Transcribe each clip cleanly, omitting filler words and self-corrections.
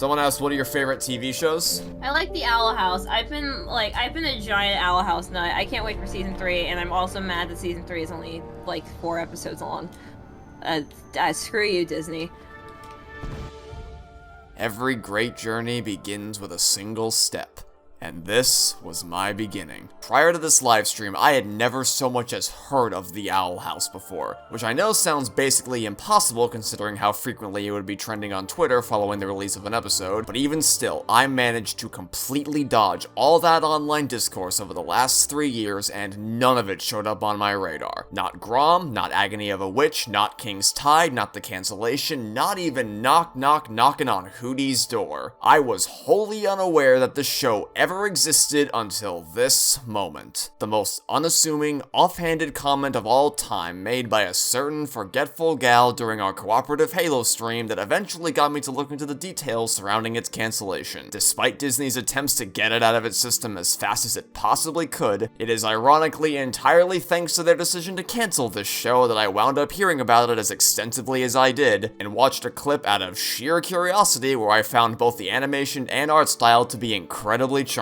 Someone asked, what are your favorite TV shows? I like the Owl House. I've been a giant Owl House nut. I can't wait for season 3, and I'm also mad that season 3 is only like 4 episodes long. Screw you, Disney. Every great journey begins with a single step. And this was my beginning. Prior to this livestream, I had never so much as heard of the Owl House before, which I know sounds basically impossible considering how frequently it would be trending on Twitter following the release of an episode, but even still, I managed to completely dodge all that online discourse over the last 3 years, and none of it showed up on my radar. Not Grom, not Agony of a Witch, not King's Tide, not The Cancellation, not even knocking on Hootie's door. I was wholly unaware that the show ever existed until this moment. The most unassuming, offhanded comment of all time made by a certain forgetful gal during our cooperative Halo stream that eventually got me to look into the details surrounding its cancellation. Despite Disney's attempts to get it out of its system as fast as it possibly could, it is ironically entirely thanks to their decision to cancel this show that I wound up hearing about it as extensively as I did, and watched a clip out of sheer curiosity where I found both the animation and art style to be incredibly charming.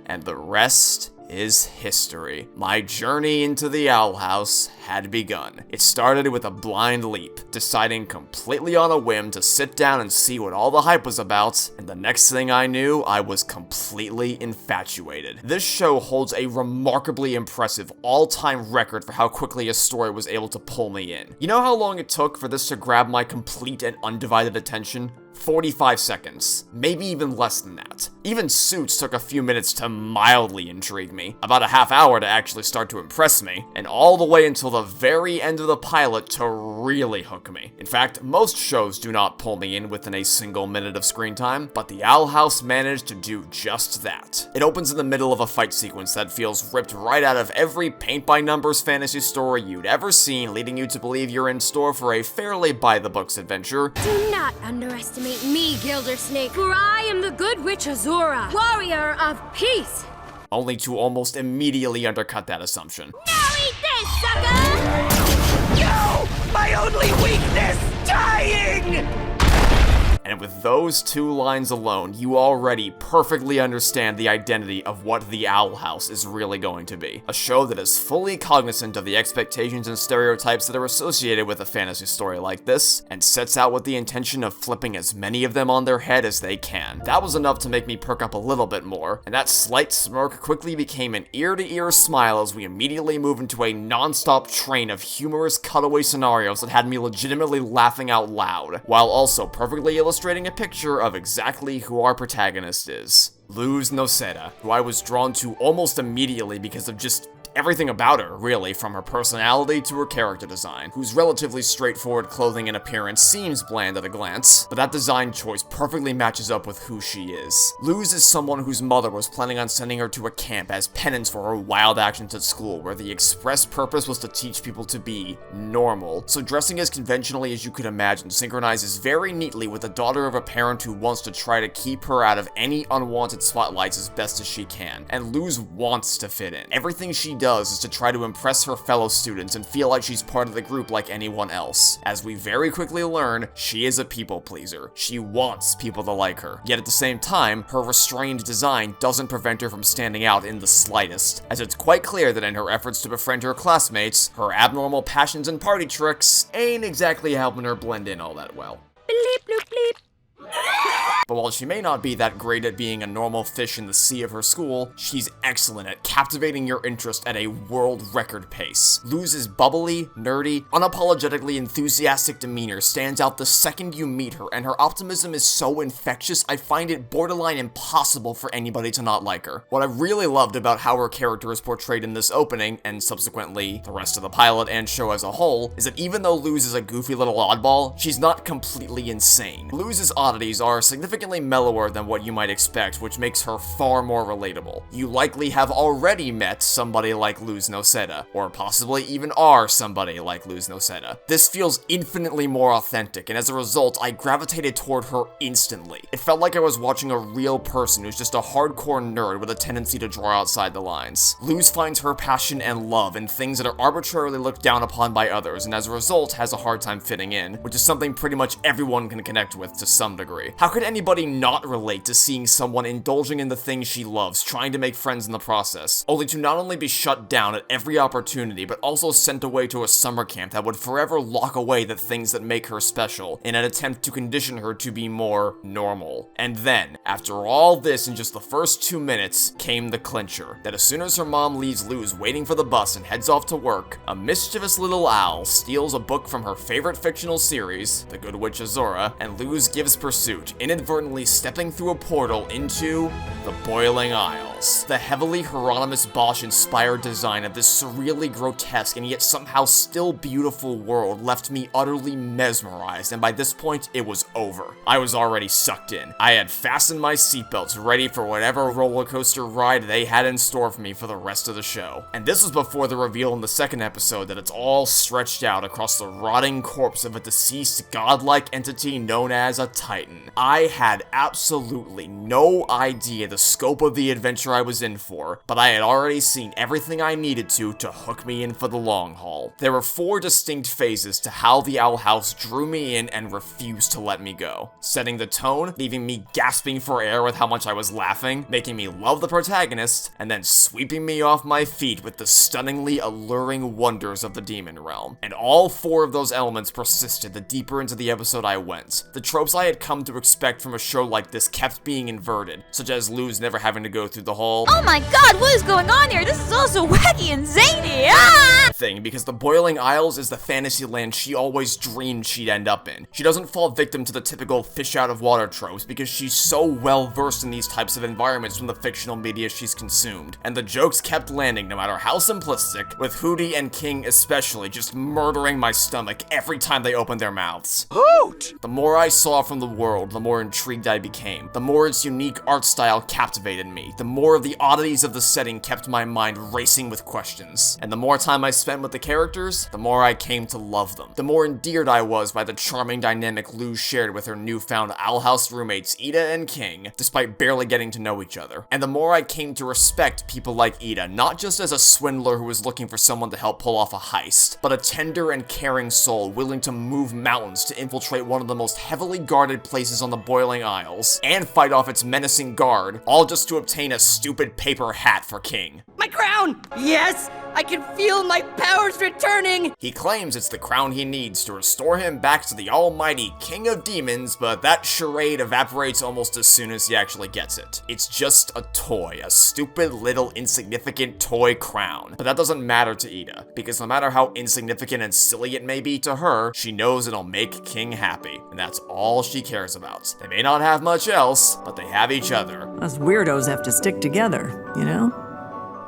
And the rest is history. My journey into the Owl House had begun. It started with a blind leap, deciding completely on a whim to sit down and see what all the hype was about, and the next thing I knew, I was completely infatuated. This show holds a remarkably impressive all-time record for how quickly a story was able to pull me in. You know how long it took for this to grab my complete and undivided attention? 45 seconds. Maybe even less than that. Even Suits took a few minutes to mildly intrigue me, about a half hour to actually start to impress me, and all the way until the very end of the pilot to really hook me. In fact, most shows do not pull me in within a single minute of screen time, but the Owl House managed to do just that. It opens in the middle of a fight sequence that feels ripped right out of every paint-by-numbers fantasy story you'd ever seen, leading you to believe you're in store for a fairly by-the-books adventure. Do not underestimate me, Gildersnake, for I am the good witch Azura, warrior of peace! Only to almost immediately undercut that assumption. Now eat this, sucker! No! My only weakness! Dying! And with those 2 lines alone, you already perfectly understand the identity of what the Owl House is really going to be. A show that is fully cognizant of the expectations and stereotypes that are associated with a fantasy story like this, and sets out with the intention of flipping as many of them on their head as they can. That was enough to make me perk up a little bit more, and that slight smirk quickly became an ear-to-ear smile as we immediately move into a non-stop train of humorous cutaway scenarios that had me legitimately laughing out loud, while also perfectly illustrating a picture of exactly who our protagonist is. Luz Noceda, who I was drawn to almost immediately because of just everything about her, really, from her personality to her character design, whose relatively straightforward clothing and appearance seems bland at a glance, but that design choice perfectly matches up with who she is. Luz is someone whose mother was planning on sending her to a camp as penance for her wild actions at school, where the express purpose was to teach people to be normal. So dressing as conventionally as you could imagine synchronizes very neatly with the daughter of a parent who wants to try to keep her out of any unwanted spotlights as best as she can, and Luz wants to fit in. Everything she does is to try to impress her fellow students and feel like she's part of the group like anyone else. As we very quickly learn, she is a people pleaser. She wants people to like her. Yet at the same time, her restrained design doesn't prevent her from standing out in the slightest, as it's quite clear that in her efforts to befriend her classmates, her abnormal passions and party tricks ain't exactly helping her blend in all that well. Bleep, bloop, bleep. But while she may not be that great at being a normal fish in the sea of her school, she's excellent at captivating your interest at a world record pace. Luz's bubbly, nerdy, unapologetically enthusiastic demeanor stands out the second you meet her, and her optimism is so infectious I find it borderline impossible for anybody to not like her. What I really loved about how her character is portrayed in this opening, and subsequently the rest of the pilot and show as a whole, is that even though Luz is a goofy little oddball, she's not completely insane. Luz's oddities are significantly mellower than what you might expect, which makes her far more relatable. You likely have already met somebody like Luz Noceda, or possibly even are somebody like Luz Noceda. This feels infinitely more authentic, and as a result, I gravitated toward her instantly. It felt like I was watching a real person who's just a hardcore nerd with a tendency to draw outside the lines. Luz finds her passion and love in things that are arbitrarily looked down upon by others, and as a result has a hard time fitting in, which is something pretty much everyone can connect with to some degree. How could anybody anybody not relate to seeing someone indulging in the things she loves, trying to make friends in the process, only to not only be shut down at every opportunity, but also sent away to a summer camp that would forever lock away the things that make her special in an attempt to condition her to be more normal. And then, after all this, in just the first 2 minutes, came the clincher, that as soon as her mom leaves Luz waiting for the bus and heads off to work, a mischievous little owl steals a book from her favorite fictional series, The Good Witch Azura, and Luz gives pursuit, inadvertently stepping through a portal into the Boiling Isles. The heavily Hieronymus Bosch-inspired design of this surreally grotesque and yet somehow still beautiful world left me utterly mesmerized, and by this point, it was over. I was already sucked in. I had fastened my seatbelts, ready for whatever roller coaster ride they had in store for me for the rest of the show. And this was before the reveal in the second episode that it's all stretched out across the rotting corpse of a deceased godlike entity known as a Titan. I had absolutely no idea the scope of the adventure I was in for, but I had already seen everything I needed to hook me in for the long haul. There were 4 distinct phases to how the Owl House drew me in and refused to let me go. Setting the tone, leaving me gasping for air with how much I was laughing, making me love the protagonist, and then sweeping me off my feet with the stunningly alluring wonders of the demon realm. And all 4 of those elements persisted the deeper into the episode I went. The tropes I had come to expect from a show like this kept being inverted, such as Luz never having to go through the whole "Oh my god, what is going on here? This is all so wacky and zany!" thing, because the Boiling Isles is the fantasy land she always dreamed she'd end up in. She doesn't fall victim to the typical fish out of water tropes because she's so well versed in these types of environments from the fictional media she's consumed. And the jokes kept landing no matter how simplistic, with Hootie and King especially just murdering my stomach every time they opened their mouths. Hoot! The more I saw from the world, the more intrigued I became. The more its unique art style captivated me. The more of the oddities of the setting kept my mind racing with questions. And the more time I spent with the characters, the more I came to love them. The more endeared I was by the charming dynamic Luz shared with her newfound Owl House roommates Ida and King, despite barely getting to know each other. And the more I came to respect people like Ida, not just as a swindler who was looking for someone to help pull off a heist, but a tender and caring soul willing to move mountains to infiltrate one of the most heavily guarded places on the Boiling Isles, and fight off its menacing guard, all just to obtain a stupid paper hat for King. My crown! Yes! I can feel my powers returning! He claims it's the crown he needs to restore him back to the almighty King of Demons, but that charade evaporates almost as soon as he actually gets it. It's just a toy, a stupid little insignificant toy crown. But that doesn't matter to Ida, because no matter how insignificant and silly it may be to her, she knows it'll make King happy, and that's all she cares about. They may not have much else, but they have each other. Us weirdos have to stick together, you know?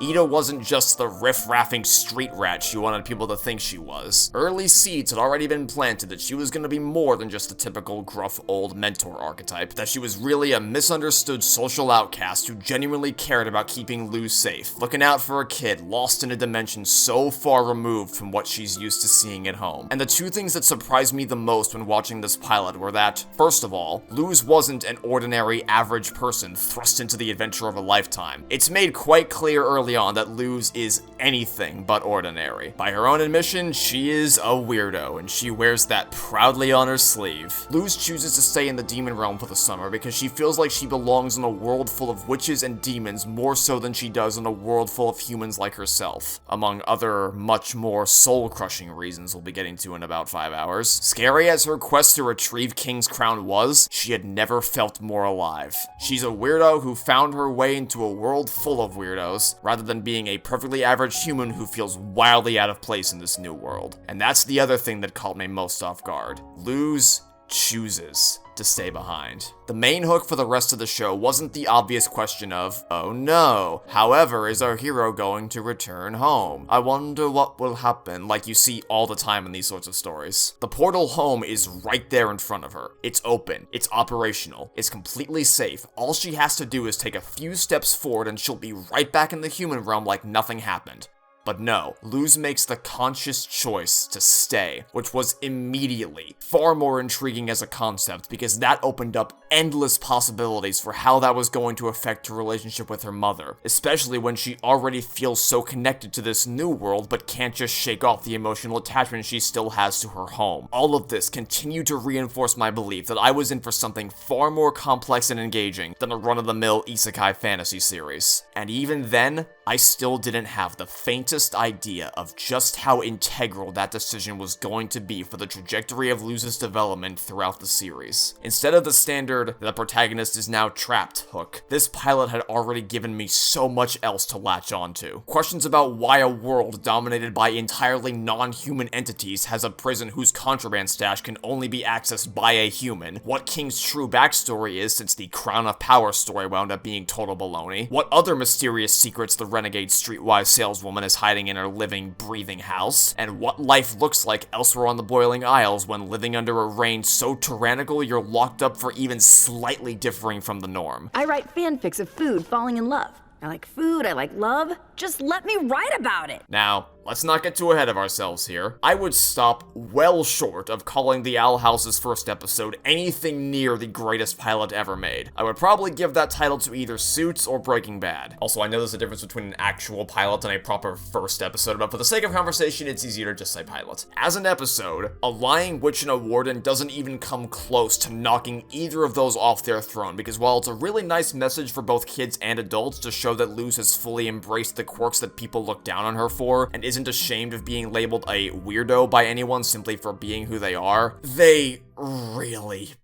Ida wasn't just the riff-raffing street rat she wanted people to think she was. Early seeds had already been planted that she was going to be more than just the typical gruff old mentor archetype, that she was really a misunderstood social outcast who genuinely cared about keeping Luz safe, looking out for a kid lost in a dimension so far removed from what she's used to seeing at home. And the 2 things that surprised me the most when watching this pilot were that, first of all, Luz wasn't an ordinary average person thrust into the adventure of a lifetime. It's made quite clear early on that Luz is anything but ordinary. By her own admission, she is a weirdo, and she wears that proudly on her sleeve. Luz chooses to stay in the demon realm for the summer because she feels like she belongs in a world full of witches and demons more so than she does in a world full of humans like herself, among other much more soul-crushing reasons we'll be getting to in about 5 hours. Scary as her quest to retrieve King's crown was, she had never felt more alive. She's a weirdo who found her way into a world full of weirdos, rather than being a perfectly average human who feels wildly out of place in this new world. And that's the other thing that caught me most off guard. Luz chooses to stay behind. The main hook for the rest of the show wasn't the obvious question of, oh no, however, is our hero going to return home? I wonder what will happen, like you see all the time in these sorts of stories. The portal home is right there in front of her. It's open, it's operational, it's completely safe. All she has to do is take a few steps forward and she'll be right back in the human realm like nothing happened. But no, Luz makes the conscious choice to stay, which was immediately far more intriguing as a concept because that opened up endless possibilities for how that was going to affect her relationship with her mother, especially when she already feels so connected to this new world but can't just shake off the emotional attachment she still has to her home. All of this continued to reinforce my belief that I was in for something far more complex and engaging than a run-of-the-mill isekai fantasy series. And even then, I still didn't have the faintest idea of just how integral that decision was going to be for the trajectory of Luz's development throughout the series. Instead of the standard, the protagonist is now trapped hook, this pilot had already given me so much else to latch onto. Questions about why a world dominated by entirely non-human entities has a prison whose contraband stash can only be accessed by a human, what King's true backstory is since the Crown of Power story wound up being total baloney, what other mysterious secrets the renegade streetwise saleswoman is hiding in her living, breathing house, and what life looks like elsewhere on the Boiling Isles when living under a reign so tyrannical you're locked up for even slightly differing from the norm. I write fanfics of food falling in love. I like food, I like love. Just let me write about it. Now, let's not get too ahead of ourselves here. I would stop well short of calling the Owl House's first episode anything near the greatest pilot ever made. I would probably give that title to either Suits or Breaking Bad. Also, I know there's a difference between an actual pilot and a proper first episode, but for the sake of conversation, it's easier to just say pilot. As an episode, A Lying Witch and a Warden doesn't even come close to knocking either of those off their throne, because while it's a really nice message for both kids and adults to show that Luz has fully embraced the quirks that people look down on her for, and isn't ashamed of being labeled a weirdo by anyone simply for being who they are, they really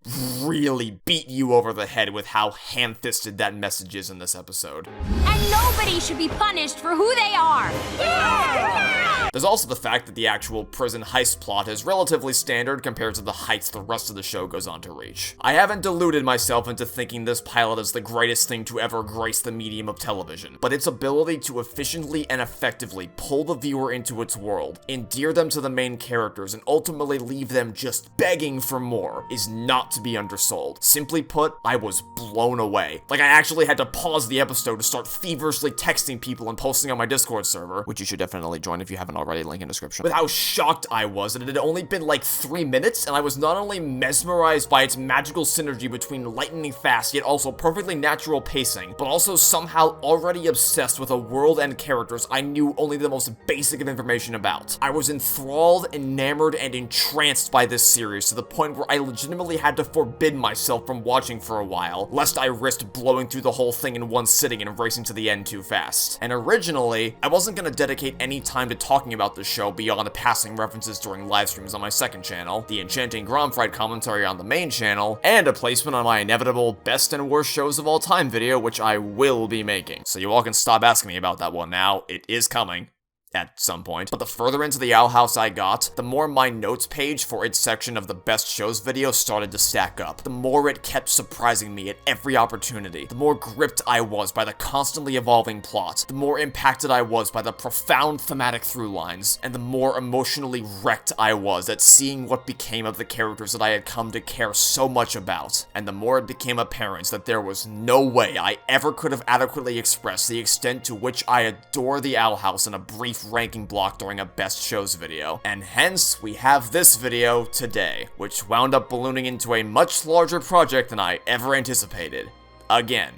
beat you over the head with how ham-fisted that message is in this episode. And nobody should be punished for who they are. There's also the fact that the actual prison heist plot is relatively standard compared to the heights the rest of the show goes on to reach. I haven't deluded myself into thinking this pilot is the greatest thing to ever grace the medium of television, but its ability to efficiently and effectively pull the viewer into its world, endear them to the main characters, and ultimately leave them just begging for more is not to be undersold. Simply put, I was blown away. Like, I actually had to pause the episode to start feverishly texting people and posting on my Discord server, which you should definitely join if you haven't already, link in description, with how shocked I was that it had only been like 3 minutes, and I was not only mesmerized by its magical synergy between lightning fast yet also perfectly natural pacing, but also somehow already obsessed with a world and characters I knew only the most basic of information about. I was enthralled, enamored, and entranced by this series to the point where I legitimately had to forbid myself from watching for a while, lest I risked blowing through the whole thing in one sitting and racing to the end too fast. And originally, I wasn't gonna dedicate any time to talking about the show beyond passing references during live streams on my second channel, the Enchanting Gromfright commentary on the main channel, and a placement on my inevitable best and worst shows of all time video, which I will be making. So you all can stop asking me about that one now, it is coming. At some point. But the further into the Owl House I got, the more my notes page for its section of the best shows video started to stack up. The more it kept surprising me at every opportunity. The more gripped I was by the constantly evolving plot. The more impacted I was by the profound thematic through lines. And the more emotionally wrecked I was at seeing what became of the characters that I had come to care so much about. And the more it became apparent that there was no way I ever could have adequately expressed the extent to which I adore the Owl House in a brief ranking block during a best shows video. And hence, we have this video today, which wound up ballooning into a much larger project than I ever anticipated. Again.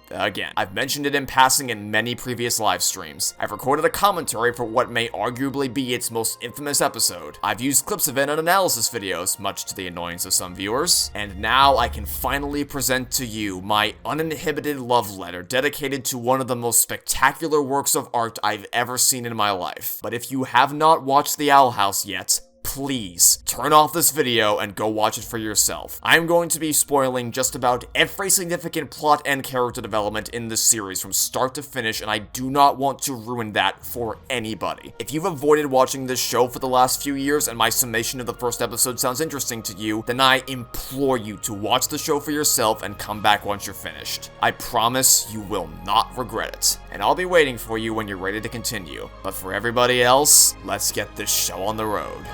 I've mentioned it in passing in many previous live streams. I've recorded a commentary for what may arguably be its most infamous episode. I've used clips of it in analysis videos, much to the annoyance of some viewers. And now I can finally present to you my uninhibited love letter dedicated to one of the most spectacular works of art I've ever seen in my life. But if you have not watched The Owl House yet, please turn off this video and go watch it for yourself. I'm going to be spoiling just about every significant plot and character development in this series from start to finish, and I do not want to ruin that for anybody. If you've avoided watching this show for the last few years and my summation of the first episode sounds interesting to you, then I implore you to watch the show for yourself and come back once you're finished. I promise you will not regret it. And I'll be waiting for you when you're ready to continue. But for everybody else, let's get this show on the road.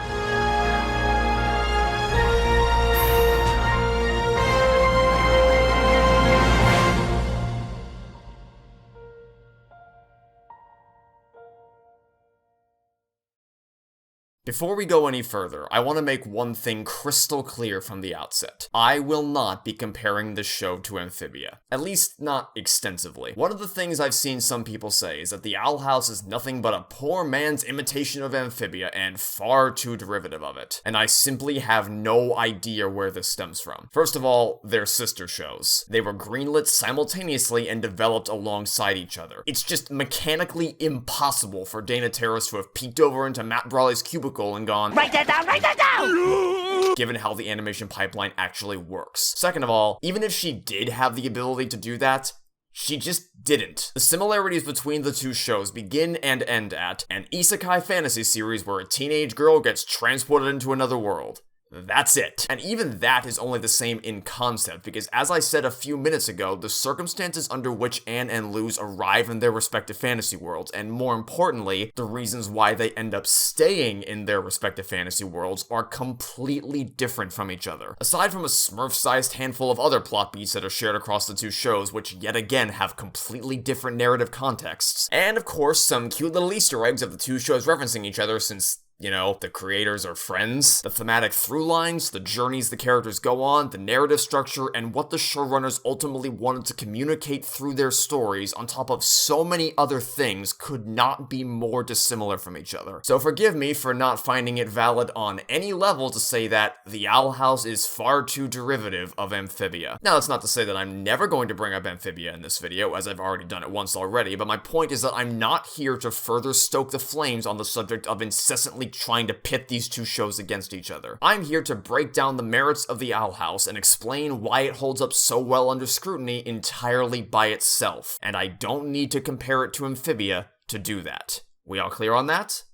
Before we go any further, I want to make one thing crystal clear from the outset. I will not be comparing this show to Amphibia. At least, not extensively. One of the things I've seen some people say is that the Owl House is nothing but a poor man's imitation of Amphibia and far too derivative of it. And I simply have no idea where this stems from. First of all, they're sister shows. They were greenlit simultaneously and developed alongside each other. It's just mechanically impossible for Dana Terrace to have peeked over into Matt Brawley's cubicle and gone, "Write that down! Given how the animation pipeline actually works. Second of all, even if she did have the ability to do that, she just didn't. The similarities between the two shows begin and end at an isekai fantasy series where a teenage girl gets transported into another world. That's it. And even that is only the same in concept, because as I said a few minutes ago, the circumstances under which Anne and Luz arrive in their respective fantasy worlds, and more importantly, the reasons why they end up staying in their respective fantasy worlds, are completely different from each other. Aside from a Smurf-sized handful of other plot beats that are shared across the two shows, which yet again have completely different narrative contexts, and of course some cute little Easter eggs of the two shows referencing each other since, you know, the creators are friends, the thematic through lines, the journeys the characters go on, the narrative structure, and what the showrunners ultimately wanted to communicate through their stories, on top of so many other things, could not be more dissimilar from each other. So forgive me for not finding it valid on any level to say that the Owl House is far too derivative of Amphibia. Now, that's not to say that I'm never going to bring up Amphibia in this video, as I've already done it once already, but my point is that I'm not here to further stoke the flames on the subject of incessantly trying to pit these two shows against each other. I'm here to break down the merits of the Owl House and explain why it holds up so well under scrutiny entirely by itself, and I don't need to compare it to Amphibia to do that. We all clear on that?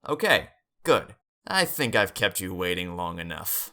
Okay, good. I think I've kept you waiting long enough.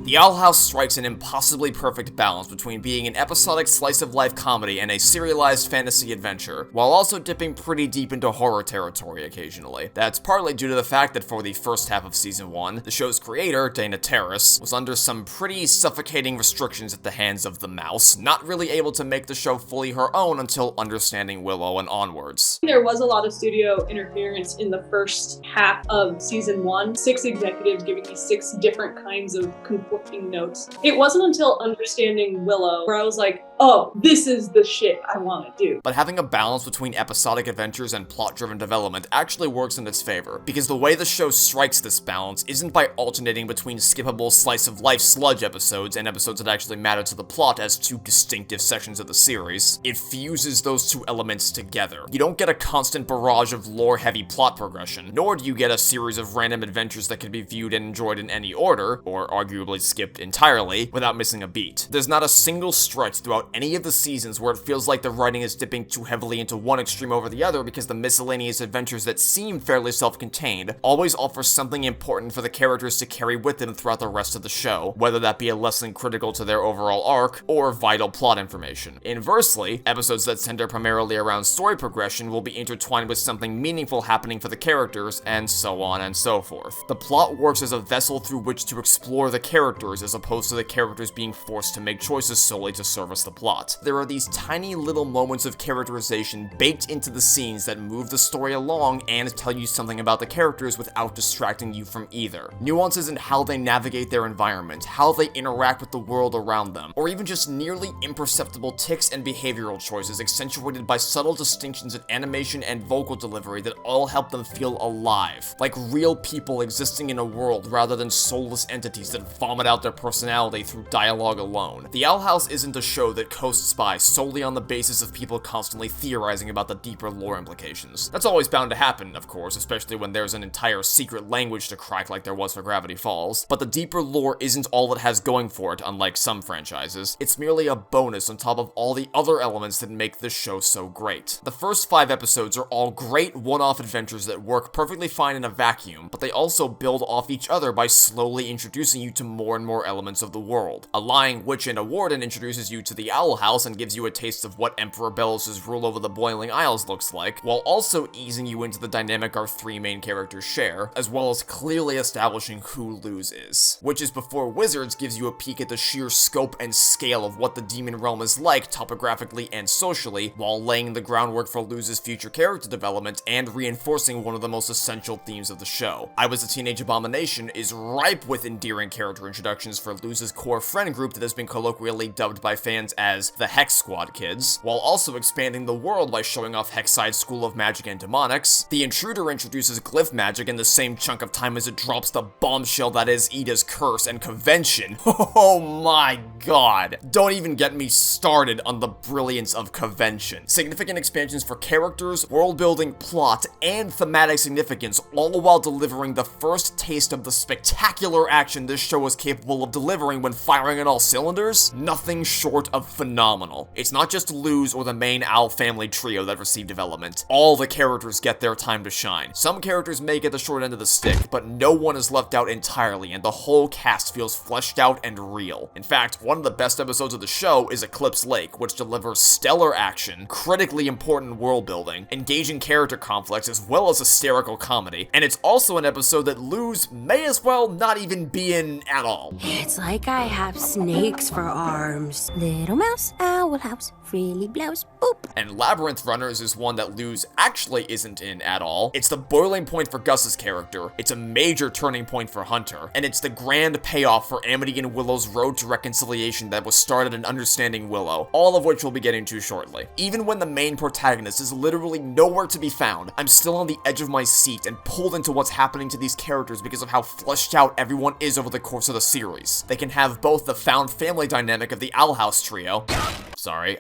The Owl House strikes an impossibly perfect balance between being an episodic slice-of-life comedy and a serialized fantasy adventure, while also dipping pretty deep into horror territory occasionally. That's partly due to the fact that for the first half of Season 1, the show's creator, Dana Terrace, was under some pretty suffocating restrictions at the hands of the mouse, not really able to make the show fully her own until understanding Willow and onwards. There was a lot of studio interference in the first half of Season 1, 6 executives giving me 6 different kinds of conflicting notes. It wasn't until understanding Willow where I was like, oh, this is the shit I want to do. But having a balance between episodic adventures and plot-driven development actually works in its favor, because the way the show strikes this balance isn't by alternating between skippable slice-of-life sludge episodes and episodes that actually matter to the plot as two distinctive sections of the series. It fuses those two elements together. You don't get a constant barrage of lore-heavy plot progression, nor do you get a series of random adventures that can be viewed and enjoyed in any order, or arguably skipped entirely, without missing a beat. There's not a single stretch throughout any of the seasons where it feels like the writing is dipping too heavily into one extreme over the other, because the miscellaneous adventures that seem fairly self-contained always offer something important for the characters to carry with them throughout the rest of the show, whether that be a lesson critical to their overall arc, or vital plot information. Inversely, episodes that center primarily around story progression will be intertwined with something meaningful happening for the characters, and so on and so forth. The plot works as a vessel through which to explore the characters, as opposed to the characters being forced to make choices solely to service the plot. There are these tiny little moments of characterization baked into the scenes that move the story along and tell you something about the characters without distracting you from either. Nuances in how they navigate their environment, how they interact with the world around them, or even just nearly imperceptible tics and behavioral choices accentuated by subtle distinctions in animation and vocal delivery that all help them feel alive, like real people existing in a world rather than soulless entities that vomit out their personality through dialogue alone. The Owl House isn't a show that coasts by solely on the basis of people constantly theorizing about the deeper lore implications. That's always bound to happen, of course, especially when there's an entire secret language to crack like there was for Gravity Falls, but the deeper lore isn't all it has going for it, unlike some franchises. It's merely a bonus on top of all the other elements that make this show so great. The first 5 episodes are all great one-off adventures that work perfectly fine in a vacuum, but they also build off each other by slowly introducing you to more and more elements of the world. A lying witch in a warden introduces you to the Owl House and gives you a taste of what Emperor Belos' rule over the Boiling Isles looks like, while also easing you into the dynamic our three main characters share, as well as clearly establishing who Luz is. Which is before Wizards gives you a peek at the sheer scope and scale of what the Demon Realm is like topographically and socially, while laying the groundwork for Luz's future character development and reinforcing one of the most essential themes of the show. I Was a Teenage Abomination is ripe with endearing character introductions for Luz's core friend group that has been colloquially dubbed by fans as the Hex Squad Kids, while also expanding the world by showing off Hexside's School of Magic and Demonics. The Intruder introduces glyph magic in the same chunk of time as it drops the bombshell that is Ida's Curse and Convention. Oh my god. Don't even get me started on the brilliance of Convention. Significant expansions for characters, world building, plot, and thematic significance, all while delivering the first taste of the spectacular action this show is capable of delivering when firing on all cylinders. Nothing short of phenomenal. It's not just Luz or the main Owl family trio that receive development. All the characters get their time to shine. Some characters may get the short end of the stick, but no one is left out entirely, and the whole cast feels fleshed out and real. In fact, one of the best episodes of the show is Eclipse Lake, which delivers stellar action, critically important world building, engaging character conflicts, as well as hysterical comedy, and it's also an episode that Luz may as well not even be in at all. It's like I have snakes for arms. Little mouse, owl house, freely blows, boop. And Labyrinth Runners is one that Luz actually isn't in at all. It's the boiling point for Gus's character, it's a major turning point for Hunter, and it's the grand payoff for Amity and Willow's road to reconciliation that was started in understanding Willow, all of which we'll be getting to shortly. Even when the main protagonist is literally nowhere to be found, I'm still on the edge of my seat and pulled into what's happening to these characters because of how fleshed out everyone is over the course of the series. They can have both the found family dynamic of the Owl House trio,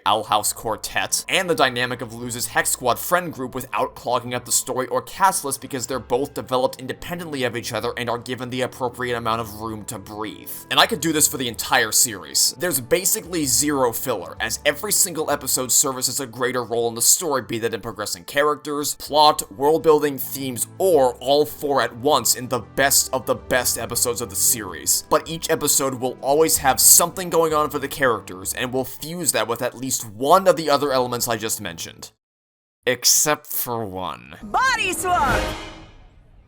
Owl House Quartet, and the dynamic of Luz's Hex Squad friend group without clogging up the story or cast list because they're both developed independently of each other and are given the appropriate amount of room to breathe. And I could do this for the entire series. There's basically zero filler, as every single episode services a greater role in the story, be that in progressing characters, plot, world building, themes, or all four at once in the best of the best episodes of the series. But each episode will always have something going on for the characters, and will fuse that with at least one of the other elements I just mentioned. Except for one. Body swap!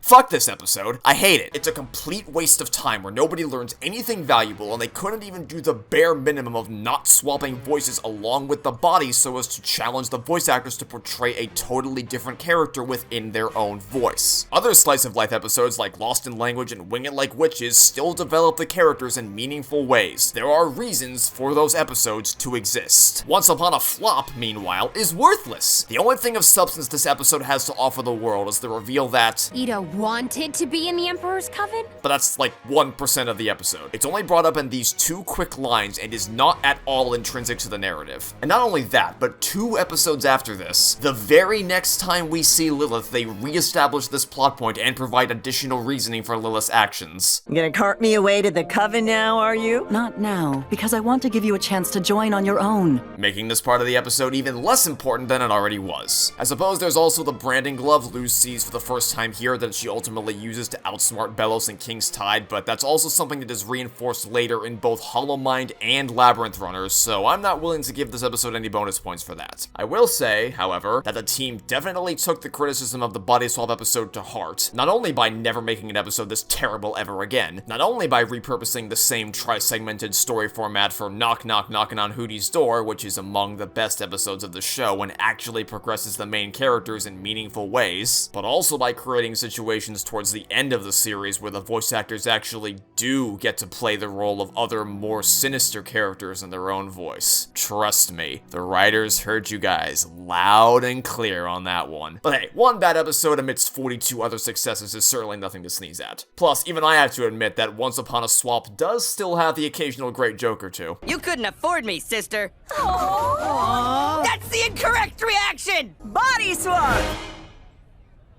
Fuck this episode. I hate it. It's a complete waste of time where nobody learns anything valuable, and they couldn't even do the bare minimum of not swapping voices along with the bodies so as to challenge the voice actors to portray a totally different character within their own voice. Other slice of life episodes like Lost in Language and Wing It Like Witches still develop the characters in meaningful ways. There are reasons for those episodes to exist. Once Upon a Flop, meanwhile, is worthless. The only thing of substance this episode has to offer the world is the reveal that Ida wanted to be in the Emperor's Coven? but that's like 1% of the episode. It's only brought up in these two quick lines and is not at all intrinsic to the narrative. And not only that, but 2 episodes after this, the very next time we see Lilith, they re-establish this plot point and provide additional reasoning for Lilith's actions. You gonna cart me away to the coven now, are you? Not now, because I want to give you a chance to join on your own. Making this part of the episode even less important than it already was. I suppose there's also the branding glove Luz sees for the first time here that she ultimately uses to outsmart Belos and King's Tide, but that's also something that is reinforced later in both Hollow Mind and Labyrinth Runners, so I'm not willing to give this episode any bonus points for that. I will say, however, that the team definitely took the criticism of the Body Swap episode to heart, not only by never making an episode this terrible ever again, not only by repurposing the same tri-segmented story format for Knock Knock Knocking on Hootie's Door, which is among the best episodes of the show and actually progresses the main characters in meaningful ways, but also by creating situations towards the end of the series where the voice actors actually do get to play the role of other more sinister characters in their own voice. Trust me, the writers heard you guys loud and clear on that one. But hey, one bad episode amidst 42 other successes is certainly nothing to sneeze at. Plus, even I have to admit that Once Upon a Swap does still have the occasional great joke or two. You couldn't afford me, sister. Aww. That's the incorrect reaction! Body swap!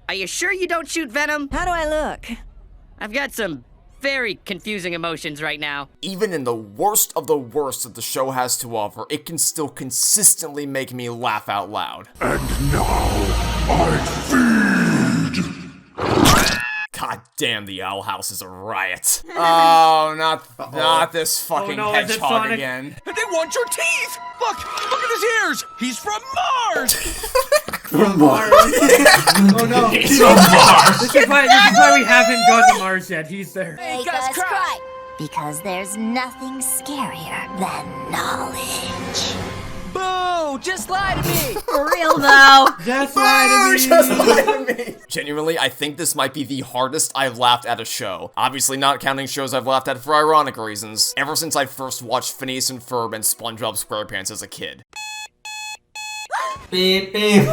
Are you sure you don't shoot venom? How do I look? I've got some very confusing emotions right now. Even in the worst of the worst that the show has to offer, it can still consistently make me laugh out loud. And now, I feed! God Damn, the Owl House is a riot. Oh, not this fucking hedgehog again. They want your teeth! Look at his ears! He's from Mars! From Mars. Oh no. He's from Mars. This is why we haven't gone to Mars yet. He's there. Make us cry. Because there's nothing scarier than knowledge. Boo! Just lie to me! For real though. Just lie to me. Genuinely, I think this might be the hardest I've laughed at a show. Obviously not counting shows I've laughed at for ironic reasons, ever since I first watched Phineas and Ferb and SpongeBob SquarePants as a kid. Beep, beep.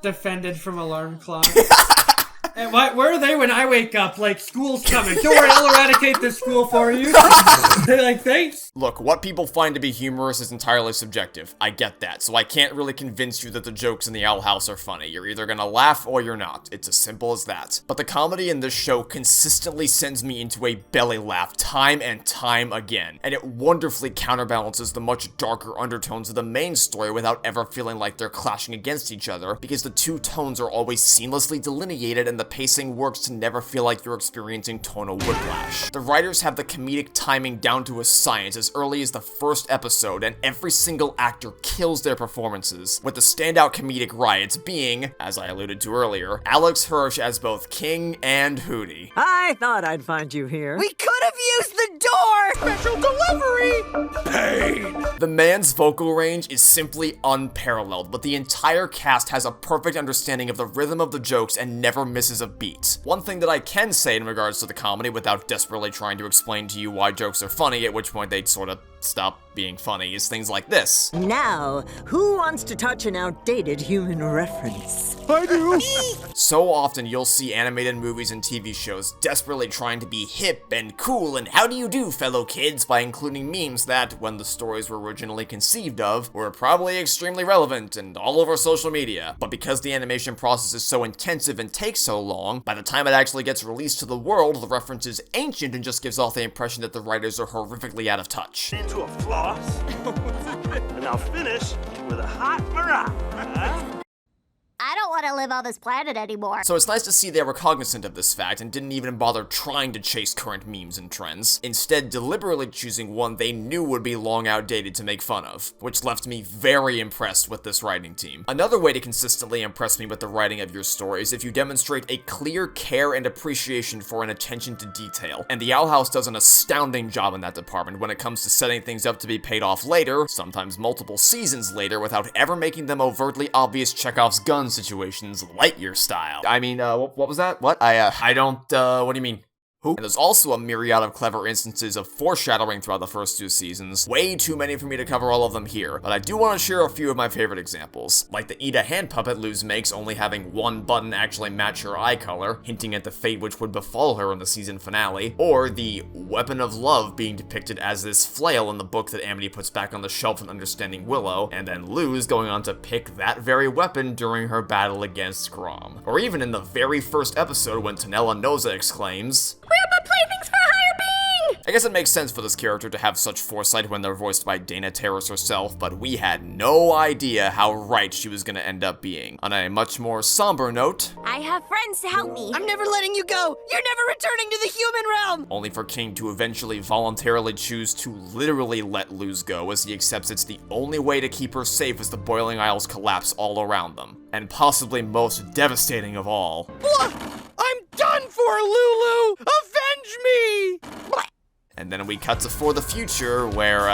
Defended from alarm clock. And where are they when I wake up? Like, school's coming. Don't worry, I'll eradicate this school for you. They're like, thanks. Look, what people find to be humorous is entirely subjective. I get that, so I can't really convince you that the jokes in the Owl House are funny. You're either gonna laugh or you're not. It's as simple as that. But the comedy in this show consistently sends me into a belly laugh time and time again, and it wonderfully counterbalances the much darker undertones of the main story without ever feeling like they're clashing against each other, because the two tones are always seamlessly delineated and the pacing works to never feel like you're experiencing tonal whiplash. The writers have the comedic timing down to a science as early as the first episode, and every single actor kills their performances, with the standout comedic riots being, as I alluded to earlier, Alex Hirsch as both King and Hootie. I thought I'd find you here. We could have used the door! Special delivery! Pain! The man's vocal range is simply unparalleled, but the entire cast has a perfect understanding of the rhythm of the jokes and never misses a beat. One thing that I can say in regards to the comedy without desperately trying to explain to you why jokes are funny, at which point they'd sort of stop being funny, is things like this. Now, who wants to touch an outdated human reference? I do! So often you'll see animated movies and TV shows desperately trying to be hip and cool and how do you do, fellow kids, by including memes that, when the stories were originally conceived of, were probably extremely relevant and all over social media. But because the animation process is so intensive and takes so long, by the time it actually gets released to the world, the reference is ancient and just gives off the impression that the writers are horrifically out of touch. Into a floss, and I'll finish with a hot marah. I don't want to live on this planet anymore. So it's nice to see they were cognizant of this fact and didn't even bother trying to chase current memes and trends, instead deliberately choosing one they knew would be long outdated to make fun of, which left me very impressed with this writing team. Another way to consistently impress me with the writing of your story is if you demonstrate a clear care and appreciation for an attention to detail, and the Owl House does an astounding job in that department when it comes to setting things up to be paid off later, sometimes multiple seasons later, without ever making them overtly obvious Chekhov's gun situations, Lightyear style. I mean, what was that? What? I don't, what do you mean? Who? And there's also a myriad of clever instances of foreshadowing throughout the first two seasons. Way too many for me to cover all of them here, but I do want to share a few of my favorite examples. Like the Ida hand puppet Luz makes only having one button actually match her eye color, hinting at the fate which would befall her in the season finale, or the Weapon of Love being depicted as this flail in the book that Amity puts back on the shelf in Understanding Willow, and then Luz going on to pick that very weapon during her battle against Grom. Or even in the very first episode when Tanella Noza exclaims, "We're but playthings for a higher being!" I guess it makes sense for this character to have such foresight when they're voiced by Dana Terrace herself, but we had no idea how right she was gonna end up being. On a much more somber note, I have friends to help me. I'm never letting you go! You're never returning to the human realm! only for King to eventually voluntarily choose to literally let Luz go, as he accepts it's the only way to keep her safe as the Boiling Isles collapse all around them. And possibly most devastating of all, I'm done for, Lulu! Avenge me! and then we cut to For the Future, where,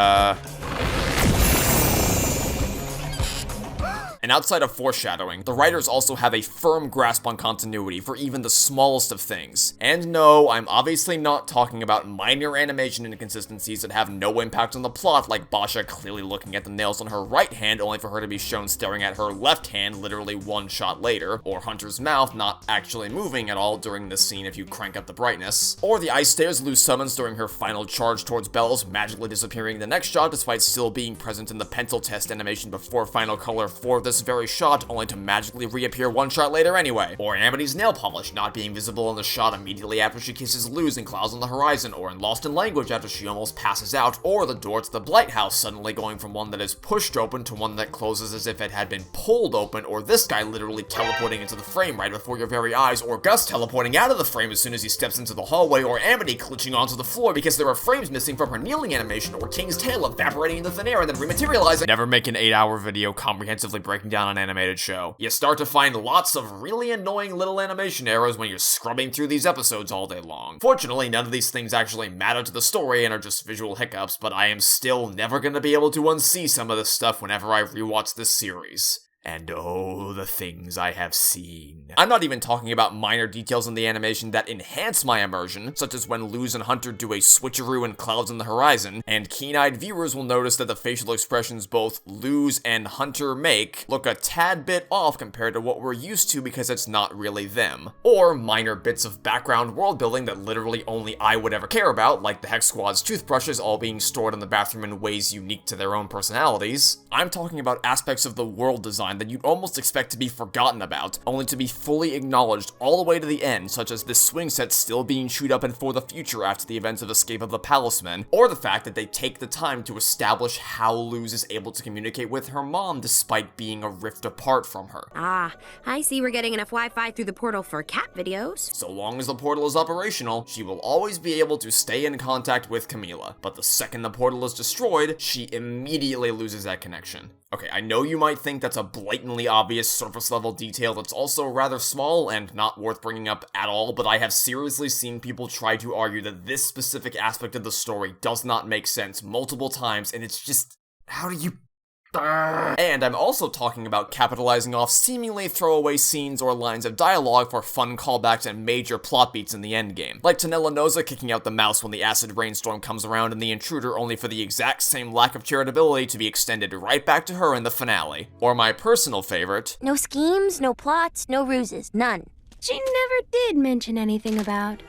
And outside of foreshadowing, the writers also have a firm grasp on continuity for even the smallest of things. And no, I'm obviously not talking about minor animation inconsistencies that have no impact on the plot, like Basha clearly looking at the nails on her right hand only for her to be shown staring at her left hand literally one shot later, or Hunter's mouth not actually moving at all during this scene if you crank up the brightness, or the ice stairs Luz summons during her final charge towards Belos magically disappearing in the next shot despite still being present in the pencil test animation before final color for this this very shot only to magically reappear one shot later anyway, or Amity's nail polish not being visible in the shot immediately after she kisses Luz in Clouds on the Horizon, or in Lost in Language after she almost passes out, or the door to the Blight house suddenly going from one that is pushed open to one that closes as if it had been pulled open, or this guy literally teleporting into the frame right before your very eyes, or Gus teleporting out of the frame as soon as he steps into the hallway, or Amity glitching onto the floor because there are frames missing from her kneeling animation, or King's tail evaporating into thin air and then rematerializing. Never make an 8-hour video comprehensively breaking down an animated show. You start to find lots of really annoying little animation errors when you're scrubbing through these episodes all day long. Fortunately, none of these things actually matter to the story and are just visual hiccups, but I am still never gonna be able to unsee some of this stuff whenever I rewatch this series. And oh, the things I have seen. I'm not even talking about minor details in the animation that enhance my immersion, such as when Luz and Hunter do a switcheroo in Clouds on the Horizon, and keen-eyed viewers will notice that the facial expressions both Luz and Hunter make look a tad bit off compared to what we're used to because it's not really them. Or minor bits of background world building that literally only I would ever care about, like the Hex Squad's toothbrushes all being stored in the bathroom in ways unique to their own personalities. I'm talking about aspects of the world design that you'd almost expect to be forgotten about, only to be fully acknowledged all the way to the end, such as this swing set still being chewed up and for the future after the events of Escape of the Palisman, or the fact that they take the time to establish how Luz is able to communicate with her mom despite being a rift apart from her. Ah, I see we're getting enough Wi-Fi through the portal for cat videos. So long as the portal is operational, she will always be able to stay in contact with Camila, but the second the portal is destroyed, she immediately loses that connection. Okay, I know you might think that's a blatantly obvious surface-level detail that's also rather small and not worth bringing up at all, but I have seriously seen people try to argue that this specific aspect of the story does not make sense multiple times, and it's just, how do you... And I'm also talking about capitalizing off seemingly throwaway scenes or lines of dialogue for fun callbacks and major plot beats in the endgame. Like Tanella Noza kicking out the mouse when the acid rainstorm comes around in The Intruder, only for the exact same lack of charitability to be extended right back to her in the finale. Or my personal favorite... No schemes, no plots, no ruses, none. She never did mention anything about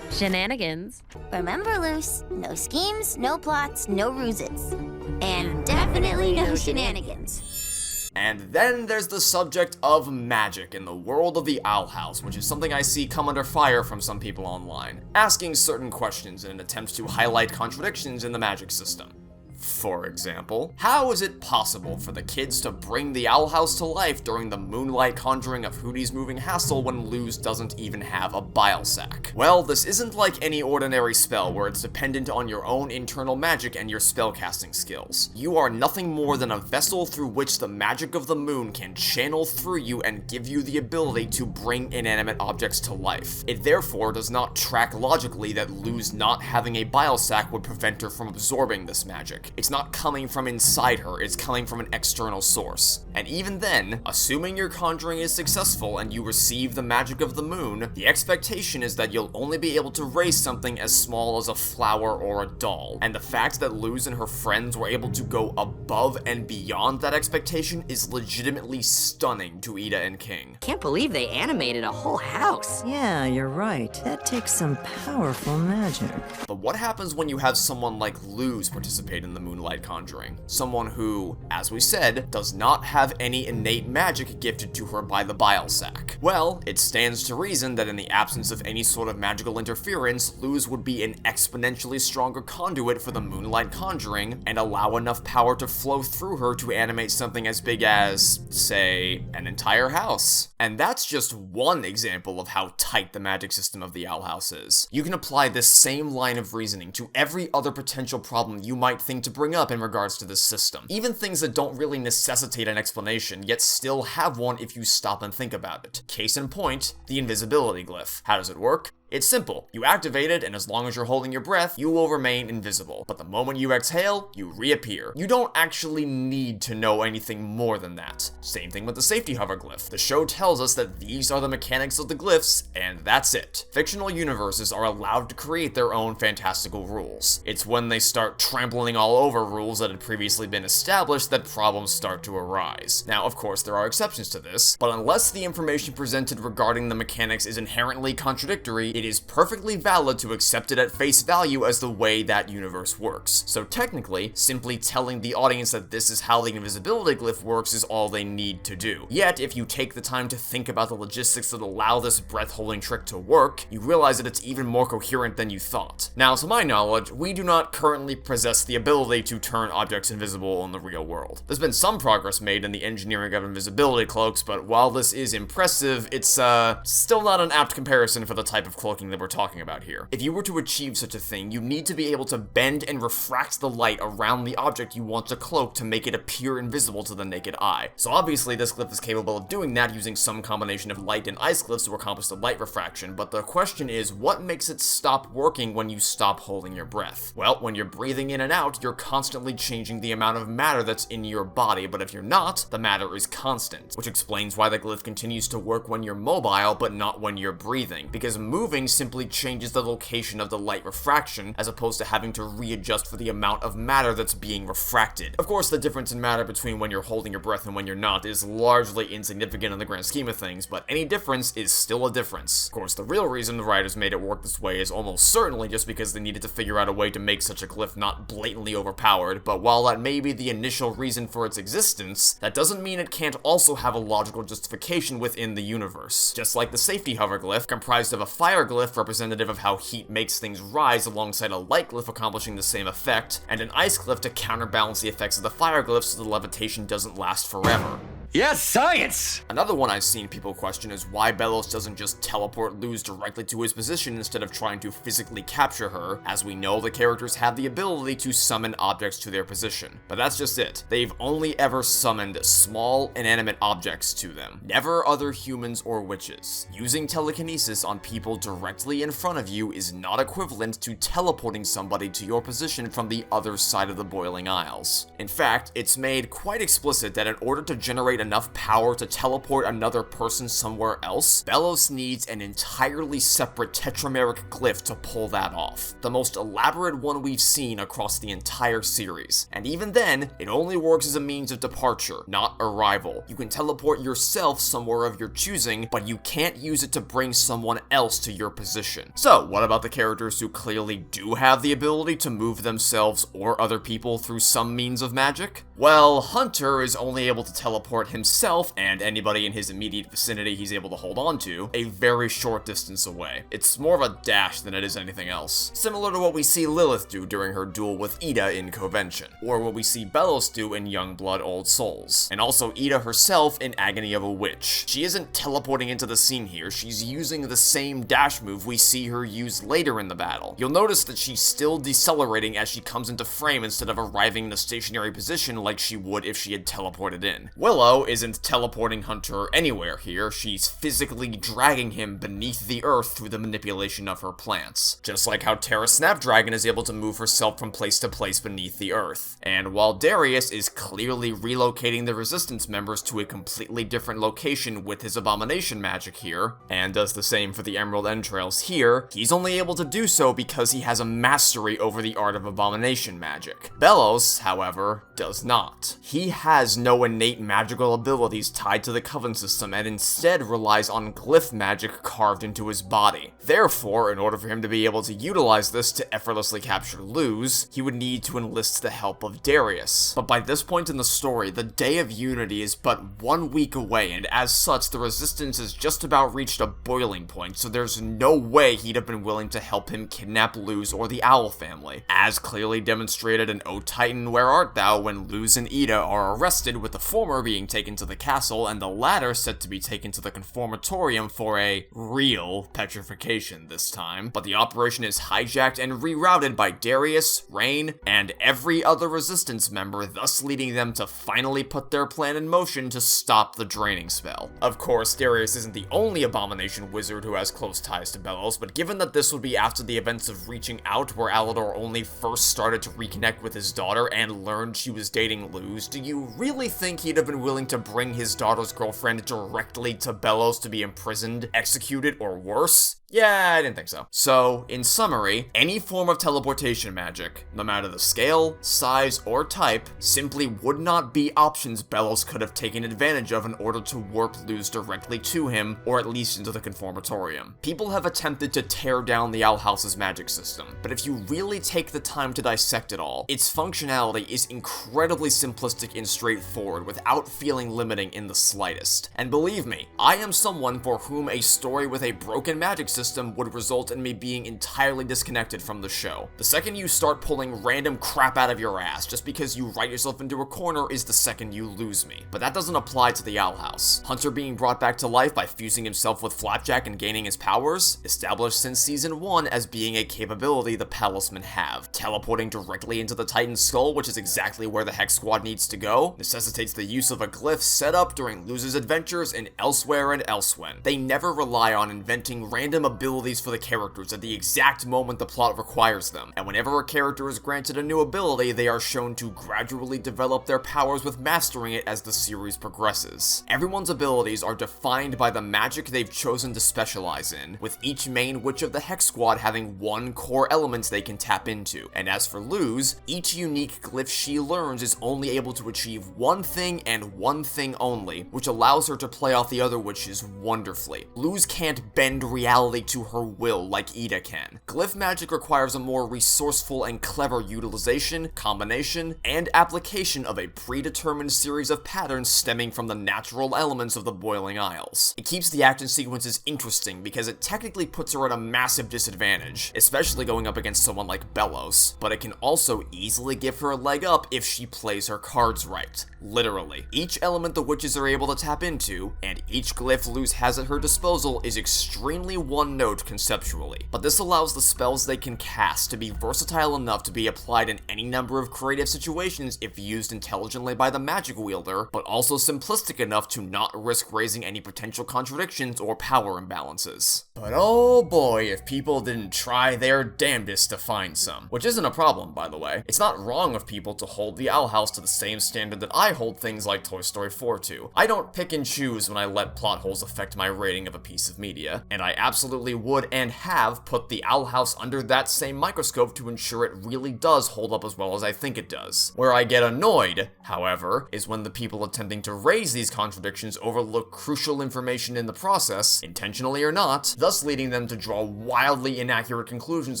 shenanigans. Remember, Luce, no schemes, no plots, no ruses. And definitely no shenanigans. And then there's the subject of magic in the world of the Owl House, which is something I see come under fire from some people online, asking certain questions in an attempt to highlight contradictions in the magic system. For example, how is it possible for the kids to bring the Owl House to life during the moonlight conjuring of Hootie's moving hassle when Luz doesn't even have a bile sac? Well, this isn't like any ordinary spell where it's dependent on your own internal magic and your spellcasting skills. You are nothing more than a vessel through which the magic of the moon can channel through you and give you the ability to bring inanimate objects to life. It therefore does not track logically that Luz not having a bile sac would prevent her from absorbing this magic. It's not coming from inside her, it's coming from an external source. And even then, assuming your conjuring is successful and you receive the magic of the moon, the expectation is that you'll only be able to raise something as small as a flower or a doll. And the fact that Luz and her friends were able to go above and beyond that expectation is legitimately stunning to Ida and King. Can't believe they animated a whole house. Yeah, you're right. That takes some powerful magic. But what happens when you have someone like Luz participate in the moonlight conjuring? Someone who, as we said, does not have any innate magic gifted to her by the bile sac. Well, it stands to reason that in the absence of any sort of magical interference, Luz would be an exponentially stronger conduit for the moonlight conjuring and allow enough power to flow through her to animate something as big as, say, an entire house. And that's just one example of how tight the magic system of the Owl House is. You can apply this same line of reasoning to every other potential problem you might think to bring up in regards to this system. Even things that don't really necessitate an explanation, yet still have one if you stop and think about it. Case in point, the invisibility glyph. How does it work? It's simple. You activate it, and as long as you're holding your breath, you will remain invisible. But the moment you exhale, you reappear. You don't actually need to know anything more than that. Same thing with the safety hover glyph. The show tells us that these are the mechanics of the glyphs, and that's it. Fictional universes are allowed to create their own fantastical rules. It's when they start trampling all over rules that had previously been established that problems start to arise. Now, of course, there are exceptions to this, but unless the information presented regarding the mechanics is inherently contradictory, it is perfectly valid to accept it at face value as the way that universe works. So technically, simply telling the audience that this is how the invisibility glyph works is all they need to do. Yet, if you take the time to think about the logistics that allow this breath-holding trick to work, you realize that it's even more coherent than you thought. Now, to my knowledge, we do not currently possess the ability to turn objects invisible in the real world. There's been some progress made in the engineering of invisibility cloaks, but while this is impressive, it's still not an apt comparison for the type of cloaking that we're talking about here. If you were to achieve such a thing, you need to be able to bend and refract the light around the object you want to cloak to make it appear invisible to the naked eye. So obviously this glyph is capable of doing that using some combination of light and ice glyphs to accomplish the light refraction, but the question is, what makes it stop working when you stop holding your breath? Well, when you're breathing in and out, you're constantly changing the amount of matter that's in your body, but if you're not, the matter is constant, which explains why the glyph continues to work when you're mobile, but not when you're breathing, because moving simply changes the location of the light refraction, as opposed to having to readjust for the amount of matter that's being refracted. Of course, the difference in matter between when you're holding your breath and when you're not is largely insignificant in the grand scheme of things, but any difference is still a difference. Of course, the real reason the writers made it work this way is almost certainly just because they needed to figure out a way to make such a glyph not blatantly overpowered, but while that may be the initial reason for its existence, that doesn't mean it can't also have a logical justification within the universe. Just like the safety hover glyph, comprised of a fire glyph representative of how heat makes things rise alongside a light glyph accomplishing the same effect, and an ice glyph to counterbalance the effects of the fire glyph so the levitation doesn't last forever. Yes, science! Another one I've seen people question is why Belos doesn't just teleport Luz directly to his position instead of trying to physically capture her. As we know, the characters have the ability to summon objects to their position. But that's just it. They've only ever summoned small, inanimate objects to them, never other humans or witches. Using telekinesis on people directly in front of you is not equivalent to teleporting somebody to your position from the other side of the Boiling Isles. In fact, it's made quite explicit that in order to generate enough power to teleport another person somewhere else, Belos needs an entirely separate tetrameric glyph to pull that off. The most elaborate one we've seen across the entire series. And even then, it only works as a means of departure, not arrival. You can teleport yourself somewhere of your choosing, but you can't use it to bring someone else to your position. So, what about the characters who clearly do have the ability to move themselves or other people through some means of magic? Well, Hunter is only able to teleport himself, and anybody in his immediate vicinity he's able to hold on to, a very short distance away. It's more of a dash than it is anything else. Similar to what we see Lilith do during her duel with Ida in Convention, or what we see Belos do in Youngblood Old Souls, and also Ida herself in Agony of a Witch. She isn't teleporting into the scene here, she's using the same dash move we see her use later in the battle. You'll notice that she's still decelerating as she comes into frame instead of arriving in a stationary position like she would if she had teleported in. Willow isn't teleporting Hunter anywhere here, she's physically dragging him beneath the earth through the manipulation of her plants. Just like how Terra Snapdragon is able to move herself from place to place beneath the earth. And while Darius is clearly relocating the Resistance members to a completely different location with his Abomination magic here, and does the same for the Emerald Entrails here, he's only able to do so because he has a mastery over the art of Abomination magic. Belos, however, does not. He has no innate magical abilities tied to the Coven system and instead relies on glyph magic carved into his body. Therefore, in order for him to be able to utilize this to effortlessly capture Luz, he would need to enlist the help of Darius. But by this point in the story, the Day of Unity is but 1 week away, and as such, the Resistance has just about reached a boiling point, so there's no way he'd have been willing to help him kidnap Luz or the Owl family, as clearly demonstrated in O Titan, Where Art Thou, when Luz and Ida are arrested, with the former being taken to the castle and the latter set to be taken to the Conformatorium for a real petrification this time. But the operation is hijacked and rerouted by Darius, Raine, and every other Resistance member, thus leading them to finally put their plan in motion to stop the draining spell. Of course, Darius isn't the only Abomination wizard who has close ties to Belos, but given that this would be after the events of Reaching Out, where Alador only first started to reconnect with his daughter and learned she was dating Luz, do you really think he'd have been willing to bring his daughter's girlfriend directly to Belos to be imprisoned, executed, or worse? Yeah, I didn't think so. So, in summary, any form of teleportation magic, no matter the scale, size, or type, simply would not be options Belos could have taken advantage of in order to warp Luz directly to him, or at least into the Conformatorium. People have attempted to tear down the Owl House's magic system, but if you really take the time to dissect it all, its functionality is incredibly simplistic and straightforward without feeling limiting in the slightest. And believe me, I am someone for whom a story with a broken magic system would result in me being entirely disconnected from the show. The second you start pulling random crap out of your ass just because you write yourself into a corner is the second you lose me. But that doesn't apply to the Owl House. Hunter being brought back to life by fusing himself with Flapjack and gaining his powers, established since season 1 as being a capability the Palismen have. Teleporting directly into the Titan's skull, which is exactly where the Hex Squad needs to go, necessitates the use of a glyph set up during Luz's adventures in Elsewhere and Elsewhen. They never rely on inventing random abilities for the characters at the exact moment the plot requires them, and whenever a character is granted a new ability, they are shown to gradually develop their powers with mastering it as the series progresses. Everyone's abilities are defined by the magic they've chosen to specialize in, with each main witch of the Hex Squad having one core element they can tap into, and as for Luz, each unique glyph she learns is only able to achieve one thing and one thing only, which allows her to play off the other witches wonderfully. Luz can't bend reality to her will like Ida can. Glyph magic requires a more resourceful and clever utilization, combination, and application of a predetermined series of patterns stemming from the natural elements of the Boiling Isles. It keeps the action sequences interesting because it technically puts her at a massive disadvantage, especially going up against someone like Belos, but it can also easily give her a leg up if she plays her cards right. Literally. Each element the witches are able to tap into, and each glyph Luz has at her disposal is extremely one-note conceptually, but this allows the spells they can cast to be versatile enough to be applied in any number of creative situations if used intelligently by the magic wielder, but also simplistic enough to not risk raising any potential contradictions or power imbalances. But oh boy, if people didn't try their damnedest to find some. Which isn't a problem, by the way. It's not wrong of people to hold the Owl House to the same standard that I hold things like Toy Story 4 to. I don't pick and choose when I let plot holes affect my rating of a piece of media, and I absolutely would and have put the Owl House under that same microscope to ensure it really does hold up as well as I think it does. Where I get annoyed, however, is when the people attempting to raise these contradictions overlook crucial information in the process, intentionally or not, thus leading them to draw wildly inaccurate conclusions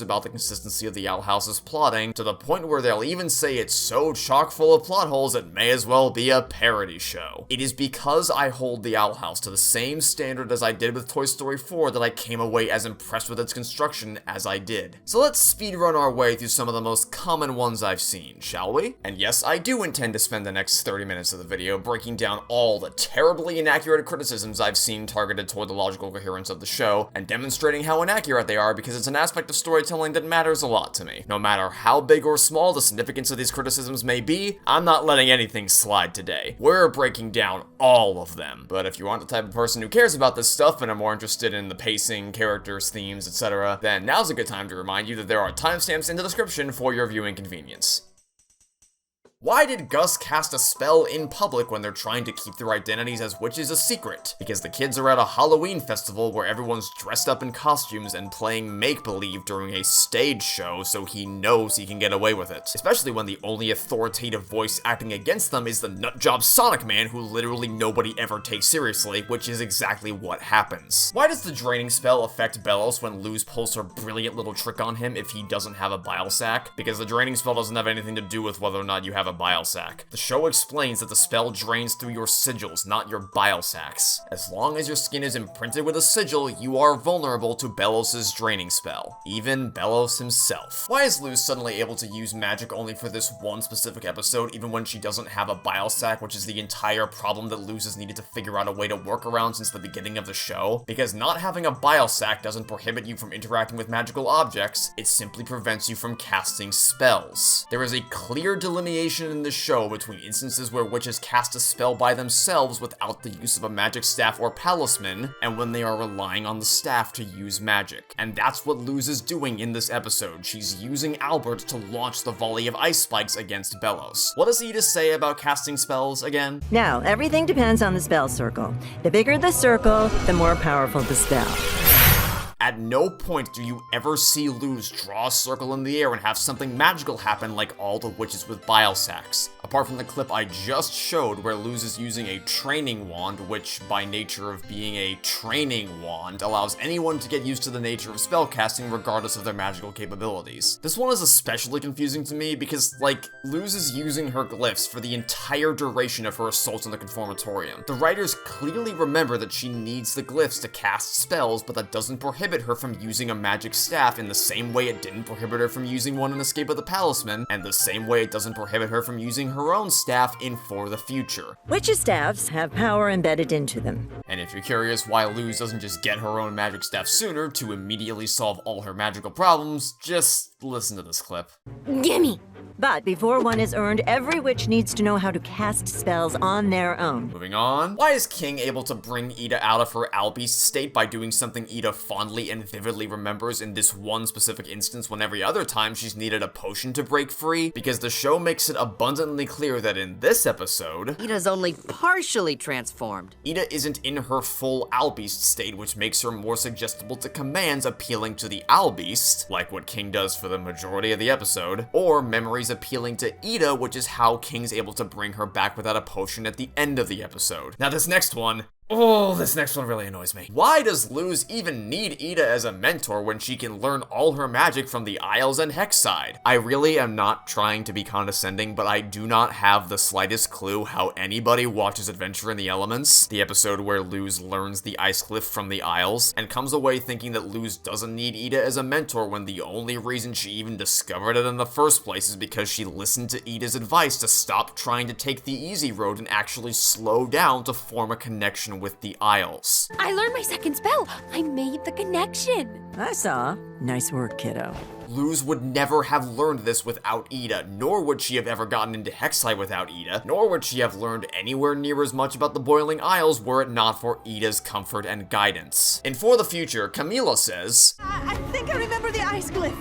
about the consistency of the Owl House's plotting, to the point where they'll even say it's so chock full of plot holes it may as well be a parody show. It is because I hold the Owl House to the same standard as I did with Toy Story 4 that I came away as impressed with its construction as I did. So let's speedrun our way through some of the most common ones I've seen, shall we? And yes, I do intend to spend the next 30 minutes of the video breaking down all the terribly inaccurate criticisms I've seen targeted toward the logical coherence of the show, and demonstrating how inaccurate they are because it's an aspect of storytelling that matters a lot to me. No matter how big or small the significance of these criticisms may be, I'm not letting anything slide today. We're breaking down all of them. But if you aren't the type of person who cares about this stuff and are more interested in the pacing, characters, themes, etc., then now's a good time to remind you that there are timestamps in the description for your viewing convenience. Why did Gus cast a spell in public when they're trying to keep their identities as witches a secret? Because the kids are at a Halloween festival where everyone's dressed up in costumes and playing make-believe during a stage show, so he knows he can get away with it. Especially when the only authoritative voice acting against them is the nutjob Sonic Man who literally nobody ever takes seriously, which is exactly what happens. Why does the draining spell affect Belos when Luz pulls her brilliant little trick on him if he doesn't have a bile sac? Because the draining spell doesn't have anything to do with whether or not you have a bile sac. The show explains that the spell drains through your sigils, not your bile sacs. As long as your skin is imprinted with a sigil, you are vulnerable to Belos' draining spell. Even Belos himself. Why is Luz suddenly able to use magic only for this one specific episode, even when she doesn't have a bile sac, which is the entire problem that Luz has needed to figure out a way to work around since the beginning of the show? Because not having a bile sac doesn't prohibit you from interacting with magical objects, it simply prevents you from casting spells. There is a clear delineation in the show between instances where witches cast a spell by themselves without the use of a magic staff or palisman, and when they are relying on the staff to use magic. And that's what Luz is doing in this episode. She's using Avert to launch the volley of ice spikes against Belos. What does Ida say about casting spells again? Now, everything depends on the spell circle. The bigger the circle, the more powerful the spell. At no point do you ever see Luz draw a circle in the air and have something magical happen like all the witches with bile sacks. Apart from the clip I just showed where Luz is using a training wand, which by nature of being a training wand allows anyone to get used to the nature of spellcasting regardless of their magical capabilities. This one is especially confusing to me because, like, Luz is using her glyphs for the entire duration of her assault on the Conformatorium. The writers clearly remember that she needs the glyphs to cast spells, but that doesn't prohibit her from using a magic staff in the same way it didn't prohibit her from using one in Escape of the Palisman, and the same way it doesn't prohibit her from using her own staff in For the Future. Witches' staffs have power embedded into them. And if you're curious why Luz doesn't just get her own magic staff sooner to immediately solve all her magical problems, just listen to this clip. Gimme! But before one is earned, every witch needs to know how to cast spells on their own. Moving on. Why is King able to bring Ida out of her Albeast state by doing something Ida fondly and vividly remembers in this one specific instance when every other time she's needed a potion to break free? Because the show makes it abundantly clear that in this episode, Ida's only partially transformed. Ida isn't in her full Albeast state, which makes her more suggestible to commands appealing to the Albeast, like what King does for the majority of the episode, or memories appealing to Ida, which is how King's able to bring her back without a potion at the end of the episode. Now this next one really annoys me. Why does Luz even need Ida as a mentor when she can learn all her magic from the Isles and Hexside? I really am not trying to be condescending, but I do not have the slightest clue how anybody watches Adventure in the Elements, the episode where Luz learns the Ice Cliff from the Isles, and comes away thinking that Luz doesn't need Ida as a mentor when the only reason she even discovered it in the first place is because she listened to Ida's advice to stop trying to take the easy road and actually slow down to form a connection with the Isles. I learned my second spell. I made the connection. I saw. Nice work, kiddo. Luz would never have learned this without Ida, nor would she have ever gotten into Hexside without Ida, nor would she have learned anywhere near as much about the Boiling Isles were it not for Ida's comfort and guidance. In For the Future, Camila says, I think I remember the ice glyph.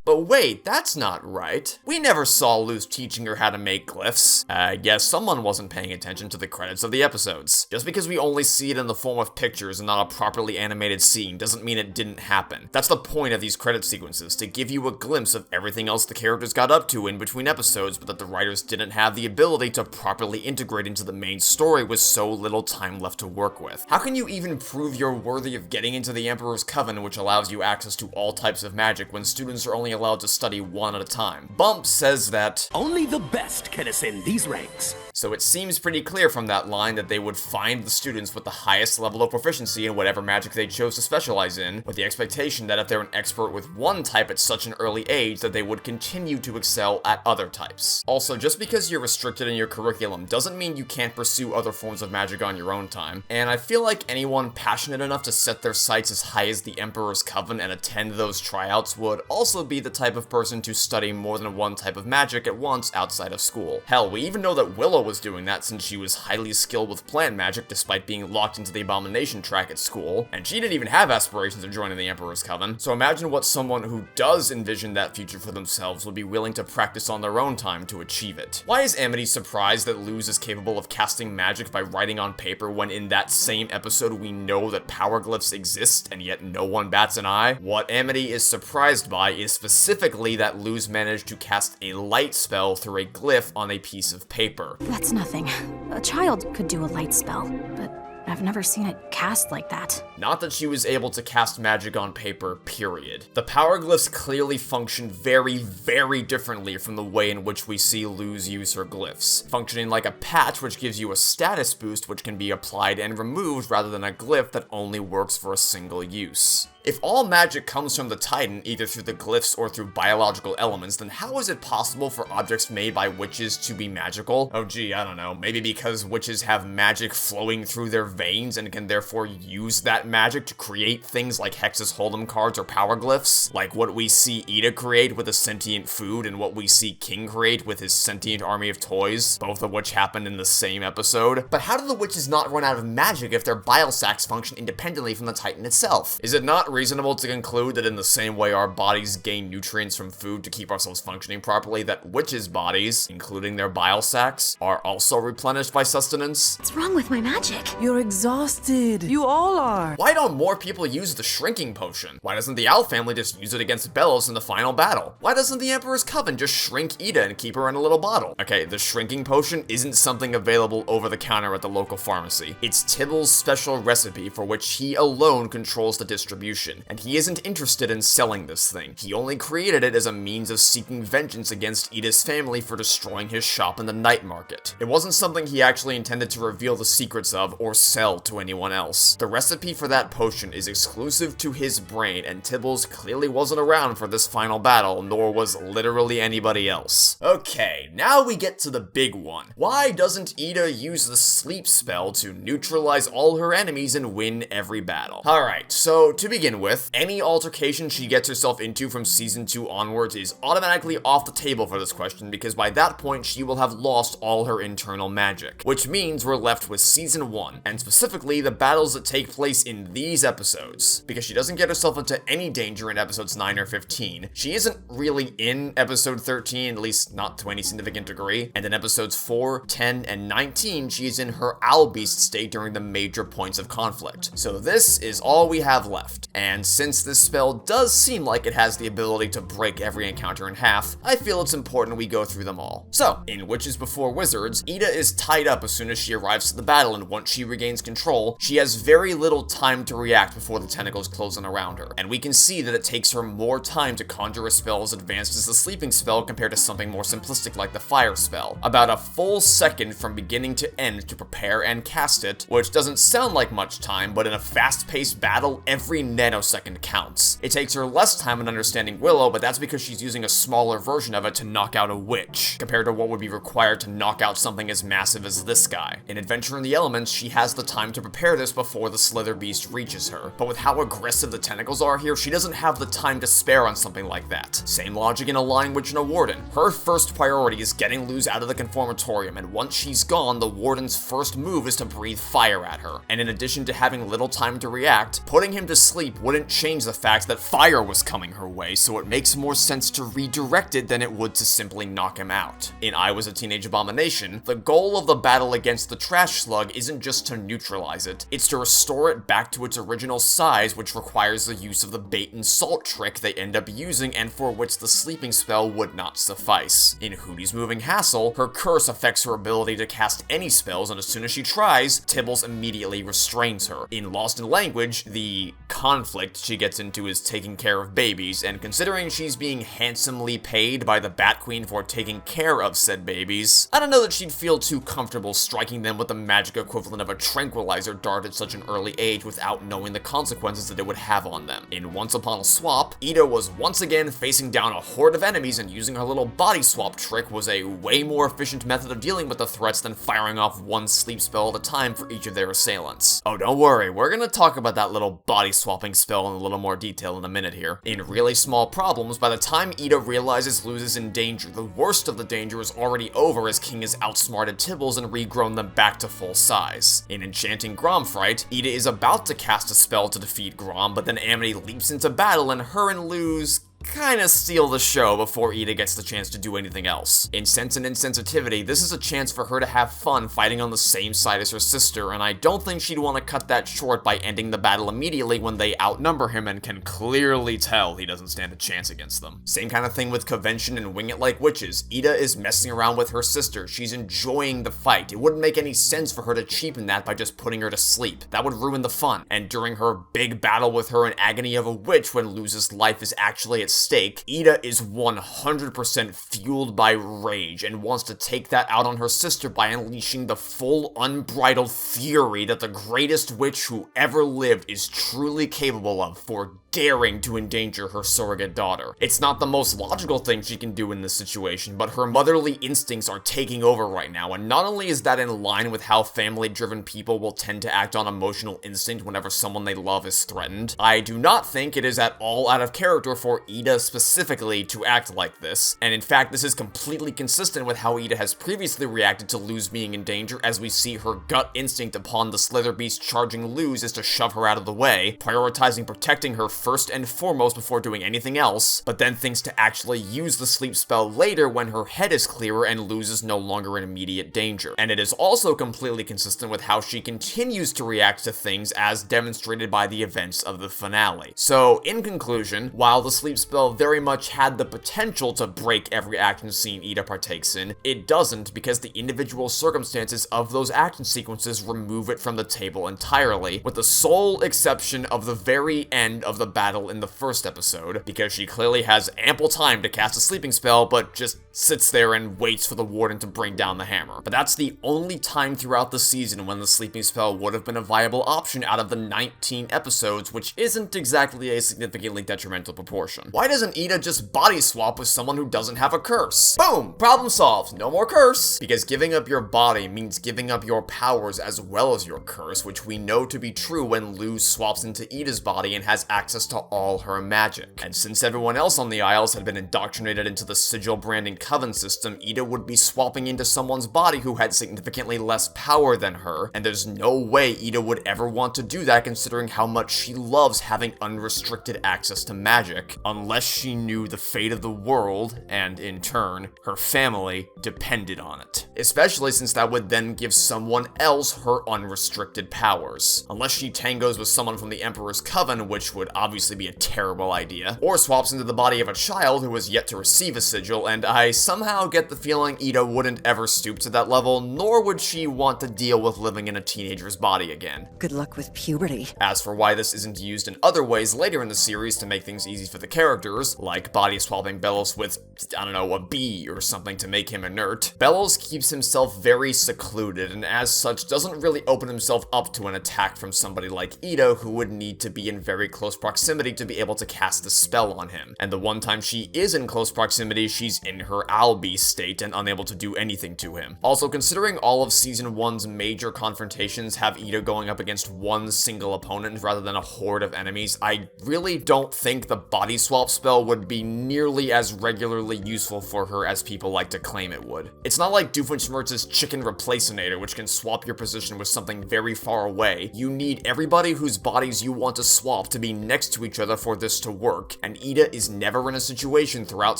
But wait, that's not right. We never saw Luz teaching her how to make glyphs. I guess someone wasn't paying attention to the credits of the episodes. Just because we only see it in the form of pictures and not a properly animated scene doesn't mean it didn't happen. That's the point of these credit sequences, to give you a glimpse of everything else the characters got up to in between episodes, but that the writers didn't have the ability to properly integrate into the main story with so little time left to work with. How can you even prove you're worthy of getting into the Emperor's Coven, which allows you access to all types of magic, when students are only allowed to study one at a time? Bump says that only the best can ascend these ranks. So it seems pretty clear from that line that they would find the students with the highest level of proficiency in whatever magic they chose to specialize in, with the expectation that if they're an expert with one type at such an early age, that they would continue to excel at other types. Also, just because you're restricted in your curriculum doesn't mean you can't pursue other forms of magic on your own time, and I feel like anyone passionate enough to set their sights as high as the Emperor's Coven and attend those tryouts would also be the type of person to study more than one type of magic at once outside of school. Hell, we even know that Willow was doing that since she was highly skilled with plant magic despite being locked into the Abomination track at school, and she didn't even have aspirations of joining the Emperor's Coven. So imagine what someone who does envision that future for themselves would be willing to practice on their own time to achieve it. Why is Amity surprised that Luz is capable of casting magic by writing on paper when in that same episode we know that power glyphs exist and yet no one bats an eye? What Amity is surprised by is specifically that Luz managed to cast a light spell through a glyph on a piece of paper. That's nothing. A child could do a light spell, but I've never seen it cast like that. Not that she was able to cast magic on paper, period. The power glyphs clearly function very, very differently from the way in which we see Luz use her glyphs, functioning like a patch which gives you a status boost which can be applied and removed rather than a glyph that only works for a single use. If all magic comes from the Titan, either through the glyphs or through biological elements, then how is it possible for objects made by witches to be magical? Oh gee, I don't know, maybe because witches have magic flowing through their veins and can therefore use that that magic to create things like Hex's Hold'em cards or power glyphs, like what we see Ida create with a sentient food and what we see King create with his sentient army of toys, both of which happened in the same episode. But how do the witches not run out of magic if their bile sacs function independently from the Titan itself? Is it not reasonable to conclude that in the same way our bodies gain nutrients from food to keep ourselves functioning properly, that witches' bodies, including their bile sacs, are also replenished by sustenance? What's wrong with my magic? You're exhausted. You all are. Why don't more people use the shrinking potion? Why doesn't the Owl family just use it against Belos in the final battle? Why doesn't the Emperor's Coven just shrink Ida and keep her in a little bottle? Okay, the shrinking potion isn't something available over the counter at the local pharmacy. It's Tybal's special recipe for which he alone controls the distribution, and he isn't interested in selling this thing. He only created it as a means of seeking vengeance against Ida's family for destroying his shop in the night market. It wasn't something he actually intended to reveal the secrets of or sell to anyone else. The recipe for that potion is exclusive to his brain, and Tibbles clearly wasn't around for this final battle, nor was literally anybody else. Okay, now we get to the big one. Why doesn't Ida use the sleep spell to neutralize all her enemies and win every battle? Alright, so to begin with, any altercation she gets herself into from season 2 onwards is automatically off the table for this question, because by that point she will have lost all her internal magic. Which means we're left with season 1, and specifically the battles that take place in these episodes. Because she doesn't get herself into any danger in episodes 9 or 15, she isn't really in episode 13, at least not to any significant degree, and in episodes 4, 10, and 19 she is in her owl beast state during the major points of conflict. So this is all we have left, and since this spell does seem like it has the ability to break every encounter in half, I feel it's important we go through them all. So, in Witches Before Wizards, Ida is tied up as soon as she arrives to the battle, and once she regains control, she has very little time to react before the tentacles close in around her, and we can see that it takes her more time to conjure a spell as advanced as the sleeping spell compared to something more simplistic like the fire spell. About a full second from beginning to end to prepare and cast it, which doesn't sound like much time, but in a fast-paced battle, every nanosecond counts. It takes her less time in understanding Willow, but that's because she's using a smaller version of it to knock out a witch, compared to what would be required to knock out something as massive as this guy. In Adventure in the Elements, she has the time to prepare this before the Slither Beast reaches her, but with how aggressive the tentacles are here, she doesn't have the time to spare on something like that. Same logic in a Lion Witch and a Warden. Her first priority is getting Luz out of the Conformatorium, and once she's gone, the Warden's first move is to breathe fire at her. And in addition to having little time to react, putting him to sleep wouldn't change the fact that fire was coming her way, so it makes more sense to redirect it than it would to simply knock him out. In I Was a Teenage Abomination, the goal of the battle against the Trash Slug isn't just to neutralize it, it's to restore it back to its original size, which requires the use of the bait and salt trick they end up using and for which the sleeping spell would not suffice. In Hootie's Moving Hassle, her curse affects her ability to cast any spells, and as soon as she tries, Tibbles immediately restrains her. In Lost in Language, the conflict she gets into is taking care of babies, and considering she's being handsomely paid by the Bat Queen for taking care of said babies, I don't know that she'd feel too comfortable striking them with the magic equivalent of a tranquilizer dart at such an early age without knowing the consequences that it would have on them. In Once Upon a Swap, Ida was once again facing down a horde of enemies, and using her little body swap trick was a way more efficient method of dealing with the threats than firing off one sleep spell at a time for each of their assailants. Oh, don't worry, we're gonna talk about that little body swapping spell in a little more detail in a minute here. In Really Small Problems, by the time Ida realizes Luz is in danger, the worst of the danger is already over as King has outsmarted Tibbles and regrown them back to full size. In Enchanting Gromfright, Ida is about to cast a spell to defeat Grom, but then Amity leaps into battle and her and Luz kinda steal the show before Ida gets the chance to do anything else. In Sense and Insensitivity, this is a chance for her to have fun fighting on the same side as her sister, and I don't think she'd want to cut that short by ending the battle immediately when they outnumber him and can clearly tell he doesn't stand a chance against them. Same kind of thing with Convention and Wing It Like Witches. Ida is messing around with her sister. She's enjoying the fight. It wouldn't make any sense for her to cheapen that by just putting her to sleep. That would ruin the fun. And during her big battle with her in Agony of a Witch, when Luz's life is actually at stake, Ida is 100% fueled by rage and wants to take that out on her sister by unleashing the full unbridled fury that the greatest witch who ever lived is truly capable of for daring to endanger her surrogate daughter. It's not the most logical thing she can do in this situation, but her motherly instincts are taking over right now, and not only is that in line with how family-driven people will tend to act on emotional instinct whenever someone they love is threatened, I do not think it is at all out of character for Ida specifically to act like this, and in fact this is completely consistent with how Ida has previously reacted to Luz being in danger, as we see her gut instinct upon the Slither Beast charging Luz is to shove her out of the way, prioritizing protecting her first and foremost before doing anything else, but then thinks to actually use the sleep spell later when her head is clearer and Luz is no longer in immediate danger. And it is also completely consistent with how she continues to react to things as demonstrated by the events of the finale. So, in conclusion, while the sleep spell very much had the potential to break every action scene Ida partakes in, it doesn't because the individual circumstances of those action sequences remove it from the table entirely, with the sole exception of the very end of the battle in the first episode, because she clearly has ample time to cast a sleeping spell, but just sits there and waits for the warden to bring down the hammer. But that's the only time throughout the season when the sleeping spell would have been a viable option out of the 19 episodes, which isn't exactly a significantly detrimental proportion. Why doesn't Ida just body swap with someone who doesn't have a curse? Boom! Problem solved. No more curse! Because giving up your body means giving up your powers as well as your curse, which we know to be true when Luz swaps into Ida's body and has access to all her magic. And since everyone else on the Isles had been indoctrinated into the sigil branding coven system, Ida would be swapping into someone's body who had significantly less power than her, and there's no way Ida would ever want to do that considering how much she loves having unrestricted access to magic, unless she knew the fate of the world, and in turn, her family, depended on it. Especially since that would then give someone else her unrestricted powers. Unless she tangos with someone from the Emperor's Coven, which would obviously be a terrible idea, or swaps into the body of a child who has yet to receive a sigil, and I somehow get the feeling Ida wouldn't ever stoop to that level, nor would she want to deal with living in a teenager's body again. Good luck with puberty. As for why this isn't used in other ways later in the series to make things easy for the characters, like body swapping Belos with, I don't know, a bee or something to make him inert, Belos keeps himself very secluded and as such doesn't really open himself up to an attack from somebody like Ida who would need to be in very close proximity to be able to cast the spell on him. And the one time she is in close proximity, she's in her owl beast state and unable to do anything to him. Also, considering all of Season 1's major confrontations have Ida going up against one single opponent rather than a horde of enemies, I really don't think the body swap spell would be nearly as regularly useful for her as people like to claim it would. It's not like Doofenshmirtz's chicken replacinator, which can swap your position with something very far away. You need everybody whose bodies you want to swap to be next to each other for this to work, and Ida is never in a situation throughout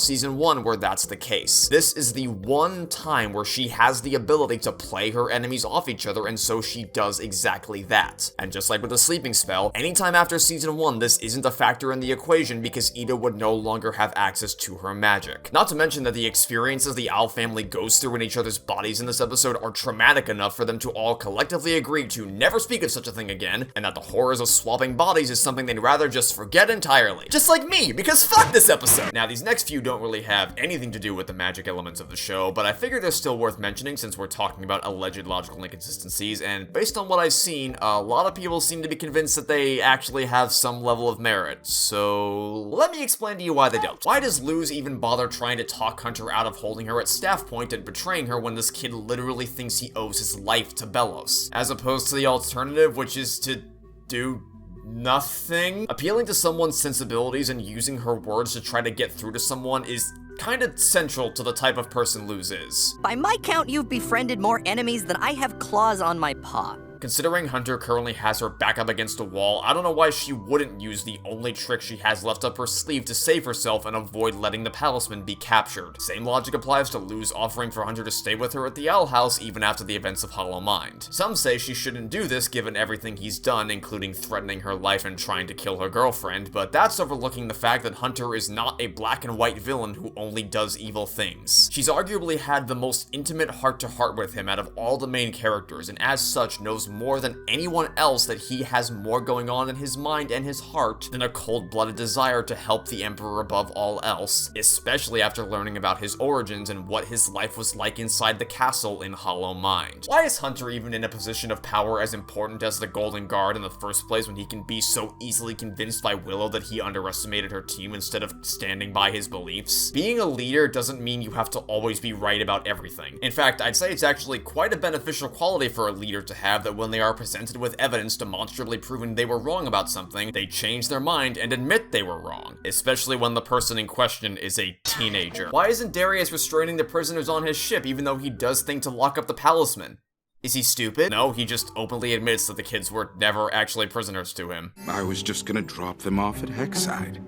Season 1 where that's the case. This is the one time where she has the ability to play her enemies off each other, and so she does exactly that. And just like with the sleeping spell, anytime after Season 1 this isn't a factor in the equation because Ida would no longer have access to her magic. Not to mention that the experiences the Owl family goes through in each other's bodies in this episode are traumatic enough for them to all collectively agree to never speak of such a thing again, and that the horrors of swapping bodies is something they'd rather just forget entirely. Just like me, because fuck this episode! Now, these next few don't really have anything to do with the magic elements of the show, but I figure they're still worth mentioning since we're talking about alleged logical inconsistencies, and based on what I've seen, a lot of people seem to be convinced that they actually have some level of merit, so let me explain to you why they don't. Why does Luz even bother trying to talk Hunter out of holding her at staff point and betraying her when this kid literally thinks he owes his life to Belos, as opposed to the alternative, which is to do nothing? Appealing to someone's sensibilities and using her words to try to get through to someone is kind of central to the type of person Luz is. By my count, you've befriended more enemies than I have claws on my paw. Considering Hunter currently has her back up against a wall, I don't know why she wouldn't use the only trick she has left up her sleeve to save herself and avoid letting the Palisman be captured. Same logic applies to Luz offering for Hunter to stay with her at the Owl House even after the events of Hollow Mind. Some say she shouldn't do this given everything he's done, including threatening her life and trying to kill her girlfriend, but that's overlooking the fact that Hunter is not a black and white villain who only does evil things. She's arguably had the most intimate heart-to-heart with him out of all the main characters, and as such knows more than anyone else that he has more going on in his mind and his heart than a cold-blooded desire to help the Emperor above all else, especially after learning about his origins and what his life was like inside the castle in Hollow Mind. Why is Hunter even in a position of power as important as the Golden Guard in the first place when he can be so easily convinced by Willow that he underestimated her team instead of standing by his beliefs? Being a leader doesn't mean you have to always be right about everything. In fact, I'd say it's actually quite a beneficial quality for a leader to have that when they are presented with evidence demonstrably proving they were wrong about something, they change their mind and admit they were wrong, especially when the person in question is a teenager. Why isn't Darius restraining the prisoners on his ship even though he does think to lock up the palisman? Is he stupid? No, he just openly admits that the kids were never actually prisoners to him. I was just gonna drop them off at Hexside.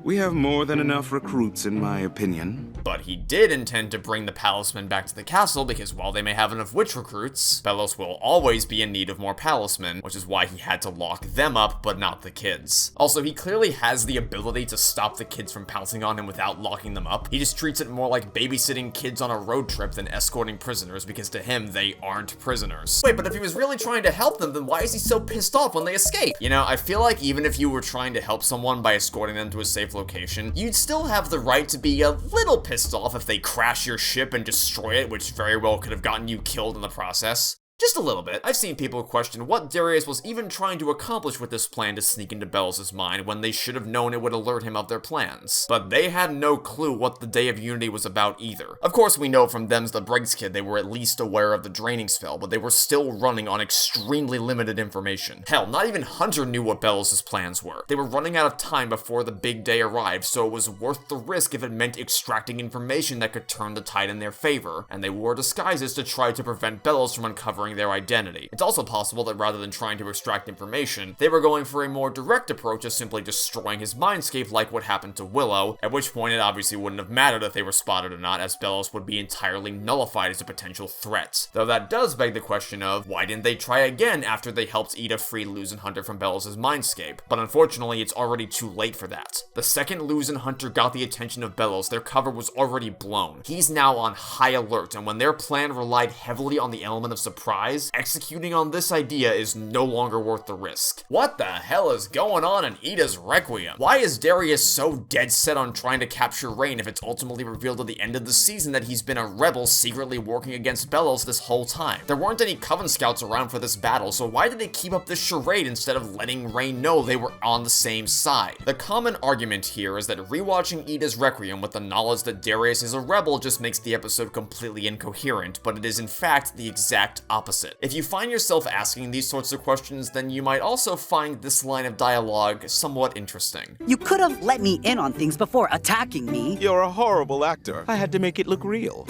We have more than enough recruits, in my opinion. But he did intend to bring the palisman back to the castle because while they may have enough witch recruits, Belos will always be in need of more palismen, which is why he had to lock them up, but not the kids. Also, he clearly has the ability to stop the kids from pouncing on him without locking them up. He just treats it more like babysitting kids on a road trip than escorting prisoners because to him, they aren't prisoners. Wait, but if he was really trying to help them, then why is he so pissed off when they escape? You know, I feel like even if you were trying to help someone by escorting them to a safe location, you'd still have the right to be a little pissed off if they crash your ship and destroy it, which very well could have gotten you killed in the process. Just a little bit. I've seen people question what Darius was even trying to accomplish with this plan to sneak into Belos' mind when they should have known it would alert him of their plans. But they had no clue what the Day of Unity was about either. Of course, we know from them's the Briggs kid they were at least aware of the draining spell, but they were still running on extremely limited information. Hell, not even Hunter knew what Belos' plans were. They were running out of time before the big day arrived, so it was worth the risk if it meant extracting information that could turn the tide in their favor, and they wore disguises to try to prevent Belos from uncovering their identity. It's also possible that rather than trying to extract information, they were going for a more direct approach of simply destroying his mindscape like what happened to Willow, at which point it obviously wouldn't have mattered if they were spotted or not, as Belos would be entirely nullified as a potential threat. Though that does beg the question of, why didn't they try again after they helped Ida free Luz and Hunter from Belos' mindscape? But unfortunately, it's already too late for that. The second Luz and Hunter got the attention of Belos, their cover was already blown. He's now on high alert, and when their plan relied heavily on the element of surprise, executing on this idea is no longer worth the risk. What the hell is going on in Ida's Requiem? Why is Darius so dead set on trying to capture Raine if it's ultimately revealed at the end of the season that he's been a rebel secretly working against Belos this whole time? There weren't any Coven scouts around for this battle, so why did they keep up this charade instead of letting Raine know they were on the same side? The common argument here is that rewatching Ida's Requiem with the knowledge that Darius is a rebel just makes the episode completely incoherent, but it is in fact the exact opposite. If you find yourself asking these sorts of questions, then you might also find this line of dialogue somewhat interesting. You could have let me in on things before attacking me. You're a horrible actor. I had to make it look real.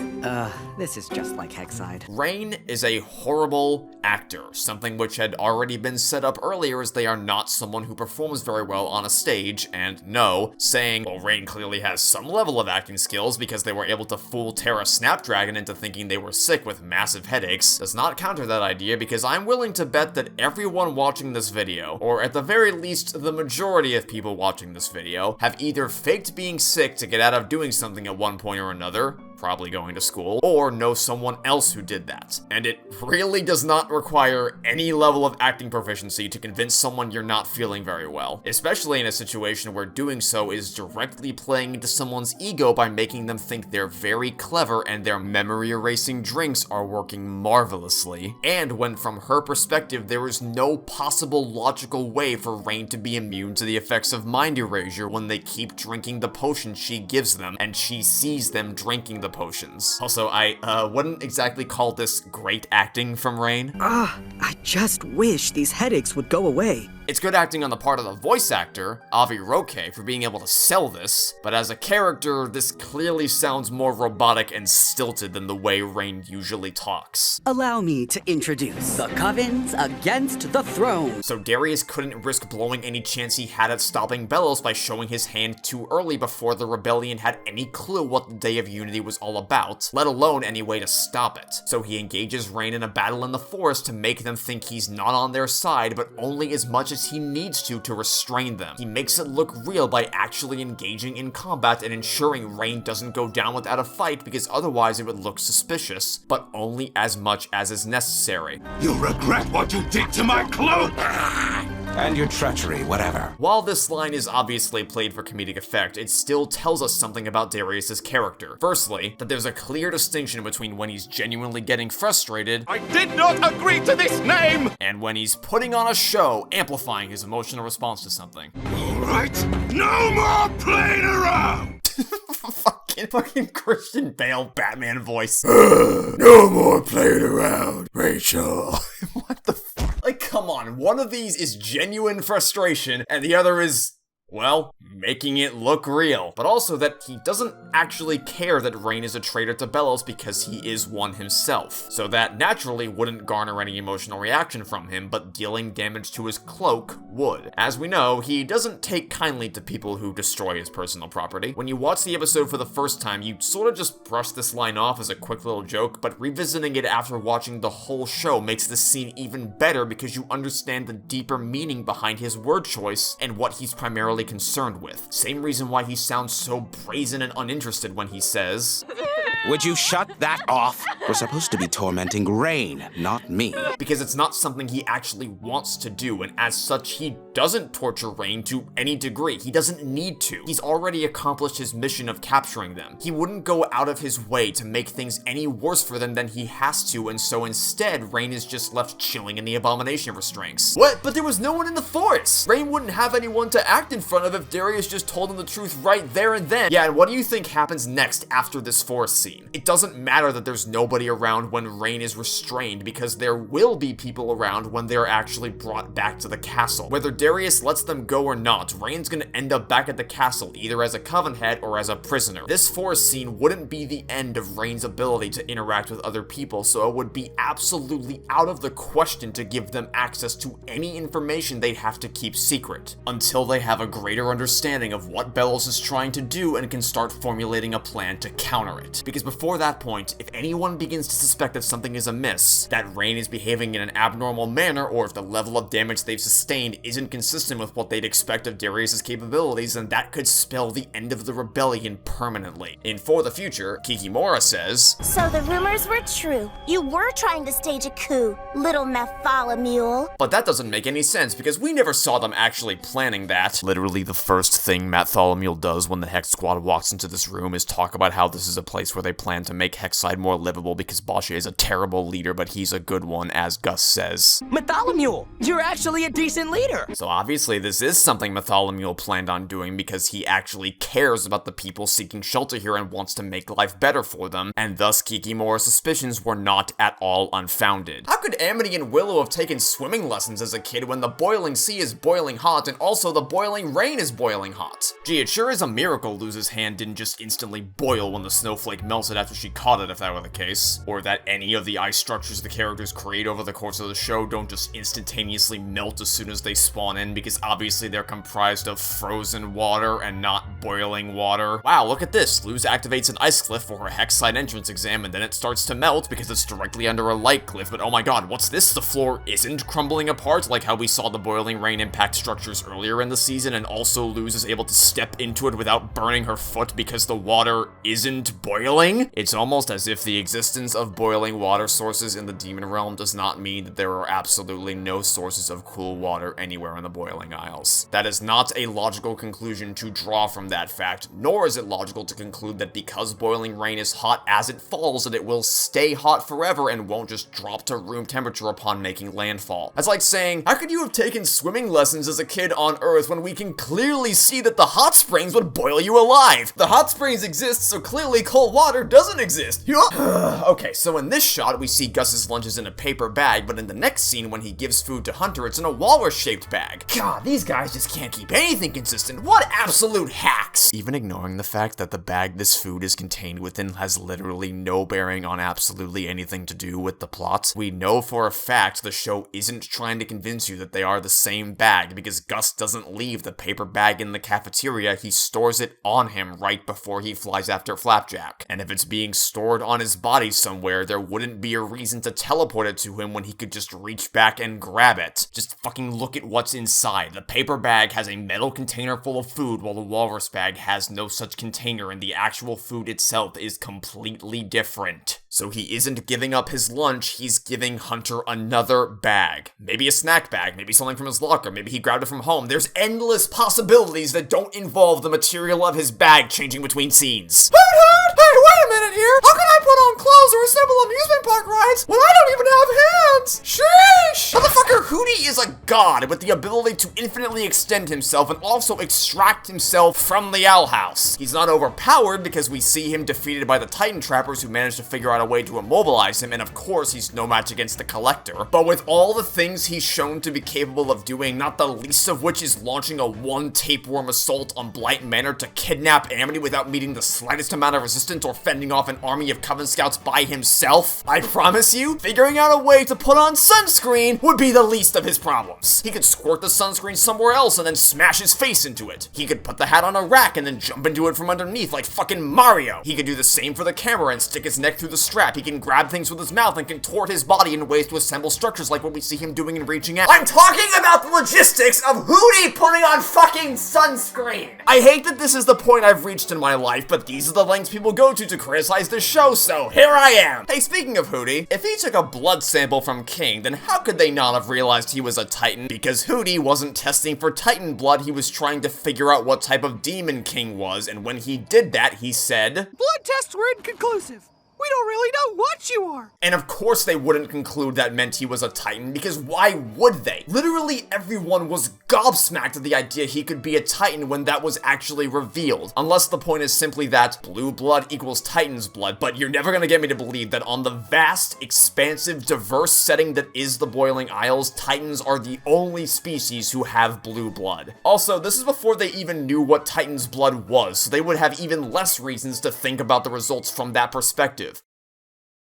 This is just like Hexside. Raine is a horrible actor, something which had already been set up earlier as they are not someone who performs very well on a stage, and no, saying, well, Raine clearly has some level of acting skills because they were able to fool Terra Snapdragon into thinking they were sick with massive headaches, does not counter that idea because I'm willing to bet that everyone watching this video, or at the very least the majority of people watching this video, have either faked being sick to get out of doing something at one point or another, probably going to school, or know someone else who did that. And it really does not require any level of acting proficiency to convince someone you're not feeling very well, especially in a situation where doing so is directly playing into someone's ego by making them think they're very clever and their memory erasing drinks are working marvelously, and when from her perspective there is no possible logical way for Raine to be immune to the effects of mind erasure when they keep drinking the potion she gives them and she sees them drinking the potions. Also, I wouldn't exactly call this great acting from Raine. I just wish these headaches would go away. It's good acting on the part of the voice actor, Avi Roque, for being able to sell this, but as a character, this clearly sounds more robotic and stilted than the way Raine usually talks. Allow me to introduce the Covens against the throne. So Darius couldn't risk blowing any chance he had at stopping Belos by showing his hand too early before the rebellion had any clue what the Day of Unity was all about, let alone any way to stop it. So he engages Raine in a battle in the forest to make them think he's not on their side, but only as much as he needs to restrain them. He makes it look real by actually engaging in combat and ensuring Raine doesn't go down without a fight, because otherwise it would look suspicious, but only as much as is necessary. You'll regret what you did to my cloak! And your treachery, whatever. While this line is obviously played for comedic effect, it still tells us something about Darius' character. Firstly, that there's a clear distinction between when he's genuinely getting frustrated, I did not agree to this name! And when he's putting on a show, amplifying his emotional response to something. Alright, no more playing around! Fucking Christian Bale Batman voice. No more playing around, Rachel. What the fuck? Like, come on, one of these is genuine frustration, and the other is, well, making it look real. But also that he doesn't actually care that Raine is a traitor to Belos because he is one himself. So that naturally wouldn't garner any emotional reaction from him, but dealing damage to his cloak would. As we know, he doesn't take kindly to people who destroy his personal property. When you watch the episode for the first time, you sort of just brush this line off as a quick little joke, but revisiting it after watching the whole show makes this scene even better because you understand the deeper meaning behind his word choice and what he's primarily concerned with. Same reason why he sounds so brazen and uninterested when he says, Would you shut that off? We're supposed to be tormenting Raine, not me. Because it's not something he actually wants to do, and as such, he doesn't torture Raine to any degree. He doesn't need to. He's already accomplished his mission of capturing them. He wouldn't go out of his way to make things any worse for them than he has to, and so instead, Raine is just left chilling in the abomination restraints. What? But there was no one in the forest! Raine wouldn't have anyone to act in front of if Darius just told him the truth right there and then. Yeah, and what do you think happens next after this forest scene? It doesn't matter that there's nobody around when Raine is restrained, because there will be people around when they're actually brought back to the castle. Whether Darius lets them go or not, Raine's gonna end up back at the castle, either as a Coven head or as a prisoner. This forest scene wouldn't be the end of Raine's ability to interact with other people, so it would be absolutely out of the question to give them access to any information they'd have to keep secret, until they have a greater understanding of what Belos is trying to do and can start formulating a plan to counter it. Because before that point, if anyone begins to suspect that something is amiss, that Raine is behaving in an abnormal manner, or if the level of damage they've sustained isn't consistent with what they'd expect of Darius' capabilities, then that could spell the end of the rebellion permanently. In For the Future, Kikimora says, So the rumors were true. You were trying to stage a coup, little Mule. But that doesn't make any sense, because we never saw them actually planning that. Literally the first thing Mathalamule does when the Hex Squad walks into this room is talk about how this is a place where they plan to make Hexside more livable because Bashe is a terrible leader, but he's a good one, as Gus says. Mathalamule, you're actually a decent leader! So obviously this is something Mathalamule planned on doing because he actually cares about the people seeking shelter here and wants to make life better for them, and thus Kikimora's suspicions were not at all unfounded. How could Amity and Willow have taken swimming lessons as a kid when the boiling sea is boiling hot and also the boiling rain is boiling hot? Gee, it sure is a miracle Luz's hand didn't just instantly boil when the snowflake melted after she caught it, if that were the case. Or that any of the ice structures the characters create over the course of the show don't just instantaneously melt as soon as they spawn in, because obviously they're comprised of frozen water and not boiling water. Wow, look at this. Luz activates an ice cliff for her Hexside entrance exam, and then it starts to melt because it's directly under a light cliff, but oh my god, what's this? The floor isn't crumbling apart like how we saw the boiling rain impact structures earlier in the season, and also Luz is able to step into it without burning her foot because the water isn't boiling? It's almost as if the existence of boiling water sources in the Demon Realm does not mean that there are absolutely no sources of cool water anywhere in the Boiling Isles. That is not a logical conclusion to draw from that fact, nor is it logical to conclude that because boiling rain is hot as it falls, that it will stay hot forever and won't just drop to room temperature upon making landfall. That's like saying, how could you have taken swimming lessons as a kid on Earth when we can clearly see that the hot springs would boil you alive? The hot springs exist, so clearly cold water doesn't exist. Okay, so in this shot, we see Gus's lunch is in a paper bag, but in the next scene when he gives food to Hunter, it's in a walrus-shaped bag. God, these guys just can't keep anything consistent. What absolute hacks! Even ignoring the fact that the bag this food is contained within has literally no bearing on absolutely anything to do with the plot, we know for a fact the show isn't trying to convince you that they are the same bag, because Gus doesn't leave the paper bag in the cafeteria, he stores it on him right before he flies after Flapjack. And if it's being stored on his body somewhere, there wouldn't be a reason to teleport it to him when he could just reach back and grab it. Just fucking look at what's inside. The paper bag has a metal container full of food, while the walrus bag has no such container, and the actual food itself is completely different. So he isn't giving up his lunch, he's giving Hunter another bag. Maybe a snack bag, maybe something from his locker, maybe he grabbed it from home. There's endless possibilities that don't involve the material of his bag changing between scenes. Hey, wait a minute here! How can I put on clothes or assemble amusement park rides when I don't even have hands? Sheesh! Motherfucker Hootie is a god with the ability to infinitely extend himself and also extract himself from the Owl House. He's not overpowered because we see him defeated by the Titan Trappers who managed to figure out a way to immobilize him, and of course he's no match against the Collector. But with all the things he's shown to be capable of doing, not the least of which is launching a one tapeworm assault on Blight Manor to kidnap Amity without meeting the slightest amount of resistance or fending off an army of Coven Scouts by himself, I promise you, figuring out a way to put on sunscreen would be the least of his problems. He could squirt the sunscreen somewhere else and then smash his face into it. He could put the hat on a rack and then jump into it from underneath like fucking Mario. He could do the same for the camera and stick his neck through the strap. He can grab things with his mouth and contort his body in ways to assemble structures like what we see him doing in Reaching Out. I'm talking about the logistics of Hootie putting on fucking sunscreen! I hate that this is the point I've reached in my life, but these are the lengths people go to criticize this show, so here I am! Hey, speaking of Hootie, if he took a blood sample from King, then how could they not have realized he was a Titan? Because Hootie wasn't testing for Titan blood, he was trying to figure out what type of demon King was, and when he did that, he said, "Blood tests were inconclusive. We don't really know what you are." And of course they wouldn't conclude that meant he was a Titan, because why would they? Literally everyone was gobsmacked at the idea he could be a Titan when that was actually revealed. Unless the point is simply that blue blood equals Titan's blood, but you're never gonna get me to believe that on the vast, expansive, diverse setting that is the Boiling Isles, Titans are the only species who have blue blood. Also, this is before they even knew what Titan's blood was, so they would have even less reasons to think about the results from that perspective.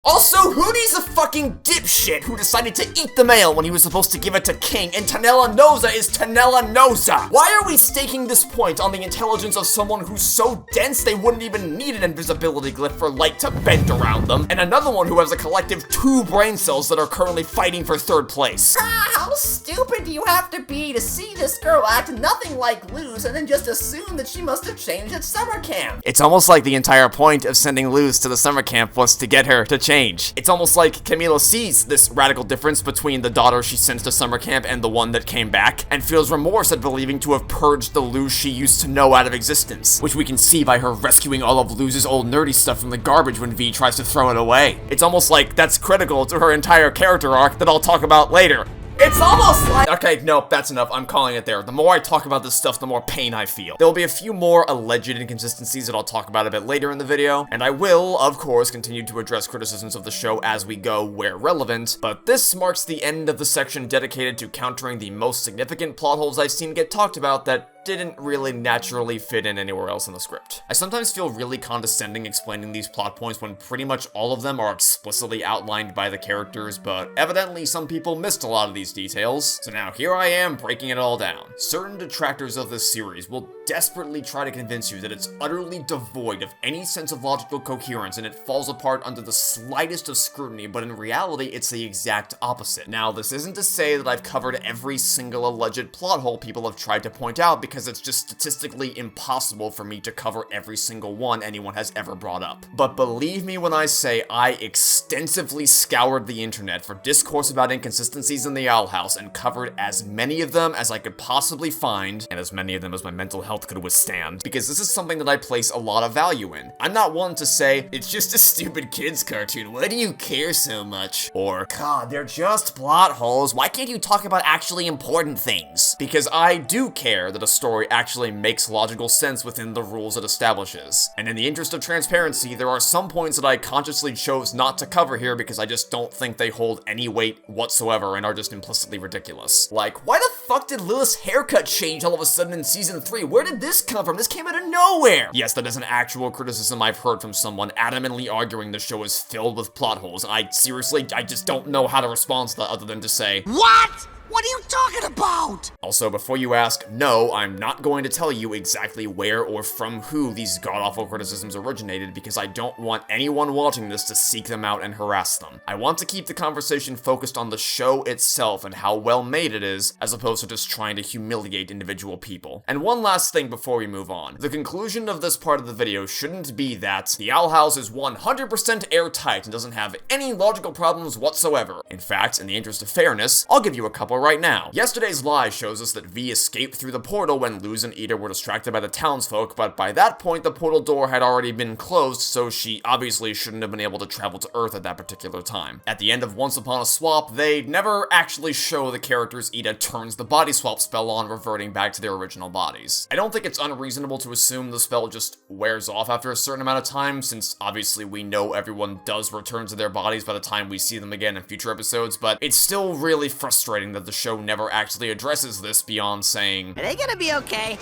Also, Hootie's a fucking dipshit who decided to eat the mail when he was supposed to give it to King, and Tanella Noza is Tanella Noza! Why are we staking this point on the intelligence of someone who's so dense they wouldn't even need an invisibility glyph for light to bend around them, and another one who has a collective 2 brain cells that are currently fighting for 3rd place? How stupid do you have to be to see this girl act nothing like Luz and then just assume that she must have changed at summer camp? It's almost like the entire point of sending Luz to the summer camp was to get her to change. It's almost like Camila sees this radical difference between the daughter she sends to summer camp and the one that came back, and feels remorse at believing to have purged the Luz she used to know out of existence, which we can see by her rescuing all of Luz's old nerdy stuff from the garbage when V tries to throw it away. It's almost like that's critical to her entire character arc that I'll talk about later. It's almost like— Okay, nope, that's enough. I'm calling it there. The more I talk about this stuff, the more pain I feel. There will be a few more alleged inconsistencies that I'll talk about a bit later in the video, and I will, of course, continue to address criticisms of the show as we go where relevant, but this marks the end of the section dedicated to countering the most significant plot holes I've seen get talked about that didn't really naturally fit in anywhere else in the script. I sometimes feel really condescending explaining these plot points when pretty much all of them are explicitly outlined by the characters, but evidently some people missed a lot of these details, so now here I am breaking it all down. Certain detractors of this series will desperately try to convince you that it's utterly devoid of any sense of logical coherence and it falls apart under the slightest of scrutiny, but in reality it's the exact opposite. Now, this isn't to say that I've covered every single alleged plot hole people have tried to point out, because it's just statistically impossible for me to cover every single one anyone has ever brought up. But believe me when I say I extensively scoured the internet for discourse about inconsistencies in the Owl House and covered as many of them as I could possibly find, and as many of them as my mental health could withstand, because this is something that I place a lot of value in. I'm not one to say, it's just a stupid kid's cartoon, why do you care so much? Or, God, they're just plot holes, why can't you talk about actually important things? Because I do care that a story actually makes logical sense within the rules it establishes. And in the interest of transparency, there are some points that I consciously chose not to cover here because I just don't think they hold any weight whatsoever and are just implicitly ridiculous. Like, why the fuck did Lilith's haircut change all of a sudden in season 3? Where did this come from? This came out of nowhere! Yes, that is an actual criticism I've heard from someone adamantly arguing the show is filled with plot holes, and I just don't know how to respond to that other than to say, What? What are you talking about? Also, before you ask, no, I'm not going to tell you exactly where or from who these god-awful criticisms originated because I don't want anyone watching this to seek them out and harass them. I want to keep the conversation focused on the show itself and how well made it is, as opposed to just trying to humiliate individual people. And one last thing before we move on. The conclusion of this part of the video shouldn't be that the Owl House is 100% airtight and doesn't have any logical problems whatsoever. In fact, in the interest of fairness, I'll give you a couple right now. Yesterday's live shows us that V escaped through the portal when Luz and Ida were distracted by the townsfolk, but by that point the portal door had already been closed, so she obviously shouldn't have been able to travel to Earth at that particular time. At the end of Once Upon a Swap, they never actually show the characters Ida turns the body swap spell on, reverting back to their original bodies. I don't think it's unreasonable to assume the spell just wears off after a certain amount of time, since obviously we know everyone does return to their bodies by the time we see them again in future episodes, but it's still really frustrating that the show never actually addresses this beyond saying, Are they gonna be okay?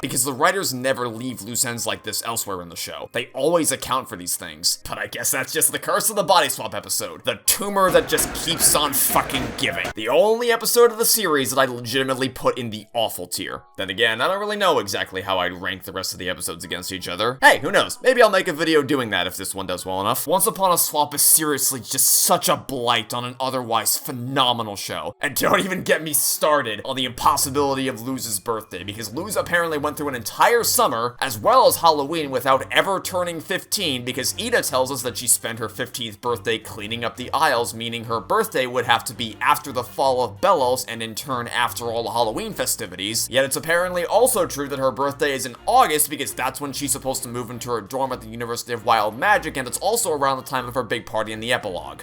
because the writers never leave loose ends like this elsewhere in the show. They always account for these things. But I guess that's just the curse of the body swap episode. The tumor that just keeps on fucking giving. The only episode of the series that I legitimately put in the awful tier. Then again, I don't really know exactly how I'd rank the rest of the episodes against each other. Hey, who knows? Maybe I'll make a video doing that if this one does well enough. Once Upon a Swap is seriously just such a blight on an otherwise phenomenal show. And don't even get me started on the impossibility of Luz's birthday, because Luz apparently went through an entire summer, as well as Halloween, without ever turning 15, because Ida tells us that she spent her 15th birthday cleaning up the aisles, meaning her birthday would have to be after the fall of Belos, and in turn after all the Halloween festivities. Yet it's apparently also true that her birthday is in August, because that's when she's supposed to move into her dorm at the University of Wild Magic, and it's also around the time of her big party in the epilogue.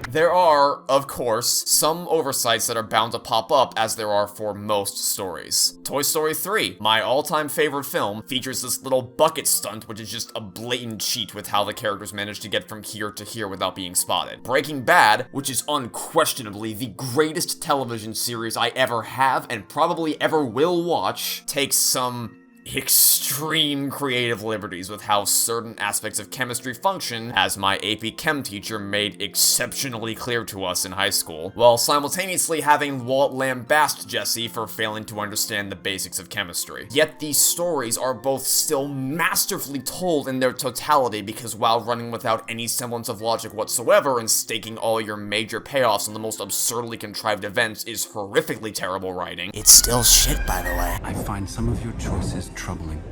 There are, of course, some oversights that are bound to pop up, as there are for most stories. Toy Story 3, my all-time favorite film, features this little bucket stunt, which is just a blatant cheat with how the characters manage to get from here to here without being spotted. Breaking Bad, which is unquestionably the greatest television series I ever have and probably ever will watch, takes some extreme creative liberties with how certain aspects of chemistry function, as my AP Chem teacher made exceptionally clear to us in high school, while simultaneously having Walt lambast Jesse for failing to understand the basics of chemistry. Yet these stories are both still masterfully told in their totality, because while running without any semblance of logic whatsoever and staking all your major payoffs on the most absurdly contrived events is horrifically terrible writing, it's still shit, by the way. I find some of your choices troubling.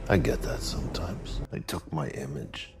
I get that sometimes. They took my image,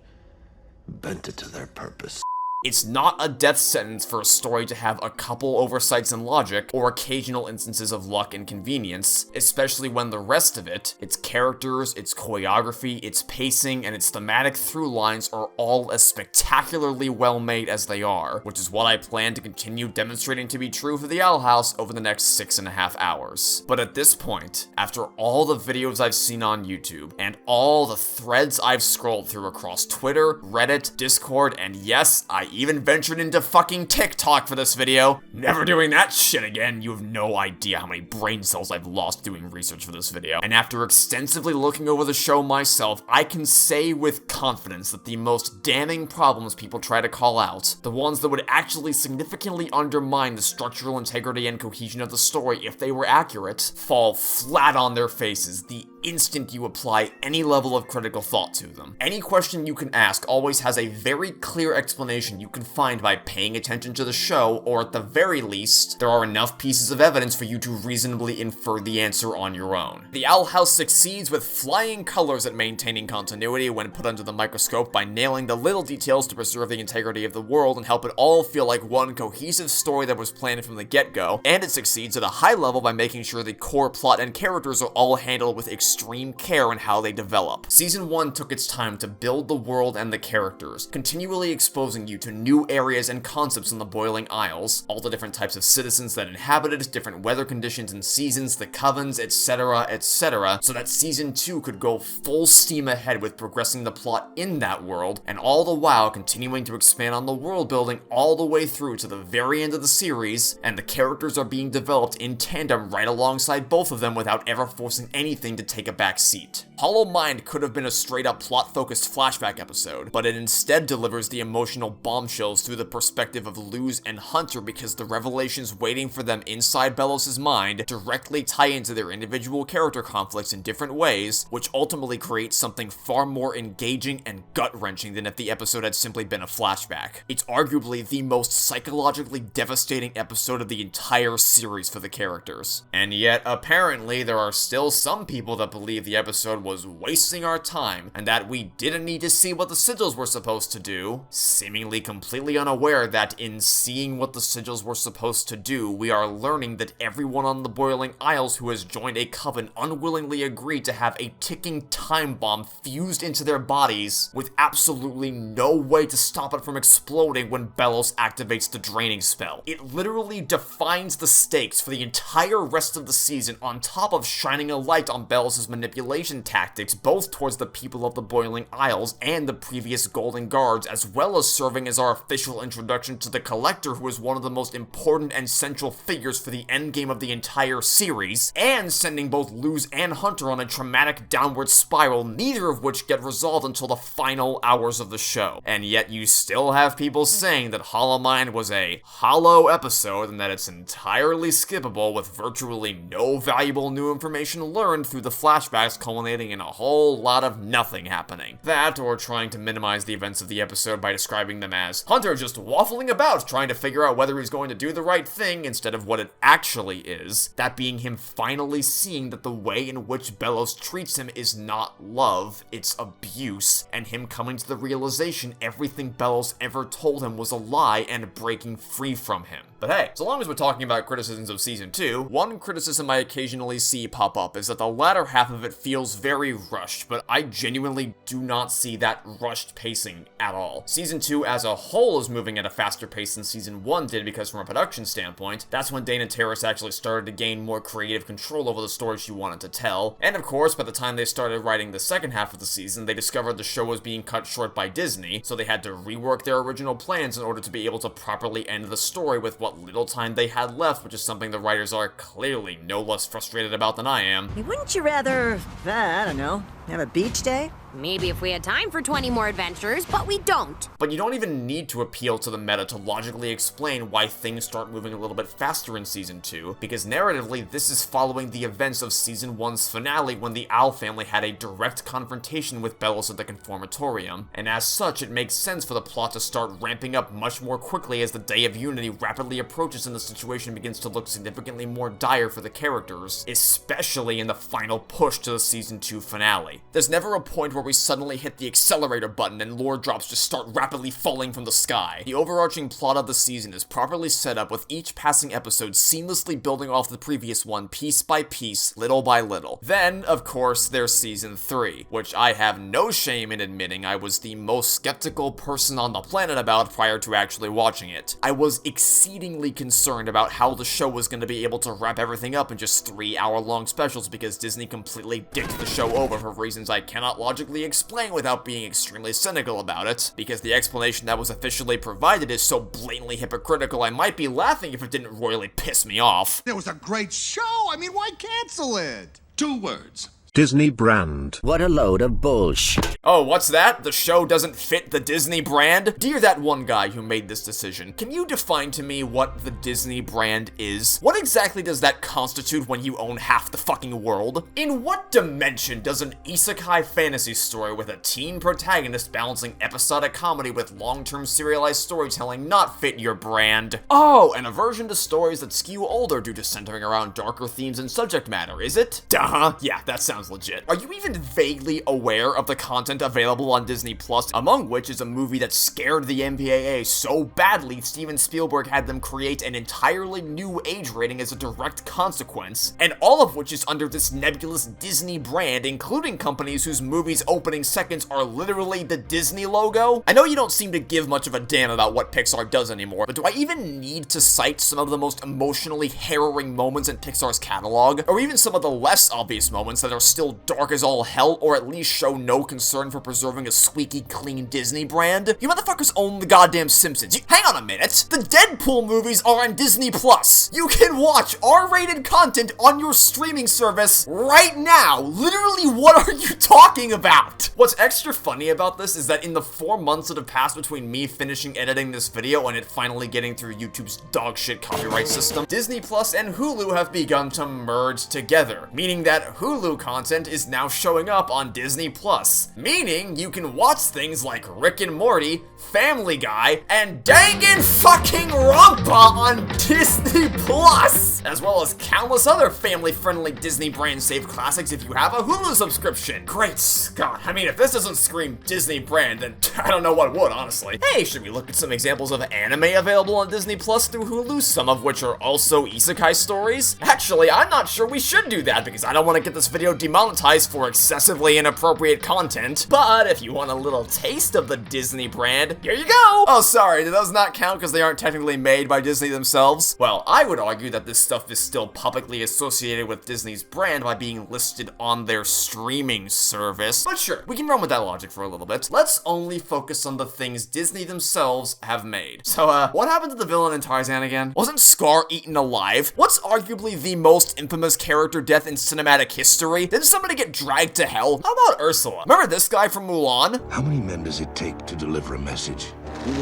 bent it to their purpose. It's not a death sentence for a story to have a couple oversights in logic, or occasional instances of luck and convenience, especially when the rest of it, its characters, its choreography, its pacing, and its thematic through lines are all as spectacularly well made as they are, which is what I plan to continue demonstrating to be true for the Owl House over the next 6.5 hours. But at this point, after all the videos I've seen on YouTube, and all the threads I've scrolled through across Twitter, Reddit, Discord, and yes, I even ventured into fucking TikTok for this video. Never doing that shit again. You have no idea how many brain cells I've lost doing research for this video. And after extensively looking over the show myself, I can say with confidence that the most damning problems people try to call out, the ones that would actually significantly undermine the structural integrity and cohesion of the story if they were accurate, fall flat on their faces the instant you apply any level of critical thought to them. Any question you can ask always has a very clear explanation you can find by paying attention to the show, or at the very least, there are enough pieces of evidence for you to reasonably infer the answer on your own. The Owl House succeeds with flying colors at maintaining continuity when put under the microscope by nailing the little details to preserve the integrity of the world and help it all feel like one cohesive story that was planned from the get-go, and it succeeds at a high level by making sure the core plot and characters are all handled with extreme care in how they develop. Season 1 took its time to build the world and the characters, continually exposing you to new areas and concepts in the Boiling Isles, all the different types of citizens that inhabit it, different weather conditions and seasons, the covens, etc., etc., so that Season 2 could go full steam ahead with progressing the plot in that world, and all the while continuing to expand on the world building all the way through to the very end of the series, and the characters are being developed in tandem right alongside both of them without ever forcing anything to take take a back seat. Hollow Mind could have been a straight-up plot-focused flashback episode, but it instead delivers the emotional bombshells through the perspective of Luz and Hunter because the revelations waiting for them inside Belos' mind directly tie into their individual character conflicts in different ways, which ultimately creates something far more engaging and gut-wrenching than if the episode had simply been a flashback. It's arguably the most psychologically devastating episode of the entire series for the characters. And yet, apparently, there are still some people that believe the episode was wasting our time, and that we didn't need to see what the sigils were supposed to do, seemingly completely unaware that in seeing what the sigils were supposed to do, we are learning that everyone on the Boiling Isles who has joined a coven unwillingly agreed to have a ticking time bomb fused into their bodies, with absolutely no way to stop it from exploding when Belos activates the draining spell. It literally defines the stakes for the entire rest of the season, on top of shining a light on Belos' manipulation tactics, both towards the people of the Boiling Isles and the previous Golden Guards, as well as serving as our official introduction to the Collector, who is one of the most important and central figures for the endgame of the entire series, and sending both Luz and Hunter on a traumatic downward spiral, neither of which get resolved until the final hours of the show. And yet you still have people saying that Hollow Mind was a hollow episode and that it's entirely skippable with virtually no valuable new information learned through the flashbacks culminating in a whole lot of nothing happening. That, or trying to minimize the events of the episode by describing them as Hunter just waffling about trying to figure out whether he's going to do the right thing instead of what it actually is, that being him finally seeing that the way in which Belos treats him is not love, it's abuse, and him coming to the realization everything Belos ever told him was a lie and breaking free from him. But hey, so long as we're talking about criticisms of Season 2, one criticism I occasionally see pop up is that the latter half of it feels very rushed, but I genuinely do not see that rushed pacing at all. Season 2 as a whole is moving at a faster pace than Season 1 did because from a production standpoint, that's when Dana Terrace actually started to gain more creative control over the story she wanted to tell. And of course, by the time they started writing the second half of the season, they discovered the show was being cut short by Disney, so they had to rework their original plans in order to be able to properly end the story with what little time they had left, which is something the writers are clearly no less frustrated about than I am. Hey, wouldn't you rather, I don't know, have a beach day? Maybe if we had time for 20 more adventures, but we don't. But you don't even need to appeal to the meta to logically explain why things start moving a little bit faster in Season 2, because narratively, this is following the events of Season 1's finale when the Owl family had a direct confrontation with Belos at the Conformatorium, and as such, it makes sense for the plot to start ramping up much more quickly as the Day of Unity rapidly approaches and the situation begins to look significantly more dire for the characters, especially in the final push to the Season 2 finale. There's never a point where we suddenly hit the accelerator button and lore drops just start rapidly falling from the sky. The overarching plot of the season is properly set up, with each passing episode seamlessly building off the previous one piece by piece, little by little. Then, of course, there's Season 3, which I have no shame in admitting I was the most skeptical person on the planet about prior to actually watching it. I was exceedingly concerned about how the show was going to be able to wrap everything up in just 3-hour-long specials because Disney completely dicked the show over for reasons I cannot logically explain without being extremely cynical about it, because the explanation that was officially provided is so blatantly hypocritical I might be laughing if it didn't royally piss me off. It was a great show. I mean, why cancel it? 2 words. Disney brand. What a load of bullshit. Oh, what's that? The show doesn't fit the Disney brand? Dear that one guy who made this decision, can you define to me what the Disney brand is? What exactly does that constitute when you own half the fucking world? In what dimension does an isekai fantasy story with a teen protagonist balancing episodic comedy with long-term serialized storytelling not fit your brand? Oh, an aversion to stories that skew older due to centering around darker themes and subject matter, is it? Duh-huh. Yeah, that sounds legit. Are you even vaguely aware of the content available on Disney Plus, among which is a movie that scared the MPAA so badly Steven Spielberg had them create an entirely new age rating as a direct consequence, and all of which is under this nebulous Disney brand, including companies whose movies' opening seconds are literally the Disney logo? I know you don't seem to give much of a damn about what Pixar does anymore, but do I even need to cite some of the most emotionally harrowing moments in Pixar's catalog? Or even some of the less obvious moments that are still dark as all hell, or at least show no concern for preserving a squeaky clean Disney brand? You motherfuckers own the goddamn Simpsons. Hang on a minute. The Deadpool movies are on Disney Plus. You can watch R-rated content on your streaming service right now. Literally, what are you talking about? What's extra funny about this is that in the 4 months that have passed between me finishing editing this video and it finally getting through YouTube's dogshit copyright system, Disney Plus and Hulu have begun to merge together, meaning that Hulu content is now showing up on Disney Plus, meaning you can watch things like Rick and Morty, Family Guy, and dangin' fucking Rampa on Disney Plus, as well as countless other family-friendly Disney brand-safe classics if you have a Hulu subscription. Great Scott, I mean, if this doesn't scream Disney brand, then I don't know what would, honestly. Hey, should we look at some examples of anime available on Disney Plus through Hulu, some of which are also isekai stories? Actually, I'm not sure we should do that because I don't want to get this video demonetized for excessively inappropriate content, but if you want a little taste of the Disney brand, here you go! Oh, sorry, do those not count because they aren't technically made by Disney themselves? Well, I would argue that this stuff is still publicly associated with Disney's brand by being listed on their streaming service, but sure, we can run with that logic for a little bit. Let's only focus on the things Disney themselves have made. So, what happened to the villain in Tarzan again? Wasn't Scar eaten alive? What's arguably the most infamous character death in cinematic history? Didn't somebody get dragged to hell? How about Ursula? Remember this guy from Mulan? How many men does it take to deliver a message?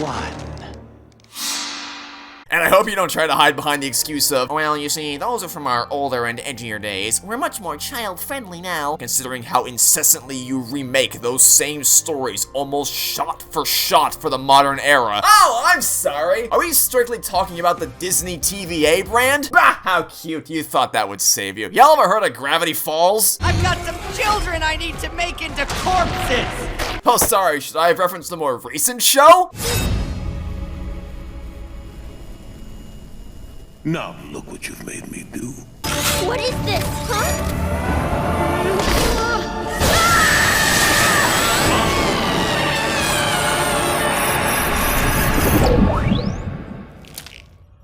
One. And I hope you don't try to hide behind the excuse of, well, you see, those are from our older and edgier days. We're much more child-friendly now. Considering how incessantly you remake those same stories almost shot for the modern era. Oh, I'm sorry. Are we strictly talking about the Disney TVA brand? Bah, how cute. You thought that would save you. Y'all ever heard of Gravity Falls? I've got some children I need to make into corpses! Oh, sorry. Should I have referenced the more recent show? Now look what you've made me do. What is this, huh?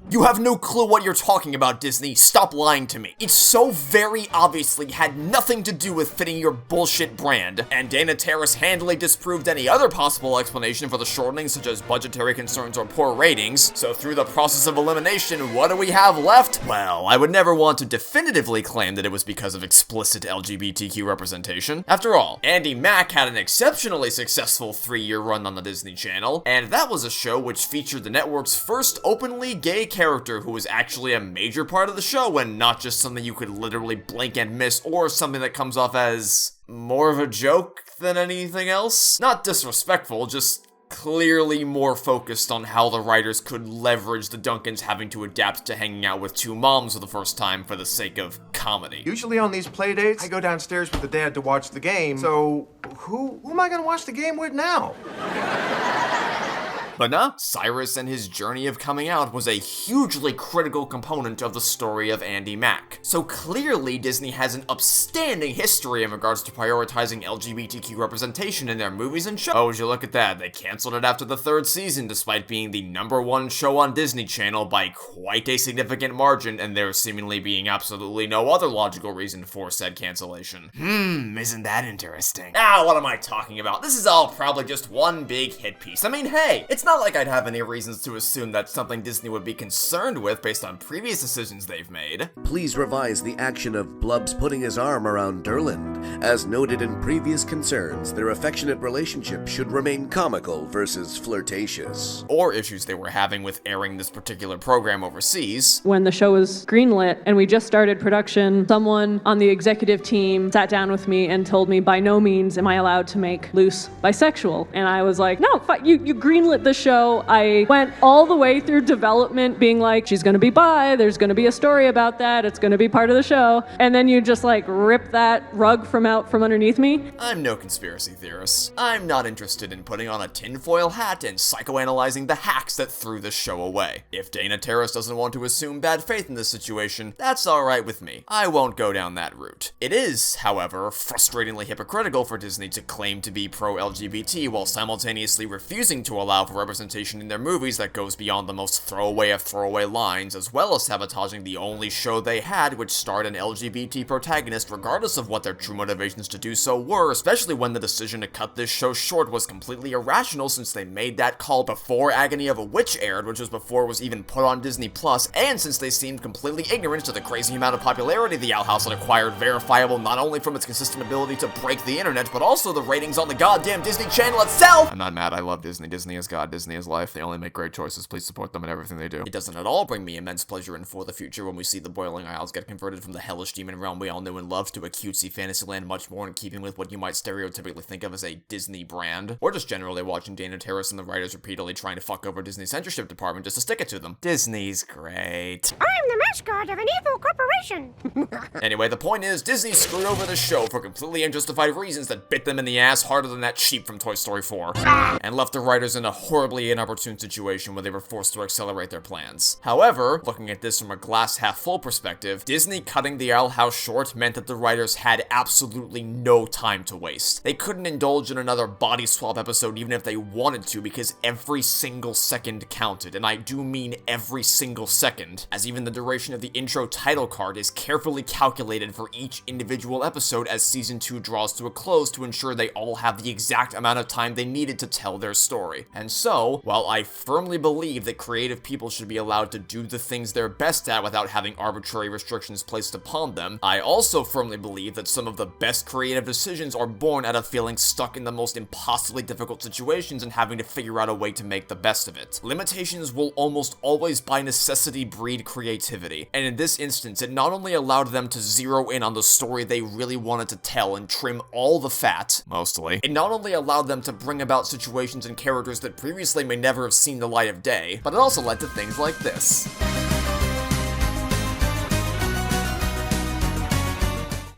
You have no clue what you're talking about, Disney. Stop lying to me. It so very obviously had nothing to do with fitting your bullshit brand, and Dana Terrace handily disproved any other possible explanation for the shortening, such as budgetary concerns or poor ratings. So through the process of elimination, what do we have left? Well, I would never want to definitively claim that it was because of explicit LGBTQ representation. After all, Andy Mack had an exceptionally successful 3-year run on the Disney Channel, and that was a show which featured the network's first openly gay character who was actually a major part of the show and not just something you could literally blink and miss or something that comes off as more of a joke than anything else. Not disrespectful, just clearly more focused on how the writers could leverage the Duncans having to adapt to hanging out with two moms for the first time for the sake of comedy. Usually on these play dates, I go downstairs with the dad to watch the game, so who am I gonna watch the game with now? But nah, Cyrus and his journey of coming out was a hugely critical component of the story of Andy Mack. So clearly Disney has an upstanding history in regards to prioritizing LGBTQ representation in their movies and shows. Oh, would you look at that, they canceled it after the 3rd season despite being the #1 show on Disney Channel by quite a significant margin, and there seemingly being absolutely no other logical reason for said cancellation. Isn't that interesting? Ah, what am I talking about? This is all probably just one big hit piece. I mean, hey, it's not like I'd have any reasons to assume that's something Disney would be concerned with based on previous decisions they've made. Please revise the action of Blubs putting his arm around Durland. As noted in previous concerns, their affectionate relationship should remain comical versus flirtatious. Or issues they were having with airing this particular program overseas. When the show was greenlit and we just started production, someone on the executive team sat down with me and told me by no means am I allowed to make Luce bisexual. And I was like, no, you greenlit the show. I went all the way through development being like, she's gonna be bi, there's gonna be a story about that, it's gonna be part of the show, and then you just like rip that rug from underneath me. I'm no conspiracy theorist. I'm not interested in putting on a tinfoil hat and psychoanalyzing the hacks that threw the show away. If Dana Terrace doesn't want to assume bad faith in this situation, that's alright with me. I won't go down that route. It is, however, frustratingly hypocritical for Disney to claim to be pro-LGBT while simultaneously refusing to allow for representation in their movies that goes beyond the most throwaway of throwaway lines, as well as sabotaging the only show they had which starred an LGBT protagonist regardless of what their true motivations to do so were, especially when the decision to cut this show short was completely irrational since they made that call before Agony of a Witch aired, which was before it was even put on Disney+, and since they seemed completely ignorant to the crazy amount of popularity the Owl House had acquired, verifiable not only from its consistent ability to break the internet, but also the ratings on the goddamn Disney Channel itself! I'm not mad, I love Disney. Disney is God, Disney is life. They only make great choices. Please support them in everything they do. It doesn't at all bring me immense pleasure in For the Future when we see the Boiling Isles get converted from the hellish demon realm we all knew and loved to a cutesy fantasyland much more in keeping with what you might stereotypically think of as a Disney brand. Or just generally watching Dana Terrace and the writers repeatedly trying to fuck over Disney's censorship department just to stick it to them. Disney's great. I'm the mascot of an evil corporation. Anyway, the point is, Disney screwed over the show for completely unjustified reasons that bit them in the ass harder than that sheep from Toy Story 4, and left the writers in a horribly inopportune situation where they were forced to accelerate their plans. However, looking at this from a glass half full perspective, Disney cutting the Owl House short meant that the writers had absolutely no time to waste. They couldn't indulge in another body swap episode even if they wanted to, because every single second counted, and I do mean every single second, as even the duration of the intro title card is carefully calculated for each individual episode as season 2 draws to a close to ensure they all have the exact amount of time they needed to tell their story. And so, while I firmly believe that creative people should be allowed to do the things they're best at without having arbitrary restrictions placed upon them, I also firmly believe that some of the best creative decisions are born out of feeling stuck in the most impossibly difficult situations and having to figure out a way to make the best of it. Limitations will almost always by necessity breed creativity, and in this instance, it not only allowed them to zero in on the story they really wanted to tell and trim all the fat, mostly, it not only allowed them to bring about situations and characters that previously may never have seen the light of day, but it also led to things like this.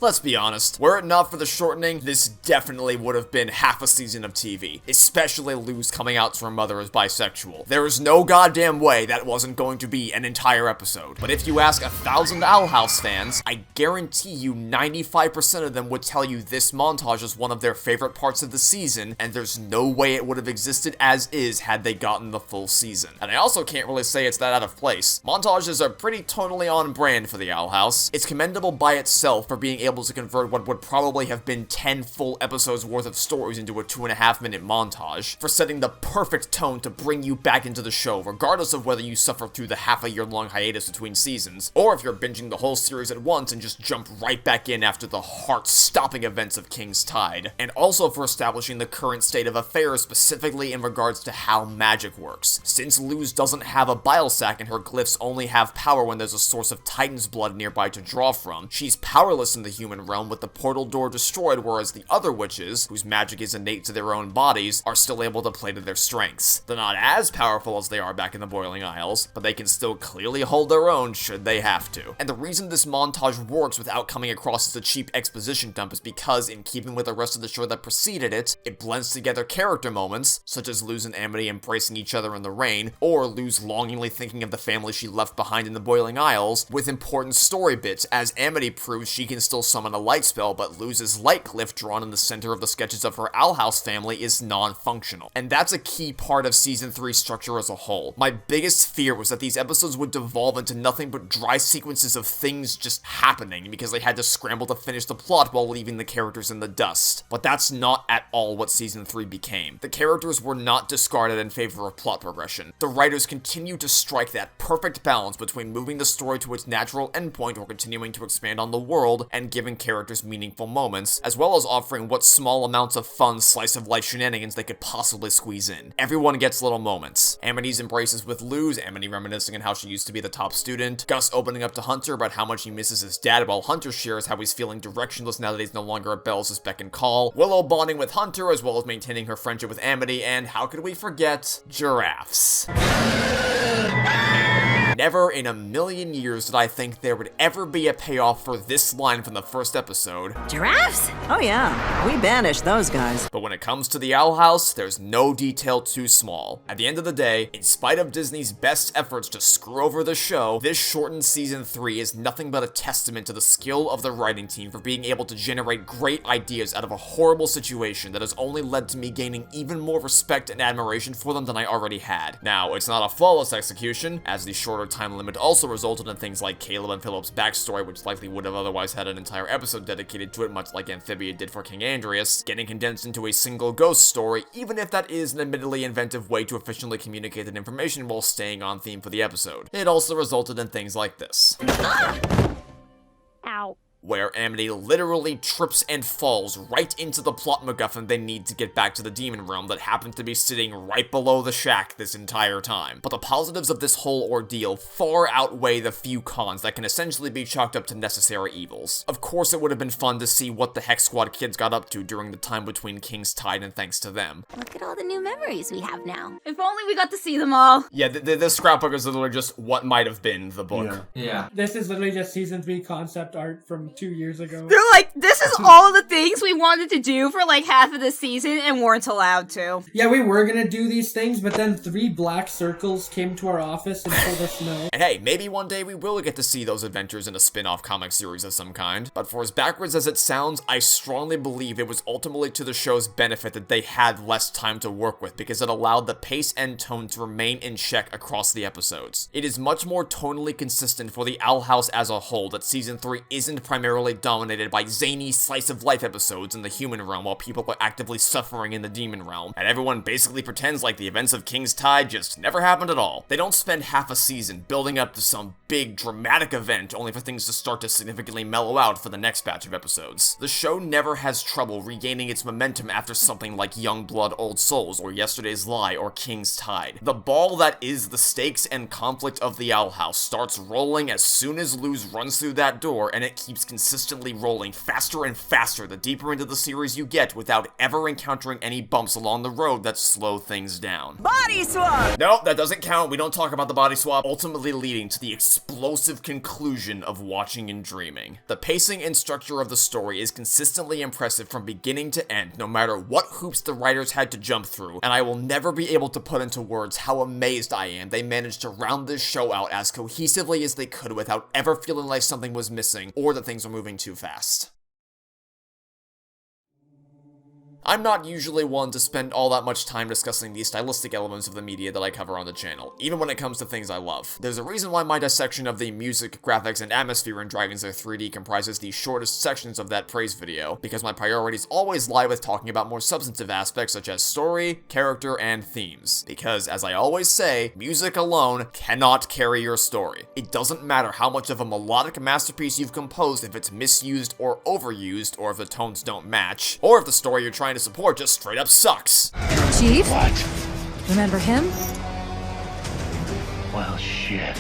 Let's be honest, were it not for the shortening, this definitely would have been half a season of TV, especially Luz coming out to her mother as bisexual. There is no goddamn way that wasn't going to be an entire episode. But if you ask 1,000 Owl House fans, I guarantee you 95% of them would tell you this montage is one of their favorite parts of the season, and there's no way it would have existed as is had they gotten the full season. And I also can't really say it's that out of place. Montages are pretty totally on brand for the Owl House. It's commendable by itself for being able to convert what would probably have been 10 full episodes worth of stories into a 2.5-minute montage, for setting the perfect tone to bring you back into the show, regardless of whether you suffer through the half-a-year-long hiatus between seasons, or if you're binging the whole series at once and just jump right back in after the heart-stopping events of King's Tide, and also for establishing the current state of affairs specifically in regards to how magic works. Since Luz doesn't have a bile sac and her glyphs only have power when there's a source of Titan's blood nearby to draw from, she's powerless in the human realm with the portal door destroyed, whereas the other witches, whose magic is innate to their own bodies, are still able to play to their strengths. They're not as powerful as they are back in the Boiling Isles, but they can still clearly hold their own should they have to. And the reason this montage works without coming across as a cheap exposition dump is because, in keeping with the rest of the show that preceded it, it blends together character moments, such as Luz and Amity embracing each other in the rain, or Luz longingly thinking of the family she left behind in the Boiling Isles, with important story bits, as Amity proves she can still summon a light spell, but Luz's light glyph drawn in the center of the sketches of her Owl House family is non-functional. And that's a key part of Season 3's structure as a whole. My biggest fear was that these episodes would devolve into nothing but dry sequences of things just happening, because they had to scramble to finish the plot while leaving the characters in the dust. But that's not at all what Season 3 became. The characters were not discarded in favor of plot progression. The writers continued to strike that perfect balance between moving the story to its natural endpoint or continuing to expand on the world, and giving characters meaningful moments, as well as offering what small amounts of fun slice-of-life shenanigans they could possibly squeeze in. Everyone gets little moments. Amity's embraces with Luz, Amity reminiscing on how she used to be the top student, Gus opening up to Hunter about how much he misses his dad, while Hunter shares how he's feeling directionless now that he's no longer at Belos' beck and call, Willow bonding with Hunter as well as maintaining her friendship with Amity, and how could we forget giraffes? Never in a million years did I think there would ever be a payoff for this line from the first episode. Giraffes? Oh yeah, we banished those guys. But when it comes to the Owl House, there's no detail too small. At the end of the day, in spite of Disney's best efforts to screw over the show, this shortened season 3 is nothing but a testament to the skill of the writing team for being able to generate great ideas out of a horrible situation that has only led to me gaining even more respect and admiration for them than I already had. Now, it's not a flawless execution, as the shorter time limit also resulted in things like Caleb and Philip's backstory, which likely would have otherwise had an entire episode dedicated to it, much like Amphibia did for King Andreas, getting condensed into a single ghost story, even if that is an admittedly inventive way to efficiently communicate that information while staying on theme for the episode. It also resulted in things like this. Ow. Where Amity literally trips and falls right into the plot MacGuffin they need to get back to the demon realm that happened to be sitting right below the shack this entire time. But the positives of this whole ordeal far outweigh the few cons that can essentially be chalked up to necessary evils. Of course, it would have been fun to see what the Hex Squad kids got up to during the time between King's Tide and thanks to them. Look at all the new memories we have now. If only we got to see them all. Yeah, this scrapbook is literally just what might have been the book. Yeah. This is literally just season 3 concept art from 2 years ago. They're like, this is all the things we wanted to do for like half of the season and weren't allowed to. Yeah, we were gonna do these things, but then 3 black circles came to our office and told us no. And hey, maybe one day we will get to see those adventures in a spin-off comic series of some kind. But for as backwards as it sounds, I strongly believe it was ultimately to the show's benefit that they had less time to work with, because it allowed the pace and tone to remain in check across the episodes. It is much more tonally consistent for the Owl House as a whole that season 3 isn't primarily dominated by zany slice-of-life episodes in the human realm while people are actively suffering in the demon realm, and everyone basically pretends like the events of King's Tide just never happened at all. They don't spend half a season building up to some big dramatic event only for things to start to significantly mellow out for the next batch of episodes. The show never has trouble regaining its momentum after something like Young Blood Old Souls or Yesterday's Lie or King's Tide. The ball that is the stakes and conflict of the Owl House starts rolling as soon as Luz runs through that door, and it keeps consistently rolling faster and faster the deeper into the series you get without ever encountering any bumps along the road that slow things down. Body swap! Nope, that doesn't count. We don't talk about the body swap, ultimately leading to the explosive conclusion of watching and dreaming. The pacing and structure of the story is consistently impressive from beginning to end, no matter what hoops the writers had to jump through, and I will never be able to put into words how amazed I am they managed to round this show out as cohesively as they could without ever feeling like something was missing or that things were moving too fast. I'm not usually one to spend all that much time discussing the stylistic elements of the media that I cover on the channel, even when it comes to things I love. There's a reason why my dissection of the music, graphics, and atmosphere in Dragons Are 3D comprises the shortest sections of that praise video, because my priorities always lie with talking about more substantive aspects such as story, character, and themes. Because, as I always say, music alone cannot carry your story. It doesn't matter how much of a melodic masterpiece you've composed if it's misused or overused, or if the tones don't match, or if the story you're trying to support just straight up sucks. Chief? Remember him? Well, shit.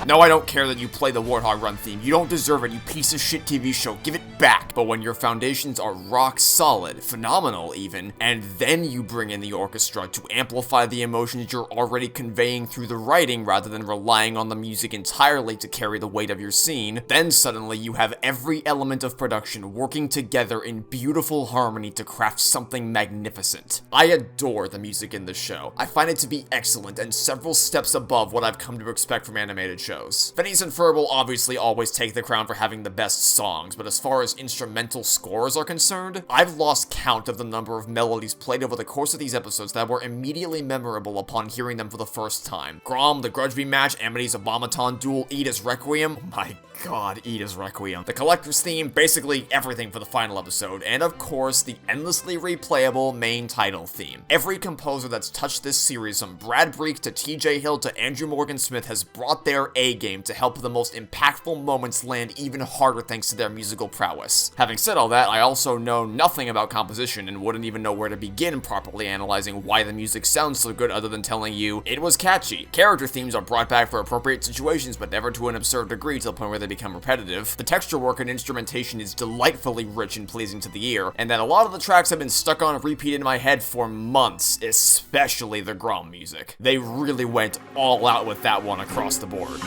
No, I don't care that you play the Warthog Run theme. You don't deserve it, you piece of shit TV show. Give it back. But when your foundations are rock solid, phenomenal even, and then you bring in the orchestra to amplify the emotions you're already conveying through the writing rather than relying on the music entirely to carry the weight of your scene, then suddenly you have every element of production working together in beautiful harmony to craft something magnificent. I adore the music in this show. I find it to be excellent and several steps above what I've come to expect from animated shows. Phineas and Ferb will obviously always take the crown for having the best songs, but as far as instrumental scores are concerned, I've lost count of the number of melodies played over the course of these episodes that were immediately memorable upon hearing them for the first time. Grom, the Grudgeby match, Amity's Abomaton duel, Ida's Requiem, my god, Ida's Requiem. The Collector's theme, basically everything for the final episode, and of course, the endlessly replayable main title theme. Every composer that's touched this series, from Brad Breek to TJ Hill to Andrew Morgan Smith, has brought their A-game to help the most impactful moments land even harder thanks to their musical prowess. Having said all that, I also know nothing about composition and wouldn't even know where to begin properly analyzing why the music sounds so good other than telling you it was catchy. Character themes are brought back for appropriate situations but never to an absurd degree to the point where they become repetitive. The texture work and instrumentation is delightfully rich and pleasing to the ear, and that a lot of the tracks have been stuck on repeat in my head for months, especially the Grom music. They really went all out with that one across the board.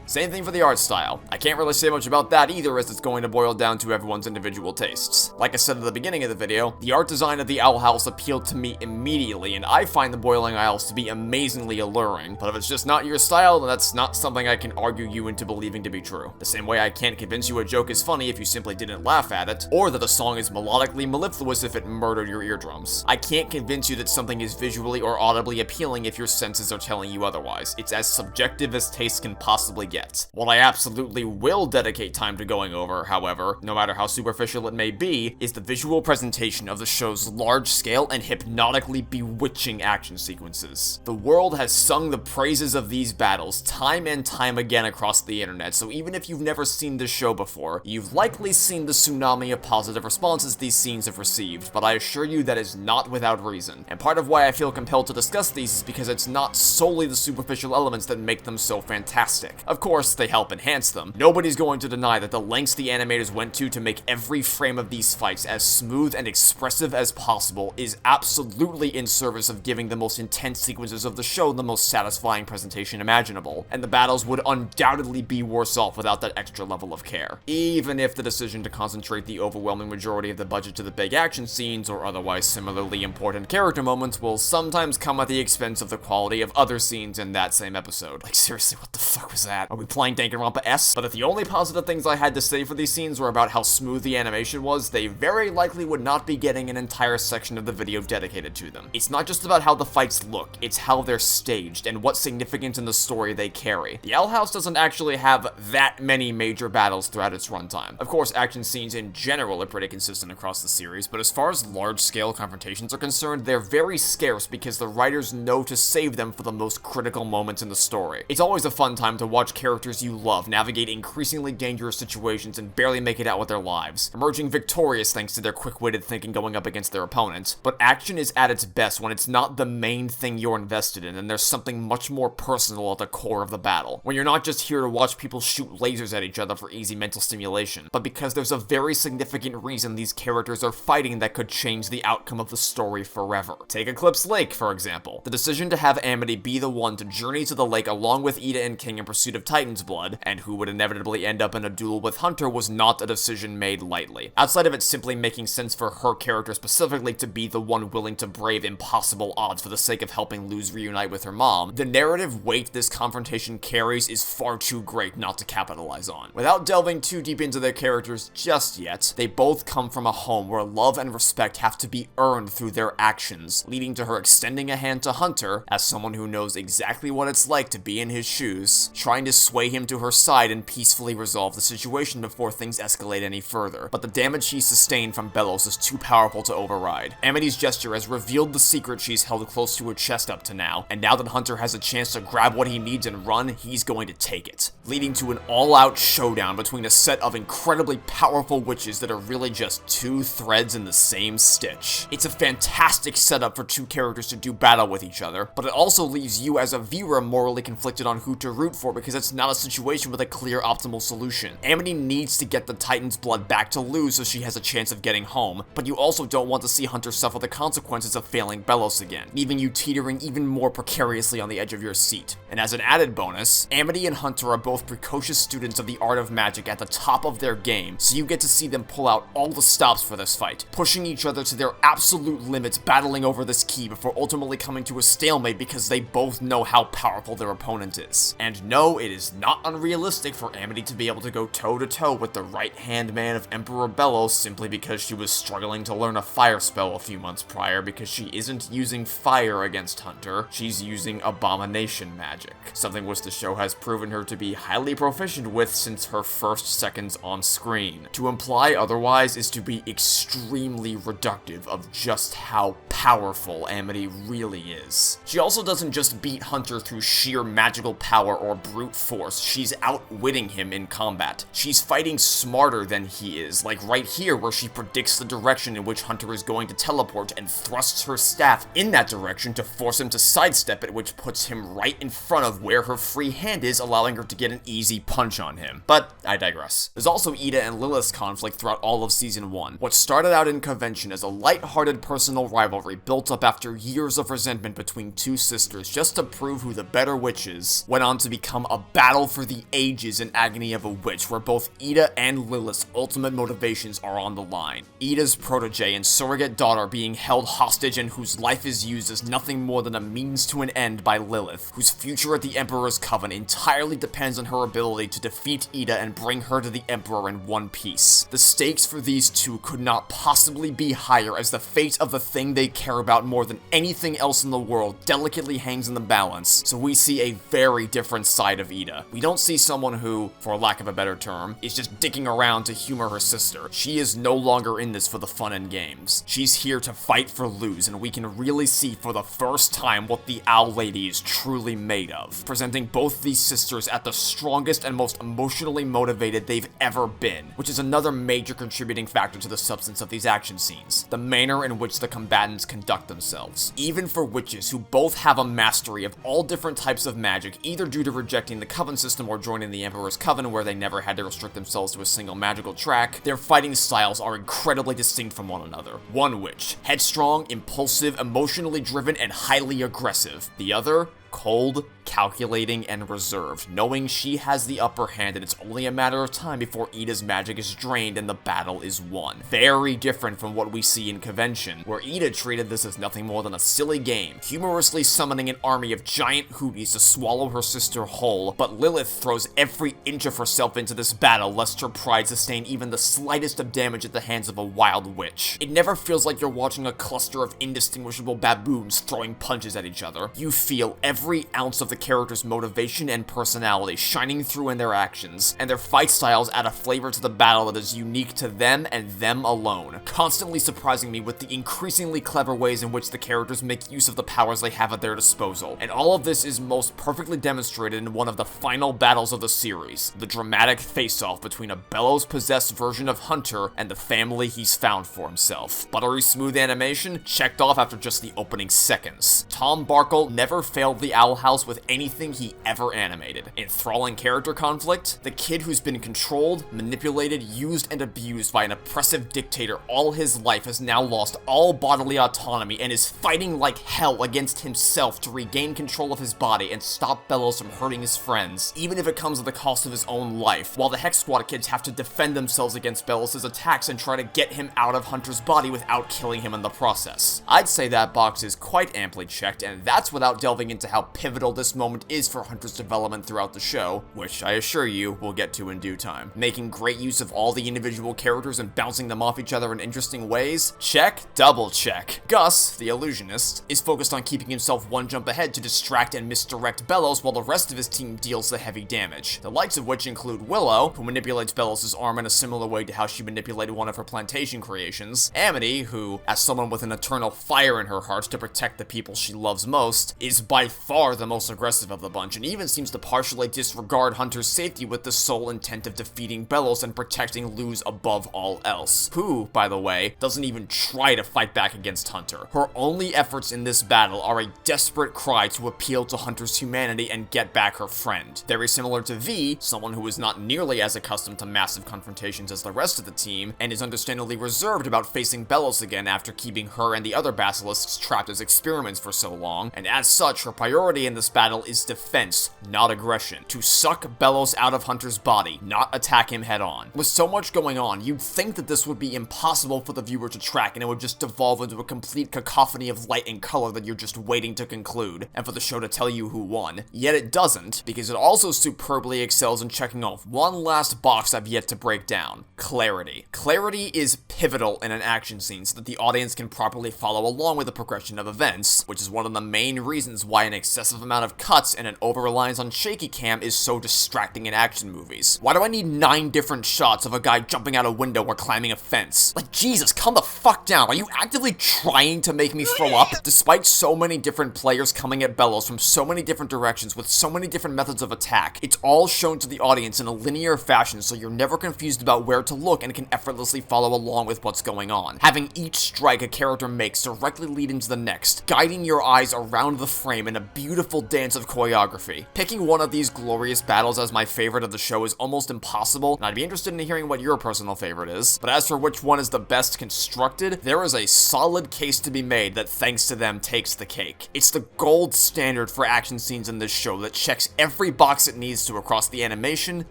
Same thing for the art style. I can't really say much about that either, as it's going to boil down to everyone's individual tastes. Like I said at the beginning of the video, the art design of the Owl House appealed to me immediately, and I find the Boiling Isles to be amazingly alluring, but if it's just not your style, then that's not something I can argue you into believing to be true. The same way I can't convince you a joke is funny if you simply didn't laugh at it, or that a song is melodically mellifluous if it murdered your eardrums. I can't convince you that something is visually or audibly appealing if your senses are telling you otherwise. It's as subjective as taste can possibly get. What I absolutely will dedicate time to going over, however, no matter how superficial it may be, is the visual presentation of the show's large-scale and hypnotically bewitching action sequences. The world has sung the praises of these battles time and time again across the internet, so even if you've never seen this show before, you've likely seen the tsunami of positive responses these scenes have received, but I assure you that is not without reason. And part of why I feel compelled to discuss these is because it's not solely the superficial elements that make them so fantastic. Of course, they help enhance them. Nobody's going to deny that the lengths the animators went to make every frame of these fights as smooth and expressive as possible is absolutely in service of giving the most intense sequences of the show the most satisfying presentation imaginable, and the battles would undoubtedly be worse off without that extra level of care. Even if the decision to concentrate the overwhelming majority of the budget to the big action scenes or otherwise similarly important character moments will sometimes come at the expense of the quality of other scenes in that same episode. Like, seriously, what the fuck was that? Are we playing Danganronpa S? But if the only positive things I had to say for these scenes were about how smooth the animation was, they very likely would not be getting an entire section of the video dedicated to them. It's not just about how the fights look, it's how they're staged and what significance in the story they carry. The Owl House doesn't actually have that many major battles throughout its runtime. Of course, action scenes in general are pretty consistent across the series, but as far as large-scale confrontations are concerned, they're very scarce because the writers know to save them for the most critical moments in the story. It's always a fun time to watch characters you love navigate increasingly dangerous situations and barely make it out with their lives, emerging victorious thanks to their quick-witted thinking going up against their opponent. But action is at its best when it's not the main thing you're invested in and there's something much more personal at the core of the battle, when you're not just here to watch people shoot lasers at each other for easy mental stimulation, but because there's a very significant reason these characters are fighting that could change the outcome of the story forever. Take Eclipse Lake, for example. The decision to have Amity be the one to journey to the lake along with Ida and King in pursuit of Titan's blood, and who would inevitably end up in a duel with Hunter, was not a decision made lightly. Outside of it simply making sense for her character specifically to be the one willing to brave impossible odds for the sake of helping Luz reunite with her mom, the narrative weight this confrontation carries is far too great not to capitalize on. Without delving too deep into their characters just yet, they both come from a home where love and respect have to be earned through their actions, leading to her extending a hand to Hunter, as someone who knows exactly what it's like to be in his shoes, trying to sway him to her side and peacefully resolve the situation before things escalate any further. But the damage she sustained from Belos is too powerful to override. Amity's gesture has revealed the secret she's held close to her chest up to now, and now that Hunter has a chance to grab what he needs and run, he's going to take it, leading to an all-out showdown between a set of incredibly powerful witches that are really just two threads in the same stitch. It's a fantastic setup for two characters to do battle with each other, but it also leaves you as a viewer morally conflicted on who to root for because it's not a situation with a clear optimal solution. Amity needs to get the Titan's blood back to Luz so she has a chance of getting home, but you also don't want to see Hunter suffer the consequences of failing Belos again, leaving you teetering even more precariously on the edge of your seat. And as an added bonus, Amity and Hunter are both precocious students of the art of magic at the top of their game, so you get to see them pull out all the stops for this fight, pushing each other to their absolute limits, battling over this key before ultimately coming to a stalemate because they both know how powerful their opponent is. And no, it is it's not unrealistic for Amity to be able to go toe-to-toe with the right-hand man of Emperor Belos simply because she was struggling to learn a fire spell a few months prior because she isn't using fire against Hunter, she's using abomination magic, something which the show has proven her to be highly proficient with since her first seconds on screen. To imply otherwise is to be extremely reductive of just how powerful Amity really is. She also doesn't just beat Hunter through sheer magical power or brute force, she's outwitting him in combat. She's fighting smarter than he is, like right here where she predicts the direction in which Hunter is going to teleport and thrusts her staff in that direction to force him to sidestep it, which puts him right in front of where her free hand is, allowing her to get an easy punch on him. But I digress. There's also Ida and Lilith's conflict throughout all of Season 1. What started out in convention as a light-hearted personal rivalry built up after years of resentment between two sisters just to prove who the better witch is, went on to become a battle for the ages in Agony of a Witch, where both Ida and Lilith's ultimate motivations are on the line. Ida's protege and surrogate daughter being held hostage and whose life is used as nothing more than a means to an end by Lilith, whose future at the Emperor's Coven entirely depends on her ability to defeat Ida and bring her to the Emperor in one piece. The stakes for these two could not possibly be higher, as the fate of the thing they care about more than anything else in the world delicately hangs in the balance, so we see a very different side of Ida. We don't see someone who, for lack of a better term, is just dicking around to humor her sister. She is no longer in this for the fun and games. She's here to fight for Luz, and we can really see for the first time what the Owl Lady is truly made of, presenting both these sisters at the strongest and most emotionally motivated they've ever been, which is another major contributing factor to the substance of these action scenes, the manner in which the combatants conduct themselves. Even for witches who both have a mastery of all different types of magic, either due to rejecting the Coven system or joining the Emperor's Coven where they never had to restrict themselves to a single magical track, their fighting styles are incredibly distinct from one another. One witch, headstrong, impulsive, emotionally driven, and highly aggressive. The other, cold, calculating, and reserved, knowing she has the upper hand and it's only a matter of time before Ida's magic is drained and the battle is won. Very different from what we see in Convention, where Ida treated this as nothing more than a silly game, humorously summoning an army of giant hooties to swallow her sister whole, but Lilith throws every inch of herself into this battle lest her pride sustain even the slightest of damage at the hands of a wild witch. It never feels like you're watching a cluster of indistinguishable baboons throwing punches at each other. You feel every ounce of the character's motivation and personality shining through in their actions, and their fight styles add a flavor to the battle that is unique to them and them alone, constantly surprising me with the increasingly clever ways in which the characters make use of the powers they have at their disposal. And all of this is most perfectly demonstrated in one of the final battles of the series, the dramatic face-off between a Belos-possessed version of Hunter and the family he's found for himself. Buttery smooth animation, checked off after just the opening seconds. Tom Barkle never failed the Owl House with anything he ever animated. Enthralling character conflict, the kid who's been controlled, manipulated, used, and abused by an oppressive dictator all his life has now lost all bodily autonomy and is fighting like hell against himself to regain control of his body and stop Belos from hurting his friends, even if it comes at the cost of his own life, while the Hex Squad kids have to defend themselves against Belos' attacks and try to get him out of Hunter's body without killing him in the process. I'd say that box is quite amply checked, and that's without delving into how pivotal this moment is for Hunter's development throughout the show, which I assure you we'll get to in due time. Making great use of all the individual characters and bouncing them off each other in interesting ways? Check, double check. Gus, the illusionist, is focused on keeping himself one jump ahead to distract and misdirect Belos while the rest of his team deals the heavy damage, the likes of which include Willow, who manipulates Belos' arm in a similar way to how she manipulated one of her plantation creations, Amity, who, as someone with an eternal fire in her heart to protect the people she loves most, is by far the most aggressive of the bunch and even seems to partially disregard Hunter's safety with the sole intent of defeating Belos and protecting Luz above all else, who, by the way, doesn't even try to fight back against Hunter. Her only efforts in this battle are a desperate cry to appeal to Hunter's humanity and get back her friend. Very similar to V, someone who is not nearly as accustomed to massive confrontations as the rest of the team, and is understandably reserved about facing Belos again after keeping her and the other basilisks trapped as experiments for so long, and as such, her priority in this battle battle is defense, not aggression. To suck Belos out of Hunter's body, not attack him head on. With so much going on, you'd think that this would be impossible for the viewer to track and it would just devolve into a complete cacophony of light and color that you're just waiting to conclude, and for the show to tell you who won. Yet it doesn't, because it also superbly excels in checking off one last box I've yet to break down: clarity. Clarity is pivotal in an action scene so that the audience can properly follow along with the progression of events, which is one of the main reasons why an excessive amount of cuts and an over-reliance on shaky cam is so distracting in action movies. Why do I need 9 different shots of a guy jumping out a window or climbing a fence? Like, Jesus, calm the fuck down. Are you actively trying to make me throw up? Despite so many different players coming at Belos from so many different directions with so many different methods of attack, it's all shown to the audience in a linear fashion so you're never confused about where to look and can effortlessly follow along with what's going on. Having each strike a character makes directly lead into the next, guiding your eyes around the frame in a beautiful dance of choreography. Picking one of these glorious battles as my favorite of the show is almost impossible, and I'd be interested in hearing what your personal favorite is. But as for which one is the best constructed, there is a solid case to be made that, thanks to them, takes the cake. It's the gold standard for action scenes in this show that checks every box it needs to across the animation,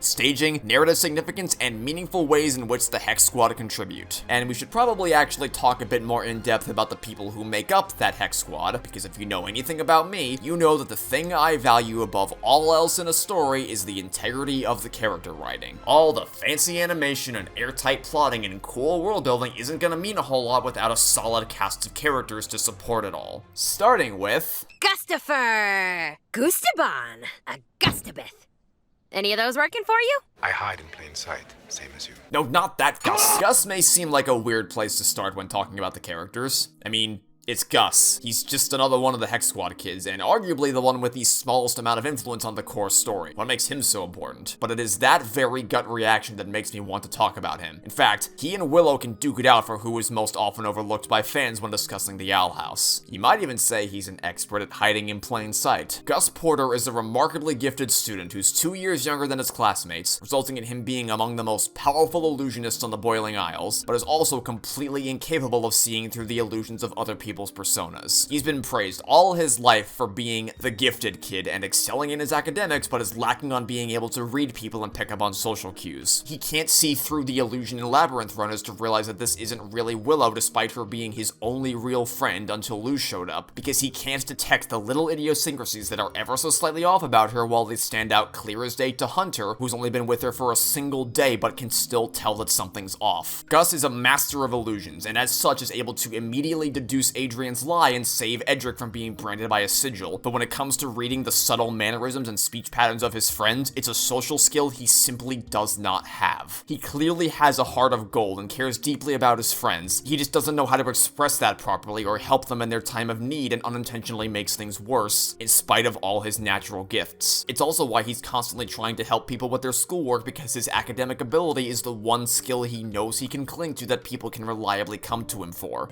staging, narrative significance, and meaningful ways in which the Hex Squad contribute. And we should probably actually talk a bit more in depth about the people who make up that Hex Squad, because if you know anything about me, you know that the thing I value above all else in a story is the integrity of the character writing. All the fancy animation and airtight plotting and cool world building isn't gonna mean a whole lot without a solid cast of characters to support it all. Starting with... Gustafer! Gustaban! Augustabeth. Any of those working for you? I hide in plain sight, same as you. No, not that Gus. Gus may seem like a weird place to start when talking about the characters. I mean, it's Gus. He's just another one of the Hex Squad kids, and arguably the one with the smallest amount of influence on the core story. What makes him so important? But it is that very gut reaction that makes me want to talk about him. In fact, he and Willow can duke it out for who is most often overlooked by fans when discussing the Owl House. You might even say he's an expert at hiding in plain sight. Gus Porter is a remarkably gifted student who's 2 years younger than his classmates, resulting in him being among the most powerful illusionists on the Boiling Isles, but is also completely incapable of seeing through the illusions of other people's personas. He's been praised all his life for being the gifted kid and excelling in his academics, but is lacking on being able to read people and pick up on social cues. He can't see through the illusion in Labyrinth runners to realize that this isn't really Willow, despite her being his only real friend until Luz showed up, because he can't detect the little idiosyncrasies that are ever so slightly off about her while they stand out clear as day to Hunter, who's only been with her for a single day but can still tell that something's off. Gus is a master of illusions, and as such is able to immediately deduce Adrian's lie and save Edric from being branded by a sigil, but when it comes to reading the subtle mannerisms and speech patterns of his friends, it's a social skill he simply does not have. He clearly has a heart of gold and cares deeply about his friends, he just doesn't know how to express that properly or help them in their time of need, and unintentionally makes things worse, in spite of all his natural gifts. It's also why he's constantly trying to help people with their schoolwork, because his academic ability is the one skill he knows he can cling to that people can reliably come to him for.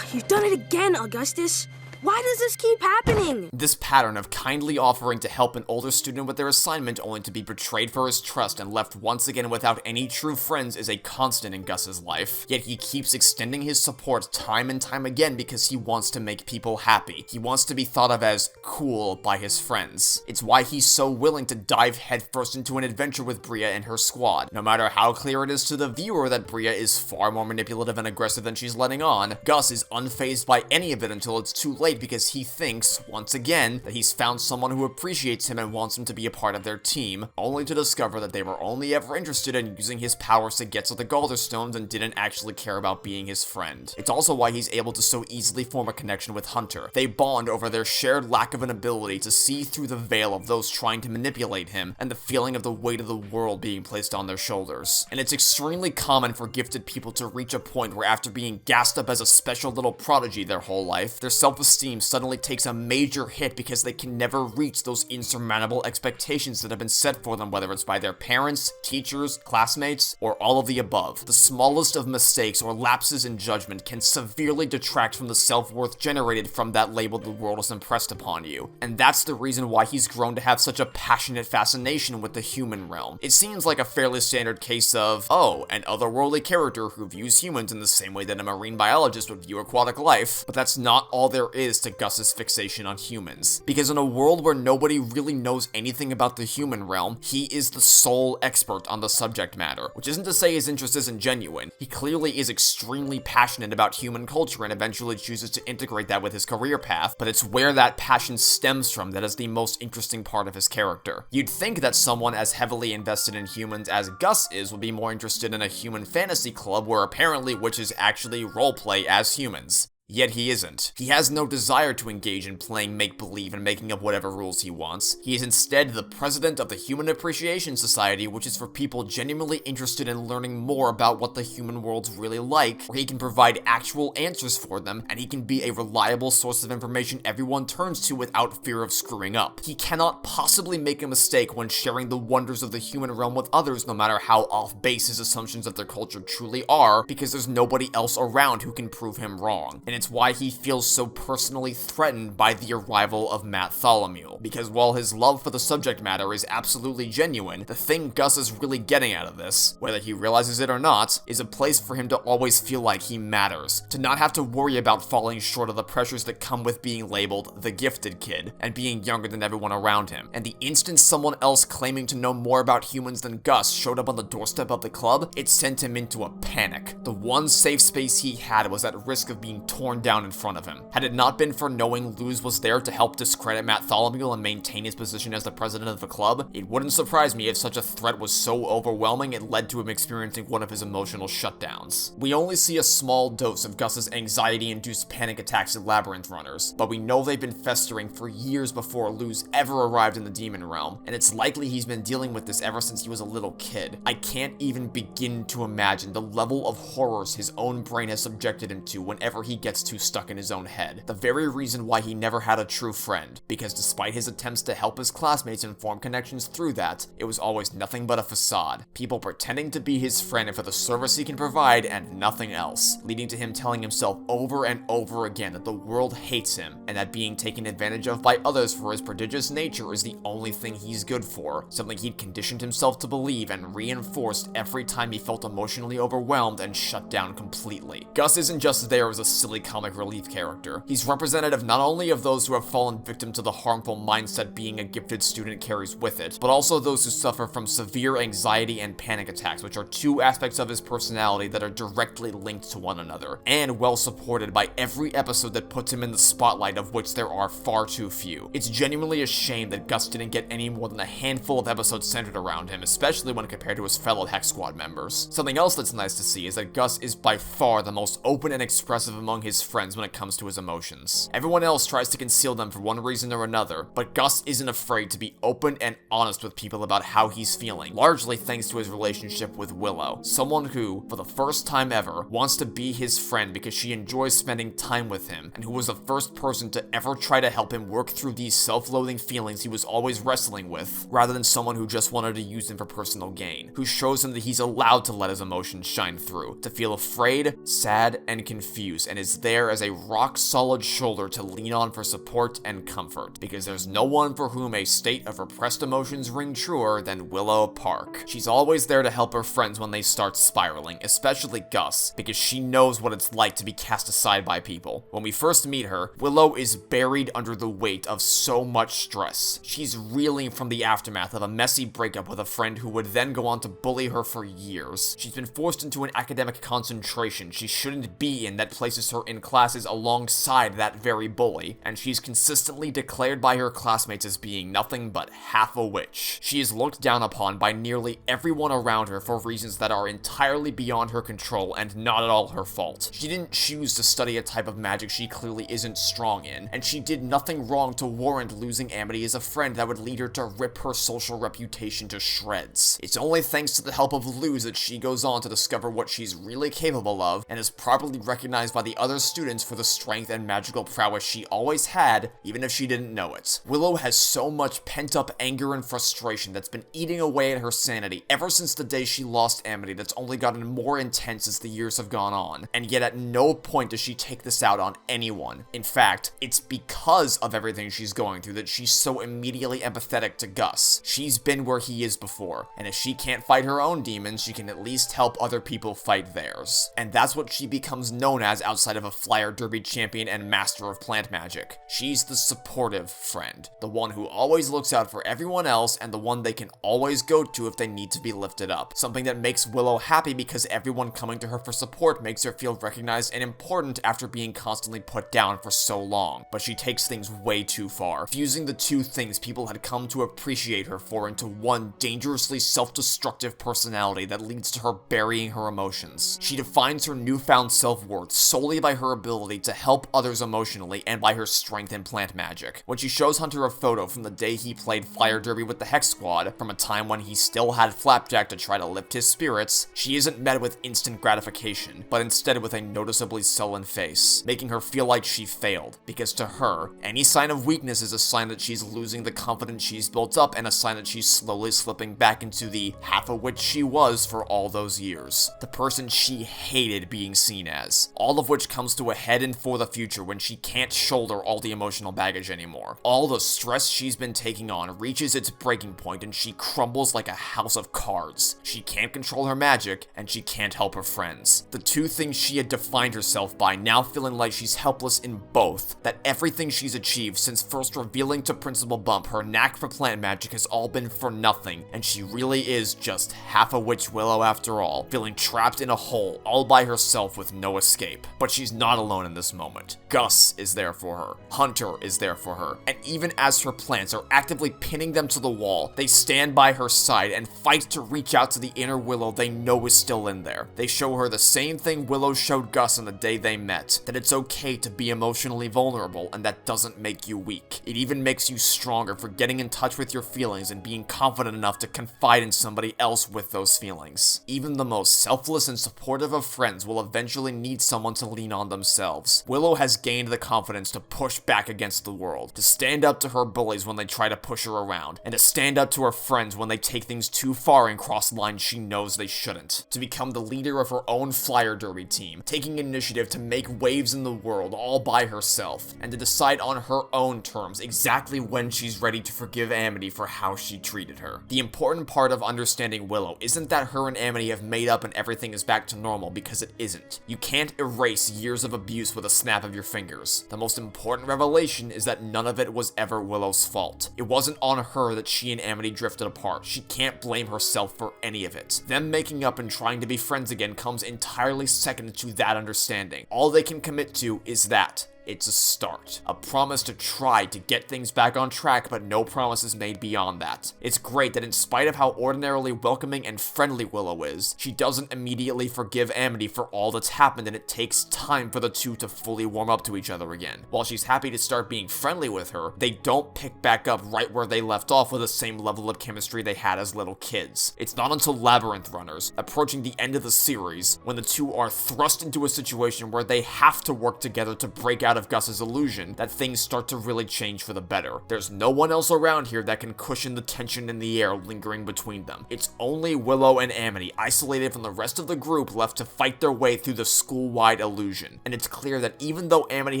You've done it again, Augustus. Why does this keep happening? This pattern of kindly offering to help an older student with their assignment only to be betrayed for his trust and left once again without any true friends is a constant in Gus's life. Yet he keeps extending his support time and time again because he wants to make people happy. He wants to be thought of as cool by his friends. It's why he's so willing to dive headfirst into an adventure with Bria and her squad. No matter how clear it is to the viewer that Bria is far more manipulative and aggressive than she's letting on, Gus is unfazed by any of it until it's too late, because he thinks, once again, that he's found someone who appreciates him and wants him to be a part of their team, only to discover that they were only ever interested in using his powers to get to the Galderstones and didn't actually care about being his friend. It's also why he's able to so easily form a connection with Hunter. They bond over their shared lack of an ability to see through the veil of those trying to manipulate him and the feeling of the weight of the world being placed on their shoulders. And it's extremely common for gifted people to reach a point where, after being gassed up as a special little prodigy their whole life, their self-esteem suddenly takes a major hit because they can never reach those insurmountable expectations that have been set for them, whether it's by their parents, teachers, classmates, or all of the above. The smallest of mistakes or lapses in judgment can severely detract from the self-worth generated from that label the world has impressed upon you. And that's the reason why he's grown to have such a passionate fascination with the human realm. It seems like a fairly standard case of, oh, an otherworldly character who views humans in the same way that a marine biologist would view aquatic life, but that's not all there is is to Gus's fixation on humans, because in a world where nobody really knows anything about the human realm, he is the sole expert on the subject matter, which isn't to say his interest isn't genuine. He clearly is extremely passionate about human culture and eventually chooses to integrate that with his career path, but it's where that passion stems from that is the most interesting part of his character. You'd think that someone as heavily invested in humans as Gus is would be more interested in a human fantasy club where apparently witches actually roleplay as humans. Yet he isn't. He has no desire to engage in playing make-believe and making up whatever rules he wants. He is instead the president of the Human Appreciation Society, which is for people genuinely interested in learning more about what the human world's really like, where he can provide actual answers for them, and he can be a reliable source of information everyone turns to without fear of screwing up. He cannot possibly make a mistake when sharing the wonders of the human realm with others, no matter how off-base his assumptions of their culture truly are, because there's nobody else around who can prove him wrong. And it's why he feels so personally threatened by the arrival of Bartholomew, because while his love for the subject matter is absolutely genuine, the thing Gus is really getting out of this, whether he realizes it or not, is a place for him to always feel like he matters, to not have to worry about falling short of the pressures that come with being labeled the gifted kid, and being younger than everyone around him. And the instant someone else claiming to know more about humans than Gus showed up on the doorstep of the club, it sent him into a panic. The one safe space he had was at risk of being torn down in front of him. Had it not been for knowing Luz was there to help discredit Bartholomew and maintain his position as the president of the club, it wouldn't surprise me if such a threat was so overwhelming it led to him experiencing one of his emotional shutdowns. We only see a small dose of Gus's anxiety-induced panic attacks in Labyrinth Runners, but we know they've been festering for years before Luz ever arrived in the demon realm, and it's likely he's been dealing with this ever since he was a little kid. I can't even begin to imagine the level of horrors his own brain has subjected him to whenever he gets too stuck in his own head. The very reason why he never had a true friend, because despite his attempts to help his classmates and form connections through that, it was always nothing but a facade. People pretending to be his friend for the service he can provide and nothing else, leading to him telling himself over and over again that the world hates him, and that being taken advantage of by others for his prodigious nature is the only thing he's good for, something he'd conditioned himself to believe and reinforced every time he felt emotionally overwhelmed and shut down completely. Gus isn't just there as a silly comic relief character. He's representative not only of those who have fallen victim to the harmful mindset being a gifted student carries with it, but also those who suffer from severe anxiety and panic attacks, which are two aspects of his personality that are directly linked to one another, and well supported by every episode that puts him in the spotlight, of which there are far too few. It's genuinely a shame that Gus didn't get any more than a handful of episodes centered around him, especially when compared to his fellow Hex Squad members. Something else that's nice to see is that Gus is by far the most open and expressive among his friends when it comes to his emotions. Everyone else tries to conceal them for one reason or another, but Gus isn't afraid to be open and honest with people about how he's feeling, largely thanks to his relationship with Willow, someone who, for the first time ever, wants to be his friend because she enjoys spending time with him, and who was the first person to ever try to help him work through these self-loathing feelings he was always wrestling with, rather than someone who just wanted to use him for personal gain, who shows him that he's allowed to let his emotions shine through, to feel afraid, sad, and confused, and is there as a rock-solid shoulder to lean on for support and comfort, because there's no one for whom a state of repressed emotions ring truer than Willow Park. She's always there to help her friends when they start spiraling, especially Gus, because she knows what it's like to be cast aside by people. When we first meet her, Willow is buried under the weight of so much stress. She's reeling from the aftermath of a messy breakup with a friend who would then go on to bully her for years. She's been forced into an academic concentration she shouldn't be in that places her in classes alongside that very bully, and she's consistently declared by her classmates as being nothing but half a witch. She is looked down upon by nearly everyone around her for reasons that are entirely beyond her control and not at all her fault. She didn't choose to study a type of magic she clearly isn't strong in, and she did nothing wrong to warrant losing Amity as a friend that would lead her to rip her social reputation to shreds. It's only thanks to the help of Luz that she goes on to discover what she's really capable of, and is properly recognized by the other students for the strength and magical prowess she always had, even if she didn't know it. Willow has so much pent-up anger and frustration that's been eating away at her sanity ever since the day she lost Amity, that's only gotten more intense as the years have gone on, and yet at no point does she take this out on anyone. In fact, it's because of everything she's going through that she's so immediately empathetic to Gus. She's been where he is before, and if she can't fight her own demons, she can at least help other people fight theirs. And that's what she becomes known as outside of a Flyer Derby champion and master of plant magic. She's the supportive friend, the one who always looks out for everyone else and the one they can always go to if they need to be lifted up. Something that makes Willow happy because everyone coming to her for support makes her feel recognized and important after being constantly put down for so long. But she takes things way too far, fusing the two things people had come to appreciate her for into one dangerously self-destructive personality that leads to her burying her emotions. She defines her newfound self-worth solely by her ability to help others emotionally and by her strength in plant magic. When she shows Hunter a photo from the day he played Flyer Derby with the Hex Squad, from a time when he still had Flapjack to try to lift his spirits, she isn't met with instant gratification, but instead with a noticeably sullen face, making her feel like she failed, because to her, any sign of weakness is a sign that she's losing the confidence she's built up and a sign that she's slowly slipping back into the half of which she was for all those years. The person she hated being seen as. All of which comes to a head in for the future when she can't shoulder all the emotional baggage anymore. All the stress she's been taking on reaches its breaking point and she crumbles like a house of cards. She can't control her magic and she can't help her friends. The two things she had defined herself by now feeling like she's helpless in both. That everything she's achieved since first revealing to Principal Bump her knack for plant magic has all been for nothing and she really is just half a witch Willow after all, feeling trapped in a hole all by herself with no escape. But she's not alone in this moment. Gus is there for her. Hunter is there for her. And even as her plants are actively pinning them to the wall, they stand by her side and fight to reach out to the inner Willow they know is still in there. They show her the same thing Willow showed Gus on the day they met, that it's okay to be emotionally vulnerable and that doesn't make you weak. It even makes you stronger for getting in touch with your feelings and being confident enough to confide in somebody else with those feelings. Even the most selfless and supportive of friends will eventually need someone to lean on themselves. Willow has gained the confidence to push back against the world, to stand up to her bullies when they try to push her around, and to stand up to her friends when they take things too far and cross lines she knows they shouldn't. To become the leader of her own Flyer Derby team, taking initiative to make waves in the world all by herself, and to decide on her own terms exactly when she's ready to forgive Amity for how she treated her. The important part of understanding Willow isn't that her and Amity have made up and everything is back to normal, because it isn't. You can't erase years of abuse with a snap of your fingers. The most important revelation is that none of it was ever Willow's fault. It wasn't on her that she and Amity drifted apart. She can't blame herself for any of it. Them making up and trying to be friends again comes entirely second to that understanding. All they can commit to is that. It's a start. A promise to try to get things back on track, but no promises made beyond that. It's great that in spite of how ordinarily welcoming and friendly Willow is, she doesn't immediately forgive Amity for all that's happened, and it takes time for the two to fully warm up to each other again. While she's happy to start being friendly with her, they don't pick back up right where they left off with the same level of chemistry they had as little kids. It's not until Labyrinth Runners, approaching the end of the series, when the two are thrust into a situation where they have to work together to break out of Gus's illusion, that things start to really change for the better. There's no one else around here that can cushion the tension in the air lingering between them. It's only Willow and Amity, isolated from the rest of the group, left to fight their way through the school-wide illusion. And it's clear that even though Amity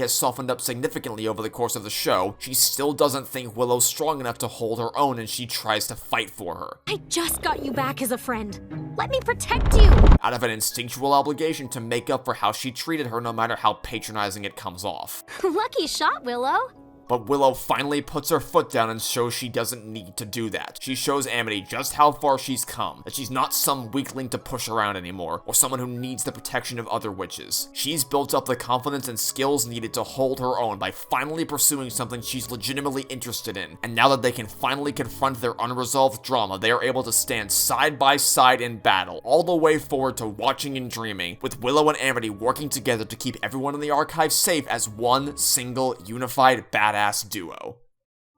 has softened up significantly over the course of the show, she still doesn't think Willow's strong enough to hold her own, and she tries to fight for her. I just got you back as a friend. Let me protect you! Out of an instinctual obligation to make up for how she treated her, no matter how patronizing it comes off. Lucky shot, Willow. But Willow finally puts her foot down and shows she doesn't need to do that. She shows Amity just how far she's come, that she's not some weakling to push around anymore, or someone who needs the protection of other witches. She's built up the confidence and skills needed to hold her own by finally pursuing something she's legitimately interested in, and now that they can finally confront their unresolved drama, they are able to stand side by side in battle, all the way forward to watching and dreaming, with Willow and Amity working together to keep everyone in the archive safe as one single, unified, badass duo.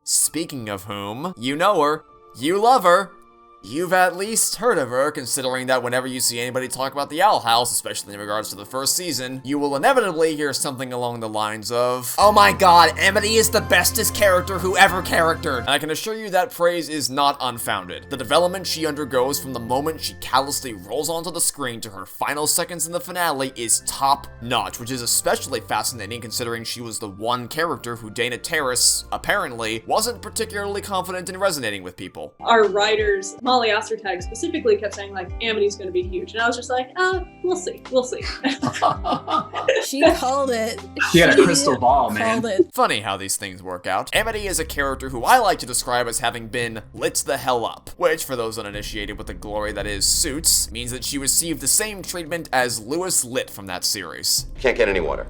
Speaking of whom, you know her, you love her, you've at least heard of her, considering that whenever you see anybody talk about the Owl House, especially in regards to the first season, you will inevitably hear something along the lines of, "Oh my god, Amity is the bestest character who ever charactered." And I can assure you that praise is not unfounded. The development she undergoes from the moment she callously rolls onto the screen to her final seconds in the finale is top-notch, which is especially fascinating considering she was the one character who Dana Terrace, apparently, wasn't particularly confident in resonating with people. Our writers Molly Ostertag specifically kept saying like, Amity's gonna be huge. And I was just like, we'll see. She called it. She had a crystal ball, man. Funny how these things work out. Amity is a character who I like to describe as having been lit the hell up, which, for those uninitiated with the glory that is Suits, means that she received the same treatment as Louis Litt from that series. Can't get any water.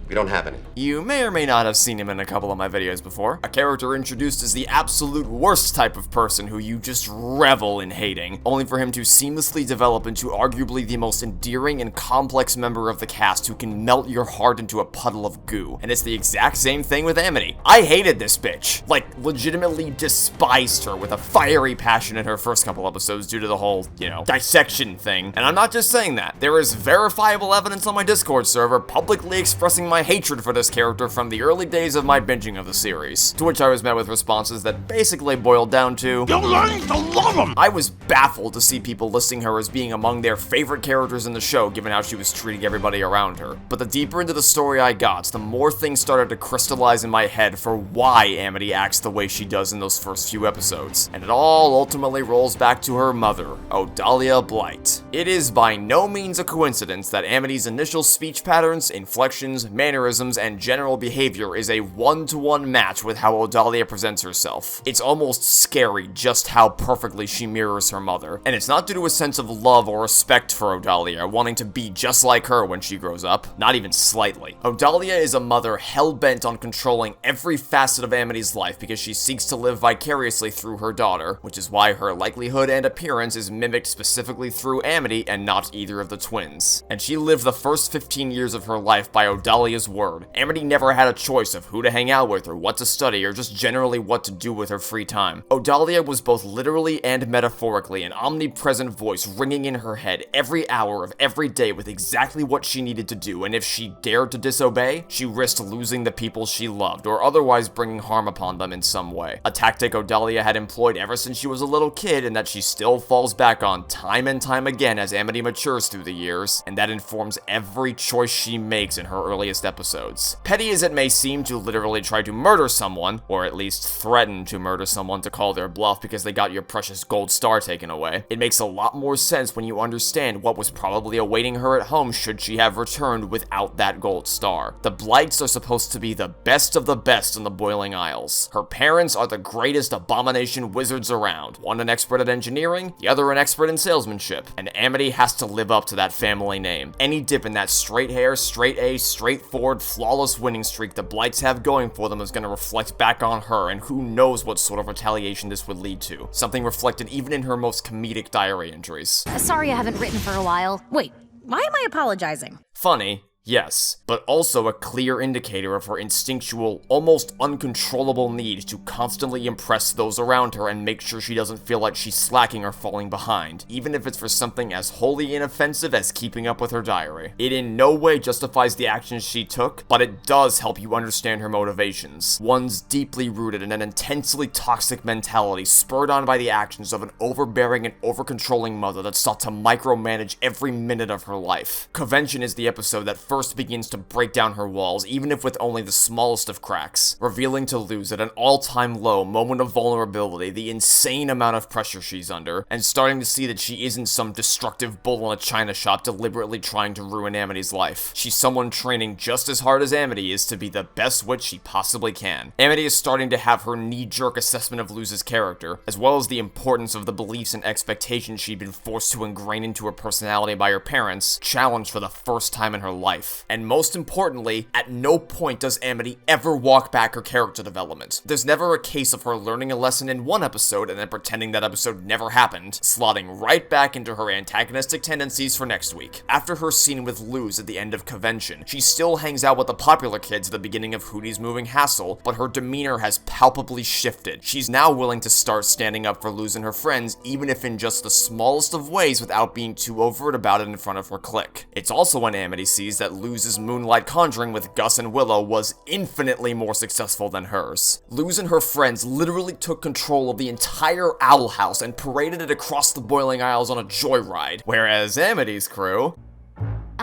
We don't have any. You may or may not have seen him in a couple of my videos before. A character introduced as the absolute worst type of person who you just revel in hating, only for him to seamlessly develop into arguably the most endearing and complex member of the cast who can melt your heart into a puddle of goo. And it's the exact same thing with Amity. I hated this bitch. Like, legitimately despised her with a fiery passion in her first couple episodes due to the whole, dissection thing. And I'm not just saying that. There is verifiable evidence on my Discord server publicly expressing my hatred for this character from the early days of my binging of the series, to which I was met with responses that basically boiled down to, "You're learning to love him!" I was baffled to see people listing her as being among their favorite characters in the show, given how she was treating everybody around her. But the deeper into the story I got, the more things started to crystallize in my head for why Amity acts the way she does in those first few episodes. And it all ultimately rolls back to her mother, Odalia Blight. It is by no means a coincidence that Amity's initial speech patterns, inflections, mannerisms, and general behavior is a one-to-one match with how Odalia presents herself. It's almost scary just how perfectly she mirrors her mother, and it's not due to a sense of love or respect for Odalia, wanting to be just like her when she grows up, not even slightly. Odalia is a mother hell-bent on controlling every facet of Amity's life because she seeks to live vicariously through her daughter, which is why her likelihood and appearance is mimicked specifically through Amity and not either of the twins. And she lived the first 15 years of her life by Odalia's word. Amity never had a choice of who to hang out with or what to study or just generally what to do with her free time. Odalia was both literally and metaphorically an omnipresent voice ringing in her head every hour of every day with exactly what she needed to do, and if she dared to disobey, she risked losing the people she loved or otherwise bringing harm upon them in some way. A tactic Odalia had employed ever since she was a little kid and that she still falls back on time and time again as Amity matures through the years, and that informs every choice she makes in her earliest episodes. Petty as it may seem to literally try to murder someone, or at least threaten to murder someone to call their bluff because they got your precious gold star taken away, it makes a lot more sense when you understand what was probably awaiting her at home should she have returned without that gold star. The Blights are supposed to be the best of the best in the Boiling Isles. Her parents are the greatest abomination wizards around, one an expert at engineering, the other an expert in salesmanship, and Amity has to live up to that family name. Any dip in that straight hair, straight A, straightforward, flawless winning streak the Blights have going for them is going to reflect back on her, and who knows what sort of retaliation this would lead to. Something reflected even in her most comedic diary entries. Sorry I haven't written for a while. Wait, why am I apologizing? Funny. Yes, but also a clear indicator of her instinctual, almost uncontrollable need to constantly impress those around her and make sure she doesn't feel like she's slacking or falling behind, even if it's for something as wholly inoffensive as keeping up with her diary. It in no way justifies the actions she took, but it does help you understand her motivations. One's deeply rooted in an intensely toxic mentality spurred on by the actions of an overbearing and over-controlling mother that sought to micromanage every minute of her life. Convention is the episode that first begins to break down her walls, even if with only the smallest of cracks, revealing to Luz at an all-time low moment of vulnerability the insane amount of pressure she's under, and starting to see that she isn't some destructive bull in a china shop deliberately trying to ruin Amity's life. She's someone training just as hard as Amity is to be the best witch she possibly can. Amity is starting to have her knee-jerk assessment of Luz's character, as well as the importance of the beliefs and expectations she'd been forced to ingrain into her personality by her parents, challenged for the first time in her life. And most importantly, at no point does Amity ever walk back her character development. There's never a case of her learning a lesson in one episode and then pretending that episode never happened, slotting right back into her antagonistic tendencies for next week. After her scene with Luz at the end of Convention, she still hangs out with the popular kids at the beginning of Hootie's Moving Hassle, but her demeanor has palpably shifted. She's now willing to start standing up for Luz and her friends, even if in just the smallest of ways without being too overt about it in front of her clique. It's also when Amity sees that Luz's moonlight conjuring with Gus and Willow was infinitely more successful than hers. Luz and her friends literally took control of the entire Owl House and paraded it across the Boiling Isles on a joyride, whereas Amity's crew...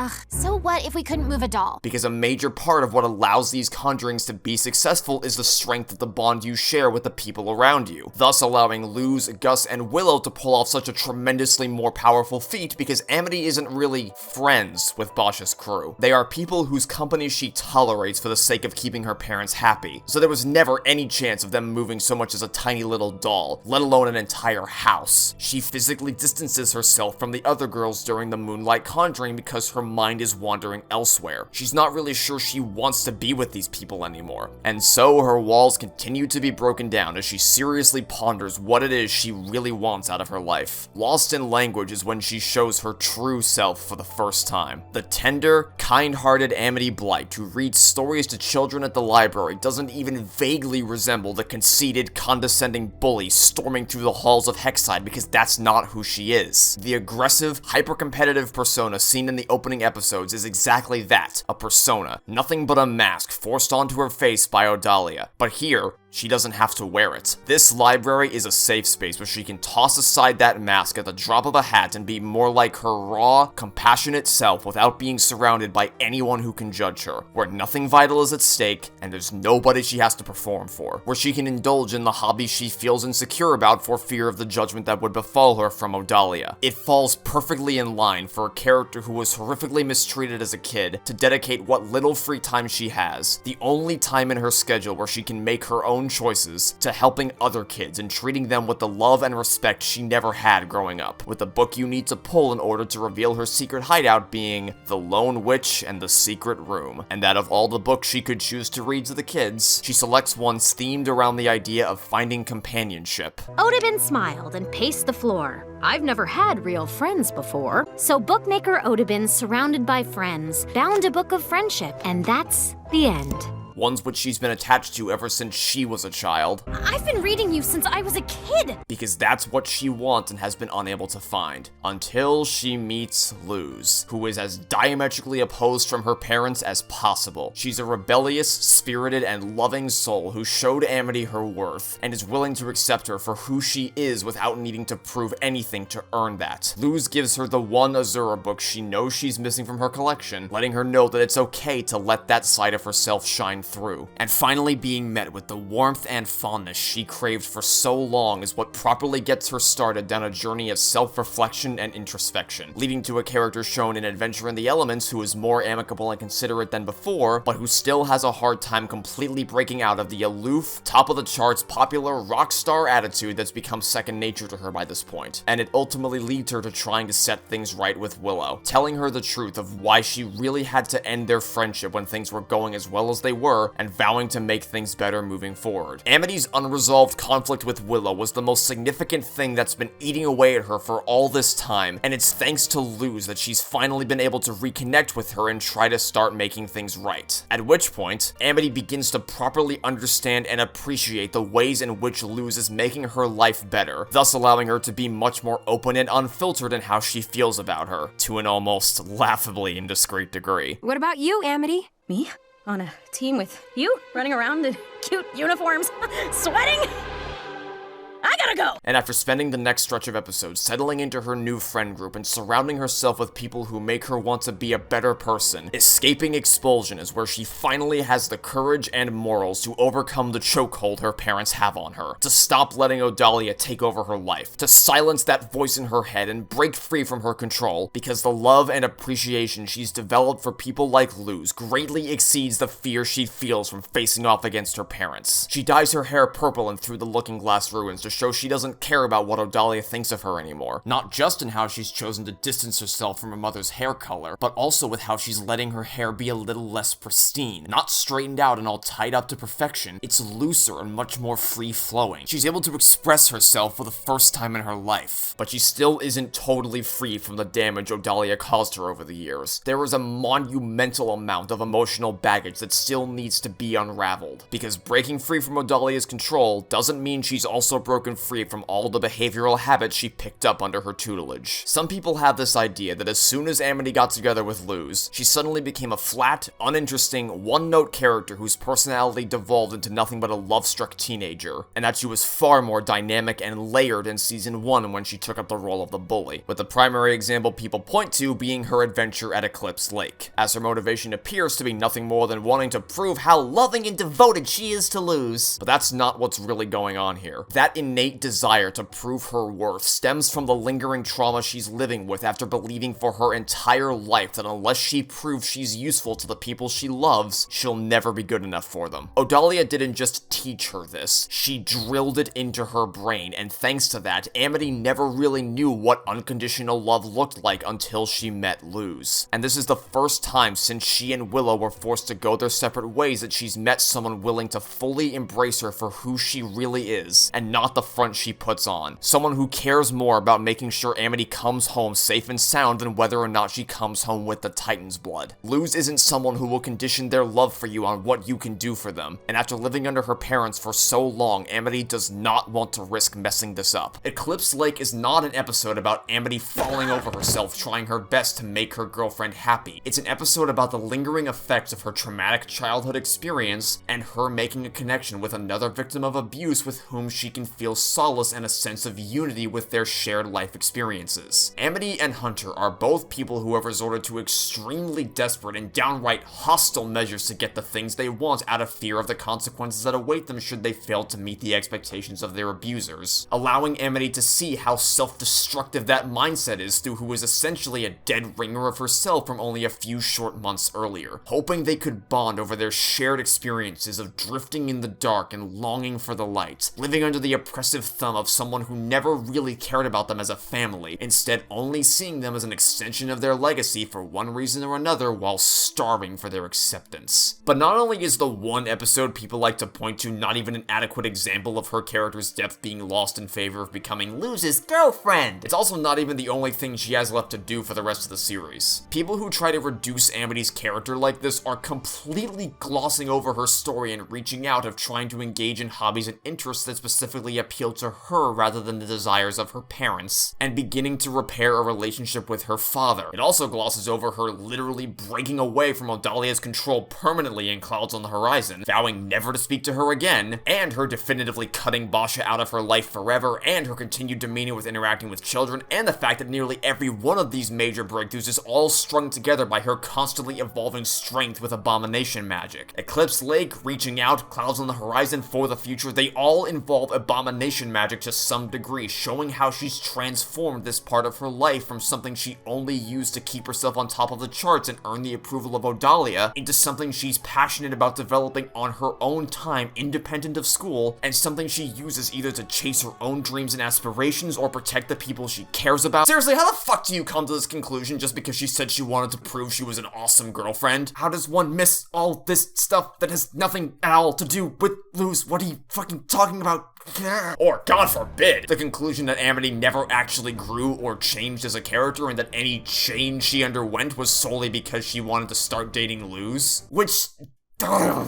Ugh, so what if we couldn't move a doll? Because a major part of what allows these conjurings to be successful is the strength of the bond you share with the people around you, thus allowing Luz, Gus, and Willow to pull off such a tremendously more powerful feat because Amity isn't really friends with Bosch's crew. They are people whose company she tolerates for the sake of keeping her parents happy, so there was never any chance of them moving so much as a tiny little doll, let alone an entire house. She physically distances herself from the other girls during the Moonlight Conjuring because her mind is wandering elsewhere. She's not really sure she wants to be with these people anymore. And so her walls continue to be broken down as she seriously ponders what it is she really wants out of her life. Lost in language is when she shows her true self for the first time. The tender, kind-hearted Amity Blight who reads stories to children at the library doesn't even vaguely resemble the conceited, condescending bully storming through the halls of Hexside because that's not who she is. The aggressive, hyper-competitive persona seen in the opening episodes is exactly that, a persona, nothing but a mask forced onto her face by Odalia. But here, she doesn't have to wear it. This library is a safe space where she can toss aside that mask at the drop of a hat and be more like her raw, compassionate self without being surrounded by anyone who can judge her, where nothing vital is at stake and there's nobody she has to perform for, where she can indulge in the hobbies she feels insecure about for fear of the judgment that would befall her from Odalia. It falls perfectly in line for a character who was horrifically mistreated as a kid to dedicate what little free time she has, the only time in her schedule where she can make her own choices, to helping other kids and treating them with the love and respect she never had growing up, with the book you need to pull in order to reveal her secret hideout being The Lone Witch and the Secret Room, and that of all the books she could choose to read to the kids, she selects ones themed around the idea of finding companionship. Odabin smiled and paced the floor. I've never had real friends before. So bookmaker Odabin, surrounded by friends, bound a book of friendship, and that's the end. Ones which she's been attached to ever since she was a child. I've been reading you since I was a kid! Because that's what she wants and has been unable to find. Until she meets Luz, who is as diametrically opposed from her parents as possible. She's a rebellious, spirited, and loving soul who showed Amity her worth, and is willing to accept her for who she is without needing to prove anything to earn that. Luz gives her the one Azura book she knows she's missing from her collection, letting her know that it's okay to let that side of herself shine through. And finally being met with the warmth and fondness she craved for so long is what properly gets her started down a journey of self-reflection and introspection, leading to a character shown in Adventure in the Elements who is more amicable and considerate than before, but who still has a hard time completely breaking out of the aloof, top-of-the-charts popular rock star attitude that's become second nature to her by this point. And it ultimately leads her to trying to set things right with Willow, telling her the truth of why she really had to end their friendship when things were going as well as they were, and vowing to make things better moving forward. Amity's unresolved conflict with Willow was the most significant thing that's been eating away at her for all this time, and it's thanks to Luz that she's finally been able to reconnect with her and try to start making things right. At which point, Amity begins to properly understand and appreciate the ways in which Luz is making her life better, thus allowing her to be much more open and unfiltered in how she feels about her, to an almost laughably indiscreet degree. What about you, Amity? Me? On a team with you? Running around in cute uniforms? Sweating? I gotta go! And after spending the next stretch of episodes settling into her new friend group and surrounding herself with people who make her want to be a better person, escaping expulsion is where she finally has the courage and morals to overcome the chokehold her parents have on her, to stop letting Odalia take over her life, to silence that voice in her head and break free from her control, because the love and appreciation she's developed for people like Luz greatly exceeds the fear she feels from facing off against her parents. She dyes her hair purple and through the Looking Glass ruins to show she doesn't care about what Odalia thinks of her anymore, not just in how she's chosen to distance herself from her mother's hair color, but also with how she's letting her hair be a little less pristine, not straightened out and all tied up to perfection. It's looser and much more free-flowing. She's able to express herself for the first time in her life, but she still isn't totally free from the damage Odalia caused her over the years. There is a monumental amount of emotional baggage that still needs to be unraveled, because breaking free from Odalia's control doesn't mean she's also broken free free from all the behavioral habits she picked up under her tutelage. Some people have this idea that as soon as Amity got together with Luz, she suddenly became a flat, uninteresting, one-note character whose personality devolved into nothing but a love-struck teenager, and that she was far more dynamic and layered in Season 1 when she took up the role of the bully, with the primary example people point to being her adventure at Eclipse Lake, as her motivation appears to be nothing more than wanting to prove how loving and devoted she is to Luz. But that's not what's really going on here. That innate desire to prove her worth stems from the lingering trauma she's living with after believing for her entire life that unless she proves she's useful to the people she loves, she'll never be good enough for them. Odalia didn't just teach her this, she drilled it into her brain, and thanks to that, Amity never really knew what unconditional love looked like until she met Luz. And this is the first time since she and Willow were forced to go their separate ways that she's met someone willing to fully embrace her for who she really is, and not the front she puts on. Someone who cares more about making sure Amity comes home safe and sound than whether or not she comes home with the Titan's blood. Luz isn't someone who will condition their love for you on what you can do for them, and after living under her parents for so long, Amity does not want to risk messing this up. Eclipse Lake is not an episode about Amity falling over herself trying her best to make her girlfriend happy. It's an episode about the lingering effects of her traumatic childhood experience and her making a connection with another victim of abuse with whom she can feel solace and a sense of unity with their shared life experiences. Amity and Hunter are both people who have resorted to extremely desperate and downright hostile measures to get the things they want out of fear of the consequences that await them should they fail to meet the expectations of their abusers, allowing Amity to see how self-destructive that mindset is through who is essentially a dead ringer of herself from only a few short months earlier, hoping they could bond over their shared experiences of drifting in the dark and longing for the light, living under the oppressive thumb of someone who never really cared about them as a family, instead only seeing them as an extension of their legacy for one reason or another while starving for their acceptance. But not only is the one episode people like to point to not even an adequate example of her character's depth being lost in favor of becoming Luz's girlfriend, it's also not even the only thing she has left to do for the rest of the series. People who try to reduce Amity's character like this are completely glossing over her story and reaching out of trying to engage in hobbies and interests that specifically appeal to her rather than the desires of her parents, and beginning to repair a relationship with her father. It also glosses over her literally breaking away from Odalia's control permanently in Clouds on the Horizon, vowing never to speak to her again, and her definitively cutting Basha out of her life forever, and her continued demeanor with interacting with children, and the fact that nearly every one of these major breakthroughs is all strung together by her constantly evolving strength with abomination magic. Eclipse Lake, Reaching Out, Clouds on the Horizon, For the Future, they all involve abomination magic to some degree, showing how she's transformed this part of her life from something she only used to keep herself on top of the charts and earn the approval of Odalia into something she's passionate about developing on her own time independent of school, and something she uses either to chase her own dreams and aspirations or protect the people she cares about. Seriously, how the fuck do you come to this conclusion just because she said she wanted to prove she was an awesome girlfriend? How does one miss all this stuff that has nothing at all to do with Luz? What are you fucking talking about? Or, God forbid, the conclusion that Amity never actually grew or changed as a character and that any change she underwent was solely because she wanted to start dating Luz, which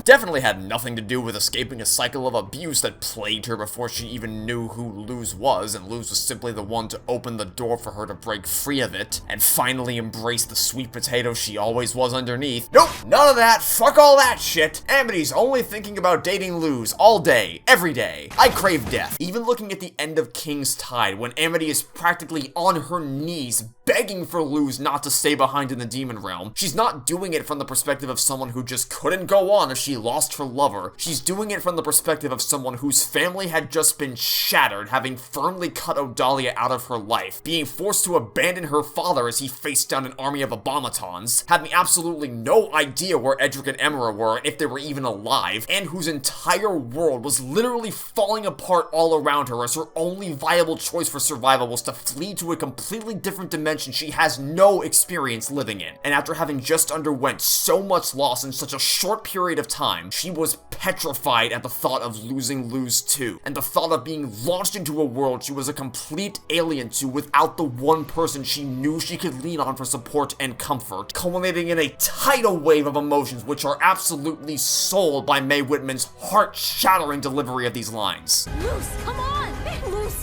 definitely had nothing to do with escaping a cycle of abuse that plagued her before she even knew who Luz was, and Luz was simply the one to open the door for her to break free of it, and finally embrace the sweet potato she always was underneath. Nope, none of that, fuck all that shit. Amity's only thinking about dating Luz all day, every day. I crave death. Even looking at the end of King's Tide, when Amity is practically on her knees begging for Luz not to stay behind in the demon realm, she's not doing it from the perspective of someone who just couldn't go on if she lost her lover. She's doing it from the perspective of someone whose family had just been shattered, having firmly cut Odalia out of her life, being forced to abandon her father as he faced down an army of abomatons, having absolutely no idea where Edric and Emera were and if they were even alive, and whose entire world was literally falling apart all around her as her only viable choice for survival was to flee to a completely different dimension she has no experience living in. And after having just underwent so much loss in such a short period of time, she was petrified at the thought of losing Luz too, and the thought of being launched into a world she was a complete alien to without the one person she knew she could lean on for support and comfort, culminating in a tidal wave of emotions which are absolutely sold by Mae Whitman's heart-shattering delivery of these lines. Luz, come on! Luz!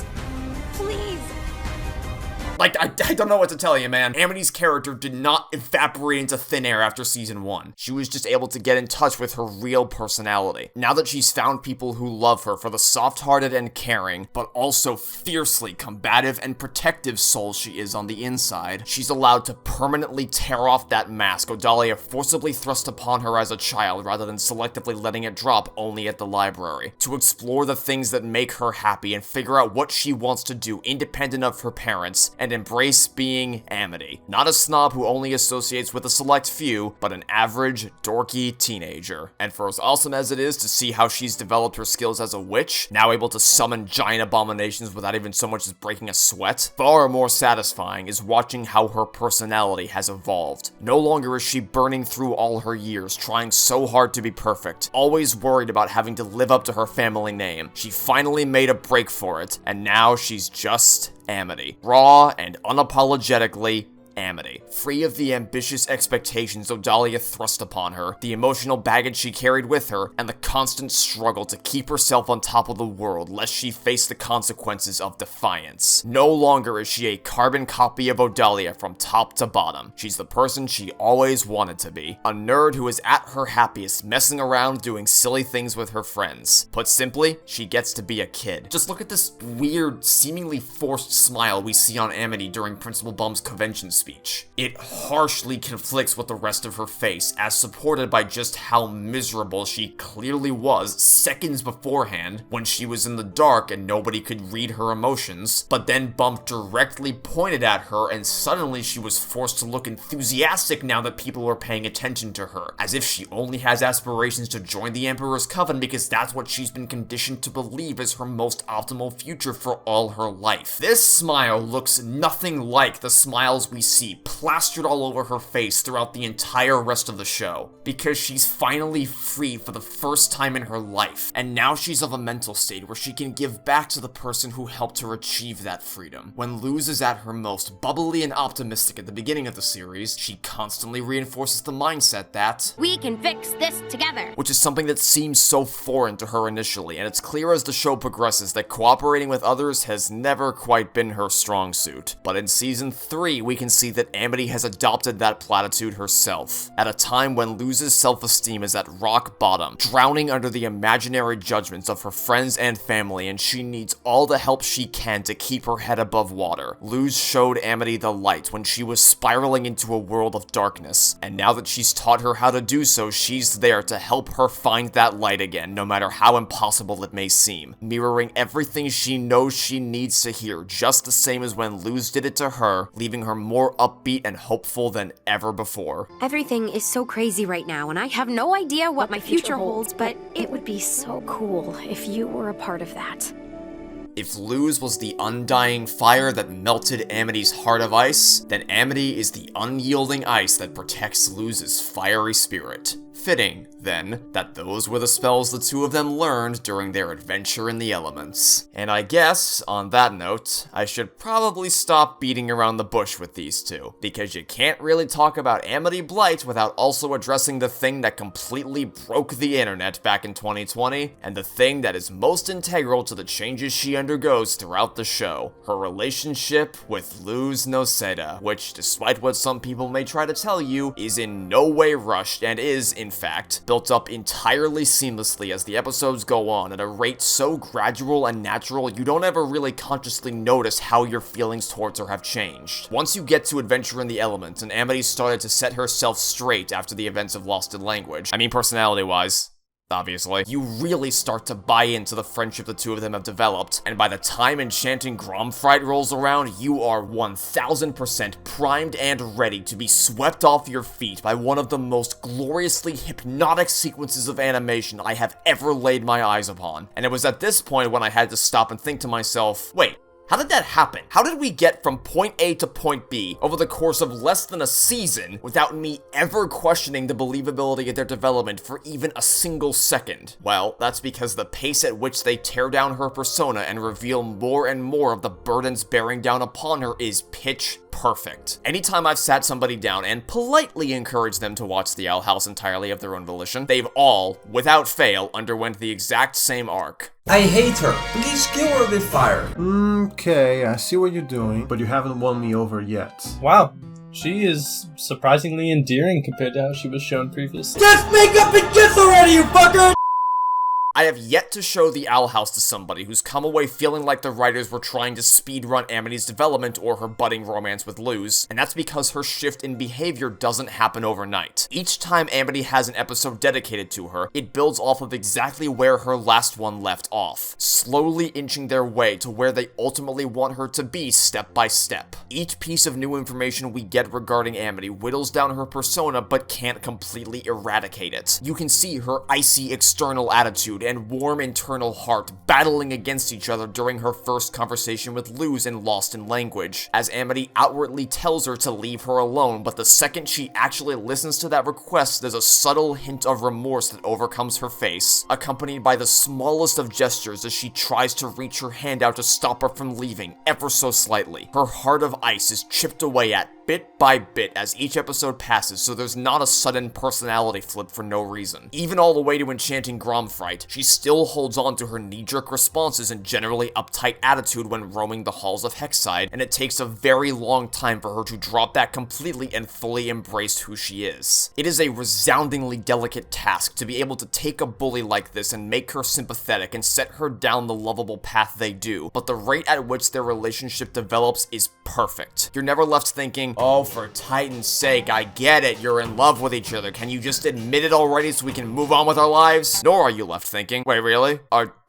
Like, I don't know what to tell you, man. Amity's character did not evaporate into thin air after season 1. She was just able to get in touch with her real personality. Now that she's found people who love her for the soft-hearted and caring, but also fiercely combative and protective soul she is on the inside, she's allowed to permanently tear off that mask Odalia forcibly thrust upon her as a child rather than selectively letting it drop only at the library, to explore the things that make her happy and figure out what she wants to do independent of her parents, and embrace being Amity. Not a snob who only associates with a select few, but an average, dorky teenager. And for as awesome as it is to see how she's developed her skills as a witch, now able to summon giant abominations without even so much as breaking a sweat, far more satisfying is watching how her personality has evolved. No longer is she burning through all her years, trying so hard to be perfect, always worried about having to live up to her family name. She finally made a break for it, and now she's just Amity. Raw and unapologetically Amity. Free of the ambitious expectations Odalia thrust upon her, the emotional baggage she carried with her, and the constant struggle to keep herself on top of the world lest she face the consequences of defiance. No longer is she a carbon copy of Odalia from top to bottom. She's the person she always wanted to be. A nerd who is at her happiest messing around doing silly things with her friends. Put simply, she gets to be a kid. Just look at this weird, seemingly forced smile we see on Amity during Principal Bum's convention speech. It harshly conflicts with the rest of her face, as supported by just how miserable she clearly was seconds beforehand when she was in the dark and nobody could read her emotions, but then Bump directly pointed at her and suddenly she was forced to look enthusiastic now that people were paying attention to her, as if she only has aspirations to join the Emperor's Coven because that's what she's been conditioned to believe is her most optimal future for all her life. This smile looks nothing like the smiles we see plastered all over her face throughout the entire rest of the show, because she's finally free for the first time in her life, and now she's of a mental state where she can give back to the person who helped her achieve that freedom. When Luz is at her most bubbly and optimistic at the beginning of the series, she constantly reinforces the mindset that we can fix this together, which is something that seems so foreign to her initially, and it's clear as the show progresses that cooperating with others has never quite been her strong suit. But in season 3, we can see that Amity has adopted that platitude herself, at a time when Luz's self-esteem is at rock bottom, drowning under the imaginary judgments of her friends and family, and she needs all the help she can to keep her head above water. Luz showed Amity the light when she was spiraling into a world of darkness, and now that she's taught her how to do so, she's there to help her find that light again, no matter how impossible it may seem, mirroring everything she knows she needs to hear, just the same as when Luz did it to her, leaving her more upbeat and hopeful than ever before. Everything is so crazy right now, and I have no idea what my future holds, but it would be so cool if you were a part of that. If Luz was the undying fire that melted Amity's heart of ice, then Amity is the unyielding ice that protects Luz's fiery spirit. Fitting, then, that those were the spells the two of them learned during their adventure in the elements. And I guess, on that note, I should probably stop beating around the bush with these two, because you can't really talk about Amity Blight without also addressing the thing that completely broke the internet back in 2020, and the thing that is most integral to the changes she undergoes throughout the show, her relationship with Luz Noceda, which, despite what some people may try to tell you, is in no way rushed and is, in fact, built up entirely seamlessly as the episodes go on at a rate so gradual and natural you don't ever really consciously notice how your feelings towards her have changed. Once you get to Adventure in the Elements and Amity started to set herself straight after the events of Lost in Language, I mean personality-wise, obviously, you really start to buy into the friendship the two of them have developed, and by the time Enchanting Gromfright rolls around, you are 1000% primed and ready to be swept off your feet by one of the most gloriously hypnotic sequences of animation I have ever laid my eyes upon. And it was at this point when I had to stop and think to myself, wait, how did that happen? How did we get from point A to point B over the course of less than a season without me ever questioning the believability of their development for even a single second? Well, that's because the pace at which they tear down her persona and reveal more and more of the burdens bearing down upon her is pitch perfect. Anytime I've sat somebody down and politely encouraged them to watch the Owl House entirely of their own volition, they've all, without fail, underwent the exact same arc. I hate her. Please kill her with fire. Okay, I see what you're doing, but you haven't won me over yet. Wow. She is surprisingly endearing compared to how she was shown previously. Just make up and kiss already, you fucker! I have yet to show the Owl House to somebody who's come away feeling like the writers were trying to speedrun Amity's development or her budding romance with Luz, and that's because her shift in behavior doesn't happen overnight. Each time Amity has an episode dedicated to her, it builds off of exactly where her last one left off, slowly inching their way to where they ultimately want her to be step by step. Each piece of new information we get regarding Amity whittles down her persona but can't completely eradicate it. You can see her icy external attitude and warm internal heart battling against each other during her first conversation with Luz in Lost in Language, as Amity outwardly tells her to leave her alone, but the second she actually listens to that request, there's a subtle hint of remorse that overcomes her face, accompanied by the smallest of gestures as she tries to reach her hand out to stop her from leaving, ever so slightly. Her heart of ice is chipped away at bit by bit as each episode passes, so there's not a sudden personality flip for no reason. Even all the way to enchanting Gromfright, she still holds on to her knee-jerk responses and generally uptight attitude when roaming the halls of Hexside, and it takes a very long time for her to drop that completely and fully embrace who she is. It is a resoundingly delicate task to be able to take a bully like this and make her sympathetic and set her down the lovable path they do, but the rate at which their relationship develops is perfect. You're never left thinking, oh, for Titan's sake, I get it, you're in love with each other, can you just admit it already so we can move on with our lives? Nor are you left thinking, wait, really?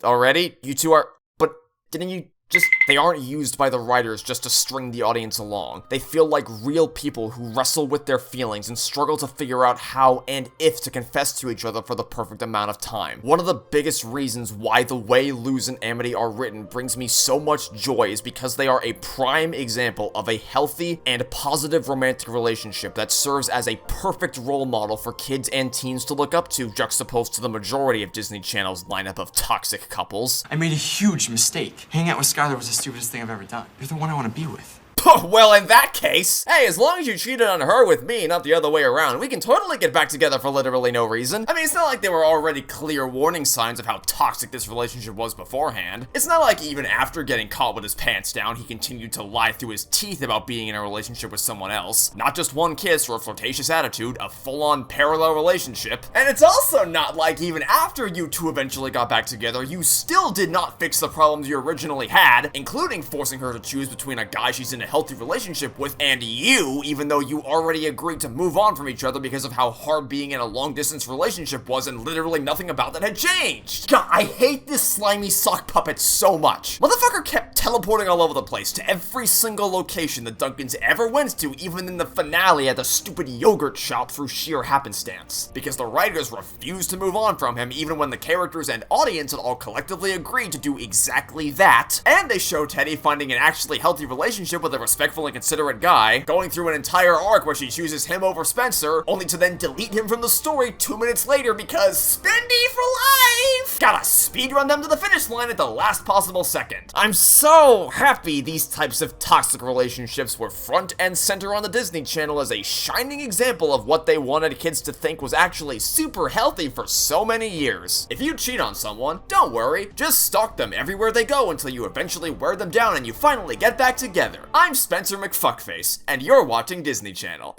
Already? You two are... But didn't you just... They aren't used by the writers just to string the audience along. They feel like real people who wrestle with their feelings and struggle to figure out how and if to confess to each other for the perfect amount of time. One of the biggest reasons why the way Luz and Amity are written brings me so much joy is because they are a prime example of a healthy and positive romantic relationship that serves as a perfect role model for kids and teens to look up to, juxtaposed to the majority of Disney Channel's lineup of toxic couples. I made a huge mistake. Hanging out with Skylar was the stupidest thing I've ever done. You're the one I want to be with. Well, in that case, hey, as long as you cheated on her with me, not the other way around, we can totally get back together for literally no reason. I mean, it's not like there were already clear warning signs of how toxic this relationship was beforehand. It's not like even after getting caught with his pants down, he continued to lie through his teeth about being in a relationship with someone else. Not just one kiss or a flirtatious attitude, a full-on parallel relationship. And it's also not like even after you two eventually got back together, you still did not fix the problems you originally had, including forcing her to choose between a guy she's in a healthy relationship with and you, even though you already agreed to move on from each other because of how hard being in a long-distance relationship was and literally nothing about that had changed. God, I hate this slimy sock puppet so much. Motherfucker kept teleporting all over the place to every single location the Duncans ever went to, even in the finale at the stupid yogurt shop through sheer happenstance. Because the writers refused to move on from him even when the characters and audience had all collectively agreed to do exactly that, and they show Teddy finding an actually healthy relationship with a respectful and considerate guy, going through an entire arc where she chooses him over Spencer, only to then delete him from the story 2 minutes later because Spendy for life! Gotta speedrun them to the finish line at the last possible second. I'm so happy these types of toxic relationships were front and center on the Disney Channel as a shining example of what they wanted kids to think was actually super healthy for so many years. If you cheat on someone, don't worry, just stalk them everywhere they go until you eventually wear them down and you finally get back together. I'm Spencer McFuckface, and you're watching Disney Channel.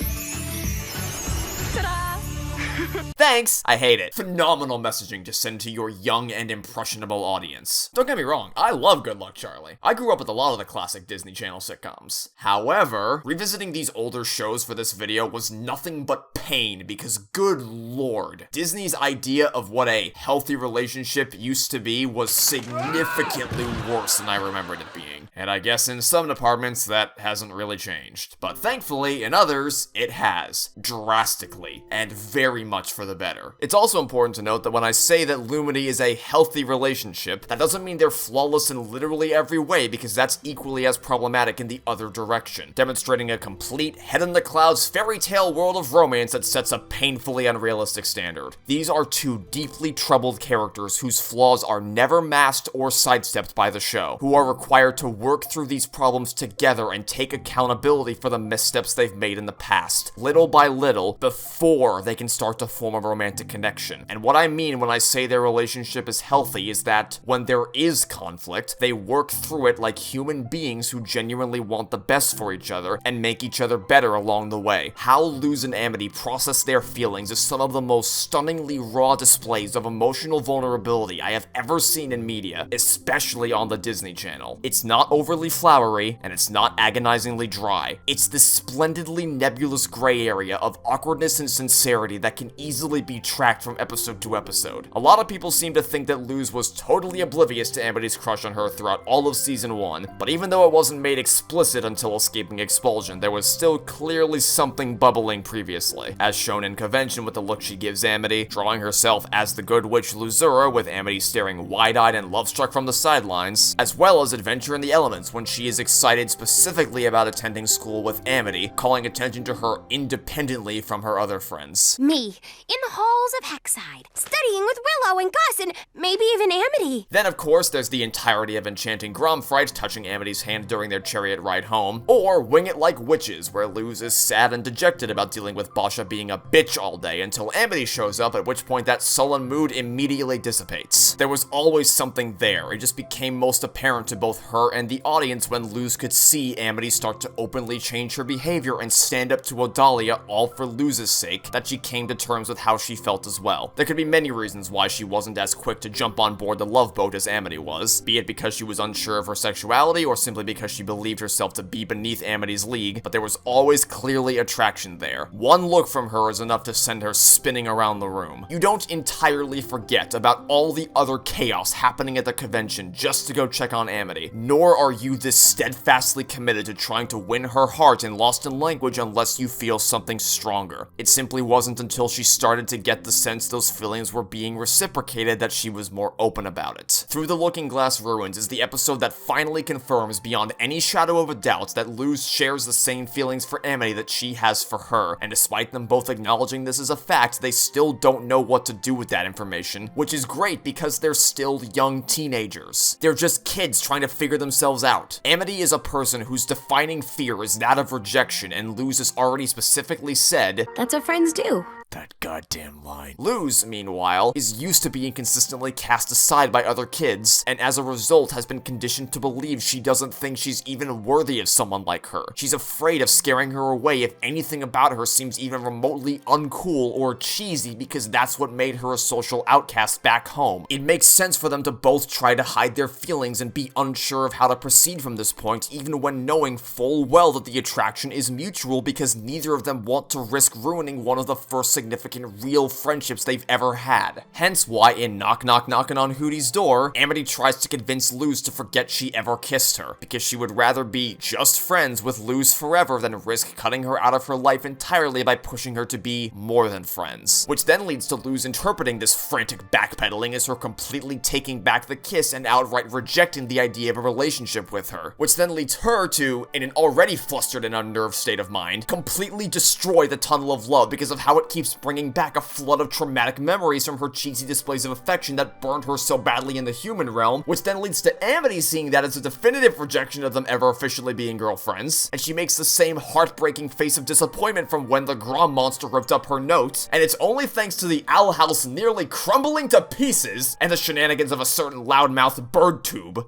Thanks! I hate it. Phenomenal messaging to send to your young and impressionable audience. Don't get me wrong, I love Good Luck Charlie. I grew up with a lot of the classic Disney Channel sitcoms. However, revisiting these older shows for this video was nothing but pain because good lord, Disney's idea of what a healthy relationship used to be was significantly worse than I remembered it being. And I guess in some departments that hasn't really changed. But thankfully, in others, it has. Drastically. And very much for the better. It's also important to note that when I say that Lumity is a healthy relationship, that doesn't mean they're flawless in literally every way, because that's equally as problematic in the other direction, demonstrating a complete head-in-the-clouds fairy tale world of romance that sets a painfully unrealistic standard. These are two deeply troubled characters whose flaws are never masked or sidestepped by the show, who are required to work through these problems together and take accountability for the missteps they've made in the past, little by little, before they can start to form a romantic connection. And what I mean when I say their relationship is healthy is that when there is conflict, they work through it like human beings who genuinely want the best for each other and make each other better along the way. How Luz and Amity process their feelings is some of the most stunningly raw displays of emotional vulnerability I have ever seen in media, especially on the Disney Channel. It's not overly flowery, and it's not agonizingly dry. It's this splendidly nebulous gray area of awkwardness and sincerity that can easily be tracked from episode to episode. A lot of people seem to think that Luz was totally oblivious to Amity's crush on her throughout all of season 1, but even though it wasn't made explicit until escaping expulsion, there was still clearly something bubbling previously, as shown in Convention with the look she gives Amity, drawing herself as the good witch Luzura with Amity staring wide-eyed and love-struck from the sidelines, as well as Adventure in the Elements when she is excited specifically about attending school with Amity, calling attention to her independently from her other friends. Me, in the halls of Hexside, studying with Willow and Gus and maybe even Amity. Then of course there's the entirety of Enchanting Gromfright touching Amity's hand during their chariot ride home, or Wing It Like Witches, where Luz is sad and dejected about dealing with Basha being a bitch all day until Amity shows up, at which point that sullen mood immediately dissipates. There was always something there. It just became most apparent to both her and the audience when Luz could see Amity start to openly change her behavior and stand up to Odalia, all for Luz's sake, that she came to terms with how she felt as well. There could be many reasons why she wasn't as quick to jump on board the love boat as Amity was, be it because she was unsure of her sexuality or simply because she believed herself to be beneath Amity's league, but there was always clearly attraction there. One look from her is enough to send her spinning around the room. You don't entirely forget about all the other chaos happening at the convention just to go check on Amity, nor are you this steadfastly committed to trying to win her heart in Lost in Language unless you feel something stronger. It simply wasn't until she started to get the sense those feelings were being reciprocated that she was more open about it. Through the Looking Glass Ruins is the episode that finally confirms beyond any shadow of a doubt that Luz shares the same feelings for Amity that she has for her, and despite them both acknowledging this as a fact, they still don't know what to do with that information, which is great because they're still young teenagers. They're just kids trying to figure themselves out. Amity is a person whose defining fear is that of rejection, and Luz has already specifically said, "That's what friends do." That goddamn line. Luz, meanwhile, is used to being consistently cast aside by other kids, and as a result has been conditioned to believe she doesn't think she's even worthy of someone like her. She's afraid of scaring her away if anything about her seems even remotely uncool or cheesy because that's what made her a social outcast back home. It makes sense for them to both try to hide their feelings and be unsure of how to proceed from this point, even when knowing full well that the attraction is mutual because neither of them want to risk ruining one of the first significant real friendships they've ever had. Hence why in Knock Knock Knockin' on Hootie's Door, Amity tries to convince Luz to forget she ever kissed her, because she would rather be just friends with Luz forever than risk cutting her out of her life entirely by pushing her to be more than friends. Which then leads to Luz interpreting this frantic backpedaling as her completely taking back the kiss and outright rejecting the idea of a relationship with her, which then leads her to, in an already flustered and unnerved state of mind, completely destroy the tunnel of love because of how it keeps bringing back a flood of traumatic memories from her cheesy displays of affection that burned her so badly in the human realm, which then leads to Amity seeing that as a definitive rejection of them ever officially being girlfriends, and she makes the same heartbreaking face of disappointment from when the Grom monster ripped up her note, and it's only thanks to the owl house nearly crumbling to pieces and the shenanigans of a certain loudmouth bird tube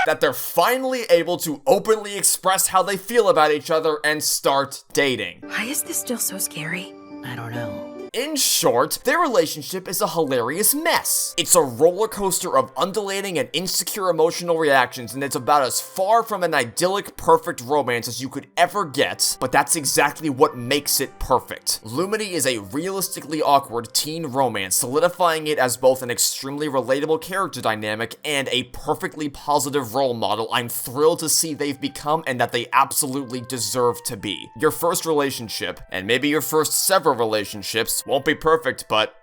that they're finally able to openly express how they feel about each other and start dating. Why is this still so scary? I don't know. In short, their relationship is a hilarious mess. It's a roller coaster of undulating and insecure emotional reactions, and it's about as far from an idyllic, perfect romance as you could ever get, but that's exactly what makes it perfect. Lumity is a realistically awkward teen romance, solidifying it as both an extremely relatable character dynamic and a perfectly positive role model I'm thrilled to see they've become and that they absolutely deserve to be. Your first relationship, and maybe your first several relationships, won't be perfect, but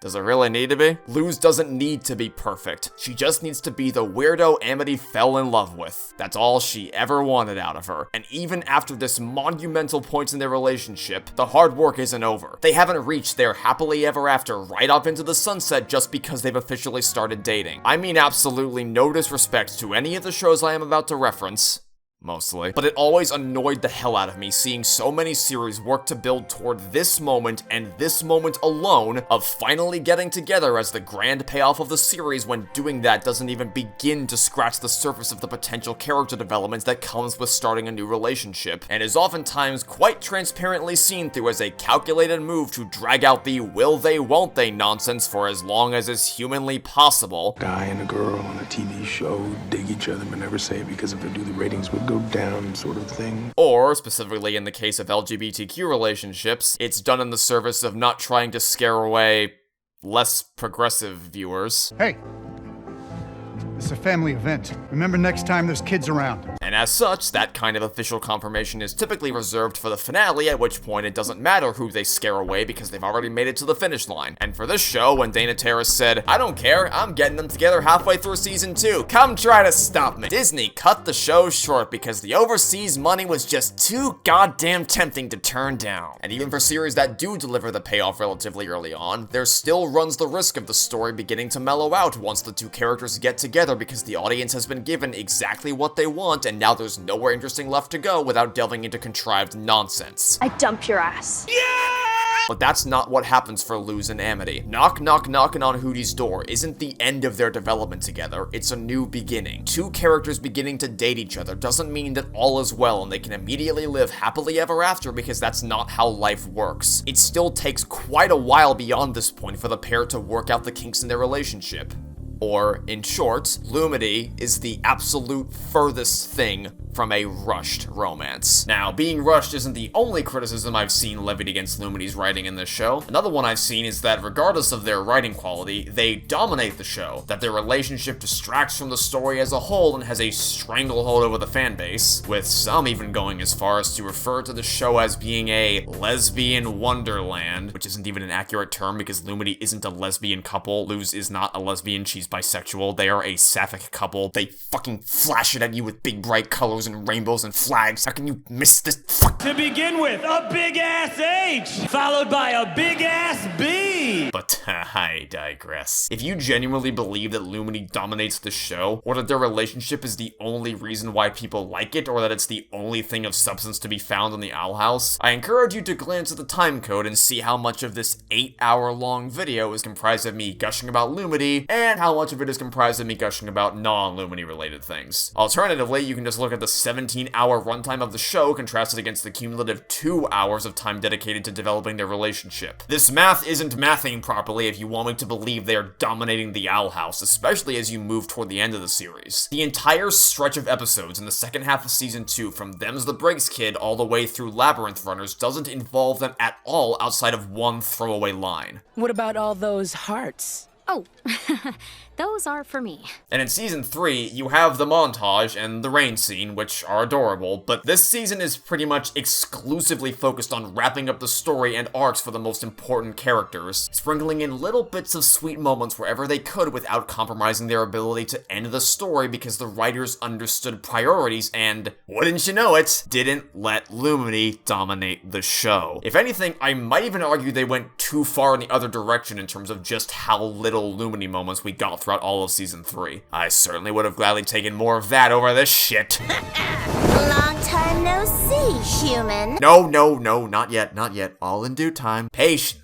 does it really need to be? Luz doesn't need to be perfect. She just needs to be the weirdo Amity fell in love with. That's all she ever wanted out of her. And even after this monumental point in their relationship, the hard work isn't over. They haven't reached their happily ever after right up into the sunset just because they've officially started dating. I mean absolutely no disrespect to any of the shows I am about to reference. mostly. But it always annoyed the hell out of me seeing so many series work to build toward this moment and this moment alone of finally getting together as the grand payoff of the series, when doing that doesn't even begin to scratch the surface of the potential character development that comes with starting a new relationship, and is oftentimes quite transparently seen through as a calculated move to drag out the will they won't they nonsense for as long as is humanly possible. Guy and a girl on a TV show dig each other but never say it because if they do the ratings would go down, sort of thing. Or, specifically in the case of LGBTQ relationships, it's done in the service of not trying to scare away less progressive viewers. Hey, this is a family event. Remember next time there's kids around. And as such, that kind of official confirmation is typically reserved for the finale, at which point it doesn't matter who they scare away because they've already made it to the finish line. And for this show, when Dana Terrace said, "I don't care, I'm getting them together halfway through season 2, come try to stop me," Disney cut the show short because the overseas money was just too goddamn tempting to turn down. And even for series that do deliver the payoff relatively early on, there still runs the risk of the story beginning to mellow out once the two characters get together because the audience has been given exactly what they want, and now there's nowhere interesting left to go without delving into contrived nonsense. I dump your ass. But that's not what happens for Luz and Amity. Knocking on Hootie's door isn't the end of their development together, it's a new beginning. Two characters beginning to date each other doesn't mean that all is well and they can immediately live happily ever after, because that's not how life works. It still takes quite a while beyond this point for the pair to work out the kinks in their relationship. Or, in short, Lumity is the absolute furthest thing from a rushed romance. Now, being rushed isn't the only criticism I've seen levied against Lumity's writing in this show. Another one I've seen is that regardless of their writing quality, they dominate the show, that their relationship distracts from the story as a whole and has a stranglehold over the fanbase, with some even going as far as to refer to the show as being a lesbian wonderland, which isn't even an accurate term because Lumity isn't a lesbian couple. Luz is not a lesbian, she's bisexual. They are a sapphic couple. They fucking flash it at you with big bright colors and rainbows and flags. How can you miss this? To begin with, a big ass H, followed by a big ass B. But I digress. If you genuinely believe that Lumity dominates the show, or that their relationship is the only reason why people like it, or that it's the only thing of substance to be found in the Owl House, I encourage you to glance at the timecode and see how much of this 8-hour-long video is comprised of me gushing about Lumity, and how much of it is comprised of me gushing about non-Lumity related things. Alternatively, you can just look at the 17-hour runtime of the show contrasted against the cumulative 2 hours of time dedicated to developing their relationship. This math isn't mathing properly if you want me to believe they are dominating the Owl House, especially as you move toward the end of the series. The entire stretch of episodes in the second half of season 2, from Them's the Breaks Kid all the way through Labyrinth Runners, doesn't involve them at all outside of one throwaway line. What about all those hearts? Oh, those are for me. And in season 3, you have the montage and the Raine scene, which are adorable, but this season is pretty much exclusively focused on wrapping up the story and arcs for the most important characters, sprinkling in little bits of sweet moments wherever they could without compromising their ability to end the story because the writers understood priorities and, wouldn't you know it, didn't let Lumity dominate the show. If anything, I might even argue they went too far in the other direction in terms of just how little Lumity moments we got throughout all of season 3. I certainly would have gladly taken more of that over this shit. Long time no see, human. No, not yet. All in due time. Patience.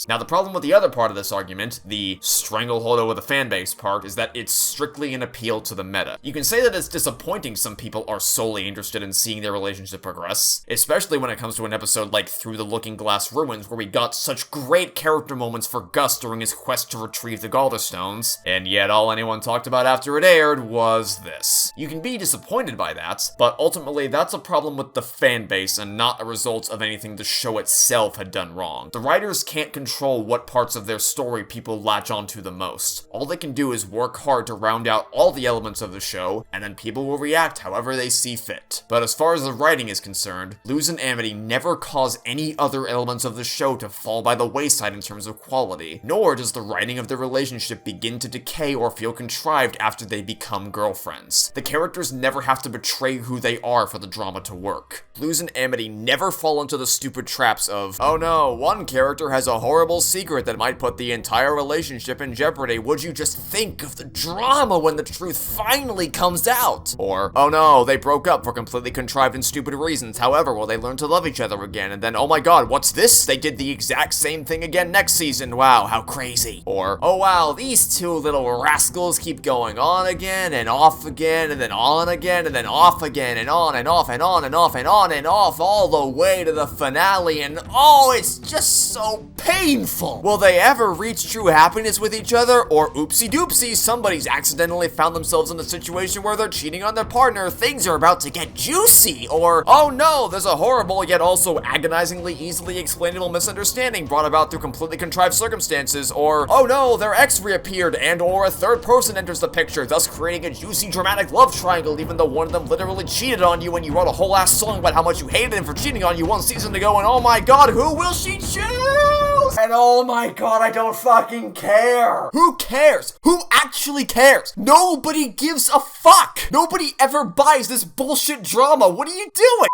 Now, the problem with the other part of this argument, the stranglehold over the fanbase part, is that it's strictly an appeal to the meta. You can say that it's disappointing some people are solely interested in seeing their relationship progress, especially when it comes to an episode like Through the Looking Glass Ruins, where we got such great character moments for Gus during his quest to retrieve the Galderstones, and yet all anyone talked about after it aired was this. You can be disappointed by that, but ultimately that's a problem with the fanbase and not a result of anything the show itself had done wrong. The writers can't control what parts of their story people latch onto the most. All they can do is work hard to round out all the elements of the show, and then people will react however they see fit. But as far as the writing is concerned, Luz and Amity never cause any other elements of the show to fall by the wayside in terms of quality, nor does the writing of their relationship begin to decay or feel contrived after they become girlfriends. The characters never have to betray who they are for the drama to work. Luz and Amity never fall into the stupid traps of, oh no, one character has a horrible secret that might put the entire relationship in jeopardy. Would you just think of the drama when the truth finally comes out? Or, oh no, they broke up for completely contrived and stupid reasons. However, will they learn to love each other again? And then, oh my god, what's this? They did the exact same thing again next season. Wow, how crazy. Or, oh wow, these two little rascals keep going on again and off again and then on again and then off again and on and off and on and off and on and off all the way to the finale, and oh, it's just so painful. Will they ever reach true happiness with each other? Or oopsie doopsie, somebody's accidentally found themselves in a situation where they're cheating on their partner, things are about to get juicy. Or, oh no, there's a horrible yet also agonizingly easily explainable misunderstanding brought about through completely contrived circumstances. Or, oh no, their ex reappeared and or a third person enters the picture, thus creating a juicy dramatic love triangle even though one of them literally cheated on you and you wrote a whole ass song about how much you hated him for cheating on you one season ago, and oh my god, who will she choose? And oh my god, I don't fucking care. Who cares? Who actually cares? Nobody gives a fuck. Nobody ever buys this bullshit drama. What are you doing?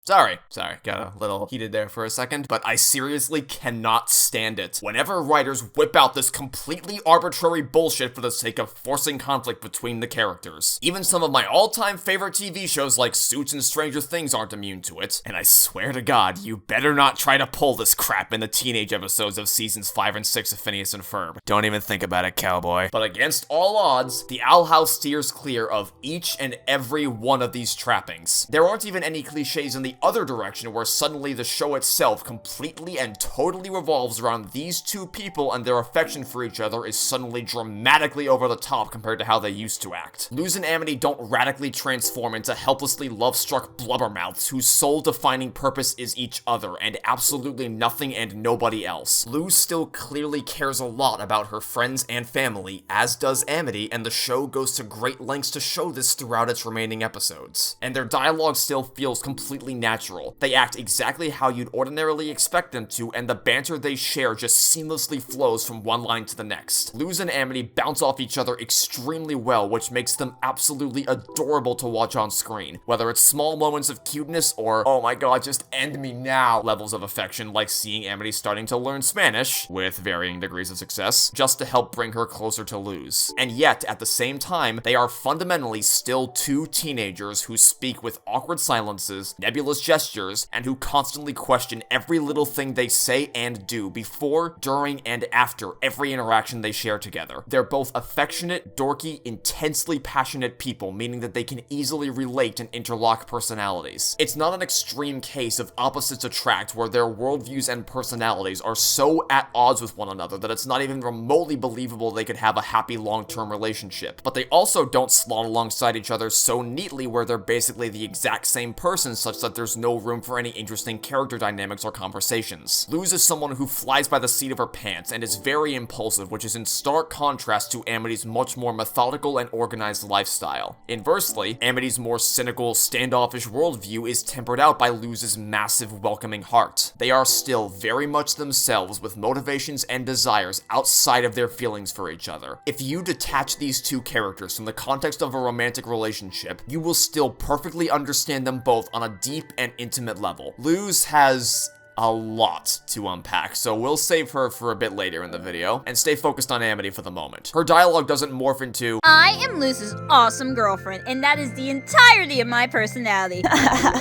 Sorry, got a little heated there for a second, but I seriously cannot stand it. Whenever writers whip out this completely arbitrary bullshit for the sake of forcing conflict between the characters. Even some of my all-time favorite TV shows like Suits and Stranger Things aren't immune to it, and I swear to God, you better not try to pull this crap in the teenage episodes of seasons 5 and 6 of Phineas and Ferb. Don't even think about it, cowboy. But against all odds, the Owl House steers clear of each and every one of these trappings. There aren't even any cliches in the other direction where suddenly the show itself completely and totally revolves around these two people and their affection for each other is suddenly dramatically over the top compared to how they used to act. Luz and Amity don't radically transform into helplessly love-struck blubbermouths whose sole defining purpose is each other and absolutely nothing and nobody else. Luz still clearly cares a lot about her friends and family, as does Amity, and the show goes to great lengths to show this throughout its remaining episodes. And their dialogue still feels completely natural. They act exactly how you'd ordinarily expect them to, and the banter they share just seamlessly flows from one line to the next. Luz and Amity bounce off each other extremely well, which makes them absolutely adorable to watch on screen. Whether it's small moments of cuteness or, oh my god, just end me now levels of affection, like seeing Amity starting to learn Spanish, with varying degrees of success, just to help bring her closer to Luz. And yet, at the same time, they are fundamentally still two teenagers who speak with awkward silences, nebulous gestures, and who constantly question every little thing they say and do before, during, and after every interaction they share together. They're both affectionate, dorky, intensely passionate people, meaning that they can easily relate and interlock personalities. It's not an extreme case of opposites attract where their worldviews and personalities are so at odds with one another that it's not even remotely believable they could have a happy long-term relationship. But they also don't slot alongside each other so neatly where they're basically the exact same person such that there's no room for any interesting character dynamics or conversations. Luz is someone who flies by the seat of her pants and is very impulsive, which is in stark contrast to Amity's much more methodical and organized lifestyle. Inversely, Amity's more cynical, standoffish worldview is tempered out by Luz's massive, welcoming heart. They are still very much themselves with motivations and desires outside of their feelings for each other. If you detach these two characters from the context of a romantic relationship, you will still perfectly understand them both on a deep and intimate level. Luz has a lot to unpack, so we'll save her for a bit later in the video, and stay focused on Amity for the moment. Her dialogue doesn't morph into, I am Luz's awesome girlfriend, and that is the entirety of my personality.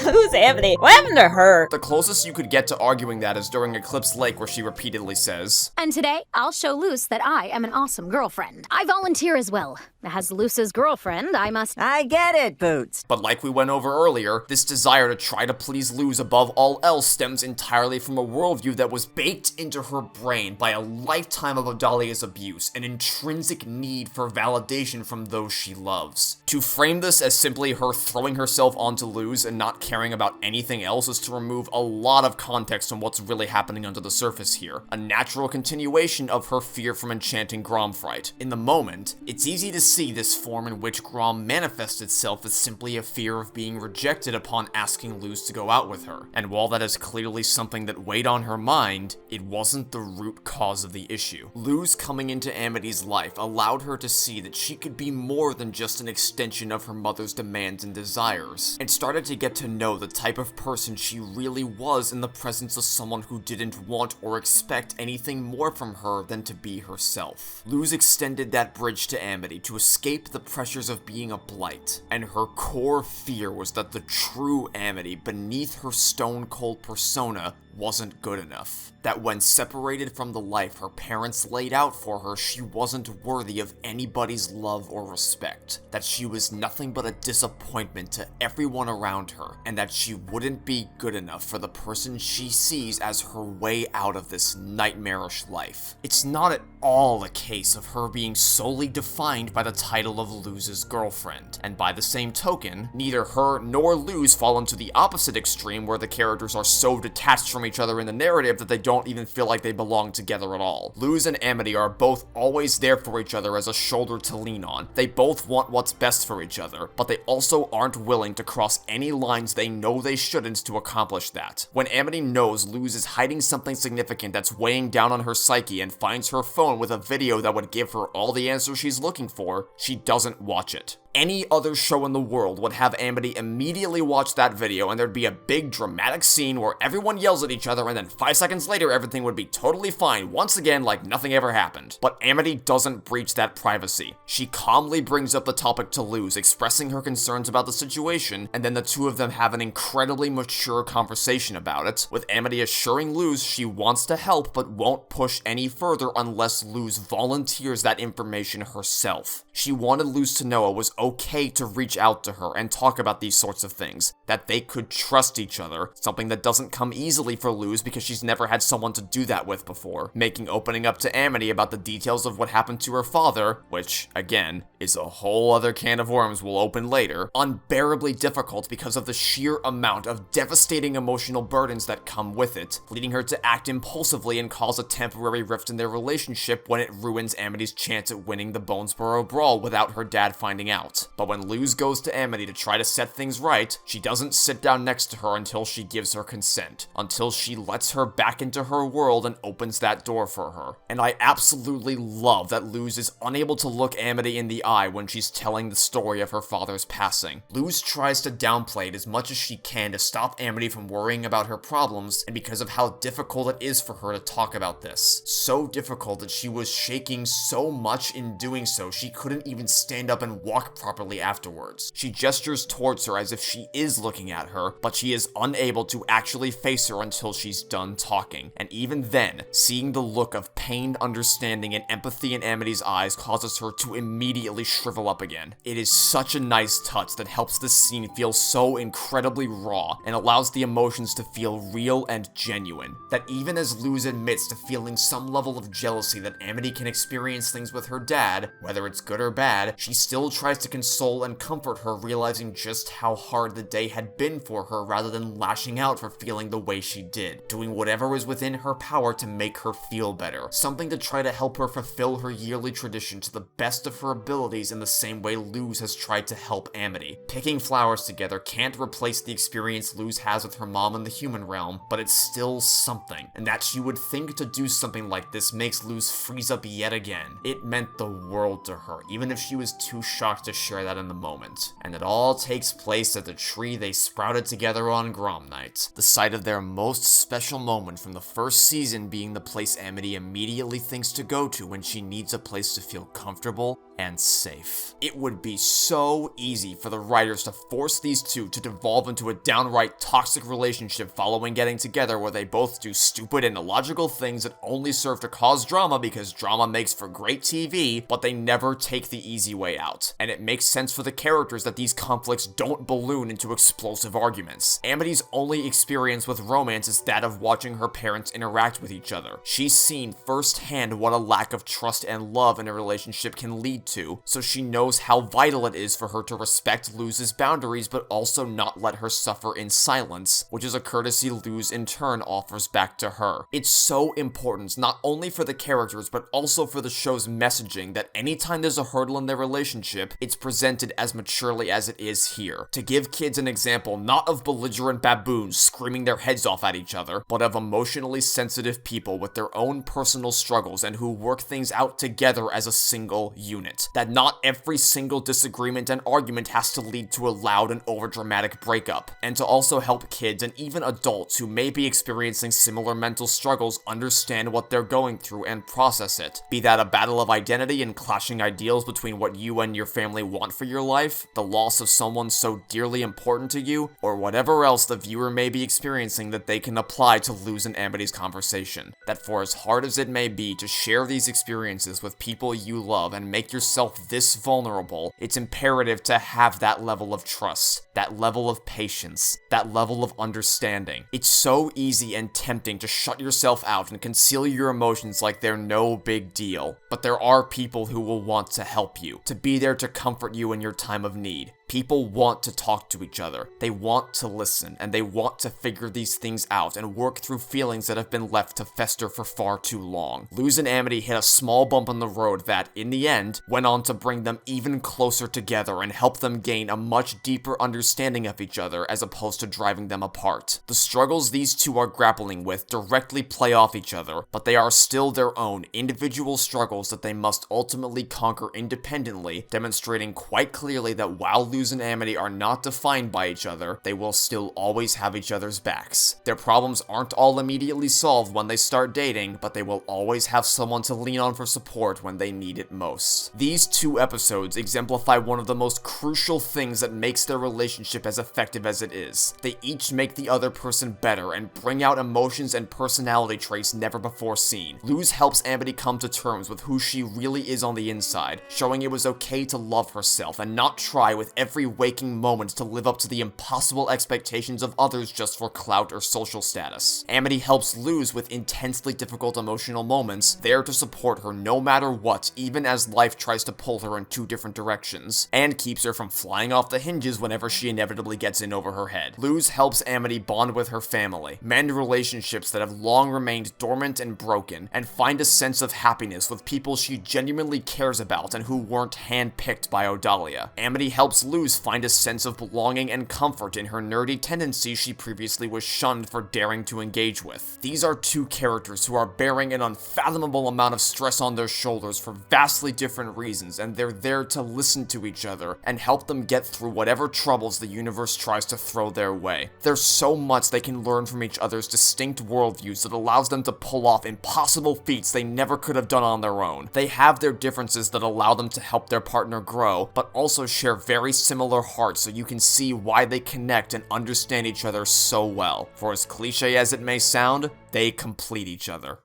Who's Amity? What happened to her? The closest you could get to arguing that is during Eclipse Lake, where she repeatedly says, And today, I'll show Luz that I am an awesome girlfriend. I volunteer as well. As Luz's girlfriend, I get it, Boots. But like we went over earlier, this desire to try to please Luz above all else stems entirely from a worldview that was baked into her brain by a lifetime of Adalia's abuse, an intrinsic need for validation from those she loves. To frame this as simply her throwing herself onto Luz and not caring about anything else is to remove a lot of context from what's really happening under the surface here, a natural continuation of her fear from enchanting Gromfright. In the moment, it's easy to see this form in which Grom manifests itself as simply a fear of being rejected upon asking Luz to go out with her, and while that is clearly something that weighed on her mind, it wasn't the root cause of the issue. Luz coming into Amity's life allowed her to see that she could be more than just an extension extension of her mother's demands and desires, and started to get to know the type of person she really was in the presence of someone who didn't want or expect anything more from her than to be herself. Luz extended that bridge to Amity to escape the pressures of being a Blight, and her core fear was that the true Amity beneath her stone-cold persona wasn't good enough. That when separated from the life her parents laid out for her, she wasn't worthy of anybody's love or respect. That she was nothing but a disappointment to everyone around her, and that she wouldn't be good enough for the person she sees as her way out of this nightmarish life. It's not at all a case of her being solely defined by the title of Luz's girlfriend, and by the same token, neither her nor Luz fall into the opposite extreme where the characters are so detached from each other in the narrative that they don't even feel like they belong together at all. Luz and Amity are both always there for each other as a shoulder to lean on. They both want what's best for each other, but they also aren't willing to cross any lines they know they shouldn't to accomplish that. When Amity knows Luz is hiding something significant that's weighing down on her psyche and finds her phone with a video that would give her all the answers she's looking for, she doesn't watch it. Any other show in the world would have Amity immediately watch that video and there'd be a big dramatic scene where everyone yells at each other and then 5 seconds later everything would be totally fine once again like nothing ever happened. But Amity doesn't breach that privacy. She calmly brings up the topic to Luz, expressing her concerns about the situation, and then the two of them have an incredibly mature conversation about it, with Amity assuring Luz she wants to help but won't push any further unless Luz volunteers that information herself. She wanted Luz to know it was okay to reach out to her and talk about these sorts of things, that they could trust each other, something that doesn't come easily for Luz because she's never had someone to do that with before, making opening up to Amity about the details of what happened to her father, which, again, is a whole other can of worms we'll open later, unbearably difficult because of the sheer amount of devastating emotional burdens that come with it, leading her to act impulsively and cause a temporary rift in their relationship when it ruins Amity's chance at winning the Bonesboro Brawl without her dad finding out. But when Luz goes to Amity to try to set things right, she doesn't sit down next to her until she gives her consent, until she lets her back into her world and opens that door for her. And I absolutely love that Luz is unable to look Amity in the eye when she's telling the story of her father's passing. Luz tries to downplay it as much as she can to stop Amity from worrying about her problems, and because of how difficult it is for her to talk about this. So difficult that she was shaking so much in doing so, she couldn't even stand up and walk properly afterwards. She gestures towards her as if she is looking at her, but she is unable to actually face her until she's done talking. And even then, seeing the look of pained understanding and empathy in Amity's eyes causes her to immediately shrivel up again. It is such a nice touch that helps this scene feel so incredibly raw and allows the emotions to feel real and genuine. That even as Luz admits to feeling some level of jealousy that Amity can experience things with her dad, whether it's good or bad, she still tries to console and comfort her, realizing just how hard the day had been for her rather than lashing out for feeling the way she did, doing whatever was within her power to make her feel better, something to try to help her fulfill her yearly tradition to the best of her abilities in the same way Luz has tried to help Amity. Picking flowers together can't replace the experience Luz has with her mom in the human realm, but it's still something, and that she would think to do something like this makes Luz freeze up yet again. It meant the world to her, even if she was too shocked to share that in the moment. And it all takes place at the tree they sprouted together on Grom Night, the site of their most special moment from the first season being the place Amity immediately thinks to go to when she needs a place to feel comfortable and safe. It would be so easy for the writers to force these two to devolve into a downright toxic relationship following getting together where they both do stupid and illogical things that only serve to cause drama because drama makes for great TV, but they never take the easy way out. And it makes sense for the characters that these conflicts don't balloon into explosive arguments. Amity's only experience with romance is that of watching her parents interact with each other. She's seen firsthand what a lack of trust and love in a relationship can lead to, so she knows how vital it is for her to respect Luz's boundaries but also not let her suffer in silence, which is a courtesy Luz in turn offers back to her. It's so important, not only for the characters but also for the show's messaging, that anytime there's a hurdle in their relationship, it's it's presented as maturely as it is here. To give kids an example not of belligerent baboons screaming their heads off at each other, but of emotionally sensitive people with their own personal struggles and who work things out together as a single unit. That not every single disagreement and argument has to lead to a loud and overdramatic breakup, and to also help kids and even adults who may be experiencing similar mental struggles understand what they're going through and process it. Be that a battle of identity and clashing ideals between what you and your family want for your life, the loss of someone so dearly important to you, or whatever else the viewer may be experiencing that they can apply to Luz and Amity's conversation. That for as hard as it may be to share these experiences with people you love and make yourself this vulnerable, it's imperative to have that level of trust, that level of patience, that level of understanding. It's so easy and tempting to shut yourself out and conceal your emotions like they're no big deal, but there are people who will want to help you, to be there to comfort you in your time of need. People want to talk to each other, they want to listen, and they want to figure these things out and work through feelings that have been left to fester for far too long. Luz and Amity hit a small bump on the road that, in the end, went on to bring them even closer together and help them gain a much deeper understanding of each other as opposed to driving them apart. The struggles these two are grappling with directly play off each other, but they are still their own individual struggles that they must ultimately conquer independently, demonstrating quite clearly that while Luz and Amity are not defined by each other, they will still always have each other's backs. Their problems aren't all immediately solved when they start dating, but they will always have someone to lean on for support when they need it most. These two episodes exemplify one of the most crucial things that makes their relationship as effective as it is. They each make the other person better and bring out emotions and personality traits never before seen. Luz helps Amity come to terms with who she really is on the inside, showing it was okay to love herself and not try with every waking moment to live up to the impossible expectations of others just for clout or social status. Amity helps Luz with intensely difficult emotional moments, there to support her no matter what, even as life tries to pull her in two different directions, and keeps her from flying off the hinges whenever she inevitably gets in over her head. Luz helps Amity bond with her family, mend relationships that have long remained dormant and broken, and find a sense of happiness with people she genuinely cares about and who weren't handpicked by Odalia. Amity helps Luz find a sense of belonging and comfort in her nerdy tendencies she previously was shunned for daring to engage with. These are two characters who are bearing an unfathomable amount of stress on their shoulders for vastly different reasons, and they're there to listen to each other and help them get through whatever troubles the universe tries to throw their way. There's so much they can learn from each other's distinct worldviews that allows them to pull off impossible feats they never could have done on their own. They have their differences that allow them to help their partner grow, but also share very similar hearts, so you can see why they connect and understand each other so well. For as cliche as it may sound, they complete each other.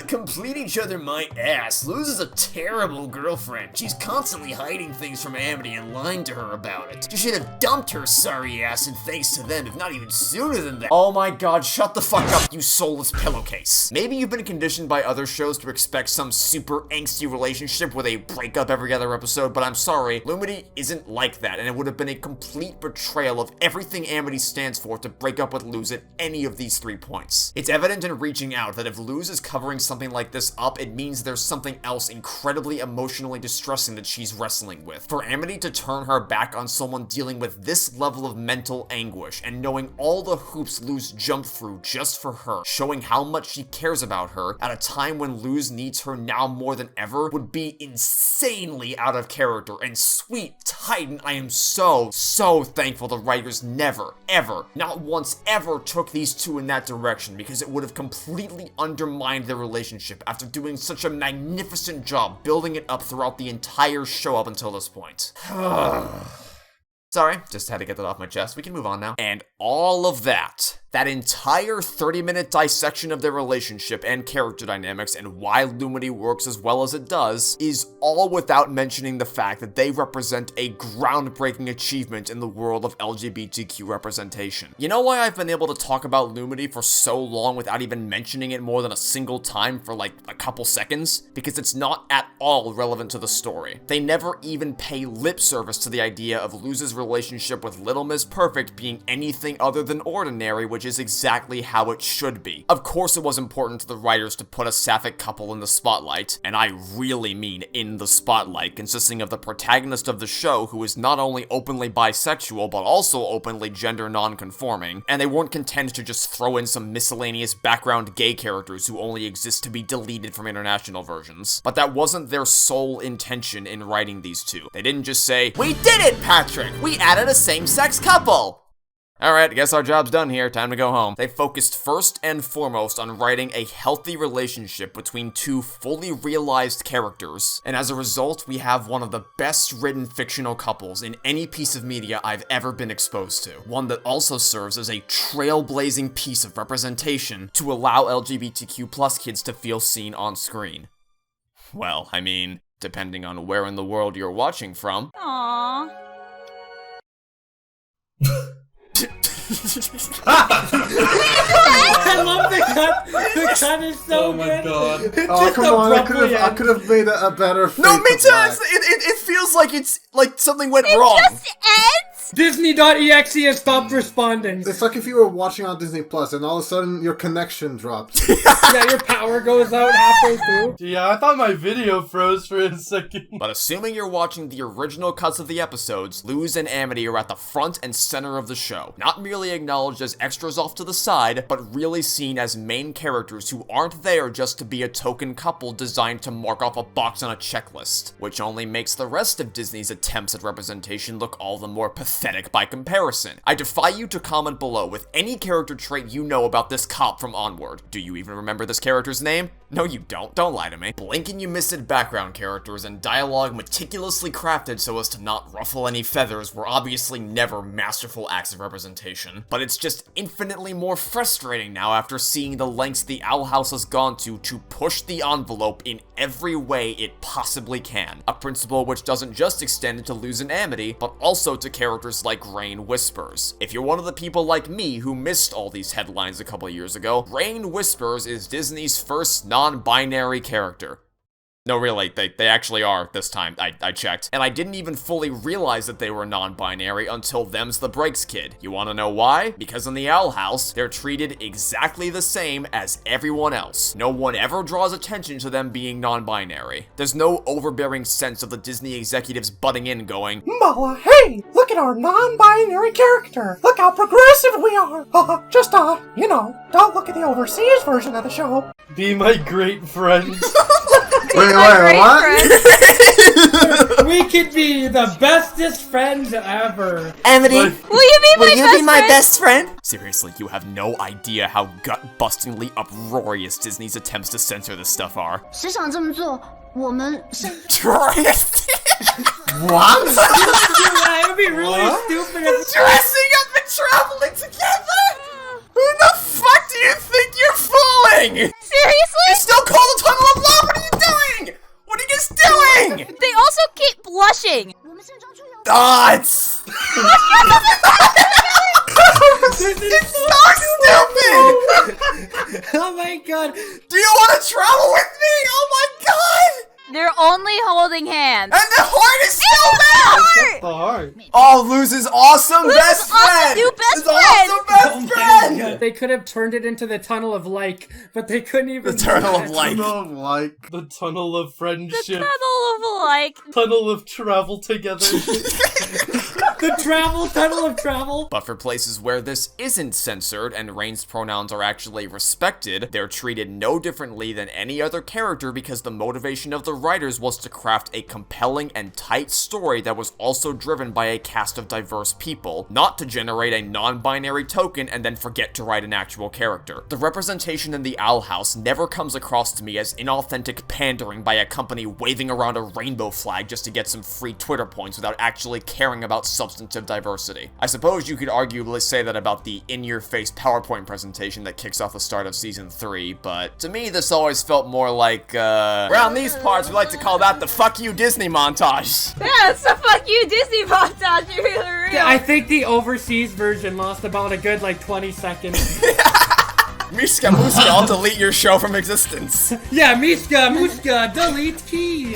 Complete each other my ass. Luz is a terrible girlfriend. She's constantly hiding things from Amity and lying to her about it. You should have dumped her sorry ass and thanks to them, if not even sooner than that. Oh my god, shut the fuck up, you soulless pillowcase. Maybe you've been conditioned by other shows to expect some super angsty relationship where they break up every other episode, but I'm sorry, Lumity isn't like that, and it would have been a complete betrayal of everything Amity stands for to break up with Luz at any of these 3 points. It's evident in reaching out that if Luz is covering something like this up, it means there's something else incredibly emotionally distressing that she's wrestling with. For Amity to turn her back on someone dealing with this level of mental anguish and knowing all the hoops Luz jumped through just for her, showing how much she cares about her at a time when Luz needs her now more than ever, would be insanely out of character. And sweet Titan, I am so thankful the writers never, ever, not once ever took these two in that direction, because it would have completely undermined their relationship after doing such a magnificent job building it up throughout the entire show up until this point. Sorry, just had to get that off my chest. We can move on now. And all of that entire 30-minute dissection of their relationship and character dynamics and why Lumity works as well as it does is all without mentioning the fact that they represent a groundbreaking achievement in the world of LGBTQ representation. You know why I've been able to talk about Lumity for so long without even mentioning it more than a single time for like a couple seconds? Because it's not at all relevant to the story. They never even pay lip service to the idea of Luz's relationship with Little Miss Perfect being anything other than ordinary, which which is exactly how it should be. Of course it was important to the writers to put a sapphic couple in the spotlight, and I really mean in the spotlight, consisting of the protagonist of the show who is not only openly bisexual, but also openly gender non-conforming, and they weren't content to just throw in some miscellaneous background gay characters who only exist to be deleted from international versions. But that wasn't their sole intention in writing these two. They didn't just say, "We did it, Patrick! We added a same-sex couple!" Alright, I guess our job's done here, time to go home. They focused first and foremost on writing a healthy relationship between two fully realized characters, and as a result, we have one of the best written fictional couples in any piece of media I've ever been exposed to. One that also serves as a trailblazing piece of representation to allow LGBTQ+ kids to feel seen on screen. Well, I mean, depending on where in the world you're watching from. Aww. I love the cut. The cut is so good. God. Oh, come on. I could have made it a better fate. No, me too. It feels like it's like something went wrong. It just ends? Disney.exe has stopped responding. It's like if you were watching on Disney Plus and all of a sudden your connection drops. Yeah, your power goes out halfway through. Yeah, I thought my video froze for a second. But assuming you're watching the original cuts of the episodes, Luz and Amity are at the front and center of the show. Not merely acknowledged as extras off to the side, but really seen as main characters who aren't there just to be a token couple designed to mark off a box on a checklist, which only makes the rest of Disney's attempts at representation look all the more pathetic by comparison. I defy you to comment below with any character trait you know about this cop from Onward. Do you even remember this character's name? No, you don't. Don't lie to me. Blink and you miss it background characters and dialogue meticulously crafted so as to not ruffle any feathers were obviously never masterful acts of representation. But it's just infinitely more frustrating now after seeing the lengths the Owl House has gone to push the envelope in every way it possibly can. A principle which doesn't just extend to Luz and Amity, but also to characters like Raine Whispers. If you're one of the people like me who missed all these headlines a couple years ago, Raine Whispers is Disney's first non-binary character. No, really, they actually are this time. I checked. And I didn't even fully realize that they were non-binary until Them's the Breaks Kid. You wanna know why? Because in the Owl House, they're treated exactly the same as everyone else. No one ever draws attention to them being non-binary. There's no overbearing sense of the Disney executives butting in going, Mala, hey, look at our non-binary character. Look how progressive we are. Just, you know, don't look at the overseas version of the show. Be my great friend. Wait, what? We could be the bestest friends ever. Amity, will you be my best friend? Seriously, you have no idea how gut-bustingly uproarious Disney's attempts to censor this stuff are. What? That would be really stupid. Dressing up and traveling together? Who the fuck do you think you're fooling? Seriously? It's still called a tunnel of love. What are you doing? What are you guys doing? They also keep blushing. It's it's so stupid! Oh my god. Do you want to travel with me? Oh my god! They're only holding hands. And the heart is still there! The heart. Oh, Luz's awesome best friend! New best friend! friend! Awesome best friend! They could have turned it into the Tunnel of Like, but they couldn't even. The Tunnel of Like. The Tunnel of Friendship. The Tunnel of Like. Tunnel of Travel Together. The Tunnel of Travel. But for places where this isn't censored and Raine's pronouns are actually respected, they're treated no differently than any other character because the motivation of the writers was to craft a compelling and tight story that was also driven by a cast of diverse people, not to generate a non-binary token and then forget to write an actual character. The representation in the Owl House never comes across to me as inauthentic pandering by a company waving around a rainbow flag just to get some free Twitter points without actually caring about substantive diversity. I suppose you could arguably say that about the in-your-face PowerPoint presentation that kicks off the start of Season 3, but to me this always felt more like, around these parts we like to call that the fuck you Disney montage. Yeah, it's the fuck you Disney montage, you're really real. Yeah, I think the overseas version lost about a good, 20 seconds. Miska Muska, I'll delete your show from existence. Yeah, Miska Muska, delete key.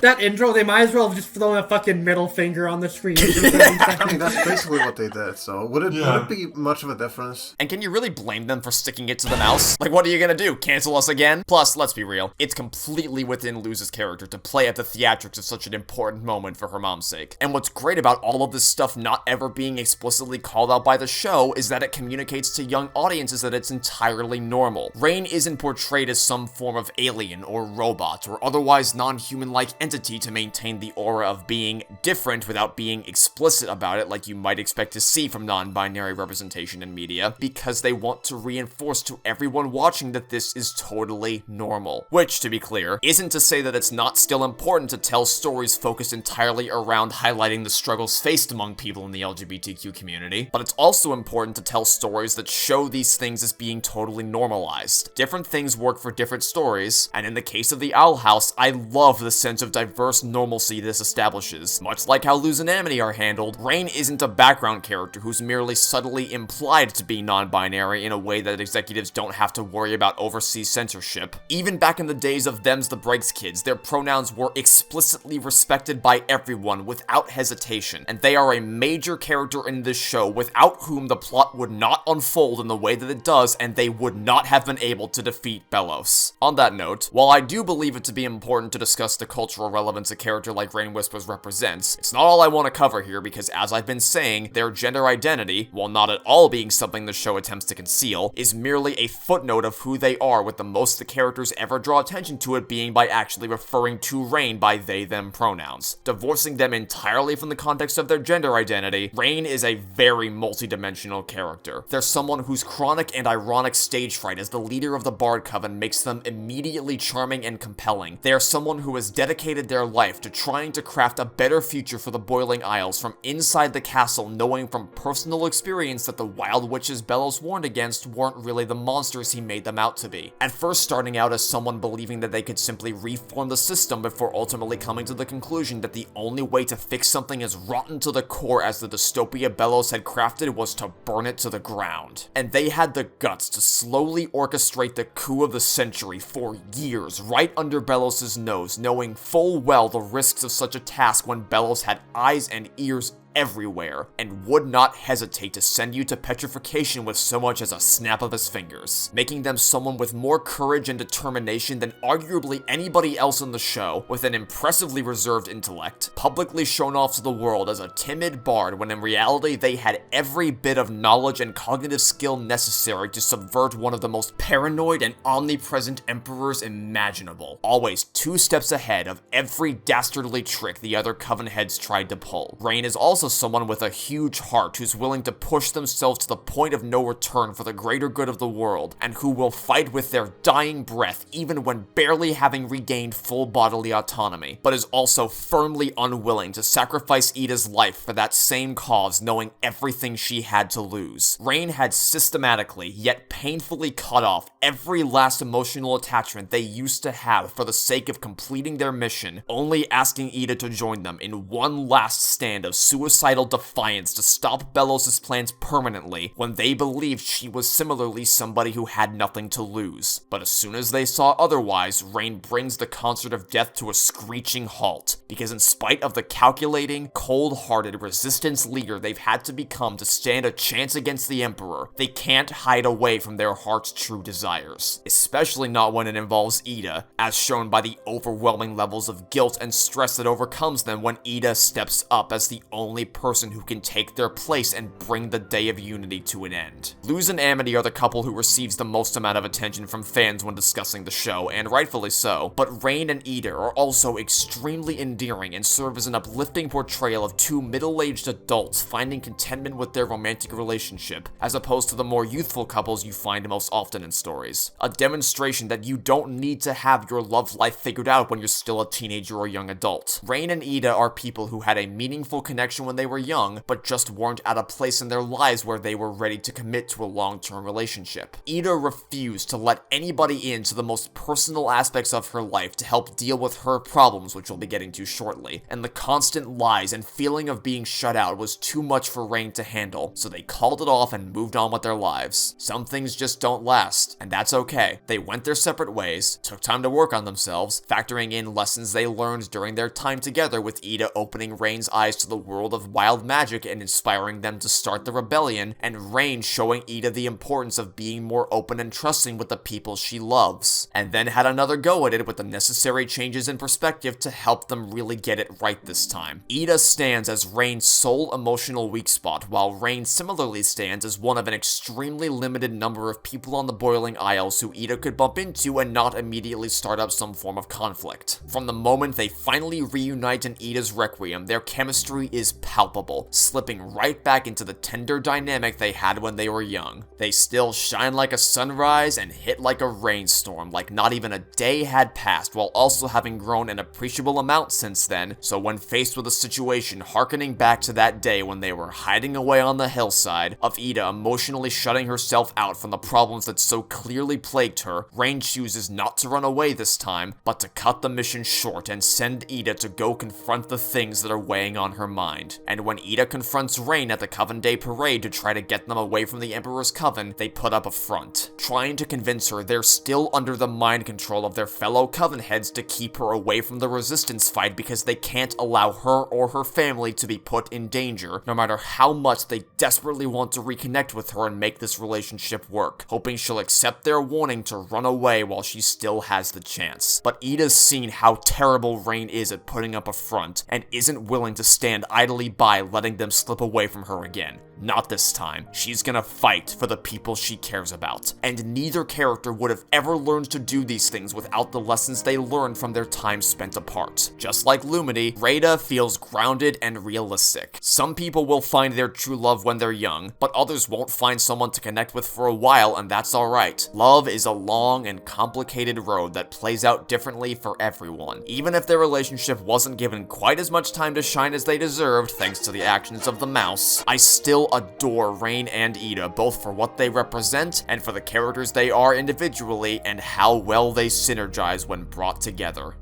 That intro, they might as well have just thrown a fucking middle finger on the screen. I mean, that's basically what they did, so would it be much of a difference? And can you really blame them for sticking it to the mouse? Like, what are you gonna do? Cancel us again? Plus, let's be real, it's completely within Luz's character to play at the theatrics of such an important moment for her mom's sake. And what's great about all of this stuff not ever being explicitly called out by the show is that it communicates to young audiences that it's entirely normal. Raine isn't portrayed as some form of alien or robot or otherwise non-human-like entity to maintain the aura of being different without being explicit about it like you might expect to see from non-binary representation in media, because they want to reinforce to everyone watching that this is totally normal. Which, to be clear, isn't to say that it's not still important to tell stories focused entirely around highlighting the struggles faced among people in the LGBTQ community, but it's also important to tell stories that show these things as being totally normalized. Different things work for different stories, and in the case of the Owl House, I love the sense of diverse normalcy this establishes. Much like how Luz and Amity are handled, Raine isn't a background character who's merely subtly implied to be non-binary in a way that executives don't have to worry about overseas censorship. Even back in the days of Them's the Breaks kids, their pronouns were explicitly respected by everyone without hesitation, and they are a major character in this show without whom the plot would not unfold in the way that it does, and they would not have been able to defeat Belos. On that note, while I do believe it to be important to discuss the cultural relevance a character like Raine Whispers represents, it's not all I want to cover here because, as I've been saying, their gender identity, while not at all being something the show attempts to conceal, is merely a footnote of who they are, with the most the characters ever draw attention to it being by actually referring to Raine by they-them pronouns. Divorcing them entirely from the context of their gender identity, Raine is a very multi-dimensional character. They're someone whose chronic and ironic stage fright as the leader of the Bard Coven makes them immediately charming and compelling. They are someone who has dedicated their life to trying to craft a better future for the Boiling Isles from inside the castle, knowing from personal experience that the wild witches Belos warned against weren't really the monsters he made them out to be. At first starting out as someone believing that they could simply reform the system before ultimately coming to the conclusion that the only way to fix something as rotten to the core as the dystopia Belos had crafted was to burn it to the ground. And they had the guts to slowly orchestrate the coup of the century for years, right under Belos' nose, knowing full well the risks of such a task when Belos had eyes and ears everywhere, and would not hesitate to send you to petrification with so much as a snap of his fingers, making them someone with more courage and determination than arguably anybody else in the show, with an impressively reserved intellect, publicly shown off to the world as a timid bard when in reality they had every bit of knowledge and cognitive skill necessary to subvert one of the most paranoid and omnipresent emperors imaginable, always 2 steps ahead of every dastardly trick the other Coven heads tried to pull. Raine is also someone with a huge heart who's willing to push themselves to the point of no return for the greater good of the world, and who will fight with their dying breath even when barely having regained full bodily autonomy, but is also firmly unwilling to sacrifice Ida's life for that same cause, knowing everything she had to lose. Raine had systematically, yet painfully cut off every last emotional attachment they used to have for the sake of completing their mission, only asking Ida to join them in one last stand of suicidal defiance to stop Belos' plans permanently when they believed she was similarly somebody who had nothing to lose. But as soon as they saw otherwise, Raine brings the concert of death to a screeching halt, because in spite of the calculating, cold-hearted resistance leader they've had to become to stand a chance against the Emperor, they can't hide away from their heart's true desires, especially not when it involves Ida, as shown by the overwhelming levels of guilt and stress that overcomes them when Ida steps up as the only person who can take their place and bring the Day of Unity to an end. Luz and Amity are the couple who receives the most amount of attention from fans when discussing the show, and rightfully so, but Raine and Ida are also extremely endearing and serve as an uplifting portrayal of 2 middle-aged adults finding contentment with their romantic relationship, as opposed to the more youthful couples you find most often in stories. A demonstration that you don't need to have your love life figured out when you're still a teenager or young adult. Raine and Ida are people who had a meaningful connection when they were young, but just weren't at a place in their lives where they were ready to commit to a long-term relationship. Ida refused to let anybody into the most personal aspects of her life to help deal with her problems, which we'll be getting to shortly, and the constant lies and feeling of being shut out was too much for Raine to handle, so they called it off and moved on with their lives. Some things just don't last, and that's okay. They went their separate ways, took time to work on themselves, factoring in lessons they learned during their time together, with Ida opening Raine's eyes to the world of wild magic and inspiring them to start the rebellion, and Raine showing Ida the importance of being more open and trusting with the people she loves, and then had another go at it with the necessary changes in perspective to help them really get it right this time. Ida stands as Raine's sole emotional weak spot, while Raine similarly stands as one of an extremely limited number of people on the Boiling Isles who Ida could bump into and not immediately start up some form of conflict. From the moment they finally reunite in Ida's Requiem, their chemistry is palpable, slipping right back into the tender dynamic they had when they were young. They still shine like a sunrise and hit like a rainstorm, like not even a day had passed, while also having grown an appreciable amount since then, so when faced with a situation harkening back to that day when they were hiding away on the hillside, of Ida emotionally shutting herself out from the problems that so clearly plagued her, Raine chooses not to run away this time, but to cut the mission short and send Ida to go confront the things that are weighing on her mind. And when Ida confronts Raine at the Coven Day Parade to try to get them away from the Emperor's Coven, they put up a front, trying to convince her they're still under the mind control of their fellow Coven heads to keep her away from the resistance fight because they can't allow her or her family to be put in danger, no matter how much they desperately want to reconnect with her and make this relationship work, hoping she'll accept their warning to run away while she still has the chance. But Ida's seen how terrible Raine is at putting up a front, and isn't willing to stand idly by letting them slip away from her again. Not this time. She's gonna fight for the people she cares about. And neither character would have ever learned to do these things without the lessons they learned from their time spent apart. Just like Lumity, Rada feels grounded and realistic. Some people will find their true love when they're young, but others won't find someone to connect with for a while, and that's alright. Love is a long and complicated road that plays out differently for everyone. Even if their relationship wasn't given quite as much time to shine as they deserved, thanks to the actions of the mouse, I still adore Raine and Ida, both for what they represent and for the characters they are individually and how well they synergize when brought together.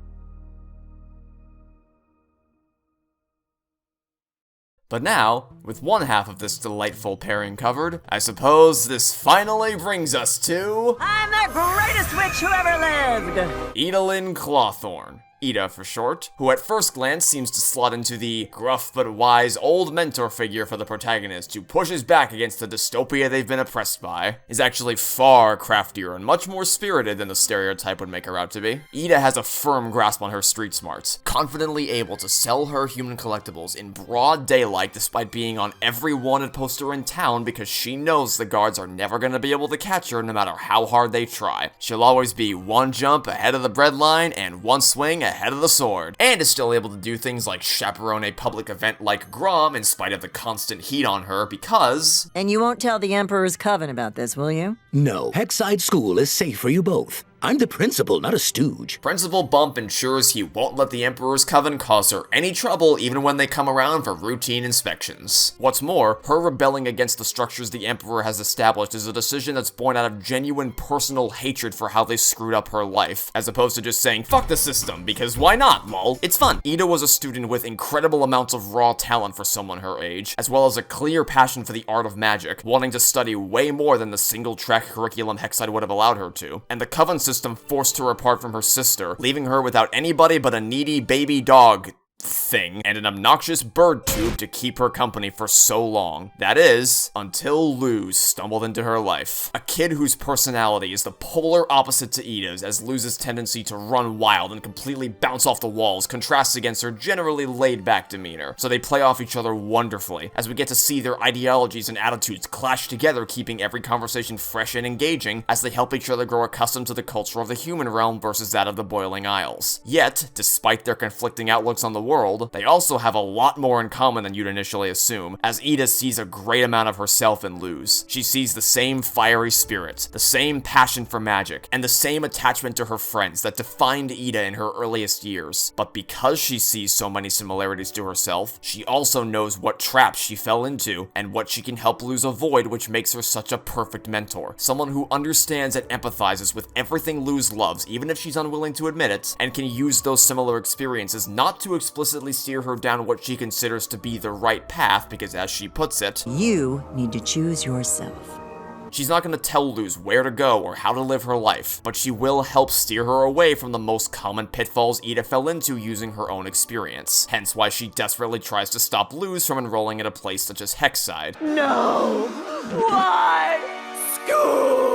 But now, with one half of this delightful pairing covered, I suppose this finally brings us to... I'm the greatest witch who ever lived! Idalyn Clawthorne. Ida for short, who at first glance seems to slot into the gruff but wise old mentor figure for the protagonist who pushes back against the dystopia they've been oppressed by, is actually far craftier and much more spirited than the stereotype would make her out to be. Ida has a firm grasp on her street smarts, confidently able to sell her human collectibles in broad daylight despite being on every wanted poster in town because she knows the guards are never going to be able to catch her no matter how hard they try. She'll always be one jump ahead of the breadline and one swing ahead of the sword, and is still able to do things like chaperone a public event like Grom in spite of the constant heat on her because... And you won't tell the Emperor's Coven about this, will you? No, Hexside School is safe for you both. I'm the principal, not a stooge. Principal Bump ensures he won't let the Emperor's Coven cause her any trouble even when they come around for routine inspections. What's more, her rebelling against the structures the Emperor has established is a decision that's born out of genuine personal hatred for how they screwed up her life, as opposed to just saying, fuck the system, because why not, lol? It's fun. Ida was a student with incredible amounts of raw talent for someone her age, as well as a clear passion for the art of magic, wanting to study way more than the single-track curriculum Hexside would have allowed her to, and the Coven system forced her apart from her sister, leaving her without anybody but a needy baby dog thing and an obnoxious bird tube to keep her company for so long. That is, until Luz stumbled into her life. A kid whose personality is the polar opposite to Ida's, as Luz's tendency to run wild and completely bounce off the walls contrasts against her generally laid-back demeanor, so they play off each other wonderfully, as we get to see their ideologies and attitudes clash together, keeping every conversation fresh and engaging as they help each other grow accustomed to the culture of the human realm versus that of the Boiling Isles. Yet, despite their conflicting outlooks on the world, world, they also have a lot more in common than you'd initially assume, as Ida sees a great amount of herself in Luz. She sees the same fiery spirit, the same passion for magic, and the same attachment to her friends that defined Ida in her earliest years. But because she sees so many similarities to herself, she also knows what traps she fell into, and what she can help Luz avoid, which makes her such a perfect mentor. Someone who understands and empathizes with everything Luz loves, even if she's unwilling to admit it, and can use those similar experiences not to explicitly steer her down what she considers to be the right path, because as she puts it, you need to choose yourself. She's not going to tell Luz where to go or how to live her life, but she will help steer her away from the most common pitfalls Ida fell into using her own experience. Hence why she desperately tries to stop Luz from enrolling at a place such as Hexside. No! Why? School!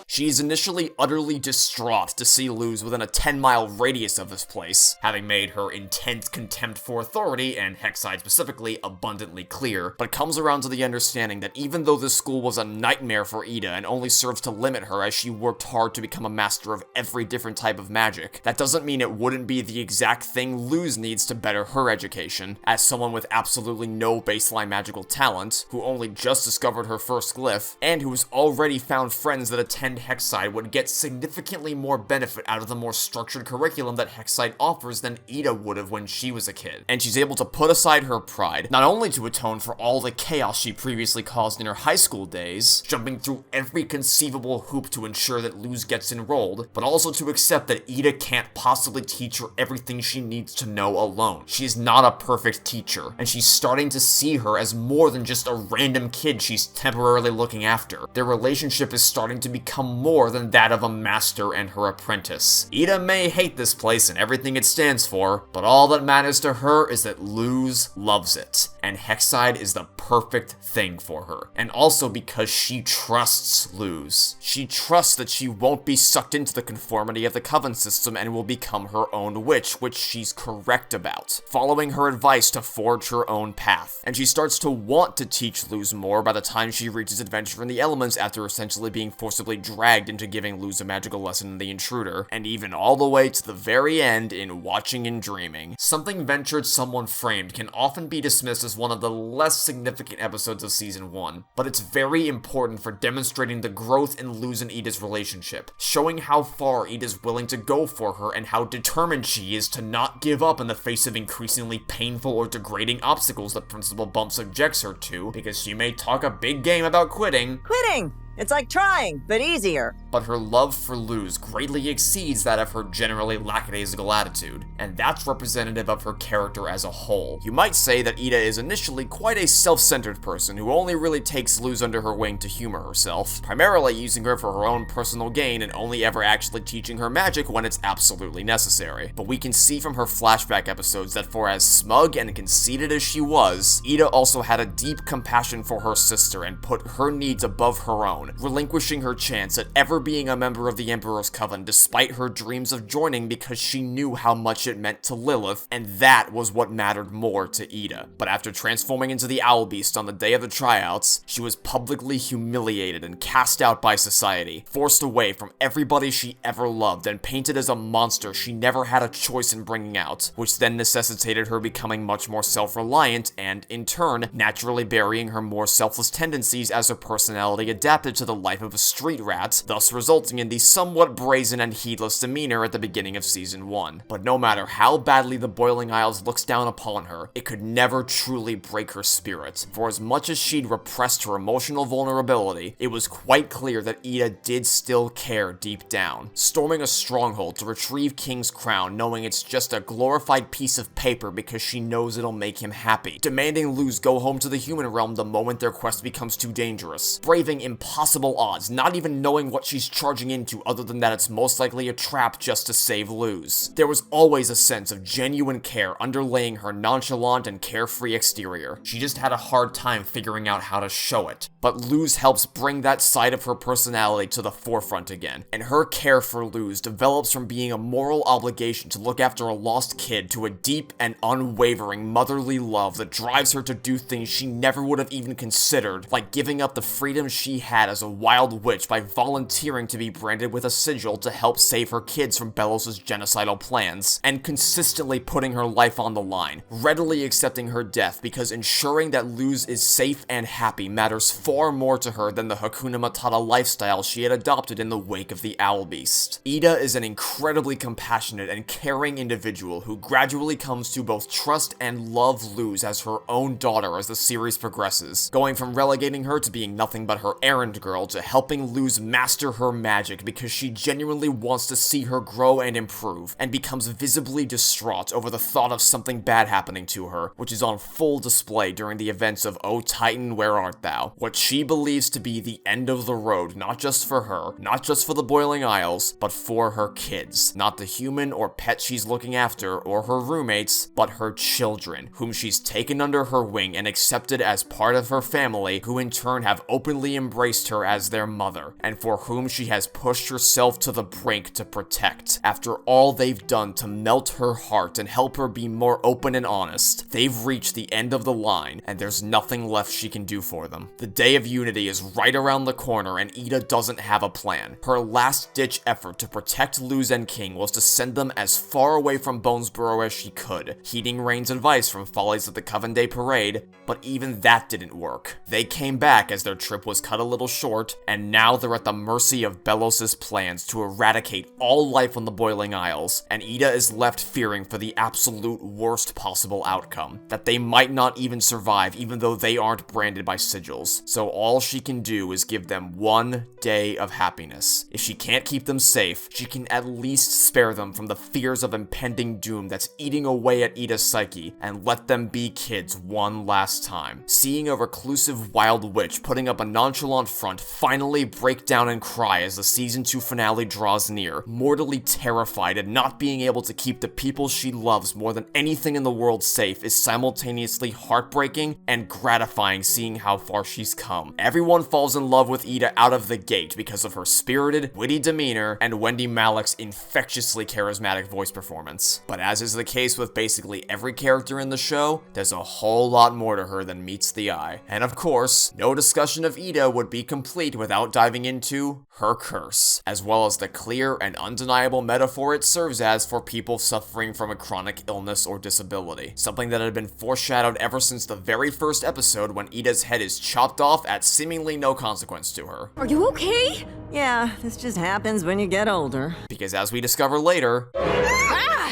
She is initially utterly distraught to see Luz within a 10-mile radius of this place, having made her intense contempt for authority, and Hexside specifically, abundantly clear, but comes around to the understanding that even though this school was a nightmare for Ida and only serves to limit her as she worked hard to become a master of every different type of magic, that doesn't mean it wouldn't be the exact thing Luz needs to better her education. As someone with absolutely no baseline magical talent, who only just discovered her first glyph, and who has already found friends that attend Hexside would get significantly more benefit out of the more structured curriculum that Hexside offers than Ida would have when she was a kid. And she's able to put aside her pride, not only to atone for all the chaos she previously caused in her high school days, jumping through every conceivable hoop to ensure that Luz gets enrolled, but also to accept that Ida can't possibly teach her everything she needs to know alone. She is not a perfect teacher, and she's starting to see her as more than just a random kid she's temporarily looking after. Their relationship is starting to become more than that of a master and her apprentice. Ida may hate this place and everything it stands for, but all that matters to her is that Luz loves it, and Hexside is the perfect thing for her. And also because she trusts Luz. She trusts that she won't be sucked into the conformity of the Coven system and will become her own witch, which she's correct about, following her advice to forge her own path. And she starts to want to teach Luz more by the time she reaches Adventure in the Elements after essentially being forcibly dragged into giving Luz a magical lesson in The Intruder, and even all the way to the very end in Watching and Dreaming. Something Ventured, Someone Framed can often be dismissed as one of the less significant episodes of Season 1, but it's very important for demonstrating the growth in Luz and Ida's relationship, showing how far Ida's willing to go for her and how determined she is to not give up in the face of increasingly painful or degrading obstacles that Principal Bump subjects her to, because she may talk a big game about quitting. Quitting! It's like trying, but easier. But her love for Luz greatly exceeds that of her generally lackadaisical attitude, and that's representative of her character as a whole. You might say that Ida is initially quite a self-centered person who only really takes Luz under her wing to humor herself, primarily using her for her own personal gain and only ever actually teaching her magic when it's absolutely necessary. But we can see from her flashback episodes that for as smug and conceited as she was, Ida also had a deep compassion for her sister and put her needs above her own, relinquishing her chance at ever being a member of the Emperor's Coven despite her dreams of joining because she knew how much it meant to Lilith, and that was what mattered more to Ida. But after transforming into the Owl Beast on the day of the tryouts, she was publicly humiliated and cast out by society, forced away from everybody she ever loved, and painted as a monster she never had a choice in bringing out, which then necessitated her becoming much more self-reliant and, in turn, naturally burying her more selfless tendencies as her personality adapted to the life of a street rat, thus resulting in the somewhat brazen and heedless demeanor at the beginning of Season 1. But no matter how badly the Boiling Isles looks down upon her, it could never truly break her spirit. For as much as she'd repressed her emotional vulnerability, it was quite clear that Ida did still care deep down. Storming a stronghold to retrieve King's crown knowing it's just a glorified piece of paper because she knows it'll make him happy. Demanding Luz go home to the human realm the moment their quest becomes too dangerous. Braving impossible odds, not even knowing what she's charging into other than that it's most likely a trap just to save Luz. There was always a sense of genuine care underlaying her nonchalant and carefree exterior. She just had a hard time figuring out how to show it. But Luz helps bring that side of her personality to the forefront again, and her care for Luz develops from being a moral obligation to look after a lost kid to a deep and unwavering motherly love that drives her to do things she never would have even considered, like giving up the freedom she had as a wild witch by volunteering to be branded with a sigil to help save her kids from Belos' genocidal plans, and consistently putting her life on the line, readily accepting her death because ensuring that Luz is safe and happy matters far more to her than the Hakuna Matata lifestyle she had adopted in the wake of the Owl Beast. Ida is an incredibly compassionate and caring individual who gradually comes to both trust and love Luz as her own daughter as the series progresses, going from relegating her to being nothing but her errand girl to helping Luz master her magic because she genuinely wants to see her grow and improve, and becomes visibly distraught over the thought of something bad happening to her, which is on full display during the events of O Titan, Where Art Thou? What she believes to be the end of the road, not just for her, not just for the Boiling Isles, but for her kids. Not the human or pet she's looking after, or her roommates, but her children, whom she's taken under her wing and accepted as part of her family, who in turn have openly embraced her as their mother, and for whom she has pushed herself to the brink to protect. After all they've done to melt her heart and help her be more open and honest, they've reached the end of the line, and there's nothing left she can do for them. The day of unity is right around the corner, and Ida doesn't have a plan. Her last-ditch effort to protect Luz and King was to send them as far away from Bonesborough as she could, heeding Raine's advice from Follies at the Coven Day Parade, but even that didn't work. They came back as their trip was cut a little short, and now they're at the mercy of Belos' plans to eradicate all life on the Boiling Isles, and Ida is left fearing for the absolute worst possible outcome, that they might not even survive even though they aren't branded by sigils. So all she can do is give them one day of happiness. If she can't keep them safe, she can at least spare them from the fears of impending doom that's eating away at Ida's psyche, and let them be kids one last time. Seeing a reclusive wild witch putting up a nonchalant front finally break down and cry as the season 2 finale draws near, mortally terrified at not being able to keep the people she loves more than anything in the world safe, is simultaneously heartbreaking and gratifying seeing how far she's come. Everyone falls in love with Ida out of the gate because of her spirited, witty demeanor and Wendy Malick's infectiously charismatic voice performance. But as is the case with basically every character in the show, there's a whole lot more to her than meets the eye. And of course, no discussion of Ida would be complete without diving into her curse, as well as the clear and undeniable metaphor it serves as for people suffering from a chronic illness or disability. Something that had been foreshadowed ever since the very first episode when Ida's head is chopped off at seemingly no consequence to her. Are you okay? Yeah, this just happens when you get older. Because as we discover later,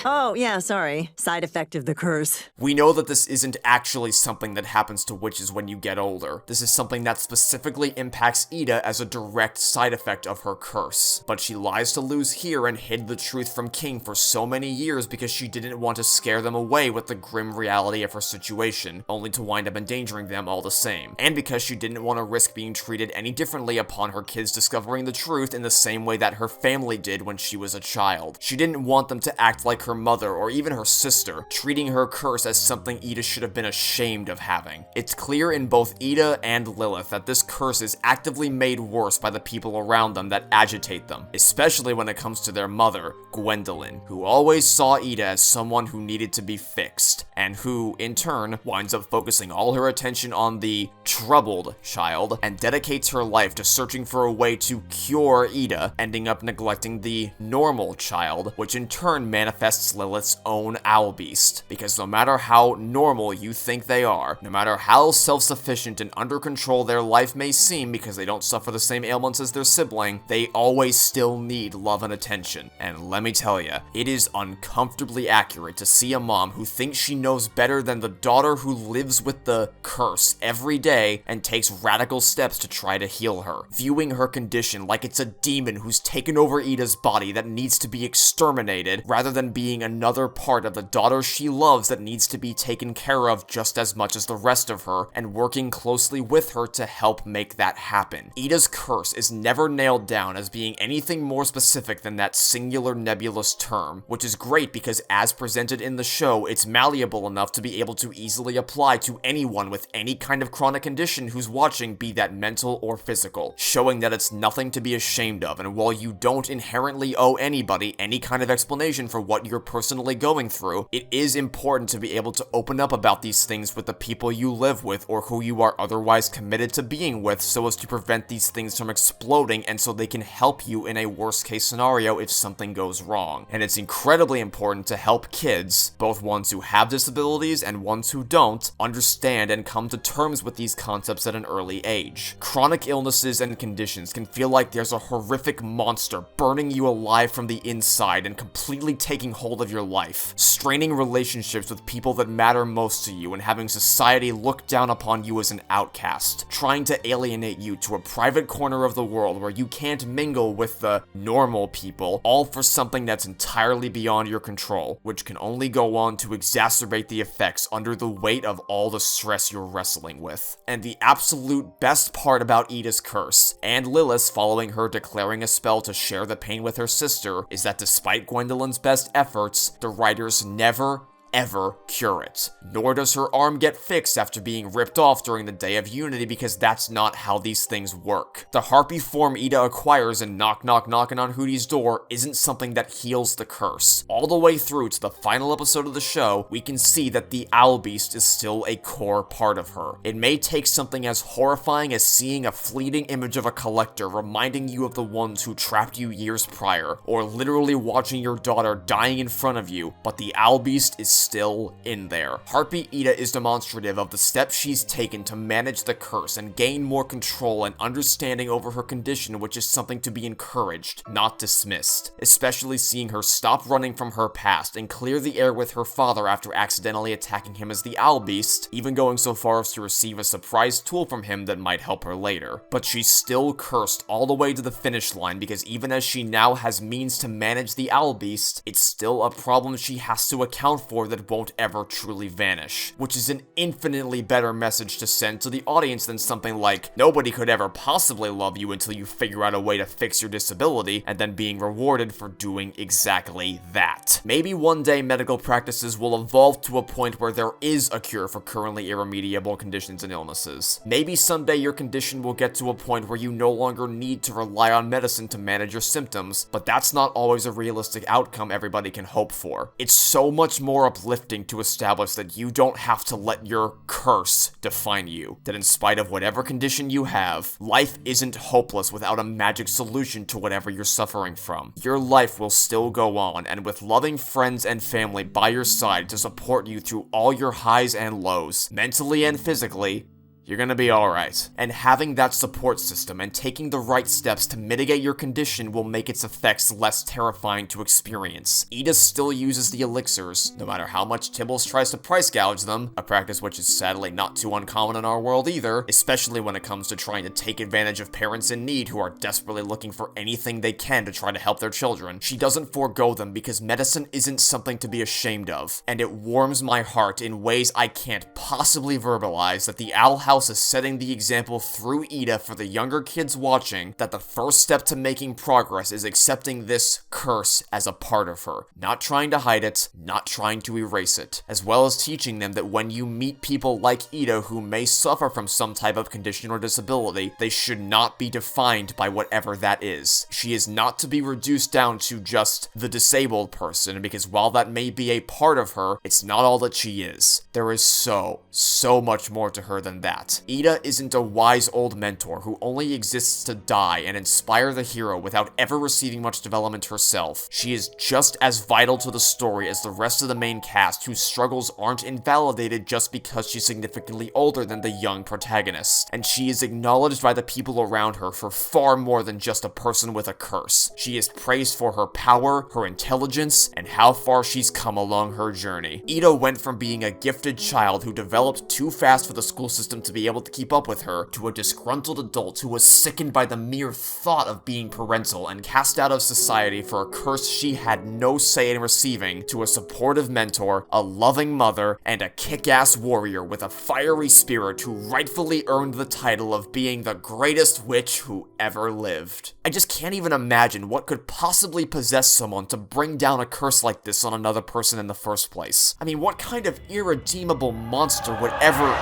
Oh, yeah, sorry. Side effect of the curse. we know that this isn't actually something that happens to witches when you get older. This is something that specifically impacts Ida as a direct side effect of her curse. But she lies to Luz here and hid the truth from King for so many years because she didn't want to scare them away with the grim reality of her situation, only to wind up endangering them all the same. And because she didn't want to risk being treated any differently upon her kids discovering the truth in the same way that her family did when she was a child. She didn't want them to act like her mother or even her sister, treating her curse as something Ida should have been ashamed of having. It's clear in both Ida and Lilith that this curse is actively made worse by the people around them that agitate them, especially when it comes to their mother, Gwendolyn, who always saw Ida as someone who needed to be fixed, and who, in turn, winds up focusing all her attention on the troubled child and dedicates her life to searching for a way to cure Ida, ending up neglecting the normal child, which in turn manifests Lilith's own owl beast. Because no matter how normal you think they are, no matter how self-sufficient and under control their life may seem because they don't suffer the same ailments as their sibling, they always still need love and attention. And let me tell ya, it is uncomfortably accurate to see a mom who thinks she knows better than the daughter who lives with the curse every day and takes radical steps to try to heal her, viewing her condition like it's a demon who's taken over Ida's body that needs to be exterminated, rather than being another part of the daughter she loves that needs to be taken care of just as much as the rest of her, and working closely with her to help make that happen. Ida's curse is never nailed down as being anything more specific than that singular nebulous term, which is great because as presented in the show, it's malleable enough to be able to easily apply to anyone with any kind of chronic condition who's watching, be that mental or physical, showing that it's nothing to be ashamed of, and while you don't inherently owe anybody any kind of explanation for what you're you're personally going through, it is important to be able to open up about these things with the people you live with or who you are otherwise committed to being with, so as to prevent these things from exploding and so they can help you in a worst case scenario if something goes wrong. And it's incredibly important to help kids, both ones who have disabilities and ones who don't, understand and come to terms with these concepts at an early age. Chronic illnesses and conditions can feel like there's a horrific monster burning you alive from the inside and completely taking hold of your life, straining relationships with people that matter most to you and having society look down upon you as an outcast, trying to alienate you to a private corner of the world where you can't mingle with the normal people, all for something that's entirely beyond your control, which can only go on to exacerbate the effects under the weight of all the stress you're wrestling with. And the absolute best part about Ida's curse, and Lilith following her declaring a spell to share the pain with her sister, is that despite Gwendolyn's best efforts, the writers never ever cure it. Nor does her arm get fixed after being ripped off during the Day of Unity, because that's not how these things work. The harpy form Ida acquires in Knock Knock Knockin' on Hootie's Door isn't something that heals the curse. All the way through to the final episode of the show, we can see that the Owl Beast is still a core part of her. It may take something as horrifying as seeing a fleeting image of a collector reminding you of the ones who trapped you years prior, or literally watching your daughter dying in front of you, but the Owl Beast is still in there. Harpy Ida is demonstrative of the steps she's taken to manage the curse and gain more control and understanding over her condition, which is something to be encouraged, not dismissed. Especially seeing her stop running from her past and clear the air with her father after accidentally attacking him as the Owl Beast, even going so far as to receive a surprise tool from him that might help her later. But she's still cursed all the way to the finish line, because even as she now has means to manage the Owl Beast, it's still a problem she has to account for that won't ever truly vanish, which is an infinitely better message to send to the audience than something like, nobody could ever possibly love you until you figure out a way to fix your disability, and then being rewarded for doing exactly that. Maybe one day medical practices will evolve to a point where there is a cure for currently irremediable conditions and illnesses. Maybe someday your condition will get to a point where you no longer need to rely on medicine to manage your symptoms, but that's not always a realistic outcome everybody can hope for. It's so much more uplifting to establish that you don't have to let your curse define you. That in spite of whatever condition you have, life isn't hopeless without a magic solution to whatever you're suffering from. Your life will still go on, and with loving friends and family by your side to support you through all your highs and lows, mentally and physically, you're gonna be alright. And having that support system and taking the right steps to mitigate your condition will make its effects less terrifying to experience. Ida still uses the elixirs, no matter how much Tibbles tries to price gouge them, a practice which is sadly not too uncommon in our world either, especially when it comes to trying to take advantage of parents in need who are desperately looking for anything they can to try to help their children. She doesn't forego them because medicine isn't something to be ashamed of, and it warms my heart in ways I can't possibly verbalize that the Owl House is setting the example through Ida for the younger kids watching that the first step to making progress is accepting this curse as a part of her, not trying to hide it, not trying to erase it, as well as teaching them that when you meet people like Ida who may suffer from some type of condition or disability, they should not be defined by whatever that is. She is not to be reduced down to just the disabled person, because while that may be a part of her, it's not all that she is. There is so much more to her than that. Ida isn't a wise old mentor who only exists to die and inspire the hero without ever receiving much development herself. She is just as vital to the story as the rest of the main cast, whose struggles aren't invalidated just because she's significantly older than the young protagonist. And she is acknowledged by the people around her for far more than just a person with a curse. She is praised for her power, her intelligence, and how far she's come along her journey. Ida went from being a gifted child who developed too fast for the school system to be able to keep up with her, to a disgruntled adult who was sickened by the mere thought of being parental and cast out of society for a curse she had no say in receiving, to a supportive mentor, a loving mother, and a kick-ass warrior with a fiery spirit who rightfully earned the title of being the greatest witch who ever lived. I just can't even imagine what could possibly possess someone to bring down a curse like this on another person in the first place. I mean, what kind of irredeemable monster would ever...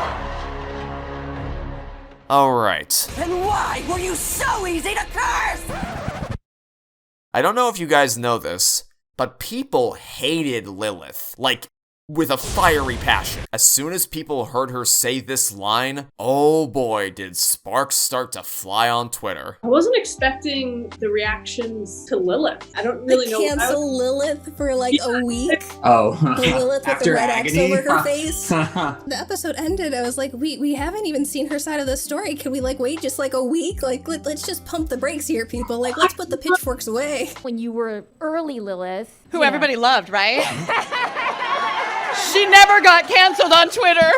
Alright. Then why were you so easy to curse? I don't know if you guys know this, But people hated Lilith, like, with a fiery passion. As soon as people heard her say this line, oh boy, did sparks start to fly on Twitter. I wasn't expecting the reactions to Lilith. I don't really know. Cancel Lilith for like a week. Oh, the Lilith with the red X over her face. The episode ended. I was like, we haven't even seen her side of the story. Can we like wait just like a week? Like let's just pump the brakes here, people. Like let's put the pitchforks away. When you were early Lilith, who everybody loved, right? She never got canceled on Twitter.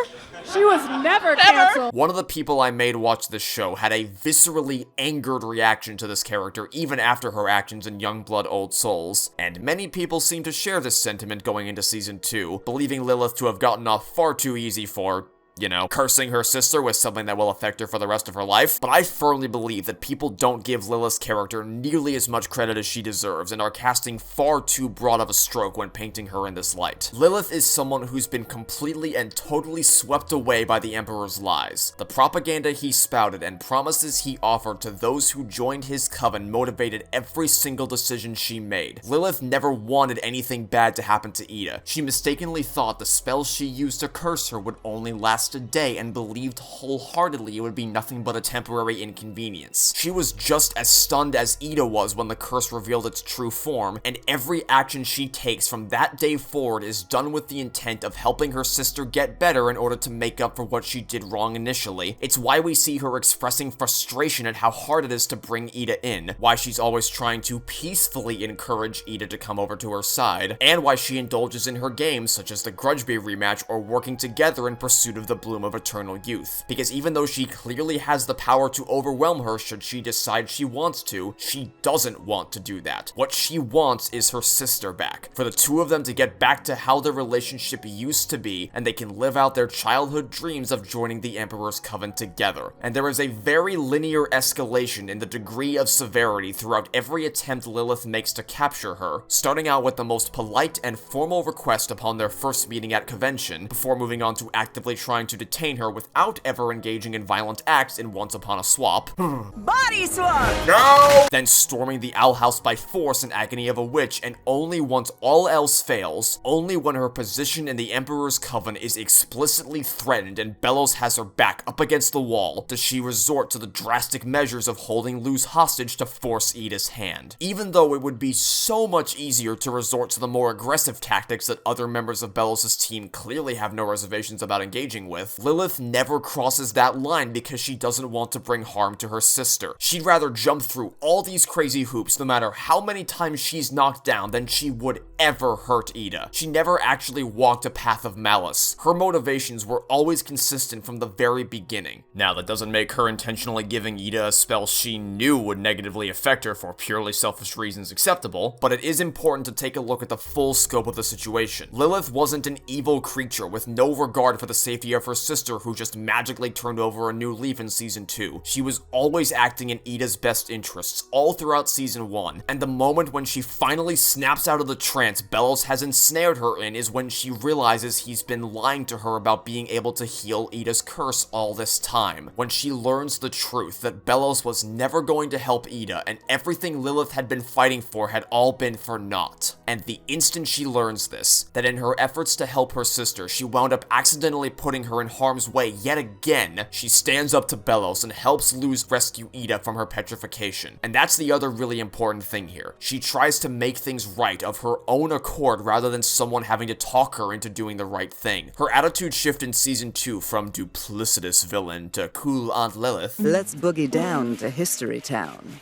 She was never canceled. One of the people I made watch this show had a viscerally angered reaction to this character even after her actions in Youngblood Old Souls, and many people seem to share this sentiment going into Season 2, believing Lilith to have gotten off far too easy for, you know, cursing her sister with something that will affect her for the rest of her life. But I firmly believe that people don't give Lilith's character nearly as much credit as she deserves and are casting far too broad of a stroke when painting her in this light. Lilith is someone who's been completely and totally swept away by the Emperor's lies. The propaganda he spouted and promises he offered to those who joined his coven motivated every single decision she made. Lilith never wanted anything bad to happen to Ida. She mistakenly thought the spells she used to curse her would only last a day and believed wholeheartedly it would be nothing but a temporary inconvenience. She was just as stunned as Ida was when the curse revealed its true form, and every action she takes from that day forward is done with the intent of helping her sister get better in order to make up for what she did wrong initially. It's why we see her expressing frustration at how hard it is to bring Ida in, why she's always trying to peacefully encourage Ida to come over to her side, and why she indulges in her games such as the Grudgeby rematch or working together in pursuit of the bloom of eternal youth. Because even though she clearly has the power to overwhelm her should she decide she wants to, she doesn't want to do that. What she wants is her sister back, for the two of them to get back to how their relationship used to be, and they can live out their childhood dreams of joining the Emperor's Coven together. And there is a very linear escalation in the degree of severity throughout every attempt Lilith makes to capture her, starting out with the most polite and formal request upon their first meeting at convention, before moving on to actively trying to detain her without ever engaging in violent acts in Once Upon a Swap. Body swap! No! Then storming the Owl House by force in Agony of a Witch, and only once all else fails, only when her position in the Emperor's Coven is explicitly threatened and Belos has her back up against the wall, does she resort to the drastic measures of holding Luz hostage to force Ida's hand. Even though it would be so much easier to resort to the more aggressive tactics that other members of Belos' team clearly have no reservations about engaging with, Lilith never crosses that line because she doesn't want to bring harm to her sister. She'd rather jump through all these crazy hoops no matter how many times she's knocked down than she would ever hurt Ida. She never actually walked a path of malice. Her motivations were always consistent from the very beginning. Now, that doesn't make her intentionally giving Ida a spell she knew would negatively affect her for purely selfish reasons acceptable, but it is important to take a look at the full scope of the situation. Lilith wasn't an evil creature with no regard for the safety of her sister who just magically turned over a new leaf in Season 2. She was always acting in Ida's best interests all throughout Season 1, and the moment when she finally snaps out of the trance Belos has ensnared her in is when she realizes he's been lying to her about being able to heal Ida's curse all this time. When she learns the truth that Belos was never going to help Ida and everything Lilith had been fighting for had all been for naught. And the instant she learns this, that in her efforts to help her sister she wound up accidentally putting her in harm's way yet again, she stands up to Belos and helps Luz rescue Ida from her petrification. And that's the other really important thing here. She tries to make things right of her own accord rather than someone having to talk her into doing the right thing. Her attitude shift in Season 2 from duplicitous villain to cool Aunt Lilith. Let's boogie down to History Town.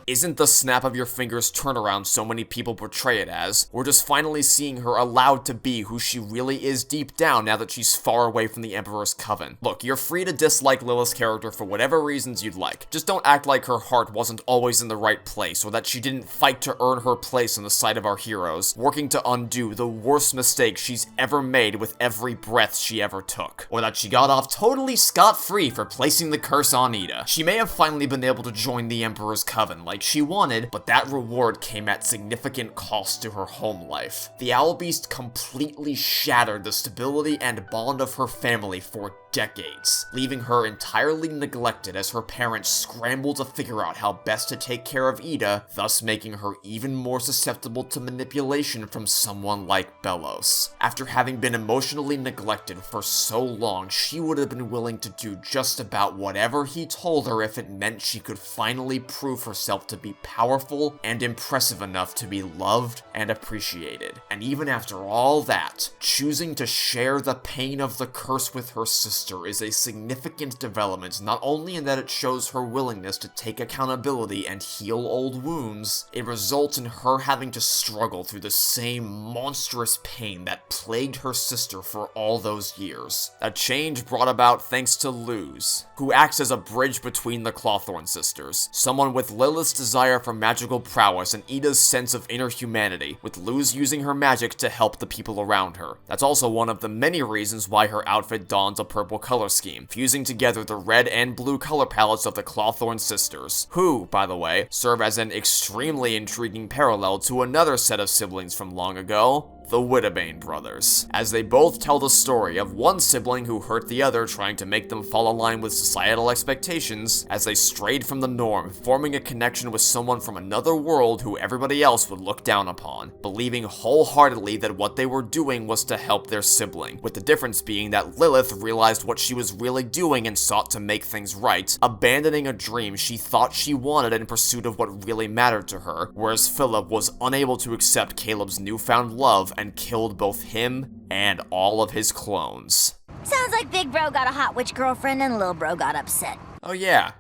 Isn't the snap of your fingers turnaround so many people portray it as. We're just finally seeing her allowed to be who she really is deep down now that she's far away from the Emperor's Coven. Look, you're free to dislike Lilith's character for whatever reasons you'd like. Just don't act like her heart wasn't always in the right place, or that she didn't fight to earn her place in the sight of our heroes, working to undo the worst mistake she's ever made with every breath she ever took. Or that she got off totally scot-free for placing the curse on Ida. She may have finally been able to join the Emperor's Coven like she wanted, but that reward came at significant significant cost to her home life. The Owl Beast completely shattered the stability and bond of her family for decades, leaving her entirely neglected as her parents scramble to figure out how best to take care of Ida, thus making her even more susceptible to manipulation from someone like Belos. After having been emotionally neglected for so long, she would have been willing to do just about whatever he told her if it meant she could finally prove herself to be powerful and impressive enough to be loved and appreciated. And even after all that, choosing to share the pain of the curse with her sister is a significant development, not only in that it shows her willingness to take accountability and heal old wounds, it results in her having to struggle through the same monstrous pain that plagued her sister for all those years. A change brought about thanks to Luz, who acts as a bridge between the Clawthorne sisters, someone with Lilith's desire for magical prowess and Ida's sense of inner humanity, with Luz using her magic to help the people around her. That's also one of the many reasons why her outfit dons a purple color scheme, fusing together the red and blue color palettes of the Clawthorne sisters, who, by the way, serve as an extremely intriguing parallel to another set of siblings from long ago, the Widobane brothers, as they both tell the story of one sibling who hurt the other, trying to make them fall in line with societal expectations as they strayed from the norm, forming a connection with someone from another world who everybody else would look down upon, believing wholeheartedly that what they were doing was to help their sibling, with the difference being that Lilith realized what she was really doing and sought to make things right, abandoning a dream she thought she wanted in pursuit of what really mattered to her, whereas Philip was unable to accept Caleb's newfound love and killed both him and all of his clones. Sounds like Big Bro got a hot witch girlfriend and Lil Bro got upset. Oh yeah,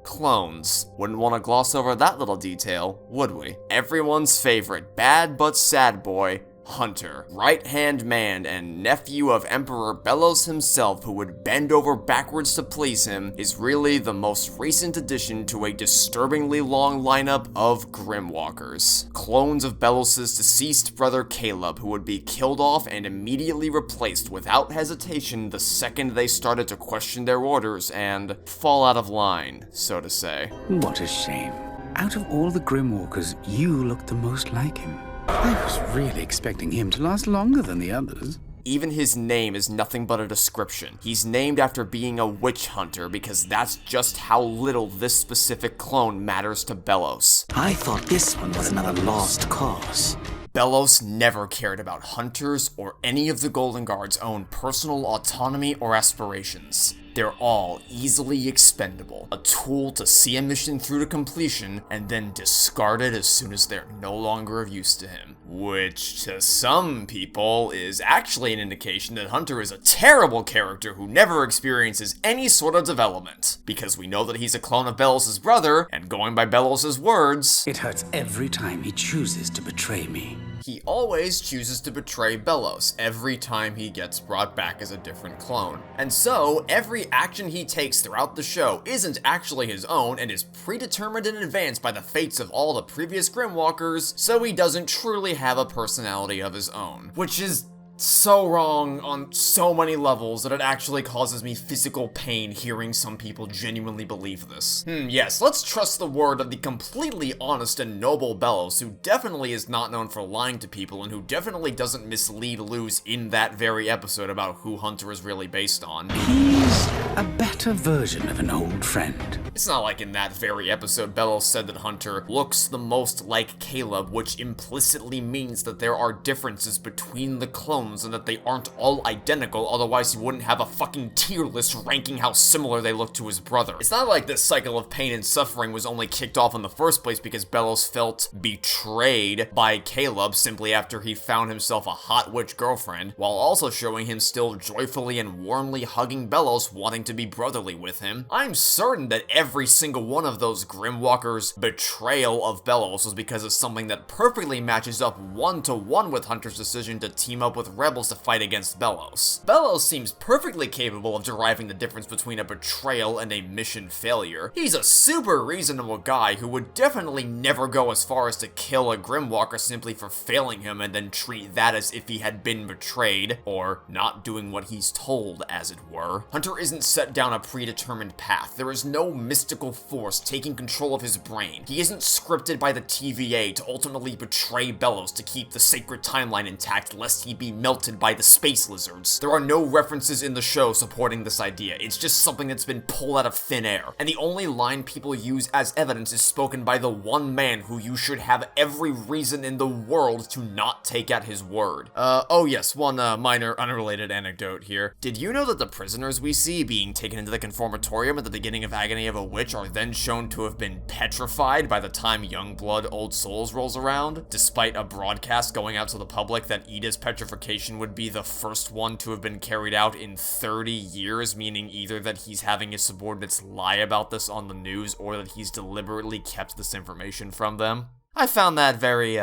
clones. Wouldn't want to gloss over that little detail, would we? Everyone's favorite bad but sad boy, Hunter, right-hand man and nephew of Emperor Belos himself, who would bend over backwards to please him, is really the most recent addition to a disturbingly long lineup of Grimwalkers. Clones of Belos' deceased brother Caleb, who would be killed off and immediately replaced without hesitation the second they started to question their orders and fall out of line, so to say. What a shame. Out of all the Grimwalkers, you look the most like him. I was really expecting him to last longer than the others. Even his name is nothing but a description. He's named after being a witch hunter because that's just how little this specific clone matters to Belos. I thought this one was another lost cause. Belos never cared about hunters or any of the Golden Guard's own personal autonomy or aspirations. They're all easily expendable, a tool to see a mission through to completion and then discard it as soon as they're no longer of use to him. Which, to some people, is actually an indication that Hunter is a terrible character who never experiences any sort of development. Because we know that he's a clone of Belos' brother, and going by Belos' words, it hurts every time he chooses to betray me. He always chooses to betray Belos every time he gets brought back as a different clone. And so, every action he takes throughout the show isn't actually his own and is predetermined in advance by the fates of all the previous Grimwalkers, so he doesn't truly have a personality of his own. Which is so wrong on so many levels that it actually causes me physical pain hearing some people genuinely believe this. Yes, let's trust the word of the completely honest and noble Belos, who definitely is not known for lying to people and who definitely doesn't mislead Luz in that very episode about who Hunter is really based on. He's a better version of an old friend. It's not like in that very episode Belos said that Hunter looks the most like Caleb, which implicitly means that there are differences between the clones and that they aren't all identical, otherwise he wouldn't have a fucking tier list ranking how similar they look to his brother. It's not like this cycle of pain and suffering was only kicked off in the first place because Belos felt betrayed by Caleb simply after he found himself a hot witch girlfriend, while also showing him still joyfully and warmly hugging Belos, wanting to be brotherly with him. I'm certain that every single one of those Grimwalkers' betrayal of Belos was because of something that perfectly matches up one-to-one with Hunter's decision to team up with rebels to fight against Belos. Belos seems perfectly capable of deriving the difference between a betrayal and a mission failure. He's a super reasonable guy who would definitely never go as far as to kill a Grimwalker simply for failing him and then treat that as if he had been betrayed, or not doing what he's told, as it were. Hunter isn't set down a a predetermined path. There is no mystical force taking control of his brain. He isn't scripted by the TVA to ultimately betray Belos to keep the sacred timeline intact lest he be melted by the space lizards. There are no references in the show supporting this idea. It's just something that's been pulled out of thin air. And the only line people use as evidence is spoken by the one man who you should have every reason in the world to not take at his word. Oh yes, one minor unrelated anecdote here. Did you know that the prisoners we see being taken into the conformatorium at the beginning of Agony of a Witch are then shown to have been petrified by the time Youngblood Old Souls rolls around, despite a broadcast going out to the public that Ida's petrification would be the first one to have been carried out in 30 years, meaning either that he's having his subordinates lie about this on the news or that he's deliberately kept this information from them? I found that very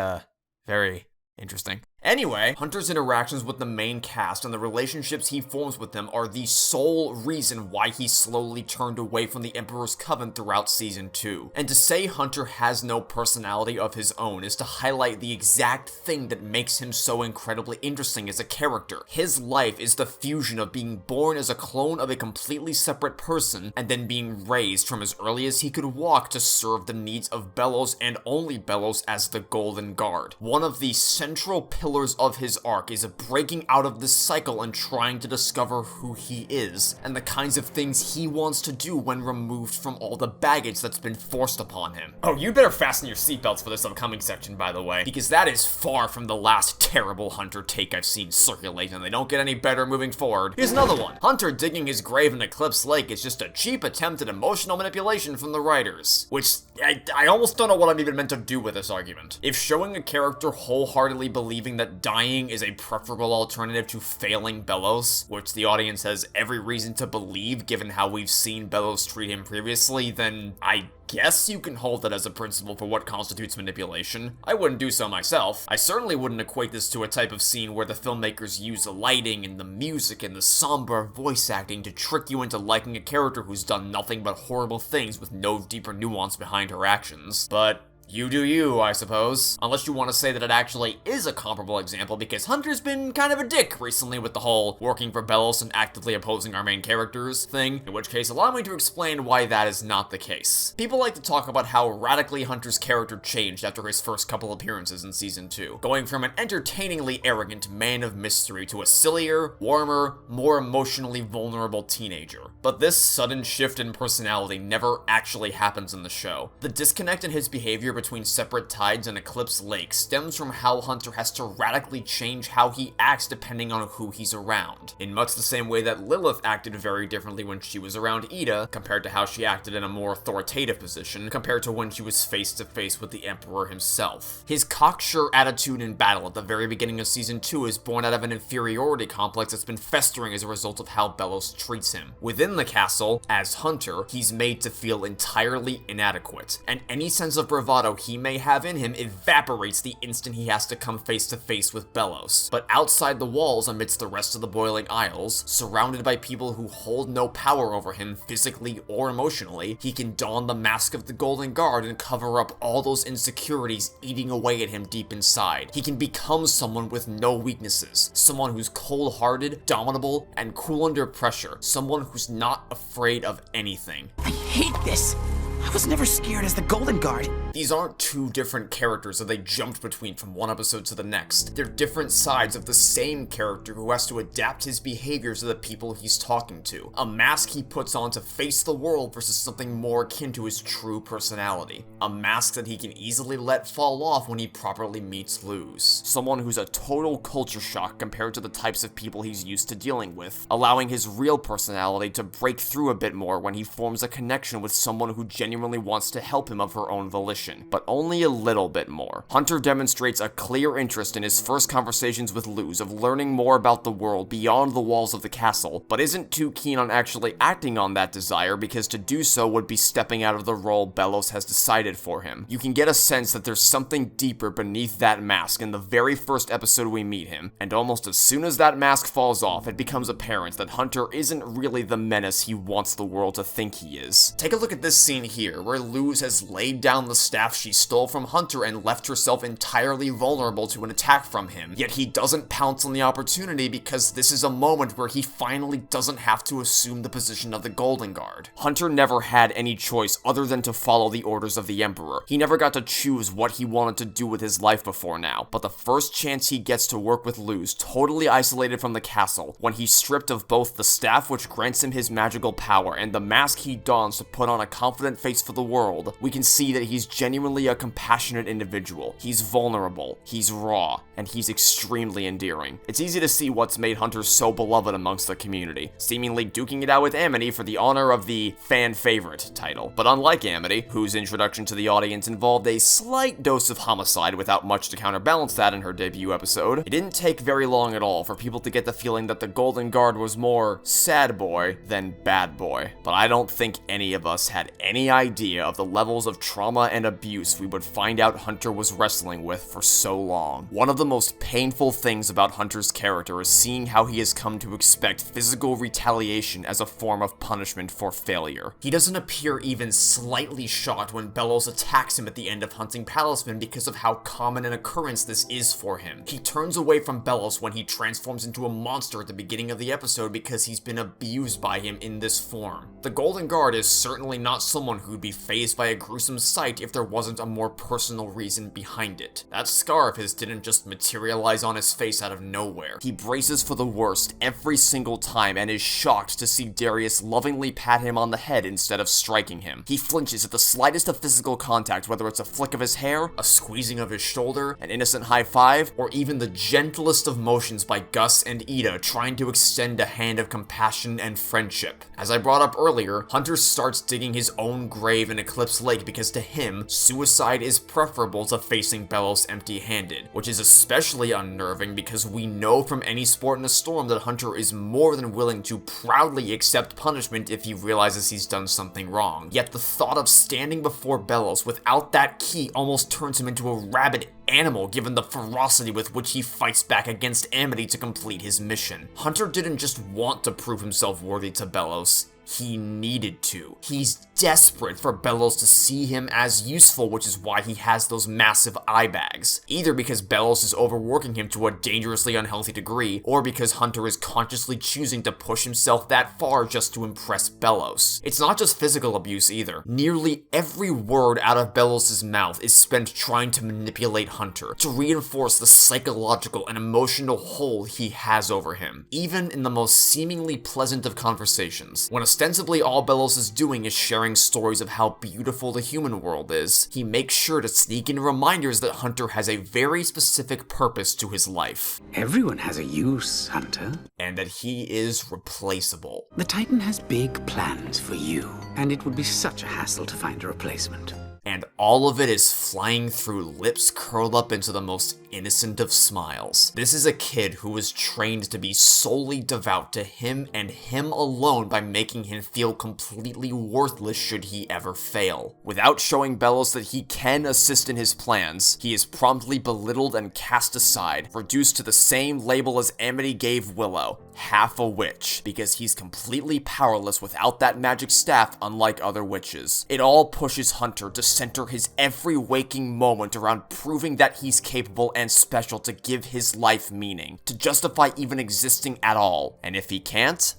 interesting. Anyway, Hunter's interactions with the main cast and the relationships he forms with them are the sole reason why he slowly turned away from the Emperor's Coven throughout Season 2. And to say Hunter has no personality of his own is to highlight the exact thing that makes him so incredibly interesting as a character. His life is the fusion of being born as a clone of a completely separate person and then being raised from as early as he could walk to serve the needs of Belos and only Belos as the Golden Guard. One of the central pillars of his arc is breaking out of this cycle and trying to discover who he is, and the kinds of things he wants to do when removed from all the baggage that's been forced upon him. Oh, you better fasten your seatbelts for this upcoming section, by the way, because that is far from the last terrible Hunter take I've seen circulate, and they don't get any better moving forward. Here's another one. Hunter digging his grave in Eclipse Lake is just a cheap attempt at emotional manipulation from the writers, which I almost don't know what I'm even meant to do with this argument. If showing a character wholeheartedly believing that dying is a preferable alternative to failing Belos, which the audience has every reason to believe given how we've seen Belos treat him previously, then I guess you can hold that as a principle for what constitutes manipulation. I wouldn't do so myself. I certainly wouldn't equate this to a type of scene where the filmmakers use the lighting and the music and the somber voice acting to trick you into liking a character who's done nothing but horrible things with no deeper nuance behind her actions. But you do you, I suppose. Unless you want to say that it actually is a comparable example, because Hunter's been kind of a dick recently with the whole working for Belos and actively opposing our main characters thing, in which case allow me to explain why that is not the case. People like to talk about how radically Hunter's character changed after his first couple appearances in Season 2, going from an entertainingly arrogant man of mystery to a sillier, warmer, more emotionally vulnerable teenager. But this sudden shift in personality never actually happens in the show. The disconnect in his behavior between Separate Tides and Eclipse Lake stems from how Hunter has to radically change how he acts depending on who he's around, in much the same way that Lilith acted very differently when she was around Ida, compared to how she acted in a more authoritative position, compared to when she was face to face with the Emperor himself. His cocksure attitude in battle at the very beginning of Season 2 is born out of an inferiority complex that's been festering as a result of how Belos treats him. Within the castle, as Hunter, he's made to feel entirely inadequate, and any sense of bravado he may have in him evaporates the instant he has to come face to face with Belos. But outside the walls, amidst the rest of the Boiling Isles, surrounded by people who hold no power over him physically or emotionally, he can don the mask of the Golden Guard and cover up all those insecurities eating away at him deep inside. He can become someone with no weaknesses, someone who's cold-hearted, dominable, and cool under pressure, someone who's not afraid of anything. I hate this! I was never scared as the Golden Guard. These aren't two different characters that they jumped between from one episode to the next. They're different sides of the same character who has to adapt his behaviors to the people he's talking to. A mask he puts on to face the world versus something more akin to his true personality. A mask that he can easily let fall off when he properly meets Luz. Someone who's a total culture shock compared to the types of people he's used to dealing with, allowing his real personality to break through a bit more when he forms a connection with someone who genuinely wants to help him of her own volition, but only a little bit more. Hunter demonstrates a clear interest in his first conversations with Luz of learning more about the world beyond the walls of the castle, but isn't too keen on actually acting on that desire because to do so would be stepping out of the role Belos has decided for him. You can get a sense that there's something deeper beneath that mask in the very first episode we meet him, and almost as soon as that mask falls off, it becomes apparent that Hunter isn't really the menace he wants the world to think he is. Take a look at this scene here here, where Luz has laid down the staff she stole from Hunter and left herself entirely vulnerable to an attack from him, yet he doesn't pounce on the opportunity because this is a moment where he finally doesn't have to assume the position of the Golden Guard. Hunter never had any choice other than to follow the orders of the Emperor. He never got to choose what he wanted to do with his life before now, but the first chance he gets to work with Luz, totally isolated from the castle, when he's stripped of both the staff which grants him his magical power and the mask he dons to put on a confident face for the world, we can see that he's genuinely a compassionate individual. He's vulnerable, he's raw, and he's extremely endearing. It's easy to see what's made Hunter so beloved amongst the community, seemingly duking it out with Amity for the honor of the fan favorite title. But unlike Amity, whose introduction to the audience involved a slight dose of homicide without much to counterbalance that in her debut episode, it didn't take very long at all for people to get the feeling that the Golden Guard was more sad boy than bad boy. But I don't think any of us had any idea of the levels of trauma and abuse we would find out Hunter was wrestling with for so long. One of the most painful things about Hunter's character is seeing how he has come to expect physical retaliation as a form of punishment for failure. He doesn't appear even slightly shocked when Belos attacks him at the end of Hunting Palisman because of how common an occurrence this is for him. He turns away from Belos when he transforms into a monster at the beginning of the episode because he's been abused by him in this form. The Golden Guard is certainly not someone who'd be fazed by a gruesome sight if there wasn't a more personal reason behind it. That scar of his didn't just materialize on his face out of nowhere. He braces for the worst every single time and is shocked to see Darius lovingly pat him on the head instead of striking him. He flinches at the slightest of physical contact, whether it's a flick of his hair, a squeezing of his shoulder, an innocent high five, or even the gentlest of motions by Gus and Ida trying to extend a hand of compassion and friendship. As I brought up earlier, Hunter starts digging his own grave in Eclipse Lake because to him, suicide is preferable to facing Belos empty-handed, which is especially unnerving because we know from Any Sport in a Storm that Hunter is more than willing to proudly accept punishment if he realizes he's done something wrong. Yet the thought of standing before Belos without that key almost turns him into a rabid animal given the ferocity with which he fights back against Amity to complete his mission. Hunter didn't just want to prove himself worthy to Belos, he needed to. He's desperate for Belos to see him as useful, which is why he has those massive eye bags. Either because Belos is overworking him to a dangerously unhealthy degree, or because Hunter is consciously choosing to push himself that far just to impress Belos. It's not just physical abuse either. Nearly every word out of Belos' mouth is spent trying to manipulate Hunter, to reinforce the psychological and emotional hold he has over him. Even in the most seemingly pleasant of conversations, when ostensibly all Belos is doing is sharing stories of how beautiful the human world is, he makes sure to sneak in reminders that Hunter has a very specific purpose to his life. Everyone has a use, Hunter. And that he is replaceable. The Titan has big plans for you, and it would be such a hassle to find a replacement. And all of it is flying through lips curled up into the most innocent of smiles. This is a kid who was trained to be solely devout to him and him alone by making him feel completely worthless should he ever fail. Without showing Belos that he can assist in his plans, he is promptly belittled and cast aside, reduced to the same label as Amity gave Willow, half a witch, because he's completely powerless without that magic staff unlike other witches. It all pushes Hunter to center his every waking moment around proving that he's capable and special to give his life meaning, to justify even existing at all. And if he can't,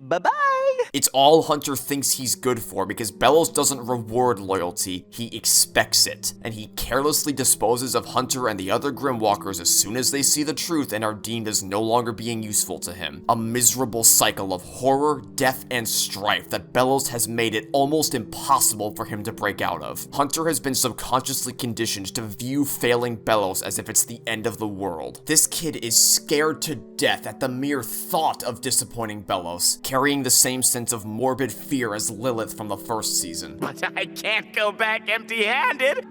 bye-bye! It's all Hunter thinks he's good for because Belos doesn't reward loyalty, he expects it. And he carelessly disposes of Hunter and the other Grimwalkers as soon as they see the truth and are deemed as no longer being useful to him. A miserable cycle of horror, death, and strife that Belos has made it almost impossible for him to break out of. Hunter has been subconsciously conditioned to view failing Belos as if it's the end of the world. This kid is scared to death at the mere thought of disappointing Belos, carrying the same sense of morbid fear as Lilith from the first season. But I can't go back empty-handed.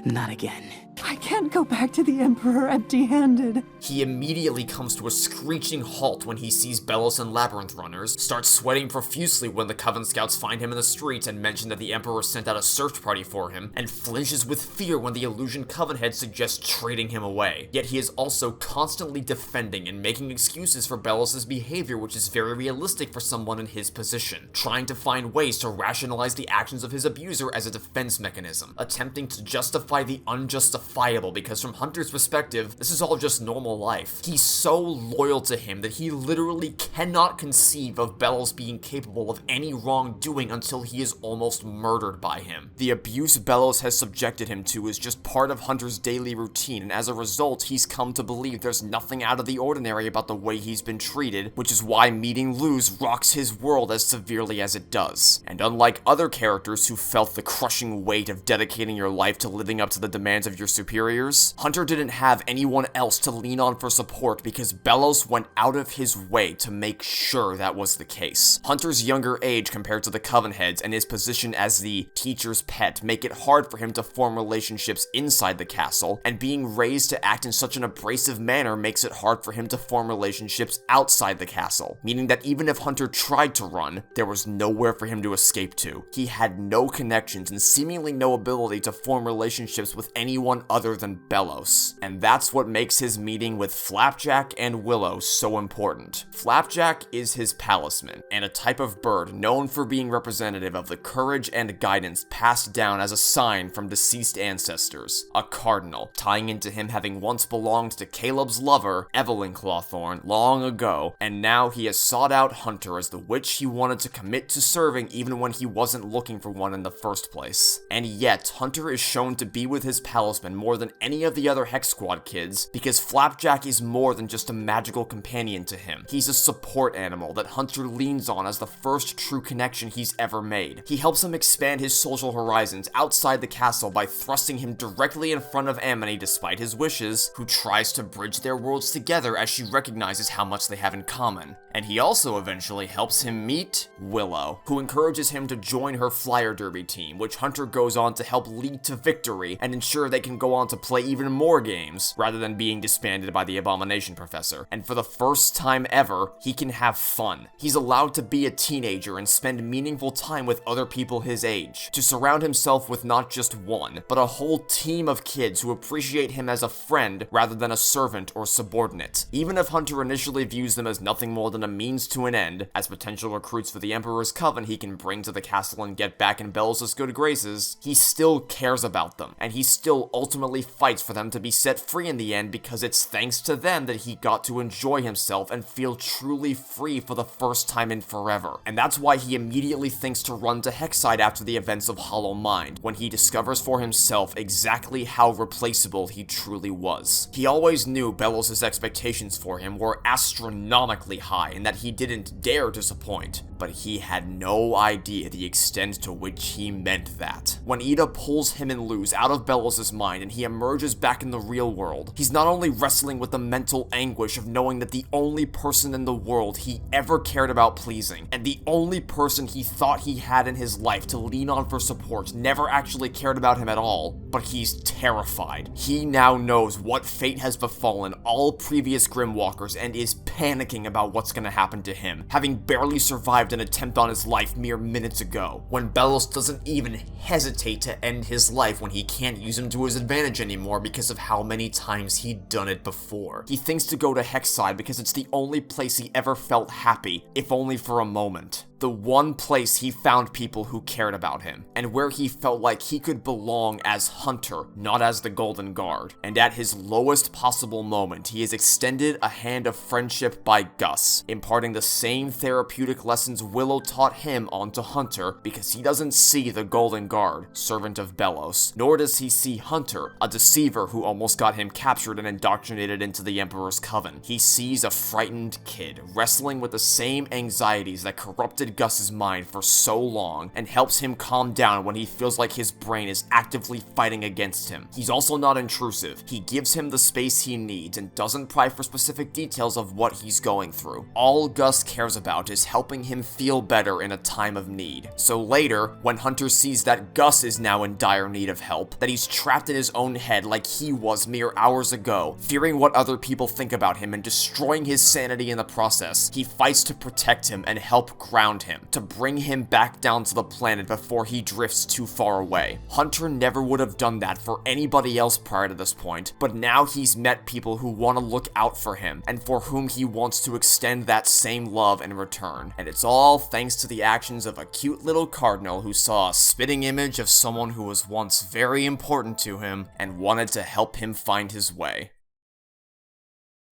Not again. I can't go back to the Emperor empty-handed. He immediately comes to a screeching halt when he sees Belos and Labyrinth runners, starts sweating profusely when the Coven scouts find him in the streets and mention that the Emperor sent out a search party for him, and flinches with fear when the Illusion Coven head suggests trading him away. Yet he is also constantly defending and making excuses for Belos' behavior, which is very realistic for someone in his position, trying to find ways to rationalize the actions of his abuser as a defense mechanism, attempting to justify the unjustifiable because from Hunter's perspective, this is all just normal life. He's so loyal to him that he literally cannot conceive of Belos being capable of any wrongdoing until he is almost murdered by him. The abuse Belos has subjected him to is just part of Hunter's daily routine, and as a result, he's come to believe there's nothing out of the ordinary about the way he's been treated, which is why meeting Luz rocks his world as severely as it does. And unlike other characters who felt the crushing weight of dedicating your life to living up to the demands of your superiors, Hunter didn't have anyone else to lean on for support because Belos went out of his way to make sure that was the case. Hunter's younger age compared to the Coven heads and his position as the teacher's pet make it hard for him to form relationships inside the castle, and being raised to act in such an abrasive manner makes it hard for him to form relationships outside the castle, meaning that even if Hunter tried to run, there was nowhere for him to escape to. He had no connections and seemingly no ability to form relationships with anyone other than Belos, and that's what makes his meeting with Flapjack and Willow so important. Flapjack is his talisman, and a type of bird known for being representative of the courage and guidance passed down as a sign from deceased ancestors, a cardinal, tying into him having once belonged to Caleb's lover, Evelyn Clawthorne, long ago, and now he has sought out Hunter as the witch he wanted to commit to serving even when he wasn't looking for one in the first place. And yet, Hunter is shown to be with his talisman more than any of the other Hex Squad kids, because Flapjack is more than just a magical companion to him. He's a support animal that Hunter leans on as the first true connection he's ever made. He helps him expand his social horizons outside the castle by thrusting him directly in front of Amity despite his wishes, who tries to bridge their worlds together as she recognizes how much they have in common. And he also eventually helps him meet Willow, who encourages him to join her flyer derby team, which Hunter goes on to help lead to victory and ensure they can go on to play even more games, rather than being disbanded by the Abomination Professor. And for the first time ever, he can have fun. He's allowed to be a teenager and spend meaningful time with other people his age, to surround himself with not just one, but a whole team of kids who appreciate him as a friend rather than a servant or subordinate. Even if Hunter initially views them as nothing more than a means to an end, as potential recruits for the Emperor's Coven he can bring to the castle and get back in Belos' good graces, he still cares about them, and he still ultimately fights for them to be set free in the end because it's thanks to them that he got to enjoy himself and feel truly free for the first time in forever. And that's why he immediately thinks to run to Hexside after the events of Hollow Mind, when he discovers for himself exactly how replaceable he truly was. He always knew Belos' expectations for him were astronomically high and that he didn't dare disappoint, but he had no idea the extent to which he meant that. When Ida pulls him and Luz out of Belos' mind and he emerges back in the real world, he's not only wrestling with the mental anguish of knowing that the only person in the world he ever cared about pleasing, and the only person he thought he had in his life to lean on for support never actually cared about him at all, but he's terrified. He now knows what fate has befallen all previous Grimwalkers and is panicking about what's gonna happen to him, having barely survived an attempt on his life mere minutes ago, when Belos doesn't even hesitate to end his life when he can't use him to his advantage anymore because of how many times he'd done it before. He thinks to go to Hexside because it's the only place he ever felt happy, if only for a moment. The one place he found people who cared about him, and where he felt like he could belong as Hunter, not as the Golden Guard. And at his lowest possible moment, he has extended a hand of friendship by Gus, imparting the same therapeutic lessons Willow taught him onto Hunter, because he doesn't see the Golden Guard, servant of Belos, nor does he see Hunter, a deceiver who almost got him captured and indoctrinated into the Emperor's Coven. He sees a frightened kid, wrestling with the same anxieties that corrupted twisted Gus's mind for so long and helps him calm down when he feels like his brain is actively fighting against him. He's also not intrusive. He gives him the space he needs and doesn't pry for specific details of what he's going through. All Gus cares about is helping him feel better in a time of need. So later, when Hunter sees that Gus is now in dire need of help, that he's trapped in his own head like he was mere hours ago, fearing what other people think about him and destroying his sanity in the process, he fights to protect him and help ground him, to bring him back down to the planet before he drifts too far away. Hunter never would have done that for anybody else prior to this point, but now he's met people who want to look out for him and for whom he wants to extend that same love in return. And it's all thanks to the actions of a cute little cardinal who saw a spitting image of someone who was once very important to him and wanted to help him find his way.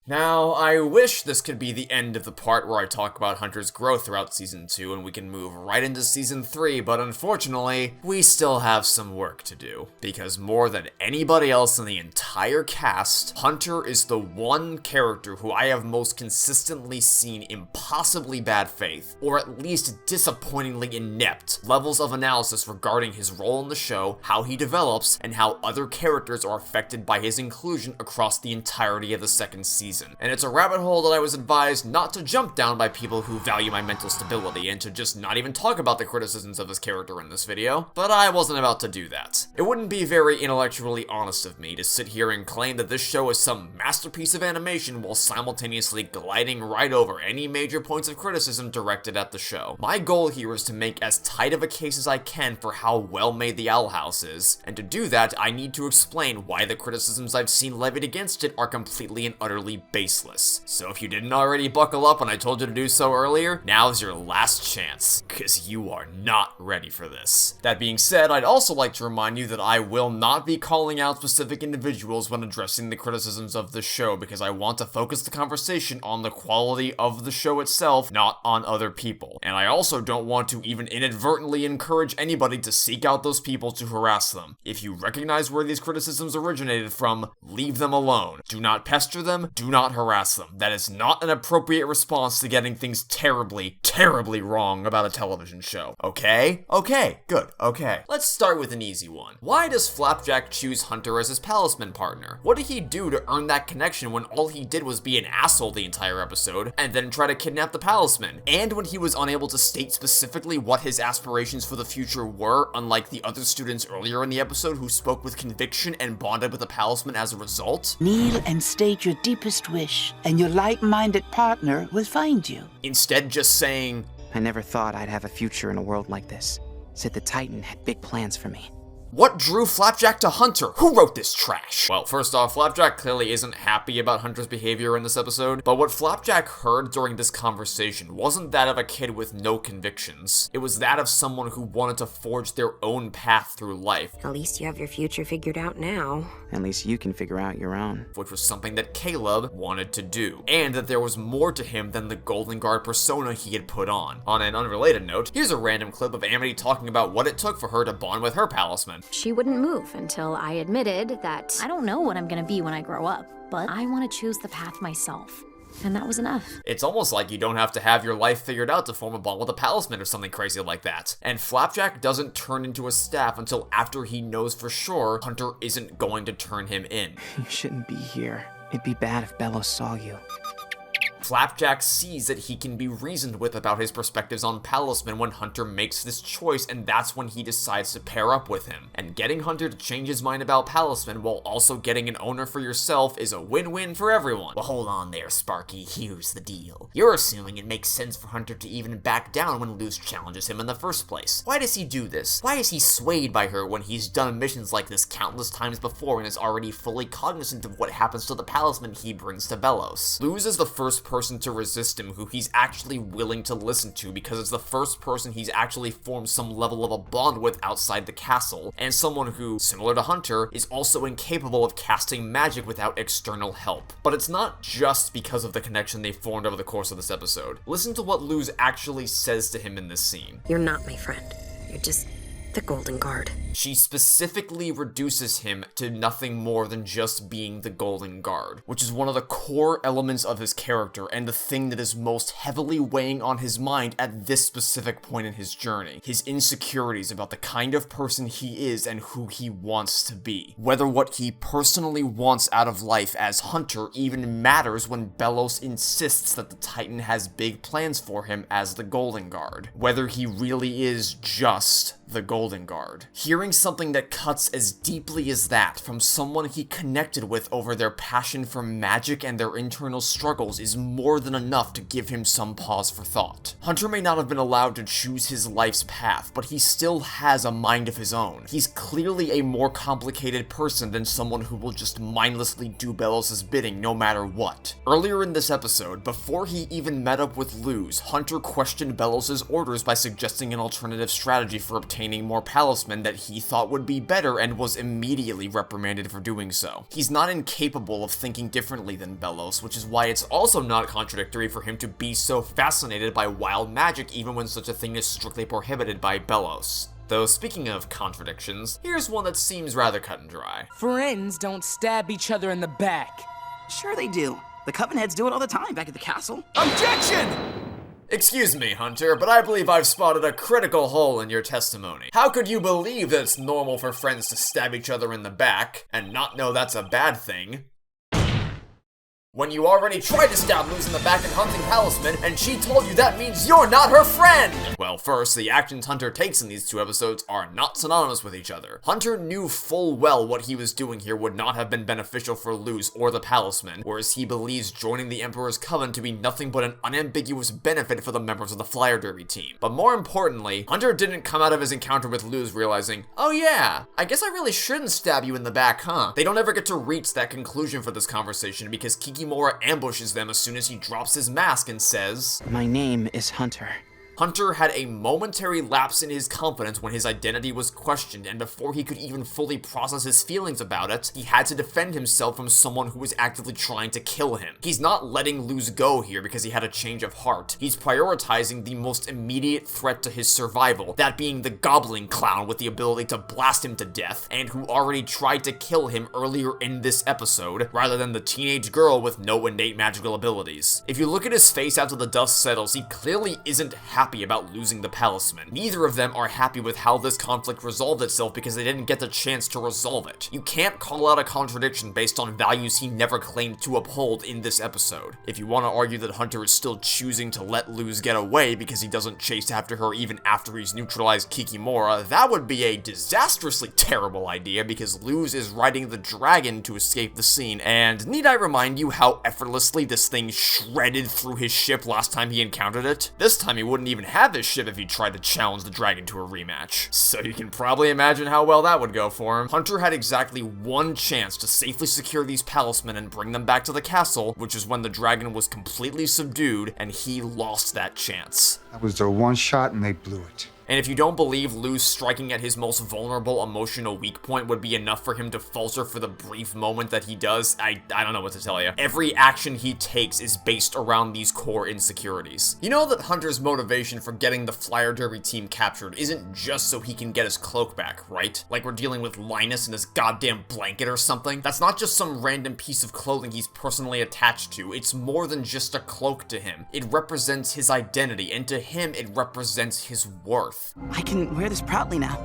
Now, I wish this could be the end of the part where I talk about Hunter's growth throughout Season 2 and we can move right into Season 3, but unfortunately, we still have some work to do. Because more than anybody else in the entire cast, Hunter is the one character who I have most consistently seen impossibly bad faith, or at least disappointingly inept, levels of analysis regarding his role in the show, how he develops, and how other characters are affected by his inclusion across the entirety of the second season. And it's a rabbit hole that I was advised not to jump down by people who value my mental stability and to just not even talk about the criticisms of his character in this video, but I wasn't about to do that. It wouldn't be very intellectually honest of me to sit here and claim that this show is some masterpiece of animation while simultaneously gliding right over any major points of criticism directed at the show. My goal here is to make as tight of a case as I can for how well made the Owl House is, and to do that I need to explain why the criticisms I've seen levied against it are completely and utterly baseless. So if you didn't already buckle up when I told you to do so earlier, now's your last chance, because you are not ready for this. That being said, I'd also like to remind you that I will not be calling out specific individuals when addressing the criticisms of the show, because I want to focus the conversation on the quality of the show itself, not on other people. And I also don't want to even inadvertently encourage anybody to seek out those people to harass them. If you recognize where these criticisms originated from, leave them alone. Do not pester them, do not harass them. That is not an appropriate response to getting things terribly, terribly wrong about a television show. Okay? Okay, good, okay. Let's start with an easy one. Why does Flapjack choose Hunter as his palisman partner? What did he do to earn that connection when all he did was be an asshole the entire episode, and then try to kidnap the palisman? And when he was unable to state specifically what his aspirations for the future were, unlike the other students earlier in the episode who spoke with conviction and bonded with the palisman as a result? Kneel and state your deepest wish, and your like-minded partner will find you. Instead just saying, I never thought I'd have a future in a world like this. Said the Titan had big plans for me. What drew Flapjack to Hunter? Who wrote this trash? Well, first off, Flapjack clearly isn't happy about Hunter's behavior in this episode, but what Flapjack heard during this conversation wasn't that of a kid with no convictions. It was that of someone who wanted to forge their own path through life. At least you have your future figured out now. At least you can figure out your own. Which was something that Caleb wanted to do, and that there was more to him than the Golden Guard persona he had put on. On an unrelated note, here's a random clip of Amity talking about what it took for her to bond with her palisman. She wouldn't move until I admitted that I don't know what I'm gonna be when I grow up, but I want to choose the path myself. And that was enough. It's almost like you don't have to have your life figured out to form a bond with a palisman or something crazy like that. And Flapjack doesn't turn into a staff until after he knows for sure Hunter isn't going to turn him in. You shouldn't be here. It'd be bad if Belos saw you. Flapjack sees that he can be reasoned with about his perspectives on palisman when Hunter makes this choice, and that's when he decides to pair up with him. And getting Hunter to change his mind about palisman while also getting an owner for yourself is a win-win for everyone. Well, hold on there, Sparky. Here's the deal. You're assuming it makes sense for Hunter to even back down when Luz challenges him in the first place. Why does he do this? Why is he swayed by her when he's done missions like this countless times before and is already fully cognizant of what happens to the palisman he brings to Belos? Luz is the first person to resist him who he's actually willing to listen to, because it's the first person he's actually formed some level of a bond with outside the castle, and someone who, similar to Hunter, is also incapable of casting magic without external help. But it's not just because of the connection they formed over the course of this episode. Listen to what Luz actually says to him in this scene. You're not my friend. You're just the Golden Guard. She specifically reduces him to nothing more than just being the Golden Guard, which is one of the core elements of his character and the thing that is most heavily weighing on his mind at this specific point in his journey. His insecurities about the kind of person he is and who he wants to be. Whether what he personally wants out of life as Hunter even matters when Belos insists that the Titan has big plans for him as the Golden Guard. Whether he really is just the Golden Guard. Hearing something that cuts as deeply as that from someone he connected with over their passion for magic and their internal struggles is more than enough to give him some pause for thought. Hunter may not have been allowed to choose his life's path, but he still has a mind of his own. He's clearly a more complicated person than someone who will just mindlessly do Belos' bidding no matter what. Earlier in this episode, before he even met up with Luz, Hunter questioned Belos' orders by suggesting an alternative strategy for obtaining more palismen that he thought would be better and was immediately reprimanded for doing so. He's not incapable of thinking differently than Belos, which is why it's also not contradictory for him to be so fascinated by wild magic even when such a thing is strictly prohibited by Belos. Though speaking of contradictions, here's one that seems rather cut and dry. Friends don't stab each other in the back. Sure they do. The Coven heads do it all the time back at the castle. Objection! Excuse me, Hunter, but I believe I've spotted a critical hole in your testimony. How could you believe that it's normal for friends to stab each other in the back, and not know that's a bad thing, when you already tried to stab Luz in the back in hunting palismen, and she told you that means you're not her friend? Well, first, the actions Hunter takes in these two episodes are not synonymous with each other. Hunter knew full well what he was doing here would not have been beneficial for Luz or the palismen, whereas he believes joining the Emperor's Coven to be nothing but an unambiguous benefit for the members of the Flyer Derby team. But more importantly, Hunter didn't come out of his encounter with Luz realizing, oh yeah, I guess I really shouldn't stab you in the back, huh? They don't ever get to reach that conclusion for this conversation because Kikimora ambushes them as soon as he drops his mask and says, "My name is Hunter." Hunter had a momentary lapse in his confidence when his identity was questioned, and before he could even fully process his feelings about it, he had to defend himself from someone who was actively trying to kill him. He's not letting Luz go here because he had a change of heart. He's prioritizing the most immediate threat to his survival, that being the goblin clown with the ability to blast him to death, and who already tried to kill him earlier in this episode, rather than the teenage girl with no innate magical abilities. If you look at his face after the dust settles, he clearly isn't happy about losing the palismen. Neither of them are happy with how this conflict resolved itself because they didn't get the chance to resolve it. You can't call out a contradiction based on values he never claimed to uphold in this episode. If you want to argue that Hunter is still choosing to let Luz get away because he doesn't chase after her even after he's neutralized Kikimora, that would be a disastrously terrible idea because Luz is riding the dragon to escape the scene, and need I remind you how effortlessly this thing shredded through his ship last time he encountered it? This time he wouldn't even have this ship if he tried to challenge the dragon to a rematch. So you can probably imagine how well that would go for him. Hunter had exactly one chance to safely secure these palismen and bring them back to the castle, which is when the dragon was completely subdued, and he lost that chance. That was their one shot and they blew it. And if you don't believe Luz striking at his most vulnerable emotional weak point would be enough for him to falter for the brief moment that he does, I don't know what to tell you. Every action he takes is based around these core insecurities. You know that Hunter's motivation for getting the Flyer Derby team captured isn't just so he can get his cloak back, right? Like we're dealing with Linus and his goddamn blanket or something. That's not just some random piece of clothing he's personally attached to. It's more than just a cloak to him. It represents his identity, and to him it represents his worth. I can wear this proudly now,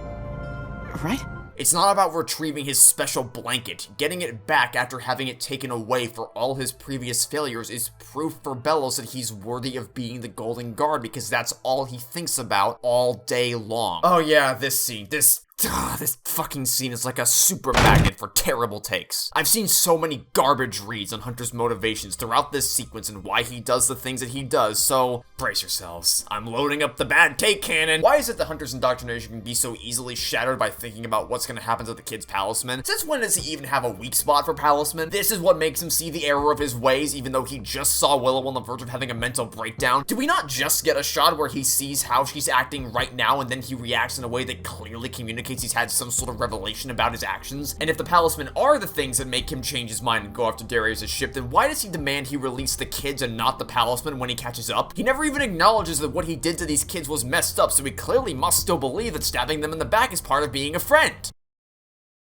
right? It's not about retrieving his special blanket. Getting it back after having it taken away for all his previous failures is proof for Belos that he's worthy of being the Golden Guard because that's all he thinks about all day long. Oh yeah, this scene, this fucking scene is like a super magnet for terrible takes. I've seen so many garbage reads on Hunter's motivations throughout this sequence and why he does the things that he does, so brace yourselves. I'm loading up the bad take cannon. Why is it that Hunter's indoctrination can be so easily shattered by thinking about what's gonna happen to the kid's palisman? Since when does he even have a weak spot for palisman? This is what makes him see the error of his ways, even though he just saw Willow on the verge of having a mental breakdown. Do we not just get a shot where he sees how she's acting right now and then he reacts in a way that clearly communicates indicates he's had some sort of revelation about his actions. And if the Palismen are the things that make him change his mind and go after Darius' ship, then why does he demand he release the kids and not the Palismen when he catches up? He never even acknowledges that what he did to these kids was messed up, so he clearly must still believe that stabbing them in the back is part of being a friend.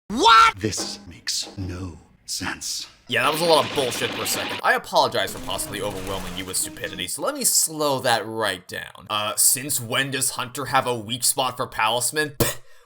What? This makes no sense. Yeah, that was a lot of bullshit for a second. I apologize for possibly overwhelming you with stupidity, so let me slow that right down. Since when does Hunter have a weak spot for Palismen?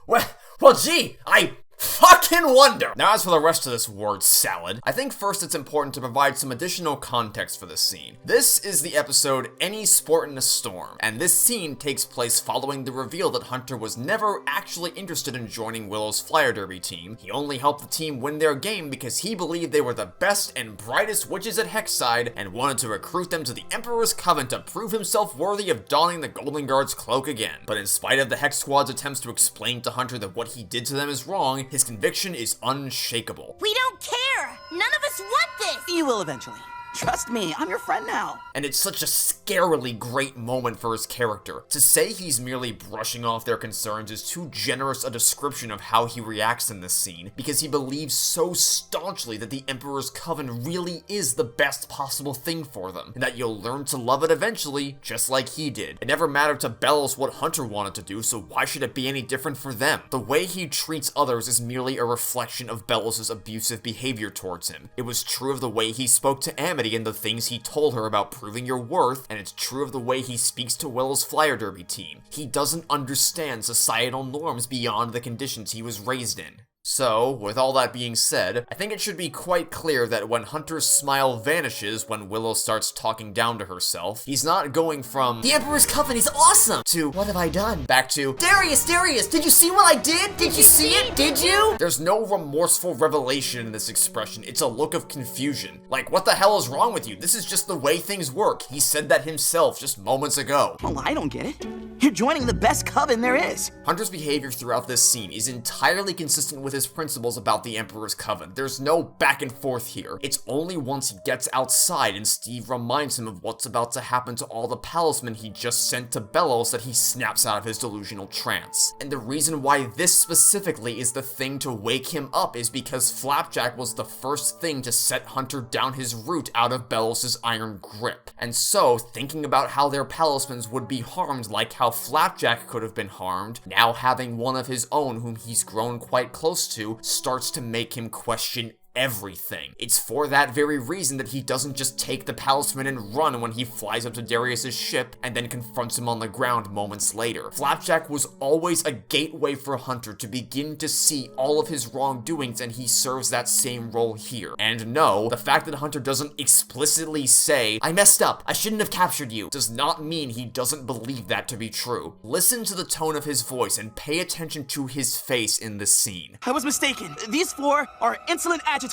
Well, gee, I fucking wonder! Now, as for the rest of this word salad, I think first it's important to provide some additional context for this scene. This is the episode Any Sport in a Storm, and this scene takes place following the reveal that Hunter was never actually interested in joining Willow's flyer derby team. He only helped the team win their game because he believed they were the best and brightest witches at Hexside and wanted to recruit them to the Emperor's Coven to prove himself worthy of donning the Golden Guard's cloak again. But in spite of the Hex Squad's attempts to explain to Hunter that what he did to them is wrong, his conviction is unshakable. We don't care! None of us want this! You will eventually. Trust me, I'm your friend now. And it's such a scarily great moment for his character. To say he's merely brushing off their concerns is too generous a description of how he reacts in this scene, because he believes so staunchly that the Emperor's Coven really is the best possible thing for them, and that you'll learn to love it eventually, just like he did. It never mattered to Belos what Hunter wanted to do, so why should it be any different for them? The way he treats others is merely a reflection of Belos' abusive behavior towards him. It was true of the way he spoke to Amity and the things he told her about proving your worth, and it's true of the way he speaks to Willow's flyer derby team. He doesn't understand societal norms beyond the conditions he was raised in. So, with all that being said, I think it should be quite clear that when Hunter's smile vanishes when Willow starts talking down to herself, he's not going from, "The Emperor's Coven is awesome!" to, "What have I done?" back to, Darius, did you see what I did? Did you see it? Did you?" There's no remorseful revelation in this expression, it's a look of confusion. Like, what the hell is wrong with you? This is just the way things work. He said that himself just moments ago. Well, I don't get it. You're joining the best coven there is. Hunter's behavior throughout this scene is entirely consistent with his principles about the Emperor's Coven. There's no back and forth here. It's only once he gets outside and Steve reminds him of what's about to happen to all the Palismen he just sent to Belos that he snaps out of his delusional trance. And the reason why this specifically is the thing to wake him up is because Flapjack was the first thing to set Hunter down his route out of Belos' iron grip. And so, thinking about how their Palismens would be harmed like how Flapjack could have been harmed, now having one of his own whom he's grown quite close to starts to make him question everything. It's for that very reason that he doesn't just take the Palisman and run when he flies up to Darius' ship and then confronts him on the ground moments later. Flapjack was always a gateway for Hunter to begin to see all of his wrongdoings, and he serves that same role here. And no, the fact that Hunter doesn't explicitly say, "I messed up, I shouldn't have captured you," does not mean he doesn't believe that to be true. Listen to the tone of his voice and pay attention to his face in this scene. I was mistaken. These four are insolent agitators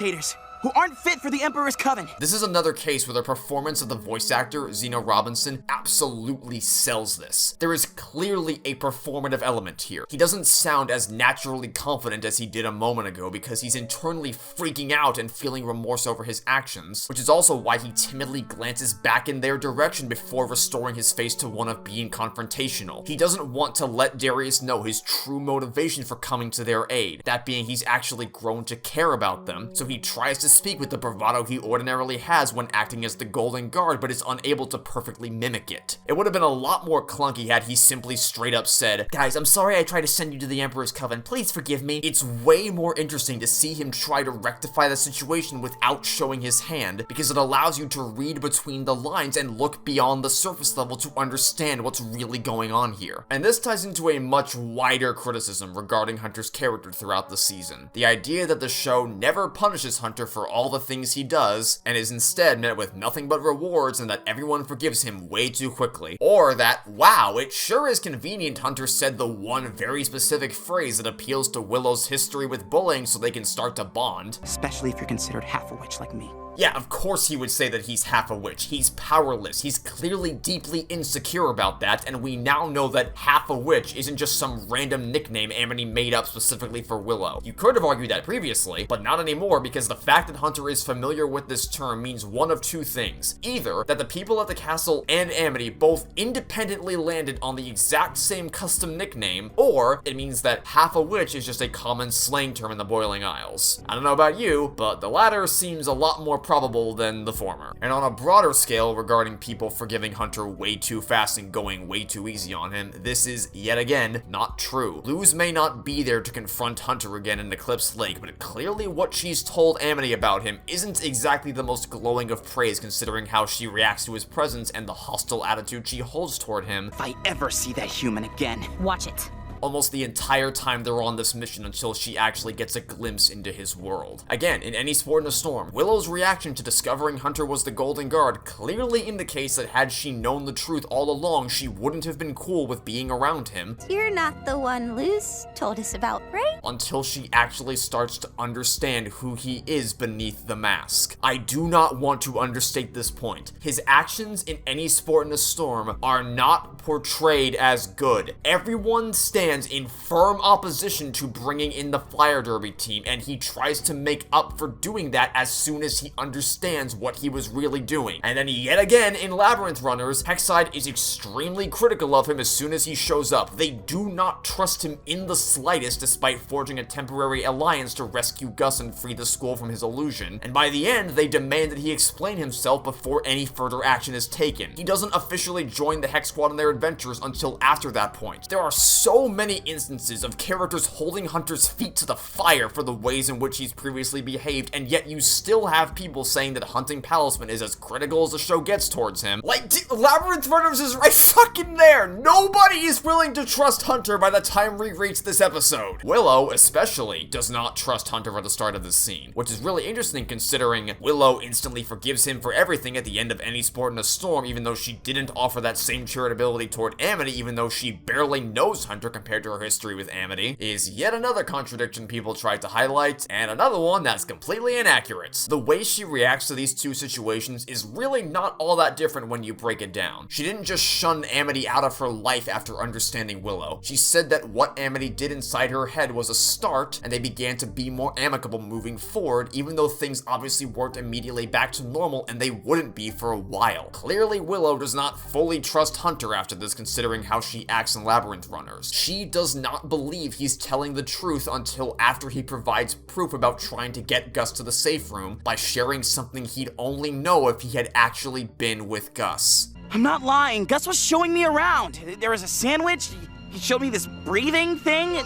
who aren't fit for the Emperor's Coven. This is another case where the performance of the voice actor, Zeno Robinson, absolutely sells this. There is clearly a performative element here. He doesn't sound as naturally confident as he did a moment ago because he's internally freaking out and feeling remorse over his actions, which is also why he timidly glances back in their direction before restoring his face to one of being confrontational. He doesn't want to let Darius know his true motivation for coming to their aid, that being he's actually grown to care about them, so he tries to speak with the bravado he ordinarily has when acting as the Golden Guard, but is unable to perfectly mimic it. It would have been a lot more clunky had he simply straight up said, "Guys, I'm sorry I tried to send you to the Emperor's Coven, please forgive me." It's way more interesting to see him try to rectify the situation without showing his hand, because it allows you to read between the lines and look beyond the surface level to understand what's really going on here. And this ties into a much wider criticism regarding Hunter's character throughout the season. The idea that the show never punishes Hunter for all the things he does, and is instead met with nothing but rewards, and that everyone forgives him way too quickly. Or that, wow, it sure is convenient Hunter said the one very specific phrase that appeals to Willow's history with bullying so they can start to bond. Especially if you're considered half a witch like me. Yeah, of course he would say that he's half a witch. He's powerless. He's clearly deeply insecure about that, and we now know that half a witch isn't just some random nickname Amity made up specifically for Willow. You could have argued that previously, but not anymore, because the fact that Hunter is familiar with this term means one of two things. Either that the people at the castle and Amity both independently landed on the exact same custom nickname, or it means that half a witch is just a common slang term in the Boiling Isles. I don't know about you, but the latter seems a lot more probable than the former. And on a broader scale regarding people forgiving Hunter way too fast and going way too easy on him, this is, yet again, not true. Luz may not be there to confront Hunter again in Eclipse Lake, but clearly what she's told Amity about him isn't exactly the most glowing of praise considering how she reacts to his presence and the hostile attitude she holds toward him. If I ever see that human again. Watch it. Almost the entire time they're on this mission until she actually gets a glimpse into his world. Again, in Any Sport in a Storm, Willow's reaction to discovering Hunter was the Golden Guard clearly indicates that had she known the truth all along, she wouldn't have been cool with being around him. You're not the one Luz told us about, right? Until she actually starts to understand who he is beneath the mask. I do not want to understate this point. His actions in Any Sport in a Storm are not portrayed as good. Everyone stands in firm opposition to bringing in the Fire Derby team, and he tries to make up for doing that as soon as he understands what he was really doing. And then yet again in Labyrinth Runners, Hexside is extremely critical of him as soon as he shows up. They do not trust him in the slightest despite forging a temporary alliance to rescue Gus and free the school from his illusion. And by the end, they demand that he explain himself before any further action is taken. He doesn't officially join the Hex Squad in their adventures until after that point. There are so many instances of characters holding Hunter's feet to the fire for the ways in which he's previously behaved, and yet you still have people saying that hunting Palisman is as critical as the show gets towards him. Like, Labyrinth Runners is right fucking there! Nobody is willing to trust Hunter by the time we reach this episode. Willow, especially, does not trust Hunter at the start of this scene, which is really interesting considering Willow instantly forgives him for everything at the end of Any Sport in a Storm, even though she didn't offer that same charitability toward Amity, even though she barely knows Hunter compared to her history with Amity, is yet another contradiction people tried to highlight, and another one that's completely inaccurate. The way she reacts to these two situations is really not all that different when you break it down. She didn't just shun Amity out of her life after understanding Willow. She said that what Amity did inside her head was a start, and they began to be more amicable moving forward, even though things obviously weren't immediately back to normal, and they wouldn't be for a while. Clearly, Willow does not fully trust Hunter after this, considering how she acts in Labyrinth Runners. She does not believe he's telling the truth until after he provides proof about trying to get Gus to the safe room by sharing something he'd only know if he had actually been with Gus. I'm not lying. Gus was showing me around. There was a sandwich. He showed me this breathing thing.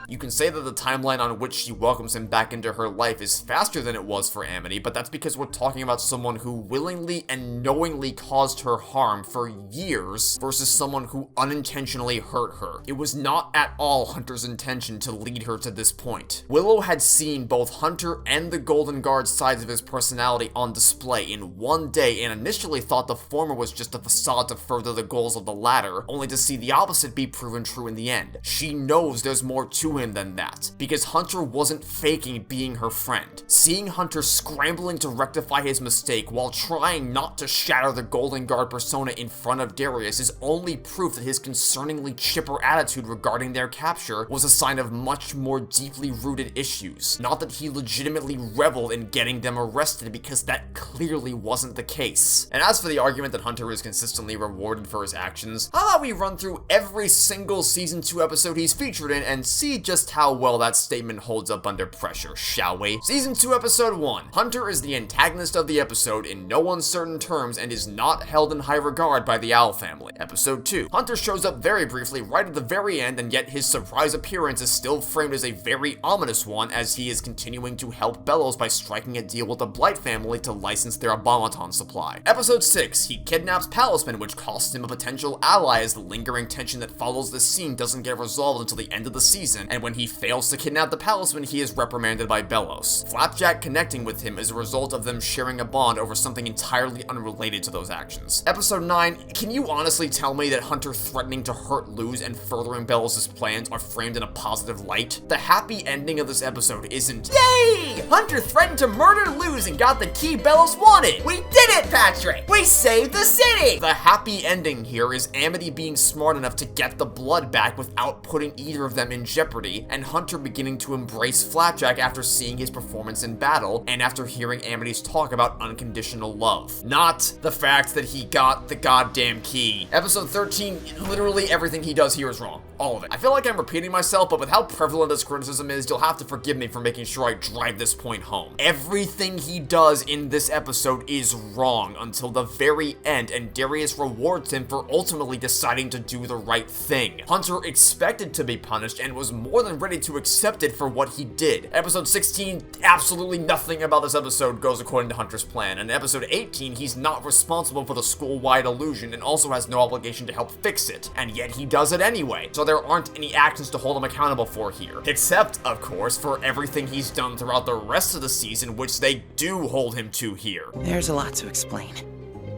You can say that the timeline on which she welcomes him back into her life is faster than it was for Amity, but that's because we're talking about someone who willingly and knowingly caused her harm for years versus someone who unintentionally hurt her. It was not at all Hunter's intention to lead her to this point. Willow had seen both Hunter and the Golden Guard sides of his personality on display in one day and initially thought the former was just a facade to further the goals of the latter, only to see the opposite be proven true in the end. She knows there's more to him than that, because Hunter wasn't faking being her friend. Seeing Hunter scrambling to rectify his mistake while trying not to shatter the Golden Guard persona in front of Darius is only proof that his concerningly chipper attitude regarding their capture was a sign of much more deeply rooted issues, not that he legitimately reveled in getting them arrested, because that clearly wasn't the case. And as for the argument that Hunter is consistently rewarded for his actions, how about we run through every single Season 2 episode he's featured in and see just how well that statement holds up under pressure, shall we? Season 2, Episode 1. Hunter is the antagonist of the episode in no uncertain terms and is not held in high regard by the Owl family. Episode 2. Hunter shows up very briefly right at the very end, and yet his surprise appearance is still framed as a very ominous one, as he is continuing to help Belos by striking a deal with the Blight family to license their Abomaton supply. Episode 6. He kidnaps Palisman, which costs him a potential ally, as the lingering tension that follows this scene doesn't get resolved until the end of the season, and when he fails to kidnap the Palisman, he is reprimanded by Belos. Flapjack connecting with him is a result of them sharing a bond over something entirely unrelated to those actions. Episode 9, can you honestly tell me that Hunter threatening to hurt Luz and furthering Belos' plans are framed in a positive light? The happy ending of this episode isn't, "Yay! Hunter threatened to murder Luz and got the key Belos wanted! We did it, Patrick! We saved the city!" The happy ending here is Amity being smart enough to get the blood back without putting either of them in jeopardy, and Hunter beginning to embrace Flapjack after seeing his performance in battle, and after hearing Amity's talk about unconditional love. Not the fact that he got the goddamn key. Episode 13, literally everything he does here is wrong. All of it. I feel like I'm repeating myself, but with how prevalent this criticism is, you'll have to forgive me for making sure I drive this point home. Everything he does in this episode is wrong until the very end, and Darius rewards him for ultimately deciding to do the right thing. Hunter expected to be punished and was more than ready to accept it for what he did. Episode 16, absolutely nothing about this episode goes according to Hunter's plan, and episode 18, he's not responsible for the school-wide illusion and also has no obligation to help fix it, and yet he does it anyway, so there aren't any actions to hold him accountable for here. Except, of course, for everything he's done throughout the rest of the season, which they do hold him to here. There's a lot to explain.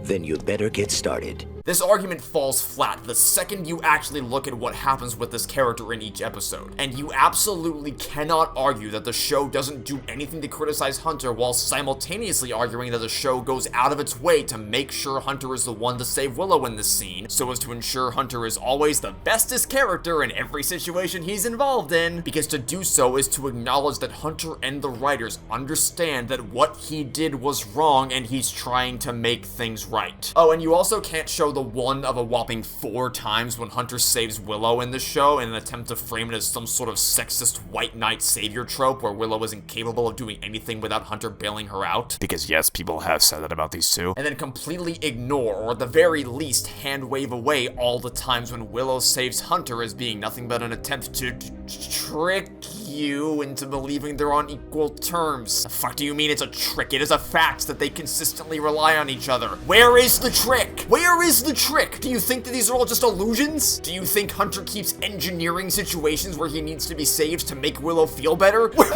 Then you'd better get started. This argument falls flat the second you actually look at what happens with this character in each episode, and you absolutely cannot argue that the show doesn't do anything to criticize Hunter while simultaneously arguing that the show goes out of its way to make sure Hunter is the one to save Willow in this scene, so as to ensure Hunter is always the bestest character in every situation he's involved in, because to do so is to acknowledge that Hunter and the writers understand that what he did was wrong and he's trying to make things right. Oh, and you also can't show the one of a whopping 4 times when Hunter saves Willow in the show in an attempt to frame it as some sort of sexist white knight savior trope where Willow is incapable of doing anything without Hunter bailing her out. Because yes, people have said that about these two. And then completely ignore, or at the very least hand wave away all the times when Willow saves Hunter as being nothing but an attempt to trick you into believing they're on equal terms. The fuck do you mean it's a trick? It is a fact that they consistently rely on each other. Where is the trick? Where is the trick? Do you think that these are all just illusions? Do you think Hunter keeps engineering situations where he needs to be saved to make Willow feel better? What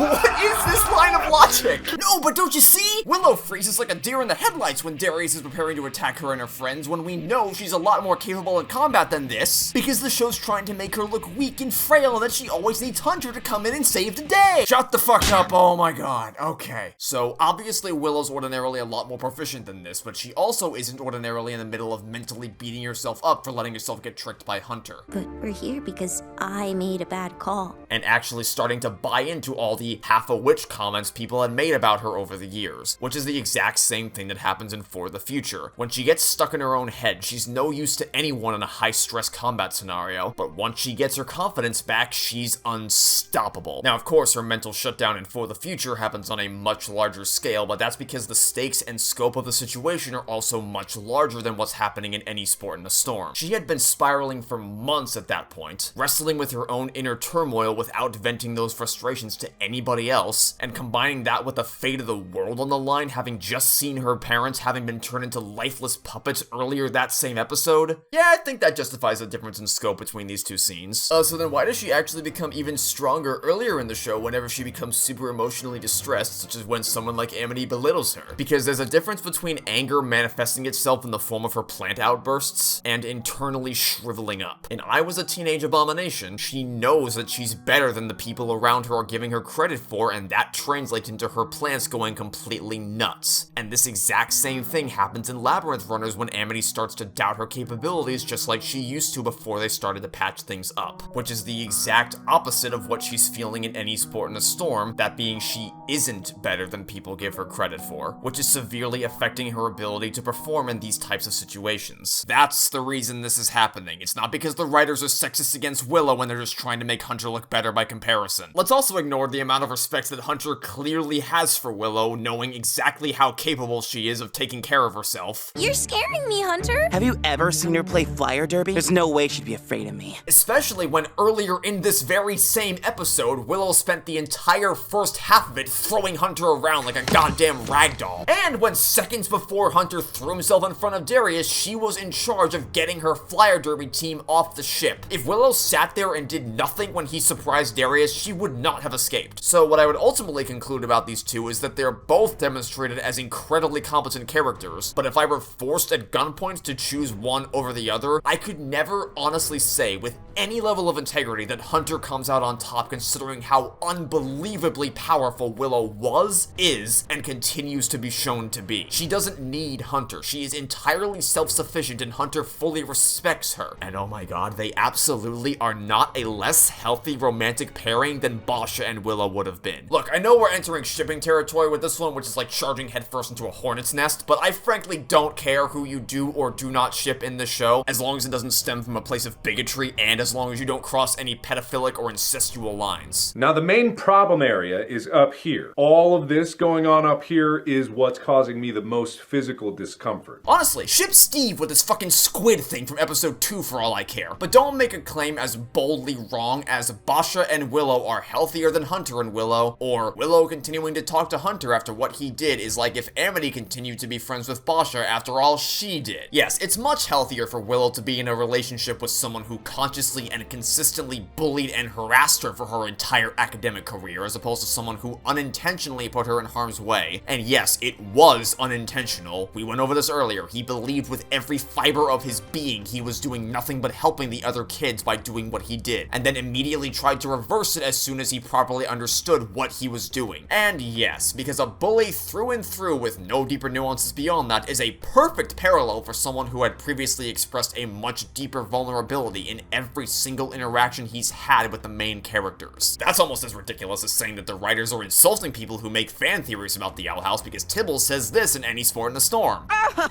is this line of logic? No, but don't you see? Willow freezes like a deer in the headlights when Darius is preparing to attack her and her friends when we know she's a lot more capable in combat than this, because the show's trying to make her look weak and frail and that she always needs Hunter to come in and save the day. Shut the fuck up, oh my god. Okay. So obviously Willow's ordinarily a lot more proficient than this, but she also isn't ordinarily in the middle of mentally beating yourself up for letting yourself get tricked by Hunter. But we're here because I made a bad call. And actually starting to buy into all the half-a-witch comments people had made about her over the years, which is the exact same thing that happens in For the Future. When she gets stuck in her own head, she's no use to anyone in a high-stress combat scenario, but once she gets her confidence back, she's unstoppable. Now, of course, her mental shutdown in For the Future happens on a much larger scale, but that's because the stakes and scope of the situation are also much larger than what's happening in any sport in a storm. She had been spiraling for months at that point, wrestling with her own inner turmoil without venting those frustrations to anybody else, and combining that with the fate of the world on the line, having just seen her parents having been turned into lifeless puppets earlier that same episode. Yeah, I think that justifies the difference in scope between these two scenes. So then why does she actually become even stronger earlier in the show whenever she becomes super emotionally distressed, such as when someone like Amity belittles her? Because there's a difference between anger manifesting itself in the form of her plant outbursts and internally shriveling up. And I was a teenage abomination. She knows that she's better than the people around her are giving her credit for, and that translates into her plants going completely nuts. And this exact same thing happens in Labyrinth Runners when Amity starts to doubt her capabilities just like she used to before they started to patch things up, which is the exact opposite of what she's feeling in Any Sport in a Storm, that being she isn't better than people give her credit for, which is severely affecting her ability to perform in these types of situations. That's the reason this is happening. It's not because the writers are sexist against Willow when they're just trying to make Hunter look better by comparison. Let's also ignore the amount of respect that Hunter clearly has for Willow, knowing exactly how capable she is of taking care of herself. You're scaring me, Hunter. Have you ever seen her play flyer derby? There's no way she'd be afraid of me. Especially when earlier in this very same episode, Willow spent the entire first half of it throwing Hunter around like a goddamn ragdoll. And when seconds before Hunter threw himself in front of Darius, she was Willow's in charge of getting her flyer derby team off the ship. If Willow sat there and did nothing when he surprised Darius, she would not have escaped. So what I would ultimately conclude about these two is that they're both demonstrated as incredibly competent characters, but if I were forced at gunpoint to choose one over the other, I could never honestly say with any level of integrity that Hunter comes out on top, considering how unbelievably powerful Willow was, is, and continues to be shown to be. She doesn't need Hunter. She is entirely self-sufficient, and Hunter fully respects her. And oh my god, they absolutely are not a less healthy romantic pairing than Basha and Willow would have been. Look, I know we're entering shipping territory with this one, which is like charging headfirst into a hornet's nest, but I frankly don't care who you do or do not ship in this show, as long as it doesn't stem from a place of bigotry and as long as you don't cross any pedophilic or incestual lines. Now the main problem area is up here. All of this going on up here is what's causing me the most physical discomfort. Honestly, ship Steve with this fucking squid thing from episode 2 for all I care, but don't make a claim as boldly wrong as Basha and Willow are healthier than Hunter and Willow, or Willow continuing to talk to Hunter after what he did is like if Amity continued to be friends with Basha after all she did. Yes, it's much healthier for Willow to be in a relationship with someone who consciously and consistently bullied and harassed her for her entire academic career, as opposed to someone who unintentionally put her in harm's way. And yes, it was unintentional. We went over this earlier. He believed with every fiber of his being he was doing nothing but helping the other kids by doing what he did, and then immediately tried to reverse it as soon as he properly understood what he was doing. And yes, because a bully through and through with no deeper nuances beyond that is a perfect parallel for someone who had previously expressed a much deeper vulnerability in every single interaction he's had with the main characters. That's almost as ridiculous as saying that the writers are insulting people who make fan theories about the Owl House because Tibbles says this in Any Sport in the Storm.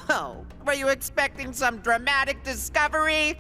Oh, were you expecting some dramatic discovery?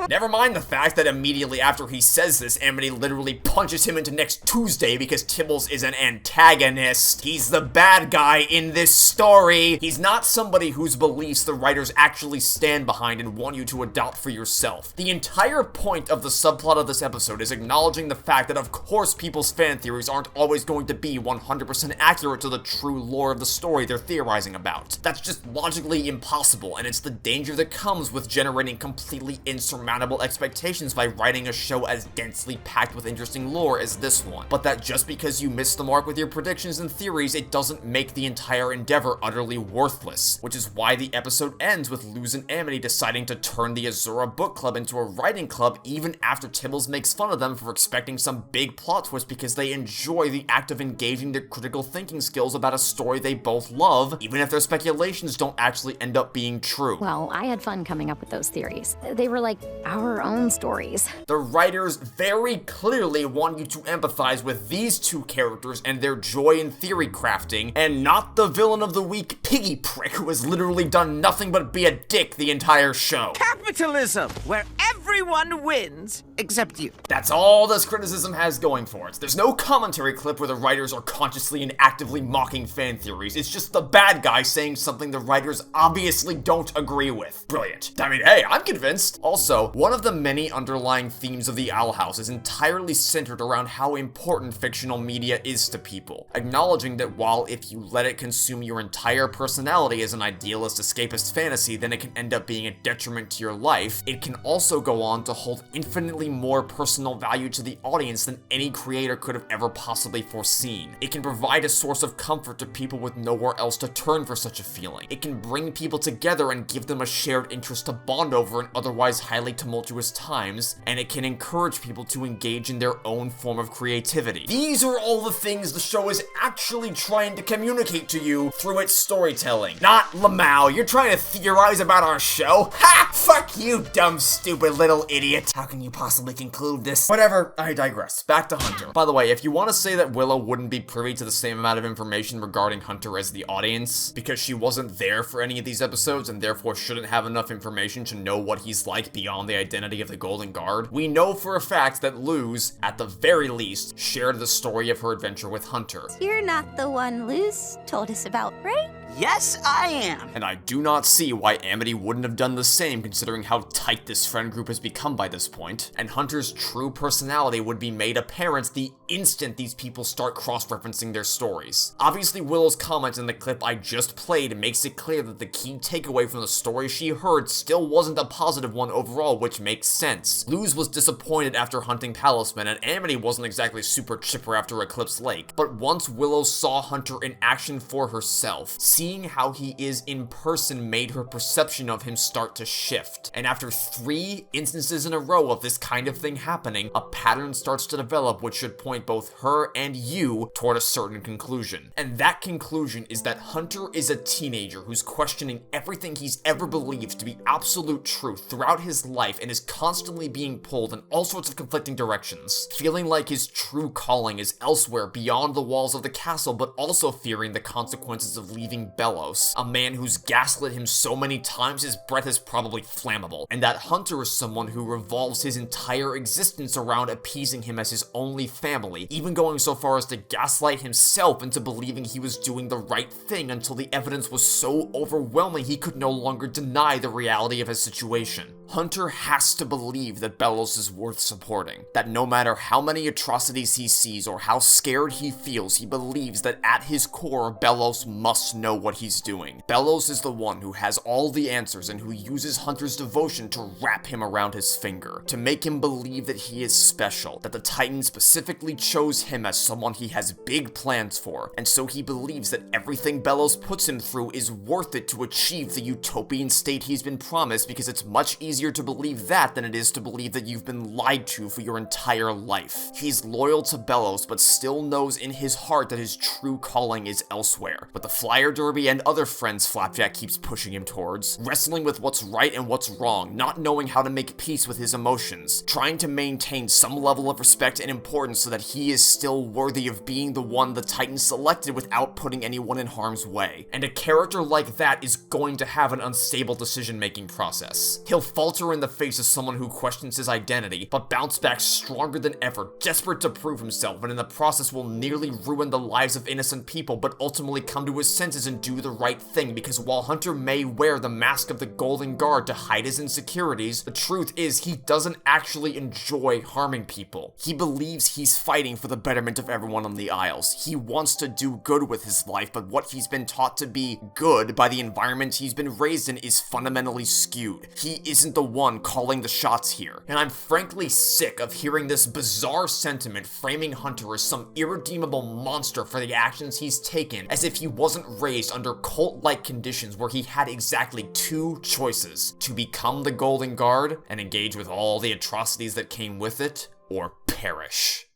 Never mind the fact that immediately after he says this, Amity literally punches him into next Tuesday because Tibbles is an antagonist. He's the bad guy in this story. He's not somebody whose beliefs the writers actually stand behind and want you to adopt for yourself. The entire point of the subplot of this episode is acknowledging the fact that of course people's fan theories aren't always going to be 100% accurate to the true lore of the story they're theorizing about. That's just logically impossible, and it's the danger that comes with generating completely insurmountable expectations by writing a show as densely packed with interesting lore as this one. But that just because you missed the mark with your predictions and theories, it doesn't make the entire endeavor utterly worthless, which is why the episode ends with Luz and Amity deciding to turn the Azura book club into a writing club even after Tibbles makes fun of them for expecting some big plot twist because they enjoy the act of engaging their critical thinking skills about a story they both love, even if their speculations don't actually end up being true. Well, I had fun coming up with those theories. They were like our own stories. The writers very clearly want you to empathize with these two characters and their joy in theory crafting, and not the villain of the week piggy prick who has literally done nothing but be a dick the entire show. Capitalism, where everyone wins except you. That's all this criticism has going for it. There's no commentary clip where the writers are consciously and actively mocking fan theories. It's just the bad guy saying something the writers obviously don't agree with. Brilliant. I mean, hey, I'm convinced. Also, one of the many underlying themes of the Owl House is entirely centered around how important fictional media is to people. Acknowledging that while if you let it consume your entire personality as an idealist escapist fantasy, then it can end up being a detriment to your life, it can also go on to hold infinitely more personal value to the audience than any creator could have ever possibly foreseen. It can provide a source of comfort to people with nowhere else to turn for such a feeling. It can bring people together and give them a shared interest to bond over in otherwise highly tumultuous times, and it can encourage people to engage in their own form of creativity. These are all the things the show is actually trying to communicate to you through its storytelling. Not Lamau, you're trying to theorize about our show? Ha! Fuck you, dumb, stupid little idiot. How can you possibly conclude this? Whatever, I digress. Back to Hunter. By the way, if you want to say that Willow wouldn't be privy to the same amount of information regarding Hunter as the audience, because she wasn't there for any of these episodes and therefore shouldn't have enough information to know what he's like beyond the identity of the Golden Guard, we know for a fact that Luz, at the very least, shared the story of her adventure with Hunter. You're not the one Luz told us about, right? Yes, I am. And I do not see why Amity wouldn't have done the same considering how tight this friend group has has become by this point, and Hunter's true personality would be made apparent the instant these people start cross-referencing their stories. Obviously, Willow's comment in the clip I just played makes it clear that the key takeaway from the story she heard still wasn't a positive one overall, which makes sense. Luz was disappointed after hunting Talisman, and Amity wasn't exactly super chipper after Eclipse Lake, but once Willow saw Hunter in action for herself, seeing how he is in person made her perception of him start to shift. And after 3 instances in a row of this kind of thing happening, a pattern starts to develop which should point both her and you toward a certain conclusion. And that conclusion is that Hunter is a teenager who's questioning everything he's ever believed to be absolute truth throughout his life and is constantly being pulled in all sorts of conflicting directions, feeling like his true calling is elsewhere beyond the walls of the castle, but also fearing the consequences of leaving Belos, a man who's gaslit him so many times his breath is probably flammable, and that Hunter is someone who revolves his entire existence around appeasing him as his only family, even going so far as to gaslight himself into believing he was doing the right thing until the evidence was so overwhelming he could no longer deny the reality of his situation. Hunter has to believe that Belos is worth supporting, that no matter how many atrocities he sees or how scared he feels, he believes that at his core, Belos must know what he's doing. Belos is the one who has all the answers and who uses Hunter's devotion to wrap him around his finger, to make him believe that he is special, that the Titan specifically chose him as someone he has big plans for, and so he believes that everything Belos puts him through is worth it to achieve the utopian state he's been promised, because it's much easier to believe that than it is to believe that you've been lied to for your entire life. He's loyal to Belos, but still knows in his heart that his true calling is elsewhere. With the Flyer Derby and other friends Flapjack keeps pushing him towards, wrestling with what's right and what's wrong, not knowing how to make peace with his emotions, trying to maintain some level of respect and importance so that he is still worthy of being the one the Titan selected without putting anyone in harm's way. And a character like that is going to have an unstable decision-making process. He'll falter in the face of someone who questions his identity, but bounce back stronger than ever, desperate to prove himself, and in the process will nearly ruin the lives of innocent people, but ultimately come to his senses and do the right thing, because while Hunter may wear the mask of the Golden Guard to hide his insecurities, the truth is he doesn't actually enjoy harming people. He believes he's fighting for the betterment of everyone on the Isles. He wants to do good with his life, but what he's been taught to be good by the environment he's been raised in is fundamentally skewed. He isn't the one calling the shots here, and I'm frankly sick of hearing this bizarre sentiment framing Hunter as some irredeemable monster for the actions he's taken, as if he wasn't raised under cult-like conditions where he had exactly 2 choices: to become the Golden Guard and engage with all the atrocities that came with it, or perish.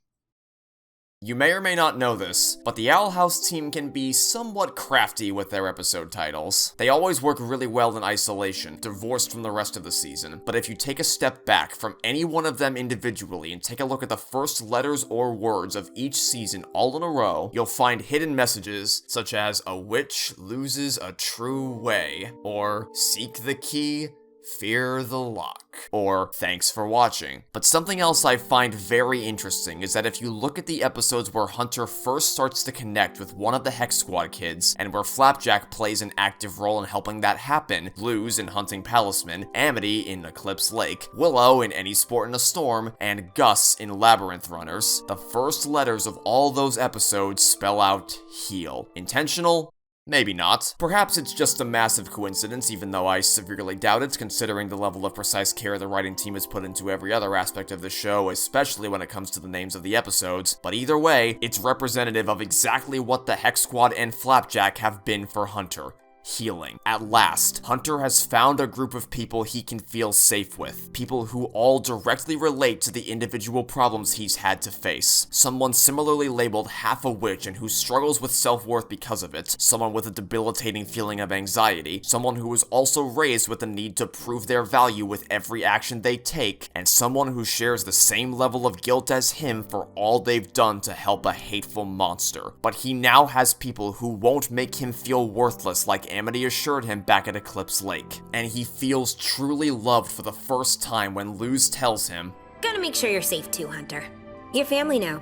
You may or may not know this, but the Owl House team can be somewhat crafty with their episode titles. They always work really well in isolation, divorced from the rest of the season, but if you take a step back from any one of them individually and take a look at the first letters or words of each season all in a row, you'll find hidden messages such as "a witch loses a true way," or "seek the key, fear the lock," or "thanks for watching." But something else I find very interesting is that if you look at the episodes where Hunter first starts to connect with one of the Hex Squad kids, and where Flapjack plays an active role in helping that happen, Luz in Hunting Talisman, Amity in Eclipse Lake, Willow in Any Sport in a Storm, and Gus in Labyrinth Runners, the first letters of all those episodes spell out heal. Intentional? Maybe not. Perhaps it's just a massive coincidence, even though I severely doubt it, considering the level of precise care the writing team has put into every other aspect of the show, especially when it comes to the names of the episodes. But either way, it's representative of exactly what the Hex Squad and Flapjack have been for Hunter. Healing. At last, Hunter has found a group of people he can feel safe with. People who all directly relate to the individual problems he's had to face. Someone similarly labeled half a witch and who struggles with self-worth because of it. Someone with a debilitating feeling of anxiety. Someone who is also raised with the need to prove their value with every action they take. And someone who shares the same level of guilt as him for all they've done to help a hateful monster. But he now has people who won't make him feel worthless like Amity assured him back at Eclipse Lake, and he feels truly loved for the first time when Luz tells him, "Gotta make sure you're safe too, Hunter. Your family now.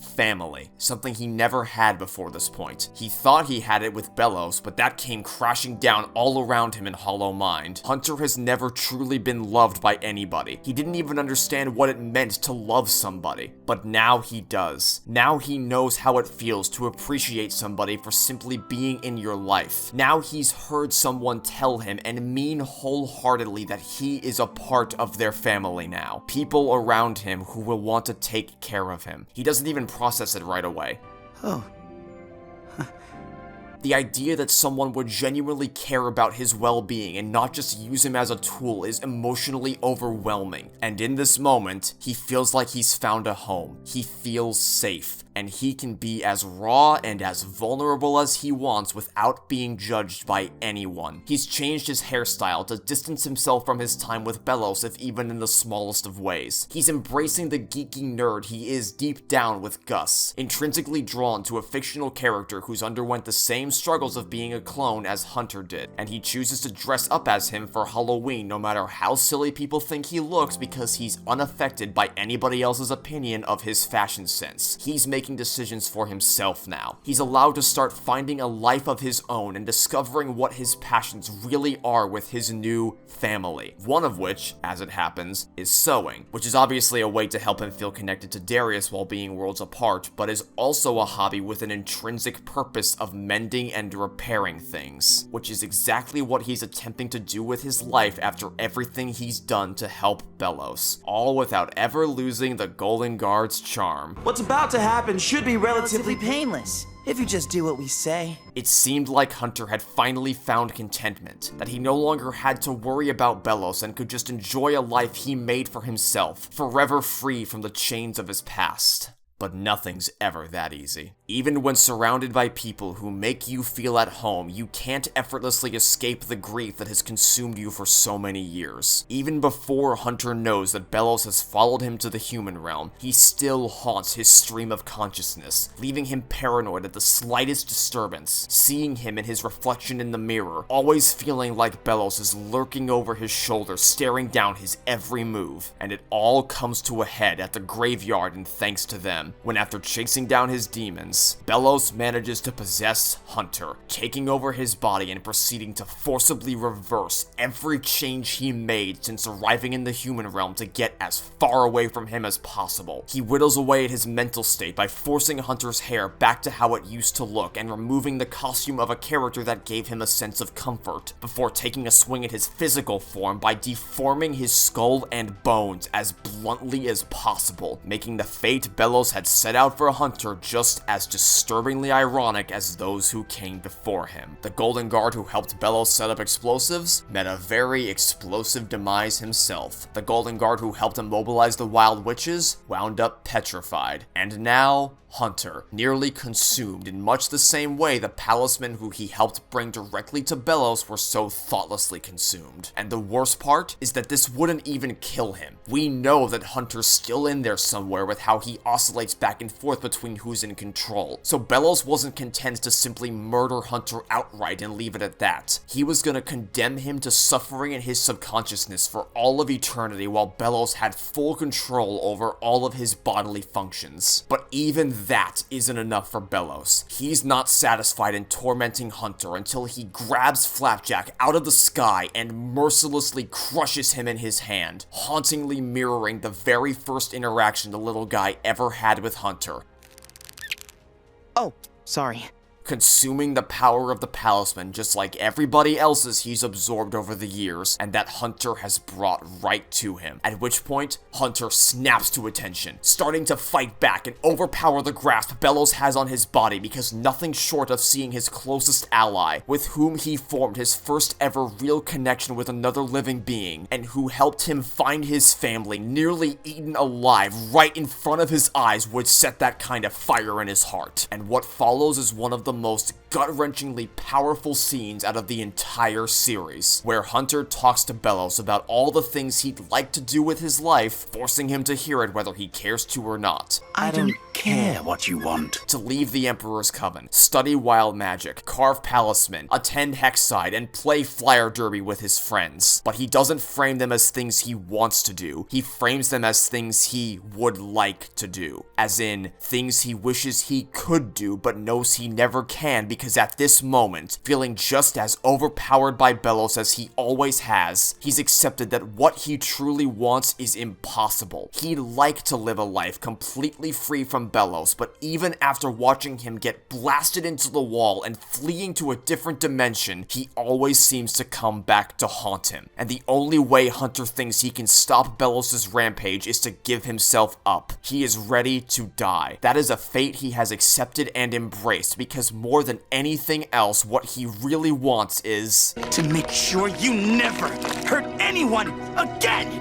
family, something he never had before this point. He thought he had it with Belos, but that came crashing down all around him in Hollow Mind. Hunter has never truly been loved by anybody. He didn't even understand what it meant to love somebody, but now he does. Now he knows how it feels to appreciate somebody for simply being in your life. Now he's heard someone tell him and mean wholeheartedly that he is a part of their family now. People around him who will want to take care of him. He doesn't even process it right away. Oh. The idea that someone would genuinely care about his well-being and not just use him as a tool is emotionally overwhelming. And in this moment, he feels like he's found a home. He feels safe. And he can be as raw and as vulnerable as he wants without being judged by anyone. He's changed his hairstyle to distance himself from his time with Belos, if even in the smallest of ways. He's embracing the geeky nerd he is deep down with Gus, intrinsically drawn to a fictional character who's underwent the same struggles of being a clone as Hunter did, and he chooses to dress up as him for Halloween no matter how silly people think he looks because he's unaffected by anybody else's opinion of his fashion sense. He's making decisions for himself now. He's allowed to start finding a life of his own and discovering what his passions really are with his new family. One of which, as it happens, is sewing, which is obviously a way to help him feel connected to Darius while being worlds apart, but is also a hobby with an intrinsic purpose of mending and repairing things, which is exactly what he's attempting to do with his life after everything he's done to help Belos, all without ever losing the Golden Guard's charm. What's about to happen should be relatively painless, if you just do what we say. It seemed like Hunter had finally found contentment, that he no longer had to worry about Belos and could just enjoy a life he made for himself, forever free from the chains of his past. But nothing's ever that easy. Even when surrounded by people who make you feel at home, you can't effortlessly escape the grief that has consumed you for so many years. Even before Hunter knows that Belos has followed him to the human realm, he still haunts his stream of consciousness, leaving him paranoid at the slightest disturbance, seeing him in his reflection in the mirror, always feeling like Belos is lurking over his shoulder, staring down his every move. And it all comes to a head at the graveyard, and thanks to them, when after chasing down his demons, Belos manages to possess Hunter, taking over his body and proceeding to forcibly reverse every change he made since arriving in the human realm to get as far away from him as possible. He whittles away at his mental state by forcing Hunter's hair back to how it used to look and removing the costume of a character that gave him a sense of comfort, before taking a swing at his physical form by deforming his skull and bones as bluntly as possible, making the fate Belos had set out for Hunter just as disturbingly ironic as those who came before him. The Golden Guard who helped Belos set up explosives met a very explosive demise himself. The Golden Guard who helped immobilize the Wild Witches wound up petrified. And now, Hunter, nearly consumed in much the same way the palismen who he helped bring directly to Belos were so thoughtlessly consumed. And the worst part is that this wouldn't even kill him. We know that Hunter's still in there somewhere with how he oscillates back and forth between who's in control. So Belos wasn't content to simply murder Hunter outright and leave it at that. He was gonna condemn him to suffering in his subconsciousness for all of eternity while Belos had full control over all of his bodily functions. But even that isn't enough for Belos. He's not satisfied in tormenting Hunter until he grabs Flapjack out of the sky and mercilessly crushes him in his hand, hauntingly mirroring the very first interaction the little guy ever had with Hunter. Oh, sorry. Consuming the power of the palisman just like everybody else's he's absorbed over the years, and that Hunter has brought right to him. At which point, Hunter snaps to attention, starting to fight back and overpower the grasp Belos has on his body because nothing short of seeing his closest ally, with whom he formed his first ever real connection with another living being, and who helped him find his family nearly eaten alive right in front of his eyes, would set that kind of fire in his heart. And what follows is one of the most gut-wrenchingly powerful scenes out of the entire series, where Hunter talks to Belos about all the things he'd like to do with his life, forcing him to hear it whether he cares to or not. I don't care what you want. To leave the Emperor's Coven, study wild magic, carve palisman, attend Hexside, and play flyer derby with his friends. But he doesn't frame them as things he wants to do. He frames them as things he would like to do. As in, things he wishes he could do, but knows he never can because at this moment, feeling just as overpowered by Belos as he always has, he's accepted that what he truly wants is impossible. He'd like to live a life completely free from Belos, but even after watching him get blasted into the wall and fleeing to a different dimension, he always seems to come back to haunt him. And the only way Hunter thinks he can stop Belos' rampage is to give himself up. He is ready to die. That is a fate he has accepted and embraced because more than anything else, what he really wants is to make sure you never hurt anyone again!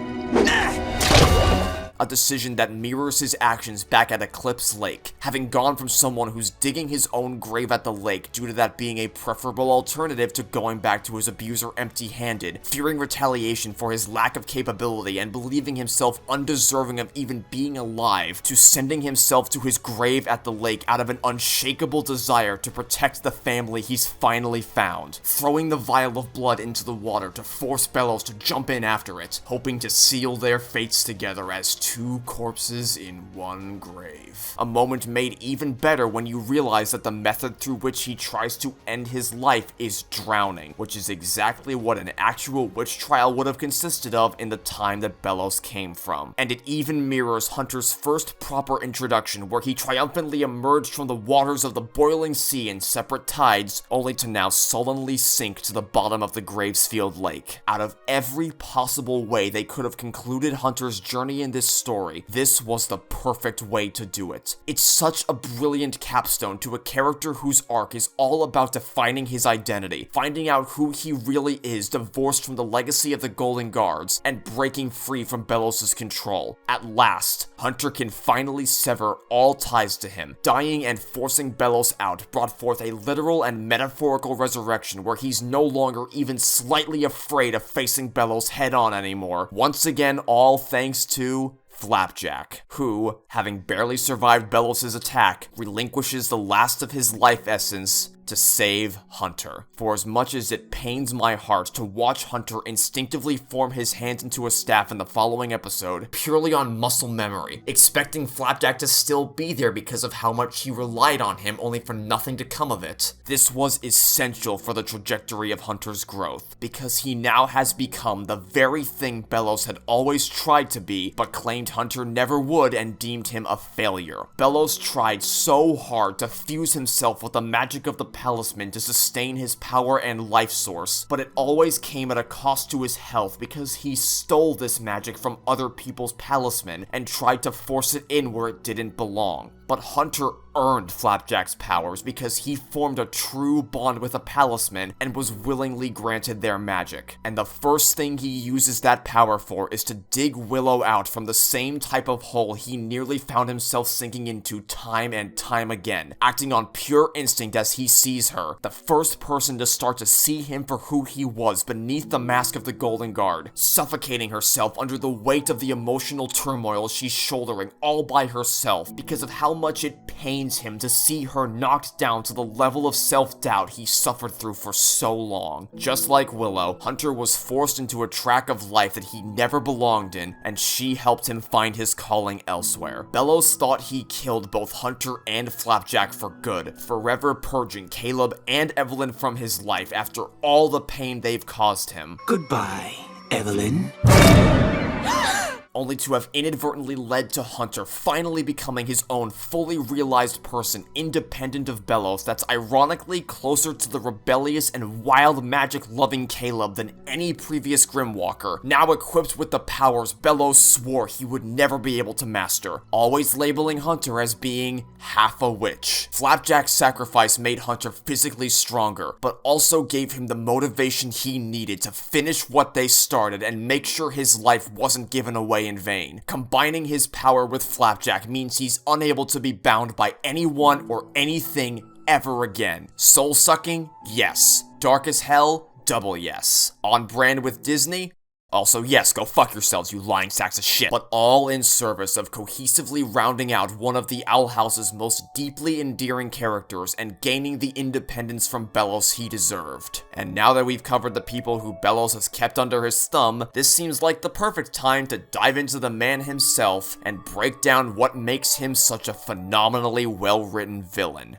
a decision that mirrors his actions back at Eclipse Lake, having gone from someone who's digging his own grave at the lake due to that being a preferable alternative to going back to his abuser empty-handed, fearing retaliation for his lack of capability and believing himself undeserving of even being alive, to sending himself to his grave at the lake out of an unshakable desire to protect the family he's finally found, throwing the vial of blood into the water to force Belos to jump in after it, hoping to seal their fates together as two corpses in one grave. A moment made even better when you realize that the method through which he tries to end his life is drowning, which is exactly what an actual witch trial would have consisted of in the time that Belos came from. And it even mirrors Hunter's first proper introduction, where he triumphantly emerged from the waters of the boiling sea in separate tides, only to now sullenly sink to the bottom of the Gravesfield Lake. Out of every possible way they could have concluded Hunter's journey in this story, this was the perfect way to do it. It's such a brilliant capstone to a character whose arc is all about defining his identity, finding out who he really is, divorced from the legacy of the Golden Guards, and breaking free from Belos' control. At last, Hunter can finally sever all ties to him. Dying and forcing Belos out brought forth a literal and metaphorical resurrection where he's no longer even slightly afraid of facing Belos head-on anymore. Once again, all thanks to Flapjack, who, having barely survived Belos' attack, relinquishes the last of his life essence to save Hunter. For as much as it pains my heart to watch Hunter instinctively form his hands into a staff in the following episode, purely on muscle memory, expecting Flapjack to still be there because of how much he relied on him only for nothing to come of it, this was essential for the trajectory of Hunter's growth, because he now has become the very thing Belos had always tried to be, but claimed Hunter never would and deemed him a failure. Belos tried so hard to fuse himself with the magic of the Palisman to sustain his power and life source, but it always came at a cost to his health because he stole this magic from other people's Palisman and tried to force it in where it didn't belong. But Hunter earned Flapjack's powers because he formed a true bond with a Palisman and was willingly granted their magic. And the first thing he uses that power for is to dig Willow out from the same type of hole he nearly found himself sinking into time and time again, acting on pure instinct as he sees her, the first person to start to see him for who he was beneath the mask of the Golden Guard, suffocating herself under the weight of the emotional turmoil she's shouldering all by herself because of how much it pains him to see her knocked down to the level of self-doubt he suffered through for so long. Just like Willow, Hunter was forced into a track of life that he never belonged in, and she helped him find his calling elsewhere. Belos thought he killed both Hunter and Flapjack for good, forever purging Caleb and Evelyn from his life after all the pain they've caused him. Goodbye, Evelyn. Only to have inadvertently led to Hunter finally becoming his own fully realized person independent of Belos that's ironically closer to the rebellious and wild magic-loving Caleb than any previous Grimwalker, now equipped with the powers Belos swore he would never be able to master, always labeling Hunter as being half a witch. Flapjack's sacrifice made Hunter physically stronger, but also gave him the motivation he needed to finish what they started and make sure his life wasn't given away in vain. Combining his power with Flapjack means he's unable to be bound by anyone or anything ever again. Soul-sucking? Yes. Dark as hell? Double yes. On brand with Disney? Also, yes, go fuck yourselves, you lying sacks of shit. But all in service of cohesively rounding out one of the Owl House's most deeply endearing characters and gaining the independence from Belos he deserved. And now that we've covered the people who Belos has kept under his thumb, this seems like the perfect time to dive into the man himself and break down what makes him such a phenomenally well-written villain.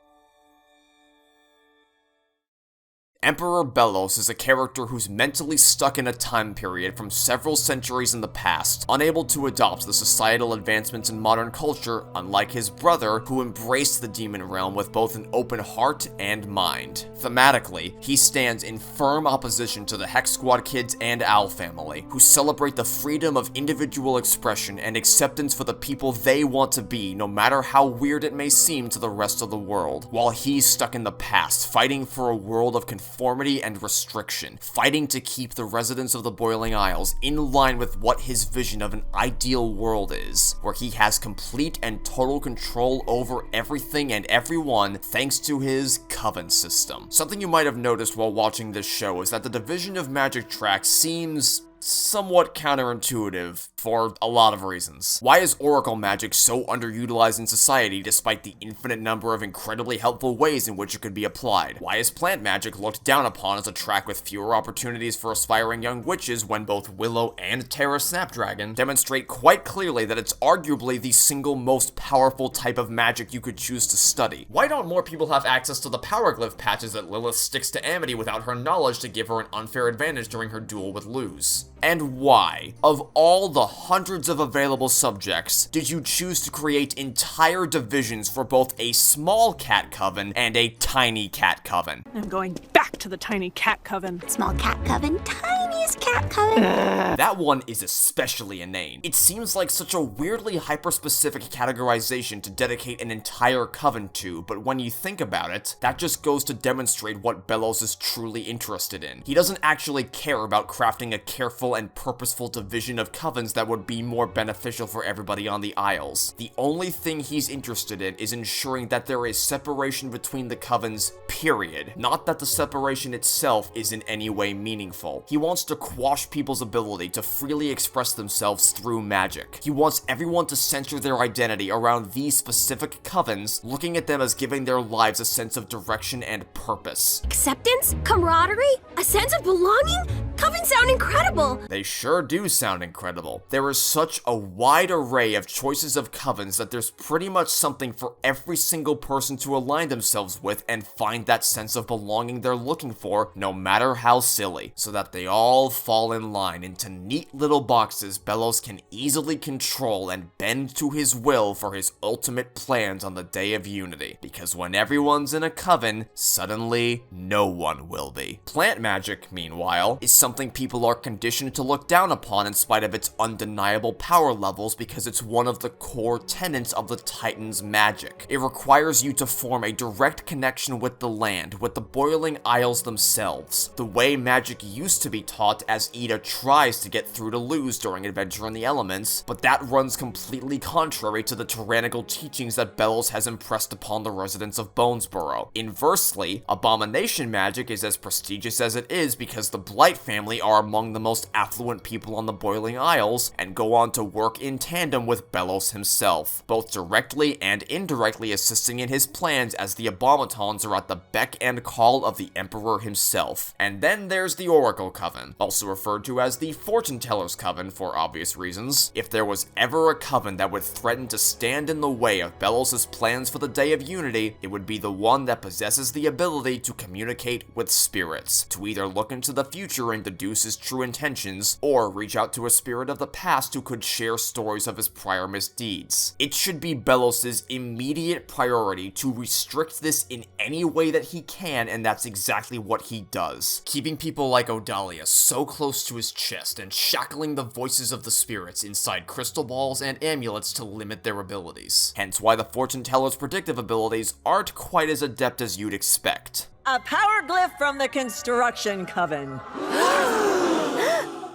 Emperor Belos is a character who's mentally stuck in a time period from several centuries in the past, unable to adopt the societal advancements in modern culture, unlike his brother, who embraced the demon realm with both an open heart and mind. Thematically, he stands in firm opposition to the Hex Squad kids and Owl family, who celebrate the freedom of individual expression and acceptance for the people they want to be, no matter how weird it may seem to the rest of the world, while he's stuck in the past, fighting for a world of conformity and restriction, fighting to keep the residents of the Boiling Isles in line with what his vision of an ideal world is, where he has complete and total control over everything and everyone thanks to his Coven system. Something you might have noticed while watching this show is that the division of magic tracks seems somewhat counterintuitive for a lot of reasons. Why is Oracle magic so underutilized in society despite the infinite number of incredibly helpful ways in which it could be applied? Why is plant magic looked down upon as a track with fewer opportunities for aspiring young witches when both Willow and Terra Snapdragon demonstrate quite clearly that it's arguably the single most powerful type of magic you could choose to study? Why don't more people have access to the power glyph patches that Lilith sticks to Amity without her knowledge to give her an unfair advantage during her duel with Luz? And why, of all the hundreds of available subjects, did you choose to create entire divisions for both a small cat coven and a tiny cat coven? I'm going back to the tiny cat coven. Small cat coven, tiniest cat coven. That one is especially inane. It seems like such a weirdly hyper-specific categorization to dedicate an entire coven to, but when you think about it, that just goes to demonstrate what Belos is truly interested in. He doesn't actually care about crafting a careful and purposeful division of covens that would be more beneficial for everybody on the Isles. The only thing he's interested in is ensuring that there is separation between the covens, period. Not that the separation itself is in any way meaningful. He wants to quash people's ability to freely express themselves through magic. He wants everyone to center their identity around these specific covens, looking at them as giving their lives a sense of direction and purpose. Acceptance? Camaraderie? A sense of belonging? Covens sound incredible! They sure do sound incredible. There is such a wide array of choices of covens that there's pretty much something for every single person to align themselves with and find that sense of belonging they're looking for, no matter how silly, so that they all fall in line into neat little boxes Belos can easily control and bend to his will for his ultimate plans on the Day of Unity. Because when everyone's in a coven, suddenly no one will be. Plant magic, meanwhile, is something people are conditioned to look down upon in spite of its undeniable power levels because it's one of the core tenets of the Titan's magic. It requires you to form a direct connection with the land, with the Boiling Isles themselves, the way magic used to be taught as Ida tries to get through to Luz during Adventure in the Elements, but that runs completely contrary to the tyrannical teachings that Belos has impressed upon the residents of Bonesborough. Inversely, abomination magic is as prestigious as it is because the Blight family are among the most affluent people on the Boiling Isles and go on to work in tandem with Belos himself, both directly and indirectly assisting in his plans as the Abomatons are at the beck and call of the Emperor himself. And then there's the Oracle Coven, also referred to as the Fortune Teller's Coven for obvious reasons. If there was ever a coven that would threaten to stand in the way of Belos' plans for the Day of Unity, it would be the one that possesses the ability to communicate with spirits, to either look into the future and deduce his true intentions, or reach out to a spirit of the past who could share stories of his prior misdeeds. It should be Belos' immediate priority to restrict this in any way that he can, and that's exactly what he does, keeping people like Odalia so close to his chest and shackling the voices of the spirits inside crystal balls and amulets to limit their abilities. Hence why the fortune teller's predictive abilities aren't quite as adept as you'd expect. A power glyph from the Construction Coven.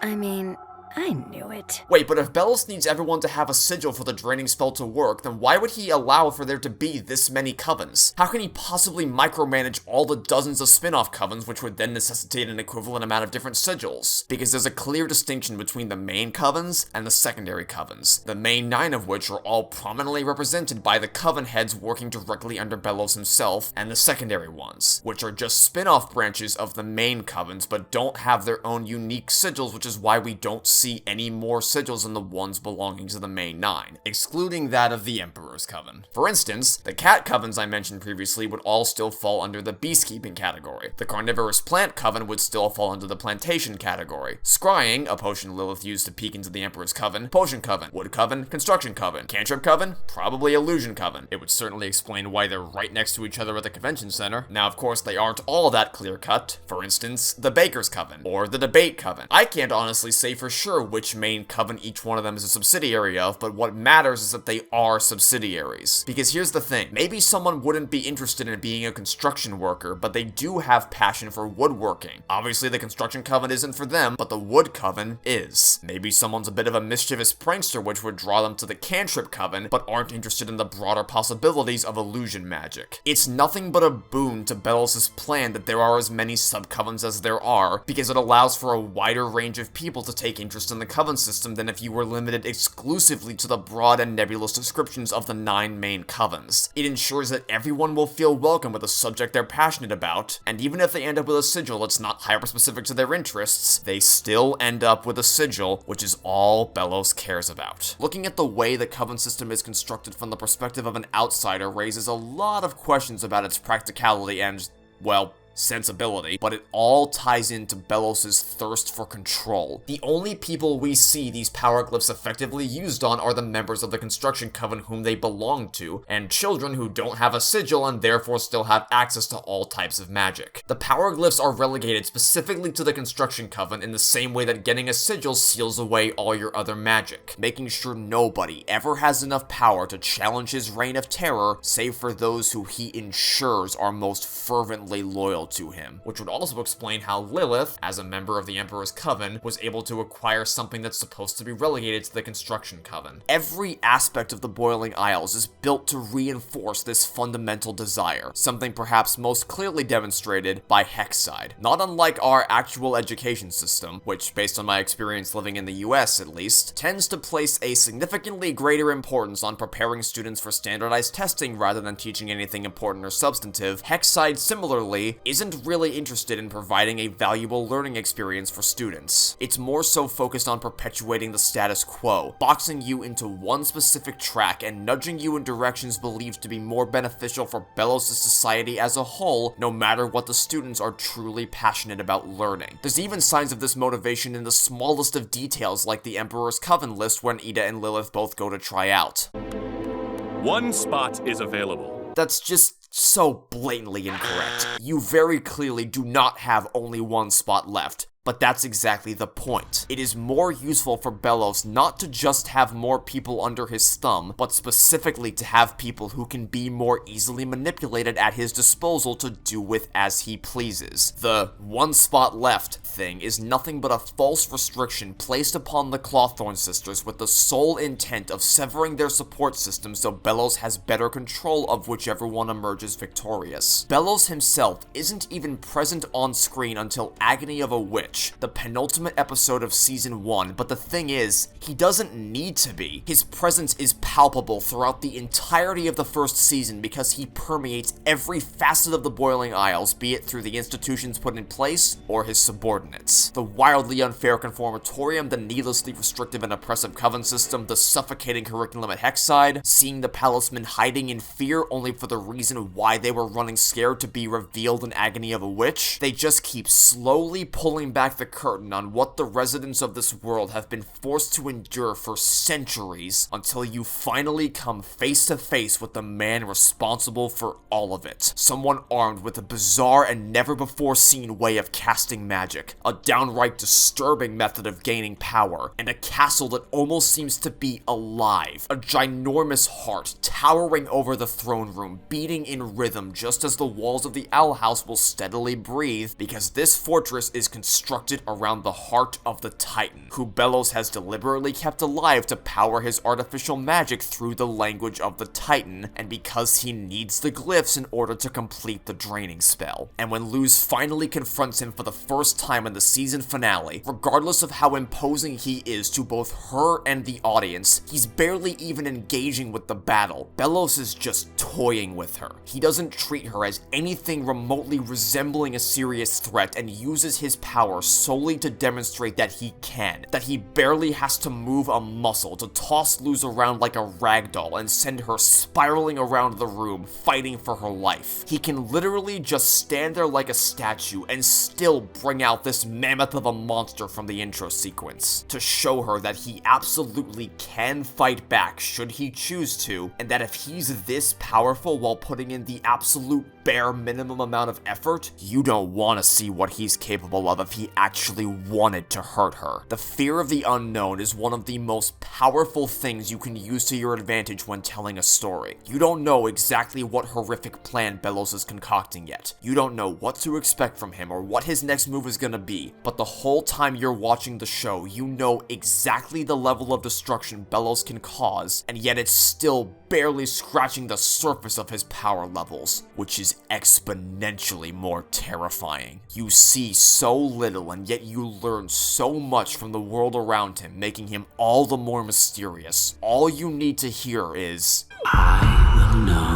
I mean, I knew it. Wait, but if Belos needs everyone to have a sigil for the draining spell to work, then why would he allow for there to be this many covens? How can he possibly micromanage all the dozens of spin-off covens, which would then necessitate an equivalent amount of different sigils? Because there's a clear distinction between the main covens and the secondary covens, the main 9 of which are all prominently represented by the coven heads working directly under Belos himself, and the secondary ones, which are just spin-off branches of the main covens, but don't have their own unique sigils, which is why we don't see any more sigils than the ones belonging to the main 9, excluding that of the Emperor's Coven. For instance, the cat covens I mentioned previously would all still fall under the beastkeeping category. The carnivorous plant coven would still fall under the plantation category. Scrying, a potion Lilith used to peek into the Emperor's Coven, potion coven, wood coven, construction coven, cantrip coven, probably illusion coven. It would certainly explain why they're right next to each other at the convention center. Now, of course, they aren't all that clear-cut. For instance, the Baker's Coven, or the Debate Coven. I can't honestly say for sure which main coven each one of them is a subsidiary of, but what matters is that they are subsidiaries. Because here's the thing, maybe someone wouldn't be interested in being a construction worker, but they do have passion for woodworking. Obviously the construction coven isn't for them, but the wood coven is. Maybe someone's a bit of a mischievous prankster, which would draw them to the cantrip coven, but aren't interested in the broader possibilities of illusion magic. It's nothing but a boon to Belos' plan that there are as many sub-covens as there are, because it allows for a wider range of people to take interest in the coven system than if you were limited exclusively to the broad and nebulous descriptions of the 9 main covens. It ensures that everyone will feel welcome with a subject they're passionate about, and even if they end up with a sigil that's not hyper-specific to their interests, they still end up with a sigil, which is all Belos cares about. Looking at the way the coven system is constructed from the perspective of an outsider raises a lot of questions about its practicality and, well, sensibility, but it all ties into Belos' thirst for control. The only people we see these power glyphs effectively used on are the members of the construction coven whom they belong to, and children who don't have a sigil and therefore still have access to all types of magic. The power glyphs are relegated specifically to the construction coven in the same way that getting a sigil seals away all your other magic, making sure nobody ever has enough power to challenge his reign of terror, save for those who he ensures are most fervently loyal to him, which would also explain how Lilith, as a member of the Emperor's Coven, was able to acquire something that's supposed to be relegated to the Construction Coven. Every aspect of the Boiling Isles is built to reinforce this fundamental desire, something perhaps most clearly demonstrated by Hexside. Not unlike our actual education system, which, based on my experience living in the US at least, tends to place a significantly greater importance on preparing students for standardized testing rather than teaching anything important or substantive, Hexside similarly isn't really interested in providing a valuable learning experience for students. It's more so focused on perpetuating the status quo, boxing you into one specific track and nudging you in directions believed to be more beneficial for Belos' society as a whole, no matter what the students are truly passionate about learning. There's even signs of this motivation in the smallest of details, like the Emperor's Coven list when Ida and Lilith both go to try out. One spot is available. That's just so blatantly incorrect. You very clearly do not have only one spot left. But that's exactly the point. It is more useful for Belos not to just have more people under his thumb, but specifically to have people who can be more easily manipulated at his disposal to do with as he pleases. The one spot left thing is nothing but a false restriction placed upon the Clawthorne sisters with the sole intent of severing their support system so Belos has better control of whichever one emerges victorious. Belos himself isn't even present on screen until Agony of a Witch, the penultimate episode of Season 1, but the thing is, he doesn't need to be. His presence is palpable throughout the entirety of the first season because he permeates every facet of the Boiling Isles, be it through the institutions put in place or his subordinates. The wildly unfair conformatorium, the needlessly restrictive and oppressive coven system, the suffocating curriculum at Hexside, seeing the palismen hiding in fear only for the reason why they were running scared to be revealed in Agony of a Witch. They just keep slowly pulling back the curtain on what the residents of this world have been forced to endure for centuries until you finally come face to face with the man responsible for all of it. Someone armed with a bizarre and never before seen way of casting magic, a downright disturbing method of gaining power, and a castle that almost seems to be alive. A ginormous heart towering over the throne room, beating in rhythm just as the walls of the Owl House will steadily breathe, because this fortress is constructed constructed around the heart of the Titan, who Belos has deliberately kept alive to power his artificial magic through the language of the Titan, and because he needs the glyphs in order to complete the draining spell. And when Luz finally confronts him for the first time in the season finale, regardless of how imposing he is to both her and the audience, he's barely even engaging with the battle. Belos is just toying with her. He doesn't treat her as anything remotely resembling a serious threat and uses his power solely to demonstrate that he can, that he barely has to move a muscle to toss Luz around like a ragdoll and send her spiraling around the room, fighting for her life. He can literally just stand there like a statue and still bring out this mammoth of a monster from the intro sequence, to show her that he absolutely can fight back should he choose to, and that if he's this powerful while putting in the absolute bare minimum amount of effort, you don't want to see what he's capable of if he actually wanted to hurt her. The fear of the unknown is one of the most powerful things you can use to your advantage when telling a story. You don't know exactly what horrific plan Belos is concocting yet. You don't know what to expect from him or what his next move is gonna be, but the whole time you're watching the show, you know exactly the level of destruction Belos can cause, and yet it's still barely scratching the surface of his power levels, which is exponentially more terrifying. You see so little, and yet you learn so much from the world around him, making him all the more mysterious. All you need to hear is, "I will know."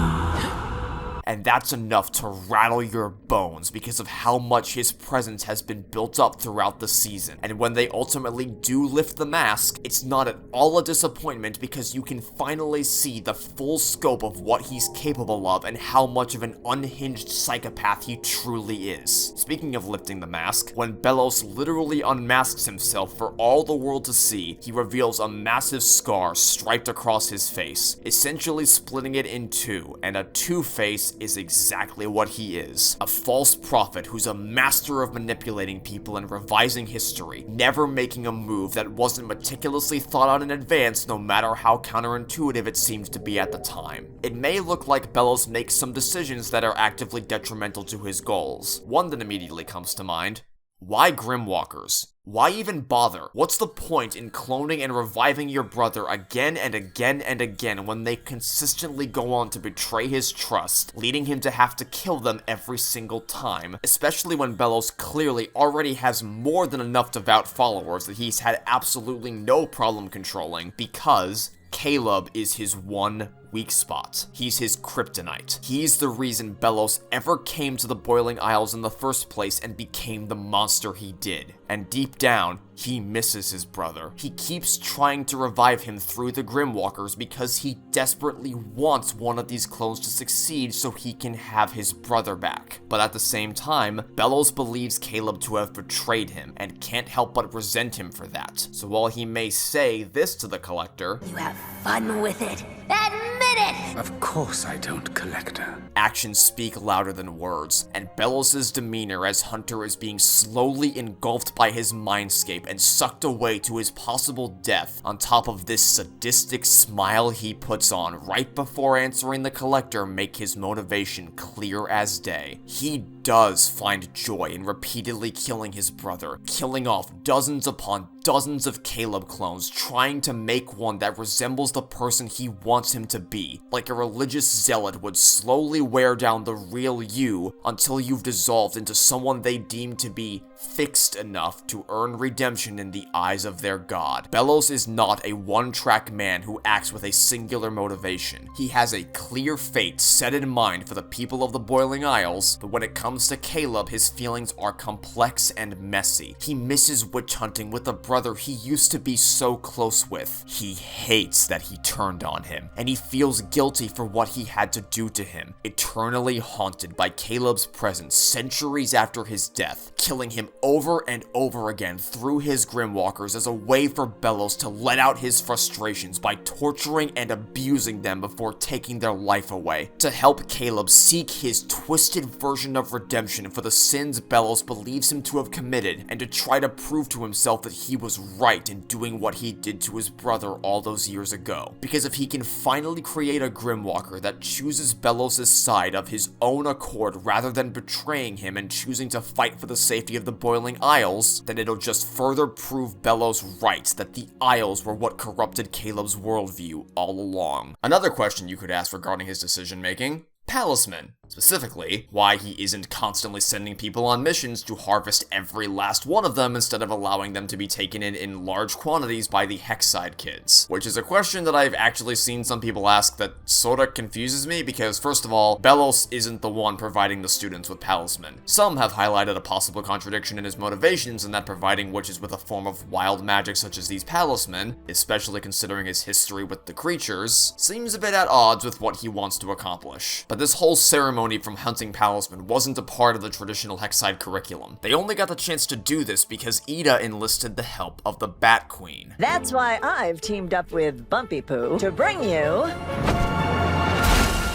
And that's enough to rattle your bones because of how much his presence has been built up throughout the season. And when they ultimately do lift the mask, it's not at all a disappointment because you can finally see the full scope of what he's capable of and how much of an unhinged psychopath he truly is. Speaking of lifting the mask, when Belos literally unmasks himself for all the world to see, he reveals a massive scar striped across his face, essentially splitting it in two, and a two-face is exactly what he is. A false prophet who's a master of manipulating people and revising history, never making a move that wasn't meticulously thought out in advance, no matter how counterintuitive it seemed to be at the time. It may look like Belos makes some decisions that are actively detrimental to his goals. One that immediately comes to mind: why Grimwalkers? Why even bother? What's the point in cloning and reviving your brother again and again and again when they consistently go on to betray his trust, leading him to have to kill them every single time, especially when Belos clearly already has more than enough devout followers that he's had absolutely no problem controlling, because Caleb is his one weak spot. He's his kryptonite. He's the reason Belos ever came to the Boiling Isles in the first place and became the monster he did. And deep down, he misses his brother. He keeps trying to revive him through the Grimwalkers because he desperately wants one of these clones to succeed so he can have his brother back. But at the same time, Belos believes Caleb to have betrayed him and can't help but resent him for that. So while he may say this to the Collector, "You have fun with it. Admit it!" Of course I don't, Collector. Actions speak louder than words, and Belos' demeanor as Hunter is being slowly engulfed by his mindscape and sucked away to his possible death, on top of this sadistic smile he puts on right before answering the Collector, make his motivation clear as day. He does find joy in repeatedly killing his brother, killing off dozens upon dozens of Caleb clones, trying to make one that resembles the person he wants him to be, like a religious zealot would slowly wear down the real you until you've dissolved into someone they deem to be fixed enough to earn redemption in the eyes of their god. Belos is not a one-track man who acts with a singular motivation. He has a clear fate set in mind for the people of the Boiling Isles, but when it comes to Caleb, his feelings are complex and messy. He misses witch hunting with a brother he used to be so close with. He hates that he turned on him, and he feels guilty for what he had to do to him, eternally haunted by Caleb's presence centuries after his death, killing him over and over again through his Grimwalkers as a way for Belos to let out his frustrations by torturing and abusing them before taking their life away, to help Caleb seek his twisted version of redemption for the sins Belos believes him to have committed, and to try to prove to himself that he was right in doing what he did to his brother all those years ago. Because if he can finally create create a Grimwalker that chooses Belos' side of his own accord rather than betraying him and choosing to fight for the safety of the Boiling Isles, then it'll just further prove Belos right that the Isles were what corrupted Caleb's worldview all along. Another question you could ask regarding his decision-making: Palisman. Specifically, why he isn't constantly sending people on missions to harvest every last one of them instead of allowing them to be taken in large quantities by the Hexside kids. Which is a question that I've actually seen some people ask that sorta confuses me because, first of all, Belos isn't the one providing the students with Palisman. Some have highlighted a possible contradiction in his motivations in that providing witches with a form of wild magic such as these Palisman, especially considering his history with the creatures, seems a bit at odds with what he wants to accomplish. But this whole ceremony from hunting Palisman wasn't a part of the traditional Hexside curriculum. They only got the chance to do this because Ida enlisted the help of the Bat Queen. That's why I've teamed up with Bumpy Poo to bring you...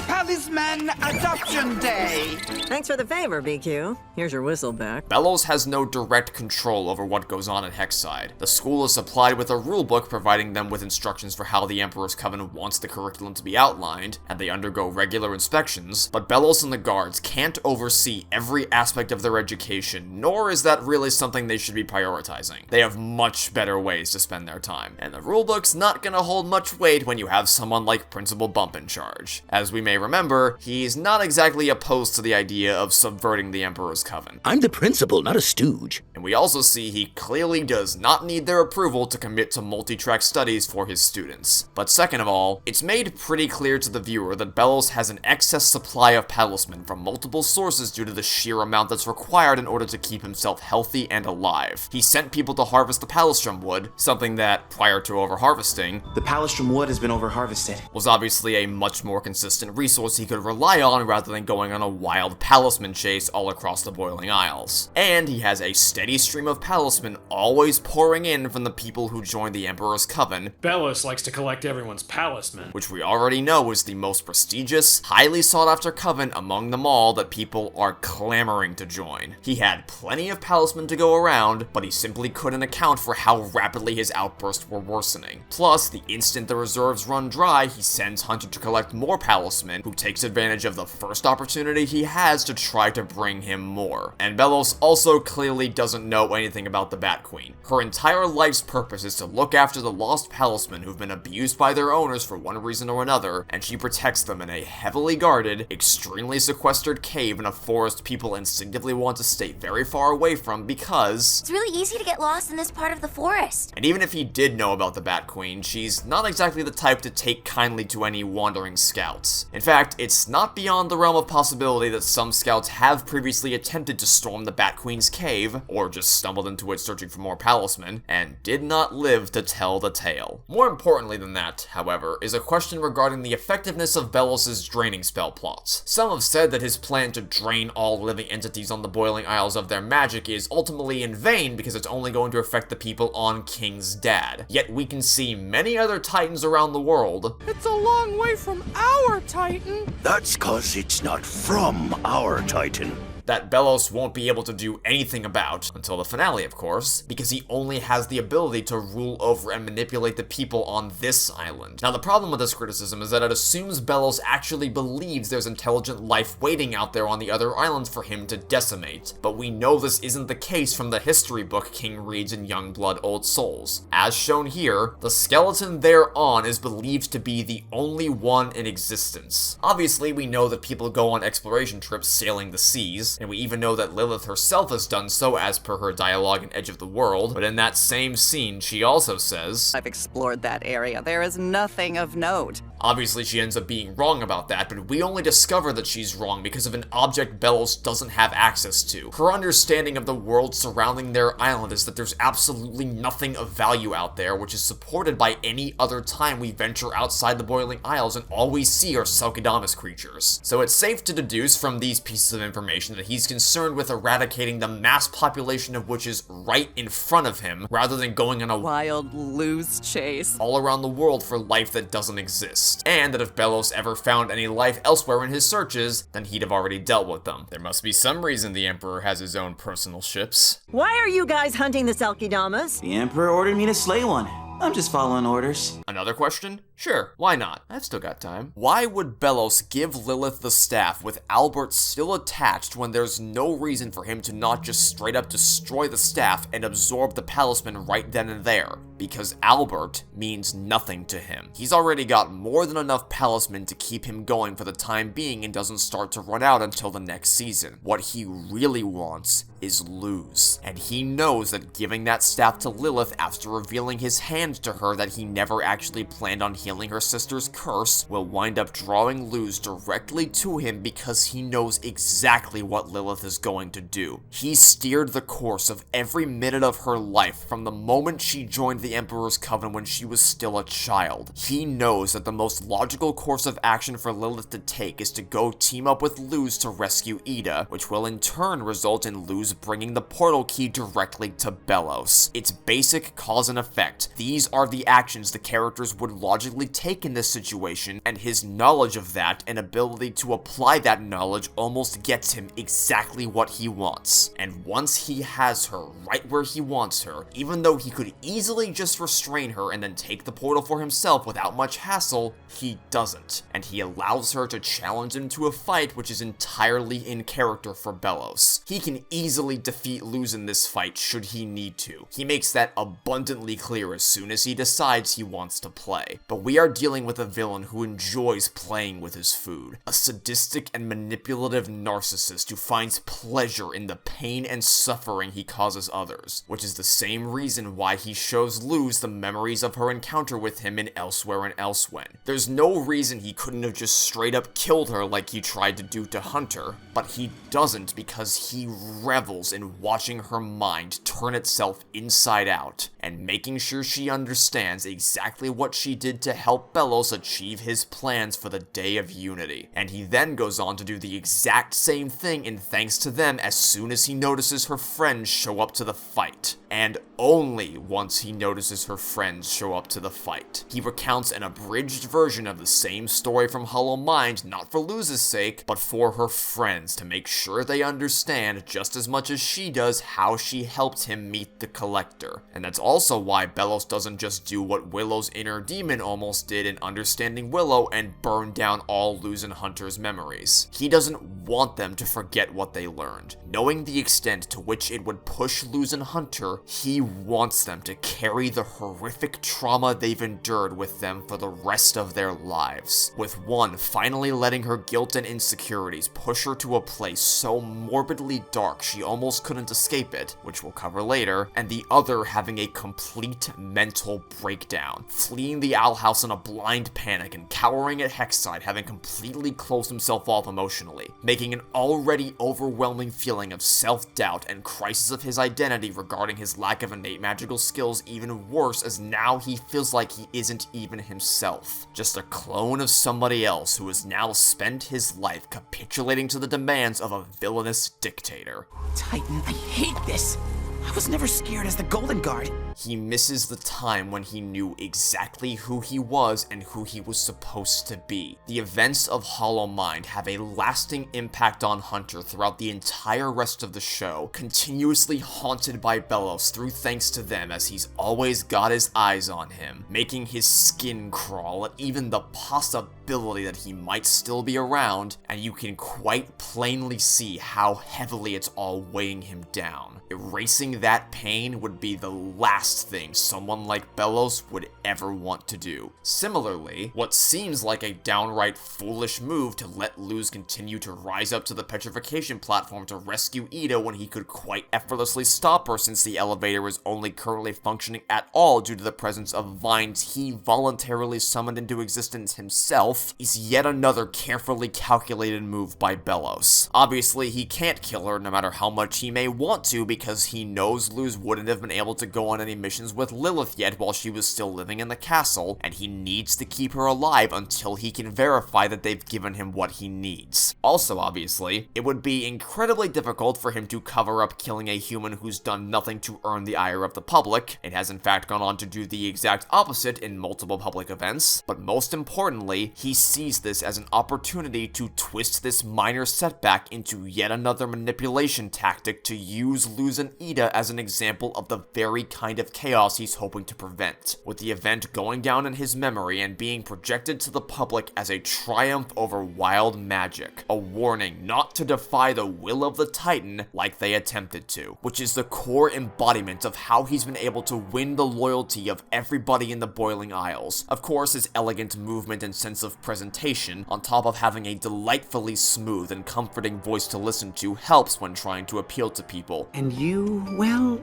Palisman Adoption Day! Thanks for the favor, BQ. Here's your whistle back. Belos has no direct control over what goes on at Hexside. The school is supplied with a rulebook providing them with instructions for how the Emperor's Coven wants the curriculum to be outlined, and they undergo regular inspections, but Belos and the guards can't oversee every aspect of their education, nor is that really something they should be prioritizing. They have much better ways to spend their time, and the rulebook's not gonna hold much weight when you have someone like Principal Bump in charge. As we may remember, he's not exactly opposed to the idea of subverting the Emperor's Coven. I'm the principal, not a stooge. And we also see he clearly does not need their approval to commit to multi-track studies for his students. But second of all, it's made pretty clear to the viewer that Belos has an excess supply of Palisman from multiple sources due to the sheer amount that's required in order to keep himself healthy and alive. He sent people to harvest the Palistrum wood, something that, prior to overharvesting, the Palistrum wood has been overharvested, was obviously a much more consistent resource he could rely on rather than going on a wild Palisman chase all across the Boiling Isles. And he has a steady stream of Palisman always pouring in from the people who joined the Emperor's Coven. Belos likes to collect everyone's Palisman, which we already know is the most prestigious, highly sought after coven among them all that people are clamoring to join. He had plenty of Palisman to go around, but he simply couldn't account for how rapidly his outbursts were worsening. Plus, the instant the reserves run dry, he sends Hunter to collect more Palisman, who takes advantage of the first opportunity he has to try to bring him more. And Belos also clearly doesn't know anything about the Bat Queen. Her entire life's purpose is to look after the lost Palisman who've been abused by their owners for one reason or another, and she protects them in a heavily guarded, extremely sequestered cave in a forest people instinctively want to stay very far away from because... it's really easy to get lost in this part of the forest. And even if he did know about the Bat Queen, she's not exactly the type to take kindly to any wandering scouts. In fact, it's not beyond the realm of possibility that some scouts have previously attempted to storm the Bat Queen's cave, or just stumbled into it searching for more Palisman, and did not live to tell the tale. More importantly than that, however, is a question regarding the effectiveness of Belos' draining spell plots. Some have said that his plan to drain all living entities on the Boiling Isles of their magic is ultimately in vain because it's only going to affect the people on King's dad. Yet we can see many other titans around the world. It's a long way from our titan. That's 'cause it's not from our titan. That Belos won't be able to do anything about, until the finale of course, because he only has the ability to rule over and manipulate the people on this island. Now the problem with this criticism is that it assumes Belos actually believes there's intelligent life waiting out there on the other islands for him to decimate, but we know this isn't the case from the history book King reads in Youngblood Old Souls. As shown here, the skeleton thereon is believed to be the only one in existence. Obviously we know that people go on exploration trips sailing the seas, and we even know that Lilith herself has done so as per her dialogue in Edge of the World, but in that same scene she also says, I've explored that area. There is nothing of note. Obviously she ends up being wrong about that, but we only discover that she's wrong because of an object Belos doesn't have access to. Her understanding of the world surrounding their island is that there's absolutely nothing of value out there, which is supported by any other time we venture outside the Boiling Isles and all we see are Selkidamus creatures. So it's safe to deduce from these pieces of information that he's concerned with eradicating the mass population of witches right in front of him, rather than going on a wild loose chase all around the world for life that doesn't exist. And that if Belos ever found any life elsewhere in his searches, then he'd have already dealt with them. There must be some reason the Emperor has his own personal ships. Why are you guys hunting the Selkidamus? The Emperor ordered me to slay one. I'm just following orders. Another question? Sure, why not? I've still got time. Why would Belos give Lilith the staff with Albert still attached when there's no reason for him to not just straight up destroy the staff and absorb the talisman right then and there? Because Albert means nothing to him. He's already got more than enough talisman to keep him going for the time being and doesn't start to run out until the next season. What he really wants is Luz, and he knows that giving that staff to Lilith after revealing his hand to her that he never actually planned on healing her sister's curse will wind up drawing Luz directly to him because he knows exactly what Lilith is going to do. He steered the course of every minute of her life from the moment she joined the Emperor's Coven when she was still a child. He knows that the most logical course of action for Lilith to take is to go team up with Luz to rescue Ida, which will in turn result in Luz bringing the portal key directly to Belos. It's basic cause and effect. These are the actions the characters would logically take in this situation, and his knowledge of that and ability to apply that knowledge almost gets him exactly what he wants. And once he has her right where he wants her, even though he could easily just restrain her and then take the portal for himself without much hassle, he doesn't. And he allows her to challenge him to a fight which is entirely in character for Belos. He can easily defeat Luz in this fight should he need to. He makes that abundantly clear as soon as he decides he wants to play. But we are dealing with a villain who enjoys playing with his food. A sadistic and manipulative narcissist who finds pleasure in the pain and suffering he causes others, which is the same reason why he shows Luz the memories of her encounter with him in Elsewhere and Elsewhen. There's no reason he couldn't have just straight up killed her like he tried to do to Hunter, but he doesn't because he revels in watching her mind turn itself inside out and making sure she understands exactly what she did to help Belos achieve his plans for the Day of Unity. And he then goes on to do the exact same thing in Thanks to Them as soon as he notices her friends show up to the fight. And only once he notices her friends show up to the fight. He recounts an abridged version of the same story from Hollow Mind, not for Luz's sake, but for her friends, to make sure they understand just as much as she does how she helped him meet the Collector. And that's also why Belos doesn't just do what Willow's inner demon almost did in understanding Willow and burn down all Luz and Hunter's memories. He doesn't want them to forget what they learned. Knowing the extent to which it would push Luz and Hunter, he wants them to carry the horrific trauma they've endured with them for the rest of their lives, with one finally letting her guilt and insecurities push her to a place so morbidly dark she almost couldn't escape it, which we'll cover later, and the other having a complete mental breakdown, fleeing the Owl House in a blind panic and cowering at Hexside, having completely closed himself off emotionally, making an already overwhelming feeling of self-doubt and crisis of his identity regarding his lack of innate magical skills even worse, as now he feels like he isn't even himself, just a clone of somebody else who has now spent his life capitulating to the demands of a villainous dictator. Titan, I hate this! I was never scared as the Golden Guard. He misses the time when he knew exactly who he was and who he was supposed to be. The events of Hollow Mind have a lasting impact on Hunter throughout the entire rest of the show, continuously haunted by Belos through Thanks to Them as he's always got his eyes on him, making his skin crawl at even the possibility that he might still be around, and you can quite plainly see how heavily it's all weighing him down. Erasing that pain would be the last thing someone like Belos would ever want to do. Similarly, what seems like a downright foolish move to let Luz continue to rise up to the petrification platform to rescue Ida when he could quite effortlessly stop her since the elevator is only currently functioning at all due to the presence of vines he voluntarily summoned into existence himself, is yet another carefully calculated move by Belos. Obviously, he can't kill her no matter how much he may want to because he knows Luz wouldn't have been able to go on any missions with Lilith yet while she was still living in the castle, and he needs to keep her alive until he can verify that they've given him what he needs. Also, obviously, it would be incredibly difficult for him to cover up killing a human who's done nothing to earn the ire of the public. It has in fact gone on to do the exact opposite in multiple public events, but most importantly, he sees this as an opportunity to twist this minor setback into yet another manipulation tactic to use Luz and Ida media as an example of the very kind of chaos he's hoping to prevent, with the event going down in his memory and being projected to the public as a triumph over wild magic, a warning not to defy the will of the Titan like they attempted to, which is the core embodiment of how he's been able to win the loyalty of everybody in the Boiling Isles. Of course, his elegant movement and sense of presentation, on top of having a delightfully smooth and comforting voice to listen to, helps when trying to appeal to people. And you, well,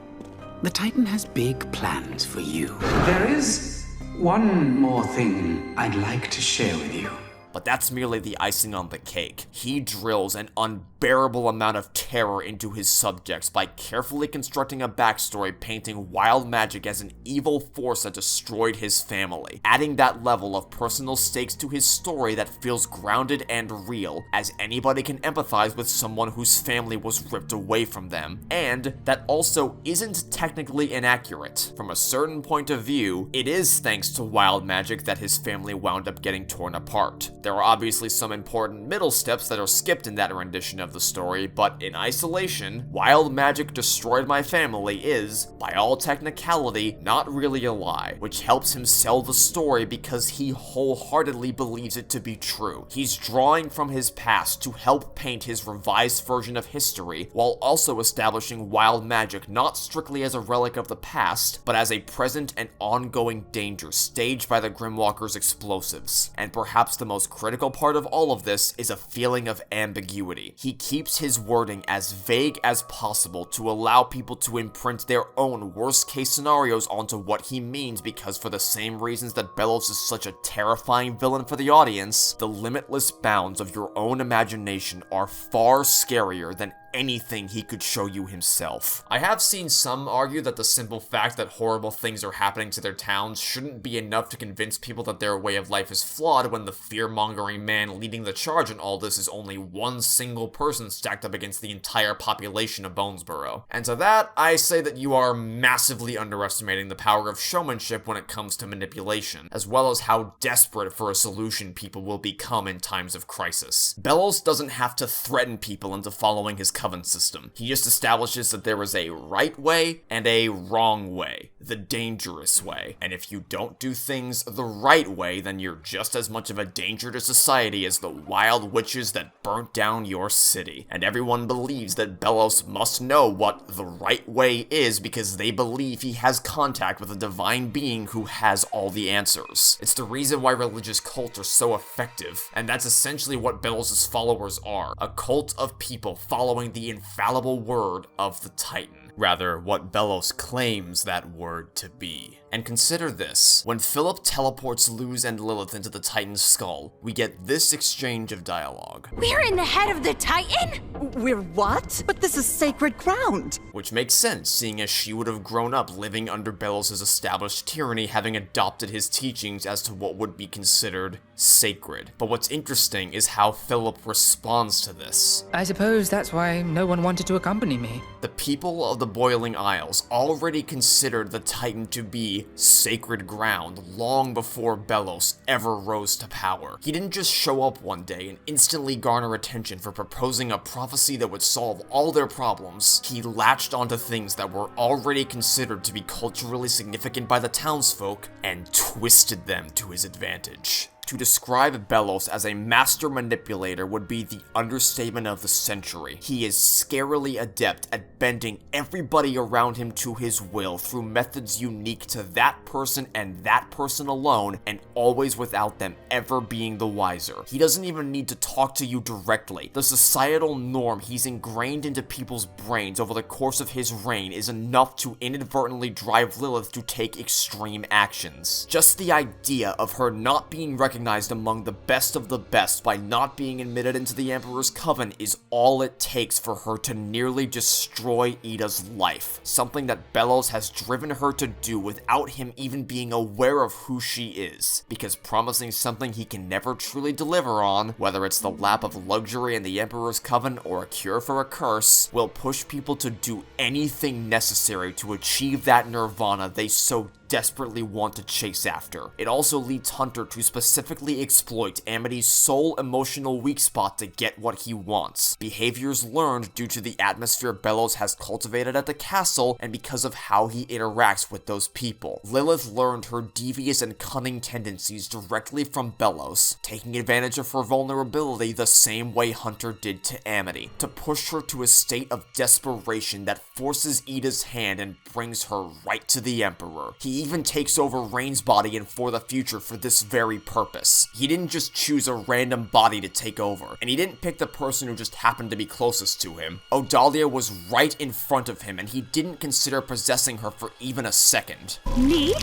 the Titan has big plans for you. There is one more thing I'd like to share with you. But that's merely the icing on the cake. He drills an unbearable amount of terror into his subjects by carefully constructing a backstory painting wild magic as an evil force that destroyed his family, adding that level of personal stakes to his story that feels grounded and real, as anybody can empathize with someone whose family was ripped away from them, and that also isn't technically inaccurate. From a certain point of view, it is thanks to wild magic that his family wound up getting torn apart. There are obviously some important middle steps that are skipped in that rendition of the story, but in isolation, wild magic destroyed my family is, by all technicality, not really a lie, which helps him sell the story because he wholeheartedly believes it to be true. He's drawing from his past to help paint his revised version of history, while also establishing wild magic not strictly as a relic of the past, but as a present and ongoing danger staged by the Grimwalker's explosives. And perhaps the most critical part of all of this is a feeling of ambiguity. He keeps his wording as vague as possible to allow people to imprint their own worst case scenarios onto what he means, because for the same reasons that Belos is such a terrifying villain for the audience, the limitless bounds of your own imagination are far scarier than anything he could show you himself. I have seen some argue that the simple fact that horrible things are happening to their towns shouldn't be enough to convince people that their way of life is flawed when the fear-mongering man leading the charge in all this is only one single person stacked up against the entire population of Bonesborough. And to that, I say that you are massively underestimating the power of showmanship when it comes to manipulation, as well as how desperate for a solution people will become in times of crisis. Belos doesn't have to threaten people into following his coven system. He just establishes that there is a right way and a wrong way, the dangerous way. And if you don't do things the right way, then you're just as much of a danger to society as the wild witches that burnt down your city. And everyone believes that Belos must know what the right way is because they believe he has contact with a divine being who has all the answers. It's the reason why religious cults are so effective, and that's essentially what Belos' followers are, a cult of people following the infallible word of the Titan. Rather, what Belos claims that word to be. And consider this, when Philip teleports Luz and Lilith into the Titan's skull, we get this exchange of dialogue. We're in the head of the Titan? We're what? But this is sacred ground. Which makes sense, seeing as she would have grown up living under Belos' established tyranny, having adopted his teachings as to what would be considered sacred. But what's interesting is how Philip responds to this. I suppose that's why no one wanted to accompany me. The people of the Boiling Isles already considered the Titan to be sacred ground long before Belos ever rose to power. He didn't just show up one day and instantly garner attention for proposing a prophecy that would solve all their problems. He latched onto things that were already considered to be culturally significant by the townsfolk and twisted them to his advantage. To describe Belos as a master manipulator would be the understatement of the century. He is scarily adept at bending everybody around him to his will through methods unique to that person and that person alone, and always without them ever being the wiser. He doesn't even need to talk to you directly. The societal norm he's ingrained into people's brains over the course of his reign is enough to inadvertently drive Lilith to take extreme actions. Just the idea of her not being recognized among the best of the best by not being admitted into the Emperor's Coven is all it takes for her to nearly destroy Ida's life, something that Belos has driven her to do without him even being aware of who she is, because promising something he can never truly deliver on, whether it's the lap of luxury in the Emperor's Coven or a cure for a curse, will push people to do anything necessary to achieve that nirvana they so desperately want to chase after. It also leads Hunter to specifically exploit Amity's sole emotional weak spot to get what he wants. Behaviors learned due to the atmosphere Belos has cultivated at the castle and because of how he interacts with those people. Lilith learned her devious and cunning tendencies directly from Belos, taking advantage of her vulnerability the same way Hunter did to Amity, to push her to a state of desperation that forces Ida's hand and brings her right to the Emperor. He even takes over Raine's body in For the Future for this very purpose. He didn't just choose a random body to take over, and he didn't pick the person who just happened to be closest to him. Odalia was right in front of him, and he didn't consider possessing her for even a second. Me?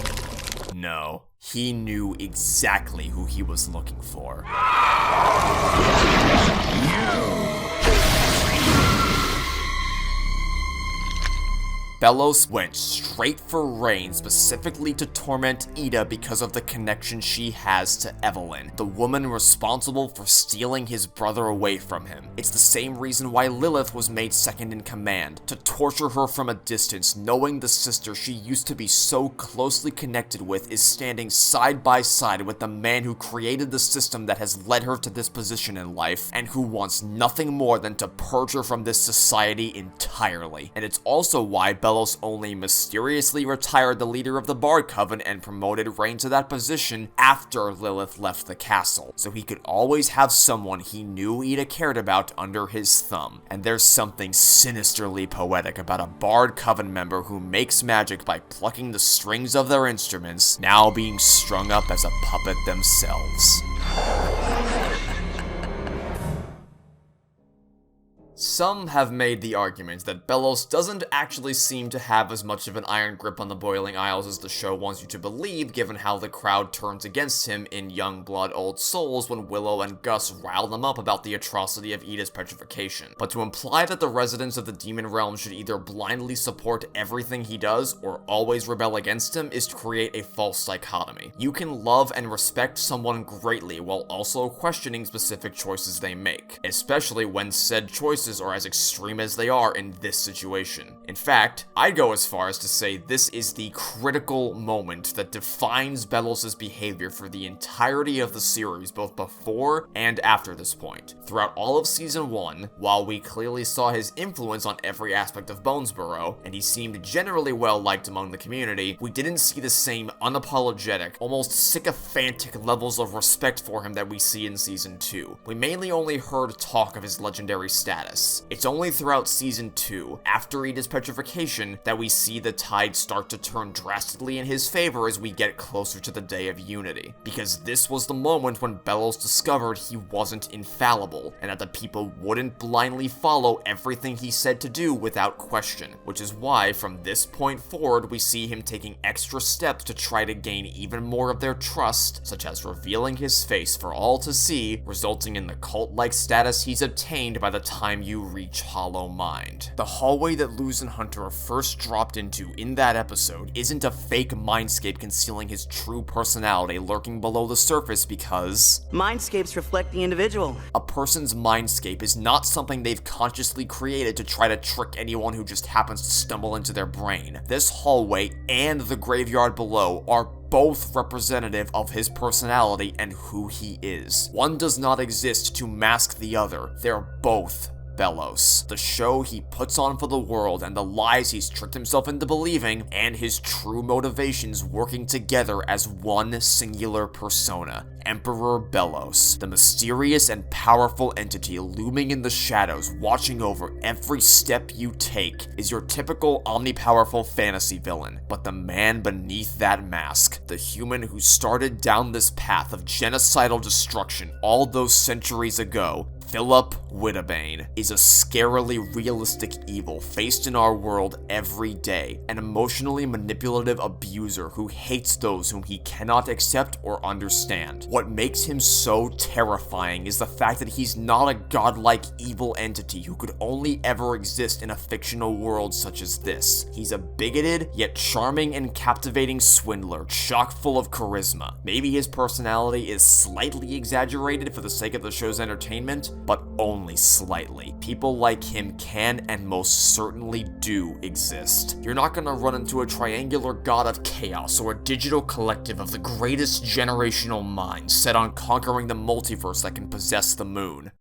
No. He knew exactly who he was looking for. Belos went straight for Raine, specifically to torment Ida because of the connection she has to Evelyn, the woman responsible for stealing his brother away from him. It's the same reason why Lilith was made second in command, to torture her from a distance, knowing the sister she used to be so closely connected with is standing side by side with the man who created the system that has led her to this position in life, and who wants nothing more than to purge her from this society entirely. And it's also why Belos only mysteriously retired the leader of the Bard Coven and promoted Raine to that position after Lilith left the castle, so he could always have someone he knew Ida cared about under his thumb. And there's something sinisterly poetic about a Bard Coven member who makes magic by plucking the strings of their instruments, now being strung up as a puppet themselves. Some have made the argument that Belos doesn't actually seem to have as much of an iron grip on the Boiling Isles as the show wants you to believe, given how the crowd turns against him in Young Blood Old Souls when Willow and Gus rile them up about the atrocity of Ida's petrification. But to imply that the residents of the Demon Realm should either blindly support everything he does or always rebel against him is to create a false dichotomy. You can love and respect someone greatly while also questioning specific choices they make, especially when said choices are as extreme as they are in this situation. In fact, I'd go as far as to say this is the critical moment that defines Belos' behavior for the entirety of the series, both before and after this point. Throughout all of Season 1, while we clearly saw his influence on every aspect of Bonesborough, and he seemed generally well liked among the community, we didn't see the same unapologetic, almost sycophantic levels of respect for him that we see in Season 2. We mainly only heard talk of his legendary status. It's only throughout Season 2, after Ida's petrification, that we see the tide start to turn drastically in his favor as we get closer to the Day of Unity. Because this was the moment when Belos discovered he wasn't infallible, and that the people wouldn't blindly follow everything he said to do without question. Which is why, from this point forward, we see him taking extra steps to try to gain even more of their trust, such as revealing his face for all to see, resulting in the cult-like status he's obtained by the time you reach Hollow Mind. The hallway that Luz and Hunter are first dropped into in that episode isn't a fake mindscape concealing his true personality lurking below the surface because mindscapes reflect the individual. A person's mindscape is not something they've consciously created to try to trick anyone who just happens to stumble into their brain. This hallway and the graveyard below are both representative of his personality and who he is. One does not exist to mask the other. They're both Belos, the show he puts on for the world and the lies he's tricked himself into believing, and his true motivations working together as one singular persona. Emperor Belos, the mysterious and powerful entity looming in the shadows, watching over every step you take, is your typical omnipowerful fantasy villain, but the man beneath that mask, the human who started down this path of genocidal destruction all those centuries ago, Philip Wittebane, is a scarily realistic evil faced in our world every day, an emotionally manipulative abuser who hates those whom he cannot accept or understand. What makes him so terrifying is the fact that he's not a godlike evil entity who could only ever exist in a fictional world such as this. He's a bigoted, yet charming and captivating swindler, chock full of charisma. Maybe his personality is slightly exaggerated for the sake of the show's entertainment, but only slightly. People like him can and most certainly do exist. You're not gonna run into a triangular god of chaos or a digital collective of the greatest generational minds set on conquering the multiverse that can possess the moon.